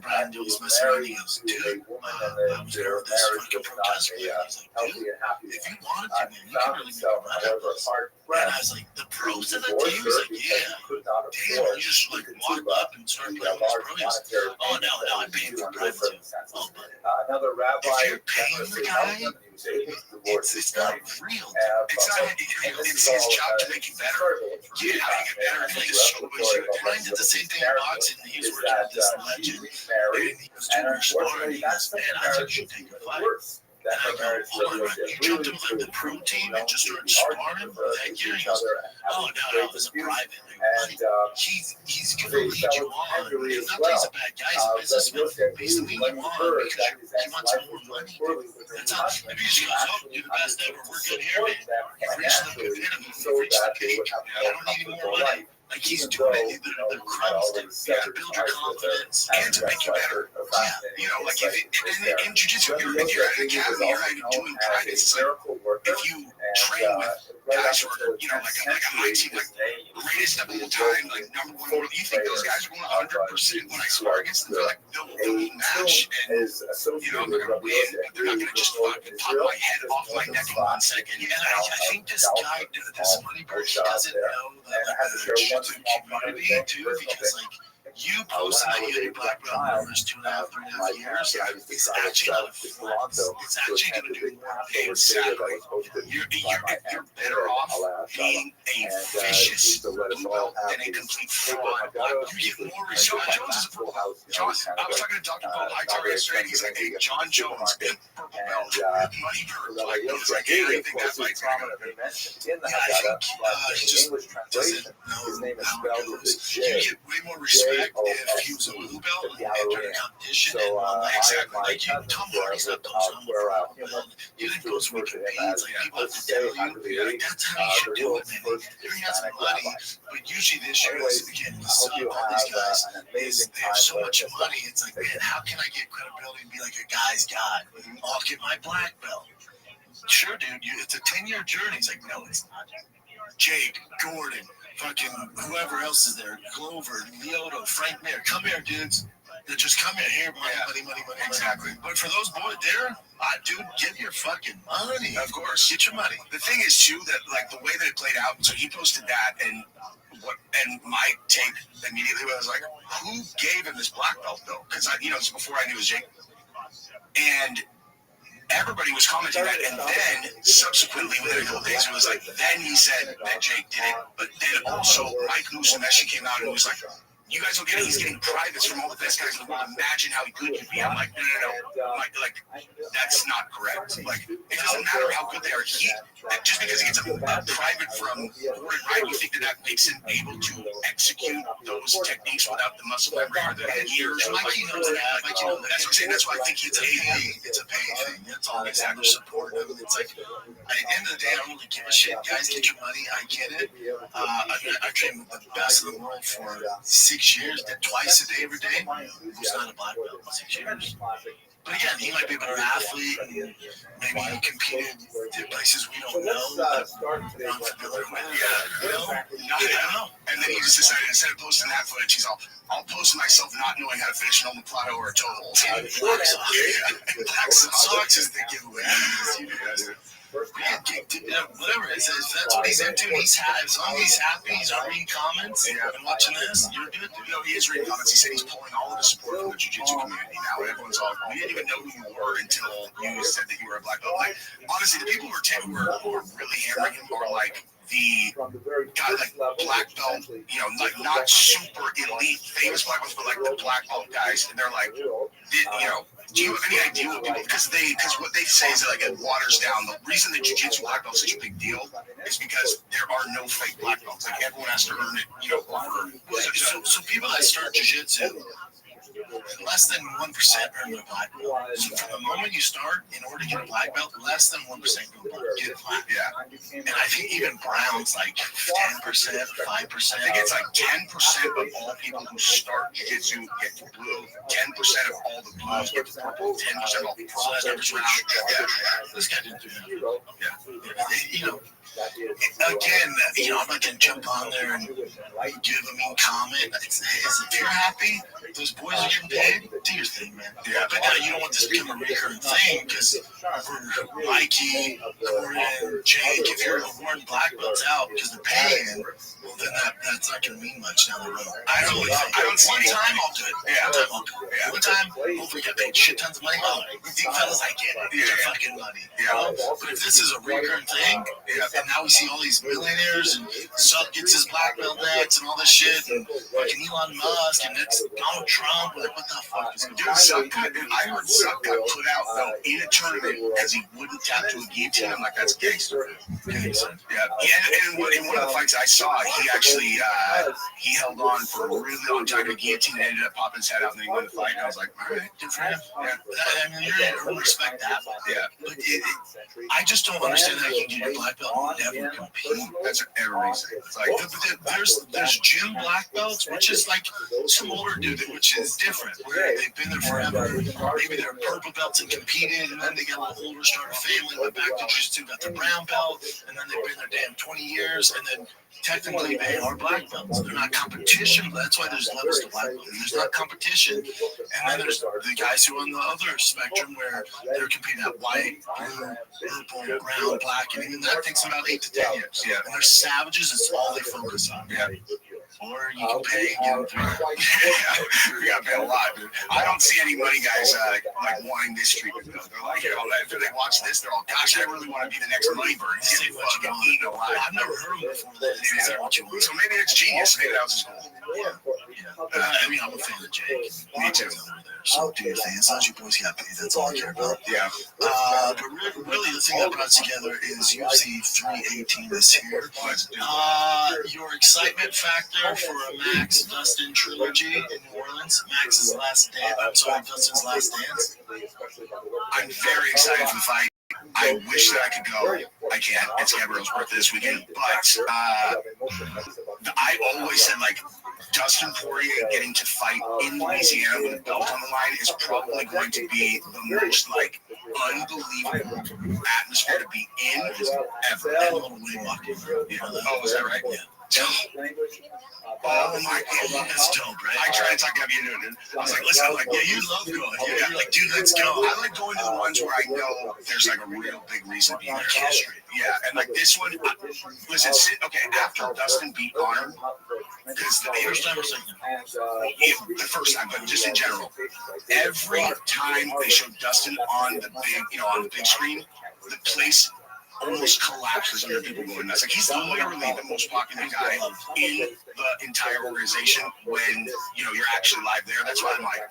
Brian He was was messing around. married He goes, to a dude, woman, I and was their going with this marriage fucking was pro not tennis a player. He's like, healthy dude, and happy if you one. wanted to, man, He you could found really make himself, a run. however, hard And I pressed was like, the to pros of that divorce team? He's her like, because yeah. he could not Damn, afford you just like walk up and start the playing with large pros. monetary Oh, no, payment I that paid he for under private those too. circumstances. Oh, but Another rabbi if you're paying the generously guy, helped him, and he was able to divorce his it's not wife. real. It's It's his job to make you better. Yeah, how you get better. I think Brian did the same thing in boxing. He was working with this legend, and he was doing a spar, and he goes, man, I think you should take a fight. And I go, hold on, you jumped in like the pro team and just started sparring for that year? He goes, oh, no, it was a private. He's going to lead you on. And not that he's a bad guy, he's a businessman, but he's leading you on because he wants more money. That's all. Maybe he just goes, oh, you're the best ever. We're good here, man. You've reached the pinnacle. You've reached the peak. I don't need any more money. Like he's doing it, the crumbs to build your confidence and to make you better. Yeah, you know, like if in jiu-jitsu, if you're at an academy, you're not even doing practice. It's like if you train with guys who are, you know, like a high team, like greatest of all time, like number one world, you think those guys are going 100% when I spar against them? They're like, they'll match, and you know, they're gonna win, but they're not gonna just fucking pop my head off my neck in 1 second. And I think this guy, this money bird, he doesn't know the jiu-jitsu community too, because like you posting that you had black belt numbers 2.5 years, it's actually not a flex. It's actually going to do more paid salary. You're better off being a vicious blue belt than a complete fraud. You get more respect. Jones is a purple belt. I was talking to Dr. Paul Hightower yesterday, and he's like, hey, John Jones, purple belt, money per black belt. He's like, yeah, I think that fight's going to go. Yeah, I think he just doesn't know how it goes. You get way more respect if he was a blue belt and entered a competition and won. Exactly. Like you, Tom Hardy's not posting on the purple belt. You didn't post when he competes. Like people have to tell you, like, that's how you should do it, man. They're gonna have some money, but usually this year, again, with all these guys, they have so much money. It's like, man, how can I get credibility and be like a guy's guy? I'll get my black belt. Sure, dude. It's a 10-year journey. It's like, no, it's not. Jake, Gordon, fucking whoever else is there, Glover, Leoto, Frank Mir, come here, dudes. Just come here, money. Exactly. But for those boys there, dude, get your fucking money. Of course, get your money. The thing is too that like the way that it played out. So he posted that, and my take immediately was like, who gave him this black belt though? Because it's before I knew it was Jake, and everybody was commenting that, and then subsequently within a couple days, it was like, then he said that Jake did it, but then also Mike Musumeci came out and was like, you guys don't get it, he's getting privates from all the best guys in the world. Imagine how good you'd be. I'm like, no. Like, that's not correct. Like, it doesn't matter how good they are. Just because he gets a private from Gordon Ryan, you think that makes him able to execute those techniques without the muscle memory or the years? Mikey knows that. That's what I'm saying. That's why I think it's a pay thing. That's all he's after support of. It's like, at the end of the day, I don't really give a shit. Guys, get your money. I get it. I've trained with the best in the world for 6 years, did twice a day every day. He's not a black belt in 6 years. But again, he might be a better athlete, and maybe he competed in places we don't know, but we're not familiar with. I don't know. And then he just decided, instead of posting that footage, he's all, I'll post myself not knowing how to finish an omoplata or a toe hold. Black socks is the giveaway. Whatever. If that's what he's into, as long as he's happy, he's not reading comments and watching this, you're good. He is reading comments. He said he's pulling all of the support from the jiu-jitsu community now. Everyone's all, we didn't even know who you were until you said that you were a black belt. Like, honestly, the people who are really hammering him are like the guy like black belt, like not super elite, famous black belts, but like the black belt guys, and they're like, do you have any idea what people? Because what they say is that like it waters down. The reason that jiu-jitsu black belt is such a big deal is because there are no fake black belts. Like everyone has to earn it, over. So people that start jiu-jitsu, less than 1% earn their black belt. So from the moment you start, in order to get a black belt, less than 1% get a black. Yeah. And I think even brown's like 10%, 5%. I think it's like 10% of all people who start jiu-jitsu get to blue. 10% of all the blues get to purple. 10% of all the purples get to brown. Yeah. This guy didn't do that. Yeah. Again, I'm not gonna jump on there and give a mean comment. If you're happy, those boys are getting paid, do your thing, man. Yeah. But you don't want this to become a recurring thing, because for Mikey, Gordon, Jake, if you're awarding black belts out because they're paying, well, then that's not gonna mean much down the road. I don't see one time I'll do it. Yeah. One time, hopefully get paid shit tons of money. Oh, deep fellas, I get it. It's fucking money. Yeah. But if this is a recurring thing, and now we see all these millionaires, and Suck gets his black belt next, and all this shit, and fucking Elon Musk, and it's Donald Trump, like, what the fuck is going on? I heard Suck got put out though in a tournament because he wouldn't tap to a guillotine. I'm like, that's gangster. Yeah. And in one of the fights I saw, he actually he held on for a really long time to a guillotine and ended up popping his head out, and then he won the fight. And I was like, all right, good for him. Yeah. I mean, you're respect that. Yeah. But I just don't understand how you can get a black belt and never compete. That's every reason. It's like there's gym black belts, which is like some older dude, which is different, where they've been there forever. Maybe they're purple belts and competed, and then they got a little older, started a family, went back to jiu-jitsu, got their brown belt, and then they've been there damn 20 years, and then technically they are black belts. They're not competition, but that's why there's levels to black belts. There's not competition, and then there's the guys who are on the other spectrum where they're competing at white, blue, purple, brown, black, and even that takes about 8 to 10 years. Yeah. And they're savages. It's all they focus on. Yeah. Or you can pay and get them through. You gotta pay a lot, dude. I don't see any money guys like wanting this treatment though. They're like, after they watch this, they're all, gosh, I really want to be the next Moneybird. See what you can eat alive. I've never heard of them before. Say what you want. So maybe it's genius. Maybe that was his goal. Yeah. I mean, I'm a fan of Jake. Me too. So do your thing. As long as you boys got paid, that's all I care about. Yeah. But really, the thing that brought together is UFC 318 this year. Your excitement factor for a Max Dustin trilogy in New Orleans. Max's last dance. I'm sorry, Dustin's last dance. I'm very excited for the fight. I wish that I could go. I can't. It's Gabriel's birthday this weekend. But I always said, like, Dustin Poirier getting to fight in Louisiana with a belt on the line is probably going to be the most, like, unbelievable atmosphere to be in ever. That little way walking. Oh, is that right? Yeah. Oh my God, that's dope, right? I tried to talk you into it, dude. I was like, listen, I'm like, yeah, you love going. Yeah, you're like, dude, let's go. I like going to the ones where I know there's like a real big reason being there. History. Yeah, and like this one, listen, okay, after Dustin beat Conor, because the first time or second? The first time, but just in general, every time they showed Dustin on the big screen, the place almost collapses under people going nuts. Like, he's literally the most popular guy in the entire organization when, you're actually live there. That's why I'm like,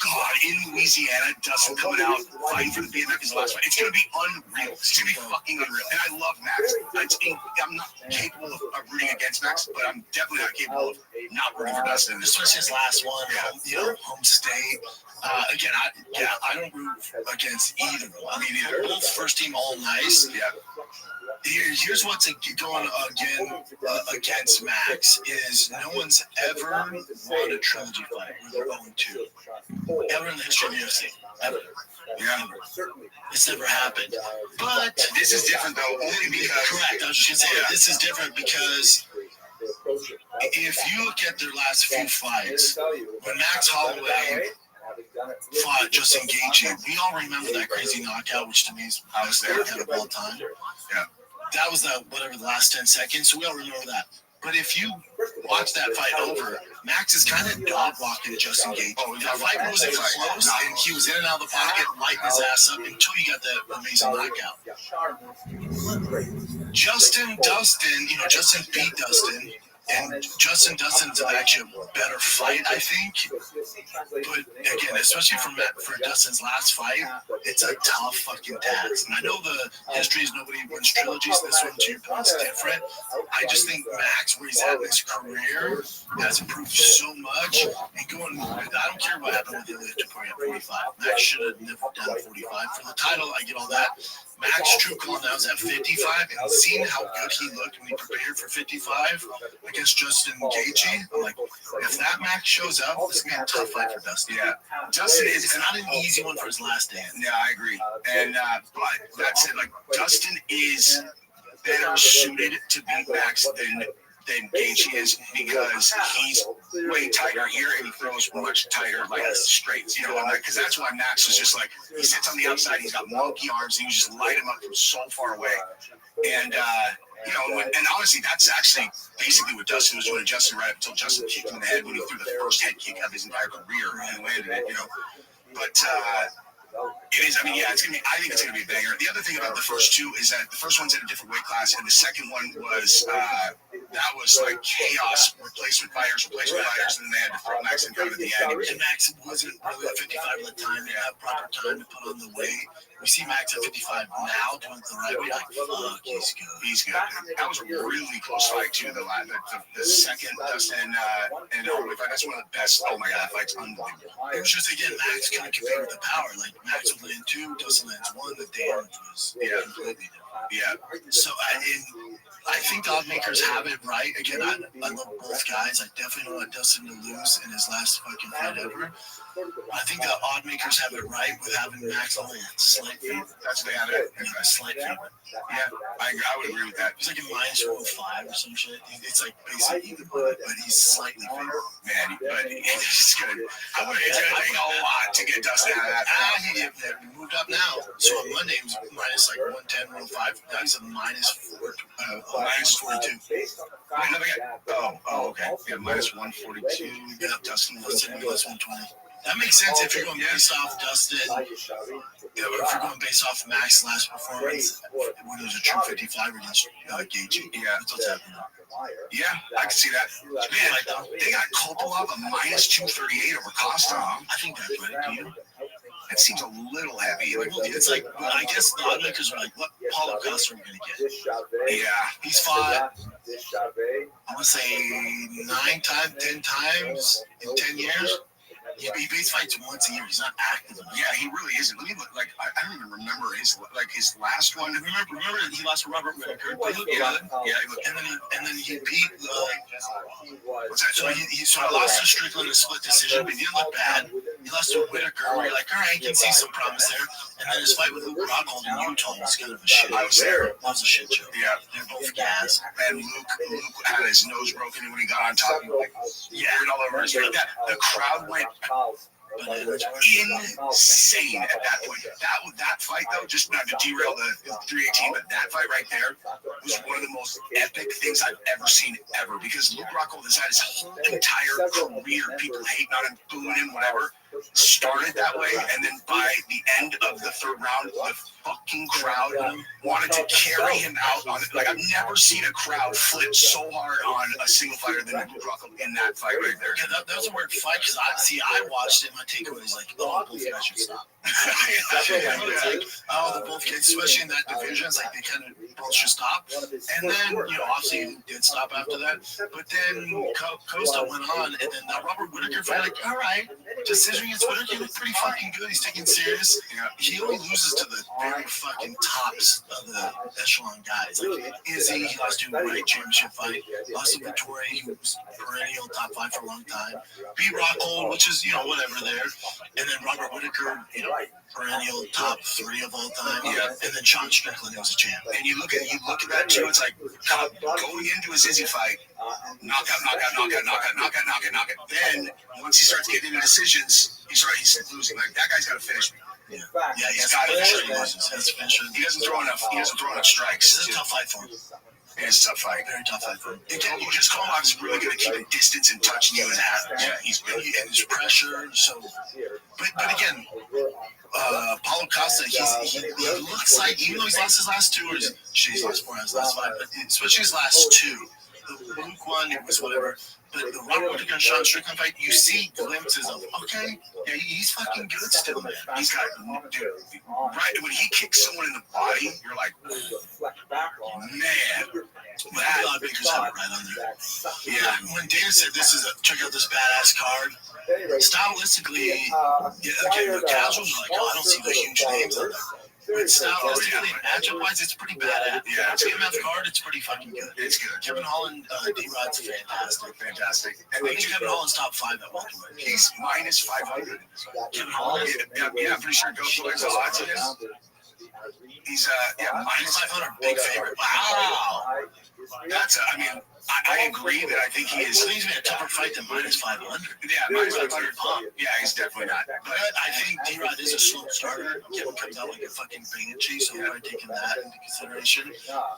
God, in Louisiana, Dustin coming out, fighting for the BMF last fight. It's going to be unreal. It's going to be fucking unreal. And I love Max. I'm not capable of rooting against Max, but I'm definitely not capable of not rooting for Dustin. This was his last one, home state. Again, I don't root against either. I mean, both first team all nice. Yeah. Here's what's going again against Max is no one's ever won a trilogy fight where they're 0-2. Ever in the history of the UFC. Ever. Yeah. It's never happened. But this is different though, only because correct. I was just gonna say this is different because if you look at their last few fights, when Max Holloway fought Justin Gaethje, we all remember that crazy knockout, which to me is the best knockout of all time. Yeah. That was the last 10 seconds, so we all remember that. But if you watch that fight over, Max is kind of dog walking Justin Gaethje. Oh, that fight wasn't close, and he was in and out of the pocket, lighting his ass up until you got that amazing knockout. Justin beat Dustin. And Justin's actually a better fight, I think. But again, especially for Dustin's last fight, it's a tough fucking task. And I know the history is nobody wins trilogies. This one, to your point, is different. I just think Max, where he's at in his career, has improved so much. And I don't care what happened with Ilya Topuria at 45. Max should have never done 45 for the title. I get all that. Max true calling that was at 55, and seeing how good he looked when he prepared for 55 against Justin Gaethje, I'm like, if that Max shows up, it's gonna be a tough fight for Dustin. Yeah, Dustin it's not an easy one for his last stand. Yeah, I agree. And but that said, like Dustin is better suited to beat Max than Gaethje is because he's way tighter here and he throws much tighter, like straights, because that's why Max is just like, he sits on the outside, he's got monkey arms, and you just light him up from so far away. And, and honestly, that's actually basically what Dustin was doing to Justin right up until Justin kicked him in the head when he threw the first head kick of his entire career and landed it, But, it is. I mean, yeah, it's gonna be. I think it's gonna be a banger. The other thing about the first two is that the first one's in a different weight class, and the second one was that was like chaos. Replacement fighters, and then they had to throw Max in down at the end. And Max wasn't really at 55 at the time. They had proper time to put on the weight. We see Max at 55 now doing the right way. Like, fuck, he's good. He's good. That was a really close fight too. The second Dustin and Holloway fight. That's one of the best. Oh my god, that fight's unbelievable. It was just again Max kind of compared with the power. Like Max would land 2, Dustin lands 1. The damage was completely different. Yeah. So I think the oddmakers have it right. Again, I love both guys. I definitely don't want Dustin to lose in his last fucking fight ever. I think the oddmakers have it right with having Max only a slight favorite. That's what they have it. A slight favorite. Yeah, I would agree with that. He's like a -105 or some shit. It's like basically even, but he's slightly favored. Man, but he's good. I would have taken a lot to get Dustin out of that. He moved up now. So on Monday, he was minus like 110, 105. Now he's a -42. Wait, another guy. Oh, okay. Yeah, -142. Yeah, Dustin was sitting +120. That makes sense if you're going based off Dustin. If you're going based off Max's last performance, when it was a true 55 against Gaethje. Yeah, that's what's happening. Yeah, I can see that. Man, they got Kopolov a -238 over Costa. I think that's right, do you? That seems a little heavy. Like, it's like, I guess the oddmakers are like, what Paulo Costa are we going to get? Yeah, he's fought, I want to say 9 times, 10 times in 10 years. He base fights once a year. He's not active enough. Yeah, he really isn't. Let me look. Like I don't even remember his last one. Remember he lost to Robert Whittaker. He looked good. Yeah, and then he beat. What's that? So he lost to Strickland in a split decision, but he didn't look bad. He lost to Whittaker, where you're like, all right, you can see some promise there. And then his fight with Luke Rockhold in Utah was kind of a shit. I was there. That was a shit show. Yeah, they're both gas. And Luke had his nose broken, and when he got on top, he like, all over his face. The crowd went insane at that point. That fight, though, just not to derail the 318, but that fight right there was one of the most epic things I've ever seen ever. Because Luke Rockhold has had his whole entire career, people hating on him, booing him, whatever, started that way, and then by the end of the third round, the fucking crowd wanted to carry him out on it. Like, I've never seen a crowd flip so hard on a single fighter than Luke Rockhold in that fight right there. Yeah, that was a weird fight, because I watched it, my takeaway was like, oh, both guys should stop. The both guys, especially in that division, it's like they kind of both should stop. And then, obviously he did stop after that, but then Costa went on, and then that Robert Whittaker fight, like, all right, decision against Whittaker, he looked pretty fucking good. He's taken serious. He only loses to the very fucking tops of the echelon guys. Like Izzy, he lost to a great championship fight. Lost to Vittori, he was perennial top 5 for a long time. Beat Rockhold, which is, whatever there. And then Robert Whittaker, perennial top 3 of all time. Yeah. And then Sean Strickland was a champ. And you look at that too, it's like going into his Izzy fight, knockout. Then once he starts getting into decisions, he's losing. Like, that guy's got to finish me. Yeah, he's got to finisher. He doesn't throw enough. He doesn't throw enough strikes. It's a tough fight for him. It's a tough fight. Very tough fight for him. Again, you just call him out. He's really good at keeping distance and touching you in half. Yeah, he's good. And his pressure. So, but again, Paulo Costa, he looks like, even though he's lost his last two, or he's lost more, his last five, but especially his last two. The Luke one, it was whatever. But the Robert against Sean Strickland fight, you see glimpses of, okay, yeah, he's fucking good still, man. He's got, dude, right, when he kicks someone in the body, you're like, man, that Baker's had it right on there. Yeah, when Dana said check out this badass card, stylistically, okay, the casuals are like, oh, I don't see the huge names on there. But stylistically, matchup-wise, it's pretty badass. Yeah, it's CMF card, it's pretty fucking good. It's good. Kevin Holland, D-Rod's fantastic. I think Kevin Holland's top 5 at welterweight. He's minus 500. Kevin Holland? Yeah, I'm pretty sure Goes the odds it is. He's minus 500, big favorite. Wow. That's I mean, I agree that I think he is. I think he's been a tougher fight than minus 500. Yeah, minus 500 pump. Yeah, he's definitely not. But I think D-Rod is a slow starter. Kevin comes out like a fucking Banshee, so we're taking that into consideration.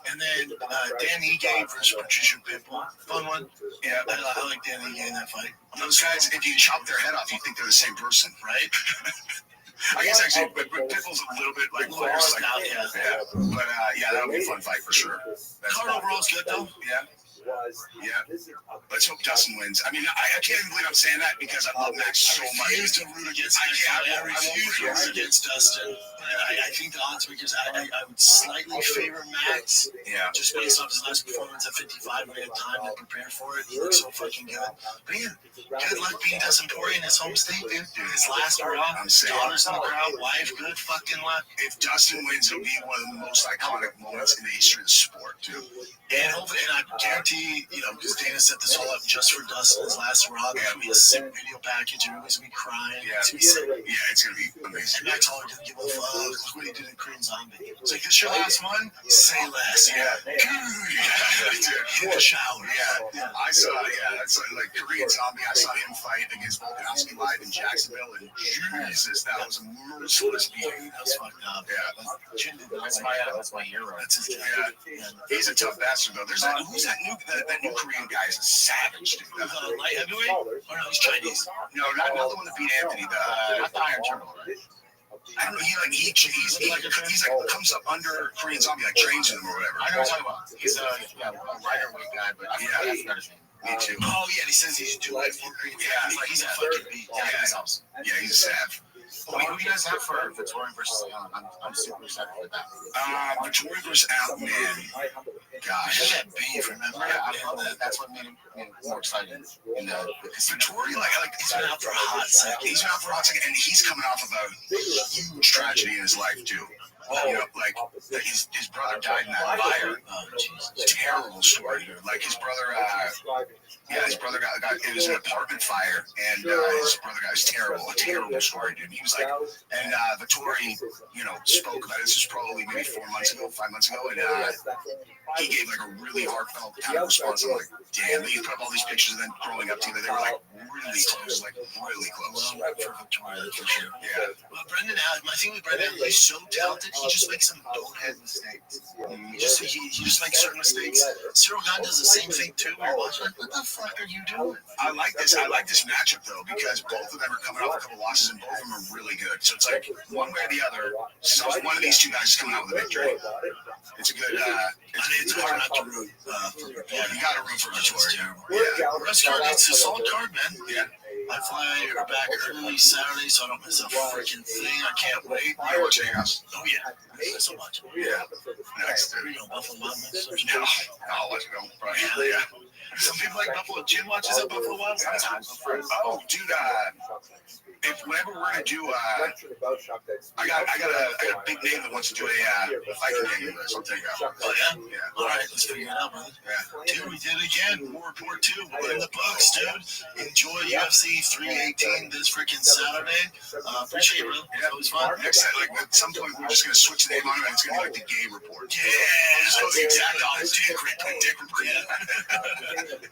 And then Dan Ige versus Patricia Pitbull. Fun one. Yeah, I like Dan Ige in that fight. Those guys, if you chop their head off, you think they're the same person, right? I guess actually, but Pitbull's a little bit like lawyers, like, yeah. But that'll be a fun fight for sure. Card overall's good though. Yeah. Let's hope Dustin wins. I mean, I can't even believe I'm saying that because I love Max so much. I refuse to root against Dustin. I think the odds because I would slightly favor Max. Yeah. Just based off his last performance at 55, we had time to prepare for it. He looks so fucking good. But yeah, good luck being Dustin Poirier in his home state, dude. His last hurrah. Daughters in the crowd, wife, good fucking luck. If Dustin wins, it'll be one of the most iconic moments in the history of the sport, too. And hopefully, and I guarantee, because Dana set this all up just for Dustin, his last hurrah. There's gonna be a sick video package. Everybody's gonna be crying. Yeah, it's gonna be sick. Yeah, it's gonna be amazing. And Max Holloway doesn't give a fuck. Look what he did in Korean Zombie. It's like, this your last one? Say less. Yeah. In the shower. Yeah. I saw, that's like Korean Zombie. I saw him fight against Volkanovski live in Jacksonville, and Jesus, that was a merciless beating. That was fucked up. Yeah. That's my hero. That's his guy. Yeah. He's a tough bastard, though. There's who's that new Korean guy is a savage, dude. Light heavyweight? Or no, he's Chinese. No, not the one that beat Anthony. Not the Iron Turtle. I don't know. He comes up under Korean Zombie, like trains him or whatever. I know what you're talking about. He's a rider weight guy, but I forgot his name. Me too. Oh yeah, and he says he's doing it for Korean. Yeah, he's a fucking beast. Yeah, he's a sav. Wait, who do you guys have for Vittori versus Allen? I'm super excited for that. Vittori versus Allen, man. Gosh. That beef, remember? Yeah, that's what made him more exciting. Vittori, like he's been out for a hot second. And he's coming off of a huge tragedy in his life too. His brother died in that fire. Terrible story, dude. Like his brother, his brother got it was an apartment fire, and his brother got a terrible story, dude. He was like, and Vittori, spoke about it. This was probably maybe 5 months ago, and he gave like a really heartfelt kind of response. I'm like, damn. He put up all these pictures of them growing up together. They were like really close, really close. Well, for Vittori, for sure. Yeah. Well, Brendan, my thing with Brendan, he's so talented. He just makes some bonehead mistakes. He just makes certain mistakes. Cyril Gane does the same thing too. We're watching like, what the fuck are you doing? I like this matchup though because both of them are coming off a couple losses and both of them are really good. So it's like one way or the other. So one of these two guys is coming out with a victory. It's a good. It's hard not to root for. Yeah, you got to root for Vittori. Yeah, it's a solid card, man. Yeah. I fly back early Saturday, so I don't miss a freaking thing. I can't wait. You're watching your house. Oh yeah, I miss so much. Yeah. Nice. Buffalo Wild Wings. No, I'll let you go. Right. Yeah. Some people like Buffalo. Jim watches at Buffalo Wild Wings. Oh, dude. Whenever we're gonna do, I got a big name that wants to do a Viking game with us. I'll tell you. Oh yeah. Yeah. All right, let's figure it out, brother. Yeah. Dude, we did it again. War Report 2. We're in the books, dude. Enjoy UFC 318 this freaking Saturday. Appreciate it, brother. Yeah, it was fun. Next time, at some point, we're just gonna switch the name on it, and it's gonna be like the Gay Report. Yeah, just go the exact opposite. Dick Report.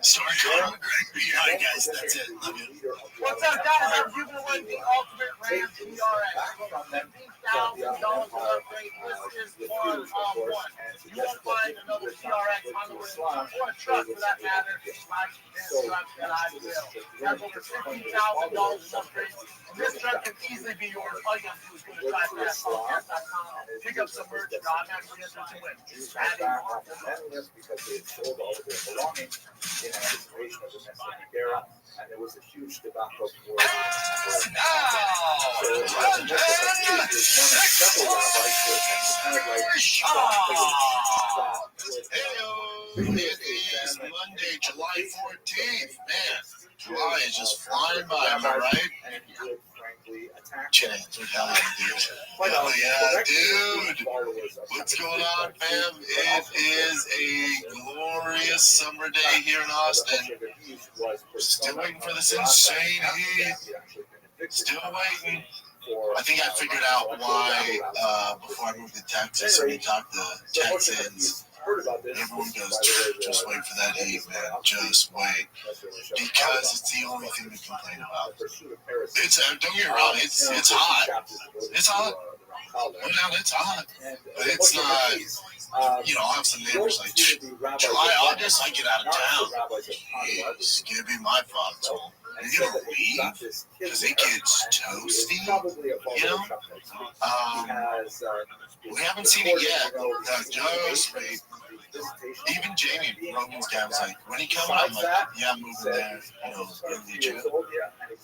Sorry, Conor McGregor. All right, guys, that's it. Love you. What's up, guys? I'm giving away the Ultimate Ram TRX. $15,000 worth of upgrade. This is one-on-one. You won't find another TRX on the road, or a truck for that matter, like this truck that I will. That's over $15,000 in upgrades. And this truck can easily be yours. All you have to do is go to TriFastPodcast.com, pick up some merch, and automatically enter to win. Because they had sold all of their belongings in anticipation of the Messianic era, and there was a huge debacle for It is Monday, July 14th. Man, July is just flying by, am I right? Chance, what hell dude? Oh yeah, dude. What's going on, fam? It is a glorious summer day here in Austin. Still waiting for this insane heat. Still waiting. I think I figured out why before I moved to Texas, when we talked to Texans, everyone goes, just wait for that heat, man. Just wait. Because it's the only thing to complain about. It's, don't get me wrong, it's hot. It's hot. No doubt it's hot. But it's not, I'll have some neighbors like, July, August, I get out of town. It's going to be my fault. You're going to leave because it gets toasty, we haven't seen it yet. Just wait. Even Jamie Rogan's guy was like, when he coming? I'm like, yeah, I'm moving there, in June. He's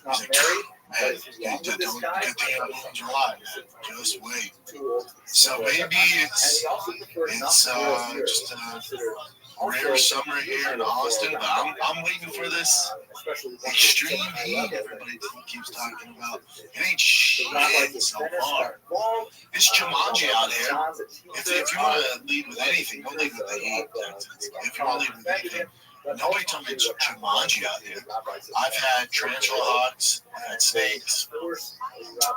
like, man, good thing I'm moving July. Just wait. So maybe it's just a rare summer here in Austin, but I'm waiting for this extreme heat everybody keeps talking about. It ain't shit so far. It's Jumanji out here. If you want to lead with anything, don't lead with the heat. If you want to lead with anything, nobody told me it's Jumanji out here. I've had tarantula hawks, I've had snakes,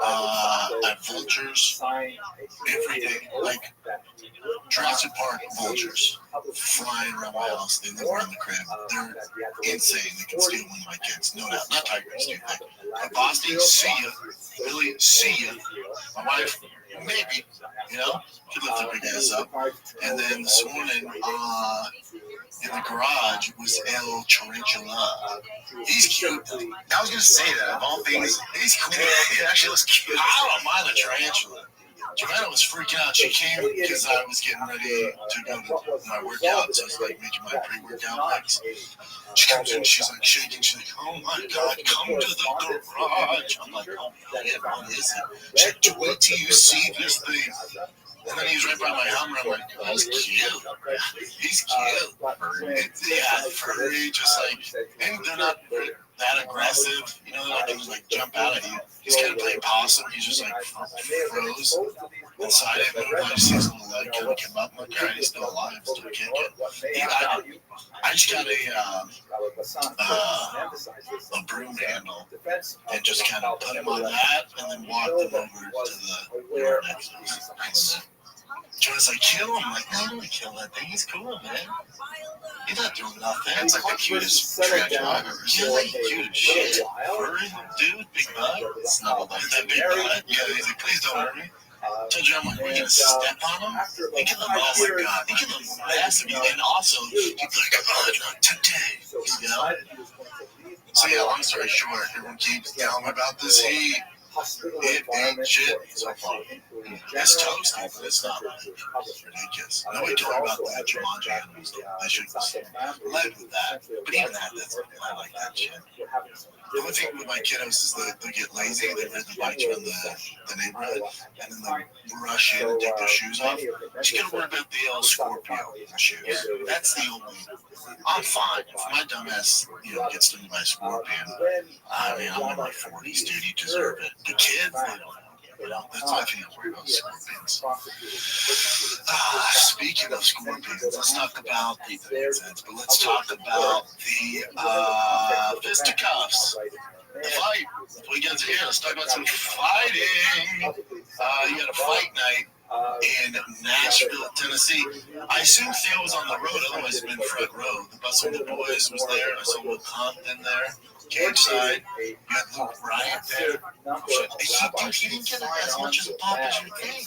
I've had vultures every day. Like Jurassic Park vultures flying around my house. They live around the crib. They're insane. They can steal one of my kids. No doubt. Not tigers, dude. Like, Boston, see ya. Billy, see ya. My wife, maybe. Could lift the big ass up. And then this morning, in the garage was El Tarantula. He's cute. I was going to say that. Of all things, he's cool. He actually looks cute. I don't mind a tarantula. Joanna was freaking out. She came because I was getting ready to go to my workout. So I was like making my pre-workout legs. She comes in, she's like shaking. She's like, oh my God, come to the garage. I'm like, oh man, what is it? She's like, wait till you see this thing. And then he's right by my helmet. I'm like, oh, he's cute. He's cute. Furry, just like, and they're not that aggressive. They're not going to like jump out at you. He's kind of playing possum. He's just like froze inside it. But I just see his little leg kind of come up. I'm like, all right, he's still alive, still kicking. I just got a broom handle and just kind of put him on that and then walked him over to the yard next to us. John's like, kill him. I'm like, no, don't kill that thing. He's cool, man. He's not doing nothing. It's like the cutest tarantula I've ever seen. Like, cute as shit. Furry, dude, big butt. Snuggled up that big butt. Yeah, he's like, please don't hurt me. Told you, I'm like, we're going to step on him? Think of them, oh my God. Think of them massive. And also, he's like, oh, not today. So, yeah, long story short, everyone keeps telling me about this heat. It ain't shit so far. It's toasty, but it's not ridiculous. Nobody told me about the Jumanji animals. They should have led with that. But even that, I like that shit. The only thing with my kiddos is they get lazy. They ride the bikes around the neighborhood, and then they rush in and take their shoes off. Just gotta worry about the Scorpio shoes. That's the only. I'm fine. If my dumbass, gets stung by a scorpion, I mean, I'm in my 40s, dude. You deserve it. The kids, they don't. That's why I think I'm worried about scorpions. Speaking of scorpions, let's talk about the but let's talk about the fisticuffs. The fight. We get here. Let's talk about some fighting. You had a fight night in Nashville, Tennessee. I assume Theo was on the road, otherwise it's been front row. The Bustle of the Boys was there. I saw Will Compton there. cage side. You had Luke Bryant there. He didn't get as much as a pop as you think.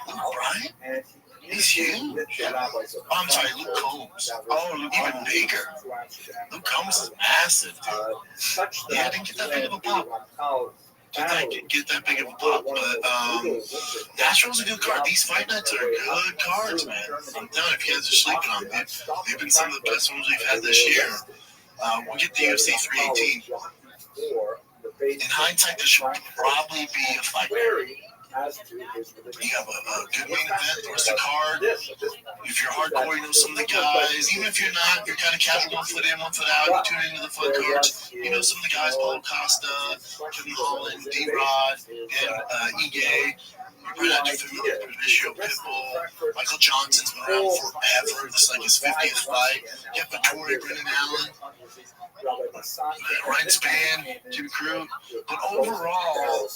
Luke Bryant? He's huge. Oh, I'm sorry, Luke Combs. Oh, even bigger. Luke Combs is massive, dude. Yeah, I didn't get that big of a pop. Didn't get that big of a pop, but Nashville's a good card. These fight nights are good cards, man. I'm telling you, if you guys are sleeping on them, they've been some of the best ones we've had this year. We'll get the UFC 318. In hindsight, this should probably be a fight. You have a good main event, the rest of the card. If you're hardcore, you know some of the guys. Even if you're not, you're kind of casual, one foot in, one foot out. You tune into the fun cards. You know some of the guys, Paulo Costa, Kevin Holland, D-Rod, and Ige. You're pretty much familiar with Patricio Pitbull. Michael Johnson's been around forever. This is like his 50th fight. You have Vittori, Brendan Allen, Ryan Spann, Jimmy Crew. But overall,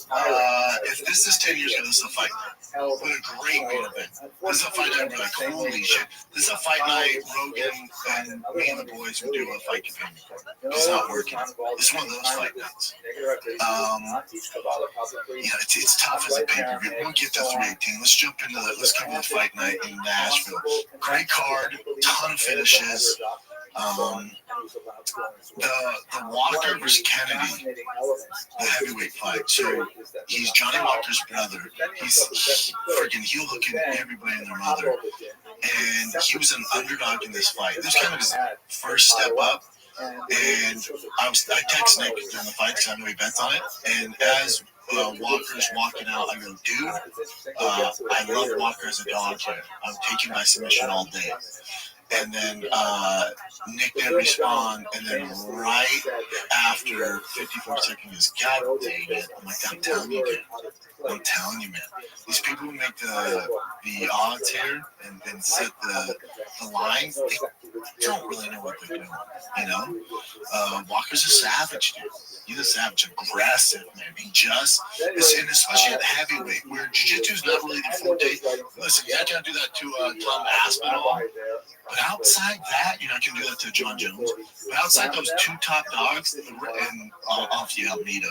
if this is 10 years ago, this is a fight night. What a great main event. This is a fight night where like, holy shit. This is a fight night Rogan and me and the boys would do a fight companion. It's not working. It's one of those fight nights. Yeah, it's tough as a pay-per-view. We'll get to 318. Let's jump into that. Let's cover the fight night in Nashville. Great card, ton of finishes. The Walker versus Kennedy, the heavyweight fight. So he's Johnny Walker's brother. He's freaking heel hooking everybody and their mother. And he was an underdog in this fight. This was kind of his first step up. And I texted Nick during the fight because I know he bets on it. And as Walker's walking out, I go, dude, I love Walker as a dog here. I'm taking my submission all day. And then Nick didn't respond, and then right after 54 seconds, God dang it. I'm like, I'm telling you, dude. I'm telling you, man. These people who make the odds here and set the lines, they don't really know what they're doing, you know? Walker's a savage, dude. He's a savage, aggressive, man. He just, and especially at heavyweight, where jiu-jitsu is not really the forte. Listen, yeah, I can't do that to Tom Aspinall. But outside that, you're not going to do that to John Jones. But outside those two top dogs, and obviously Almeida,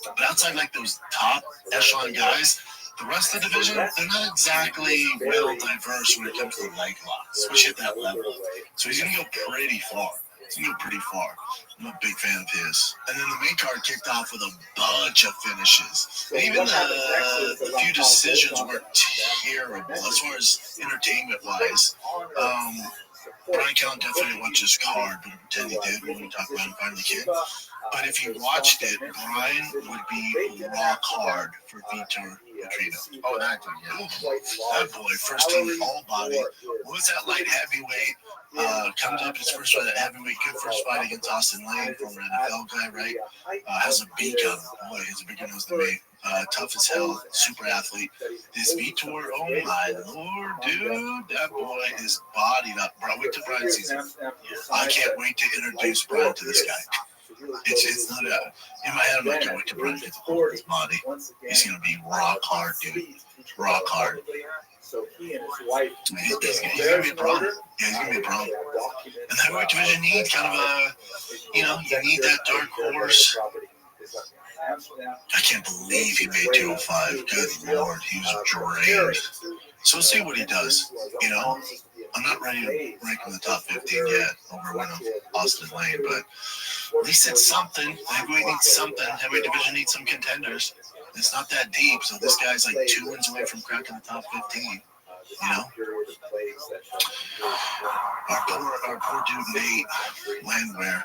but outside like those top echelon guys, the rest of the division, they're not exactly well diverse when it comes to leg locks, especially at that level. So he's going to go pretty far. I'm a big fan of his. And then the main card kicked off with a bunch of finishes. And even the few decisions were terrible as far as entertainment-wise. Brian Callen definitely watched his card, but I pretend he did when we talk about him finding the kid. But if you watched it, Brian would be rock hard for Vitor Petrino. Oh, that dude, yeah. That boy, first team all body. What was that light heavyweight? Comes up his first fight at heavyweight. Good first fight against Austin Lane, former NFL guy, right? Has a beak on him. Boy, he has a bigger nose than me. Tough as hell, super athlete. This Vitor, oh my lord, dude, that boy is bodied up. Bro, wait till Brian sees him. I can't wait to introduce Brian to this guy. It's not in my head. I'm like, I can't wait to Brian get his body. He's gonna be rock hard, dude. Rock hard. So he and his wife. He's gonna be a problem. Yeah, he's gonna be a problem. And the heavyweight division needs kind of a, you need that dark horse. I can't believe he made 205. Good lord, he was drained. So we'll see what he does. I'm not ready to rank him in the top 15 yet over one of Austin Lane, but at least it's something. The heavyweight needs something. Heavyweight division needs some contenders. It's not that deep, so this guy's like 2 wins away from cracking the top 15. Our poor dude Nate Landwehr.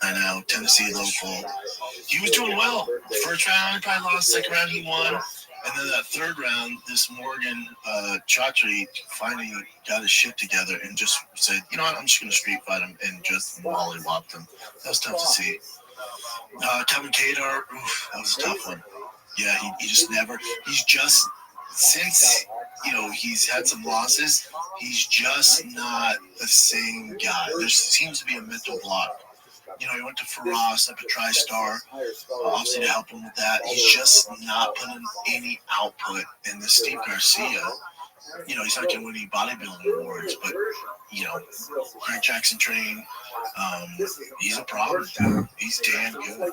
I know, Tennessee local. He was doing well. The first round, he probably lost. Second round, he won. And then that third round, this Morgan Chaudhry finally got his shit together and just said, you know what, I'm just going to street fight him and just mollywopped him. That was tough to see. Kevin Kadar, that was a tough one. Yeah, he's just, since, he's had some losses, he's just not the same guy. There seems to be a mental block. He went to Faraz up at TriStar, obviously to help him with that. He's just not putting any output. And this Steve Garcia, he's not going to win any bodybuilding awards, but Greg Jackson train. He's a problem. He's damn good.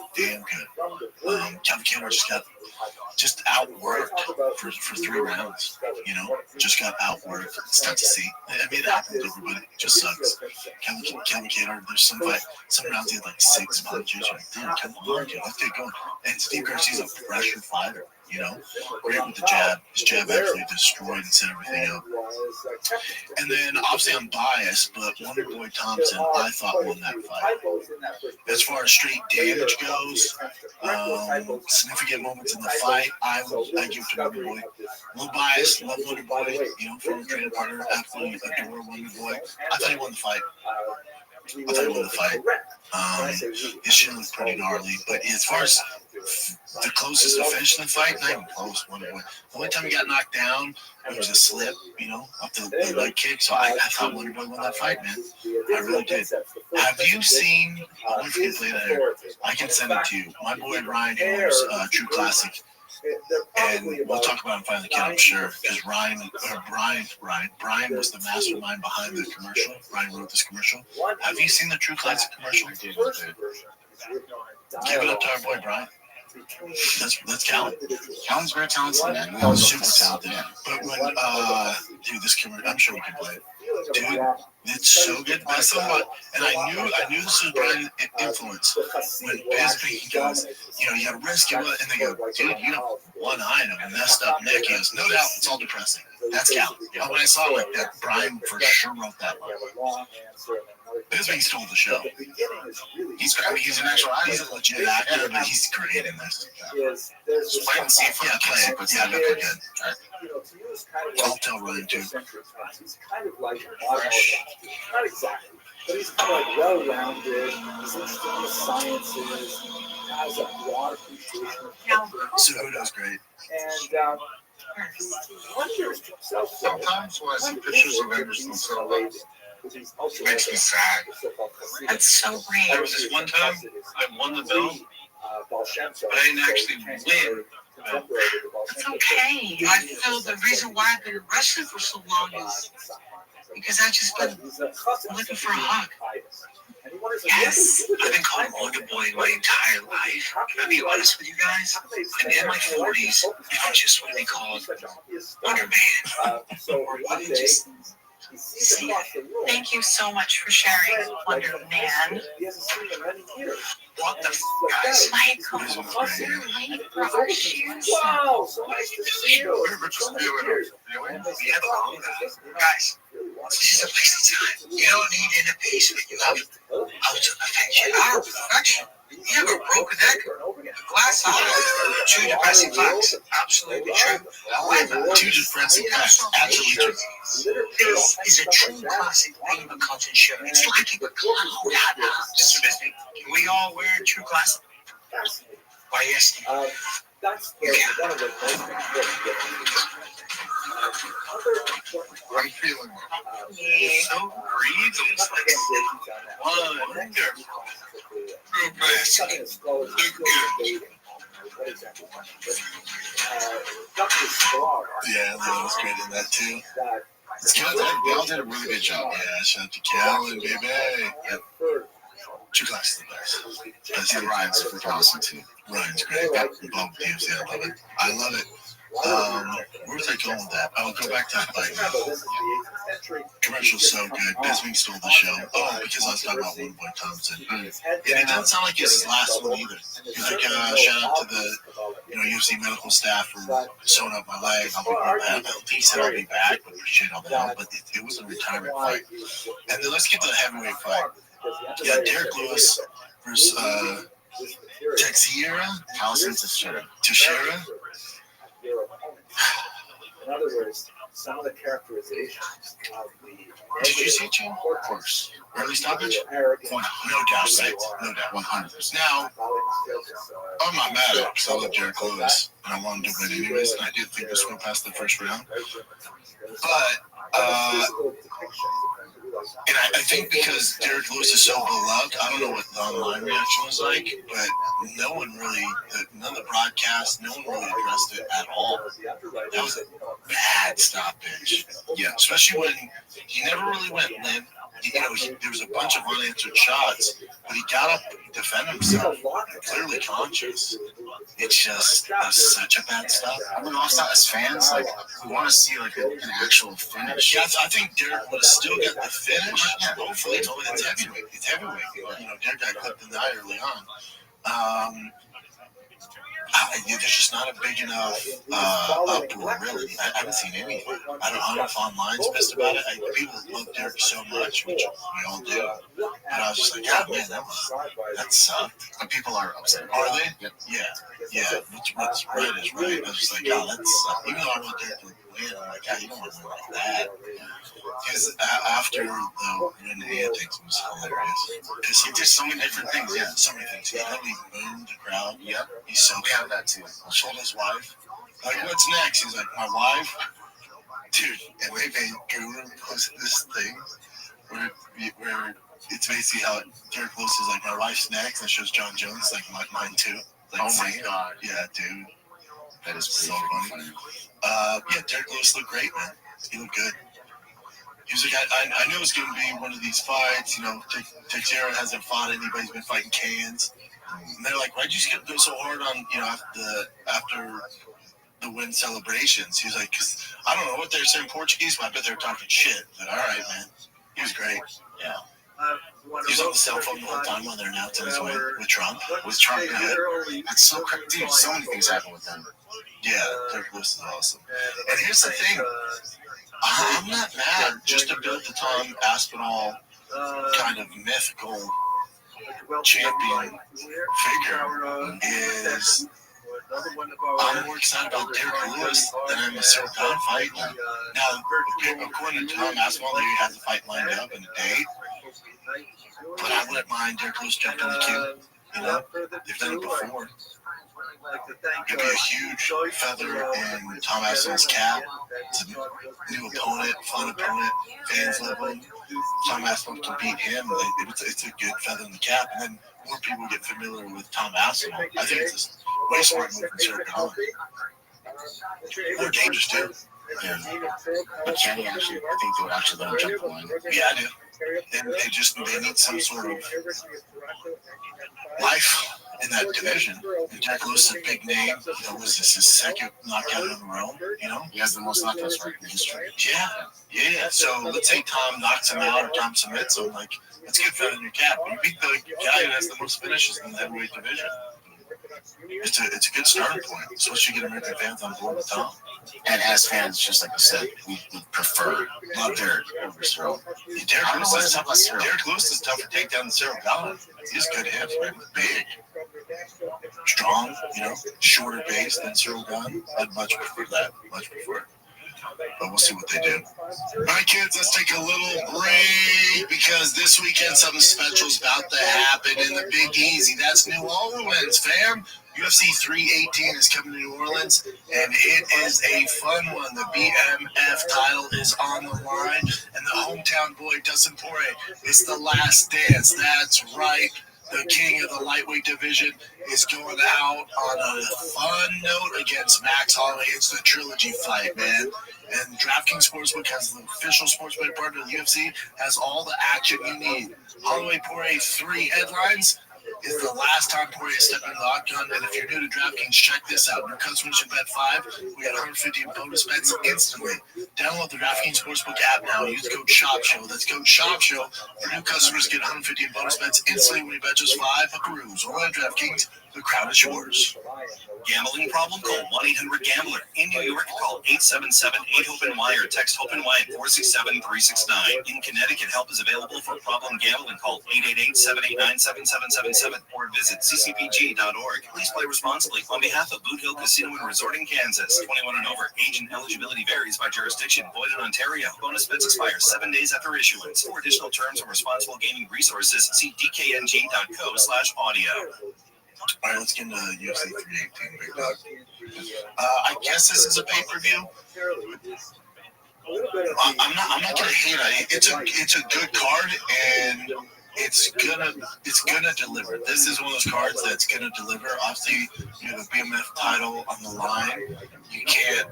Kevin Cameron just outworked for 3 rounds. Just got outworked. It's tough to see. I mean, it happens to everybody. It just sucks. Kevin Cameron, there's some rounds he had like 6 punches. You're like, damn, come on, dude, let's get going. And Steve Garcia's a pressure fighter. Great with the jab. His jab actually destroyed and set everything up. And then, obviously, I'm biased, but Wonderboy Thompson, I thought won that fight. As far as straight damage goes, significant moments in the fight, I give to Wonderboy. A little biased, love Wonderboy, former training partner, absolutely adore Wonderboy. I thought he won the fight. His shit looked pretty gnarly, but as far as the closest to finishing the fight, not even close. Wonderboy. The only time he got knocked down, it was a slip, off the leg kick. So I thought Wonderboy won that fight, man. I really did. Have you seen? I wonder if you can play that here. I can send it to you. My boy Ryan Holmes, True Classic. And we'll talk about him finally, I'm sure, because Brian was the mastermind behind the commercial. Brian wrote this commercial. Have you seen the True Classic commercial? I did. Give it up to our boy Brian. That's Callan. Callan's very talented, man. Super talented. But when, this commercial, I'm sure we can play it. Dude, it's so good. That's somewhat, and I knew this was Brian's influence. When Bisbee goes, you got to risk it, and they go, dude, you have one eye and a messed up neck. He goes, no doubt, it's all depressing. That's Cal. When I saw like that, Brian for sure wrote that line. Bisbee stole the show. He's a legit actor, but he's great in this. Just wait and see if we can play it, but yeah, look good. I'll tell Ryan too. He's kind of like fresh. Not exactly, but he's kind of like well-rounded. He's interested in the sciences. Has a broad appreciation of culture. Cejudo's great. And he wonders himself. Sometimes when I see pictures of Anderson Silva, it makes me sad. That's so great. There was this one time I won the belt, but I didn't actually win. That's okay. I feel the reason why I've been wrestling for so long is because I've just been looking for a hug. Yes, I've been called Wonder Boy my entire life. I'll be honest with you guys, I'm in my 40s, and I just want to be called Wonder Man. Or even just see, thank you so much for sharing, Wonder Man. What the f***, guys? Michael, you're late for our shoes. Wow, so nice to see you. We have a long guys, this is a waste of time. You don't need inner peace when you have outer affection. Our perfection. You have a broken neck, a glass eye, 2 depressing facts. Absolutely true. However, 2 depressing facts. Absolutely true. This is a true classic Rainbow Cotton shirt. It's like a cloud hat. Mr. Bisbee, can we all wear a true classic? Why, yes. That's one of the most important gifts. I'm feeling Yeah. so breathing. It's like wonderful. Yeah, Lil was great in that too. It's Cal did a really good job. Yeah, shout out to Cal and baby. Yep. True Class is the best. That's and Ryan's super awesome too. Ryan's great. Both DFC, I love it. I love it. Where was I going with that? I'll go back to the fight. Commercial's so good. Bisbee stole the show. Oh, because I was talking about Wonderboy Thompson. And it doesn't sound like it's his last one either. He's like, shout out to the UFC medical staff for sewing up my leg. I'll be back. I don't think he said I'll be back, but appreciate all the help. But it was a retirement fight. And then let's get to the heavyweight fight. Yeah, Derek Lewis versus Teixeira. Allison Teixeira. In other words, some of the characterizations of the. Did you see it, Joe? Of course. Early stoppage? No doubt, right? No doubt, 100%. Now, I'm not mad at it because I love Derek Lewis and I wanted to win anyways, and I did think this went past the first round. But, and I think because Derek Lewis is so beloved, I don't know what the online reaction was like, but none of the broadcasts, no one really addressed it at all. That was a bad stoppage. Yeah, especially when he never really went limp. There was a bunch of unanswered shots, but he got up, defended himself, clearly conscious. It's just such a bad stuff. I mean, also as fans, like, we want to see like an actual finish. Yeah, I think Derek would have still got the finish. Yeah, hopefully, it's heavyweight. It's heavyweight. Derek got clipped in the eye early on. There's just not a big enough uproar, really. I haven't seen any. I don't know if online's pissed about it. People love Derek so much, which we all do. But I was just like, God, man, that sucked. And people are upset. Are they? Yep. Yeah. What's right is right. I was just like, God, that sucked. Even though I want Derek to win, I'm like, God, you don't want to win like that. Because after the win antics was hilarious. Because he did so many different things. Yeah, so many things. He literally boomed the crowd. Yep. He's so we have that too. Told his wife, like, what's next? He's like, my wife? Dude, and they made Guru post this thing where it's basically how Derek Lewis is like, my wife's next, and it shows John Jones, like, mine too. Like, oh my God. Yeah, dude. That is so funny. Yeah, Derek Lewis looked great, man. He looked good. He was like, I knew it was going to be one of these fights. Teixeira hasn't fought anybody. He's been fighting cans. And they're like, why'd you go so hard on, after the win celebrations? He was like, because I don't know what they're saying in Portuguese, but I bet they're talking shit. But all right, man. He was great. Yeah. He was on the cell phone the whole time while they're announcing his win with Trump. With Trump, yeah. That's so crazy. Dude, so many things happen with them. Yeah, Derek Lewis is awesome. And here's the thing. I'm not mad just to build the Tom Aspinall kind of mythical champion figure is I'm more excited about Derek Lewis than I'm a Cyril Gane fight. Now, according to Tom Aspinall, he has a fight lined up in a date, but I wouldn't mind Derek Lewis jumping in the queue. They've done it before. It'd be a huge feather in Tom Aspinall's cap. It's a new opponent, fun opponent. Fans love him. Tom Aspinall can beat him. It's a good feather in the cap, and then more people get familiar with Tom Aspinall. I think it's a way smart move from Cyril Gane. More dangerous too. Yeah. But Kenny actually, I think they would actually let him jump the line. Yeah, I do. They need some sort of life in that division. And Derek Lewis is a big name. Was this his second knockout in a row? He has the most knockouts right in history. Yeah. So let's say Tom knocks him out or Tom submits him. Like, that's good feather in your cap. You beat the guy who has the most finishes in the heavyweight division. It's a good starting point, especially get American fans on board with Tom. And as fans, just like I said, we prefer Derek over Cyril. Derek Lewis is tougher takedown than Cyril Gane. He's good hips, man. Big, strong, shorter base than Cyril Gane. I'd much prefer that. Much prefer. But we'll see what they do. All right, kids, let's take a little break because this weekend something special is about to happen in the Big Easy. That's New Orleans, fam. UFC 318 is coming to New Orleans, and it is a fun one. The BMF title is on the line, and the hometown boy, Dustin Poirier, is the last dance. That's right. The king of the lightweight division is going out on a fun note against Max Holloway. It's the trilogy fight, man. And DraftKings Sportsbook has the official sportsbook partner of the UFC, has all the action you need. Holloway Poirier 3 headlines is the last time Poirier stepped in the octagon. And if you're new to DraftKings, check this out. New customers should bet 5. We got 150 in bonus bets instantly. Download the DraftKings Sportsbook app now. Use code SHOPSHOW. That's code SHOPSHOW. For new customers, get 150 in bonus bets instantly when you bet just 5 buckaroos. Only on DraftKings. The crown is yours. Gambling problem? Call 1-800-GAMBLER. In New York, call 877-8-HOPE-NY or text HOPE-NY at 467-369. In Connecticut, help is available for problem gambling. Call 888-789-7777 or visit ccpg.org. Please play responsibly. On behalf of Boot Hill Casino and Resort in Kansas, 21 and over. Age and eligibility varies by jurisdiction. Void in Ontario. Bonus bets expire 7 days after issuance. For additional terms and responsible gaming resources, see dkng.co/audio. All right, let's get into UFC 318, big dog. I guess this is a pay-per-view. I'm not gonna hate on it. It's a good card, and it's gonna deliver. This is one of those cards that's gonna deliver. Obviously, you have a BMF title on the line. You can't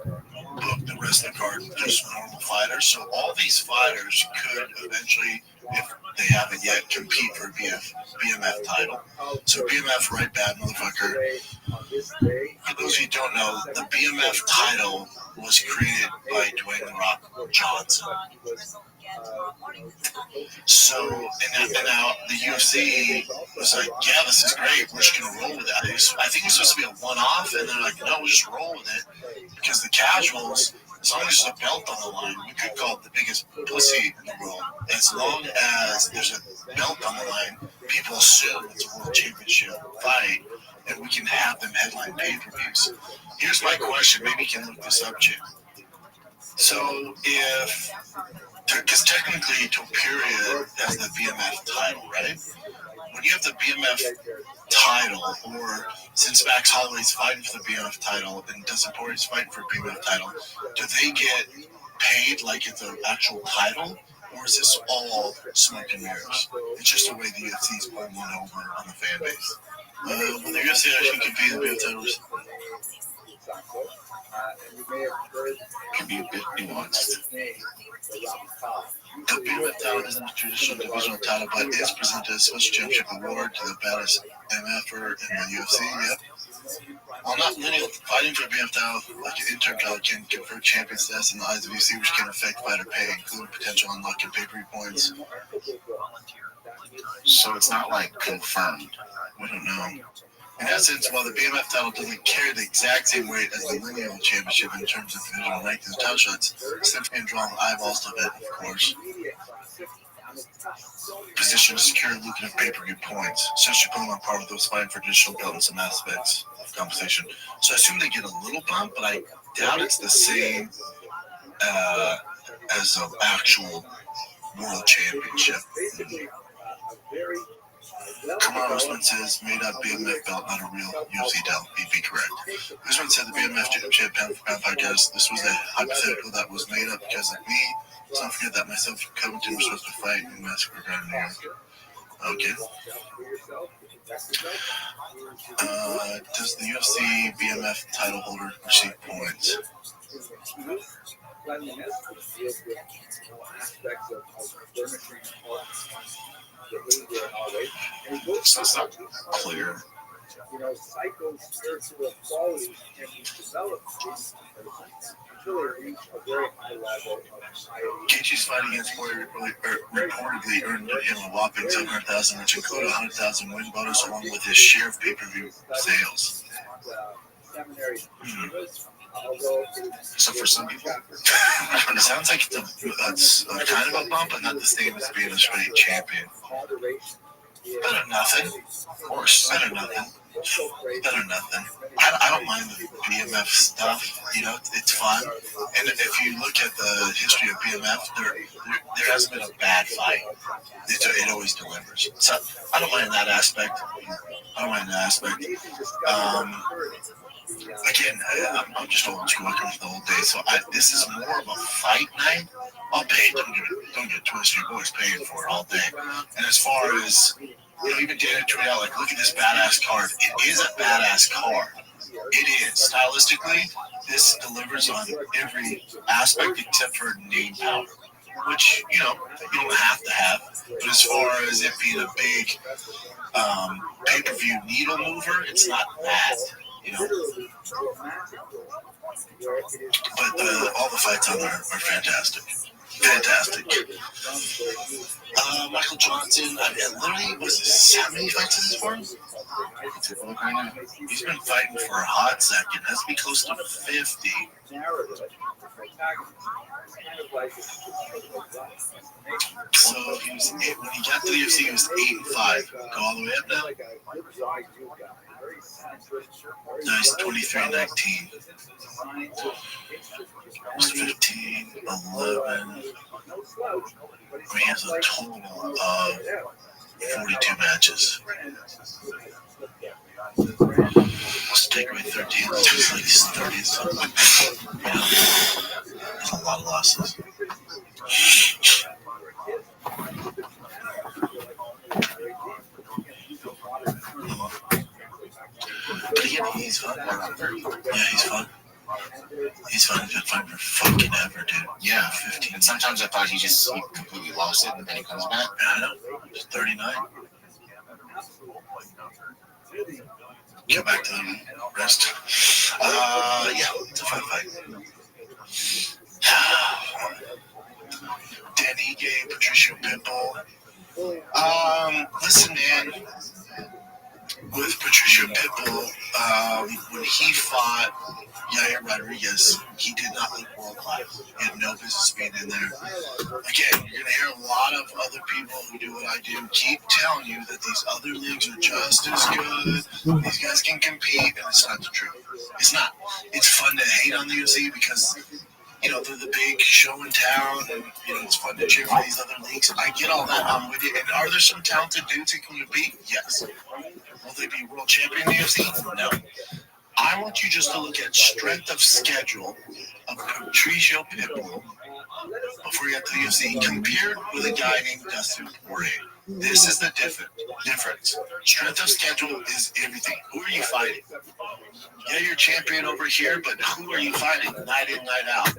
book the rest of the card with just normal fighters. So all these fighters could eventually, if they haven't yet, compete for BMF title. So BMF, right bad motherfucker. For those of you who don't know, the BMF title was created by Dwayne "The Rock" Johnson. So, and now the UFC was like, yeah, this is great. We're just going to roll with that. I think it was supposed to be a one-off, and they're like, no, we'll just roll with it. Because the casuals, as long as there's a belt on the line, we could call it the biggest pussy in the world. As long as there's a belt on the line, people assume it's a world championship fight, and we can have them headline pay-per-views. Here's my question. Maybe you can look this up, Jim. So if... Because technically, Topuria has the BMF title, right? When you have the BMF title, or since Max Holloway's fighting for the BMF title and Dustin Poirier's fighting for a BMF title, do they get paid like it's an actual title, or is this all smoke and mirrors? It's just the way the UFC is pulling one over on the fan base. Will the UFC actually compete in the BMF titles? Can be a bit nuanced. The BMF title isn't a traditional divisional title, but is presented as a special championship award to the baddest MFer in the UFC. Yep. While not lineal, fighting for a BMF title, like an interim title, can confer champion status in the eyes of the UFC, which can affect fighter pay, including potential unlocking pay-per-view points. So it's not like confirmed. We don't know. In essence, while the BMF title doesn't carry the exact same weight as the lineal championship in terms of divisional rankings and title shots, it's simply drawing eyeballs to it, of course. Position to secure lucrative pay-per-view points, so she put them on par with those fighting for additional belt in some aspects of compensation. So I assume they get a little bump, but I doubt it's the same as the actual world championship. Kamar Usman says, made up BMF belt, not a real UFC title. He'd be correct. Usman said the BMF championship pound for pound podcast, this was a hypothetical that was made up because of me. Let's not forget that myself and Covington were supposed to fight in Massacre Ground in New York. Okay. Does the UFC BMF title holder receive points? So it's not clear. Psycho-spiritual qualities can be developed until they reach a very high level of piety. Gaethje's fight against Poirier reportedly earned him a whopping $700,000, which included a $100,000 win bonus along with his share of pay-per-view sales. So for some people, it sounds like that's kind of a bump, but not the same as being a straight champion. Better nothing. Of course, better nothing. Better nothing. I don't mind the BMF stuff. You know, it's fun. And if you look at the history of BMF, there hasn't been a bad fight. It always delivers. So I don't mind that aspect. Again, I'm just old school. I come from the old days. So this is more of a fight night. I'll pay. Don't get it twisted. Your boy's paying for it all day. And as far as, even Dana tweeted out, like, look at this badass card. It is a badass card. It is. Stylistically, this delivers on every aspect except for name power, which, you don't have to have. But as far as it being a big pay-per-view needle mover, it's not that. But all the fights on there are fantastic. Michael Johnson, literally, how many fights is this for him? He's been fighting for a hot second. Has to be close to 50. So he was when he got to the UFC, he was 8-5. Go all the way up now. Nice, 23-19. 15, 11. He has a total of 42 matches. Let's take away 13. It's like 30 something. That's a lot of losses. But again, he's fun. Yeah, he's fun. He's fighting for fucking ever, dude. Yeah. 15. And sometimes I thought he completely lost it, and then he comes back. I know. He's 39. Get back to the rest. Yeah, it's a fun fight. Danny Gay, Patricio Pitbull. Listen, man. With Patricio Pitbull, when he fought Yair Rodriguez, he did not look world class. He had no business being in there. Again, you're gonna hear a lot of other people who do what I do keep telling you that these other leagues are just as good. These guys can compete, and it's not the truth. It's not. It's fun to hate on the UFC because, you know, they're the big show in town, and, you know, it's fun to cheer for these other leagues. I get all that. I'm with you. And are there some talented dudes who can compete? Yes. Will they be world champion in the UFC? No. I want you just to look at strength of schedule of Patricio Pitbull before you get to the UFC compared with a guy named Dustin Poirier. This is the difference. Strength of schedule is everything. Who are you fighting? Yeah, you're champion over here, but who are you fighting night in, night out?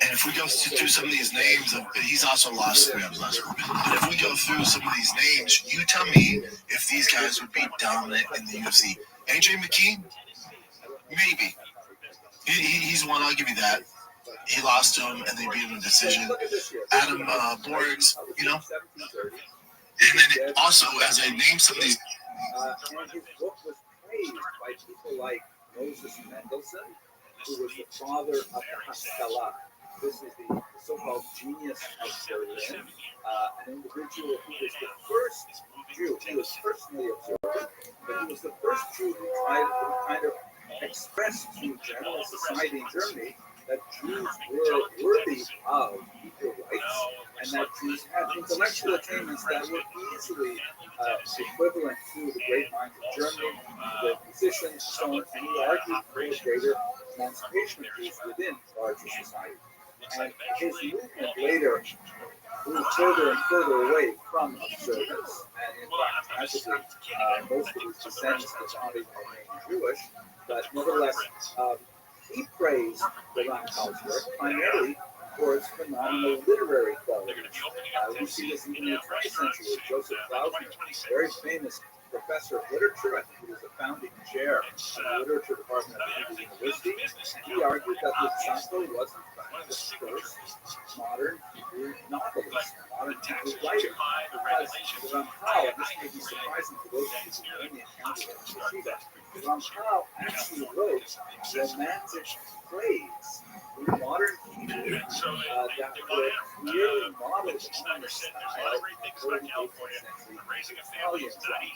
And if we go through some of these names, he's also lost 3 of his last 4. But if we go through some of these names, you tell me if these guys would be dominant in the UFC. AJ McKee? Maybe. He's one, I'll give you that. He lost to him, and they beat him in decision. Adam Borgs, you know. And then also, as I name some of these. And his book was praised by people like Moses Mendelssohn, who was the father of the Haskalah. This is the so-called genius of Berlin, an individual who was the first Jew. He was personally observed, but he was the first Jew who kind of expressed to general society in Germany that Jews were worthy of equal rights, and that Jews had intellectual attainments that were easily equivalent to the great minds of Germany, the musicians, so on, and he argued for greater emancipation of Jews within larger society. And his movement later moved further and further away from observance, and in fact, tragically, most of his descendants did not even remain Jewish, but nevertheless, he praised the Ramchal's work primarily for its phenomenal literary quality. We see this even in the 20th century with Joseph Klausner, very famous professor of literature. I think he was the founding chair of the literature department at the University. He argued that Lutsenko was in fact the first modern Hebrew novelist, modern Hebrew writer. Because the Ramchal, and this may be surprising to those of you who only encountered him in Yeshiva, the Ramchal actually wrote romantic plays in modern Hebrew that were clearly modeled on the style of early 18th century Italian drama.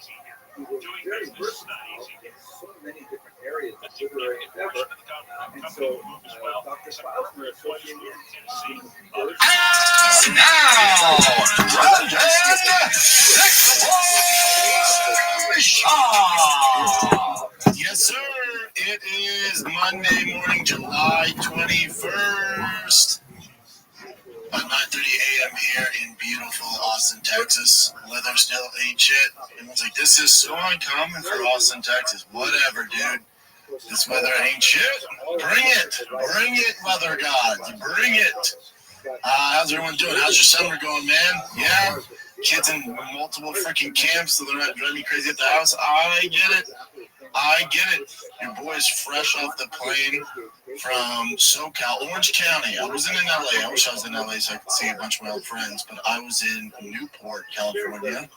He was very versatile in so many different areas of literary endeavor, and so Dr. Klausner associated him with the first. Yes, sir. It is Monday morning, July 21st. About 9:30 a.m. here in beautiful Austin, Texas. Weather still ain't shit. Everyone's like, this is so uncommon for Austin, Texas. Whatever, dude. This weather ain't shit. Bring it. Bring it, weather gods. Bring it. How's everyone doing? How's your summer going, man? Yeah? Kids in multiple freaking camps, so they're not driving me crazy at the house. I get it. I get it. Your boy's fresh off the plane from SoCal, Orange County. I wasn't in LA. I wish I was in LA so I could see a bunch of my old friends, but I was in Newport, California,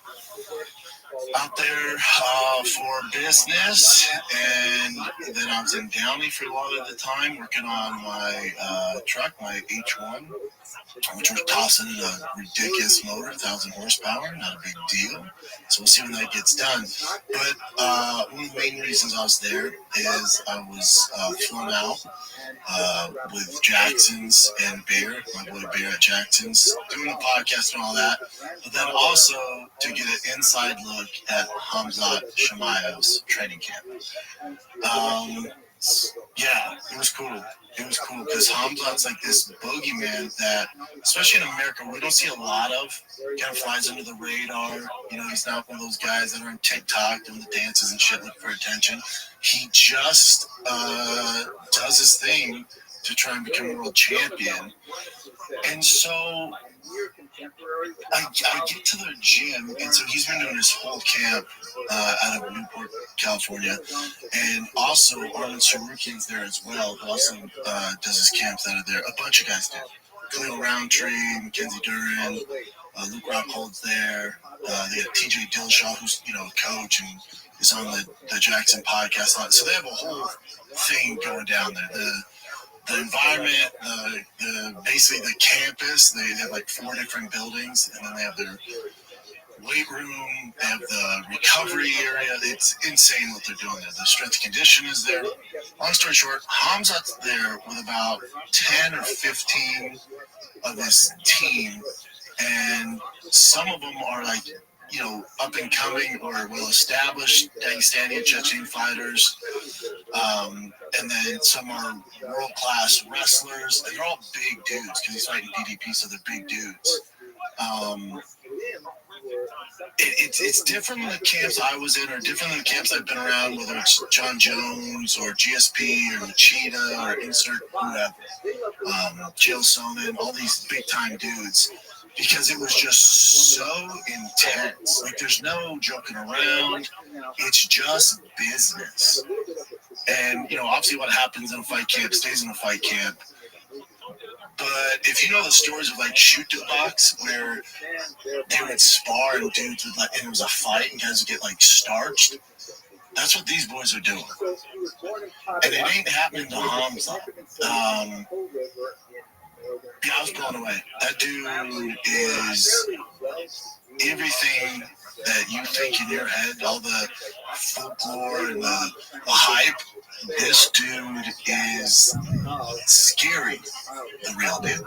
out there for business, and then I was in Downey for a lot of the time working on my truck, my H1, which was tossing in a ridiculous motor, 1,000 horsepower, not a big deal. So we'll see when that gets done. But one of the main reasons I was there is I was flown out with Jackson's and Bear, my boy Bear at Jackson's, doing the podcast and all that. But then also to get an inside look at Hamzat Shemaev's training camp. Yeah, it was cool. It was cool because Hamzat's like this boogeyman that, especially in America, we don't see a lot of. Kind of flies under the radar. You know, he's not one of those guys that are on TikTok doing the dances and shit looking for attention. He just does his thing to try and become a world champion. And so I get to the gym, and so he's been doing his whole camp out of Newport, California, and also Armin Sarukian's there as well, who also does his camps out of there. A bunch of guys do. Khalil Roundtree, Mackenzie Duran, Luke Rockhold's there. They got TJ Dillashaw, who's a coach and is on the Jackson podcast. So they have a whole thing going down there. The environment, basically the campus, they have like 4 different buildings, and then they have their weight room, they have the recovery area. It's insane what they're doing there. The strength and condition is there. Long story short, Hamzat's there with about 10 or 15 of his team, and some of them are like, up and coming or well established Dagestani and Chechen fighters. And then some are world class wrestlers, and they're all big dudes because he's fighting DDP, so they're big dudes. It's different than the camps I was in, or different than the camps I've been around, whether it's John Jones or GSP or Machida or insert whoever, Jill Sonnen, all these big time dudes. Because it was just so intense. Like, there's no joking around. It's just business. And, obviously what happens in a fight camp stays in a fight camp. But if you know the stories of, like, shoot to box, where they would spar and dudes would, and it was a fight and guys would get, like, starched, that's what these boys are doing. And it ain't happening to Hamza. Yeah, I was blown away. That dude is everything that you think in your head, all the folklore and the hype. This dude is scary, the real deal.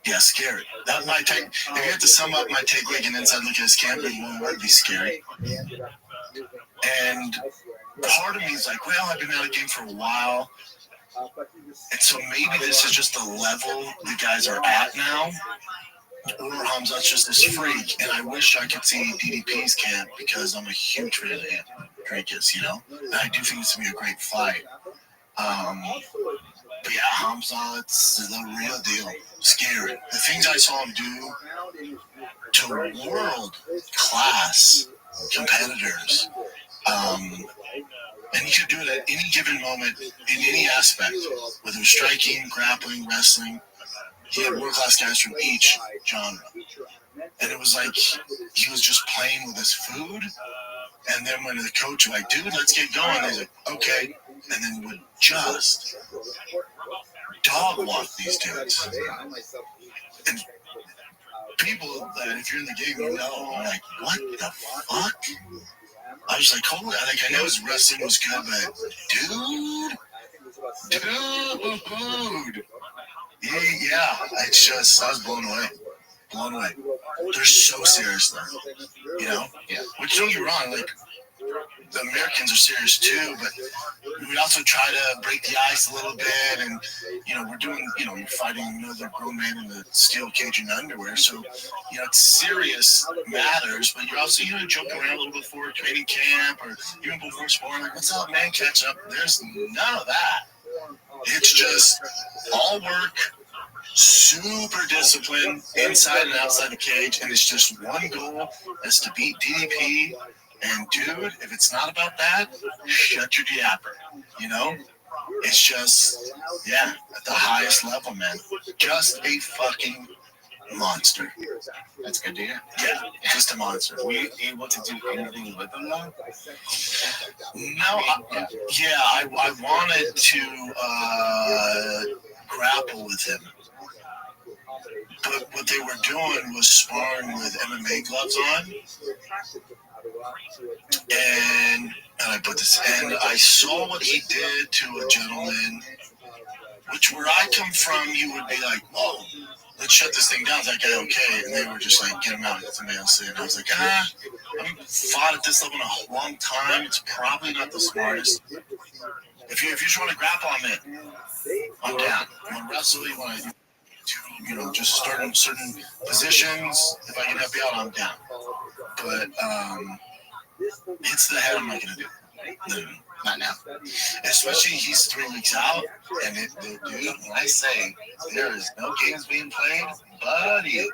Yeah, scary. That might take, if you had to sum up my take like an inside look at his camp, it would be scary. And part of me is like, well, I've been out of the game for a while. And so maybe this is just the level the guys are at now, or Hamzat's just this freak. And I wish I could see DDP's camp because I'm a huge fan of him, Dracus, And I do think it's going to be a great fight. But yeah, Hamzat's the real deal. Scary. The things I saw him do to world-class competitors, and he could do it at any given moment in any aspect, whether it was striking, grappling, wrestling. He had world-class guys from each genre. And it was like he was just playing with his food. And then when the coach was like, dude, let's get going, he's like, okay. And then would just dog walk these dudes. And people that, if you're in the game, are like, what the fuck? I was like, holy, I know his wrestling was good, but dude, yeah, it's just, I was blown away. They're so serious though, Yeah. Which, don't get me wrong, like, the Americans are serious too, but we also try to break the ice a little bit, and we're doing, you're fighting another grown man in the steel cage and underwear, so it's serious matters, but you're also joking around a little before training camp or even before sparring, like, what's up, man, catch up. There's none of that. It's just all work, super disciplined inside and outside the cage, and it's just one goal, is to beat DDP. And dude, if it's not about that, shut your yapper. It's just, at the highest level, man. Just a fucking monster. That's good to hear. Yeah, just a monster. Were you able to do anything with him though? No, I wanted to grapple with him. But what they were doing was sparring with MMA gloves on. And I put this, and I saw what he did to a gentleman, which where I come from, you would be like, whoa, let's shut this thing down. Is that guy okay? And they were just like, get him out, get somebody else in. I was like, I've fought at this level in a long time. It's probably not the smartest. If you just want to grapple, I'm in. I'm down. You want to wrestle? You want to just start in certain positions. If I can help you out, I'm down. But it's the head I'm not going to do. No, not now. Especially he's 3 weeks out, and dude, when I say there is no games being played, buddy.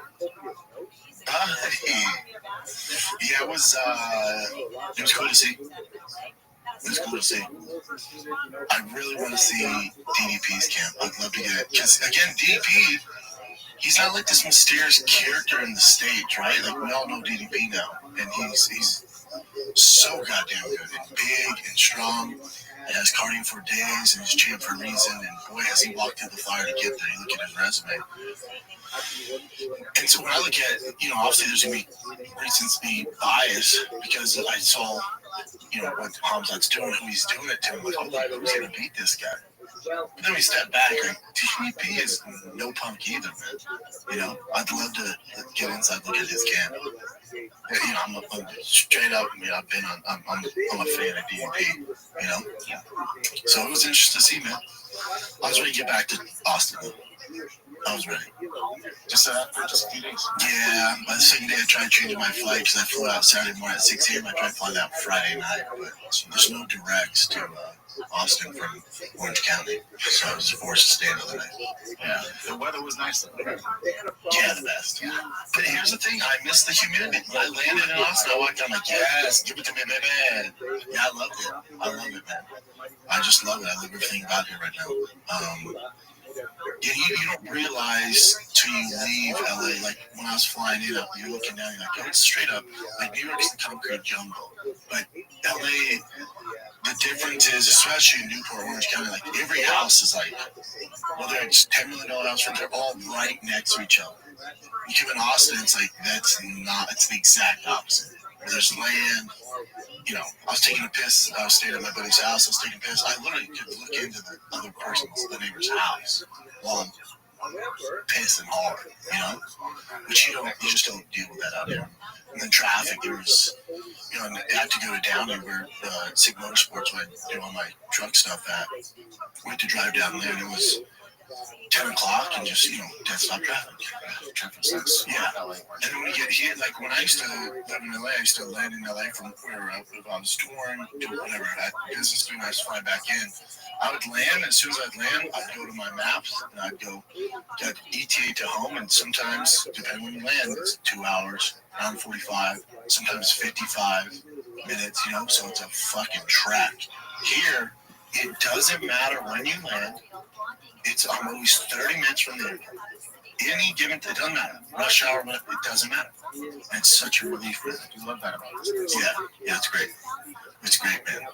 Yeah, it was cool to see. It was cool to see. I really want to see DDP's camp. I'd love to get it. Because, again, DDP, he's not like this mysterious character in the stage, right? Like, we all know DDP now. And he's so goddamn good and big and strong. And has cardio for days and he's champ for a reason. And boy, has he walked through the fire to get there. You look at his resume. And so when I look at, obviously there's going to be reasons to be biased because I saw, what Hamzat's doing, who he's doing it to. I'm like, oh, who's going to beat this guy? But then we step back, like, DDP is no punk either, man. I'd love to get inside, look at his camp. I'm straight up, I'm a fan of DDP, So it was interesting to see, man. I was ready to get back to Austin, though. I was ready. Just for just a few days. Yeah, by the second day I tried changing my flight because I flew out Saturday morning at 6 a.m. I tried flying out Friday night, but there's no directs to Austin from Orange County, so I was forced to stay another night. Yeah, the weather was nice though. Yeah, the best. Yeah. But here's the thing, I miss the humidity. When I landed in Austin, I walked out, I'm like, yes, give it to me, baby. Yeah, I loved it. I love it, man. I just love it. I love everything about here right now. You don't realize till you leave LA, like when I was flying in, you're looking down, you're like, oh, it's straight up, like New York's the concrete jungle. But LA, the difference is, especially in Newport, Orange County, like every house is like, whether it's $10 million house, they're all right next to each other. You come in Austin, it's like, it's the exact opposite. There's land, I was taking a piss, I was staying at my buddy's house, I was taking a piss, I literally could look into the neighbor's house while I'm pissing hard, which you just don't deal with that out here. And then traffic, there was, I had to go to Downey where Sig Motorsports, where I do all my truck stuff at. Went to drive down there, and it was 10 o'clock and just, dead stop traffic. Traffic sucks. Yeah. And then when you get hit, like when I used to live in LA, I used to land in LA from where I was touring, do whatever, I had business doing, I used to fly back in. I would land, as soon as I'd land, I'd go to my maps, and I'd go ETA to home, and sometimes, depending when you land, it's 2 hours, around 45, sometimes 55 minutes, so it's a fucking trek. Here, it doesn't matter when you land. I'm always 30 minutes from there. Any given, it doesn't matter. Rush hour, it doesn't matter. And it's such a relief, man. I love that about it. Yeah, it's great. It's great, man.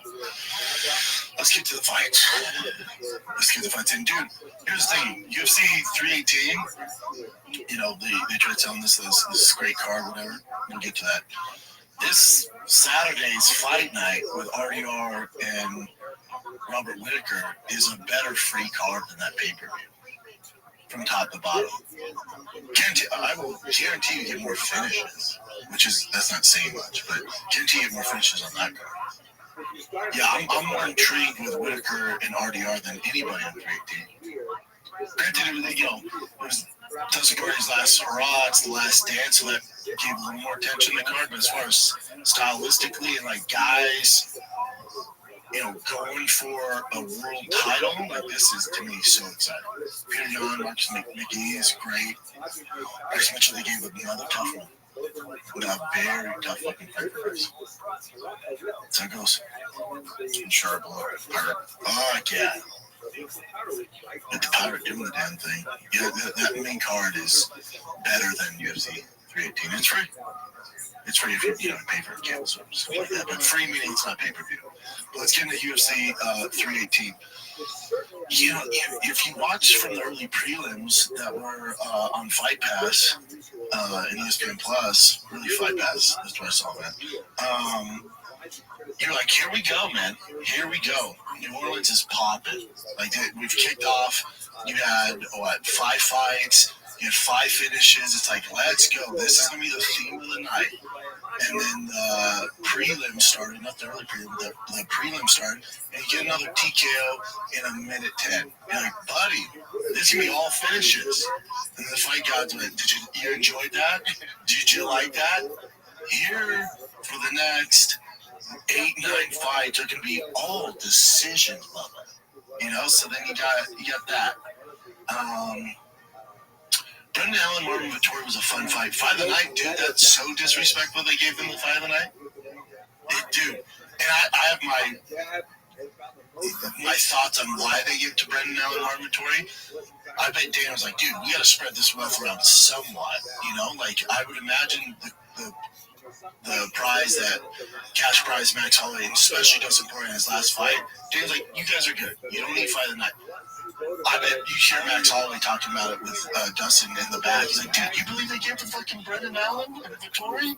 Let's get to the fights. And dude, here's the thing. UFC 318, they try to tell them this is a great card, whatever. We'll get to that. This Saturday's fight night with RDR and Robert Whitaker is a better free card than that pay-per-view. From top to bottom. I will guarantee you get more finishes, that's not saying much, but guarantee you get more finishes on that card. Yeah, I'm more intrigued with Whitaker and RDR than anybody on 318. Granted, it was Dustin Poirier's last hurrah, it's the last dance, so that gave a little more attention to the card, but as far as stylistically and like guys, going for a world title, like this is to me so exciting. Peter Yan, Marcus McGee is great. Bryce Mitchell, they gave another tough one. A very tough fucking fight for Bryce. So it goes. And Sharp, Pirate. Oh, yeah. Let the Pirate doing the damn thing. Yeah, that main card is better than UFC 318. It's free. It's free if you pay for a cable service, stuff like that. But free meaning it's not pay-per-view. But let's get into UFC 318. If you watch from the early prelims that were on Fight Pass and ESPN Plus, really Fight Pass, that's where I saw that. You're like, here we go, man. Here we go. New Orleans is popping. Like, we've kicked off. You had, 5 fights. You had 5 finishes. It's like, let's go. This is going to be the theme of the night. And then the prelim started, not the early prelim, but the prelim started, and you get another TKO in a minute 10. You're like, buddy, this can be all finishes. And the fight gods went, you enjoyed that? Did you like that? Here, for the next 8-9 fights, are going to be all decision level. You know, so then you got that. Brendan Allen, Marvin Vettori was a fun fight. Fight of the night, dude, that's so disrespectful they gave them the fight of the night. Dude, and I have my thoughts on why they give it to Brendan Allen, Marvin Vettori. I bet Dan was like, dude, we got to spread this wealth around somewhat. You know, like I would imagine the prize that cash prize Max Holloway, especially Dustin Poirier in his last fight. Dan's like, you guys are good. You don't need fight of the night. I bet you hear Max Holloway talking about it with Dustin in the back. He's like, dude, you believe they gave to fucking Brendan Allen and Vettori?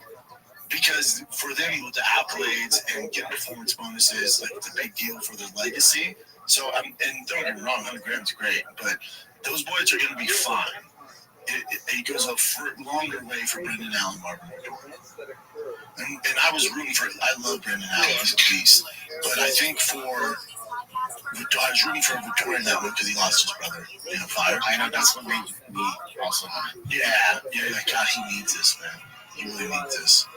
Because for them, with the accolades and getting performance bonuses, like it's a big deal for their legacy. So, and don't get me wrong, 100 grams is great, but those boys are going to be fine. It goes a longer way for Brendan Allen, Marvin Vettori. And I was rooting for it. I love Brendan Allen as a piece. But I think I was rooting for Vettori in that one because he lost his brother in a fire. I know, that's what made me also want it. Yeah, like, God, he needs this, man. He really needs this.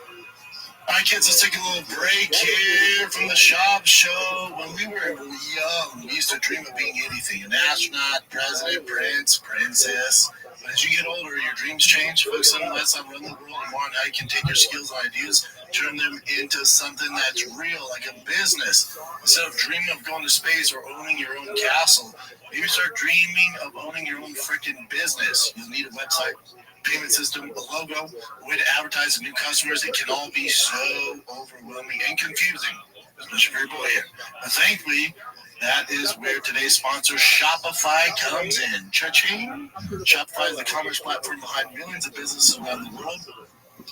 All right, kids, let's take a little break here from the shop show. When we were young, we used to dream of being anything. An astronaut, president, prince, princess. But as you get older, your dreams change. Focus on less on running the world and more on how you can take your skills and ideas, turn them into something that's real, like a business. Instead of dreaming of going to space or owning your own castle, maybe start dreaming of owning your own freaking business. You'll need a website, payment system, a logo, a way to advertise to new customers. It can all be so overwhelming and confusing, especially for your boy here. But thankfully, that is where today's sponsor, Shopify, comes in. Cha-ching! Shopify is the commerce platform behind millions of businesses around the world.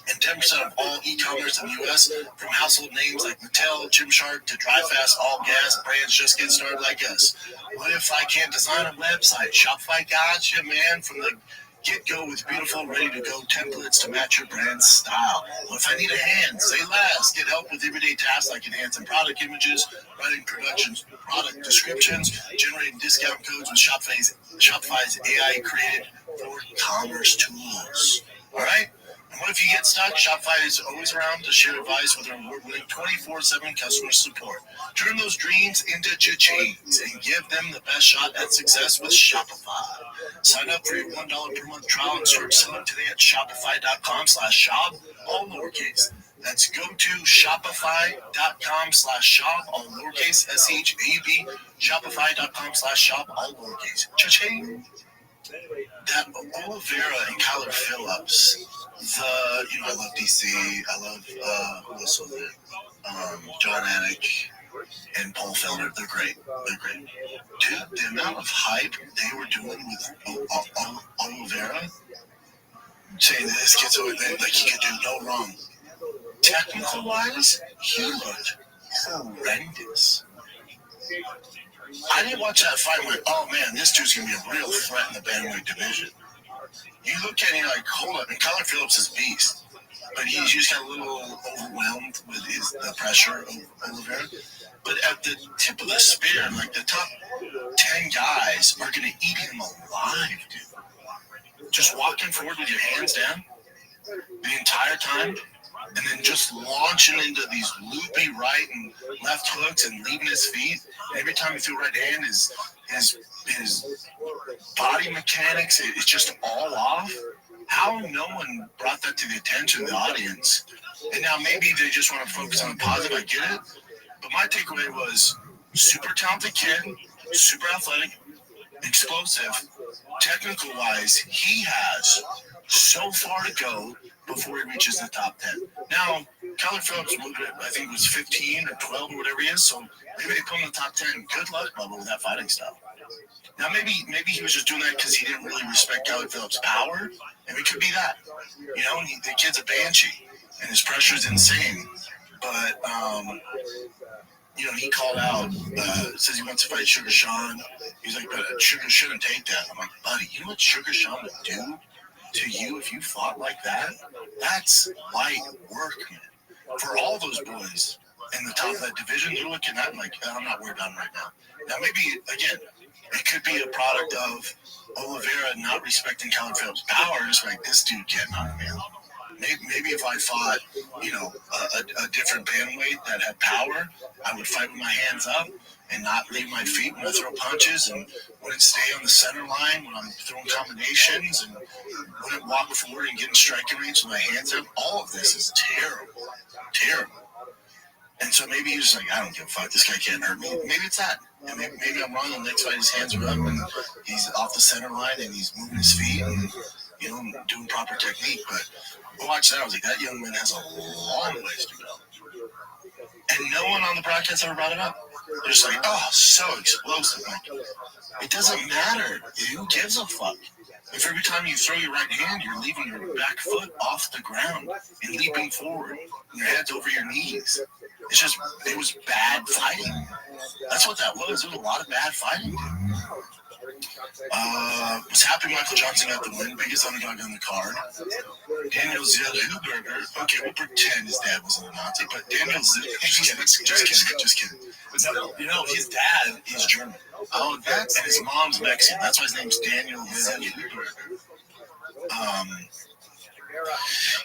And 10% of all e-commerce in the U.S., from household names like Mattel, Gymshark, to DryFast, all gas brands just get started like us. What if I can't design a website? Shopify got you, man, from the get-go with beautiful, ready-to-go templates to match your brand's style. What if I need a hand? Say less. Get help with everyday tasks like enhancing product images, writing product descriptions, generating discount codes with Shopify's AI-created for commerce tools. All right? And what if you get stuck? Shopify is always around to share advice with their award-winning 24/7 customer support. Turn those dreams into cha-chings and give them the best shot at success with Shopify. Sign up for your $1 per month trial and start selling today at shopify.com/shop, all lowercase. That's go to shopify.com/shop, all lowercase, SHAB, shopify.com/shop, all lowercase. Cha-ching! That aloe vera and Kyler Phillips, I love DC, I love, who else was it? John Anik and Paul Felder, they're great. Dude, the amount of hype they were doing with aloe vera, saying that this kid's over there, like he could do no wrong. Technical wise, he looked horrendous. I didn't watch that fight and went, oh man, this dude's going to be a real threat in the bantamweight division. You look at him like, hold up, and Kyler Phillips is a beast. But he just got a little overwhelmed with the pressure of Oliveira. But at the tip of the spear, like the top 10 guys are going to eat him alive, dude. Just walking forward with your hands down the entire time, and then just launching into these loopy right and left hooks and leaving his feet. Every time you feel right hand, his body mechanics is just all off. How no one brought that to the attention of the audience? And now maybe they just want to focus on the positive. I get it. But my takeaway was super talented kid, super athletic, explosive. Technical wise, he has so far to go before he reaches the top 10. Now, Kyler Phillips, I think it was 15 or 12 or whatever he is, so maybe they put him in the top 10. Good luck, Bubba, with that fighting style. Now, maybe he was just doing that because he didn't really respect Kyler Phillips' power. Maybe it could be that. You know, the kid's a banshee, and his pressure is insane. But, he called out, says he wants to fight Sugar Sean. He's like, but Sugar shouldn't take that. I'm like, buddy, you know what Sugar Sean would do to you if you fought like that? That's light work, man. for all those boys in the top of that division, they're looking at like, I'm not we're done right now. Now maybe again, it could be a product of Oliveira not respecting Colin Phillips' power, just like this dude can't knock me out. Maybe if I fought, a different bandweight that had power, I would fight with my hands up and not leave my feet when I throw punches, and wouldn't stay on the center line when I'm throwing combinations, and wouldn't walk forward and get in striking range with my hands up. All of this is terrible, terrible. And so maybe he's just like, I don't give a fuck. This guy can't hurt me. Maybe it's that. And maybe I'm wrong. The next fight, his hands are up and he's off the center line and he's moving his feet and doing proper technique. But I watched that. I was like, that young man has a long ways to go. And no one on the broadcast ever brought it up. They're just like, oh, so explosive. Like, it doesn't matter. Who gives a fuck? If every time you throw your right hand, you're leaving your back foot off the ground and leaping forward, and your head's over your knees. It's just, it was bad fighting. That's what that was. There was a lot of bad fighting, dude. Was happy Michael Johnson got the win, biggest underdog on the card. Daniel Zellhuberger, okay, we'll pretend his dad wasn't a Nazi, but Daniel Zellhuberger, just kidding. No, his dad is German. Oh, and his mom's Mexican. That's why his name's Daniel Zellhuberger.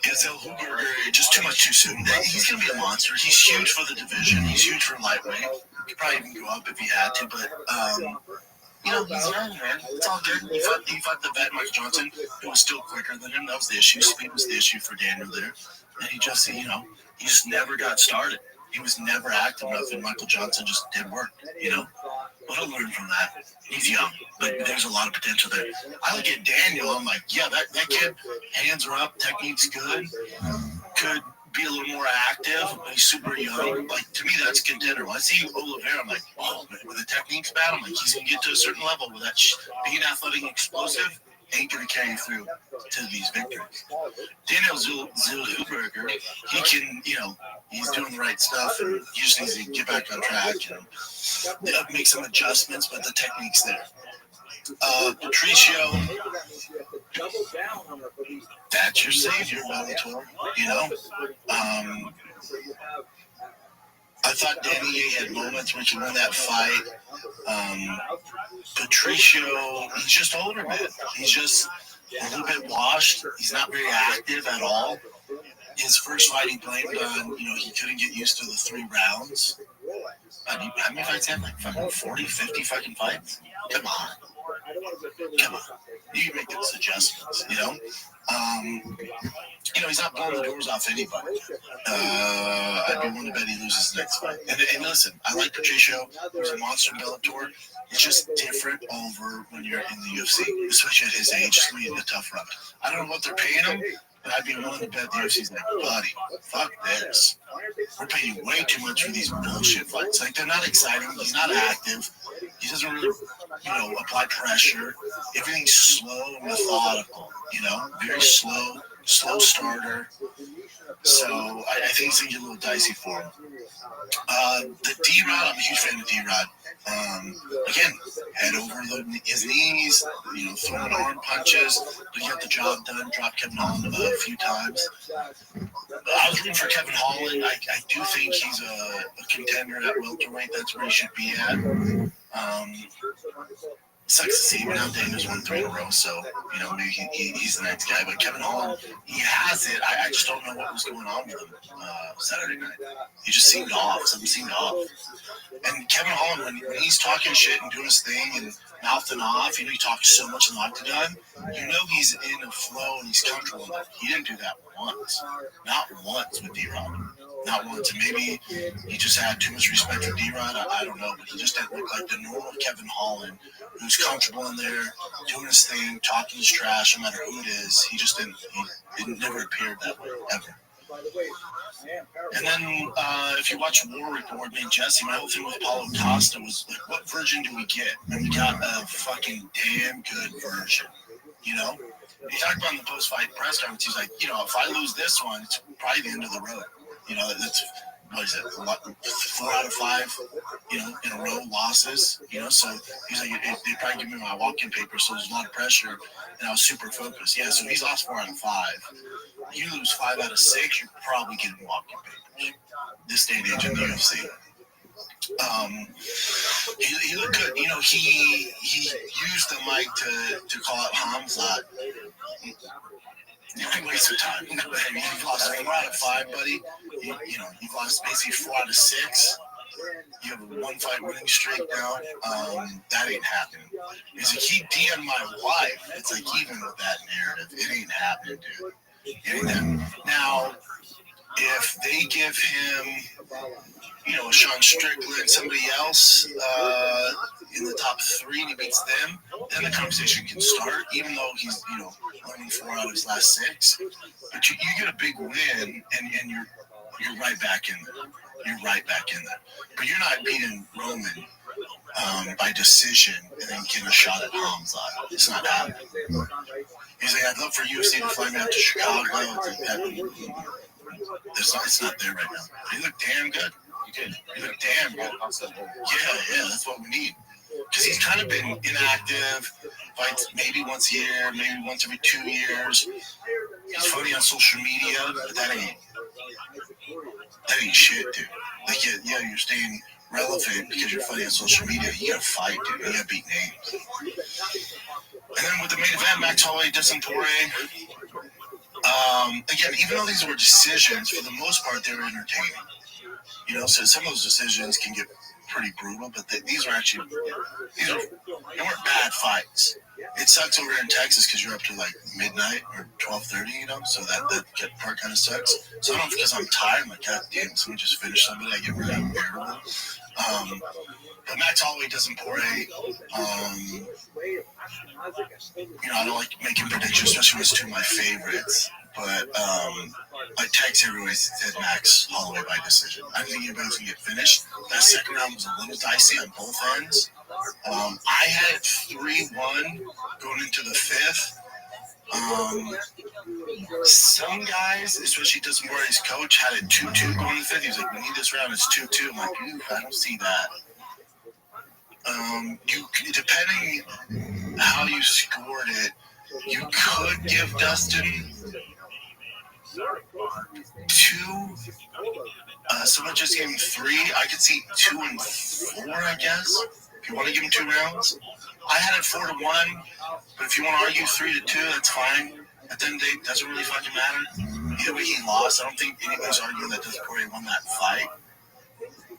Zellhuberger, just too much too soon. He's going to be a monster. He's huge for the division. He's huge for lightweight. He could probably even go up if he had to, but he's young, man. It's all good. He fought the vet, Mike Johnson, who was still quicker than him. That was the issue. Speed was the issue for Daniel there. And he just never got started. He was never active enough, and Michael Johnson just did work, But he'll learn from that. He's young, but there's a lot of potential there. I look at Daniel, I'm like, yeah, that kid, hands are up, technique's good, could be a little more active. He's super young. Like, to me, that's a contender. When I see Oliveira, I'm like, oh, when the technique's bad, I'm like, he's going to get to a certain level where that being athletic and explosive ain't going to carry you through to these victories. Daniel Zellhuberger, he can, he's doing the right stuff, and he just needs to get back on track and make some adjustments, but the technique's there. Patricio, that's your savior, Bellator. I thought Danny had moments where he could win that fight. Patricio, he's just older, man. He's just a little bit washed. He's not very active at all. His first fight, he blamed on, he couldn't get used to the 3 rounds. How many fights have? Like fucking 40, 50 fucking fights? Come on. You can make those adjustments, he's not blowing the doors off anybody. I'd be willing to bet he loses the next fight. And listen, I like Patricio. He's a monster in Bellator. It's just different over when you're in the UFC, especially at his age. It's going to be a tough run. I don't know what they're paying him, but I'd be willing to bet the UFC's like, buddy, fuck this. We're paying way too much for these bullshit fights. Like, they're not exciting. He's not active. He doesn't really, apply pressure. Everything's slow and methodical, very slow starter. So I think it's going to get a little dicey for him. The D-Rod, I'm a huge fan of D-Rod. Again, head over his knees, throwing arm punches, but he got the job done, dropped Kevin Holland a few times. I was rooting for Kevin Holland. I do think he's a contender at welterweight. That's where he should be at. Sucks to see, but now Daniel's won 3 in a row, so, maybe he's the next guy. But Kevin Holland, he has it. I just don't know what was going on with him Saturday night. He just seemed off. Something seemed off. And Kevin Holland, when he's talking shit and doing his thing and mouthing off, he talks so much in the octagon, he's in a flow and he's comfortable in that. He didn't do that once. Not once with D-Rod. Not once. And maybe he just had too much respect for D-Rod. I don't know. But he just didn't look like the normal Kevin Holland who's comfortable in there, doing his thing, talking his trash, no matter who it is. He just didn't. It never appeared that way, ever. And then if you watch War Report, Jesse, my whole thing with Paulo Costa was like, what version do we get? And we got a fucking damn good version, He talked about in the post-fight press conference, he's like, if I lose this one, it's probably the end of the road. That's what is it, 4 out of 5, in a row losses, so he's like, they probably give me my walk-in paper, so there's a lot of pressure, and I was super focused. Yeah, so he's lost 4 out of 5. You lose 5 out of 6, you're probably getting walk-in papers. This day and age in the UFC. He looked good. He used the mic to call out Hamzat. Waste of time. You've lost 4 out of 5, buddy. You've lost basically 4 out of 6. You have a 1-fight winning streak now. That ain't happening. It's like, he DM'd my wife. It's like, even with that narrative, it ain't happening, dude. It ain't happening. Now, if they give him, Sean Strickland, somebody else in the top 3, and he beats them, then the conversation can start, even though he's, only 4 out of his last 6. But you get a big win, and you're right back in there. You're right back in there. But you're not beating Roman by decision and then getting a shot at Hamza. It's not happening. He's like, I'd love for UFC to fly me out to Chicago. It's not there right now. He looked damn good. He looked damn good. Yeah, that's what we need. Because he's kind of been inactive, fights maybe once a year, maybe once every 2 years. He's funny on social media, but that ain't shit, dude. Like, you're staying relevant because you're funny on social media. You gotta fight, dude. You gotta beat names. And then with the main event, Max Holloway, Dustin Poirier. Again, even though these were decisions, for the most part, they were entertaining. So some of those decisions can get pretty brutal, but these weren't bad fights. It sucks over here in Texas because you're up to like midnight or 12:30, so that part kind of sucks. So I don't know, because I'm tired, I'm like, God damn, someone just finished somebody, I get really unbearable. But Max Holloway doesn't Poirier. I don't like making predictions, especially when it's 2 of my favorites. But I text everyone said Max Holloway by decision. I didn't think anybody was going to get finished. That second round was a little dicey on both ends. I had it 3-1 going into the 5th. Some guys, especially Dustin Poirier's coach, had it 2-2 going into the 5th. He was like, we need this round, it's 2-2. I'm like, I don't see that. Depending how you scored it, you could give Dustin 2. Someone just gave him 3. I could see 2 and 4, I guess. If you want to give him 2 rounds, I had it 4-1. But if you want to argue 3-2, that's fine. At the end of the day, it doesn't really fucking matter. Either way, he lost. I don't think anybody's arguing that Dustin Poirier won that fight.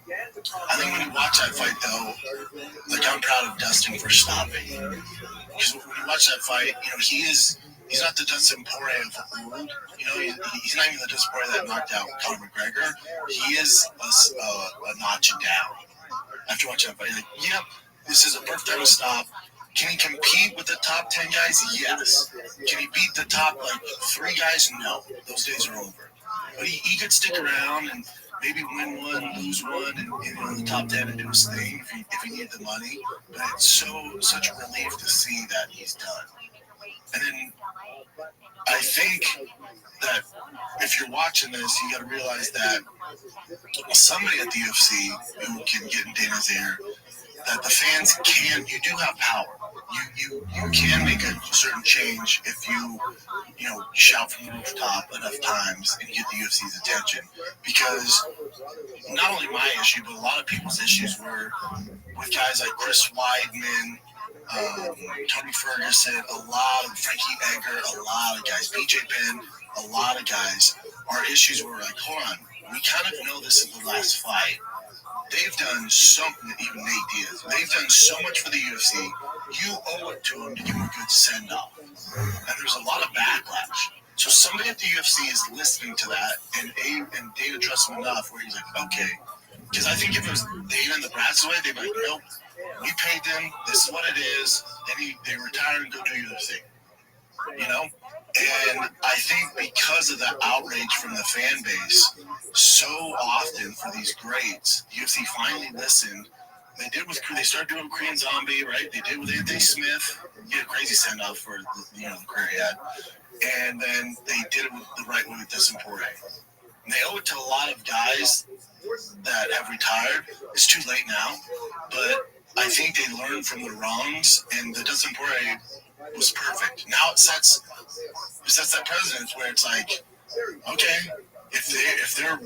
I think when you watch that fight, though, like, I'm proud of Dustin for stopping. Because when you watch that fight, he's not the Dustin Poirier of old. He's not even the Dustin Poirier that knocked out Conor McGregor. He is a notch down. After watching that fight, like, yep, this is a perfect time to stop. Can he compete with the top 10 guys? Yes. Can he beat the top 3 guys? No. Those days are over. But he could stick around and maybe win 1, lose 1, and in the top 10 and do his thing if he needed the money. But it's such a relief to see that he's done. And then I think that if you're watching this, you got to realize that somebody at the UFC who can get in Dana's ear, that the fans you do have power. You can make a certain change if you shout from the rooftop enough times and get the UFC's attention. Because not only my issue, but a lot of people's issues were with guys like Chris Weidman, Tony Ferguson, Frankie Edgar, a lot of guys, BJ Penn, a lot of guys. Our issues were like, hold on, we kind of know this is the last fight. They've done something, even Nate Diaz. They've done so much for the UFC. You owe it to them to give them a good send-off. And there's a lot of backlash. So somebody at the UFC is listening to that, and Dana trusts him enough where he's like, okay. Because I think if it was Dana and the Brad's way, they'd be like, nope, we paid them. This is what it is. Then they retire and go do your thing. And I think because of the outrage from the fan base, so often for these greats, UFC finally listened. They started doing Korean Zombie, right? They did with Anthony Smith. He had a crazy send off for the career he had. And then they did it the right way with Dustin Poirier. And they owe it to a lot of guys that have retired. It's too late now, but I think they learned from their wrongs, and the Dustin Poirier was perfect. Now it sets that precedent where it's like, okay, if they're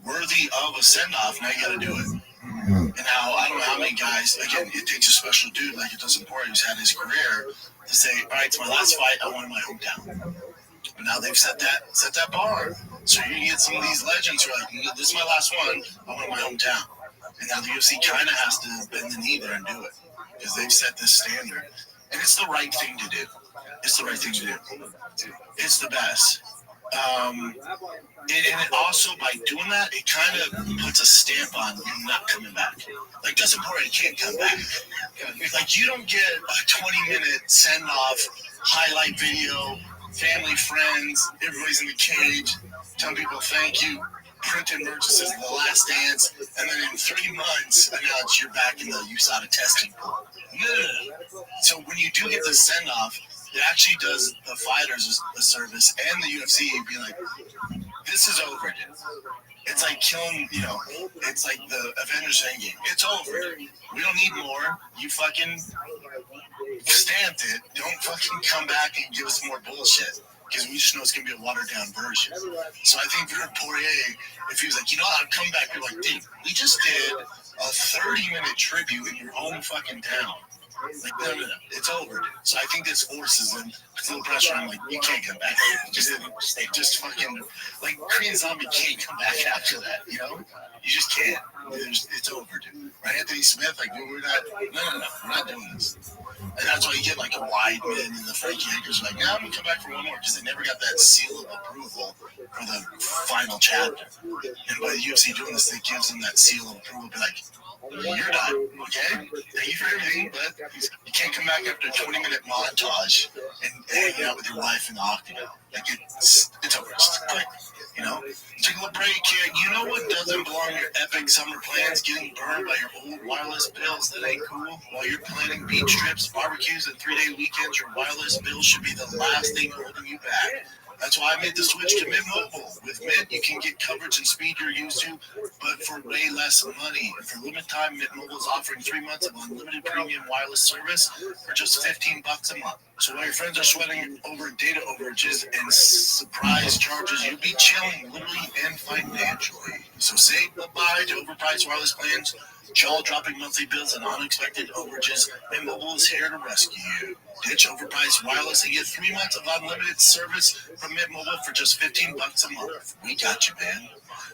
worthy of a send off, now you got to do it. And now I don't know how many guys. Again, it takes a special dude like it Dustin Poirier who's had his career to say, all right, it's my last fight. I want in my hometown. But now they've set that bar. So you get some of these legends who are like, this is my last one. I want in my hometown. And now the UFC kind of has to bend the knee there and do it because they've set this standard. And it's the right thing to do. It's the right thing to do. It's the best. And it also, by doing that, it kind of puts a stamp on you not coming back. Like, Dustin Poirier can't come back. Like, you don't get a 20-minute send-off, highlight video, family, friends, everybody's in the cage, telling people thank you, printed merch that says The Last Dance, and then in 3 months, announce you're back in the USADA testing pool. No. So when you do get the send-off, it actually does the fighters a service and the UFC be like, this is over, dude. It's like killing, it's like the Avengers Endgame. It's over. We don't need more. You fucking stamped it. Don't fucking come back and give us more bullshit. Because we just know it's going to be a watered-down version. So I think for Poirier, if he was like, I'd come back, you're like, dude, we just did a 30-minute tribute in your own fucking town. Like, no, it's over, dude. So I think this forces him, puts a little pressure on him, like, you can't come back. Just fucking, like, Korean Zombie can't come back after that, You just can't. It's over, dude. Right, Anthony Smith, like, we're not, no, we're not doing this. And that's why you get, like, a Weidman and the Frankie Edgars like, I'm going to come back for one more, because they never got that seal of approval for the final chapter. And by the UFC doing this, it gives them that seal of approval, be like, you're done, okay? Thank you for everything, but you can't come back after a 20-minute montage and hang out with your wife in the octagon. Like, it's over. It's quick, Take a little break here. You know what doesn't belong in your epic summer plans? Getting burned by your old wireless bills. That ain't cool. While you're planning beach trips, barbecues, and 3-day weekends, your wireless bill should be the last thing holding you back. That's why I made the switch to Mint Mobile. With Mint, you can get coverage and speed you're used to, but for way less money. And for limited time, Mint Mobile is offering 3 months of unlimited premium wireless service for just $15 a month. So while your friends are sweating over data overages and surprise charges, you'll be chilling literally and financially. So say goodbye to overpriced wireless plans, jaw-dropping monthly bills, and unexpected overages. Mint Mobile is here to rescue you. Ditch overpriced wireless and get 3 months of unlimited service from Mint Mobile for just $15 a month. We got you, man.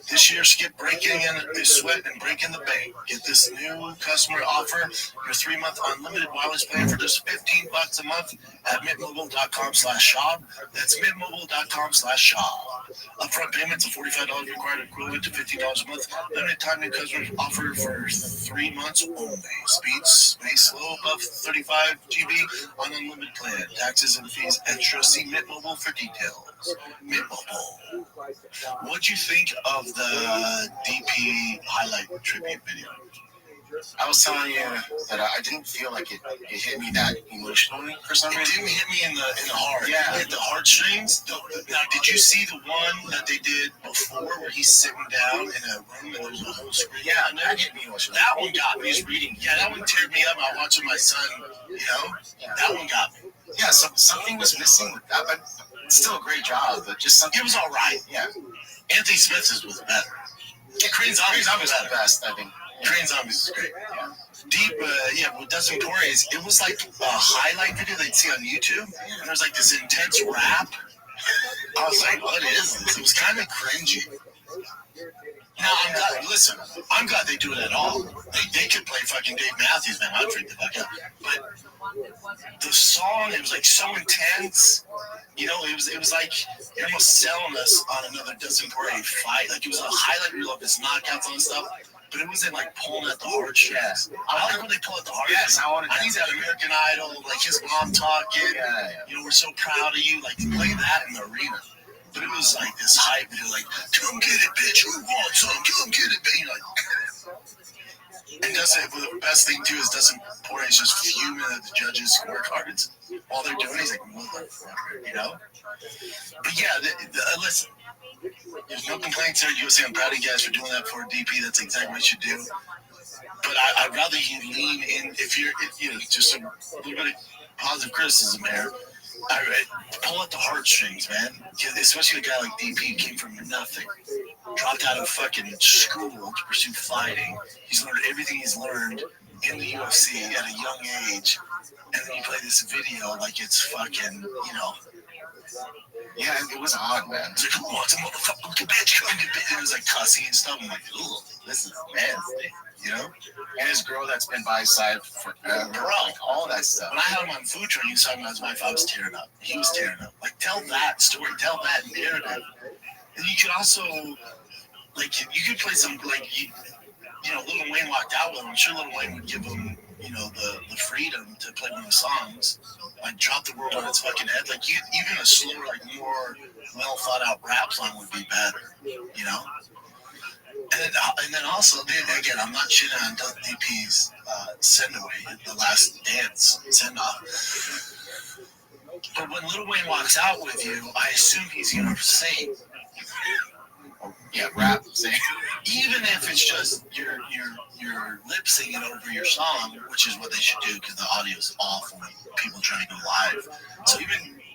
This year, skip breaking in the sweat and break in the bank. Get this new customer offer, your 3-month unlimited wireless plan for just $15 a month at mintmobile.com/shop. That's mintmobile.com/shop. Upfront payments of $45 required, equivalent to $15 a month. Limited time new customer offer for 3 months only. Speeds may slow above 35 GB on unlimited plan. Taxes and fees extra. See Mint Mobile for details. Mint Mobile. What'd you think of the DP highlight tribute video? I was telling you that I didn't feel like it hit me that emotionally for some reason. It didn't hit me in the heart. Yeah. It hit the heartstrings. Now, did you see the one that they did before where he's sitting down in a room and there's a whole screen? Yeah, that hit me emotionally. That one got me. Just reading. Yeah, that one teared me up. I was watching my son, That one got me. Yeah, something was missing with that, but still a great job, but just something. It was all right. Yeah. Anthony Smith's was better. Korean Zombies was the best, I think. Korean Zombies is great. Yeah. Deep, with Dustin Poirier, it was like a highlight video they'd see on YouTube, and there was like this intense rap. I was like, what is this? It was kind of cringy. Now, I'm glad they do it at all. They could play fucking Dave Matthews, man. I'd freak the fuck out. But the song, it was like so intense. It was like you're almost selling us on another Dustin Poirier fight. Like, it was a highlight reel of his knockouts and stuff. But it wasn't like pulling at the heartstrings. I like when they pull at the heartstrings. I need that American Idol, like his mom talking. We're so proud of you. Like, play that in the arena. But it was like this hype video, like, come get it, bitch. Who wants some? Come get it, bitch. And the best thing too is Poirier's just fuming at the judges' scorecards while they're doing it. He's like, motherfucker, you know? But yeah, listen, there's no complaints there. UFC, I'm proud of you guys for doing that for DP. That's exactly what you should do. But I'd rather you lean in, if you're, just a little bit of positive criticism here. Pull out the heartstrings, man. Especially a guy like DP who came from nothing. Dropped out of fucking school to pursue fighting. He's learned everything he's learned in the UFC at a young age. And then you play this video like it's fucking, Yeah, it was odd, man. It's like, who wants a motherfucking bitch? It was like cussing and stuff. I'm like, ooh, this is nasty, And his girl that's been by his side forever, like all that stuff. When I had him on food train, he was talking about his wife, I was tearing up. He was tearing up. Like, tell that story, tell that narrative. And you could also, you could play some, Lil Wayne walked out with him. I'm sure Lil Wayne would give him, the freedom to play one of the songs. Like, drop the world on its fucking head. Like, even a slower, more well thought out rap song would be better, And then also, again, I'm not shitting on DP's send away, the last dance send off. But when Lil Wayne walks out with you, I assume he's gonna sing. Yeah, rap, sing. Even if it's just your lip singing over your song, which is what they should do because the audio is awful when people trying to go live. So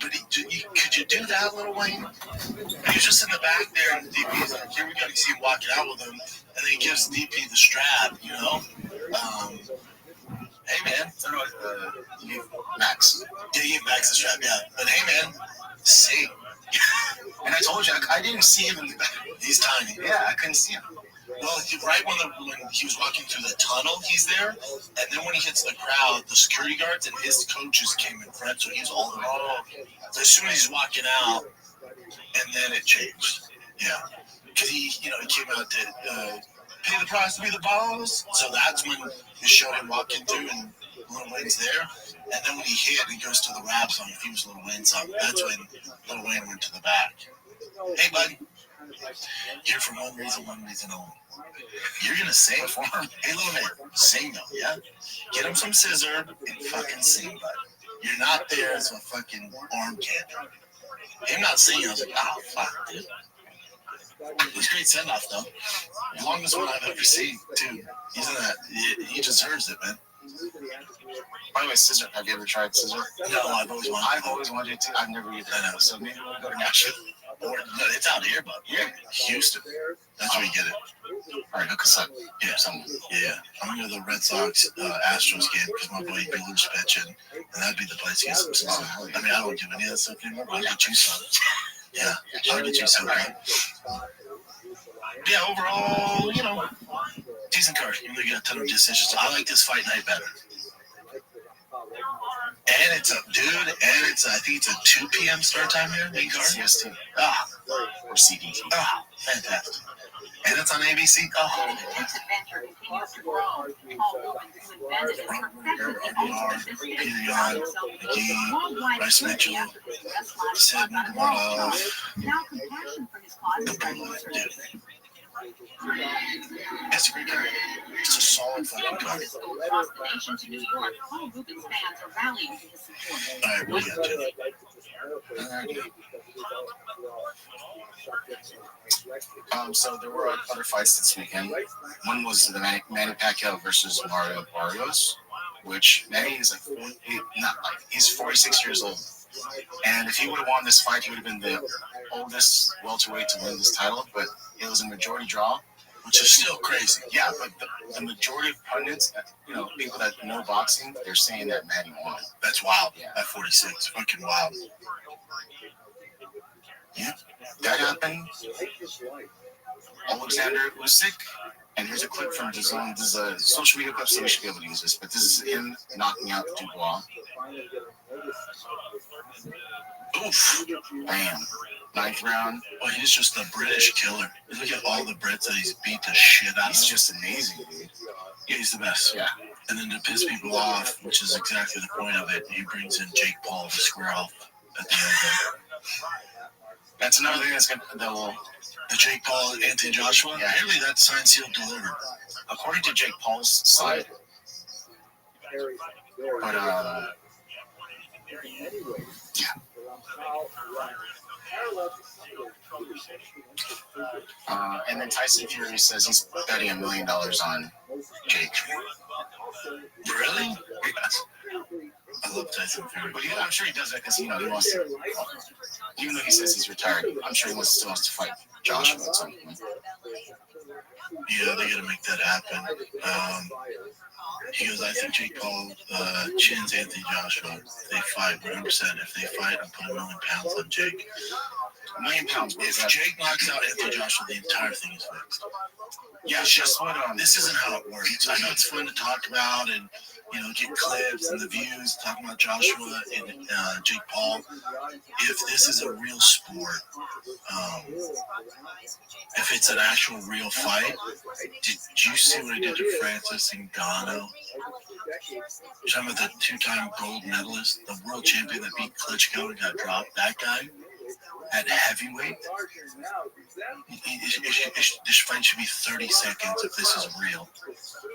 could you do that, Lil Wayne? He was just in the back there, and DP's like, here we go. You see him walking out with him, and then he gives DP the strap, hey, man. Max. Yeah, he gave Max the strap, yeah. But hey, man, sing. And I told you, I didn't see him in the back. He's tiny. Yeah, I couldn't see him. Well, right when he was walking through the tunnel, he's there. And then when he hits the crowd, the security guards and his coaches came in front, so he's all the way up. So as soon as he's walking out, and then it changed. Yeah. Because he came out to pay the price to be the boss. So that's when he showed him walking through, and Lil Wayne's there. And then when he hit, he goes to the rap song. If he was Lil Wayne's song, that's when Lil Wayne went to the back. Hey, bud. Here for one reason only. You're gonna sing for him? Hey, Lil Wayne, sing though, yeah? Get him some scissor and fucking sing, bud. You're not there as a fucking arm candy. Him not singing, I was like, oh, fuck, dude. It was a great send-off, though. The longest one I've ever seen, too. He deserves it, man. By the way, scissor. Have you ever tried scissor? No, I've always wanted to. I've never either. I know. So maybe we'll go to Nashville. Or no, it's out here, but Houston. That's where you get it. All right, hook us up. Yeah, yeah. I'm gonna go to the Red Sox Astros game because my boy Bueller's pitching, and that'd be the place to get some scissor. I mean, I don't do any of that stuff anymore, but I'll get you some. Yeah, I'll get you some. Right? Yeah, overall, decent card. You got a ton of decisions. I like this fight night better. And it's I think it's a 2 p.m. start time here, main card. CST. Or CDT. Fantastic. And it's on ABC. Period. McGee, Bryce Mitchell, Sid Nurmagomedov. It's a great card. It's a solid fucking card. Alright, what do you got, So there were other fights this weekend. One was the Manny Pacquiao versus Mario Barrios, which Manny is he's 46 years old. And if he would have won this fight, he would have been the oldest welterweight to win this title, but it was a majority draw. Which is still crazy. Yeah, but the majority of pundits, people that know boxing, they're saying that Manny won. That's wild. Yeah. At 46. Fucking wild. Yeah. That happened. Alexander Usyk. And here's a clip from DAZN. This is a social media clip, so we should be able to use this. But this is him knocking out Dubois. Oof. Bam. 9th round. Well, he's just a British killer. Look at all the Brits that he's beat the shit out of. He's just amazing, dude. Yeah, he's the best. Yeah. And then to piss people off, which is exactly the point of it, he brings in Jake Paul to square off at the end of it. That's another thing that's going to... The Jake Paul, Anthony Joshua? Yeah. Apparently that's signed, sealed, delivered. according to Jake Paul's side, but and then Tyson Fury says he's betting $1 million on Jake. Really? Yes. I love Tyson Fury. But I'm sure he does that because he wants to. Even though he says he's retired, I'm sure he still wants to fight Joshua at some point. Yeah, they got to make that happen. He goes, I think Jake Paul chins Anthony Joshua. They fight 100%. If they fight, I'll put £1 million on Jake. £1 million. If Jake knocks out Anthony Joshua, the entire thing is fixed. Yeah, just what this isn't how it works. I know it's fun to talk about and get clips and the views talking about Joshua and Jake Paul. If this is a real sport, if it's an actual real fight, did you see what he did to Francis Ngannou? You're talking about the two-time gold medalist, the world champion that beat Klitschko and got dropped. That guy at heavyweight. This fight should be 30 seconds if this is real.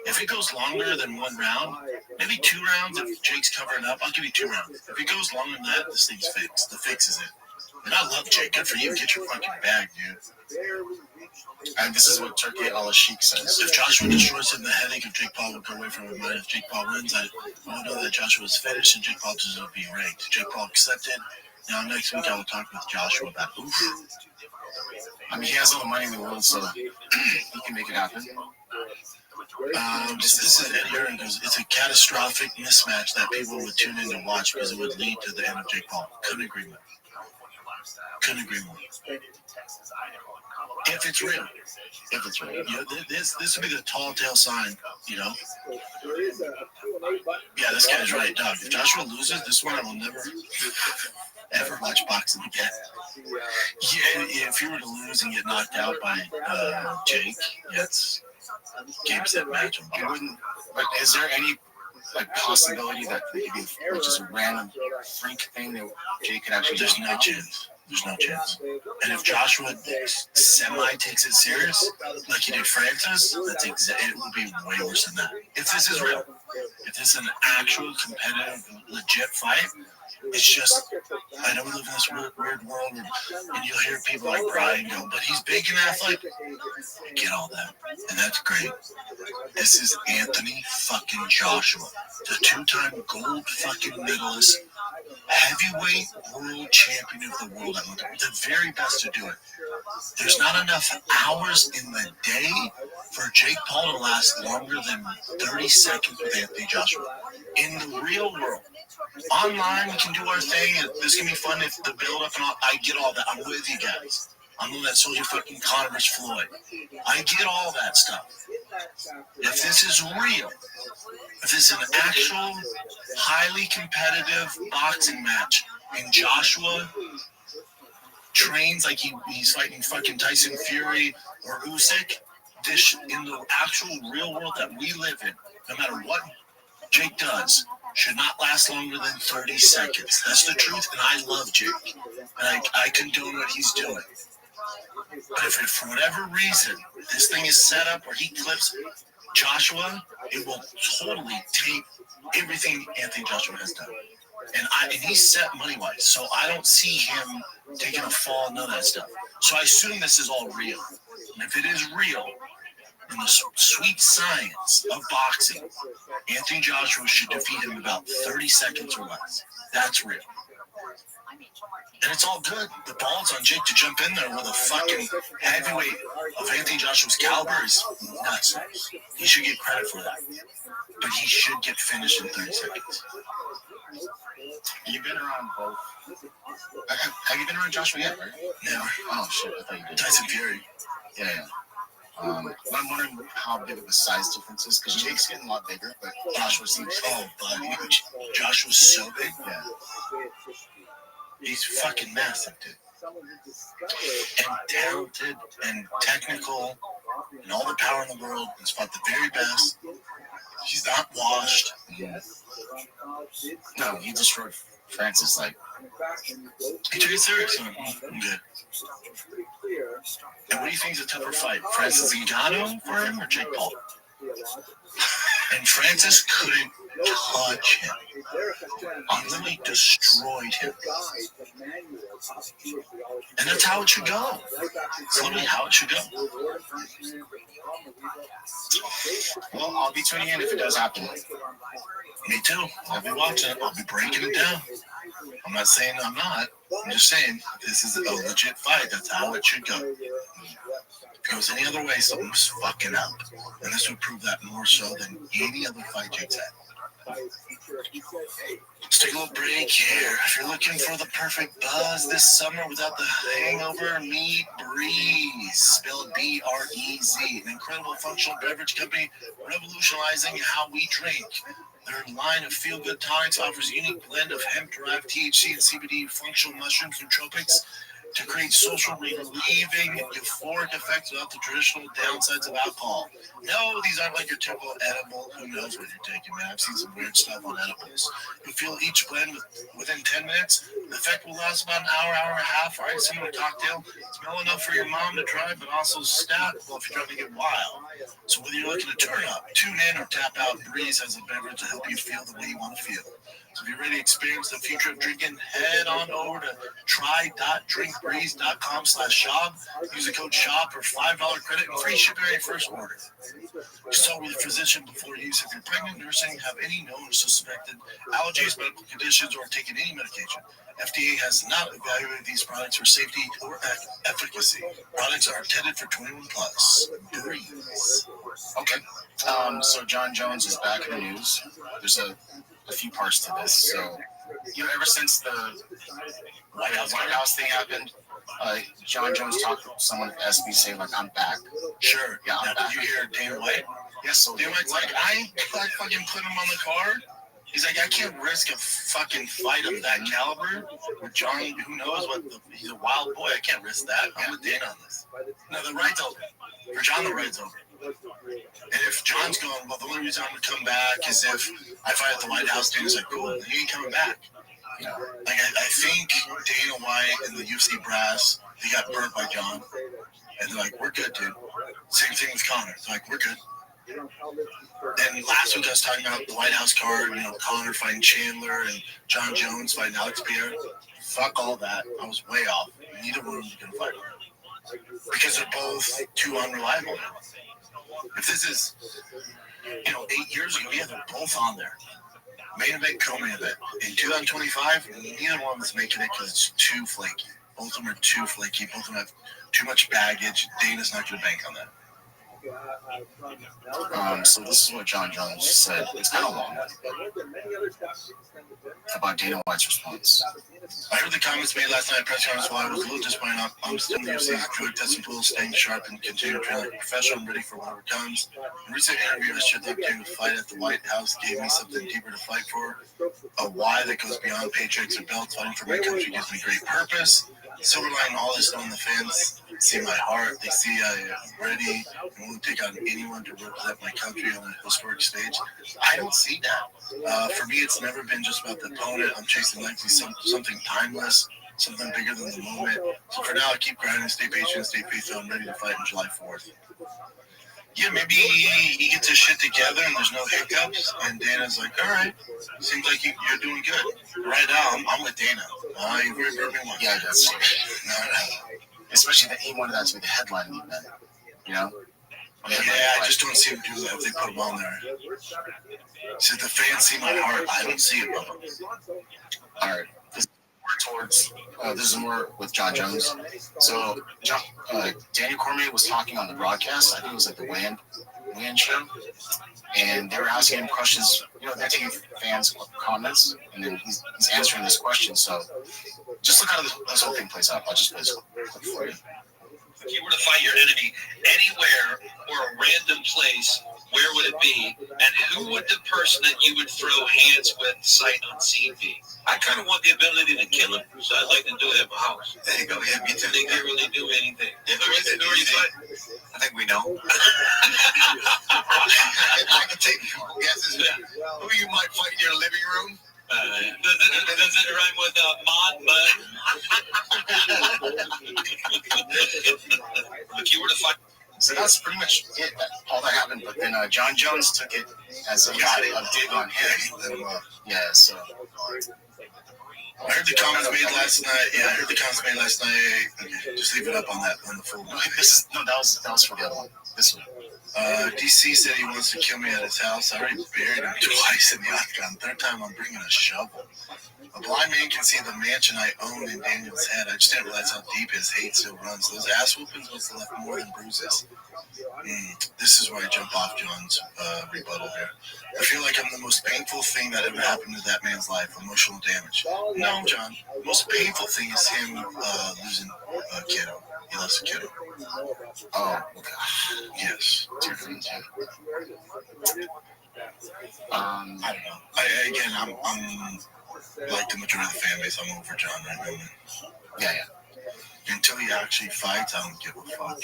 If it goes longer than one round, maybe 2 rounds, if Jake's covering up, I'll give you 2 rounds. If it goes longer than that, this thing's fixed. The fix is it. And I love Jake. Good for you. Get your fucking bag, dude. And this is what Turkey Al-Sheikh says. If Joshua destroys him, the headache of Jake Paul will go away from his mind. If Jake Paul wins, I will know that Joshua is finished and Jake Paul deserves to be ranked. Jake Paul accepted. Now next week I will talk with Joshua about I mean, he has all the money in the world, so he can make it happen. This is Eddie Hearn goes, it's a catastrophic mismatch that people would tune in to watch because it would lead to the end of Jake Paul. Couldn't agree more. If it's real. This would be the tall tale sign, Yeah, this guy's right, dog. If Joshua loses, this one I will never ever watch boxing again. Yeah, if you were to lose and get knocked out by Jake, it's game set match. But is there any possibility that it could be just a random freak thing that Jake could actually? There's no chance. There's no chance. And if Joshua semi takes it serious, like he did Francis, it will be way worse than that. If this is real, if this is an actual competitive, legit fight, it's just, I know we live in this weird world, and you'll hear people like Brian go, but he's big and athletic. I get all that, and that's great. This is Anthony fucking Joshua, the 2-time gold fucking medalist, heavyweight world champion of the world, the very best to do it. There's not enough hours in the day for Jake Paul to last longer than 30 seconds with Anthony Joshua. In the real world, online we can do our thing, and this can be fun if the build up and all. I get all that. I'm with you guys. I'm the one that sold you fucking Conor vs. Floyd. I get all that stuff. If this is real, if this is an actual highly competitive boxing match, and Joshua trains like he's fighting fucking Tyson Fury or Usyk, this in the actual real world that we live in, no matter what Jake does, should not last longer than 30 seconds. That's the truth, and I love Jake. And I condone what he's doing. But if for whatever reason this thing is set up where he clips Joshua, it will totally take everything Anthony Joshua has done. And he's set money-wise, so I don't see him taking a fall, none of that stuff. So I assume this is all real. And if it is real, in the sweet science of boxing, Anthony Joshua should defeat him in about 30 seconds or less. That's real. And it's all good. The ball's on Jake to jump in there with a fucking heavyweight of Anthony Joshua's caliber is nuts. He should get credit for that. But he should get finished in 30 seconds. You've been around both. Have you been around Joshua yet, right? Never. Oh, shit. I thought you did. Tyson Fury. Yeah. I'm wondering how big of a size difference is, because Jake's getting a lot bigger, but Joshua seems huge. Joshua's so big. Yeah. He's fucking massive, dude. And talented and technical and all the power in the world and fought the very best. He's not washed. No, he destroyed Francis, he took it serious. I'm good. And what do you think is a tougher fight? Francis Ngannou for him or Jake Paul? And Francis couldn't touch him. Utterly destroyed him. And that's how it should go. It's literally how it should go. Well, I'll be tuning in if it does happen. Me too. I'll be watching it. I'll be breaking it down. I'm not saying I'm not. I'm just saying this is a legit fight. That's how it should go. If it goes any other way, something's fucking up. And this would prove that more so than any other fight Jake's had. Let's take a little break here. If you're looking for the perfect buzz this summer without the hangover, meet Breeze, spelled B-R-E-Z, an incredible functional beverage company revolutionizing how we drink. Their line of feel-good tonics offers a unique blend of hemp-derived THC and CBD functional mushrooms nootropics to create social relieving euphoric effects without the traditional downsides of alcohol. No, these aren't like your typical edible. Who knows what you're taking, man? I've seen some weird stuff on edibles. You'll feel each blend within 10 minutes. The effect will last about an hour, hour and a half, right? Similar to cocktail. Smell enough for your mom to try, but also stackable if you're trying to get wild. So whether you're looking to turn up, tune in, or tap out, Breeze has a beverage to help you feel the way you want to feel. So if you're ready to experience the future of drinking, head on over to try.drinkbreeze.com/shop. Use the code SHOP for $5 credit and free shipping on your first order. Consult with a physician before use. If you're pregnant, nursing, have any known or suspected allergies, medical conditions, or taking any medication, FDA has not evaluated these products for safety or efficacy. Products are intended for 21 plus. Breeze. Okay. So John Jones is back in the news. There's a few parts to this. So, ever since the White House thing happened, John Jones talked to someone at SB saying, like, I'm back. Sure. Yeah, I'm back. Did you hear Dana White? Yes, so Dana White's like, I ain't fucking put him on the card. He's like, I can't risk a fucking fight of that caliber with John. Who knows what? He's a wild boy. I can't risk that. I'm with Dana on this. No, the right's over. For John, the right's over. And if John's going, well, the only reason I'm going to come back is if I fight at the White House. Dana's like, cool, he ain't coming back. Like, I think Dana White and the UFC brass, they got burnt by John. And they're like, we're good, dude. Same thing with Conor. They're like, we're good. And last week I was talking about the White House card, Conor fighting Chandler and John Jones fighting Alex Pierre. Fuck all that. I was way off. Neither one of them can fight. Because they're both too unreliable now. If this is, 8 years ago, yeah, they're both on there. Main event, co-main event. In 2025, neither one is making it because it's too flaky. Both of them are too flaky. Both of them have too much baggage. Dana's not going to bank on that. So this is what John Jones said. It's kind of long, about Dana White's response. I heard the comments made last night at press conference while I was a little disappointed. I'm still in the UFC's drug testing pool, staying sharp and continue to train like a professional. I'm ready for whatever comes. In a recent interview, I shared the opportunity to fight at the White House gave me something deeper to fight for. A why that goes beyond paychecks or belts. Fighting for my country gives me great purpose. Silver lining all this, knowing the fans see my heart. They see I am ready and willing to take on anyone to represent my country on a historic stage. I don't see that. For me, it's never been just about the opponent. I'm chasing legacy, something timeless, something bigger than the moment. So for now, I keep grinding, stay patient, stay faithful. I'm ready to fight on July 4th. Yeah, maybe he gets his shit together and there's no hiccups. And Dana's like, all right, seems like you're doing good. Right now, I'm with Dana. You're very burping one. Yeah, that's No. Especially that he wanted that to be the headline event. Yeah, I just don't see him do that if they put him on there. So the fans see my heart. I don't see it, Bubba. All right. This is more with John Jones. So Daniel Cormier was talking on the broadcast. I think it was like the weigh-in show. And they were asking him questions. They're taking fans' comments, and then he's answering this question. So just look how this whole thing plays out. I'll just play this clip for you. If you were to fight your enemy anywhere or a random place, where would it be? And who would the person that you would throw hands with sight unseen be? I kind of want the ability to kill him, so I'd like to do it at my house. There you go. Yeah, me too. They can't really do anything. Who is it? Who are you fighting? I think we know. I can take guesses. Who you might fight in your living room? Does it rhyme with Mod? If you were to fight So that's pretty much it. All that happened. But then John Jones took it as a dig on him. Yeah, so. I heard the comments made last night. Yeah, I heard the comments made last night. Okay, just leave it up on that on the full. That was for the other one. This one. DC said he wants to kill me at his house. I already buried him twice in the octagon. Third time I'm bringing a shovel. A blind man can see the mansion I own in Daniel's head. I just didn't realize how deep his hate still runs. Those ass whoopings must have left more than bruises. This is where I jump off John's rebuttal here. I feel like I'm the most painful thing that ever happened to that man's life. Emotional damage. No, John. The most painful thing is him losing a kiddo. He lost a kiddo. Oh, okay. Yes. Dear friends, yeah. I don't know. I'm like the majority of the fan base. I'm over John right now. Yeah. Until he actually fights, I don't give a fuck.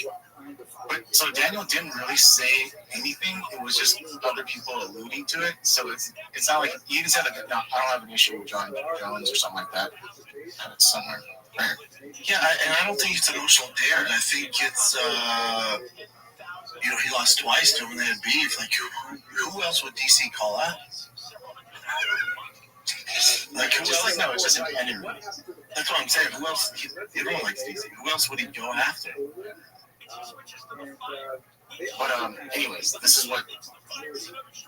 But so Daniel didn't really say anything. It was just other people alluding to it. So it's not like you can say like, no, I don't have an issue with John Jones or something like that. It's somewhere. Yeah, and I don't think it's emotional dare. And I think it's he lost twice to him and they had beef. Like who else would DC call out? Like who else? Like no, it's just an enemy. That's what I'm saying. Who else? Everyone likes DC. Who else would he go after? But anyways, this is what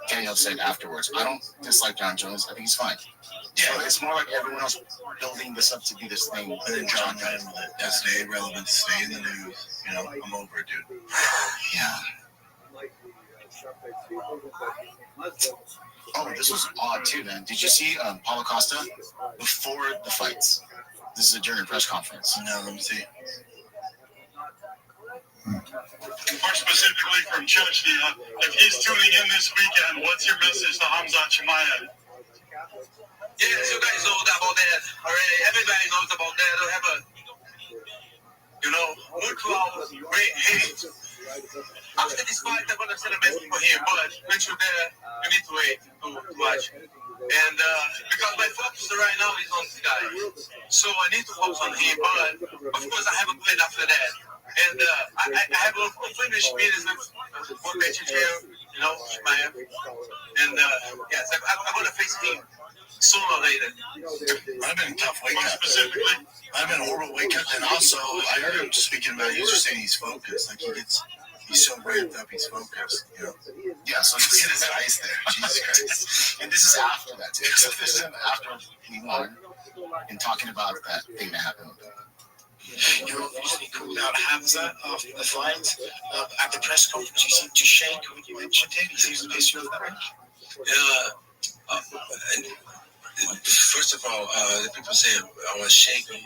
Daniel said afterwards. I don't dislike John Jones. I think he's fine. Yeah, so it's more like everyone else building this up to be this thing. And then John got in with it. To stay relevant, to stay in the news. I'm over it, dude. Yeah. Oh, this was odd too, man. Did you see Paulo Costa before the fights? This is during a press conference. No, let me see. More specifically from Chechnya, if he's tuning in this weekend, what's your message to Hamzat Chimaev? Yes, you guys know about that already. Everybody knows about that. I have a, mutual great hate. After this fight, I'm going to send a message for him, but when you're there, you need to wait to watch. And because my focus right now is on this guy. So I need to focus on him, but of course I have a plan after that. And I have a finished meetings with both matches here, Chimaev. And yes, I'm going to face him sooner or later. I've been tough weight cut. Specifically, I've been horrible weight cut. And also, I heard him speaking about, he was just saying he's focused. Like he's so ramped up, he's focused. Yeah, so just hit his eyes there. Jesus Christ. And this is after that, too. So this is after he won and talking about that thing that happened with him. Usually called out Hamza after the fight. At the press conference, he seemed to shake when you mentioned him. He seems to piss you off that much. First of all, the people say I was shaking.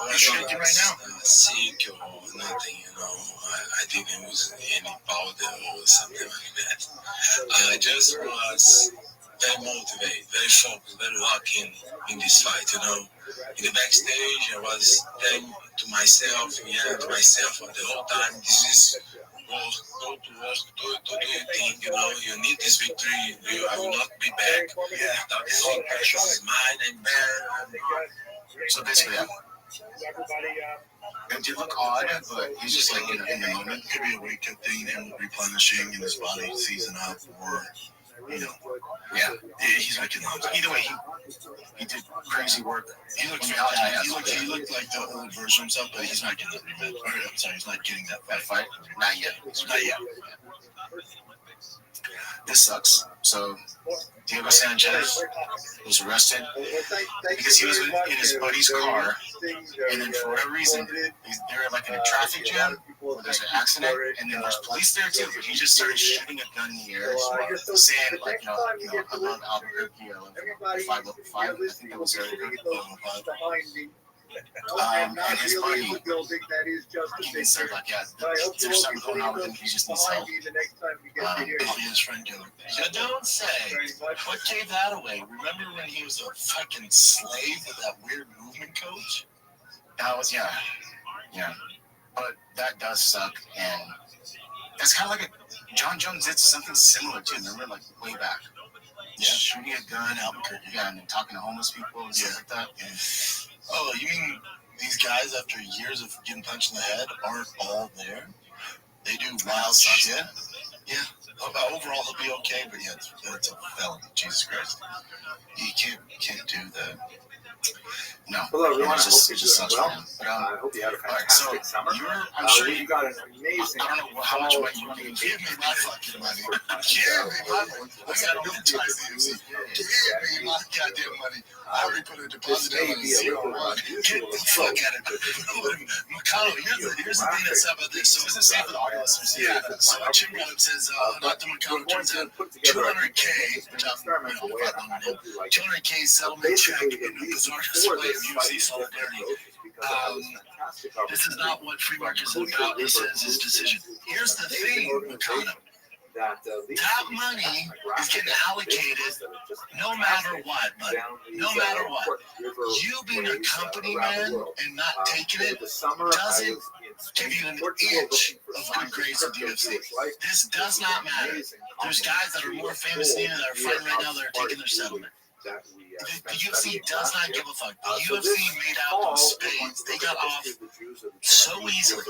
I was shaking right now. Sick or nothing, I didn't use any powder or something like that. I just was very motivated, very focused, very locked in this fight, In the backstage, I was telling to myself the whole time, this is go to work, do your thing, you need this victory, I will not be back. Yeah, this pressure is mine and there. So basically, it did look odd, but he's just like in the moment. It could be a weight cut thing, him replenishing in his body, season up, or yeah, he's making those. Either way, he did crazy work. He looked fantastic. He looked like the old version of himself, but he's not getting that revenge. I'm sorry, he's not getting that fight. Not yet. This sucks. So Diego Sanchez was arrested because he was in his buddy's car, and then for whatever reason, they're like in a traffic jam where there's an accident, and then there's police there too. But he just started shooting a gun in the air, saying like, I love Albuquerque, I love 505. I think it was and his buddy, he said like, there's something going on with him, he just needs help. His friend Gilbert. You don't say. What gave that away? Remember when he was a fucking slave to that weird movement coach? That was, yeah. But that does suck, and that's kind of like John Jones did something similar too. Remember, like way back. Yeah, shooting a gun, Albuquerque. Yeah, and then talking to homeless people and stuff like that. Yeah. Oh, you mean these guys, after years of getting punched in the head, aren't all there? They do wild stuff. Yeah. Yeah. Overall, he'll be okay, but yeah, it's a felony. Jesus Christ. You can't do that. No. Hello, everyone. It just sucks for Well, him. I hope you had a Alright, so fantastic summer. I'm sure you got an amazing. I don't know how much money you want to give me my fucking money. Give me my money. I gotta advertise the MC. Give me my goddamn money. I already put a deposit down on 0-1. Get the fuck out of it. Mikado, here's the thing that's up about this. So it's the same for the audio listeners. Yeah. So Jim Rob says, Dr. Mikado turns out 200K, which I'm, 200K settlement check in a bizarre display of UFC solidarity. This is not what free market is about, he says his decision. Here's the thing, Mikado. That money is getting allocated no matter what, but no matter what. You being a company man and not taking it doesn't give you an inch of good grades with the UFC. This does not matter. There's guys that are more famous than you that are fighting right now that are taking their settlement. The UFC does not give a fuck. The UFC made out those spades. They got off so easily.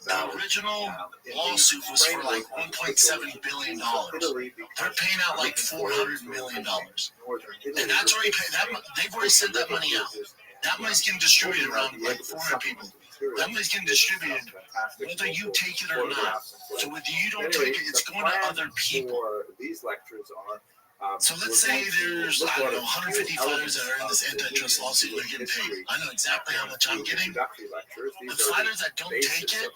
The original lawsuit was for like $1.7 billion. They're paying out like $400 million. And that's already paid. They've already sent that money out. That money's getting distributed around like 400 people. That money's getting distributed whether you take it or not. So whether you don't take it, it's going to other people. These lectures are. So let's say there's, I don't know, 150 fighters that are in this antitrust lawsuit and they're getting paid. I know exactly how much I'm getting. The fighters that don't take it,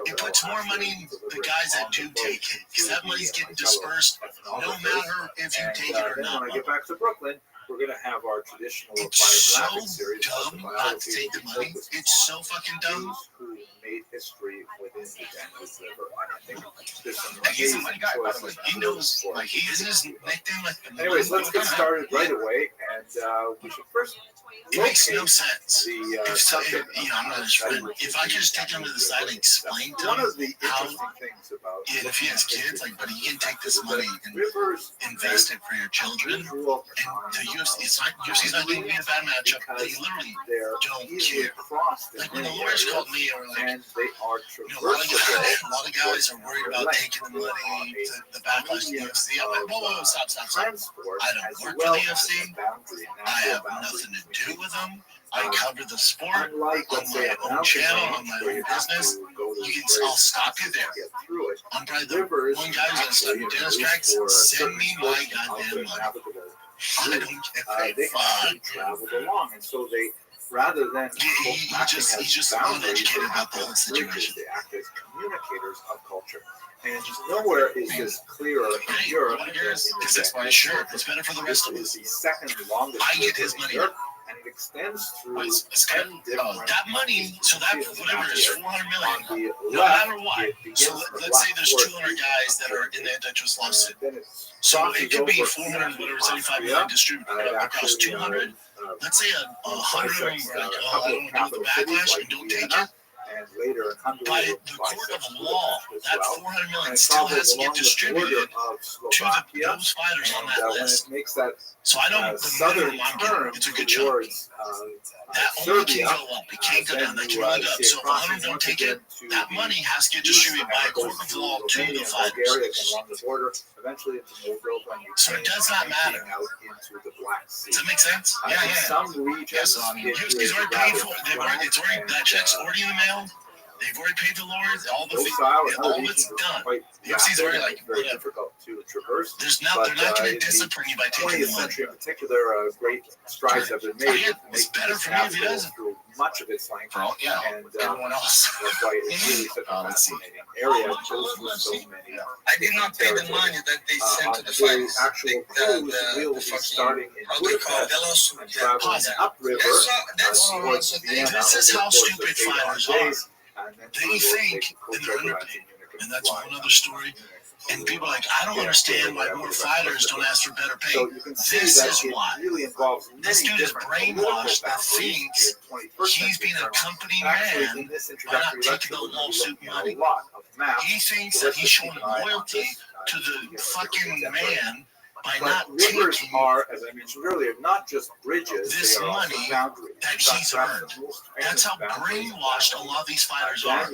it puts more money in the guys that do take it. Because that money's getting dispersed no matter if you take it or not. When I get back to Brooklyn, we're going to have our traditional It's so dumb not to take the money. It's so fucking dumb. Who made history within the Danube River. And I think there's some He's a money guy, by the way. He knows, like, he isn't his nickname like the Anyways, let's get started right away. And we should first. It makes no sense. I'm not his friend. If I could just take him to the side and explain to him how, and if he has kids, like, buddy, you can take this money and invest it for your children. And the UFC, UFC's not going to be a bad matchup. They literally don't care. Like, when the lawyers called me, they were like, a lot of guys are worried about taking the money, the backlash to the UFC. I'm like, whoa, stop. I don't work for the UFC. I have nothing to do with them. I cover the sport on my own channel, on my own business. I'll stop you there. I'm probably the one guy who's going to stop you. Dennis Cracks, send me my goddamn money. I don't give a fuck. Traveled along, and so they, rather than he's just uneducated about the whole situation. They act as communicators of culture. And just nowhere is this clearer in Europe. Because that's my shirt. It's better for the rest of us. The second longest. I get his money. And it extends through that money, so that whatever is 400 million, no matter what. So let's say there's 200 guys that are in the antitrust lawsuit. So it could be 400, whatever, 75 million distributed across 200. Let's say 100 of them are like, oh, I don't want to do the backlash and don't take it. And later, by the court of law, that 400 million still has to get distributed to those fighters on that list. So I know the minimum I'm getting, it's a good chunk. That only can go up. It can't go down. That can only go up. So if 100 don't take it, that money has to get distributed by a court of law to the fighters. So it does not matter. Does that make sense? Yeah. Yes, he's already paid for it. That check's already in the mail. They've already paid the lawyers. All of it's done. The UFC's already like, whatever. They're not going to discipline you by taking the money. In particular, great strides have been made. It's better for me if he doesn't. Much of its length. And everyone else. That's why it's really such a fascinating area. I did not pay the money that they sent to the fighters. We'll be starting in Budapest and traveling upriver towards Vienna. This is how stupid fighters are. They think, and they're underpaid, and that's a whole other story. And people are like, I don't understand why more fighters don't ask for better pay. This is why. This dude is brainwashed that thinks he's being a company man by not taking the lawsuit money. He thinks that he's showing loyalty to the fucking man by not taking are, as I mentioned earlier, not just bridges. This money that he's earned. That's how brainwashed a lot of these fighters are.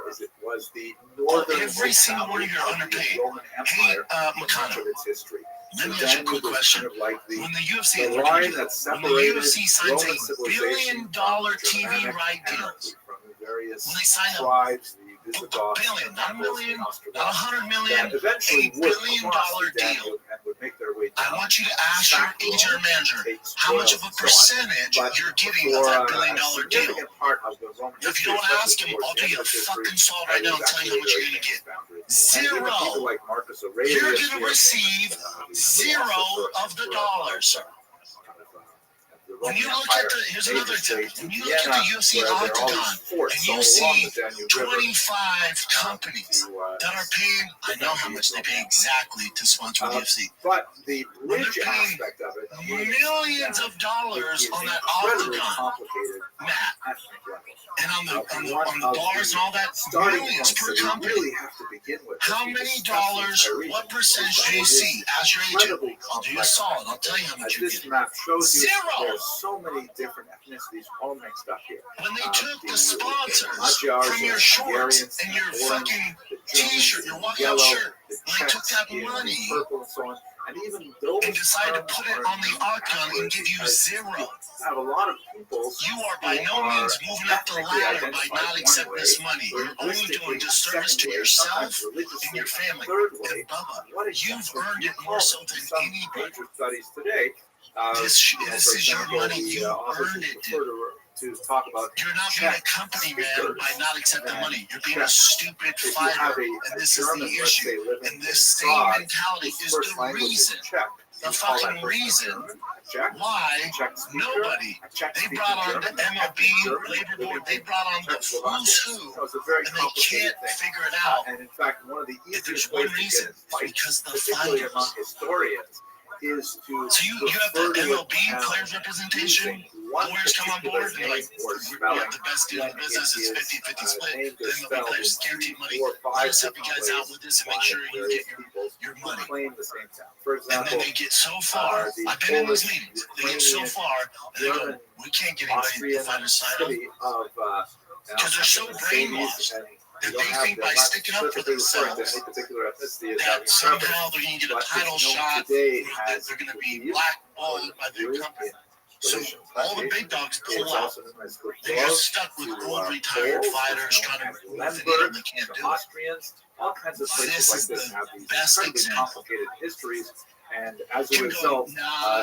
as it was the northern every single one of you are underpaid. Roman Hey, Empire Makano, of its history. let me ask you a quick question. Kind of like When the UFC, the look line at you, that when the separated UFC signs Roman $1 civilization billion from TV Germanic right anarchy, deals, from the various when they sign up tribes, the $1 Visigoths, billion, not a million, not Ostrogoths, 100 million, that eventually $1 would billion cross the deal. Danube and would make their way I down. want you to ask your sack agent or Rome, manager take how much of a spoils, and so on. percentage But you're getting for of that $1 a billion deal. significant part of the Roman If you history, don't ask especially him, I'll towards the do end you a of history, fucking solve right now and tell you how much you're going to get. And even people Zero. like Marcus Aurelius You're here, going to receive zero of the dollars. When you look at the, here's another tip. When you look at the UFC Octagon and you see 25 companies that are paying, I know how much they pay exactly to sponsor the UFC. But the When bridge they're paying aspect of it millions of dollars on that incredibly Octagon complicated mat and on the of bars and all that, starting millions points per that we company. really have to begin with. How many dollars, what percentage do you see as your agent? I'll do you a solid. I'll tell you how much you This get. map shows you Zero. there's so many different ethnicities all mixed up here. When they took the sponsors Magyars, from your the shorts Hungarians, and your the Poles, fucking the Germans, t-shirt, your the walkout yellow, shirt, the when they took Czechs that in money purple and so on, and even those and decided to put it on the Octagon and give you zero. Have a lot of people. You are by no means moving up the ladder by not accepting this money. You're only doing disservice to yourself and your family. And Bubba, you've earned it more so than anybody. Studies today. This is your money. You earned it, dude. To talk about you're not being a company man by not accepting money. You're being a stupid fighter, and this is the issue. And this same mentality is the reason, the fucking reason why nobody. They brought on the MLB, Labor Board. They brought on the who's who, and they can't figure it out. And in fact, one of the If there's easiest one ways to reason, get it's fight, because the particularly fighters. among historians, is to So you have the MLB players representation. Lawyers come on board and they're like, we have the best deal in the business. It's 50-50 split. The MLB players guaranteed money. Let us help you guys out with this and make sure you get your money. For And example, then they get so far. I've been in these meetings. They get so far and they go, we can't get anybody to find a sign up because they're so brainwashed. That they think by sticking up for themselves that somehow they're going to get a title shot, that they're going to be blackballed by their company. So all the big dogs pull out. They're just stuck with old retired fighters trying to move the needle. They can't do it. all kinds of This places is like this the have these best incredibly example. complicated histories, and as a You go, result,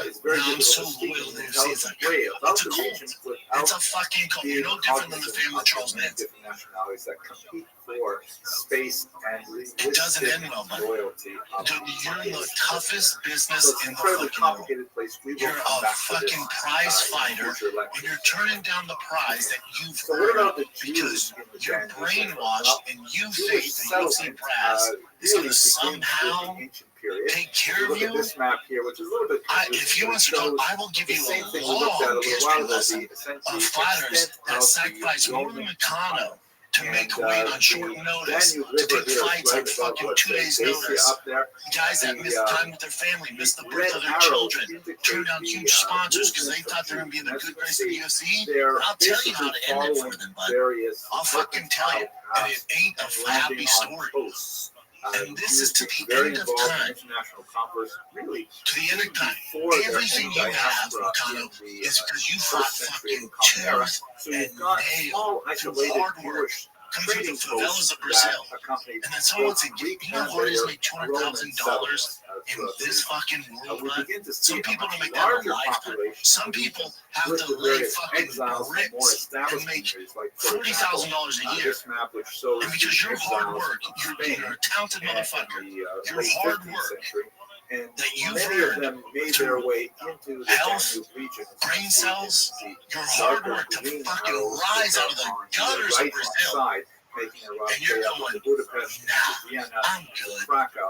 it's very I'm difficult so to speak loyal in to an this. It's intelligent way about it's a the cult. region It's a fucking cult. You're no different than the family of Charles Manson. different nationalities that compete for space and It doesn't end well, buddy. loyalty. Dude, you're in the toughest business So it's in an the incredibly fucking world. complicated place. We will You're come a back to this, fucking prize in fighter, future lectures. and you're turning down the prize that you've So what about earned the Jews because in the you're Danube? brainwashed and you Jewish think the UFC settlement, brass is going really to somehow begins with the ancient period. take care of Look you. at this map here, which is a little bit If you want to know, I will give the you same a thing we looked at a long little history while ago, lesson essentially of fighters extent that of sacrifice the more than Roman Mikano to make and, weight on short the notice, Danube to River take here is fights right on above, fucking let's 2 say, days Dacia notice. up there. Guys that The, miss time with their family, miss the birth red of their arrows children, indicate turn down the, huge sponsors because they movement thought they were going to be in the As good you grace can of the see, UFC. they're I'll tell you how to basically end it for following them, bud. various I'll fucking tell you. And it ain't a happy landing on story. posts. And this is to the Very end of involved in time. international commerce, really. To the end of time. Before their Everything own you have, diaspora Mikano, in the, is because you fought first century fucking Common Era. tooth So and you've got nail small through isolated hard work. Jewish Come through the trading favelas posts of Brazil. that accompanied And then someone said, Greek you know and what is later make Roman $200,000 settlements in throughout the this region. fucking world, We bud? begin to see Some a people much to make that a larger lifetime. population Some people have with to the lay various fucking exiles from more bricks and established make countries, like for $40,000 example, a year. this map which shows And because the you're hard exiles work, from you're Spain a talented and motherfucker. the, You're late hard 15th work century. And that you've many of earned them made through their way into the health, Danube region. brain cells, The your hard darker work to green fucking arrows rise out of the on gutters of right-hand Brazil. side, making a rough And you're way up going, to Budapest, nah, Vienna, I'm good. Krakow,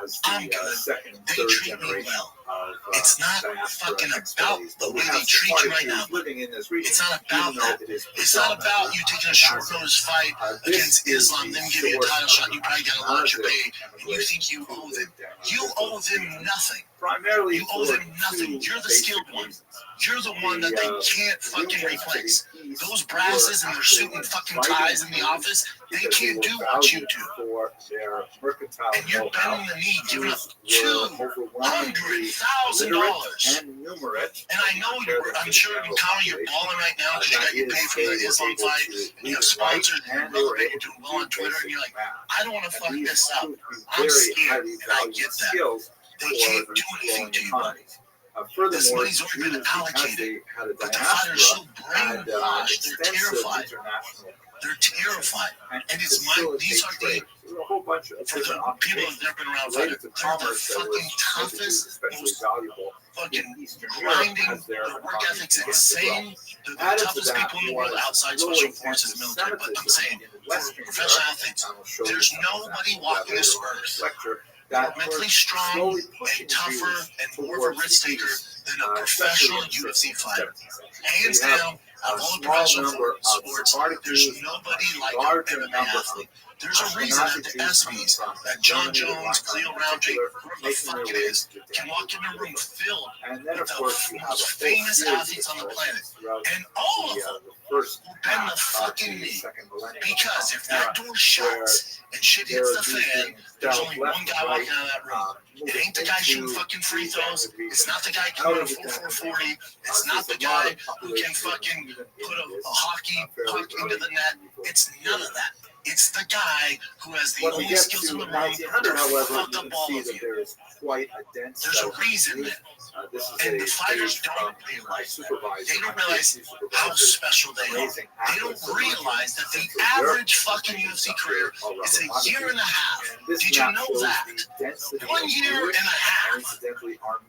as I'm the good. second and They third treat me generation well. of It's not diaspora fucking about expatriates. the But we way have they treat you Sephardic right now. Jews living in this region, It's not about even though that. it is It's not about you taking a short massive. notice fight against This is Islam, the then giving you a source title of shot, and you probably got a larger massive pay, and you think you owe them. You owe them nothing. Primarily You owe for them nothing. two You're the basic skilled one. reasons. You're the one that they can't The fucking regions to replace. the east those brasses in their suit and fucking ties in the office, they can't do what you do. And you're bending the knee, giving up $200,000. And I know I'm sure in Tommy you're balling right now because you got your pay for the Islam fight, and you have sponsors, and you're relevant, you're doing well on Twitter, and you're like, I don't want to fuck this up. I'm scared, and I get that. They can't do anything to you, buddy. This money's already been allocated, but the fighters are so brainwashed, they're terrified. They're terrified. And it's these are the, for the people who've never been around fighters, they're the fucking toughest, most fucking grinding, their work ethic's insane. They're the toughest people in the world outside special forces, military. But I'm saying, for professional athletes, there's nobody walking this earth more mentally strong and tougher and more of a risk taker than a professional UFC fighter. Hands down, out of all the professional sports, there's nobody like an MMA athlete. There's a reason that the ESPYs, that John Jones, Cleo Roundtree, whoever the fuck it is, can walk in a room filled with the most famous athletes on the planet. And all of them will bend the fucking knee. Because if that door shuts and shit hits the fan, there's only one guy walking out of that room. It ain't the guy shooting fucking free throws. It's not the guy coming a 4-4-40. It's not the guy who can fucking put a hockey puck into the net. It's none of that. It's the guy who has the only skills in the room to fuck up all of you. There's a reason that. And the fighters don't realize that. They don't realize how special they are. They don't realize that the average fucking UFC career is a year and a half. Did you know that? 1 year and a half.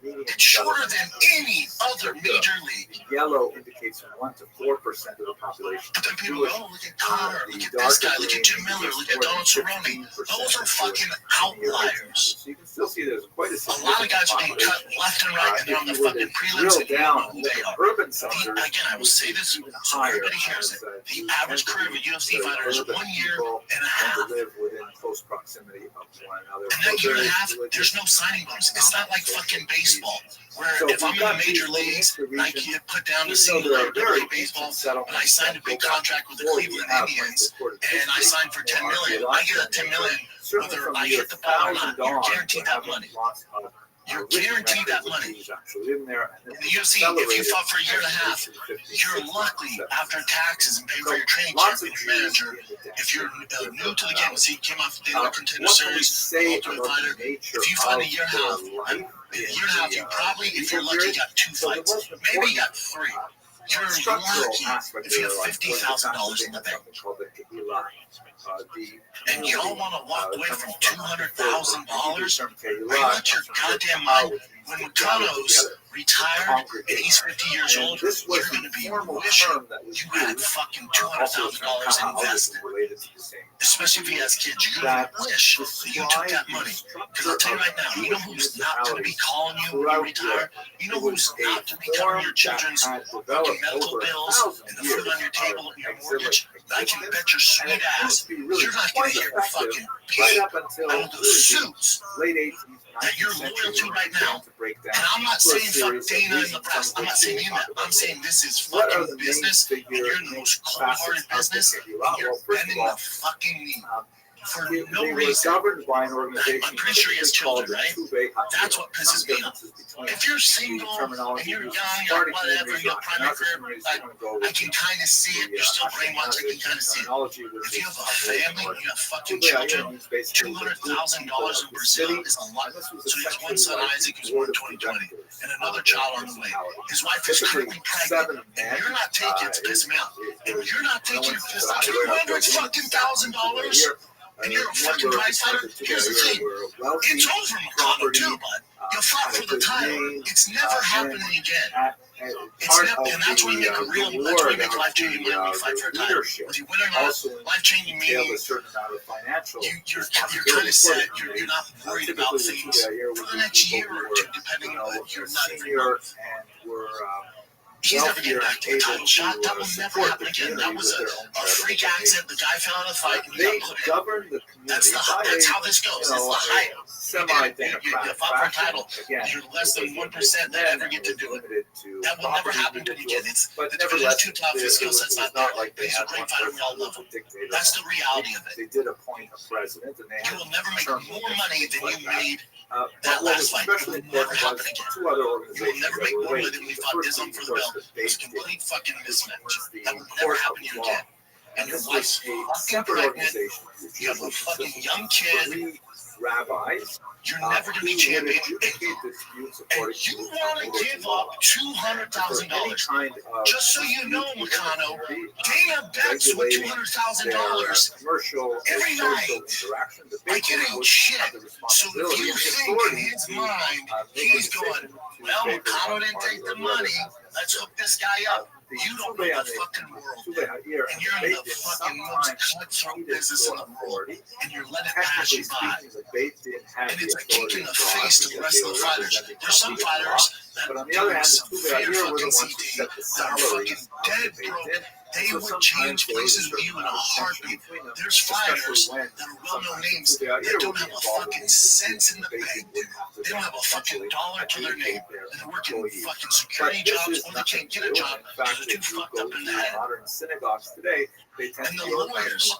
It's shorter than any other major league. Yellow indicates 1 to 4% of the population. But then people go, oh, look at Connor, look at this guy, look at Jim Miller, look at Donald Cerrone. Those are fucking outliers. You can still see there's quite a lot of guys are being cut left and right, and they're on the fucking prelims, and you don't know who they are. Again, I will say this so everybody hears it. The average career of a UFC fighter is 1 year and a half. And that year and a half, there's no signing bonus. It's not like fucking baseball, where if I'm in the major leagues, I get put down to single A or double A baseball, but I signed a big contract with the Cleveland Indians, and I signed for $10 million. I get that $10 million whether I hit the ball or not. You're guaranteed that money. You're guaranteed that money. In the UFC, if you fought for a year and a half, you're lucky after taxes and paying for your training camp and your manager. If you're new to the game, so you came off the Daily Contender Series, Ultimate Fighter, if you fight a year and a half, you probably, if you're lucky, got 2 fights. Maybe you got 3. You're lucky if you have $50,000 in the bank. And y'all want to walk away from $200,000? Let your goddamn mind. When Makano's retired and he's 50 years old, you're going to be wishing you had fucking $200,000 invested. Especially if he has kids, you're going to wish that you took that money. Because I'll tell you right now, you know who's not going to be calling you when you retire? You know who's not going to be covering your children's fucking medical bills and the food on your table and your mortgage? I can bet your sweet ass you're not going to hear fucking Pete out of the suits that you're loyal to right now. And I'm not saying fuck Dana and the press. I'm not saying you that. I'm saying this is fucking business, and you're in the most cold-hearted business, and you're bending the fucking knee for no reason. I'm pretty sure he has children, right? That's what pisses me off. If you're single and you're young or whatever, you have primary career, I can kind of see it. You're still brainwashed. I can kind of see it. If you have a family and you have fucking children, $200,000 in Brazil is a lot. So he has one son, Isaac, who's born in 2020, and another child on the way. His wife is currently pregnant, and you're not taking it to piss me off. If you're not taking it to piss off, $200,000. And you're a fucking prize fighter. Here's the thing. It's over, Makano, too, bud. You fought for the title. It's never happening again. It's never, and that's when you make a real, that's when you make life-changing money when you fight for a title. Whether you win or not, life-changing meaning, you're kind of set. You're not worried about things for the next year or two, depending on what you're not even He's never getting back to the title shot. That will never happen again. That was a freak accident. The guy fell out of the fight and They he got put in. govern the community. That's how this goes. It's the hype. You fought for a title. You're less than 1% that ever get to do it. That will never happen to you again. The division's too tough. His skill set's not there. He's a great fighter. We all love him. That's the reality of it. They did appoint a president, and they you will never make more money than you made that last fight. It will never happen again. You will never make more money than we fought Islam for the belt. It was a complete fucking mismatch. That will never happen to you again. And your wife's fucking pregnant. You have a fucking young kid. Rabbis. You're never going to be champion. And you want to give up $200,000. Just so you know, Meccano, Dana bets with $200,000 every night. Like it ain't shit. So if you think in his mind, he's going, well, Meccano didn't take the money. Let's hook this guy up. You don't know the fucking world. And you're in the fucking most cutthroat business in the world. And you're letting it pass you by. And it's a kick in the face to the rest of the fighters. There's some fighters that do some fair fucking CT that are fucking dead broke. They would change places with you in a heartbeat. There's fighters that are well-known names that don't have a fucking cent in the bank, dude. They don't have a fucking dollar to their name. And they're working fucking security jobs or they can't get a job because they're too fucked up in the head. And the lawyers,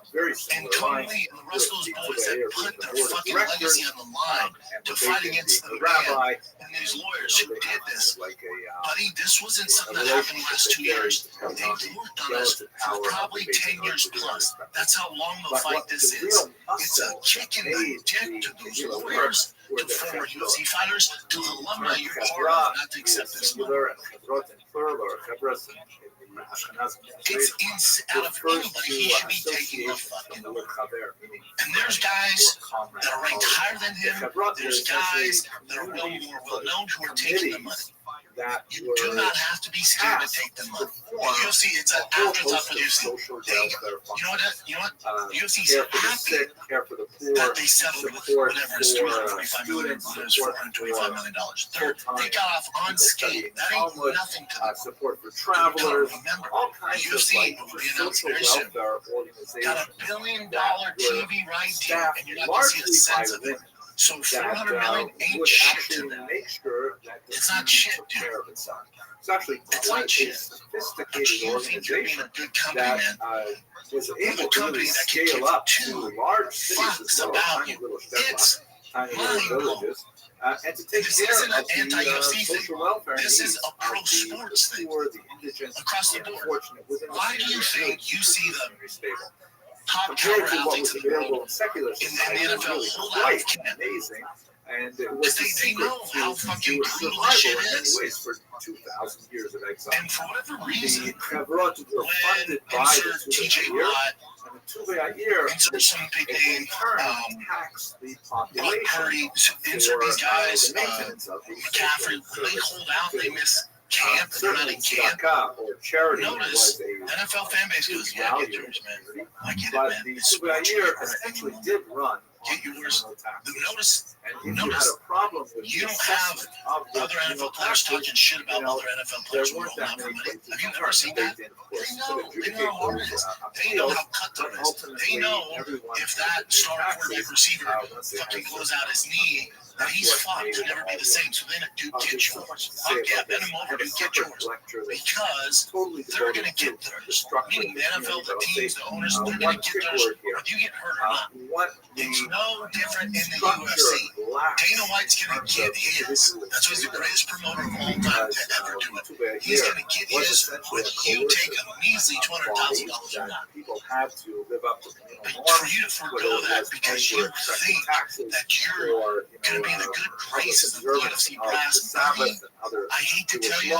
and Tony Lee and the rest of those boys that put their fucking legacy on the line to fight against the man, and these lawyers who did this, buddy, this wasn't something that happened the last 2 years. They worked on this for probably 10 years plus. That's how long the fight this is. It's a kick in the dick to those lawyers, to former UFC fighters, to the alumni you're part of not to accept this money. It's out of anybody, he should be taking the fucking money. And there's guys that are ranked higher than him. There's guys that are well more well known who are taking the money. You do not have to be scared to take the money. The UFC, it's an afterthought for the UFC. You know what? The UFC's happy that they settled with whatever is $345 million, $425 million. They got off unscathed. That ain't nothing to them. Support for travelers. Remember, the UFC will be announced very soon. Got $1 billion TV right here, and you're not going to see a sense of it. So $400 million ain't shit to them. It's not shit, dude. It's actually quite shit. a sophisticated You think you're being a good company, that man? was able to really scale up to large cities about you. It's mind-blowing. And to take this isn't an anti-UFC thing. This is a pro sports thing across the board. Why do you think you see the top counter athletes in the world in the NFL hold out of camp? Amazing. And they know how fucking brutal this shit is. For 2,000 years of exile. And for whatever reason, when insert TJ Watt, insert some big name, Brock Purdy, insert these guys, McCaffrey, when they hold out, they miss camp, they're not in camp. Notice, NFL fan base goes, yeah, get yours, man. I get it, man. It's essentially did run. Get yours. Notice, you don't have other NFL players talking shit about other NFL players who are holding out for money. Have you never seen that? They know how hard it is. They know how cutthroat it is. They know if that star quarterback receiver fucking blows out his knee, that he's fucked to never be the same. So then, dude, get yours. Fuck yeah, bend him over, dude, get yours. Because they're going to get theirs. Meaning the NFL, the teams, the owners, they're going to get theirs whether you get hurt or not. It's no different in the UFC. Dana White's going to get his. That's why he's the greatest promoter of all time to ever do it. He's going to get his when you take a measly $200,000 or not. But for you to forego that because you think that you're going to be in the good graces of the UFC brass and I hate to tell you,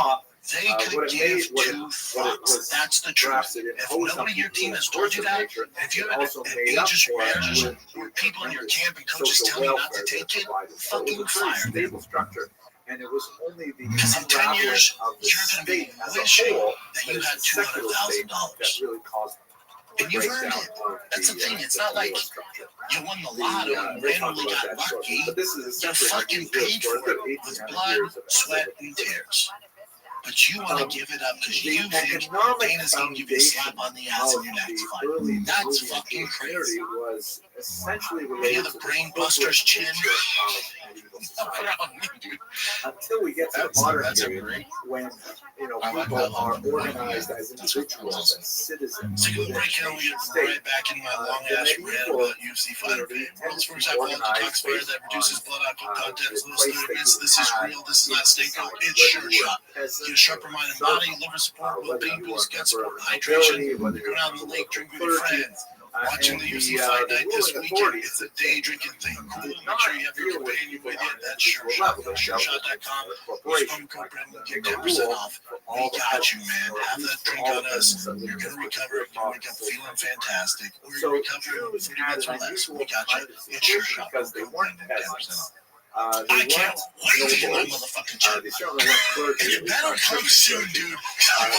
they could give two fucks. That's the truth. If nobody in your team has told you that, and if you have agents or managers or people in your camp and coaches tell you not to take it, fucking fire them. And it was only the because in 10 years, you're going to be wishing that you had $200,000. Really caused and you've earned it. That's the thing. It's not like you won the lotto and randomly got lucky. You fucking paid for it with blood, sweat, and tears. But you want to give it up because you think Dana's going to give you a slap on the ass in your next fight. That's fucking crazy. Was essentially Any of the brain busters chin? Until we get to the modern period, when people are organized as individuals and citizens. So you break it and we get right back in my long ass rant about UFC fighter pay. World's first alcoholic detox fighter that reduces blood alcohol content as low as 30 minutes. This is real. This is not stinko. It's sure shot. Get a sharper mind and body, liver support, well-being boost, gut support, hydration. Go down the lake, drink with your friends. Watching the UFC fight night this weekend, it's a day drinking thing. Cool. Make sure you have your companion with you. That's Sure Shot. SureShot.com. Use promo code Brendan, get 10% off. We got you, man. Have that drink on us. You're gonna recover. You're gonna wake up feeling fantastic. Or you're recovering 30 minutes or less. We got you. It's Sure Shot. Because they weren't 10% off. I can't wait to get my motherfucking check. And it better come soon, dude.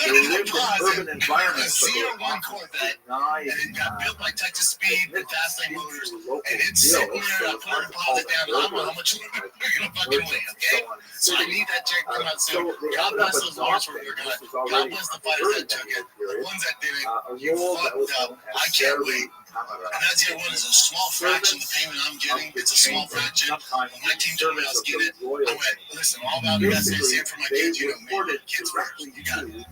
They lived in urban environments. Z01 Corvette, and it got built by Texas Speed and Fast Lane Motors, and it's sitting there. I put a deposit down. I don't know how much you're gonna fucking weigh, okay? So I need that check to come out soon. God bless those owners for your cut. God bless the fighters that took it. The ones that didn't, you fucked up. I can't wait. And that's the other one is a small fraction of the payment I'm getting. It's a small fraction. When my team told me I was getting it, I went, listen, all about the best I see it for my kids. You know, man, kids first. You got it.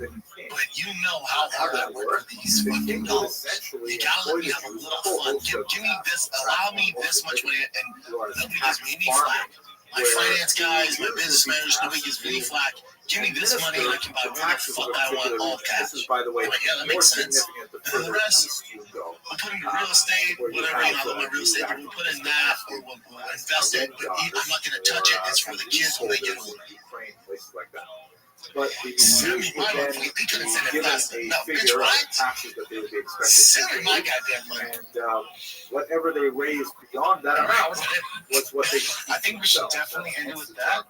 But you know how hard I work for these fucking dollars. You gotta let me have a little fun. Give me this, allow me this much money, and nobody gives me any flack. My finance guys, my business managers, nobody gives me any flack. Give me this money and I can buy whatever the fuck I want, all cash. By the way, yeah, that makes sense. And then the rest, we'll put into real estate, whatever, my real estate, we'll put in that, or we'll invest it, but I'm not going to touch it. It's for the kids when they get older. Places like that. But the send me my money. They couldn't send it faster. No, bitch, right? Send me my goddamn money. And whatever they raised beyond that amount was what they. I think we should definitely end it with that.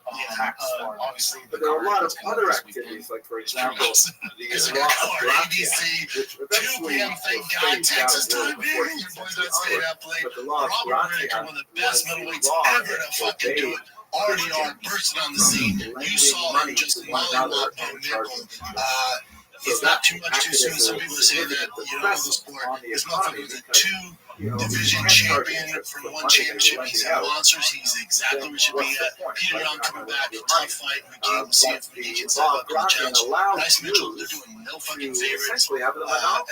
Obviously, but there are a lot of other activities, like for example, the ABC, 2 p.m. Thank God, Texas time. Your boys don't stay up late. Robert Whittaker, one of the best middleweights ever to fucking do it. Already are bursting on the scene. You saw him just mollywop on Nickel. It's not too much too soon. Some people say that you know the sport. This motherfucker was a 2-division champion from 1 championship. He's had monsters. He's exactly where he should be at. Peter Young coming back, a tough fight. McGee, we'll see if he can step up to the challenge. Bryce Mitchell, they're doing no fucking favorites.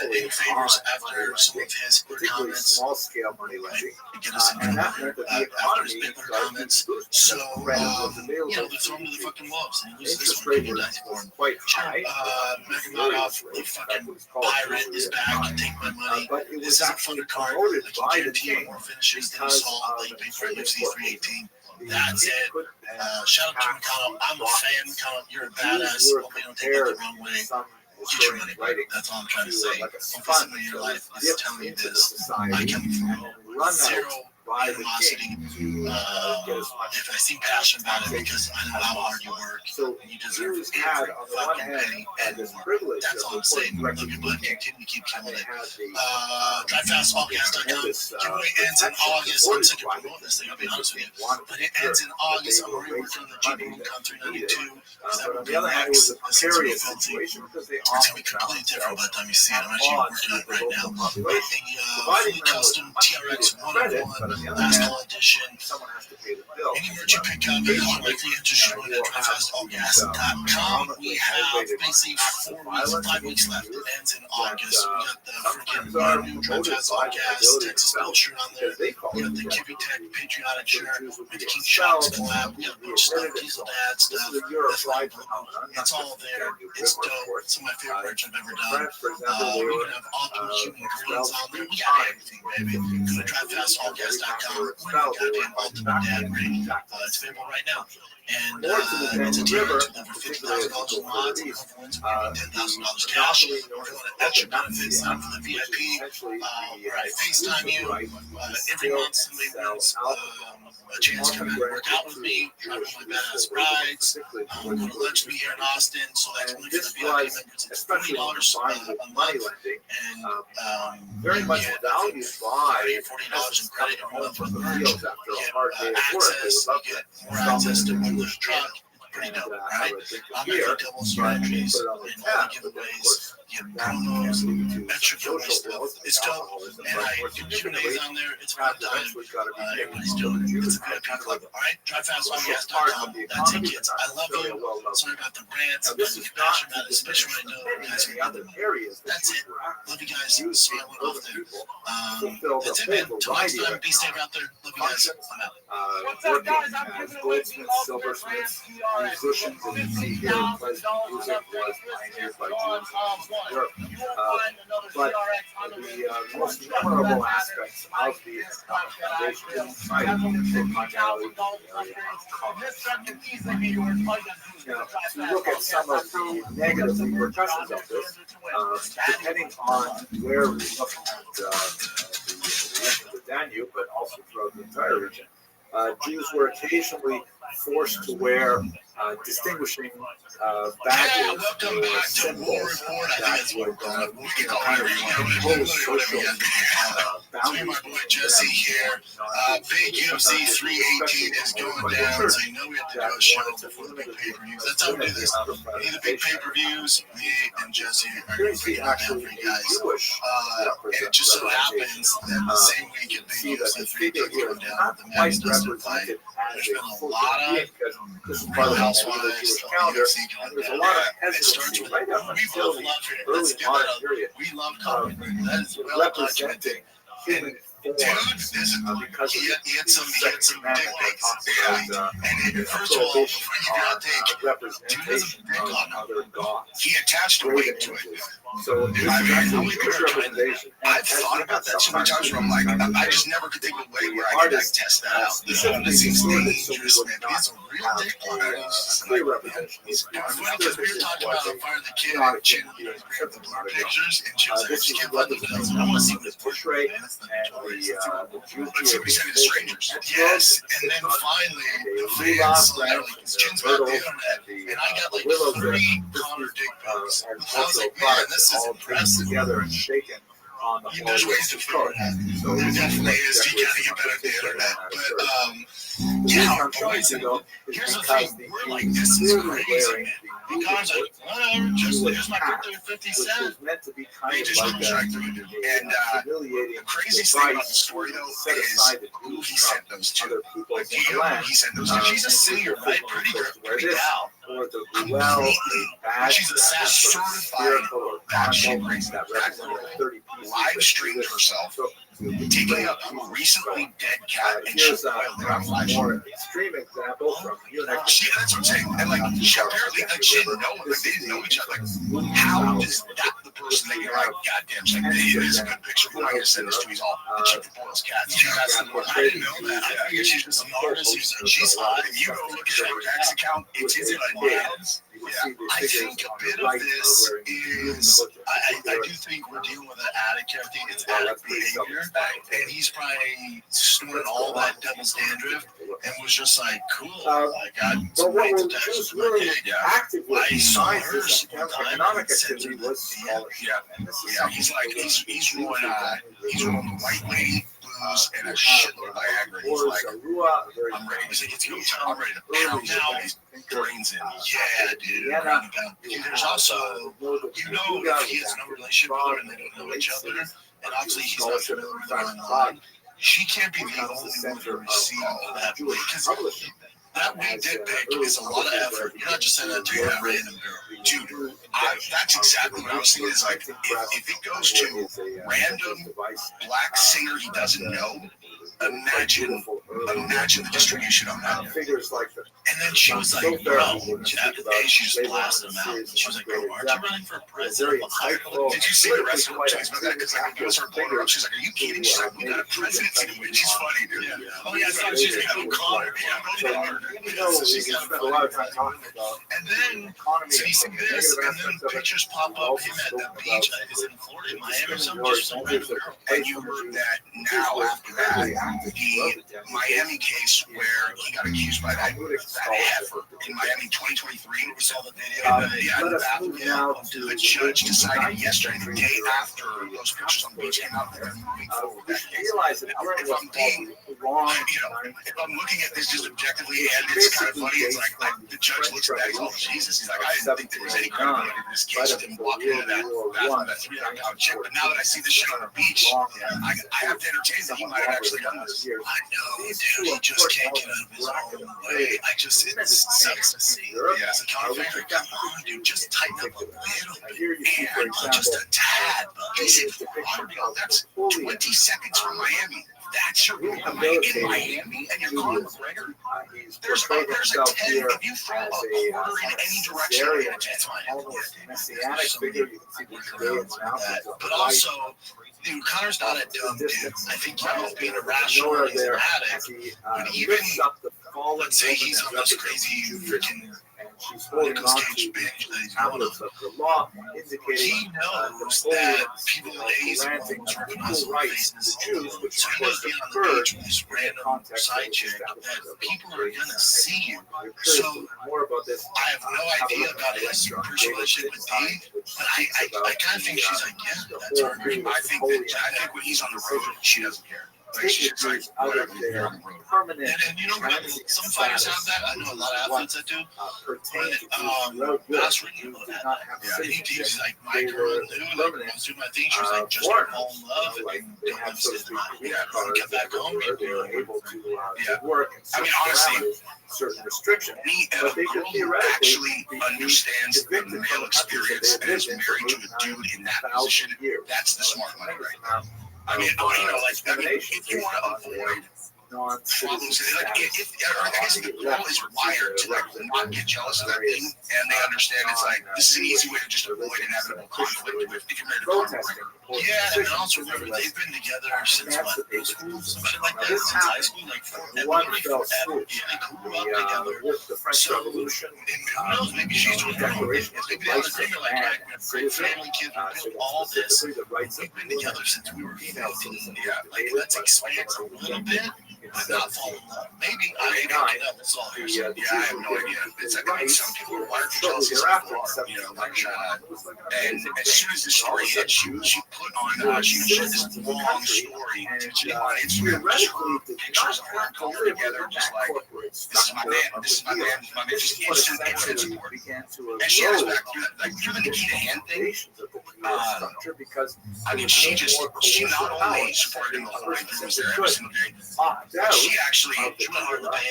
Any favors after some of his comments. Small scale money lending. Get us in trouble after his Bickler comments. So, you know, they're thrown to the fucking wolves. And he loses this one. People die for him. Quite high. Magomadov, the fucking pirate, is back and take my money. This is a fun card. I can guarantee you more finishes than you saw that you paid for UFC 318. That's it. Shout out to McConnell. I'm a fan, McConnell. You're a badass. Hope you don't take that the wrong way. Get your money back. That's all I'm trying to say. Hopefully somebody in your life is telling you this. I come from zero animosity. If I seem passionate about it, because I know how hard you work, and you deserve every fucking penny and more. That's all I'm saying. Love your blood. Continue to keep killing it. DriveFastPodcast.com. Giveaway ends in August. I'm sick of promoting this thing, I'll be honest with you. But it ends in August. I'm reworking on the GBCon 392. Because that will be Max. This is going to be filthy. It's going to be completely different by the time you see it. I'm actually working on it right now. A fully custom TRX 101 basketball edition. Any merch you pick up, I'll likely interest you at DriveFastPodcast.com. We have basically 5 weeks left. It ends in August. We got the freaking new DriveFast Podcast Texas Bell shirt on there. We got the Kibby Tech Patriotic shirt. We got the King Shots collab. We got a bunch of stuff, Diesel Dad stuff. It's all there. It's dope. Some of my favorite merch I've ever done. We even have Optimal Human Greens on there. We got everything, baby. Go to DriveFastPodcast.com. We're the goddamn Ultimate Dad ring. It's available right now. And it's a tier with over $50,000 in odds and wins $10,000 cash. If you want extra benefits, sign up for the VIP. Where I FaceTime you every month. Somebody wins a chance to come and work out with me, drive with my badass rides. We're going to lunch with me here in Austin, so that's only for the VIP members. It's $40 a month, and very much valued by $40 in credit every month with merch. You get access, you get more access to the truck. pretty dope, right? I'm going to double strategies and all the giveaways, promos, extra giveaway stuff. It's dope. And I do Q&As on there. It's fun time. Everybody's doing it. It's a VIP club. All right, DriveFastPodcast.com. That's it, kids. I love you. Sorry about the rants. I'm getting passionate about it, especially when I know you guys are other areas. That's it. Love you guys. Sorry I went off there. That's it, man. Till next time, be safe out there. Love you guys. I'm out. What's up, guys? I'm giving away the silversmiths, musicians, and you see here, Pleasant Music was pioneered by Jews in Europe. But the most memorable aspects of the foundation cited in primarily now, if you look at some of the negative repercussions of this, depending on where we look at the Danube, but also throughout the entire region, Jews were occasionally forced to wear distinguishing badges or symbols that would impose social boundaries. My boy Jesse here. Big UFC 318 is going down, so you know we have to do a show before the big pay-per-views. That's how we do this. We need the big pay-per-views. Me and Jesse are going to be out there for you guys. And it just so happens that the same week at Big UFC 318 going down, the Max Dustin fight, there's been a lot of Real Housewives, UFC going down. It starts with, we love here. Let's do that. We love comedy. That is well documented. And dude, he had some dick pics. And first of all, before you got dick, dude has a dick on him. He attached a weight to it. So I've thought about that so many times where I'm like, I just never could think of a way where I could like test that out. It seems dangerous, man. But it's a real dick on it. It's funny because we were talking about on Fire the Kid and Chin, the blur pictures, and she was like, I just can't let them know. I want to see what it's portrayed. Let's see what he said to strangers. Yes, and then finally, the fans, like, Chin's about the internet, and I got like 3 Connor dick pics. I was like, man, this is impressive. Together and shaken on the there's ways to figure it out. So there definitely is. You gotta get better at the internet. But yeah, our boys, here's the thing. We're like, this is crazy, man. Because like, whatever, just here's my birthday 50 cents. They just cruise right through it. And the craziest thing about the story though is who he sent those to. Like, do you know who he sent those to? She's a singer, right? Pretty gal. She's a certified bad shit racing. Live streamed herself taking a recently dead cat and she boiled it on flash. More extreme example from that's what I'm saying. And like, she apparently, like, she didn't know, like, they didn't know each other. Like, how is that the person that you're like, goddamn, she's like, it is a good picture. Who am I going to send this to? He's all, the chick that boils cats. I didn't know that. I figured she's just an artist. She's hot. If you go look at her Dax account, it is in a dance. Yeah, I think a bit of this is, I do think we're dealing with an addict here. I think it's addict behavior, and he's probably snorting all that devil's dandruff and was just like, cool, I got some weight to test my kid. I saw her economic activity was yeah, he's like, he's rolling white lady booze and a shitload of Viagra. He's like, I'm ready. He's like, it's go time. I'm ready to pound now. He's brains in. Yeah, dude. There's also, you know, if he has no relationship with her and they don't know each other, and obviously he's not familiar with her online, she can't be the only one to receive that weight. Because that weight dick pic is a lot of effort. You're not just sending that to a random girl. Dude, that's exactly what I was thinking. Is like, if it goes to random black singer he doesn't know, imagine the distribution on that. And then she was like, bro, she just blasted him out. She was like, bro, aren't you running for president? Did you see the rest of her tweets about that? Because like, it was her blowing her up. She's like, are you kidding? She's like, we got a presidency to win. She's funny, dude. Oh yeah, so she's like, I'm Connor. So she's got a lot of time talking about. And then, so you see this, and then pictures pop up him at the beach. Is it in Florida, in Miami or something? Just some random girl. And you heard that now after that. The Miami case where he got accused by that heifer in Miami 2023. We saw the video. The judge decided yesterday, the day after those pictures on the beach came out, they're moving forward with that case. If I'm being if I'm looking at this just objectively and it's kind of funny, it's like the judge looks at that, he's like, Jesus, he's like, I didn't think there was any credibility in this case. I didn't walk into that bathroom, that 300-pound chick, but now that I see this shit on the beach, I have to entertain that he might have actually done this. I know, dude, he just can't get out of his own way. It sucks to see. As a counterfeiter, come on, dude, just tighten up a little bit, and just a tad. He said, that's 20 seconds from Miami. That's your in Miami, and you're Conor McGregor. There's a 10. If you throw a quarter in any direction, it's Miami. But also, dude, Conor's not a dumb dude. I think he's being irrational and dramatic. But even, let's say he's on this crazy freaking Nicolas Cage binge that he's going on. He knows that people in A's are recognizable faces. So he knows being on the beach with this random side chick that people are going to see you. So I have no idea about his personal relationship with Dee, but I kind of think she's like, yeah, that's her dream. I think when he's on the road, she doesn't care. Like she's like, whatever, you're on the road. And you know, some fighters have that. I know a lot of athletes that do. That's really about that. Yeah, he's like, my girl knew, like, I was doing my thing. She was like, just fall in love and don't understand my, get back home. I mean, honestly, certain restrictions. A girl who actually understands the male experience and is married to a dude in that position, that's the smart money right now. I mean, if you want to avoid problems, like I guess the girl is wired to like not get jealous of that thing, and they understand it's like this is an easy way to just avoid inevitable conflict if you're married to Conor McGregor. Yeah, and also remember they've been together since what? Something like that since high school, like forever. They grew up together. So, and who knows? Maybe she's doing declaration. Maybe they have a thing like great family, kids, we built all this. We've been together since we were 15. Yeah, like let's expand a little bit. But not fall in love. Maybe I that's all here. So, yeah, I have no idea. It's like, I mean, some people are wired for jealousy, some people are, you know, like, and as soon as the story hit, she put on, she shared this long story on Instagram, just her pictures of her and Conor together, just like, this is my man, this is my man, this is my man, just instant support. And she has back through that, like, through the Nikita Hand thing, I mean, she not only supported him the whole way through, was there every single day, but she actually, she went hard to pay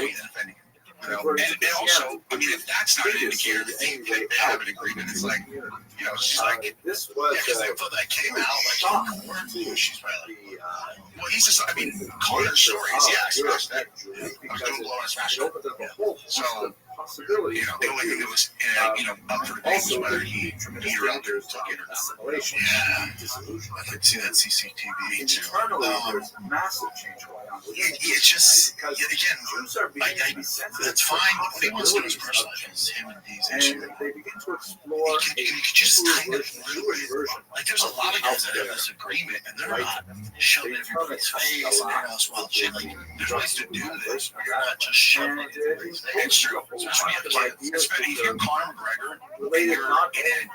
defending him. You know, and also, I mean, if that's not an indicator that they have an agreement, it's like, you know, she's like, because the info that came out, like, in court, she's probably like, well, he's just, I mean, Conor's story is, I smashed that. I was doing blow and I smashed it. So, you know, the only thing that was, you know, up for debate was whether he beat her out there and took it or not. Yeah, I'd like to see that CCTV too. Massive change going on. It's just, yet again, that's fine. What he wants to do is personal. It's him and Dee's issue. They begin to explore. You could just kind of like, there's a lot of guys that have this agreement and they're not shoving everybody's face and else wild shit. Like, there's ways to do this where you're not just shoving it. It's true. Especially when you have kids. Especially if you're Conor McGregor and you're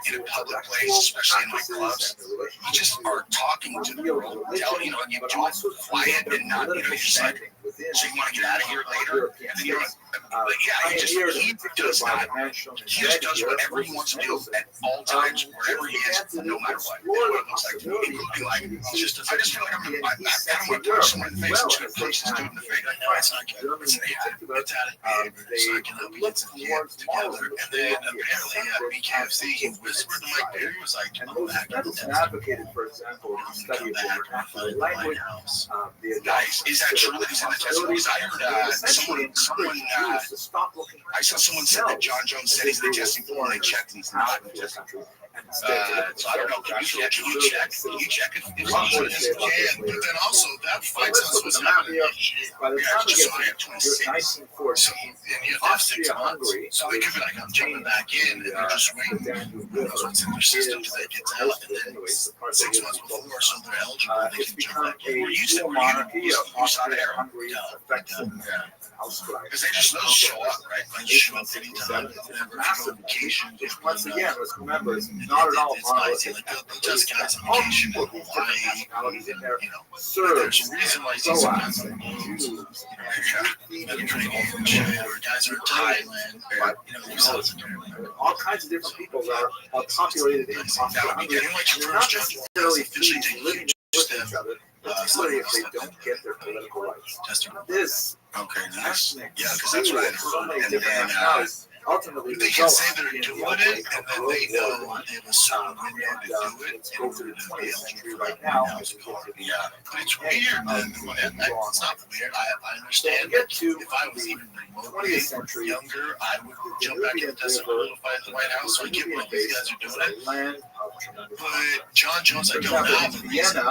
in a public place, especially in like clubs, you just are talking to the world, telling, you know, you do it quiet and not, you know, you're just like, so you want to get out of here later? And then you don't, but yeah, he does whatever he wants to do at all times, wherever he is, no matter what. And what it looks like to me, including like, I just feel like I don't want to punch someone in the face. I'm just going to punch this dude in the face. Like, no, it's not good. It's at it. It's not going to be together. And then apparently at BKFC, he whispered to Mike Perry, was like, I'm back in the advocated, for example, study of language. Guys, is that true that he's in the test? Because I heard someone I saw someone said that John Jones said he's in the testing pool and they checked and he's not in the testing pool. So I don't know. Can you check? If he's in the can. But then also, that fight was happening. Just so I have 26. So, and you have 6 months. So they could be like, I'm jumping back in, and they're just waiting. Who knows what's in their system till they get out. And then 6 months before, so they're eligible, they can jump back in. We're used to monarchy. You saw the arrow. Yeah. Because they just show up, right? They just show up anytime, whenever, if you go on vacation. Once again, let's remember, it's not at all monolithic. Like, they'll test guys on vacation in Hawaii, in there. you know. Serves, there's a reason why you see some guys on the boats, Mediterranean and shit, or guys are in Thailand, or, you know, South America. All kinds of different people that are populated in Australia. You're not necessarily officially taking step. Particularly if they don't get their political rights. This, okay, nice. Yeah, because that's what I heard. And then ultimately, they can say they're doing it, and then they know they have a certain window to do it. Go to the 20th century right now. Yeah, but it's weird. It's not weird. I understand. If I was even remotely younger, I would jump back in the desert a little fight at the White House. So I get why these guys are doing it. But John Jones, I don't have a reason.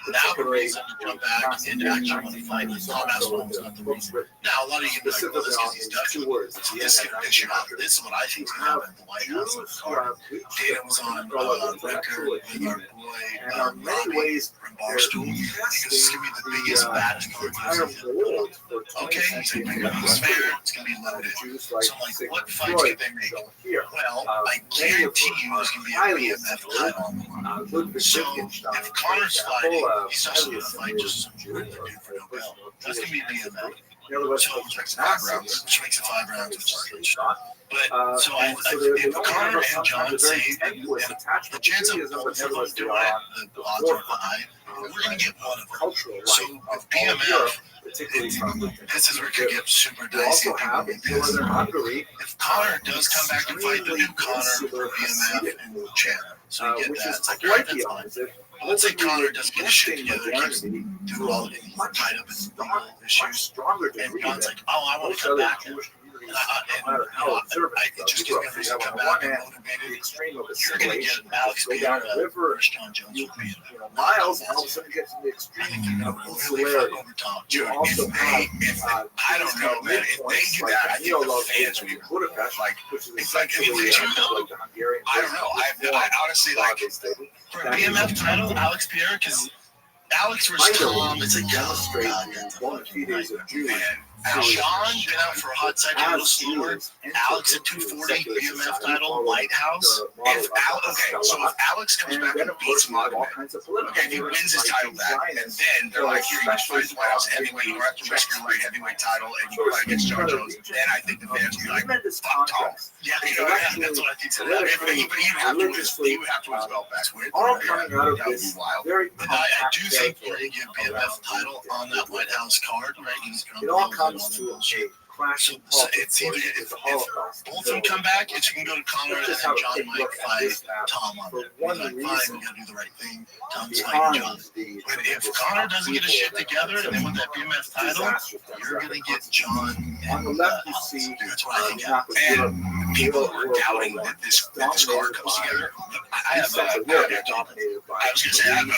Now the reason to jump back and actually want to fight is not as well as not the reason. Now a lot of you are like, well, that's because he's Dutch. This picture out. This is what I think is going to happen at the White House in the car. Dana was on record with our boy Robbie from Barstool. He goes, this is going to be the biggest, baddest car. Okay, he's like, it's fair. It's going to be loaded. So I'm like, what fights can they make? Well, I guarantee you there's going to be a BMF title on the line. So if Connor's fighting, he's not going to fight just some dude for no belt. That's going to be BMF. So which makes it 5 rounds. Which is good shot. But so if Connor and John say, and the chance of both of them doing it, the odds are high. We're going to get one of them. So with BMF, this is where it could get super dicey. If Connor does come back and fight the new Connor for BMF and Chandler, so you get that. It's like, right, that's fine. Let's say Connor doesn't get his shit together, keeps doing all of it, he's tied up in legal issues, and John's like, oh, I want to come back. It just gives me a reason to come back and motivated. You're going to get Alex Pereira versus John Jones with BMF. Miles, and all of a sudden get to the extreme of really fuck over Tom. Dude, if I don't know, man, if they do that, I think the fans would be like, it's like, I don't know, I honestly, like, for a BMF title, Alex Pereira, because Alex versus Tom, it's like, oh, God, Sean been out for a hot second, a little slower. Alex at 240, BMF title, White House. If Alex comes back and beats Magomed, okay, if he wins his title back, and then they're like, here, you just fight the White House heavyweight, you don't have to risk your light heavyweight title, and you fight against John Jones, then I think the fans would be like, fuck Tom. Yeah, you know, that's what I think. But he would have to win his belt back. All coming out of this very But I do think we're going to get BMF title on that White House card, right? It all comes to a crash. So it's either if both of them come back, it's you can go to Connor and then John might fight Tom on it. Like, fine, we gotta do the right thing. Tom's fighting John. But if Connor doesn't get his shit together and they want that BMF title, you're gonna get John and on the left you see that's what I think. And people are doubting that this card comes together. I was gonna say I have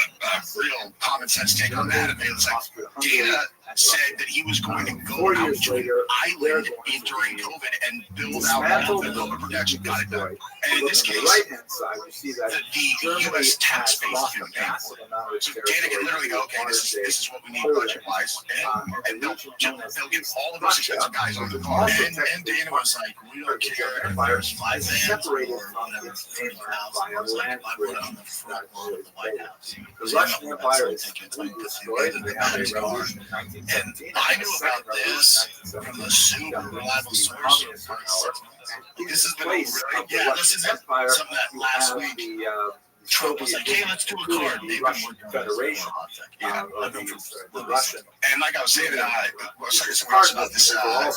a real common sense take on that. And it was like Dana said that he was going to go out to an island during COVID and build out the protection. Got it done. And in this case, the U.S. tax base is going to pay for it. So Dana can literally go, okay, this is what we need budget-wise, and they'll get all of those expensive guys on the car. And Dana was like, we don't care if there's 5 vans or whatever, 30,000. I was like, I put it on the front lawn of the White House. The Russian Empire is destroyed in the car. And I knew about this from the super reliable source. This has been this is something that last week Trump was like, hey, let's do a card. They've been working Federation. The Russian. And like I was saying, I was talking to someone else about this, about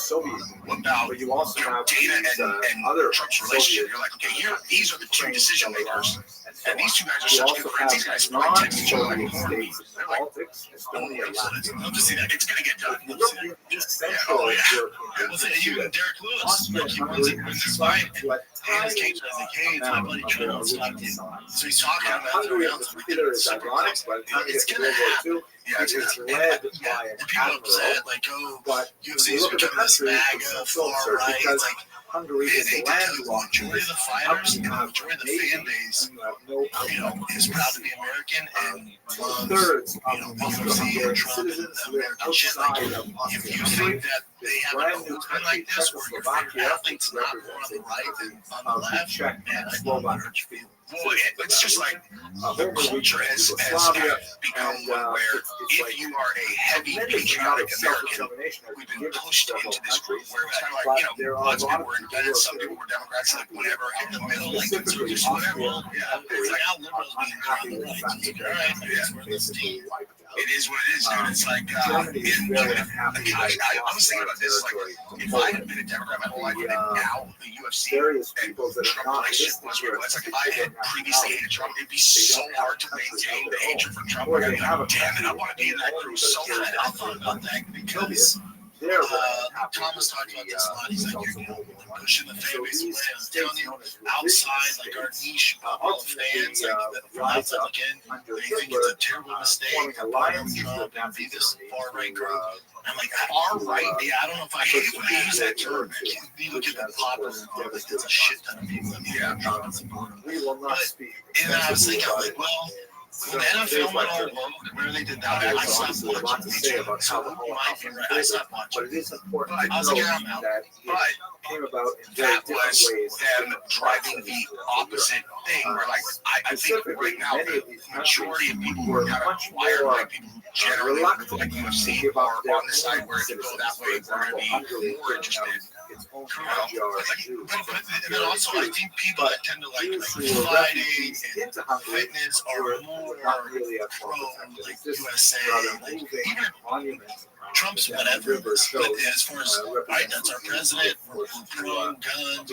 Dana and Trump's relationship. You're like, okay, these are the 2 decision makers. And these 2 guys are such good friends. These guys probably text each other like more me. They're like, love to see that. It's going to get done. Love to see that. We'll say, even Derek Lewis, like, he wins this fight. And his cage is like, hey, it's my buddy Trump. So he's talking about the announcement. It's going to happen. Yeah, it's led by an people upset, like, oh, UFC's becoming this MAGA, far right. It's like, Hungary is a landlocked. The majority of the fighters and the majority of the fan base, is proud to be American and loves, the UFC or Trump and the American shit. Like, if you think that they have an movement like this where your favorite athlete's not more on the right than on the left, man, I know how hurt you feel. Well, it's just like the culture has become one where if you are a heavy patriotic American, we've been pushed into this group where it's kind of like, lots of people were independent, some people were Democrats, like whatever, out in the middle, like conservatives, whatever. Yeah, it's like how liberals being drawn the right. All right, we're this team. It is what it is, dude. It's like, I was thinking about this, like, if I had been a Democrat my whole life, and now the UFC and Trump relationship was where it's like, if I had previously hated Trump, it'd be so hard to maintain the hatred for Trump. Like, damn it, I want to be in that crew so bad. I thought about that because Thomas talked about this a lot. He's like, you're pushing the fan base away. I'm telling you, outside, like our niche bubble of fans, like from outside looking, they think it's a terrible mistake to put Trump and be this far right group. I'm like, far right? Yeah, I don't know if I hate when they use that term. You look at the popular public, there's a shit ton of people that believe Trump is a bottom. And I was thinking, I'm like, well, when the NFL went all woke, where they did that, I stopped watching. So you might be right, I stopped watching. I was like, yeah, I'm out. But that was them driving the opposite thing, where like, I think right now, the majority of people who are kind of wired like people who generally like UFC are on the side where if you go that way, we're going to be more interested. And then also, I think people that tend to like fighting and fitness are more pro, like USA, like even Trump's whatever. But as far as right, that's our president. We're pro guns.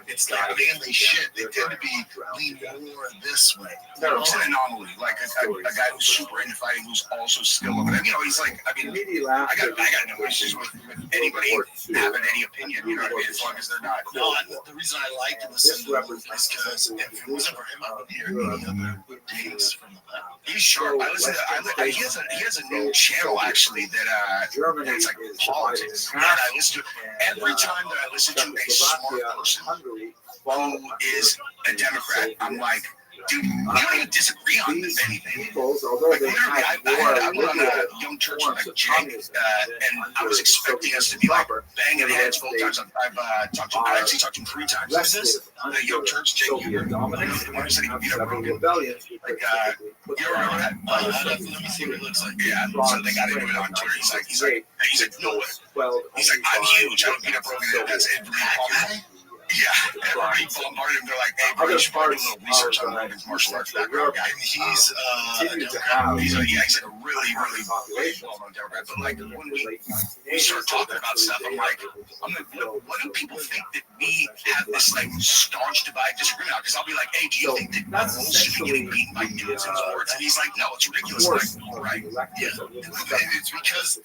It's like manly shit. They tend to be lean more this way. It's an anomaly. Like a guy who's super into fighting, who's also skilled. He's like, I mean, I got no issues with anybody having any opinion. You know what I mean? As long as they're not. No, the reason I like to listen to him is because if it wasn't for him, I wouldn't hear any other takes from the left. He's sharp. He has a new channel actually that it's like politics. And I listen to every time that I listen to a smart person who is a Democrat, I'm like, dude, we don't even disagree on anything. Like, literally, I went on a young church with like Jake, and I was expecting us to be like banging heads both times. I've talked to him. I actually talked to him 3 times. Who's this? The young church, Jake. The one who said he could beat up Rogan. Like, you remember that? Let me see what it looks like. Yeah. So they got into it on Twitter. He's like, no way. He's like, I'm huge. I don't beat up Rogan. That's it. Yeah, everybody bombarded him. They're like, hey, bro, you should probably do a little research on Rogan's martial arts background guy. And he's like a really, really well-known Democrat. But like, when we start talking about stuff, I'm like, what do people think that we have this like staunch divide disagreement on? Because I'll be like, hey, do you think that Knowles should be getting beaten by dudes in sports? And he's like, no, it's ridiculous. I'm like, all right, yeah. And it's because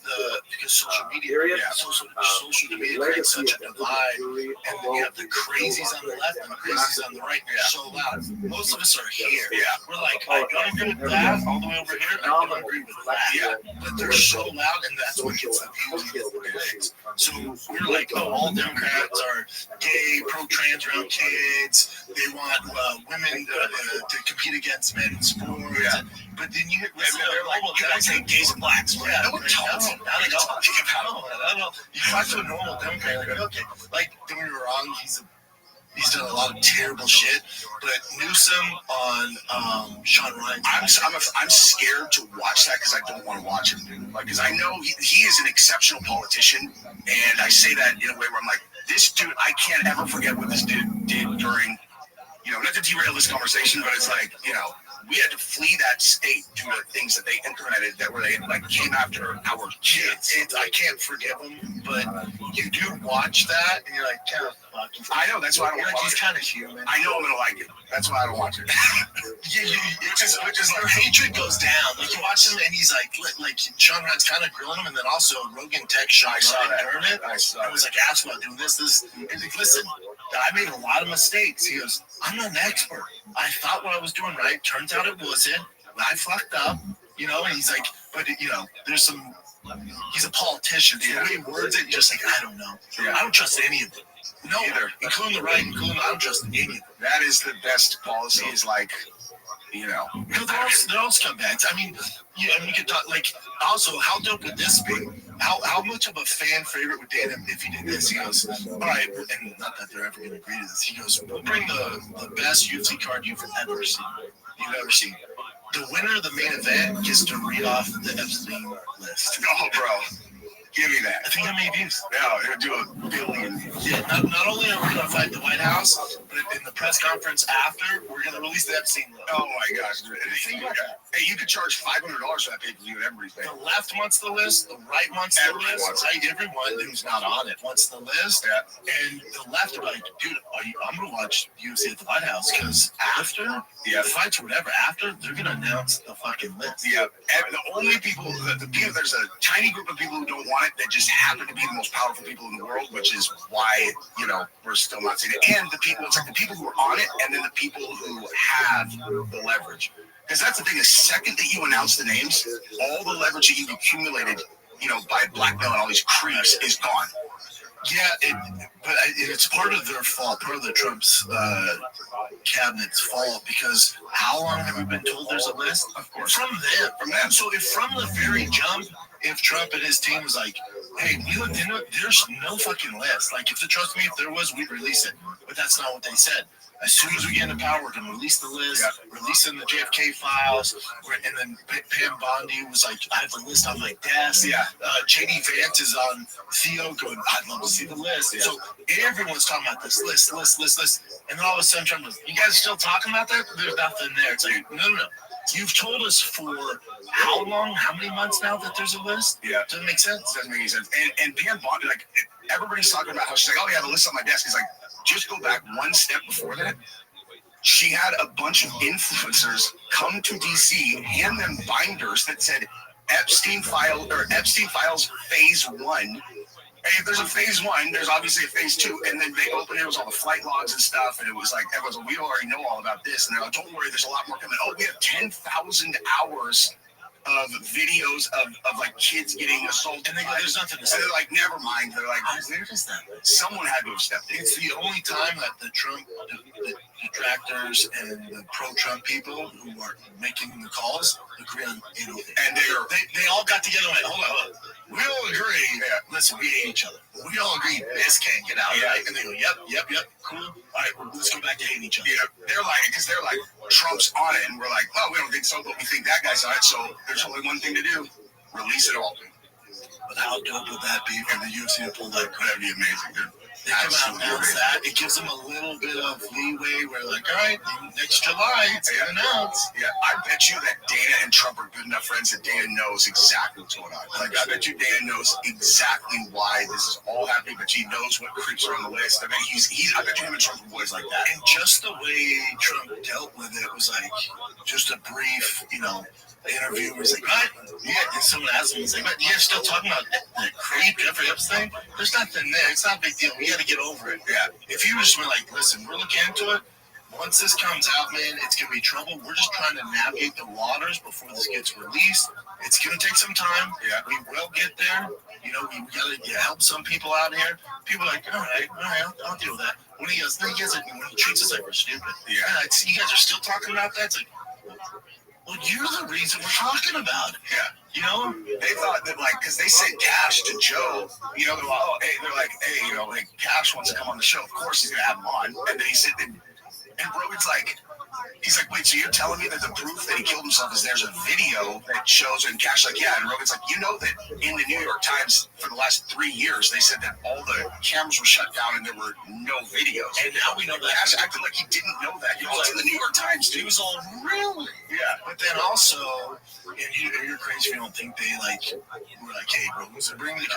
social media, social media creates such a divide, and then you have the crazies on the left and the crazies on the right. So loud. Most of us are here. Yeah. We're like, I don't agree with that all the way over here. I don't agree with that. Yeah. But they're so loud, and that's what gets the views and gets the clicks. So we're like, all Democrats are gay, pro-trans around kids. They want women to compete against men in sports. Yeah. But then you they're like, you guys hate gays and blacks. Yeah. No one tells them. Now they talking about it. I don't know. You talk to a normal Democrat, like, okay, like, don't get me wrong, he's done a lot of terrible shit, but Newsom on Sean Ryan. I'm scared to watch that because I don't want to watch him. Like, because I know he is an exceptional politician, and I say that in a way where I'm like, this dude, I can't ever forget what this dude did during, not to derail this conversation, but it's like, we had to flee that state due to things that they implemented that were they like came after our kids. I can't forgive them, but you do watch that and you're like, I know, that's why I don't watch it. He's kind of human. I know I'm gonna like it. That's why I don't watch it. It's just their hatred goes down. Like, you watch him and he's like Sean Ryan's kind of grilling him, and then also Rogan tech shot McDermott. I was like, asked about doing this. He's like, listen, I made a lot of mistakes. He goes, I'm not an expert. I thought what I was doing right. Turns out it wasn't. I fucked up, and he's like, but there's some, he's a politician. The way he words it, just like, I don't know. Yeah. I don't trust any of them. No, either. Including the right, I don't trust any of them. That is the best policy, is like, they're all scumbags. I mean, you can talk, like, also, how dope would this be how much of a fan favorite would Dana if he did this? He goes, all right, and not that they're ever going to agree to this. He goes, we'll bring the best UFC card you've ever seen. The winner of the main event gets to read off the Epstein list. Oh, bro. Give me that. I think how many views? Yeah, it'll do 1 billion views. Yeah, not only are we going to fight the White House, but in the press conference after, we're going to release the Epstein list. Oh, my gosh. Hey, you could charge $500 for that pay-per-view and everybody's paying. The left wants the list, the right wants the list. Everyone who's not on it wants the list. Yeah. And the left are like, dude, I'm going to watch UFC at the White House because after the fights or whatever, after, they're going to announce the fucking list. Yeah. And the only people, there's a tiny group of people who don't want it that just happen to be the most powerful people in the world, which is why, we're still not seeing it. And it's like the people who are on it and then the people who have the leverage. Because that's the thing, the second that you announce the names, all the leverage that you've accumulated, by blackmail and all these creeps is gone. Yeah, but it's part of their fault, part of the Trump's cabinet's fault, because how long have we been told there's a list? Of course. From them. So if from the very jump, if Trump and his team was like, hey, we looked into it, there's no fucking list. Like, trust me, if there was, we'd release it. But that's not what they said. As soon as we get into power, we're going to release the list, release in the JFK files, and then Pam Bondi was like, I have the list on my desk. Yeah. J.D. Vance is on Theo going, I'd love to see the list. Yeah. So everyone's talking about this list. And then all of a sudden, Trump goes, you guys still talking about that? There's nothing there. It's like, no. You've told us for how long, how many months now that there's a list? Yeah. Doesn't make sense. Doesn't make any sense. And Pam Bondi, like, everybody's talking about how she's like, oh, yeah, the list on my desk is like, just go back one step before that. She had a bunch of influencers come to DC, hand them binders that said Epstein Files Phase 1. Hey, if there's a Phase 1, there's obviously a Phase 2, and then they opened it was all the flight logs and stuff, and it was like everyone's like, we already know all about this, and they're like, don't worry, there's a lot more coming. Oh, we have 10,000 hours of videos of like kids getting assaulted. And they go, there's nothing to say. And they're like, never mind. They're like, where is that? Someone had to have stepped in. It's the only time that the Trump detractors and the pro-Trump people who are making the calls agree on anything. And they all got together and went, hold on. We all agree. Yeah. Listen, we hate each other. We all agree this can't get out. Right? And they go, yep. Cool. All right, well, let's go back to hating each other. Yeah. They're like, Trump's on it, and we're like, well, we don't think so, but we think that guy's on it, so there's only one thing to do. Release it all. But how dope would that be for the UFC to pull that? That'd be amazing, dude. They come out and announce that. It gives them a little bit of leeway where, like, all right, next July, it's going to announce. Yeah, I bet you that Dana and Trump are good enough friends that Dana knows exactly what's going on. Like, I bet you Dana knows exactly why this is all happening, but he knows what creeps are on the list. I mean, I bet you him and Trump are boys like that. And just the way Trump dealt with it was like just a brief, interview where he's like, what? Yeah, and someone asked him, he's like, what? You're still talking about the creep, Jeffrey Epstein? There's nothing there. It's not a big deal. We got to get over it. Yeah. If you just were like, listen, we're looking into it. Once this comes out, man, it's going to be trouble. We're just trying to navigate the waters before this gets released. It's going to take some time. Yeah. We will get there. We got to help some people out here. People are like, all right, I'll deal with that. When he goes, when he treats us like we're stupid. Yeah. You guys are still talking about that? It's like, well, you're the reason we're talking about it. Yeah. They thought that, like, because they sent Cash to Joe, they're like, hey, Cash wants to come on the show. Of course he's going to have him on. And then he said, and Rogan's like, he's like, wait, so you're telling me that the proof that he killed himself is there's a video that shows, and Cash like, yeah. And Rogan's like, you know that in the New York Times for the last 3 years, they said that all the cameras were shut down and there were no videos. And now we know that. Cash acted like he didn't know that. He was in the New York Times, dude. He was all, really? Yeah. But then also, and you're crazy if you don't think they were like, hey, bro,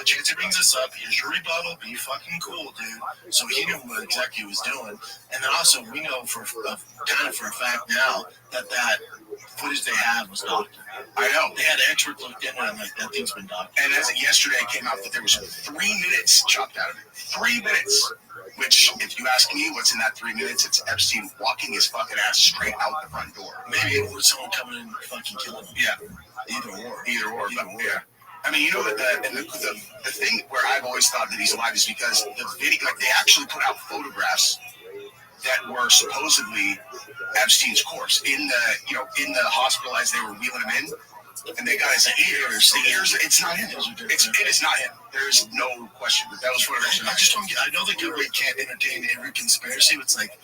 Chancey brings this up. Here's your rebuttal. Be fucking cool, dude. So he knew what exactly he was doing. And then also, we know for a fact now that footage they had was doctored. I know. They had experts looked into it and like, that thing's been doctored. And as of yesterday, it came out that there was 3 minutes chopped out of it. 3 minutes. Which, if you ask me what's in that 3 minutes, it's Epstein walking his fucking ass straight out the front door. Maybe it was someone coming in and fucking killing him. Yeah. Either or. Yeah. I mean, that the thing where I've always thought that he's alive is because the video, like, they actually put out photographs that were supposedly Epstein's corpse in the hospital as they were wheeling him in. And they got his ears. The ears. It's not him. It is not him. There is no question. That was what I just don't get. I know the government can't entertain every conspiracy. It's like,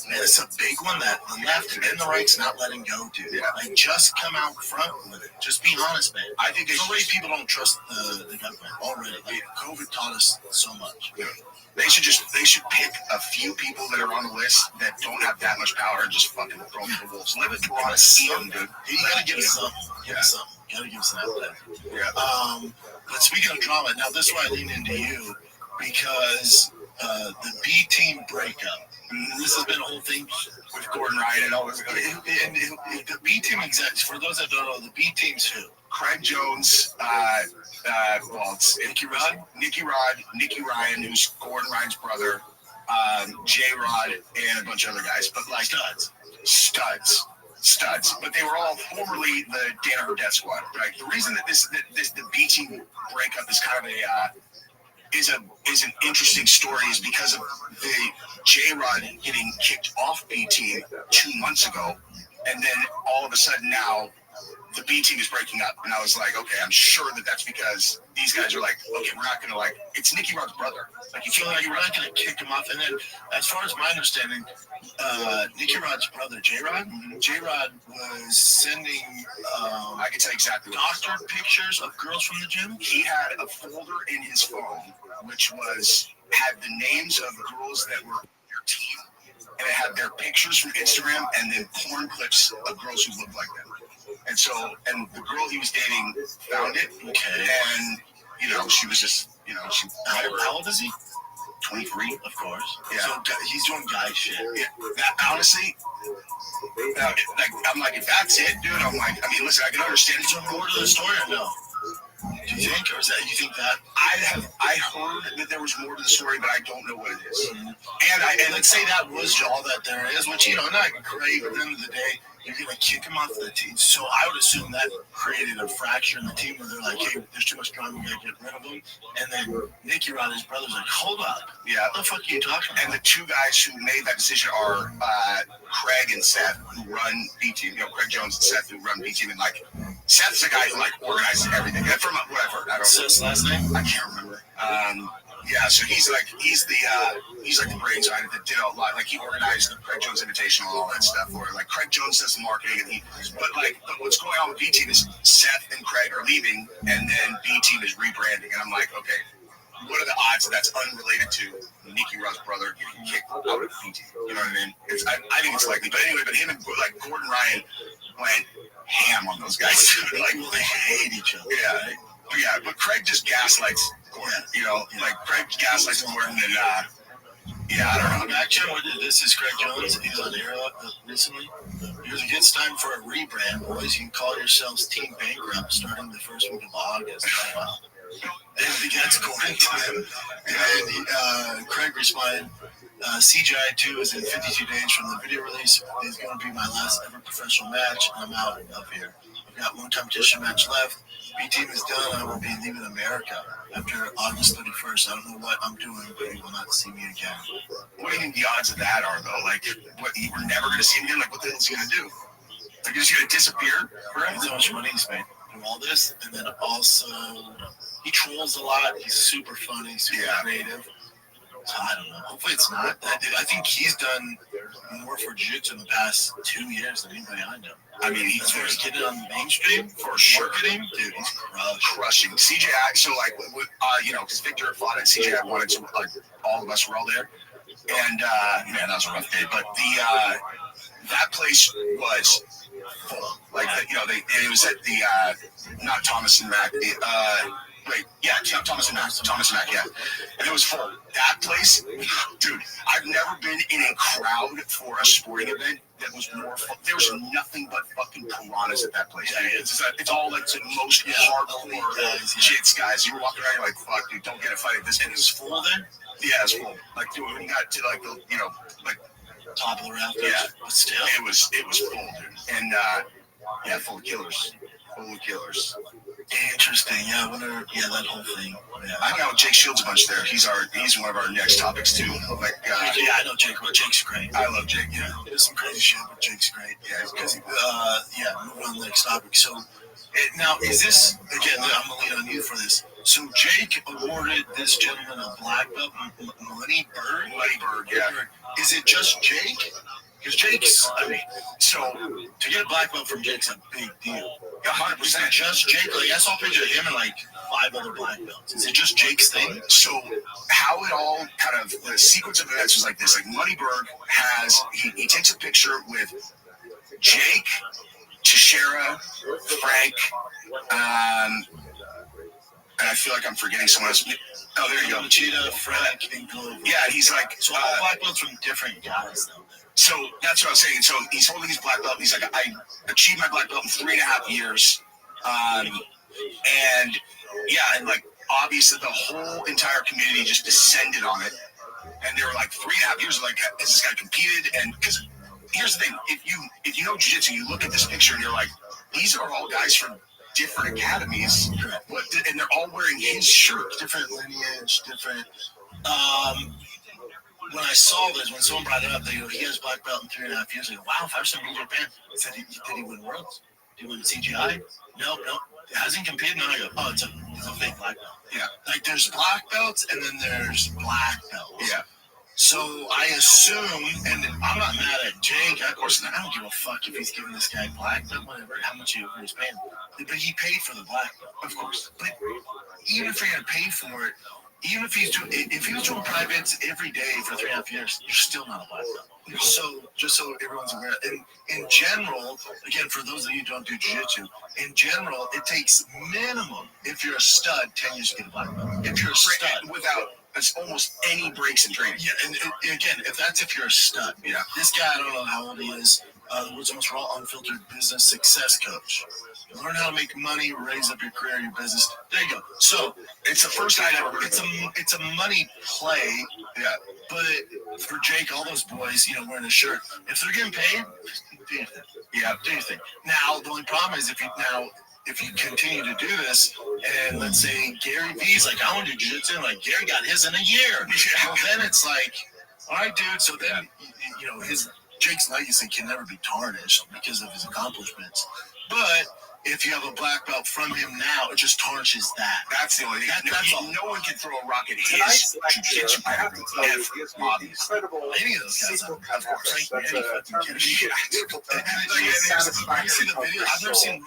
man, it's a big one that the left and the right's not letting go, dude. Yeah. Like, just come out front with it. Just be honest, man. I think already people don't trust the government already. Like, COVID taught us so much. Yeah. They should pick a few people that are on the list that don't have that much power and just fucking throw them to the wolves. Live it to us, see them, dude. You gotta give us something. Give us something. You gotta give us an outlet. Yeah. But speaking of drama, now this is why I lean into you, because the B team breakup. This has been a whole thing with Gordon Ryan and all this. And the B team execs, for those that don't know, the B team's who? Craig Jones, it's Nicky Ryan, who's Gordon Ryan's brother, J-Rod, and a bunch of other guys. But like studs. But they were all formerly the Danaher Death Squad, right? The reason that the B team breakup is kind of is an interesting story is because of the J-Rod getting kicked off B team 2 months ago, and then all of a sudden now the B team is breaking up. And I was like, okay, I'm sure that's because these guys are like, okay, we're not going to it's Nicky Rod's brother. Like, you feel like you're not going to kick him off. And then, as far as my understanding, Nicky Rod's brother, J-Rod, J-Rod was sending, I can tell you exactly, doctored pictures of girls from the gym. He had a folder in his phone, which had the names of girls that were on their team, and it had their pictures from Instagram and then porn clips of girls who looked like them. And the girl he was dating found it, and she was just, how old is he? 23, of course. Yeah. So he's doing guy shit. Yeah. Honestly, I'm like, if that's it, dude, I'm like, I mean, listen, I can understand. Is there more to the story or no? Do you think, or is that you think that? I heard that there was more to the story, but I don't know what it is. Mm-hmm. And let's say that was all that there is, which not great. But at the end of the day, you're gonna kick him off the team. So I would assume that created a fracture in the team where they're like, hey, there's too much drama, we gotta get rid of him. And then Nicky Rod, his brother's like, hold up, yeah, what the fuck are you talking about? And the two guys who made that decision are Craig and Seth, who run B Team. Craig Jones and Seth, who run B Team, and Seth's the guy who organizes everything. From what I've heard, I don't know. Seth's last name? I can't remember. Yeah, so he's like the brains behind it that did a lot. Like, he organized the Craig Jones Invitational and all that stuff. Or Craig Jones does the marketing, but what's going on with B Team is Seth and Craig are leaving, and then B Team is rebranding. And I'm like, okay, what are the odds that that's unrelated to Nicky Rod's brother getting kicked out of B Team? You know what I mean? I think it's likely, but anyway, but him and Gordon Ryan went ham on those guys. They hate each other. Yeah, but Craig just gaslights Gordon. Craig gaslights Gordon, and I don't know. Actually, this is Craig Jones. He's on air recently. Here's it's time for a rebrand, boys. You can call yourselves Team Bankrupt starting the first week of August. And that's Gordon to them. And Craig responded, CGI 2 is in 52 days from the video release. It's going to be my last ever professional match. I'm out up here. I've got one competition match left. B Team is done. I will be leaving America after August 31st. I don't know what I'm doing, but you will not see me again. What do you think the odds of that are, though? We're never going to see him again? What the hell is he going to do? He's going to disappear? Right? How much money he's made from all this. And then also, he trolls a lot. He's super funny, super creative. So I don't know. Hopefully it's not. I think he's done more for jiu-jitsu in the past 2 years than anybody I know. I mean, he's first getting on the mainstream for sure. Marketing, dude, he's crushing. CJI, so because Victor fought at CJI wanted to, all of us were all there, and man, that was a rough day. But that place was full. It was at the not Thomas and Mack. Thomas and Mack, yeah. And it was full. That place, dude, I've never been in a crowd for a sporting event that was more fun. There was nothing but fucking piranhas at that place. It's all the most hardcore jits guys. You were walking around, you're like, fuck, dude, don't get a fight at this. And it was full then? Yeah, it was full. Dude, when you got to top of the rafters. Yeah, but still. It was full, dude. And full of killers. Interesting. Yeah, I wonder. Yeah, that whole thing. Yeah. I hung out with Jake Shields a bunch there. He's one of our next topics too. Like, yeah, I know Jake. Well, Jake's great. I love Jake. Yeah, there's some crazy shit, but Jake's great. Yeah, because yeah. Moving on to the next topic. So, now is this again? I'm gonna lean on you for this. So Jake awarded this gentleman a black belt, Money Bird. Yeah. Is it just Jake? Because Jake's, I mean, so to get a black belt from Jake's a big deal. 100%. Just Jake. Like I saw a picture of him and like 5 other black belts. Is it just Jake's thing? So how it all kind of the sequence of events was like this. Like Moneyberg has he takes a picture with Jake, Teixeira, Frank, and I feel like I'm forgetting someone else. Oh, there you go. Cheetah, Frank, and Glover. Yeah, he's like so all black belts from different guys though. So that's what I was saying. So he's holding his black belt. He's like, I achieved my black belt in 3.5 years. And yeah, and like obviously the whole entire community just descended on it. And they were like 3.5 years. Like, has this guy competed? And because here's the thing: if you know jiu-jitsu, you look at this picture and you're like, these are all guys from different academies, and they're all wearing his shirt, different lineage, different. When I saw this, when someone brought it up, they go, he has black belt in 3.5 years. I go, wow, if I was in Japan, I said, did he win worlds? Did he win CGI? No. Hasn't competed? No, I go, oh, it's a fake black belt. Yeah. Like there's black belts and then there's black belts. Yeah. So I assume, and I'm not mad at Jake. Of course, I don't give a fuck if he's giving this guy black belt, whatever, how much he was paying. But he paid for the black belt, of course. But even if you're gonna pay for it, even if he was doing privates every day for 3.5 years, you're still not a black belt. So just so everyone's aware, in general, again, for those of you who don't do jiu-jitsu, in general, it takes minimum, if you're a stud, 10 years to get a black belt. If you're a stud, without almost any breaks in training. Yeah, and again, if you're a stud. Yeah. This guy, I don't know how old he is. The world's most raw, unfiltered business success coach. Learn how to make money, raise up your career, your business. There you go. So it's the first night ever. It's a money play. Yeah. But for Jake, all those boys, wearing a shirt, if they're getting paid, do your thing. Yeah, do your thing. Now the only problem is if you continue to do this, and let's say Gary V's like, I want to do jiu-jitsu, like Gary got his in a year. Well, then it's like, all right, dude. So then Jake's legacy can never be tarnished because of his accomplishments. But if you have a black belt from him now, it just tarnishes that. That's the only thing. No one can throw a rock at his jiu-jitsu. I have to tell you, it's incredible. Any of those guys, of course. That's a beautiful thing. See the video? I've never seen.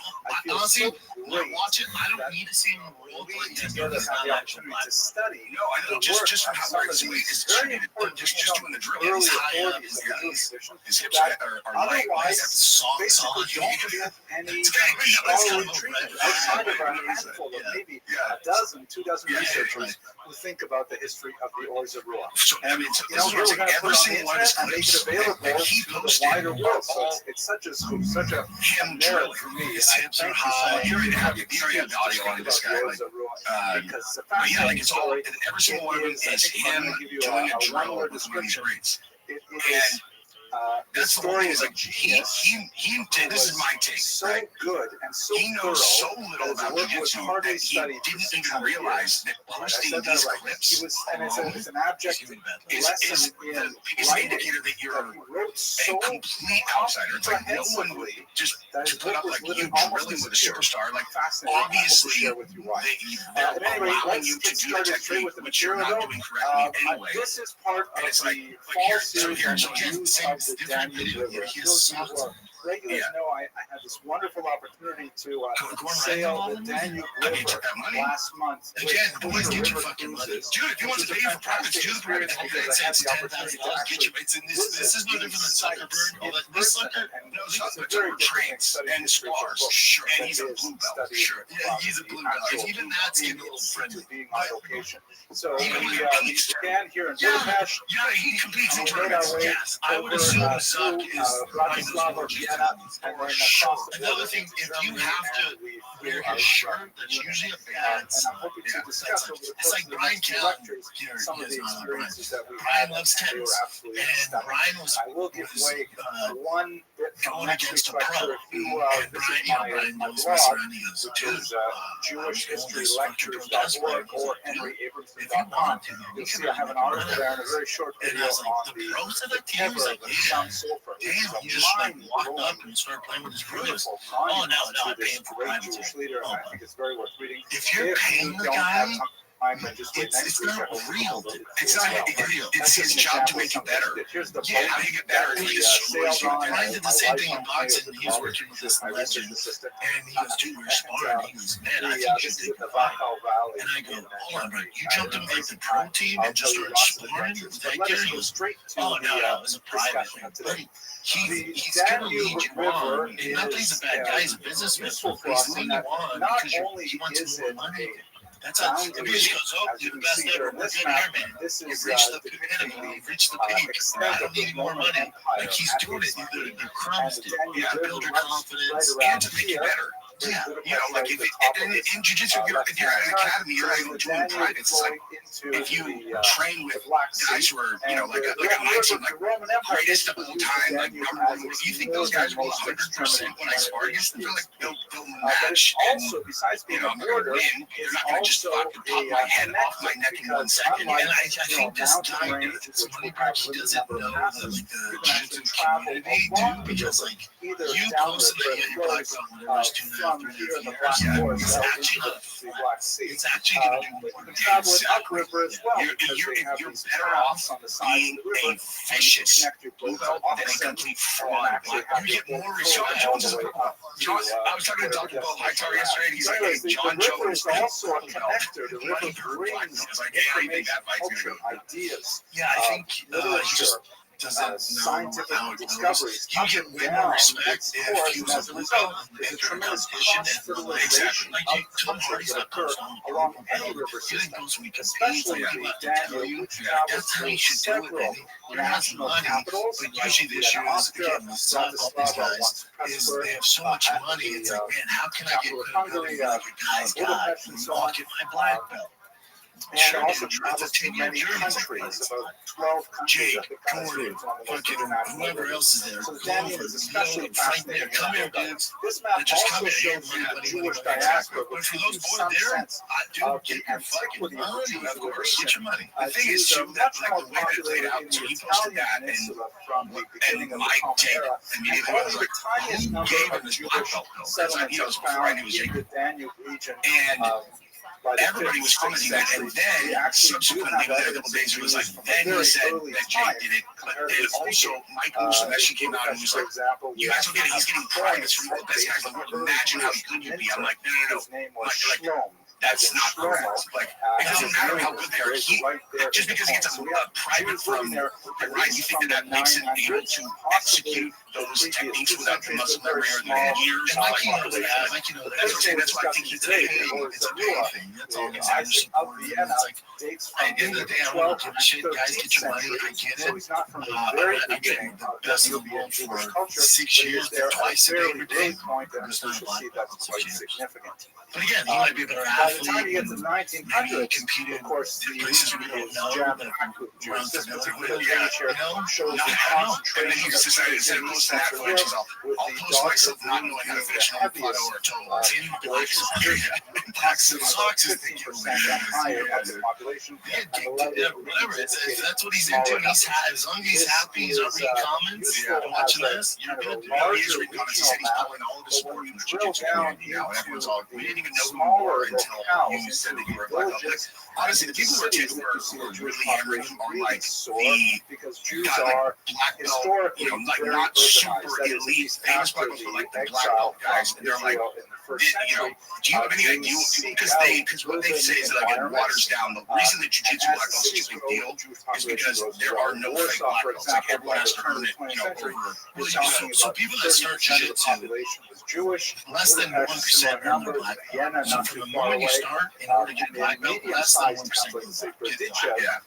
Honestly, when I watch it, I don't need to see him roll. Together have the opportunity to study. No, I know. Just from how his weight is distributed, just doing the drill. He's high up. His hips are light. His solid. You don't get any solid treatment outside of a handful of maybe a dozen, 2 dozen researchers who think about the history of the Ors of Ruach. I mean, we're going to put it on the internet and make it available to the wider world. So it's such a merit for me. His hips are high. You already have the audio on this guy. Because but yeah, like it's all, every single one of them is him doing a drill with one of these greats. And that's the story is like he this is my take. So right? Good and so he knows so little about jiu-jitsu that he didn't even realize that posting these clips it's an abject is the biggest indicator that you're a complete outsider. It's like no one would just to put up like you drilling with a superstar. Like obviously they're allowing you to do the technique which you're not doing correctly anyway. This is part of the fall series of the Daniel. Regulars know I had this wonderful opportunity to sail the Danube River last month. Again, boys, get your fucking money. Dude, if you want to pay for privates, do the private. It's $10,000. Get your. This is no different than Zuckerberg. This sucker, Zuckerberg trains and spars. Sure, and he's a blue belt. Sure, yeah, he's a blue belt. Even that's getting a little friendly. So we began here in Budapest. Yeah, he competes in tournaments. Yes, I would assume Zuck is Bratislava, Vienna, and then across the another thing, if you have to wear his shirt, that's usually a bad sign. It's like Brian Callen. Some of the experiences that we Brian loves tennis, and Brian was I will give away one bit going against a pro. And Brian knows me around. He goes, dude, JewishHistoryLectures.org or HenryAbramson.com. You'll see I have an article there and a very short video on the cover of the Sound Sulfur. Damn, you just like walked up and started playing with his grooves. Oh, no, I pay him for private. Jewish leader, and I think it's very worth reading. If you're paying the guy, it's not real. It's not real. It's his job to make you better. Yeah, how do you get better? He destroys you. Brian did the same thing in boxing. He was working with this legend, and he goes, dude, we're sparring. He goes, man, I think you should take the fight. And I go, hold on, Brian, you jumped in like the pro team and just started sparring with that gear? He goes, oh, no, it was a private thing. Buddy, he's going to lead you on. And not that he's a bad guy, he's a businessman. He's leading you on because he wants more money. That's how if he just goes, oh, you're the best ever, we're good here, man. You've reached the pinnacle, you've reached the peak. I don't need any more money. Like, he's doing it either to do crumbs, to build your confidence, and to make you better. Yeah, you know, like if in jiu-jitsu, if you're at an academy, you're not even doing private. It's like if you train with guys who are, you know, like a my team, like greatest of all time, like number one, you think those guys will 100% when I spar against them? They'll match, and you know, I'm gonna win. They're not gonna just fucking pop my head off my neck in 1 second. And I think this guy does money back. He doesn't know the jiu-jitsu community, dude, because like you posted that you black belt whatever is 2.5 it's actually going to do more than you're better off being a vicious blue belt than a complete fraud. You get more respect. I was talking to Dr. Bob Hightower yesterday, and he's like, hey, John Jones is also a connector to River Green's ideas. Yeah, I think he just doesn't scientific know discoveries. You get way more respect if he was a blue belt and tremendous competition and exactly like you, Tom Hardy's not posting along any river system, especially Daniel, that's how you should do it, baby. You're having money, but usually the issue is, again, with all these guys, is they have so much money, it's like, man, how can I get credibility like a guy's got? I'll get my black belt. And also travels to many countries, about 12 countries. Jake, Gordon, fucking whoever else is there. So Daniel is especially fascinating. Come here, dudes. This map also shows you the Jewish diaspora, which for those boys there, dude, get your fucking money, of course, get your money. The thing is, too, that like the way that played out, so he posted that, and Mike Jake immediately was like, who gave him this black belt? Because I, you know, it was before I knew Jake. And everybody was commenting that, and then subsequently, within a couple days, it was like, then he said that Jake did it, but then also Mike Wilson actually came out and was like, you guys will get it, he's getting privates from all the best guys in the world. Imagine how good you'd be. I'm like, no. Like, that's not correct. Like, it doesn't matter how good they are. Just because he gets a private from Ryan, you think that makes him able to execute those techniques without the muscle memory or the years? Like, you know that. Like, you know that. That's why I think it's a pay thing. That's all it's either supporting. It's like, at the end of the day, I don't give a shit. Guys, get your money. I get it. I'm getting the best in the world for 6 years, twice a day every day. There's not a lot of but again, he might be a better athlete. By the time you get to the 1900s, competed of course, in places we don't know. jab and Around system familiar with, shows the and then he just decided, instead of posting that footage, I'll post myself not knowing how to finish an photo or a toe. Black socks is thinking, whatever. That's what he's into. As long as he's happy, he's not reading comments, watching this, you're good. He is reading comments. He said he's pulling all of his support from the jiu-jitsu community now. Everyone's all, we didn't even know who you were until you said that you were black belt. Honestly, the people who are really hammering him are like the black belt, you know, like not super elite famous black belts, but like the black belt guys. And they're like, you know, do you have any idea? Because what they say is that like it waters down. The reason that jiu-jitsu black belts is such a big deal is because there are no fake black belts. Like everyone has to earn it, you know, over. So people that start jiu-jitsu, less than 1% earn their black belt. So from the moment you start, in order to get a black belt, less than 1% get black belt.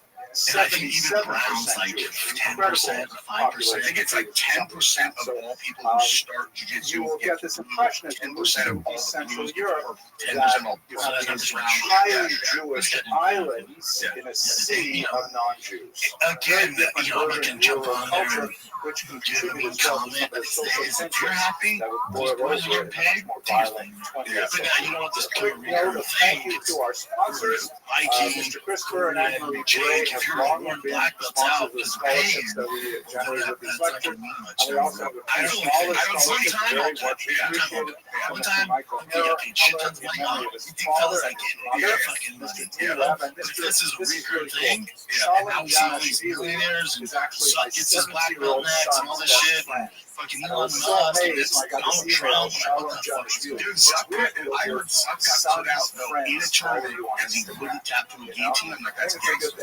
And I think even Brown's like 10%, 5%. I think it's like 10% of all people who start jiu-jitsu. You will get this impression as you move 10% of through all East Central the Europe that that these highly Jewish islands in a sea of non-Jews. Again, you know, I'm not going to jump on there and which can give me a contribute as well to comment. some of the social If you're tensions happy, that would those boil boys are over getting in a paid. more Do your violent thing. 20th Yeah, but century. now you know what this Quick note of thank you to our sponsors. Mr. Christopher and Anne-Marie Bray have long been sponsors of the scholarships that we generate with these lectures. And we also have a few smaller scholarships very much appreciated. One time, Michael yeah, Miller, shit tons of money on it. You think fellas like it? Fucking money. But this is a recurring thing. Yeah, and now we see all these millionaires and suck gets his black belt next and all this shit. And fucking Elon Musk and this Donald Trump. What the fuck is going on? Dude, Zuck, I heard Zuck got put out though in a tournament because he wouldn't tap to a guillotine. I'm like, that's gangster.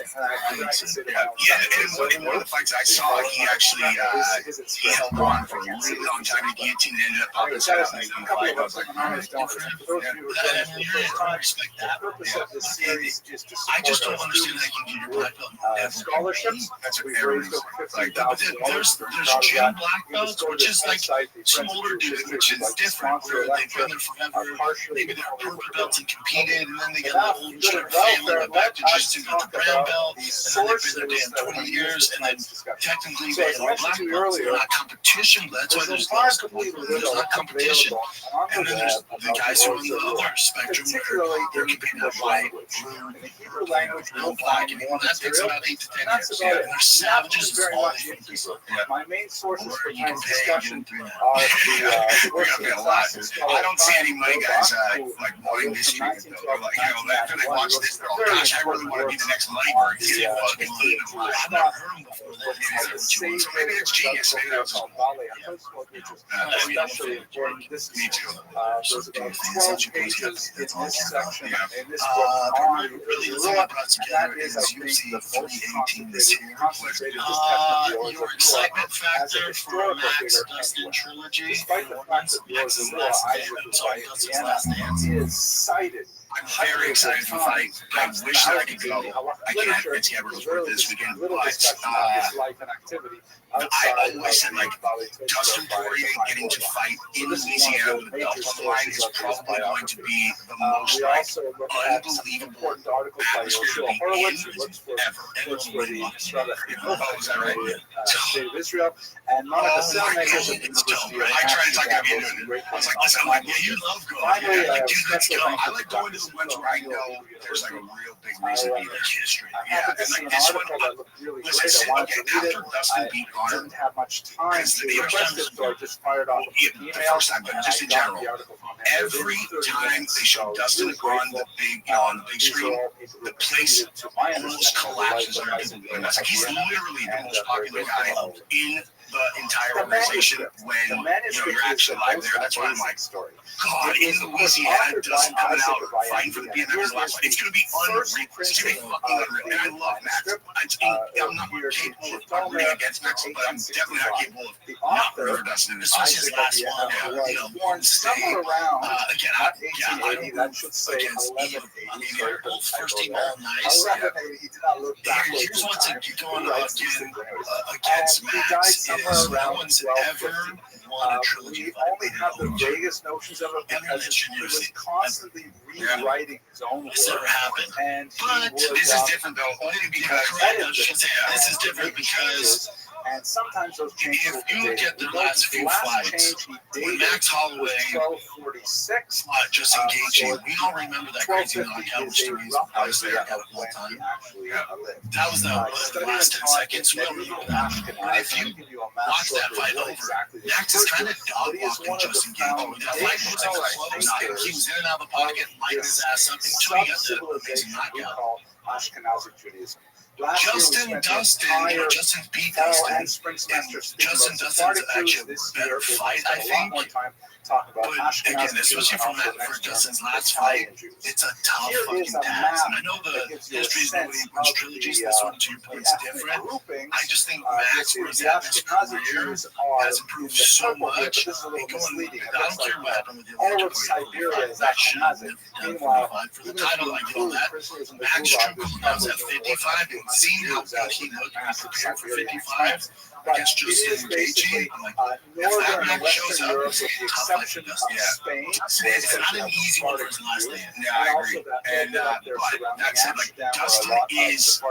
Yeah, and one of the fights I saw, he actually he held on for a really long time. The guillotine ended up popping his head out and making him fight. I was like, all right, good for him. I respect that. I just don't understand how you can get your black belt and never scholarships. That's what everybody's like. But there's gym black belts, which is like some older dudes, which is different. Where they've been there forever. Maybe they're purple belts and competed, and then they got the old Sharp family went back to jiu-jitsu, got the brown belt, and then they've been there damn 20 years, and then technically they're black belts. They're not competition. That's why there's less. There's not competition. And then there's the guys who are on the other spectrum where they're competing at white, blue, brown, black, and that takes about 8 to 10 years. Yeah, and they're savages as all these people. My main sources for You can tonight's pay discussion and are the we're gonna be a lot. I don't see any money guys like wanting this treatment though. They're like, you know, after they watch this, they're all, gosh, I really want to be the next Lightberg. Yeah, fucking eat him. I've never heard him before. So maybe it's genius. Maybe that was especially important. This is, there's about 12 pages in this section in this book on really the Rua, brought and together that is, is I think, the UFC most 318 this year. concentrated discussion of Your excitement factor for Max Dustin trilogy. Despite the fact that Max's Rua, last I dance, would sorry, Dustin's last dance. is cited. I'm very excited for the fight. I wish that I could go. I can't. It's Edwardsburg this weekend, but I always said, like, Dustin Poirier getting to fight in Louisiana with a belt on the line is probably going to be the most unbelievable atmosphere to be in ever. And it's really is that right? State of Israel and one of the filmmakers at the University of I tried to talk out of it. I was like, listen, I'm like, yeah, you love going. Finally, Like, dude, let's go. I like going to the ones where I know there's like a real big reason to be there. History. Yeah, and like this one, listen, okay, after Dustin beat Honor, didn't have much time to request it, so I just fired off the first time, but just in general, every time they show Dustin on the big, on the big screen, the place almost collapses under people. And that's like, he's literally the most popular guy in the entire organization when you're actually live there. That's why I'm like, God, in Louisiana, Dustin coming out fighting for the BMX last fight. It's gonna be unreal. It's gonna be fucking unreal. And I love Max. I'm not capable of rooting against Max, but I'm definitely not capable of not rooting for Dustin. This was his last one. Born somewhere around again, I don't against they're both first team all nice. Here's what's going on against Max is no one's ever won a trilogy. We only have the vaguest notions of it because he was constantly rewriting his own work. It's never happened. And but this is different though, only because this is different because and sometimes those changes. If you look at the last few fights, when Max Holloway just engaging, we all remember that crazy knockout which I was there at the whole time. That was the last 10 seconds. We all remember that. But if you watch that fight over, Max is kind of dog walking Justin Gage. That fight was close. He was in and out of the pocket, lighting his ass up until he got the amazing knockout. Ashkenazi Judaism. Justin beat Dustin, and Justin Dustin's actually a better fight, I think. But again, especially for Dustin's last fight, it's a tough fucking task. And I know the history is nobody wins trilogies. This one, to your point, is different. I just think Max, where he's at in his career, has improved so much. And going, I don't care what happened with the Olympic that shouldn't have qualified for the title. I get all that. Max Strukel now is at 55. seeing how good he looked when he prepared for 55 against Justin Gaethje, I'm like, if that match shows up, it's a tough fight for Dustin. Yeah. It's not an easy one for his last name. Yeah, I agree. And but that said, like, Dustin is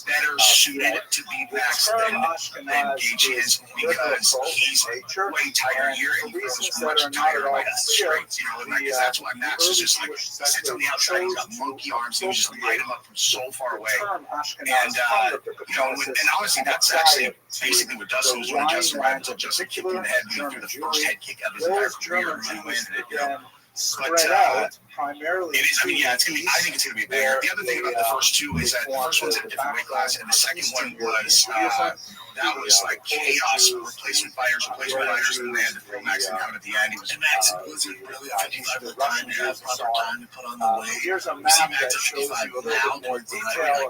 better suited to beat Max than Gaethje is because he's way tighter here and he throws much tighter like straights, you know, and like, that's why Max is just like, he sits on the outside, he's got monkey arms, he just light him up from so far away. And, you know, and honestly, that's actually basically what Dustin was doing. Justin right until Justin kicked him in the head when he threw the first head kick of his entire career and landed it, you know. But it is, I mean, yeah, it's gonna be, I think it's gonna be a banger. The other thing about the first two is that the first one's in a different weight class, and the second one was that was like chaos. Replacement fighters, and then they had to throw Max out at the end. He was Max was really 55 at the time to have proper time to put on the weight. We see Max at 55 now towards the night.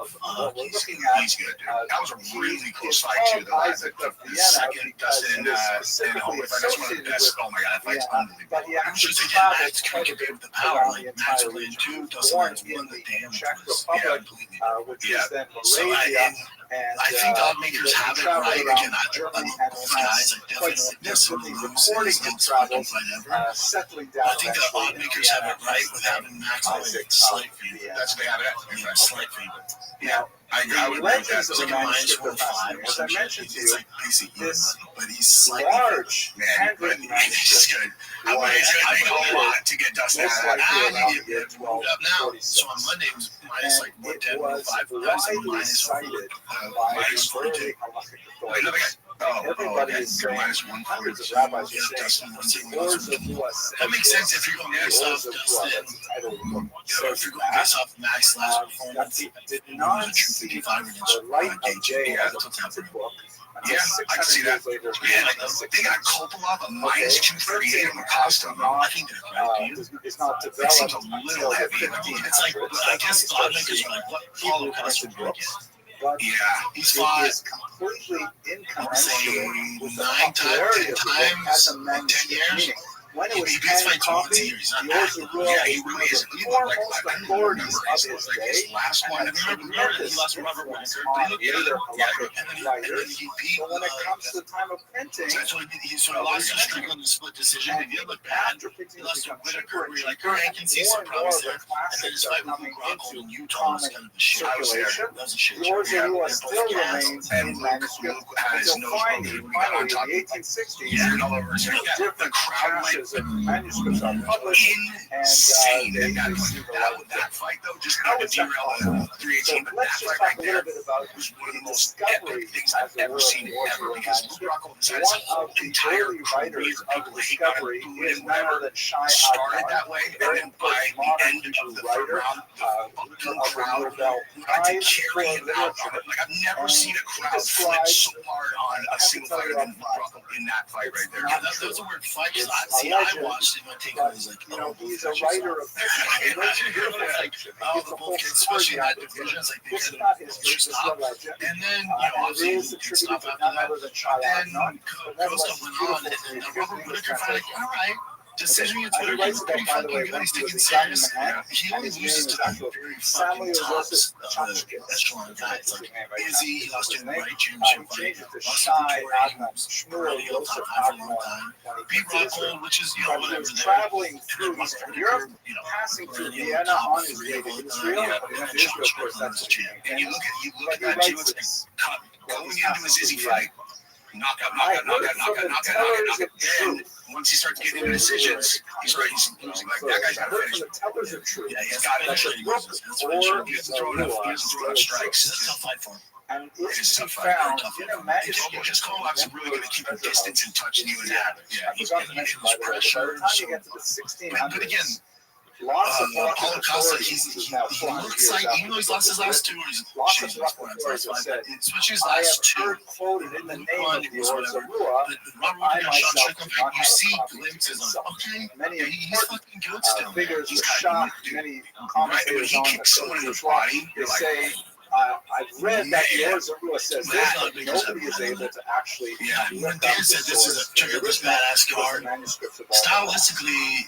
Like, he's good, dude. That was a really close fight too. The second Dustin and Holy fight, that's one of the best. Oh my god, that fight's unbelievable. It was just again, Max couldn't compete with the power. Like Max was in two, Dustin lands one. The damage was completely. Yeah. So I think the oddsmakers have it right. Again, I love both guys. I definitely don't necessarily lose this next fucking fight ever. But I think the oddsmakers have it right with having Max on a slight favorite. That's what they have it. Yeah, slight favorite. Yeah. I would agree with that. It's like a -105 or some shit. It's like basically even money, but he's slightly large. Man, but he's good. I mean, it's going to take a lot to get Dustin out of that. You get moved up now. So on Monday it was minus like 110, 105. Now it's like minus 42. Wait, another guy. Minus 140. Yeah, Dustin 171. That makes sense if you're going based off Dustin. If you're going based off Max's last performance, it was a true 55 against Gaethje. Yeah, that's what's happening. Yeah, I can see that. Yeah, like they got Kopolov a minus 238 on the costume. I think they're right, dude. That seems a little heavy. It's like, I guess the oddsmakers are like, what Paulo Costa would get? Yeah, he's fought, I would say, 9 times, 10 years. When it was he beats fights once a year. He's not bad. Yeah, he really is. He looked like I don't remember his last one. I remember he lost to Robert Whitaker. But he looked good. Yeah, and then he beat. When it comes to the time of printing, he sort of lost to Strickland in the split decision. He did look bad. He lost to Whitaker, where you're like, I can see some promise there. And then his fight with Luke Rockhold in Utah was kind of a shit. I was there. That was a shit show. Yeah, still remains in manuscript. Luke had his nose broken when we got on top of him. Yeah, and all over his head. The crowd went manuscripts are published, insane. And that fight, though, just not to derail the 318, but that fight right there was one of the most epic things I've ever seen ever, because Luke Rockhold had his whole entire career of people that he got to booed and whatever started that way, and then by the end of the third round, the fucking crowd wanted to carry him out. Like, I've never seen a crowd flip so hard on a single fighter than Luke Rockhold in that fight right there. Yeah, that was a weird fight. I watched it. My take was like, oh, he's a writer of like, oh, the both kids, especially in that division, it's like they kind of stop. And then, you know, obviously, he did stop after that. Then Costa went on, and then Robert Whitaker finally, all right. Decision against Whitaker, he's pretty fucking good. He's taking serious. He only loses to the very fucking tops of the echelon guys. Like Izzy, he lost to the right championship fight. Lost to Victoria, he was perennial top 5 for a long time. Beat Rockhold, which is, you know, whatever. Traveling through Europe, passing through Vienna on his way to Israel, and John Strickland was the champ. And you look at that too, it's going into his Izzy fight. Knockout. Then once he starts getting into decisions, he's losing. Like, that guy's got to finish. Yeah, he's got to finish. He loses. That's what he doesn't throw enough strikes. That's a tough fight for him. And it is tough fight. Just Kolov's really going to keep a distance and touching you in that. Yeah, he's going to get his pressure. But again, Paulo Costa, he looks like, even though he's lost his last 2, or he's especially his last 2, one, it was whatever. But Robert Whitaker and Sean Strickland, you see glimpses of, okay, he's fucking good still. He's got many right, when he kicks someone in the body, you're like, I've read that yours says this, but nobody is able to actually. Yeah, when Dan said this is check out this badass card, stylistically,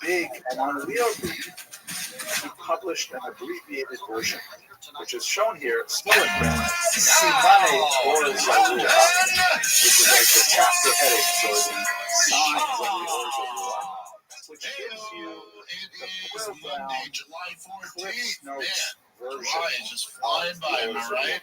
big, and on ViralRabbi, he published an abbreviated version, which is shown here, Simane or Zarua, which is like the chapter headings or the signs of the Ors of Ruach, which gives you the Monday, July 14th. Notes version. July is just flying by, am I right?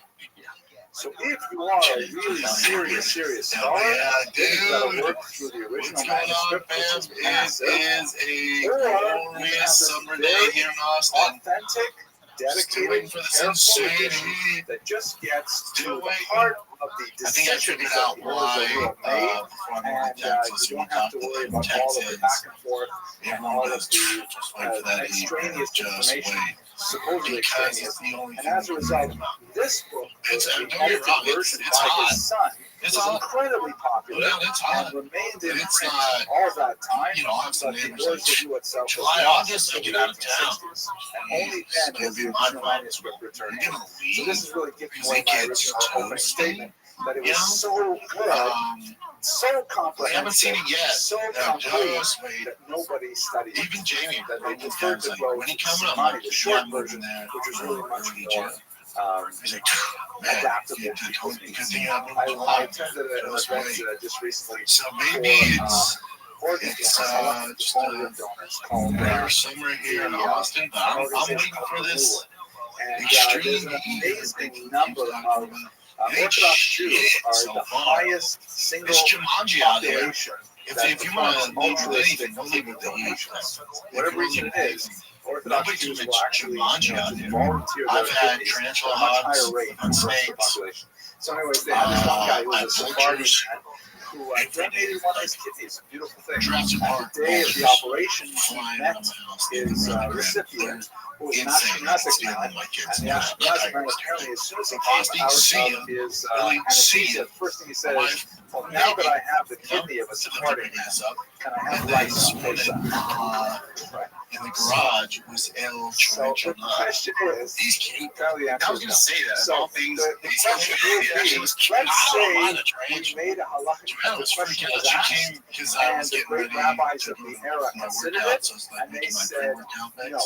So if you are a really serious scholar, Yeah, then you've got to dude. work through the What's original going on, manuscript, fam? which is It massive. is a Or you have glorious this summer day very here in Austin. authentic, Still waiting dedicated, for the careful sunshine. edition that just gets to Still the waiting. heart of the I think I decisions figured that out the why Orzo made, before I moved and to Texas, you we don't have to talked worry about about all of the back and forth and all of just the wait for that extraneous just information, wait. supposedly Because extraneous. it's the only And thing as a result, this book, It's, the don't get me edited wrong, version it's by hot. his son, It's was hot. incredibly popular Yeah, it's hot. and remained in It's print not, all that time. you know, I'll have some But the neighbors like, Orzo itself was July, lost August, I until get the out of town. 1860s, and only then was the original manuscript returned. So this is really giving away my original opening statement that it was so good, so comprehensive, I haven't seen it yet. so complete that nobody studied. Even Jamie, that they this preferred guy's to like, go when he to comes up, Samani, the short yeah, version, there, which was really much early more he's like, man, adaptable you to told me people's because needs. you have I July. attended an Just event wait. just recently So maybe for it's just organ donors called regular summer here in Austin, but I'm waiting for this and extreme there's an heat. amazing number of Orthodox Jews are the highest single It's Jumanji out there. population If you want to leave with anything, don't leave with the heat. whatever reason it is. Orthodox Nobody Jews can will actually Jumanji out there. volunteer I've their had kidneys tarantula at a much hogs higher rate and than the rest of the snakes. population. So anyways, they had this one guy who was a I've Sephardi vultures. man who donated one of his kidneys. A beautiful thing. Jurassic At Park the day of the vultures operation, he flying met around my house. his They're recipient, who was an insane. Ashkenazic Stealing man, my kids. and the Ashkenazic man apparently, as soon as he Austin, came see out ya. of his Really, see anesthesia, ya. the first thing he said My is, well, now that I have the kidney of a Sephardi man, can I have And rights then on both sides? in the garage was El So the Tarantula. question is, He's cute. apparently the answer I was is going no. to say that. So All things. the question would He actually be, was cute. let's I don't mind say a we tarantula. made a halachic, I the was question freaking was out. She asked, came because I and was the getting great ready rabbis to of the do era my considered workout. it, So it's like and they making my said pre-workout mix. no.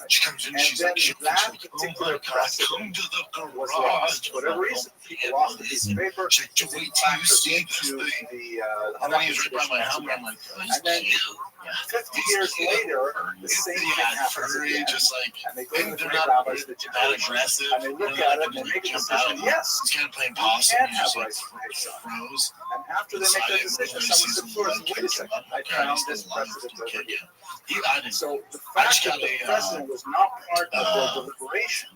She comes in, And she's then like, she's that like, oh particular my God, precedent come to the was garage. lost for whatever reason. People lost a piece of paper. She's like, Didn't wait till you factor see into this thing. the And then he was halachic right by my tradition house, once and I'm again. like, oh, he's And then cute. 50 years later, the same thing happens again. Just like, And they go to the they're great not rabbis, the that generation, aggressive. and they look at it and they make a decision, yes, He's kind of playing you possum. can He's have just like rights for his son. froze. And after they make that decision, someone steps forward and says, wait a second, I found this precedent over here. So the fact that the precedent was not part of their deliberations,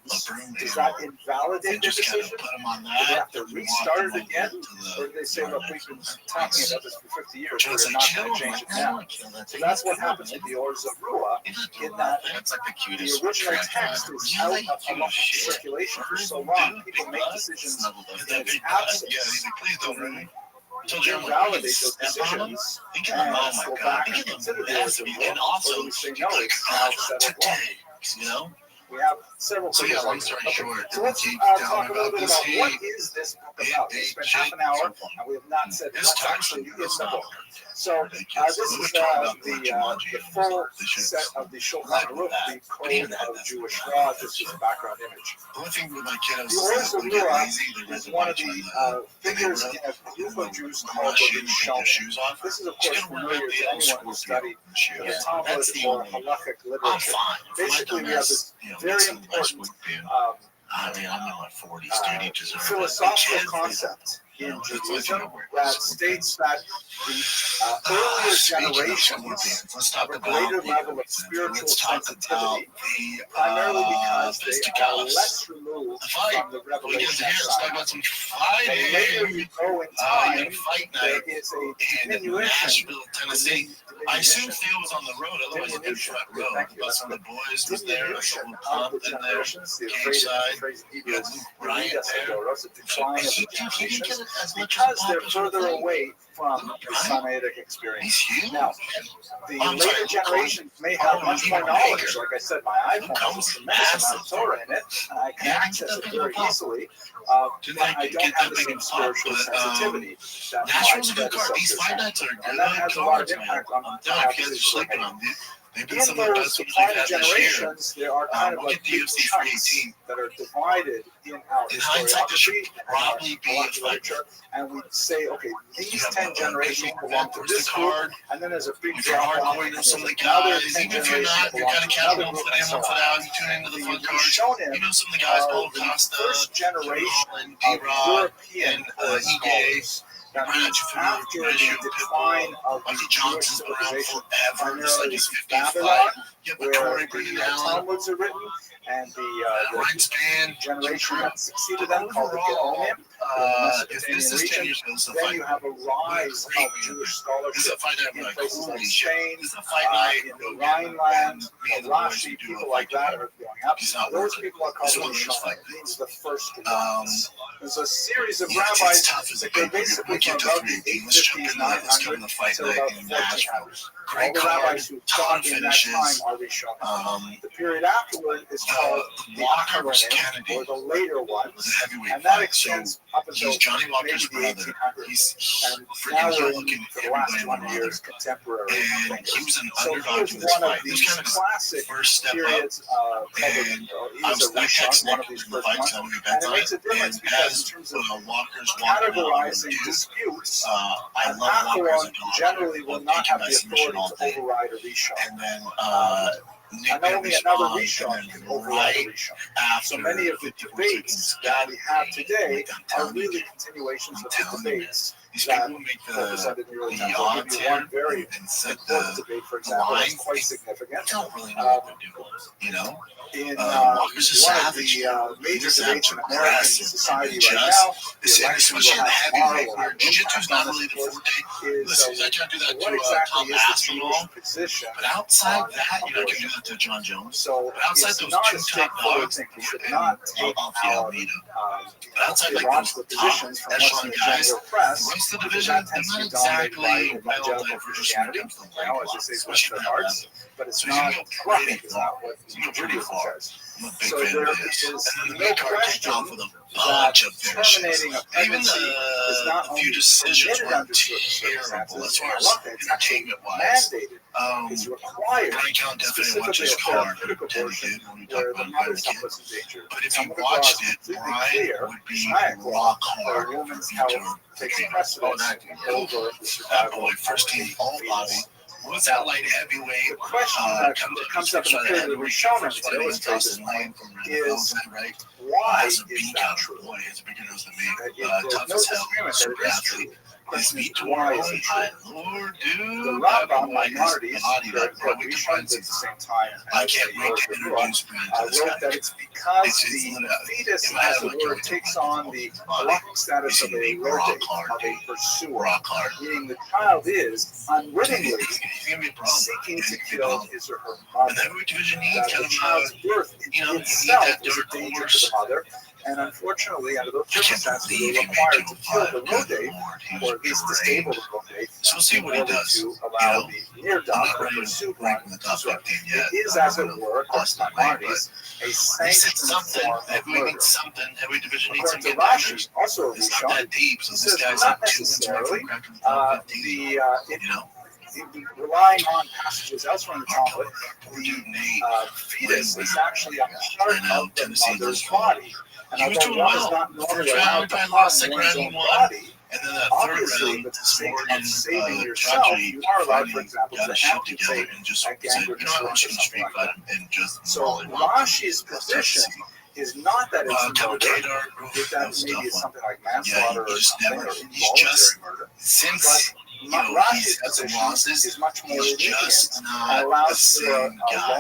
does that invalidate the decision? Do they have to restart it again? Or do they say, look, we've been talking about this for 50 years, we're not going to change it now? So that's what happens with the Orzo Rua, in that the original text is out of circulation for so long, people make decisions in its absence. To invalidate those decisions and go back and consider the Orzo Rua, or we say, no, it's now settled law. We have several things like that. So let's talk a little bit about what is this book about. We spent half an hour and we have not said what's actually in the book. So this is the full set of the Shulchan Aruch, the code of Jewish law, just as a background image. The Orzo Rua is one of the figures in a group of Jews called the Rishonim. This is, of course, familiar to anyone who studied the Talmud or halachic literature. Basically, we have this very important I'm in my 40s, dude. philosophical concept in Judaism that states that the earlier generations have a greater level of spiritual sensitivity, primarily because they are less removed from the revelation side. And later you go in time, there is a diminution. I assume Theo was on the road, otherwise he did front row. But some of the boys was there, a couple of pump in there, cage side, Bryant there. Because they're further away from the Sinaitic experience. Now, the later generations may have much more knowledge. Like I said, my iPhone has a tremendous amount of Torah in it, and I can access it very easily. But I don't have the same spiritual sensitivity that my predecessors had. And that has a lot of impact on how decisions are made. They've been In some of the those best ones they've had this year. generations, there are kind of Look like at the big UFC chunks 318. that are divided in our In hindsight, this should historiography and probably be a our fight. literature, and we say, okay, these You have 10 a generations big belong to event, this the group, card. and then there's a big If you're drop off, hardcore, you know some of the another guys. 10 Even if you're generations not, you're belong kind of to another casual, group, foot and in, so foot on. out. You tune into the fun cards. Shonen You know some of the guys, Paulo are the Costa, first generation and of D-Rod, European and scholars. That means after the decline of the Mikey Jewish Johnson's been around civilization, forever. It's like primarily his 50th Babylon, fight. You have where Torrey, the Brendan Allen, Talmuds are written, and Ryan the generation that succeeded them called the Geonim, if this is 10 years ago, this is a then fight. you have a rise of Jewish scholarship This is a fight in night. Like, places holy like shit. Spain, This is a fight night. in the Rhineland, Rashi, people like that are going up. Those people are called Rishonim. It means the first ones. There's a series of rabbis that go basically from about the 850s, 900 to about 1400. All the rabbis who taught in that time are Rishonim. The period afterward is called the Acharonim, or the later ones, and that extends up until maybe the 1800s. And now we're in, for the last 20 years, contemporary thinkers. So he was one of these classic periods of he was a Rishon, one of these first ones, and it makes a difference because in terms of categorizing disputes, an Acharon generally will not have the authority to override a Rishon. And then and only another Rishon can override a Rishon. So many of the debates that we have today are really continuations of the debates that were presented in the early times. I'll give you one very important debate, for example, that's quite significant. You know, in one of the major debates in American society right now, the election of heavyweight. Jiu-Jitsu's not really the forte. Listen, I can't do that to Tom Aspinall. But outside that, you know, I can do that to John Jones. So but outside those two top dogs, we should not take our but outside like those top echelon guys, the rest of the division, they're not exactly well diverse when it comes to the weight class, especially in that level. But it's So not you can go pretty far. what You can go pretty Judaism far. says. I'm a big So fan there of this. is And then the no mid card kicked question off with a that bunch of finishes. terminating a Even pregnancy is not the only few decisions permitted were under certain terrible as circumstances, far as it's actually entertainment-wise. mandated. It's required. Body count definitely watch Specifically his a card. therapeutic abortion Where where the mother's not put in danger. But if Some you of the laws watched it, completely Brian clear, would be kayak law, rock hard. where a woman's health takes precedence over the That survival boy, of first team the all body. fetus. What's that light heavyweight? The question that comes up in the period of Rishonim to illustrate this point is why is that true? Boy, he's a bigger nose than me. There's Tough no as hell. disagreement that Super it is athlete. true. His Question is, feet why tore is it true? Lord, dude. The Rambam minorities, body the like bro, we can find Rishons at the some. same time I as can't the wait to Torah, introduce Brian to this wrote guy. that it's because It's the fetus, in my head, as the like, word, takes on the halachic status of a rodent, of a pursuer, meaning the child is unwittingly seeking to kill his or her mother. That the child's birth itself is a danger to the mother. And unfortunately, under those circumstances, they're required to kill the rodate, or at least disable the rodate, so see what he does. To allow the near dog, the pursued one, to survive. It is, as it were, according to Maimonides, a sanctioned form of murder. Every division needs According some to Rashi, also a It's not Rishon, that deep, so he this says guy's not like 2 wins away necessarily from cracking the top 15. You know? Relying on passages elsewhere in the Talmud, the fetus is actually a part of the mother's body. And He was although doing one is well. not normally First round, allowed to probably harm lost second one's round, own he won. body, And then that third obviously, round, for the sake of saving yourself, tragedy, you are allowed, for example, got to his shit together amputate and just a said, gangrene you know what, I'm or just going to something street like fight that. him and just So maul him up. Rashi's position is not that it's murder, that maybe it's something like manslaughter or something, or involuntary murder. Since Rashi's position is much more lenient and allows for a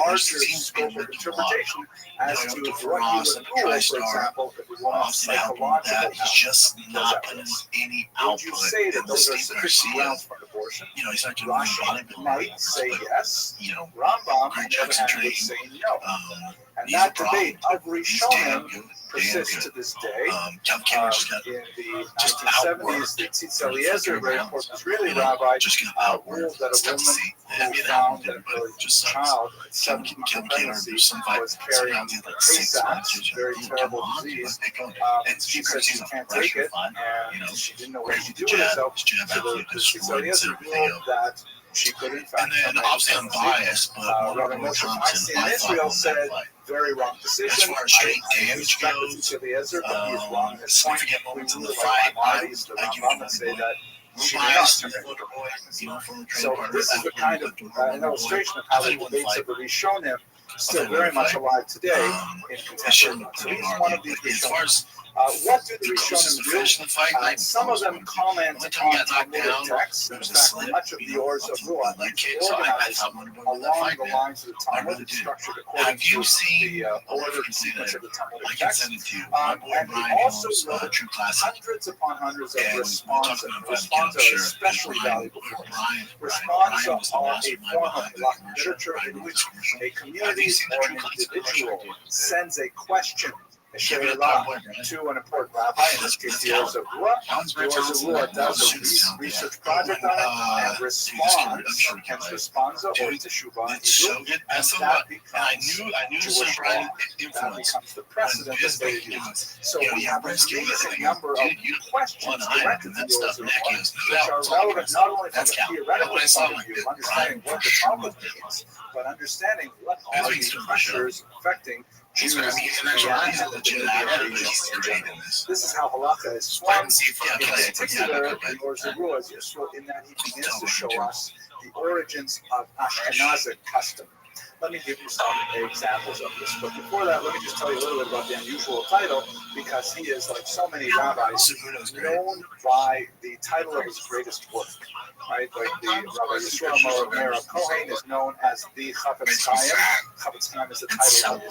larger scope of interpretation as to what you would rule, for example, if a woman's psychological he's just not putting any output. Would you say that those are sufficient grounds for abortion? You know, he's not doing Rashi might say yes. You know, Rambam, on the other hand, would say no. And that debate of Rishonim persists to this day. In the 1970s, the Tzitz Eliezer, a very important Israeli rabbi, ruled that a woman who found that her child at 7 months of pregnancy was carrying Tay-Sachs, a very terrible disease. She said she can't take it, and she didn't know what to do with herself. So the Tzitz Eliezer ruled that she could in fact. And then obviously I'm biased, but Rabbi Moshe Feinstein in Israel said, very wrong decision. As far as straight damage goes, but he is wrong in his point. significant moments in the Like fight, Maimonides, the Rambam, and say that she did not commit. So this is the kind of an illustration of how the debates of the Rishonim still very much alive today in contemporary. So he's one of these Rishonim. What do the Rishonim do? Some of them comment on Talmudic texts. In fact, much of the Ors of Ruah is organized along the lines of the Talmud. It's structured according to the order and sequence of the Talmudic text. And he also wrote hundreds upon hundreds of responses. Responses are especially valuable for us. Responses are a form of literature in which a community or an individual sends a question, a she'elah, to an important rabbi, in this case the Ors of Ruah. The Ors of Ruah does a research project on it and responds, hence responsa or teshuvah in Hebrew, and that becomes Jewish law. That becomes the precedent that they use. So we have an amazing number of questions directed to the Ors of Ruah, which are relevant not only from a theoretical point of view, understanding what the Talmud means, but understanding what are these pressures affecting Jews and this is how halakha is formed. In particular, the Ors of Ruah is useful in that he begins to show us the origins of Ashkenazic custom. Let me give you some examples of this. But before that, let me just tell you a little bit about the unusual title, because he is, like so many rabbis, known by the title of his greatest work. Right? Like the Rabbi Yisrael Meir Cohen is known as the Chafetz Chaim. Chafetz Chaim is the title of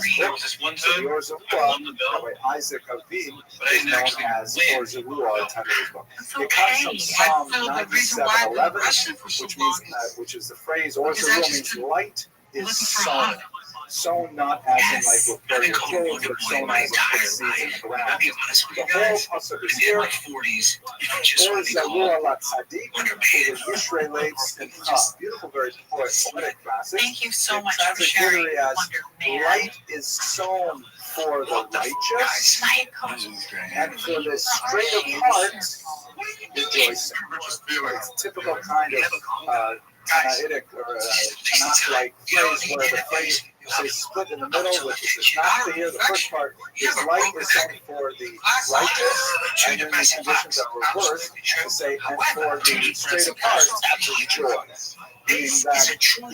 his book. So the Ors of Ruah, Rabbi Isaac Avim, is known as Ors of Ruah, the title of his book. It comes from Psalm 97:11, which is the phrase Ors of Ruah means light is sown. Sown not as in like with very clothes, but sown as in seeds in the ground. The whole pasuk is here. Or Zalua la Tzadik, the Yisraelites in beautiful, very poetic passage. Thank you so much for sharing. As light is sown for the righteous, and for the straight of heart, rejoicing. It's a typical kind of Tanaitic or Tanakh-like phrase where the phrase is split in the middle, which is not clear. The first part is light is only for the righteous, and then the conditions are reversed to say, and for the straight apart, joy. Meaning that if you are,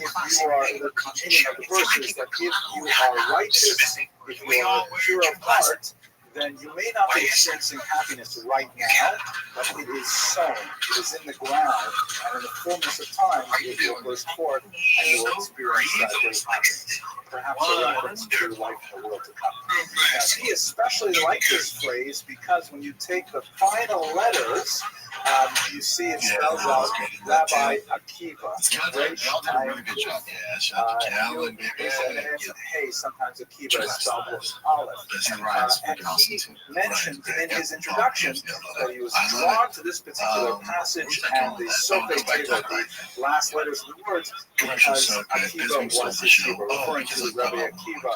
the meaning of the verse is that if you are righteous, if you are pure of heart, then you may not be experiencing happiness right now, but it is sown, it is in the ground, and in the fullness of time, it will burst forth, and you will experience that great happiness. Perhaps a reference to life in the world to come. Now, he especially liked this phrase because when you take the final letters, you see it spells out Rabbi Akiva. They all did a really good job. Yeah, shout out to Cal and hey, sometimes Akiva is spelled with Aleph. And he mentioned in his introduction that he was drawn to this particular passage and the Sofei Teva, the last letters of the words, because Akiva was his Hebrew, referring to the Rabbi Akiva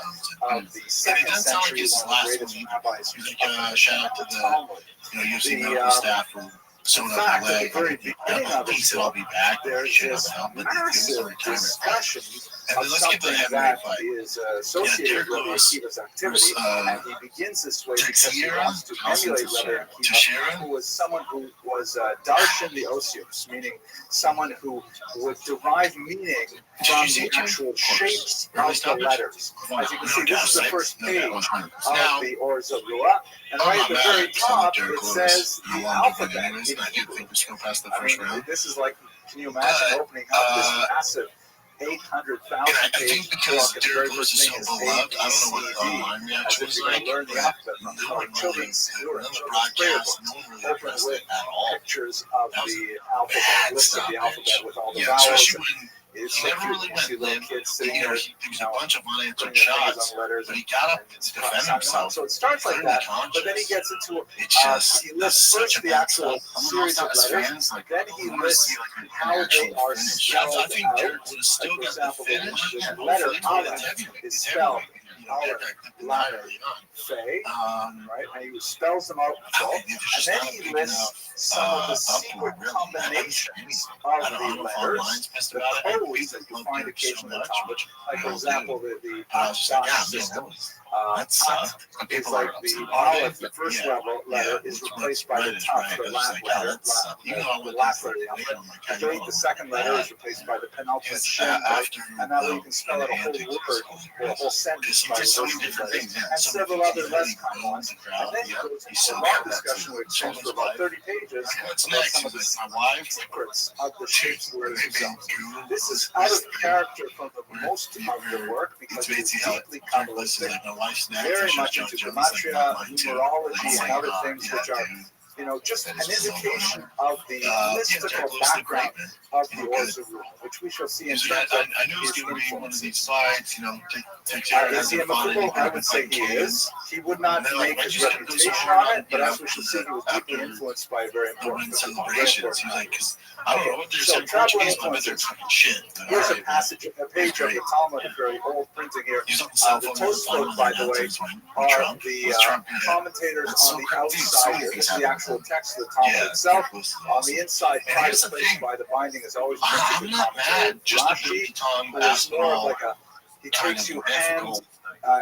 of the 2nd century, one of the greatest rabbis shout out to the UC medical staff for in fact, at the very beginning of his book, there's this massive discussion of something that is associated with Rabbi Akiva's activity, and he begins this way because he wants to emulate Rabbi Akiva, who was someone who was darshan the osios, meaning someone who would derive meaning from the actual shapes of the letters. As you can see, this is the first page of the Ors of Ruah, and right at the very top it says the alphabet. This is like, can you imagine opening up this massive 800,000 page book and the very first thing is ABCD, as if you're going to learn the alphabet from children's prayers, open with pictures of the alphabet, list of the alphabet with all the vowels. It's like you see little kids sitting there, there's a bunch of unanswered shots, but he got up to defend himself. So it starts like that, but then he gets into he lists first the actual series of letters, then he lists how they are spelled out. For example, the letter Aleph is spelled our latter Faye, right? And he spells them out in full, and then he lists some of the secret combinations of the letters, the codes that you find occasionally at the top. Like, for example, the dash system. It's like the aleph, the first letter, is replaced by the taf, the last letter, the last letter of the alphabet. The second letter is replaced by the penultimate shin, and that way you can spell out a whole word or a whole sentence by those letters, and several other less common ones. And then it goes into a long discussion which extends for about 30 pages about some of the secrets of the shapes words themselves. This is out of character from the most of the work because it is deeply Kabbalistic, very much into gematria, numerology, and other things which are, just an indication of the mystical background of the Orza rule, which we shall see in terms of I knew it was his going to be one of influence. these slides, take Is he a Makubal? I would say he is. He would not make his reputation on it, but as we shall see, he was deeply influenced by a very important celebrations. He's like, because I don't know what they're saying Portuguese, but they're talking shit. Here's a passage, a page of the Talmud, a very old printing here. The Tosfot, by the way, are the commentators on the outside. This is the actual text of the Talmud itself. On the inside, private place by the binding is always printed with commentary. Rashi, who is more like he takes you hand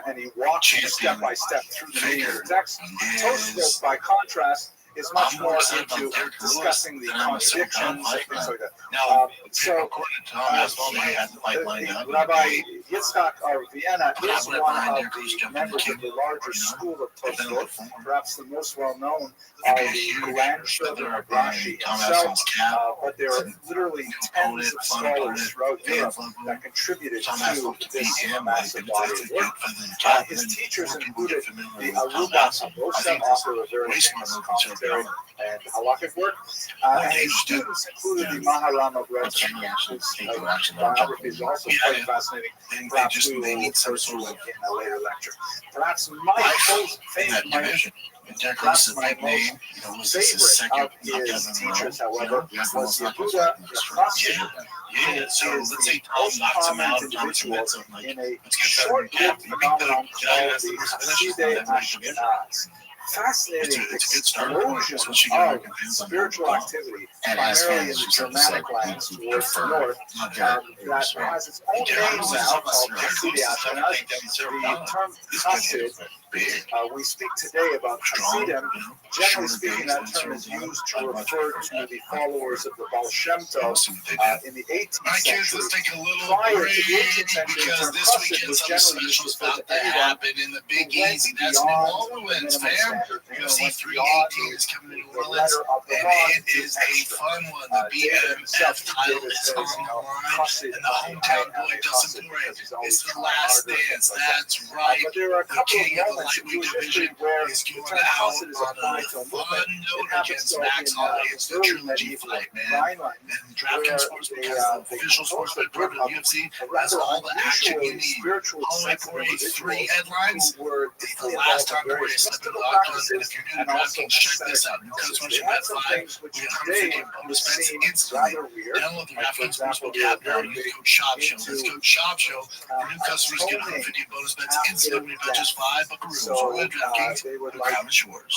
and he walks you step by step through the meaning of the text. Tosfot, by contrast, is much more into discussing the contradictions and things like that. So, Rabbi Yitzchak of Vienna is one of the members of the larger school of Tosfot, perhaps the most well-known of the grandchildren of Rashi himself, but there are literally tens of scholars throughout Europe that contributed to this massive body of work. His teachers included the Aruba Abosa, author of a very famous commentary and halakhic work, and his students included the Maharam of Restream, whose biography is also quite fascinating. Perhaps we will refer to it in a later lecture. Perhaps my most famous, perhaps my most favorite of his teachers, however, was Yehuda Rachid. So let's say most prominent individual in a short-lived phenomenon called the Hasidei Ashkenaz. Fascinating explosion of spiritual activity, primarily in the Germanic lands towards the north, that has its own name now called Hasidei Ashkenaz. The term Hasid, we speak today about Hasidim. Generally speaking, that term is used to refer to the followers of the Baal Shem Tov in the 18th century. Prior to the 18th century, the term Hasid was generally used to refer to anyone who went beyond the minimum standard. UFC 318 is coming to New Orleans, and it is a fun one. The BMF title is on the line, and the hometown boy Dustin Poirier. It's the last dance. That's right. But there are a couple King of of the moments in lightweight Jewish history division where is the going term out Hasid is on applied to a a fun movement. note It happens against so Max in Holloway. It's the early trilogy medieval fight, man. Rhineland, And DraftKings Sportsbook has the official sportsbook program of the UFC. Has all the action you need. Holloway Poirier 3 headlines. It's the last time Poirier slipped into the octagon. And if you're new to DraftKings, check this out. New customers should bet 5 with 150 bonus bets instantly. Download the DraftKings Sportsbook app now and use code SHOPSHOW. That's code SHOPSHOW. For new customers, get 150 bonus bets instantly when you bet just 5 buckaroos. So DraftKings, the crown is yours.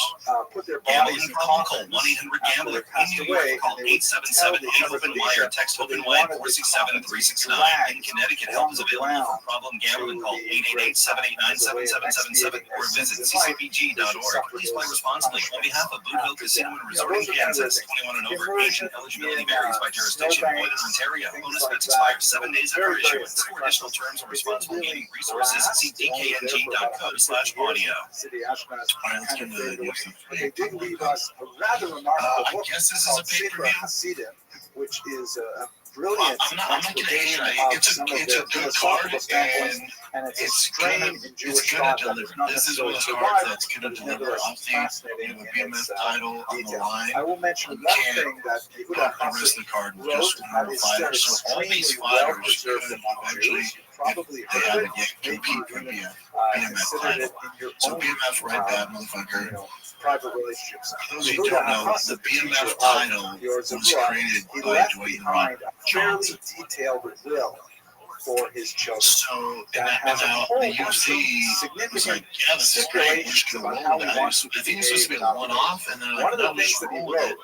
Put their Gambling bodies in problem? Call coffins 1-800-GAMBLER. passed In New York, away, call and they would tell the 877-8-OPEN-WIRE. Text OPEN-WIRE 467-369. In Connecticut, help is available for problem gambling. Call 888-789-7777 or visit ccpg.org. Please play responsibly. On behalf of Blue Hill Casino and Resort in Kansas, 21 and over. Age and eligibility varies by jurisdiction. Void in Ontario. Bonus bets expire 7 days after issuance. For additional terms and responsible gaming resources, see dkng.co/audio. City Ashkenaz kind of faded away. But they did leave us a rather remarkable book called Sefer Hasidim, which is a brilliant exploration of some of the philosophical standpoints, and it's a strain in Jewish thought that has not necessarily survived, but is nevertheless fascinating in its detail. I will mention one thing that Yehuda Hasid wrote that is still extremely well preserved among Jews. Probably heard of it, maybe even considered it in your own private relationships. Those who don't know, the BMF title was created he by left Dwayne behind a fairly Johnson. detailed will for his children. So, That has a whole the bunch of UFC was like, significant yeah, this is great. We're just stipulations going to about roll how with he that. wants I to think it's supposed to be a behave. one-off, and then One of the no, things just that he roll with it. wrote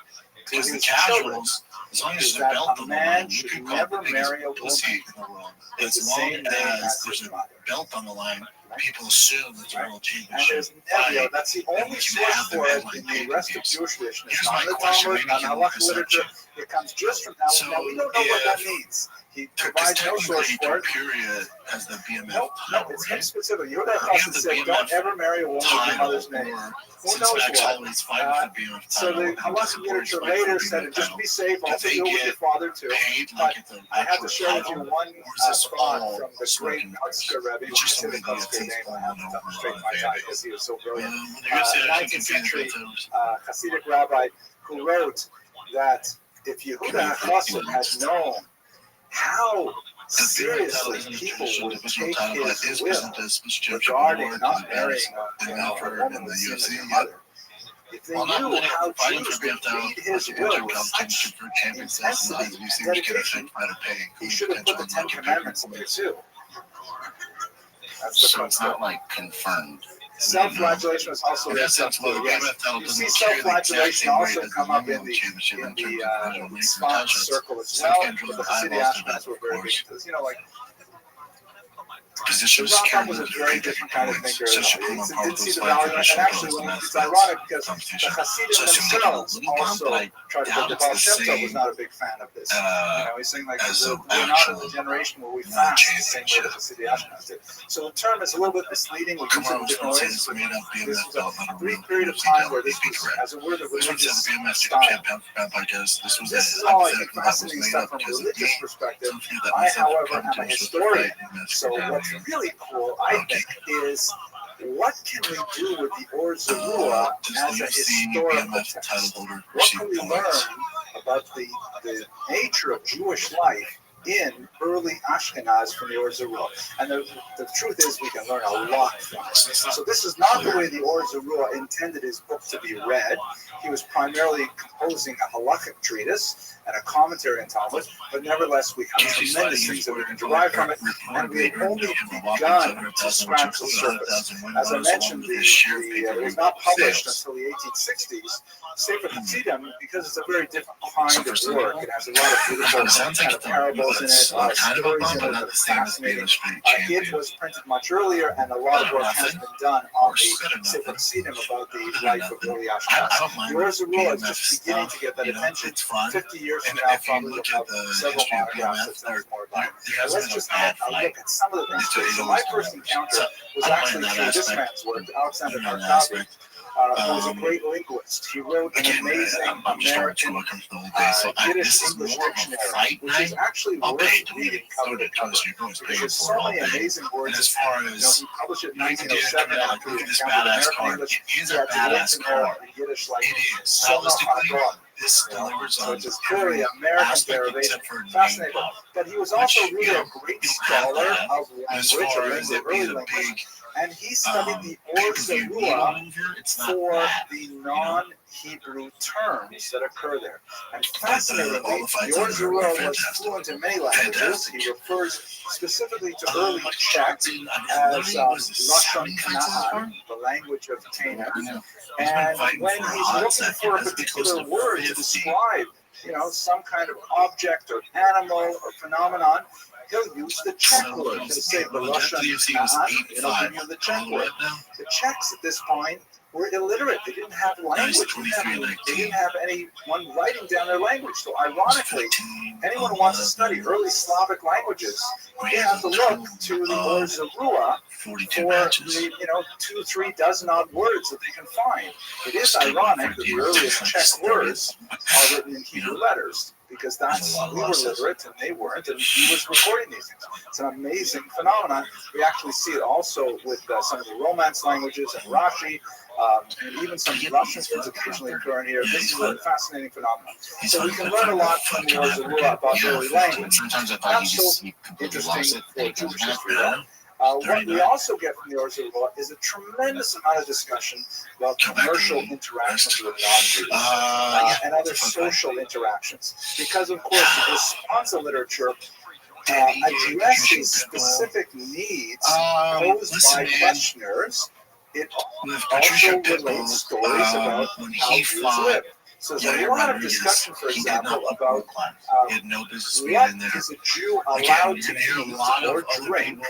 Because the his children casuals, as long as is there's a that belt a on the man line, you should can call never the biggest marry a pussy woman in the world. with As the long same name as as there's his a mother. belt on the line, people assume it's a world And championship there's never, fight. that's the and only we can source have them for it headline in the rest of pay-per-views. Jewish tradition. It's Here's not my in the question, Talmud, maybe not in you can halachic research literature. It comes just from Talmud. So Now, we don't know what that if, means. He because provides no source technically for it. Topuria has the BMF No, title, it's right? specific. You would have We have to the say, BMF don't ever marry a woman with your title, mother's name. or Who since knows Max what? Holloway's fighting for the BMF So title, the and halachic Dustin Poirier's literature fighting for later the said, BMF just title, be safe, do also they deal with your get father too. paid But like it's an I have to actual share with you title, one or is this thought all from the great smoking Hutzker Rebbe, It's just who the way said the the Hutzker UFC's name. I going have to over demonstrate on my the time fan because base. he was so brilliant. The UFC actually 19th can century feel those. Hasidic rabbi who wrote that if Yehuda HaChassid had known how seriously people would take his will regarding not marrying a woman with sin in their mother, if they knew how Jews would read his will with such intensity and dedication, he should have put the Ten Commandments in there too. That's the So it's not like confirmed. Self-flagellation is also In there. essence, well, the BMF title You doesn't see carry the exact self-flagellation same weight also as the come up in Union Championship in terms of visual length and Sfat touches. circle as So well. you can't drill But the the Hasidic eyeballs to that, Ashkenaz were of very big course. into this. You know, like Position the is Rambam was a carried very with different kind of points. thinker. So He she put him on par didn't with see those the five value, and traditional actually, goals it's in ironic because the competition. Hasidim So I assume they get a themselves little bump, also but I tried to doubt the it's Baal the Shem Tov was same not a big fan of this. He's saying like as we're an not in actual the generation where we fast the same way that the Hasidic Ashkenaz did. So the term is a little bit misleading. We use it in different ways. But this was a brief period of time where this was as a word of religious style. This is all, I think, fascinating stuff from a religious perspective. I, however, am a historian. So what's really cool, I think, is what can we do with the Or Zarua as a historical text? What can we learn about the nature of Jewish life in early Ashkenaz from the Or Zarua? And the truth is we can learn a lot from it. So this is not the way the Or Zarua intended his book to be read. He was primarily composing a halakhic treatise and a commentary on Talmud, but nevertheless we have tremendous things that we can derive from it, and we have only begun to scratch the surface. As I mentioned, it was not published until the 1860s. Sefer Chassidim, because it's a very different kind of work. It has a lot of beautiful kind of parables in it, stories in it that are fascinating. It was printed much earlier, and a lot of work has been done on the Sefer Chassidim about the life of early Ashkenaz. The Or Zarua is just beginning to get that attention. 50 years from now, probably we'll have several monographs that tell us more about it. Let's just have a look at some of the things. So my first encounter was actually through this man's work, Alexander Narkavi. Who was a great linguist. He wrote an amazing American Yiddish English dictionary, which is actually worth reading cover to cover. There's so many amazing words. As far as he published it in you can get 1907 like, after look he at this encountered badass American card. English. It is He a had to work badass in there card. in Yiddish like It is. so Stylistically, this delivers so on it's very American derivation. Fascinating. But he was also really a great scholar of language, or early language. And he studied the Or Zarua for the non-Hebrew terms that occur there. And fascinatingly, the Or Zarua was fluent in many languages. He refers specifically to early Czech as Lashon Canaan, the language of Canaan. And when he's looking for a particular word to describe, some kind of object or animal or phenomenon, he'll use the Czech word. He'll say the Lashon Canaan, it'll give you the Czech word. The Czechs at this point were illiterate. They didn't have language. They didn't have anyone writing down their language. So ironically, anyone who wants to study early Slavic languages, they have to look to the Or Zarua for the 2-3 dozen odd words that they can find. It is ironic that the earliest Czech words are written in Hebrew letters, because we were literate and they weren't, and he was recording these things. It's an amazing phenomenon. We actually see it also with some of the Romance languages and Rashi, and even some Russian words occasionally occur in here. This is a fascinating phenomenon. So we can learn a lot from the Or Zarua about early language. Not so interesting for Jewish history, though. What we also get from the Or Zarua is a tremendous amount of discussion about commercial interactions with non-Jews and other social interactions. Because, of course, the responsa literature addressing specific needs posed by questioners. It also relates stories about how Jews live. So there's a lot of discussion, for example, about what is a Jew allowed to eat or drink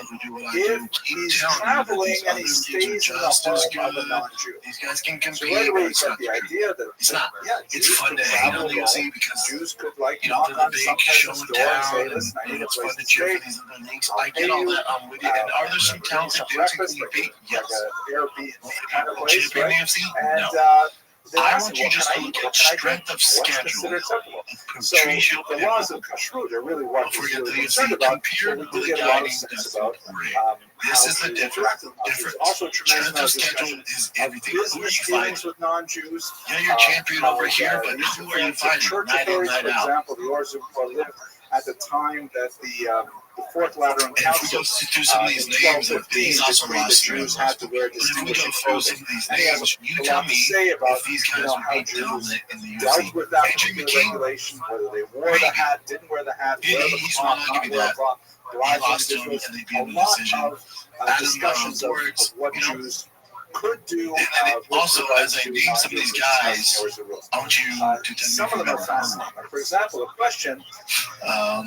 if he's traveling and he stays in the home of a non-Jew. So right away you get the idea that Jews could travel alone. Jews could knock on some person's door and say, listen, I need a place to stay. I get all that. I'm with you. And are there some talented dudes who can beat? Yes. Airbnb kind of place, right? And I want you just to look at strength of schedule. So the laws of kashrut are really what we're really concerned about. But we do get a lot of sense about this is the difference. Also, tremendous strength of schedule is everything. Who are you fighting? With non-Jews. Yeah, you're champion over here, but who are you fighting? Night in, night out. For example, the Orzum lived at the time that the Fourth Lateran Council, if we go through some of these names, these also Jews had to wear distinguishing clothing. And he has you tell me about if these guys how Jews dealt with that particular regulation, whether they wore the hat, didn't wear the hat, he's one, I'll give you that. He lost him, and they beat him the decision. Discussions of what Jews could do. And also, as I name some of these guys, I want you to tell me some of them are fascinating. For example, a question.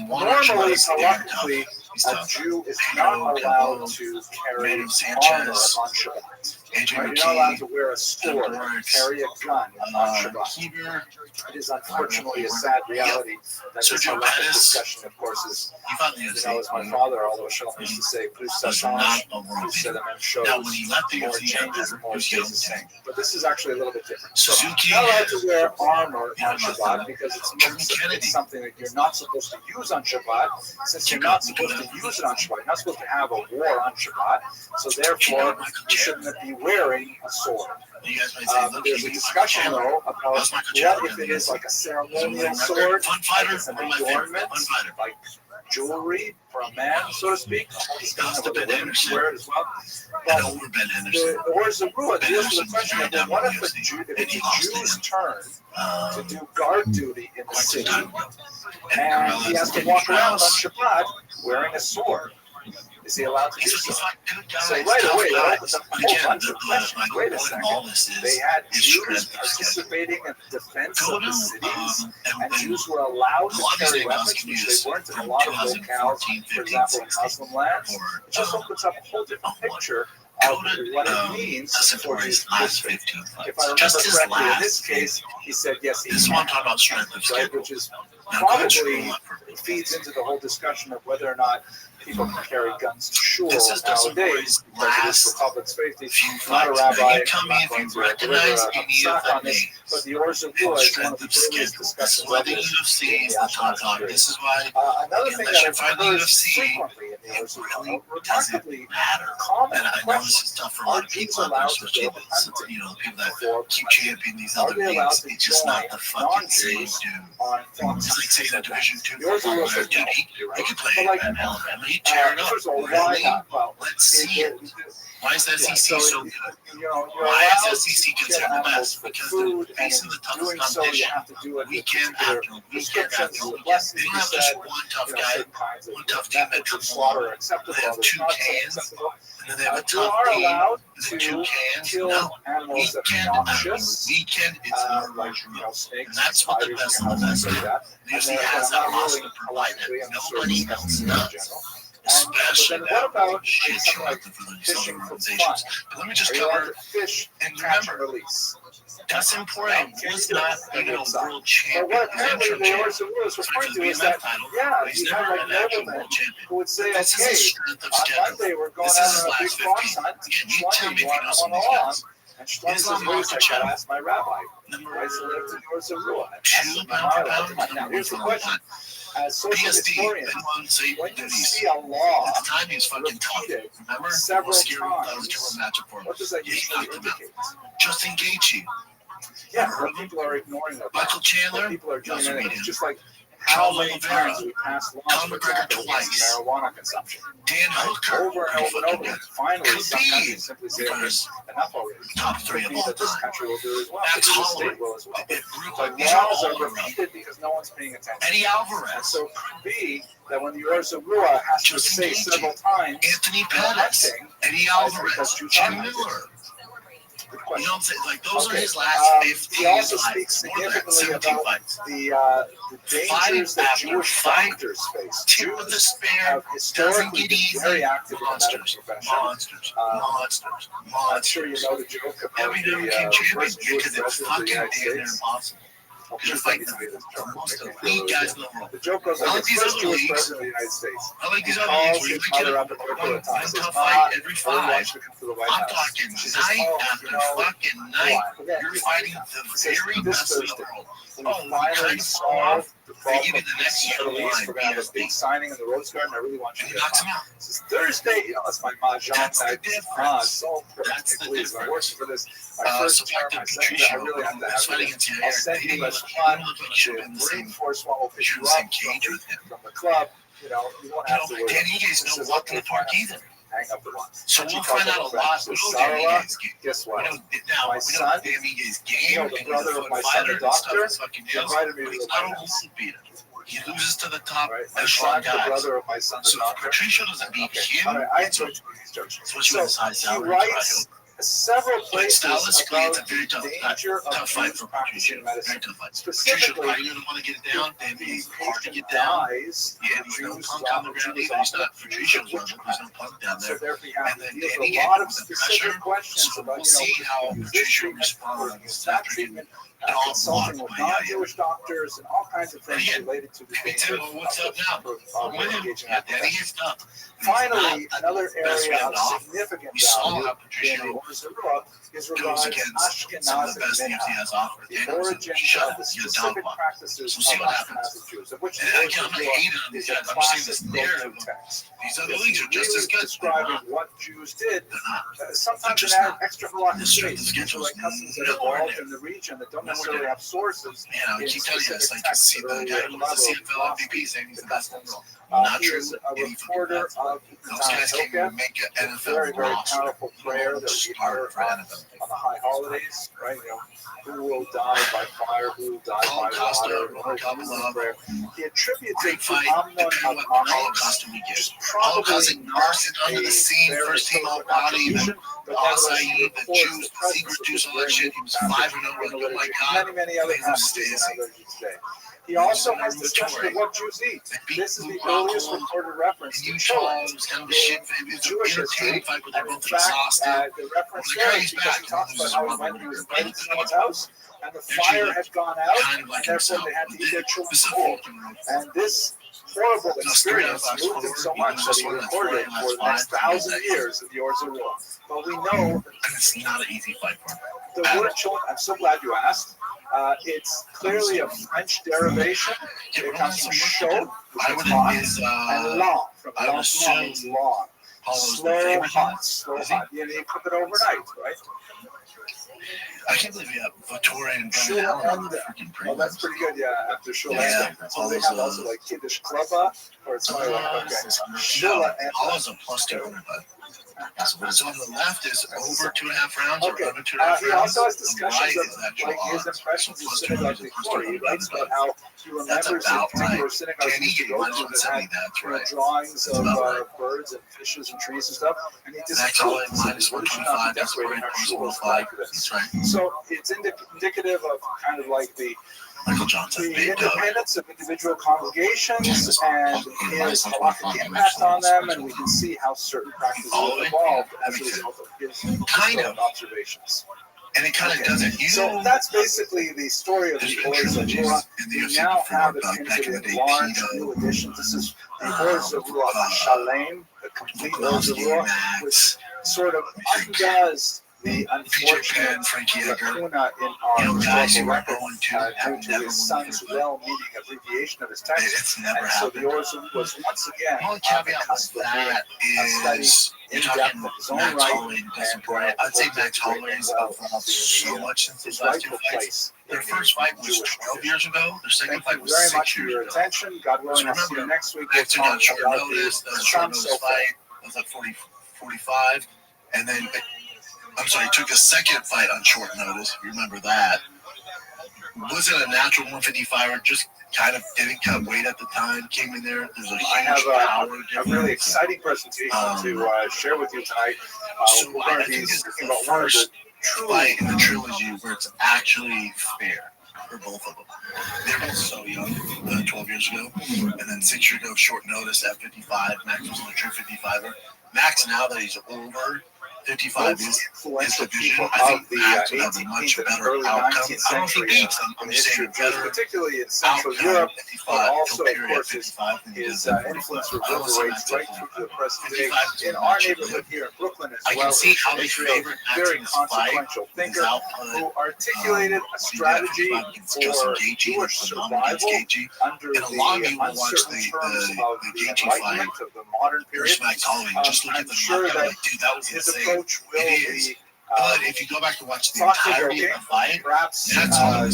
Normally, halachically, a Jew is not allowed to carry armor on Shabbat. You're not allowed to wear a sword, carry a gun on Shabbat. It is unfortunately a sad reality that this halachic discussion, of course, is, as my father, although Shalom used to say, plus sassange, plus sediment shows more changes and more cases. But this is actually a little bit different. So you're not allowed to wear armor on Shabbat because it's something that you're not supposed to use on Shabbat. Since you're not supposed to use it on Shabbat, you're not supposed to have a war on Shabbat. So therefore, you shouldn't be wearing a sword. There's a discussion, though, about what if it is like a ceremonial sword, like it's an adornment, like jewelry for a man, so to speak. The women wear it as well. But the Orzum deals with the question of what if a Jew's turn to do guard duty in the city, and he has to walk around on Shabbat wearing a sword? Is he allowed to do so? So right away, that opens up a whole bunch of questions. Wait a second. They had Jews participating in the defense of the cities, and Jews were allowed to carry weapons, which they weren't in a lot of locales, for example, in Muslim lands. It just opens up a whole different picture of what it means for Jews to participate. If I remember correctly, in this case, he said yes, he can, right, which is probably feeds into the whole discussion of whether or not people can carry guns to shul nowadays because it is for public safety. Not a rabbi, I'm not going to deliver a psak on this, but the Orzum is one of the biggest discussions of this in the Ashkenaz. This is why another thing that I've heard frequently in the Orzum, remarkably common question, are Jews allowed to go hunting people that keep championing these other things? It's just not the fucking thing, on Fox. It's like saying that Division 2 football player, dude, he could play in Alabama. He tear it up. First of all, why not? Well, let's see it. Why is the SEC so good? Why is the SEC considered the best? Because they're facing the toughest competition. Weekend after weekend after weekend. They don't have just one tough guy, one tough team that comes along. They have two cans, and then they have a tough team, and then two cans. No, weekend after weekend, it's more rules. And that's what the best of the best do. The UFC has that roster provided. Nobody else does. Especially what about shit something like fishing for fun? But let me just cover fish and remember, release. Dustin Poirier was not world champion. But what apparently the Orzum was referring to is that, you have like noblemen who would say, okay, on Monday we're going out on a big fox hunt, Shlomi won along, and Shlomi says, wait a second, I'll ask my rabbi. Why does he live in Orzum? Now here's the question. As social historians, when you see a law at the time he was fucking tough. Remember? Several times, what does that usually indicate? Justin Gaethje. Yeah, people are ignoring that. Michael Chandler. People are doing anything. It's just like how many times we passed laws, for example, against marijuana consumption. Dan Hooker. Over and over and over. Finally, some countries simply say, okay, enough already. Top 3 of all that this time. country will do as well. That's the Hollywood. state will as well. It grew But like these are laws all are around. repeated because no one's paying attention. Eddie Alvarez. And so it could be that when the Urzarua has to say several times, Anthony Pettis, Eddie Alvarez, Jim Miller. You know what I'm saying? Like, those are his last 15 He also fights. speaks More than significantly 17 about fights. the dangers that Jewish doctors face. Tip of the spear have doesn't historically get been easy. very active in the medical Monsters. profession. I'm sure you know the joke about Every the never came champion first Jewish because it's president of the fucking United damn near States. impossible. You're fighting the most elite guys in the world. The joke goes I like like the these first other Jewish leagues. president of the United States. I like these He other calls leagues where you his get mother a up at the airport and one says, tough "Ma, fight every I 5. want you to come to the White I'm House." talking She says, night "Oh, after you know, fucking night. forget You're it." fighting the Says, very "This best in the Thursday, world. we Oh, finally kind of solved the They problem give you of the next the year Middle East. line, We're going to have a big signing in the Rose Garden. I really want you and to he knocks him come." out. Says, "Thursday, you know, that's my mahjong That's the night." difference. So That's the please, I'm difference. working for this. My first term, my second term, I really have to have fighting it. against I'll send you a squad. The Marine Force one will pick you up from the club. You know, you won't have to worry. Danny Gates This don't is walk okay, in the park fine. either. Hang up the one. So And she we'll calls find up out a her friend. lot. She We says, know Danny "Sarah, Gates game. guess We what? know My Danny Gates game. you know, the and brother he's a of my fighter son, the and stuff doctor, and fucking he deals, invited me but to he's the not a White House." world beater. He loses to the top Right. My echelon son, the guys. brother of my son, the So if doctor. Patricio doesn't beat him, All right, I enjoy these jokes. especially with his high He salary, writes several but places stylistically, about it's a very the tough danger of fight Jews for practicing Patricio. medicine. Very tough fight. Patricio Specifically, probably doesn't want to get it down. the He's hard to patient get down. dies, Yeah, there's no Jews punk often on the ground either. He's not Patricio's level. There's no punk down So there. therefore, you have And to then deal Danny with a lot of gets the specific pressure. questions So about, we'll see how is this Patricio treatment working? Is responds that after getting treatment dog consulting blocked with by non-Jewish doctors and all kinds of things Again, related to the me danger too. What's up now? of I'm with him. engaging Yeah, that Danny profession. gets tough. Finally, another Best area man of off. significant We saw value how in Patricio the Urzarua is goes regards against some of the Ashkenazic best teams he minhag, has offered. the And it was a origins shut of the up. You dog specific block. practices So we'll see of what happens. Ashkenazic Jews, of which And the again, I'm not Urzarua hating on these is a guys. I'm just saying classic this narrative go-to text. These other It's leagues are just really as good. describing what Jews did. They're not. Sometimes They're just in not. extra halakhic The strength of space, schedule like is customs that nowhere evolved near. in the region that don't Nowhere necessarily near. have sources Man, I in keep telling you this. specific Like, texts see that the are guy who was the level CFL of MVP saying he's the best in the world. He Not true. is a Any fucking reporter best. of Those guys can't Hokah, even make an a very, NFL very roster. powerful prayer that we utter on the high holidays, right? You know, who will die by fire, who will die by water, prayer. He attributes it to Amnon of Holocaust we get. Holocaust and arson under the scene, first team all body, the Acai, the Jews, the secret Jews, all that shit. He was 5-0 with oh my God. Many other passages today. He also has discussion of what Jews eat. This is the earliest recorded reference to Torah in Jewish history. And in fact, the reference there is because he talks about how he went to his someone's house and the fire had gone out, and therefore they had to eat their children's food. And this horrible experience moved him so much that he recorded it for the next 1,000 years of the Urzarua. But we know it's not an easy fight for him. The word children, I'm so glad you asked. It's clearly a French derivation. It comes from chaud, which is hot, and long, from long means long. Slow hot. You cook it overnight, right? I can't believe we have Vittoria and Ben Shula Allen. Oh, that's pretty good, yeah, after Shula. Yeah, So they have also like Kiddush Klubba, or it's something like, okay. Shula and Paula's a plus 200, but so on the left is over 2.5 rounds or under 2.5 he rounds. also has discussions of like his impressions of synagogue before. He writes about how he remembers a particular synagogue he used to go to that had drawings of birds and fishes and trees and stuff. And he discusses minus 125. That's where our shul is like. That's right. So it's indicative of kind of like the independence of individual congregations and his halakhic impact on them, and we can see how certain practices evolved as a result of his observations. And it kind of doesn't. So that's basically the story of the Urzarua. We now have it printed in large new editions. This is the Urzarua Shalem, the complete Urzarua, which sort of undoes the PJ Penn, unfortunate Frankie Edgar, lacuna in our guys who historical are record going to due have to never his won son's the well-meaning abbreviation of his text. It's never And so the happened. Orson was once again The only on the caveat cusp with of being that studied is in you're depth talking in his own Max right. Holloway and Dustin Poirier. I'd say Max Holloway's evolved so much since those last two fights. Their first fight was 12 years ago. Their second fight was very 6 much for years your ago. attention. God willing, So I'll see you remember, next week. We'll Max took on talk short about notice. That the was a short Trump notice fight. It was like 45. And then, I'm sorry, he took a second fight on short notice. Remember that. Wasn't a natural 155er, just kind of didn't cut weight at the time. Came in there. There's a I huge have power a really exciting presentation to share with you tonight. So We're I going to be think it's speaking the about one of the first true fight in the trilogy where it's actually fair for both of them. They're both so young, 12 years ago, and then 6 years ago, short notice at 55. Max was a true 55er. Max, now that he's over 55, is his division. I think Max would have a much better outcome. I don't know if he beats him. I'm just saying better, particularly in Central Europe, but 55. also, He'll of period course, 55 than he his does at influence 45. I don't see reverberates Max right at through to the press today 55 is in a our match. neighborhood here in Brooklyn as I well. can see how they Israel's favorite Max very in this fight. consequential thinker His who articulated a strategy for Jewish survival under and allow me the to watch uncertain the terms of the Gaethje fight Enlightenment of the modern period. versus Max Holloway. Just look at I'm the sure knockout. that Like, dude, that was his insane. approach will It is. be But if you go back to watch the thought-provoking, entirety of the fight, perhaps Max Holloway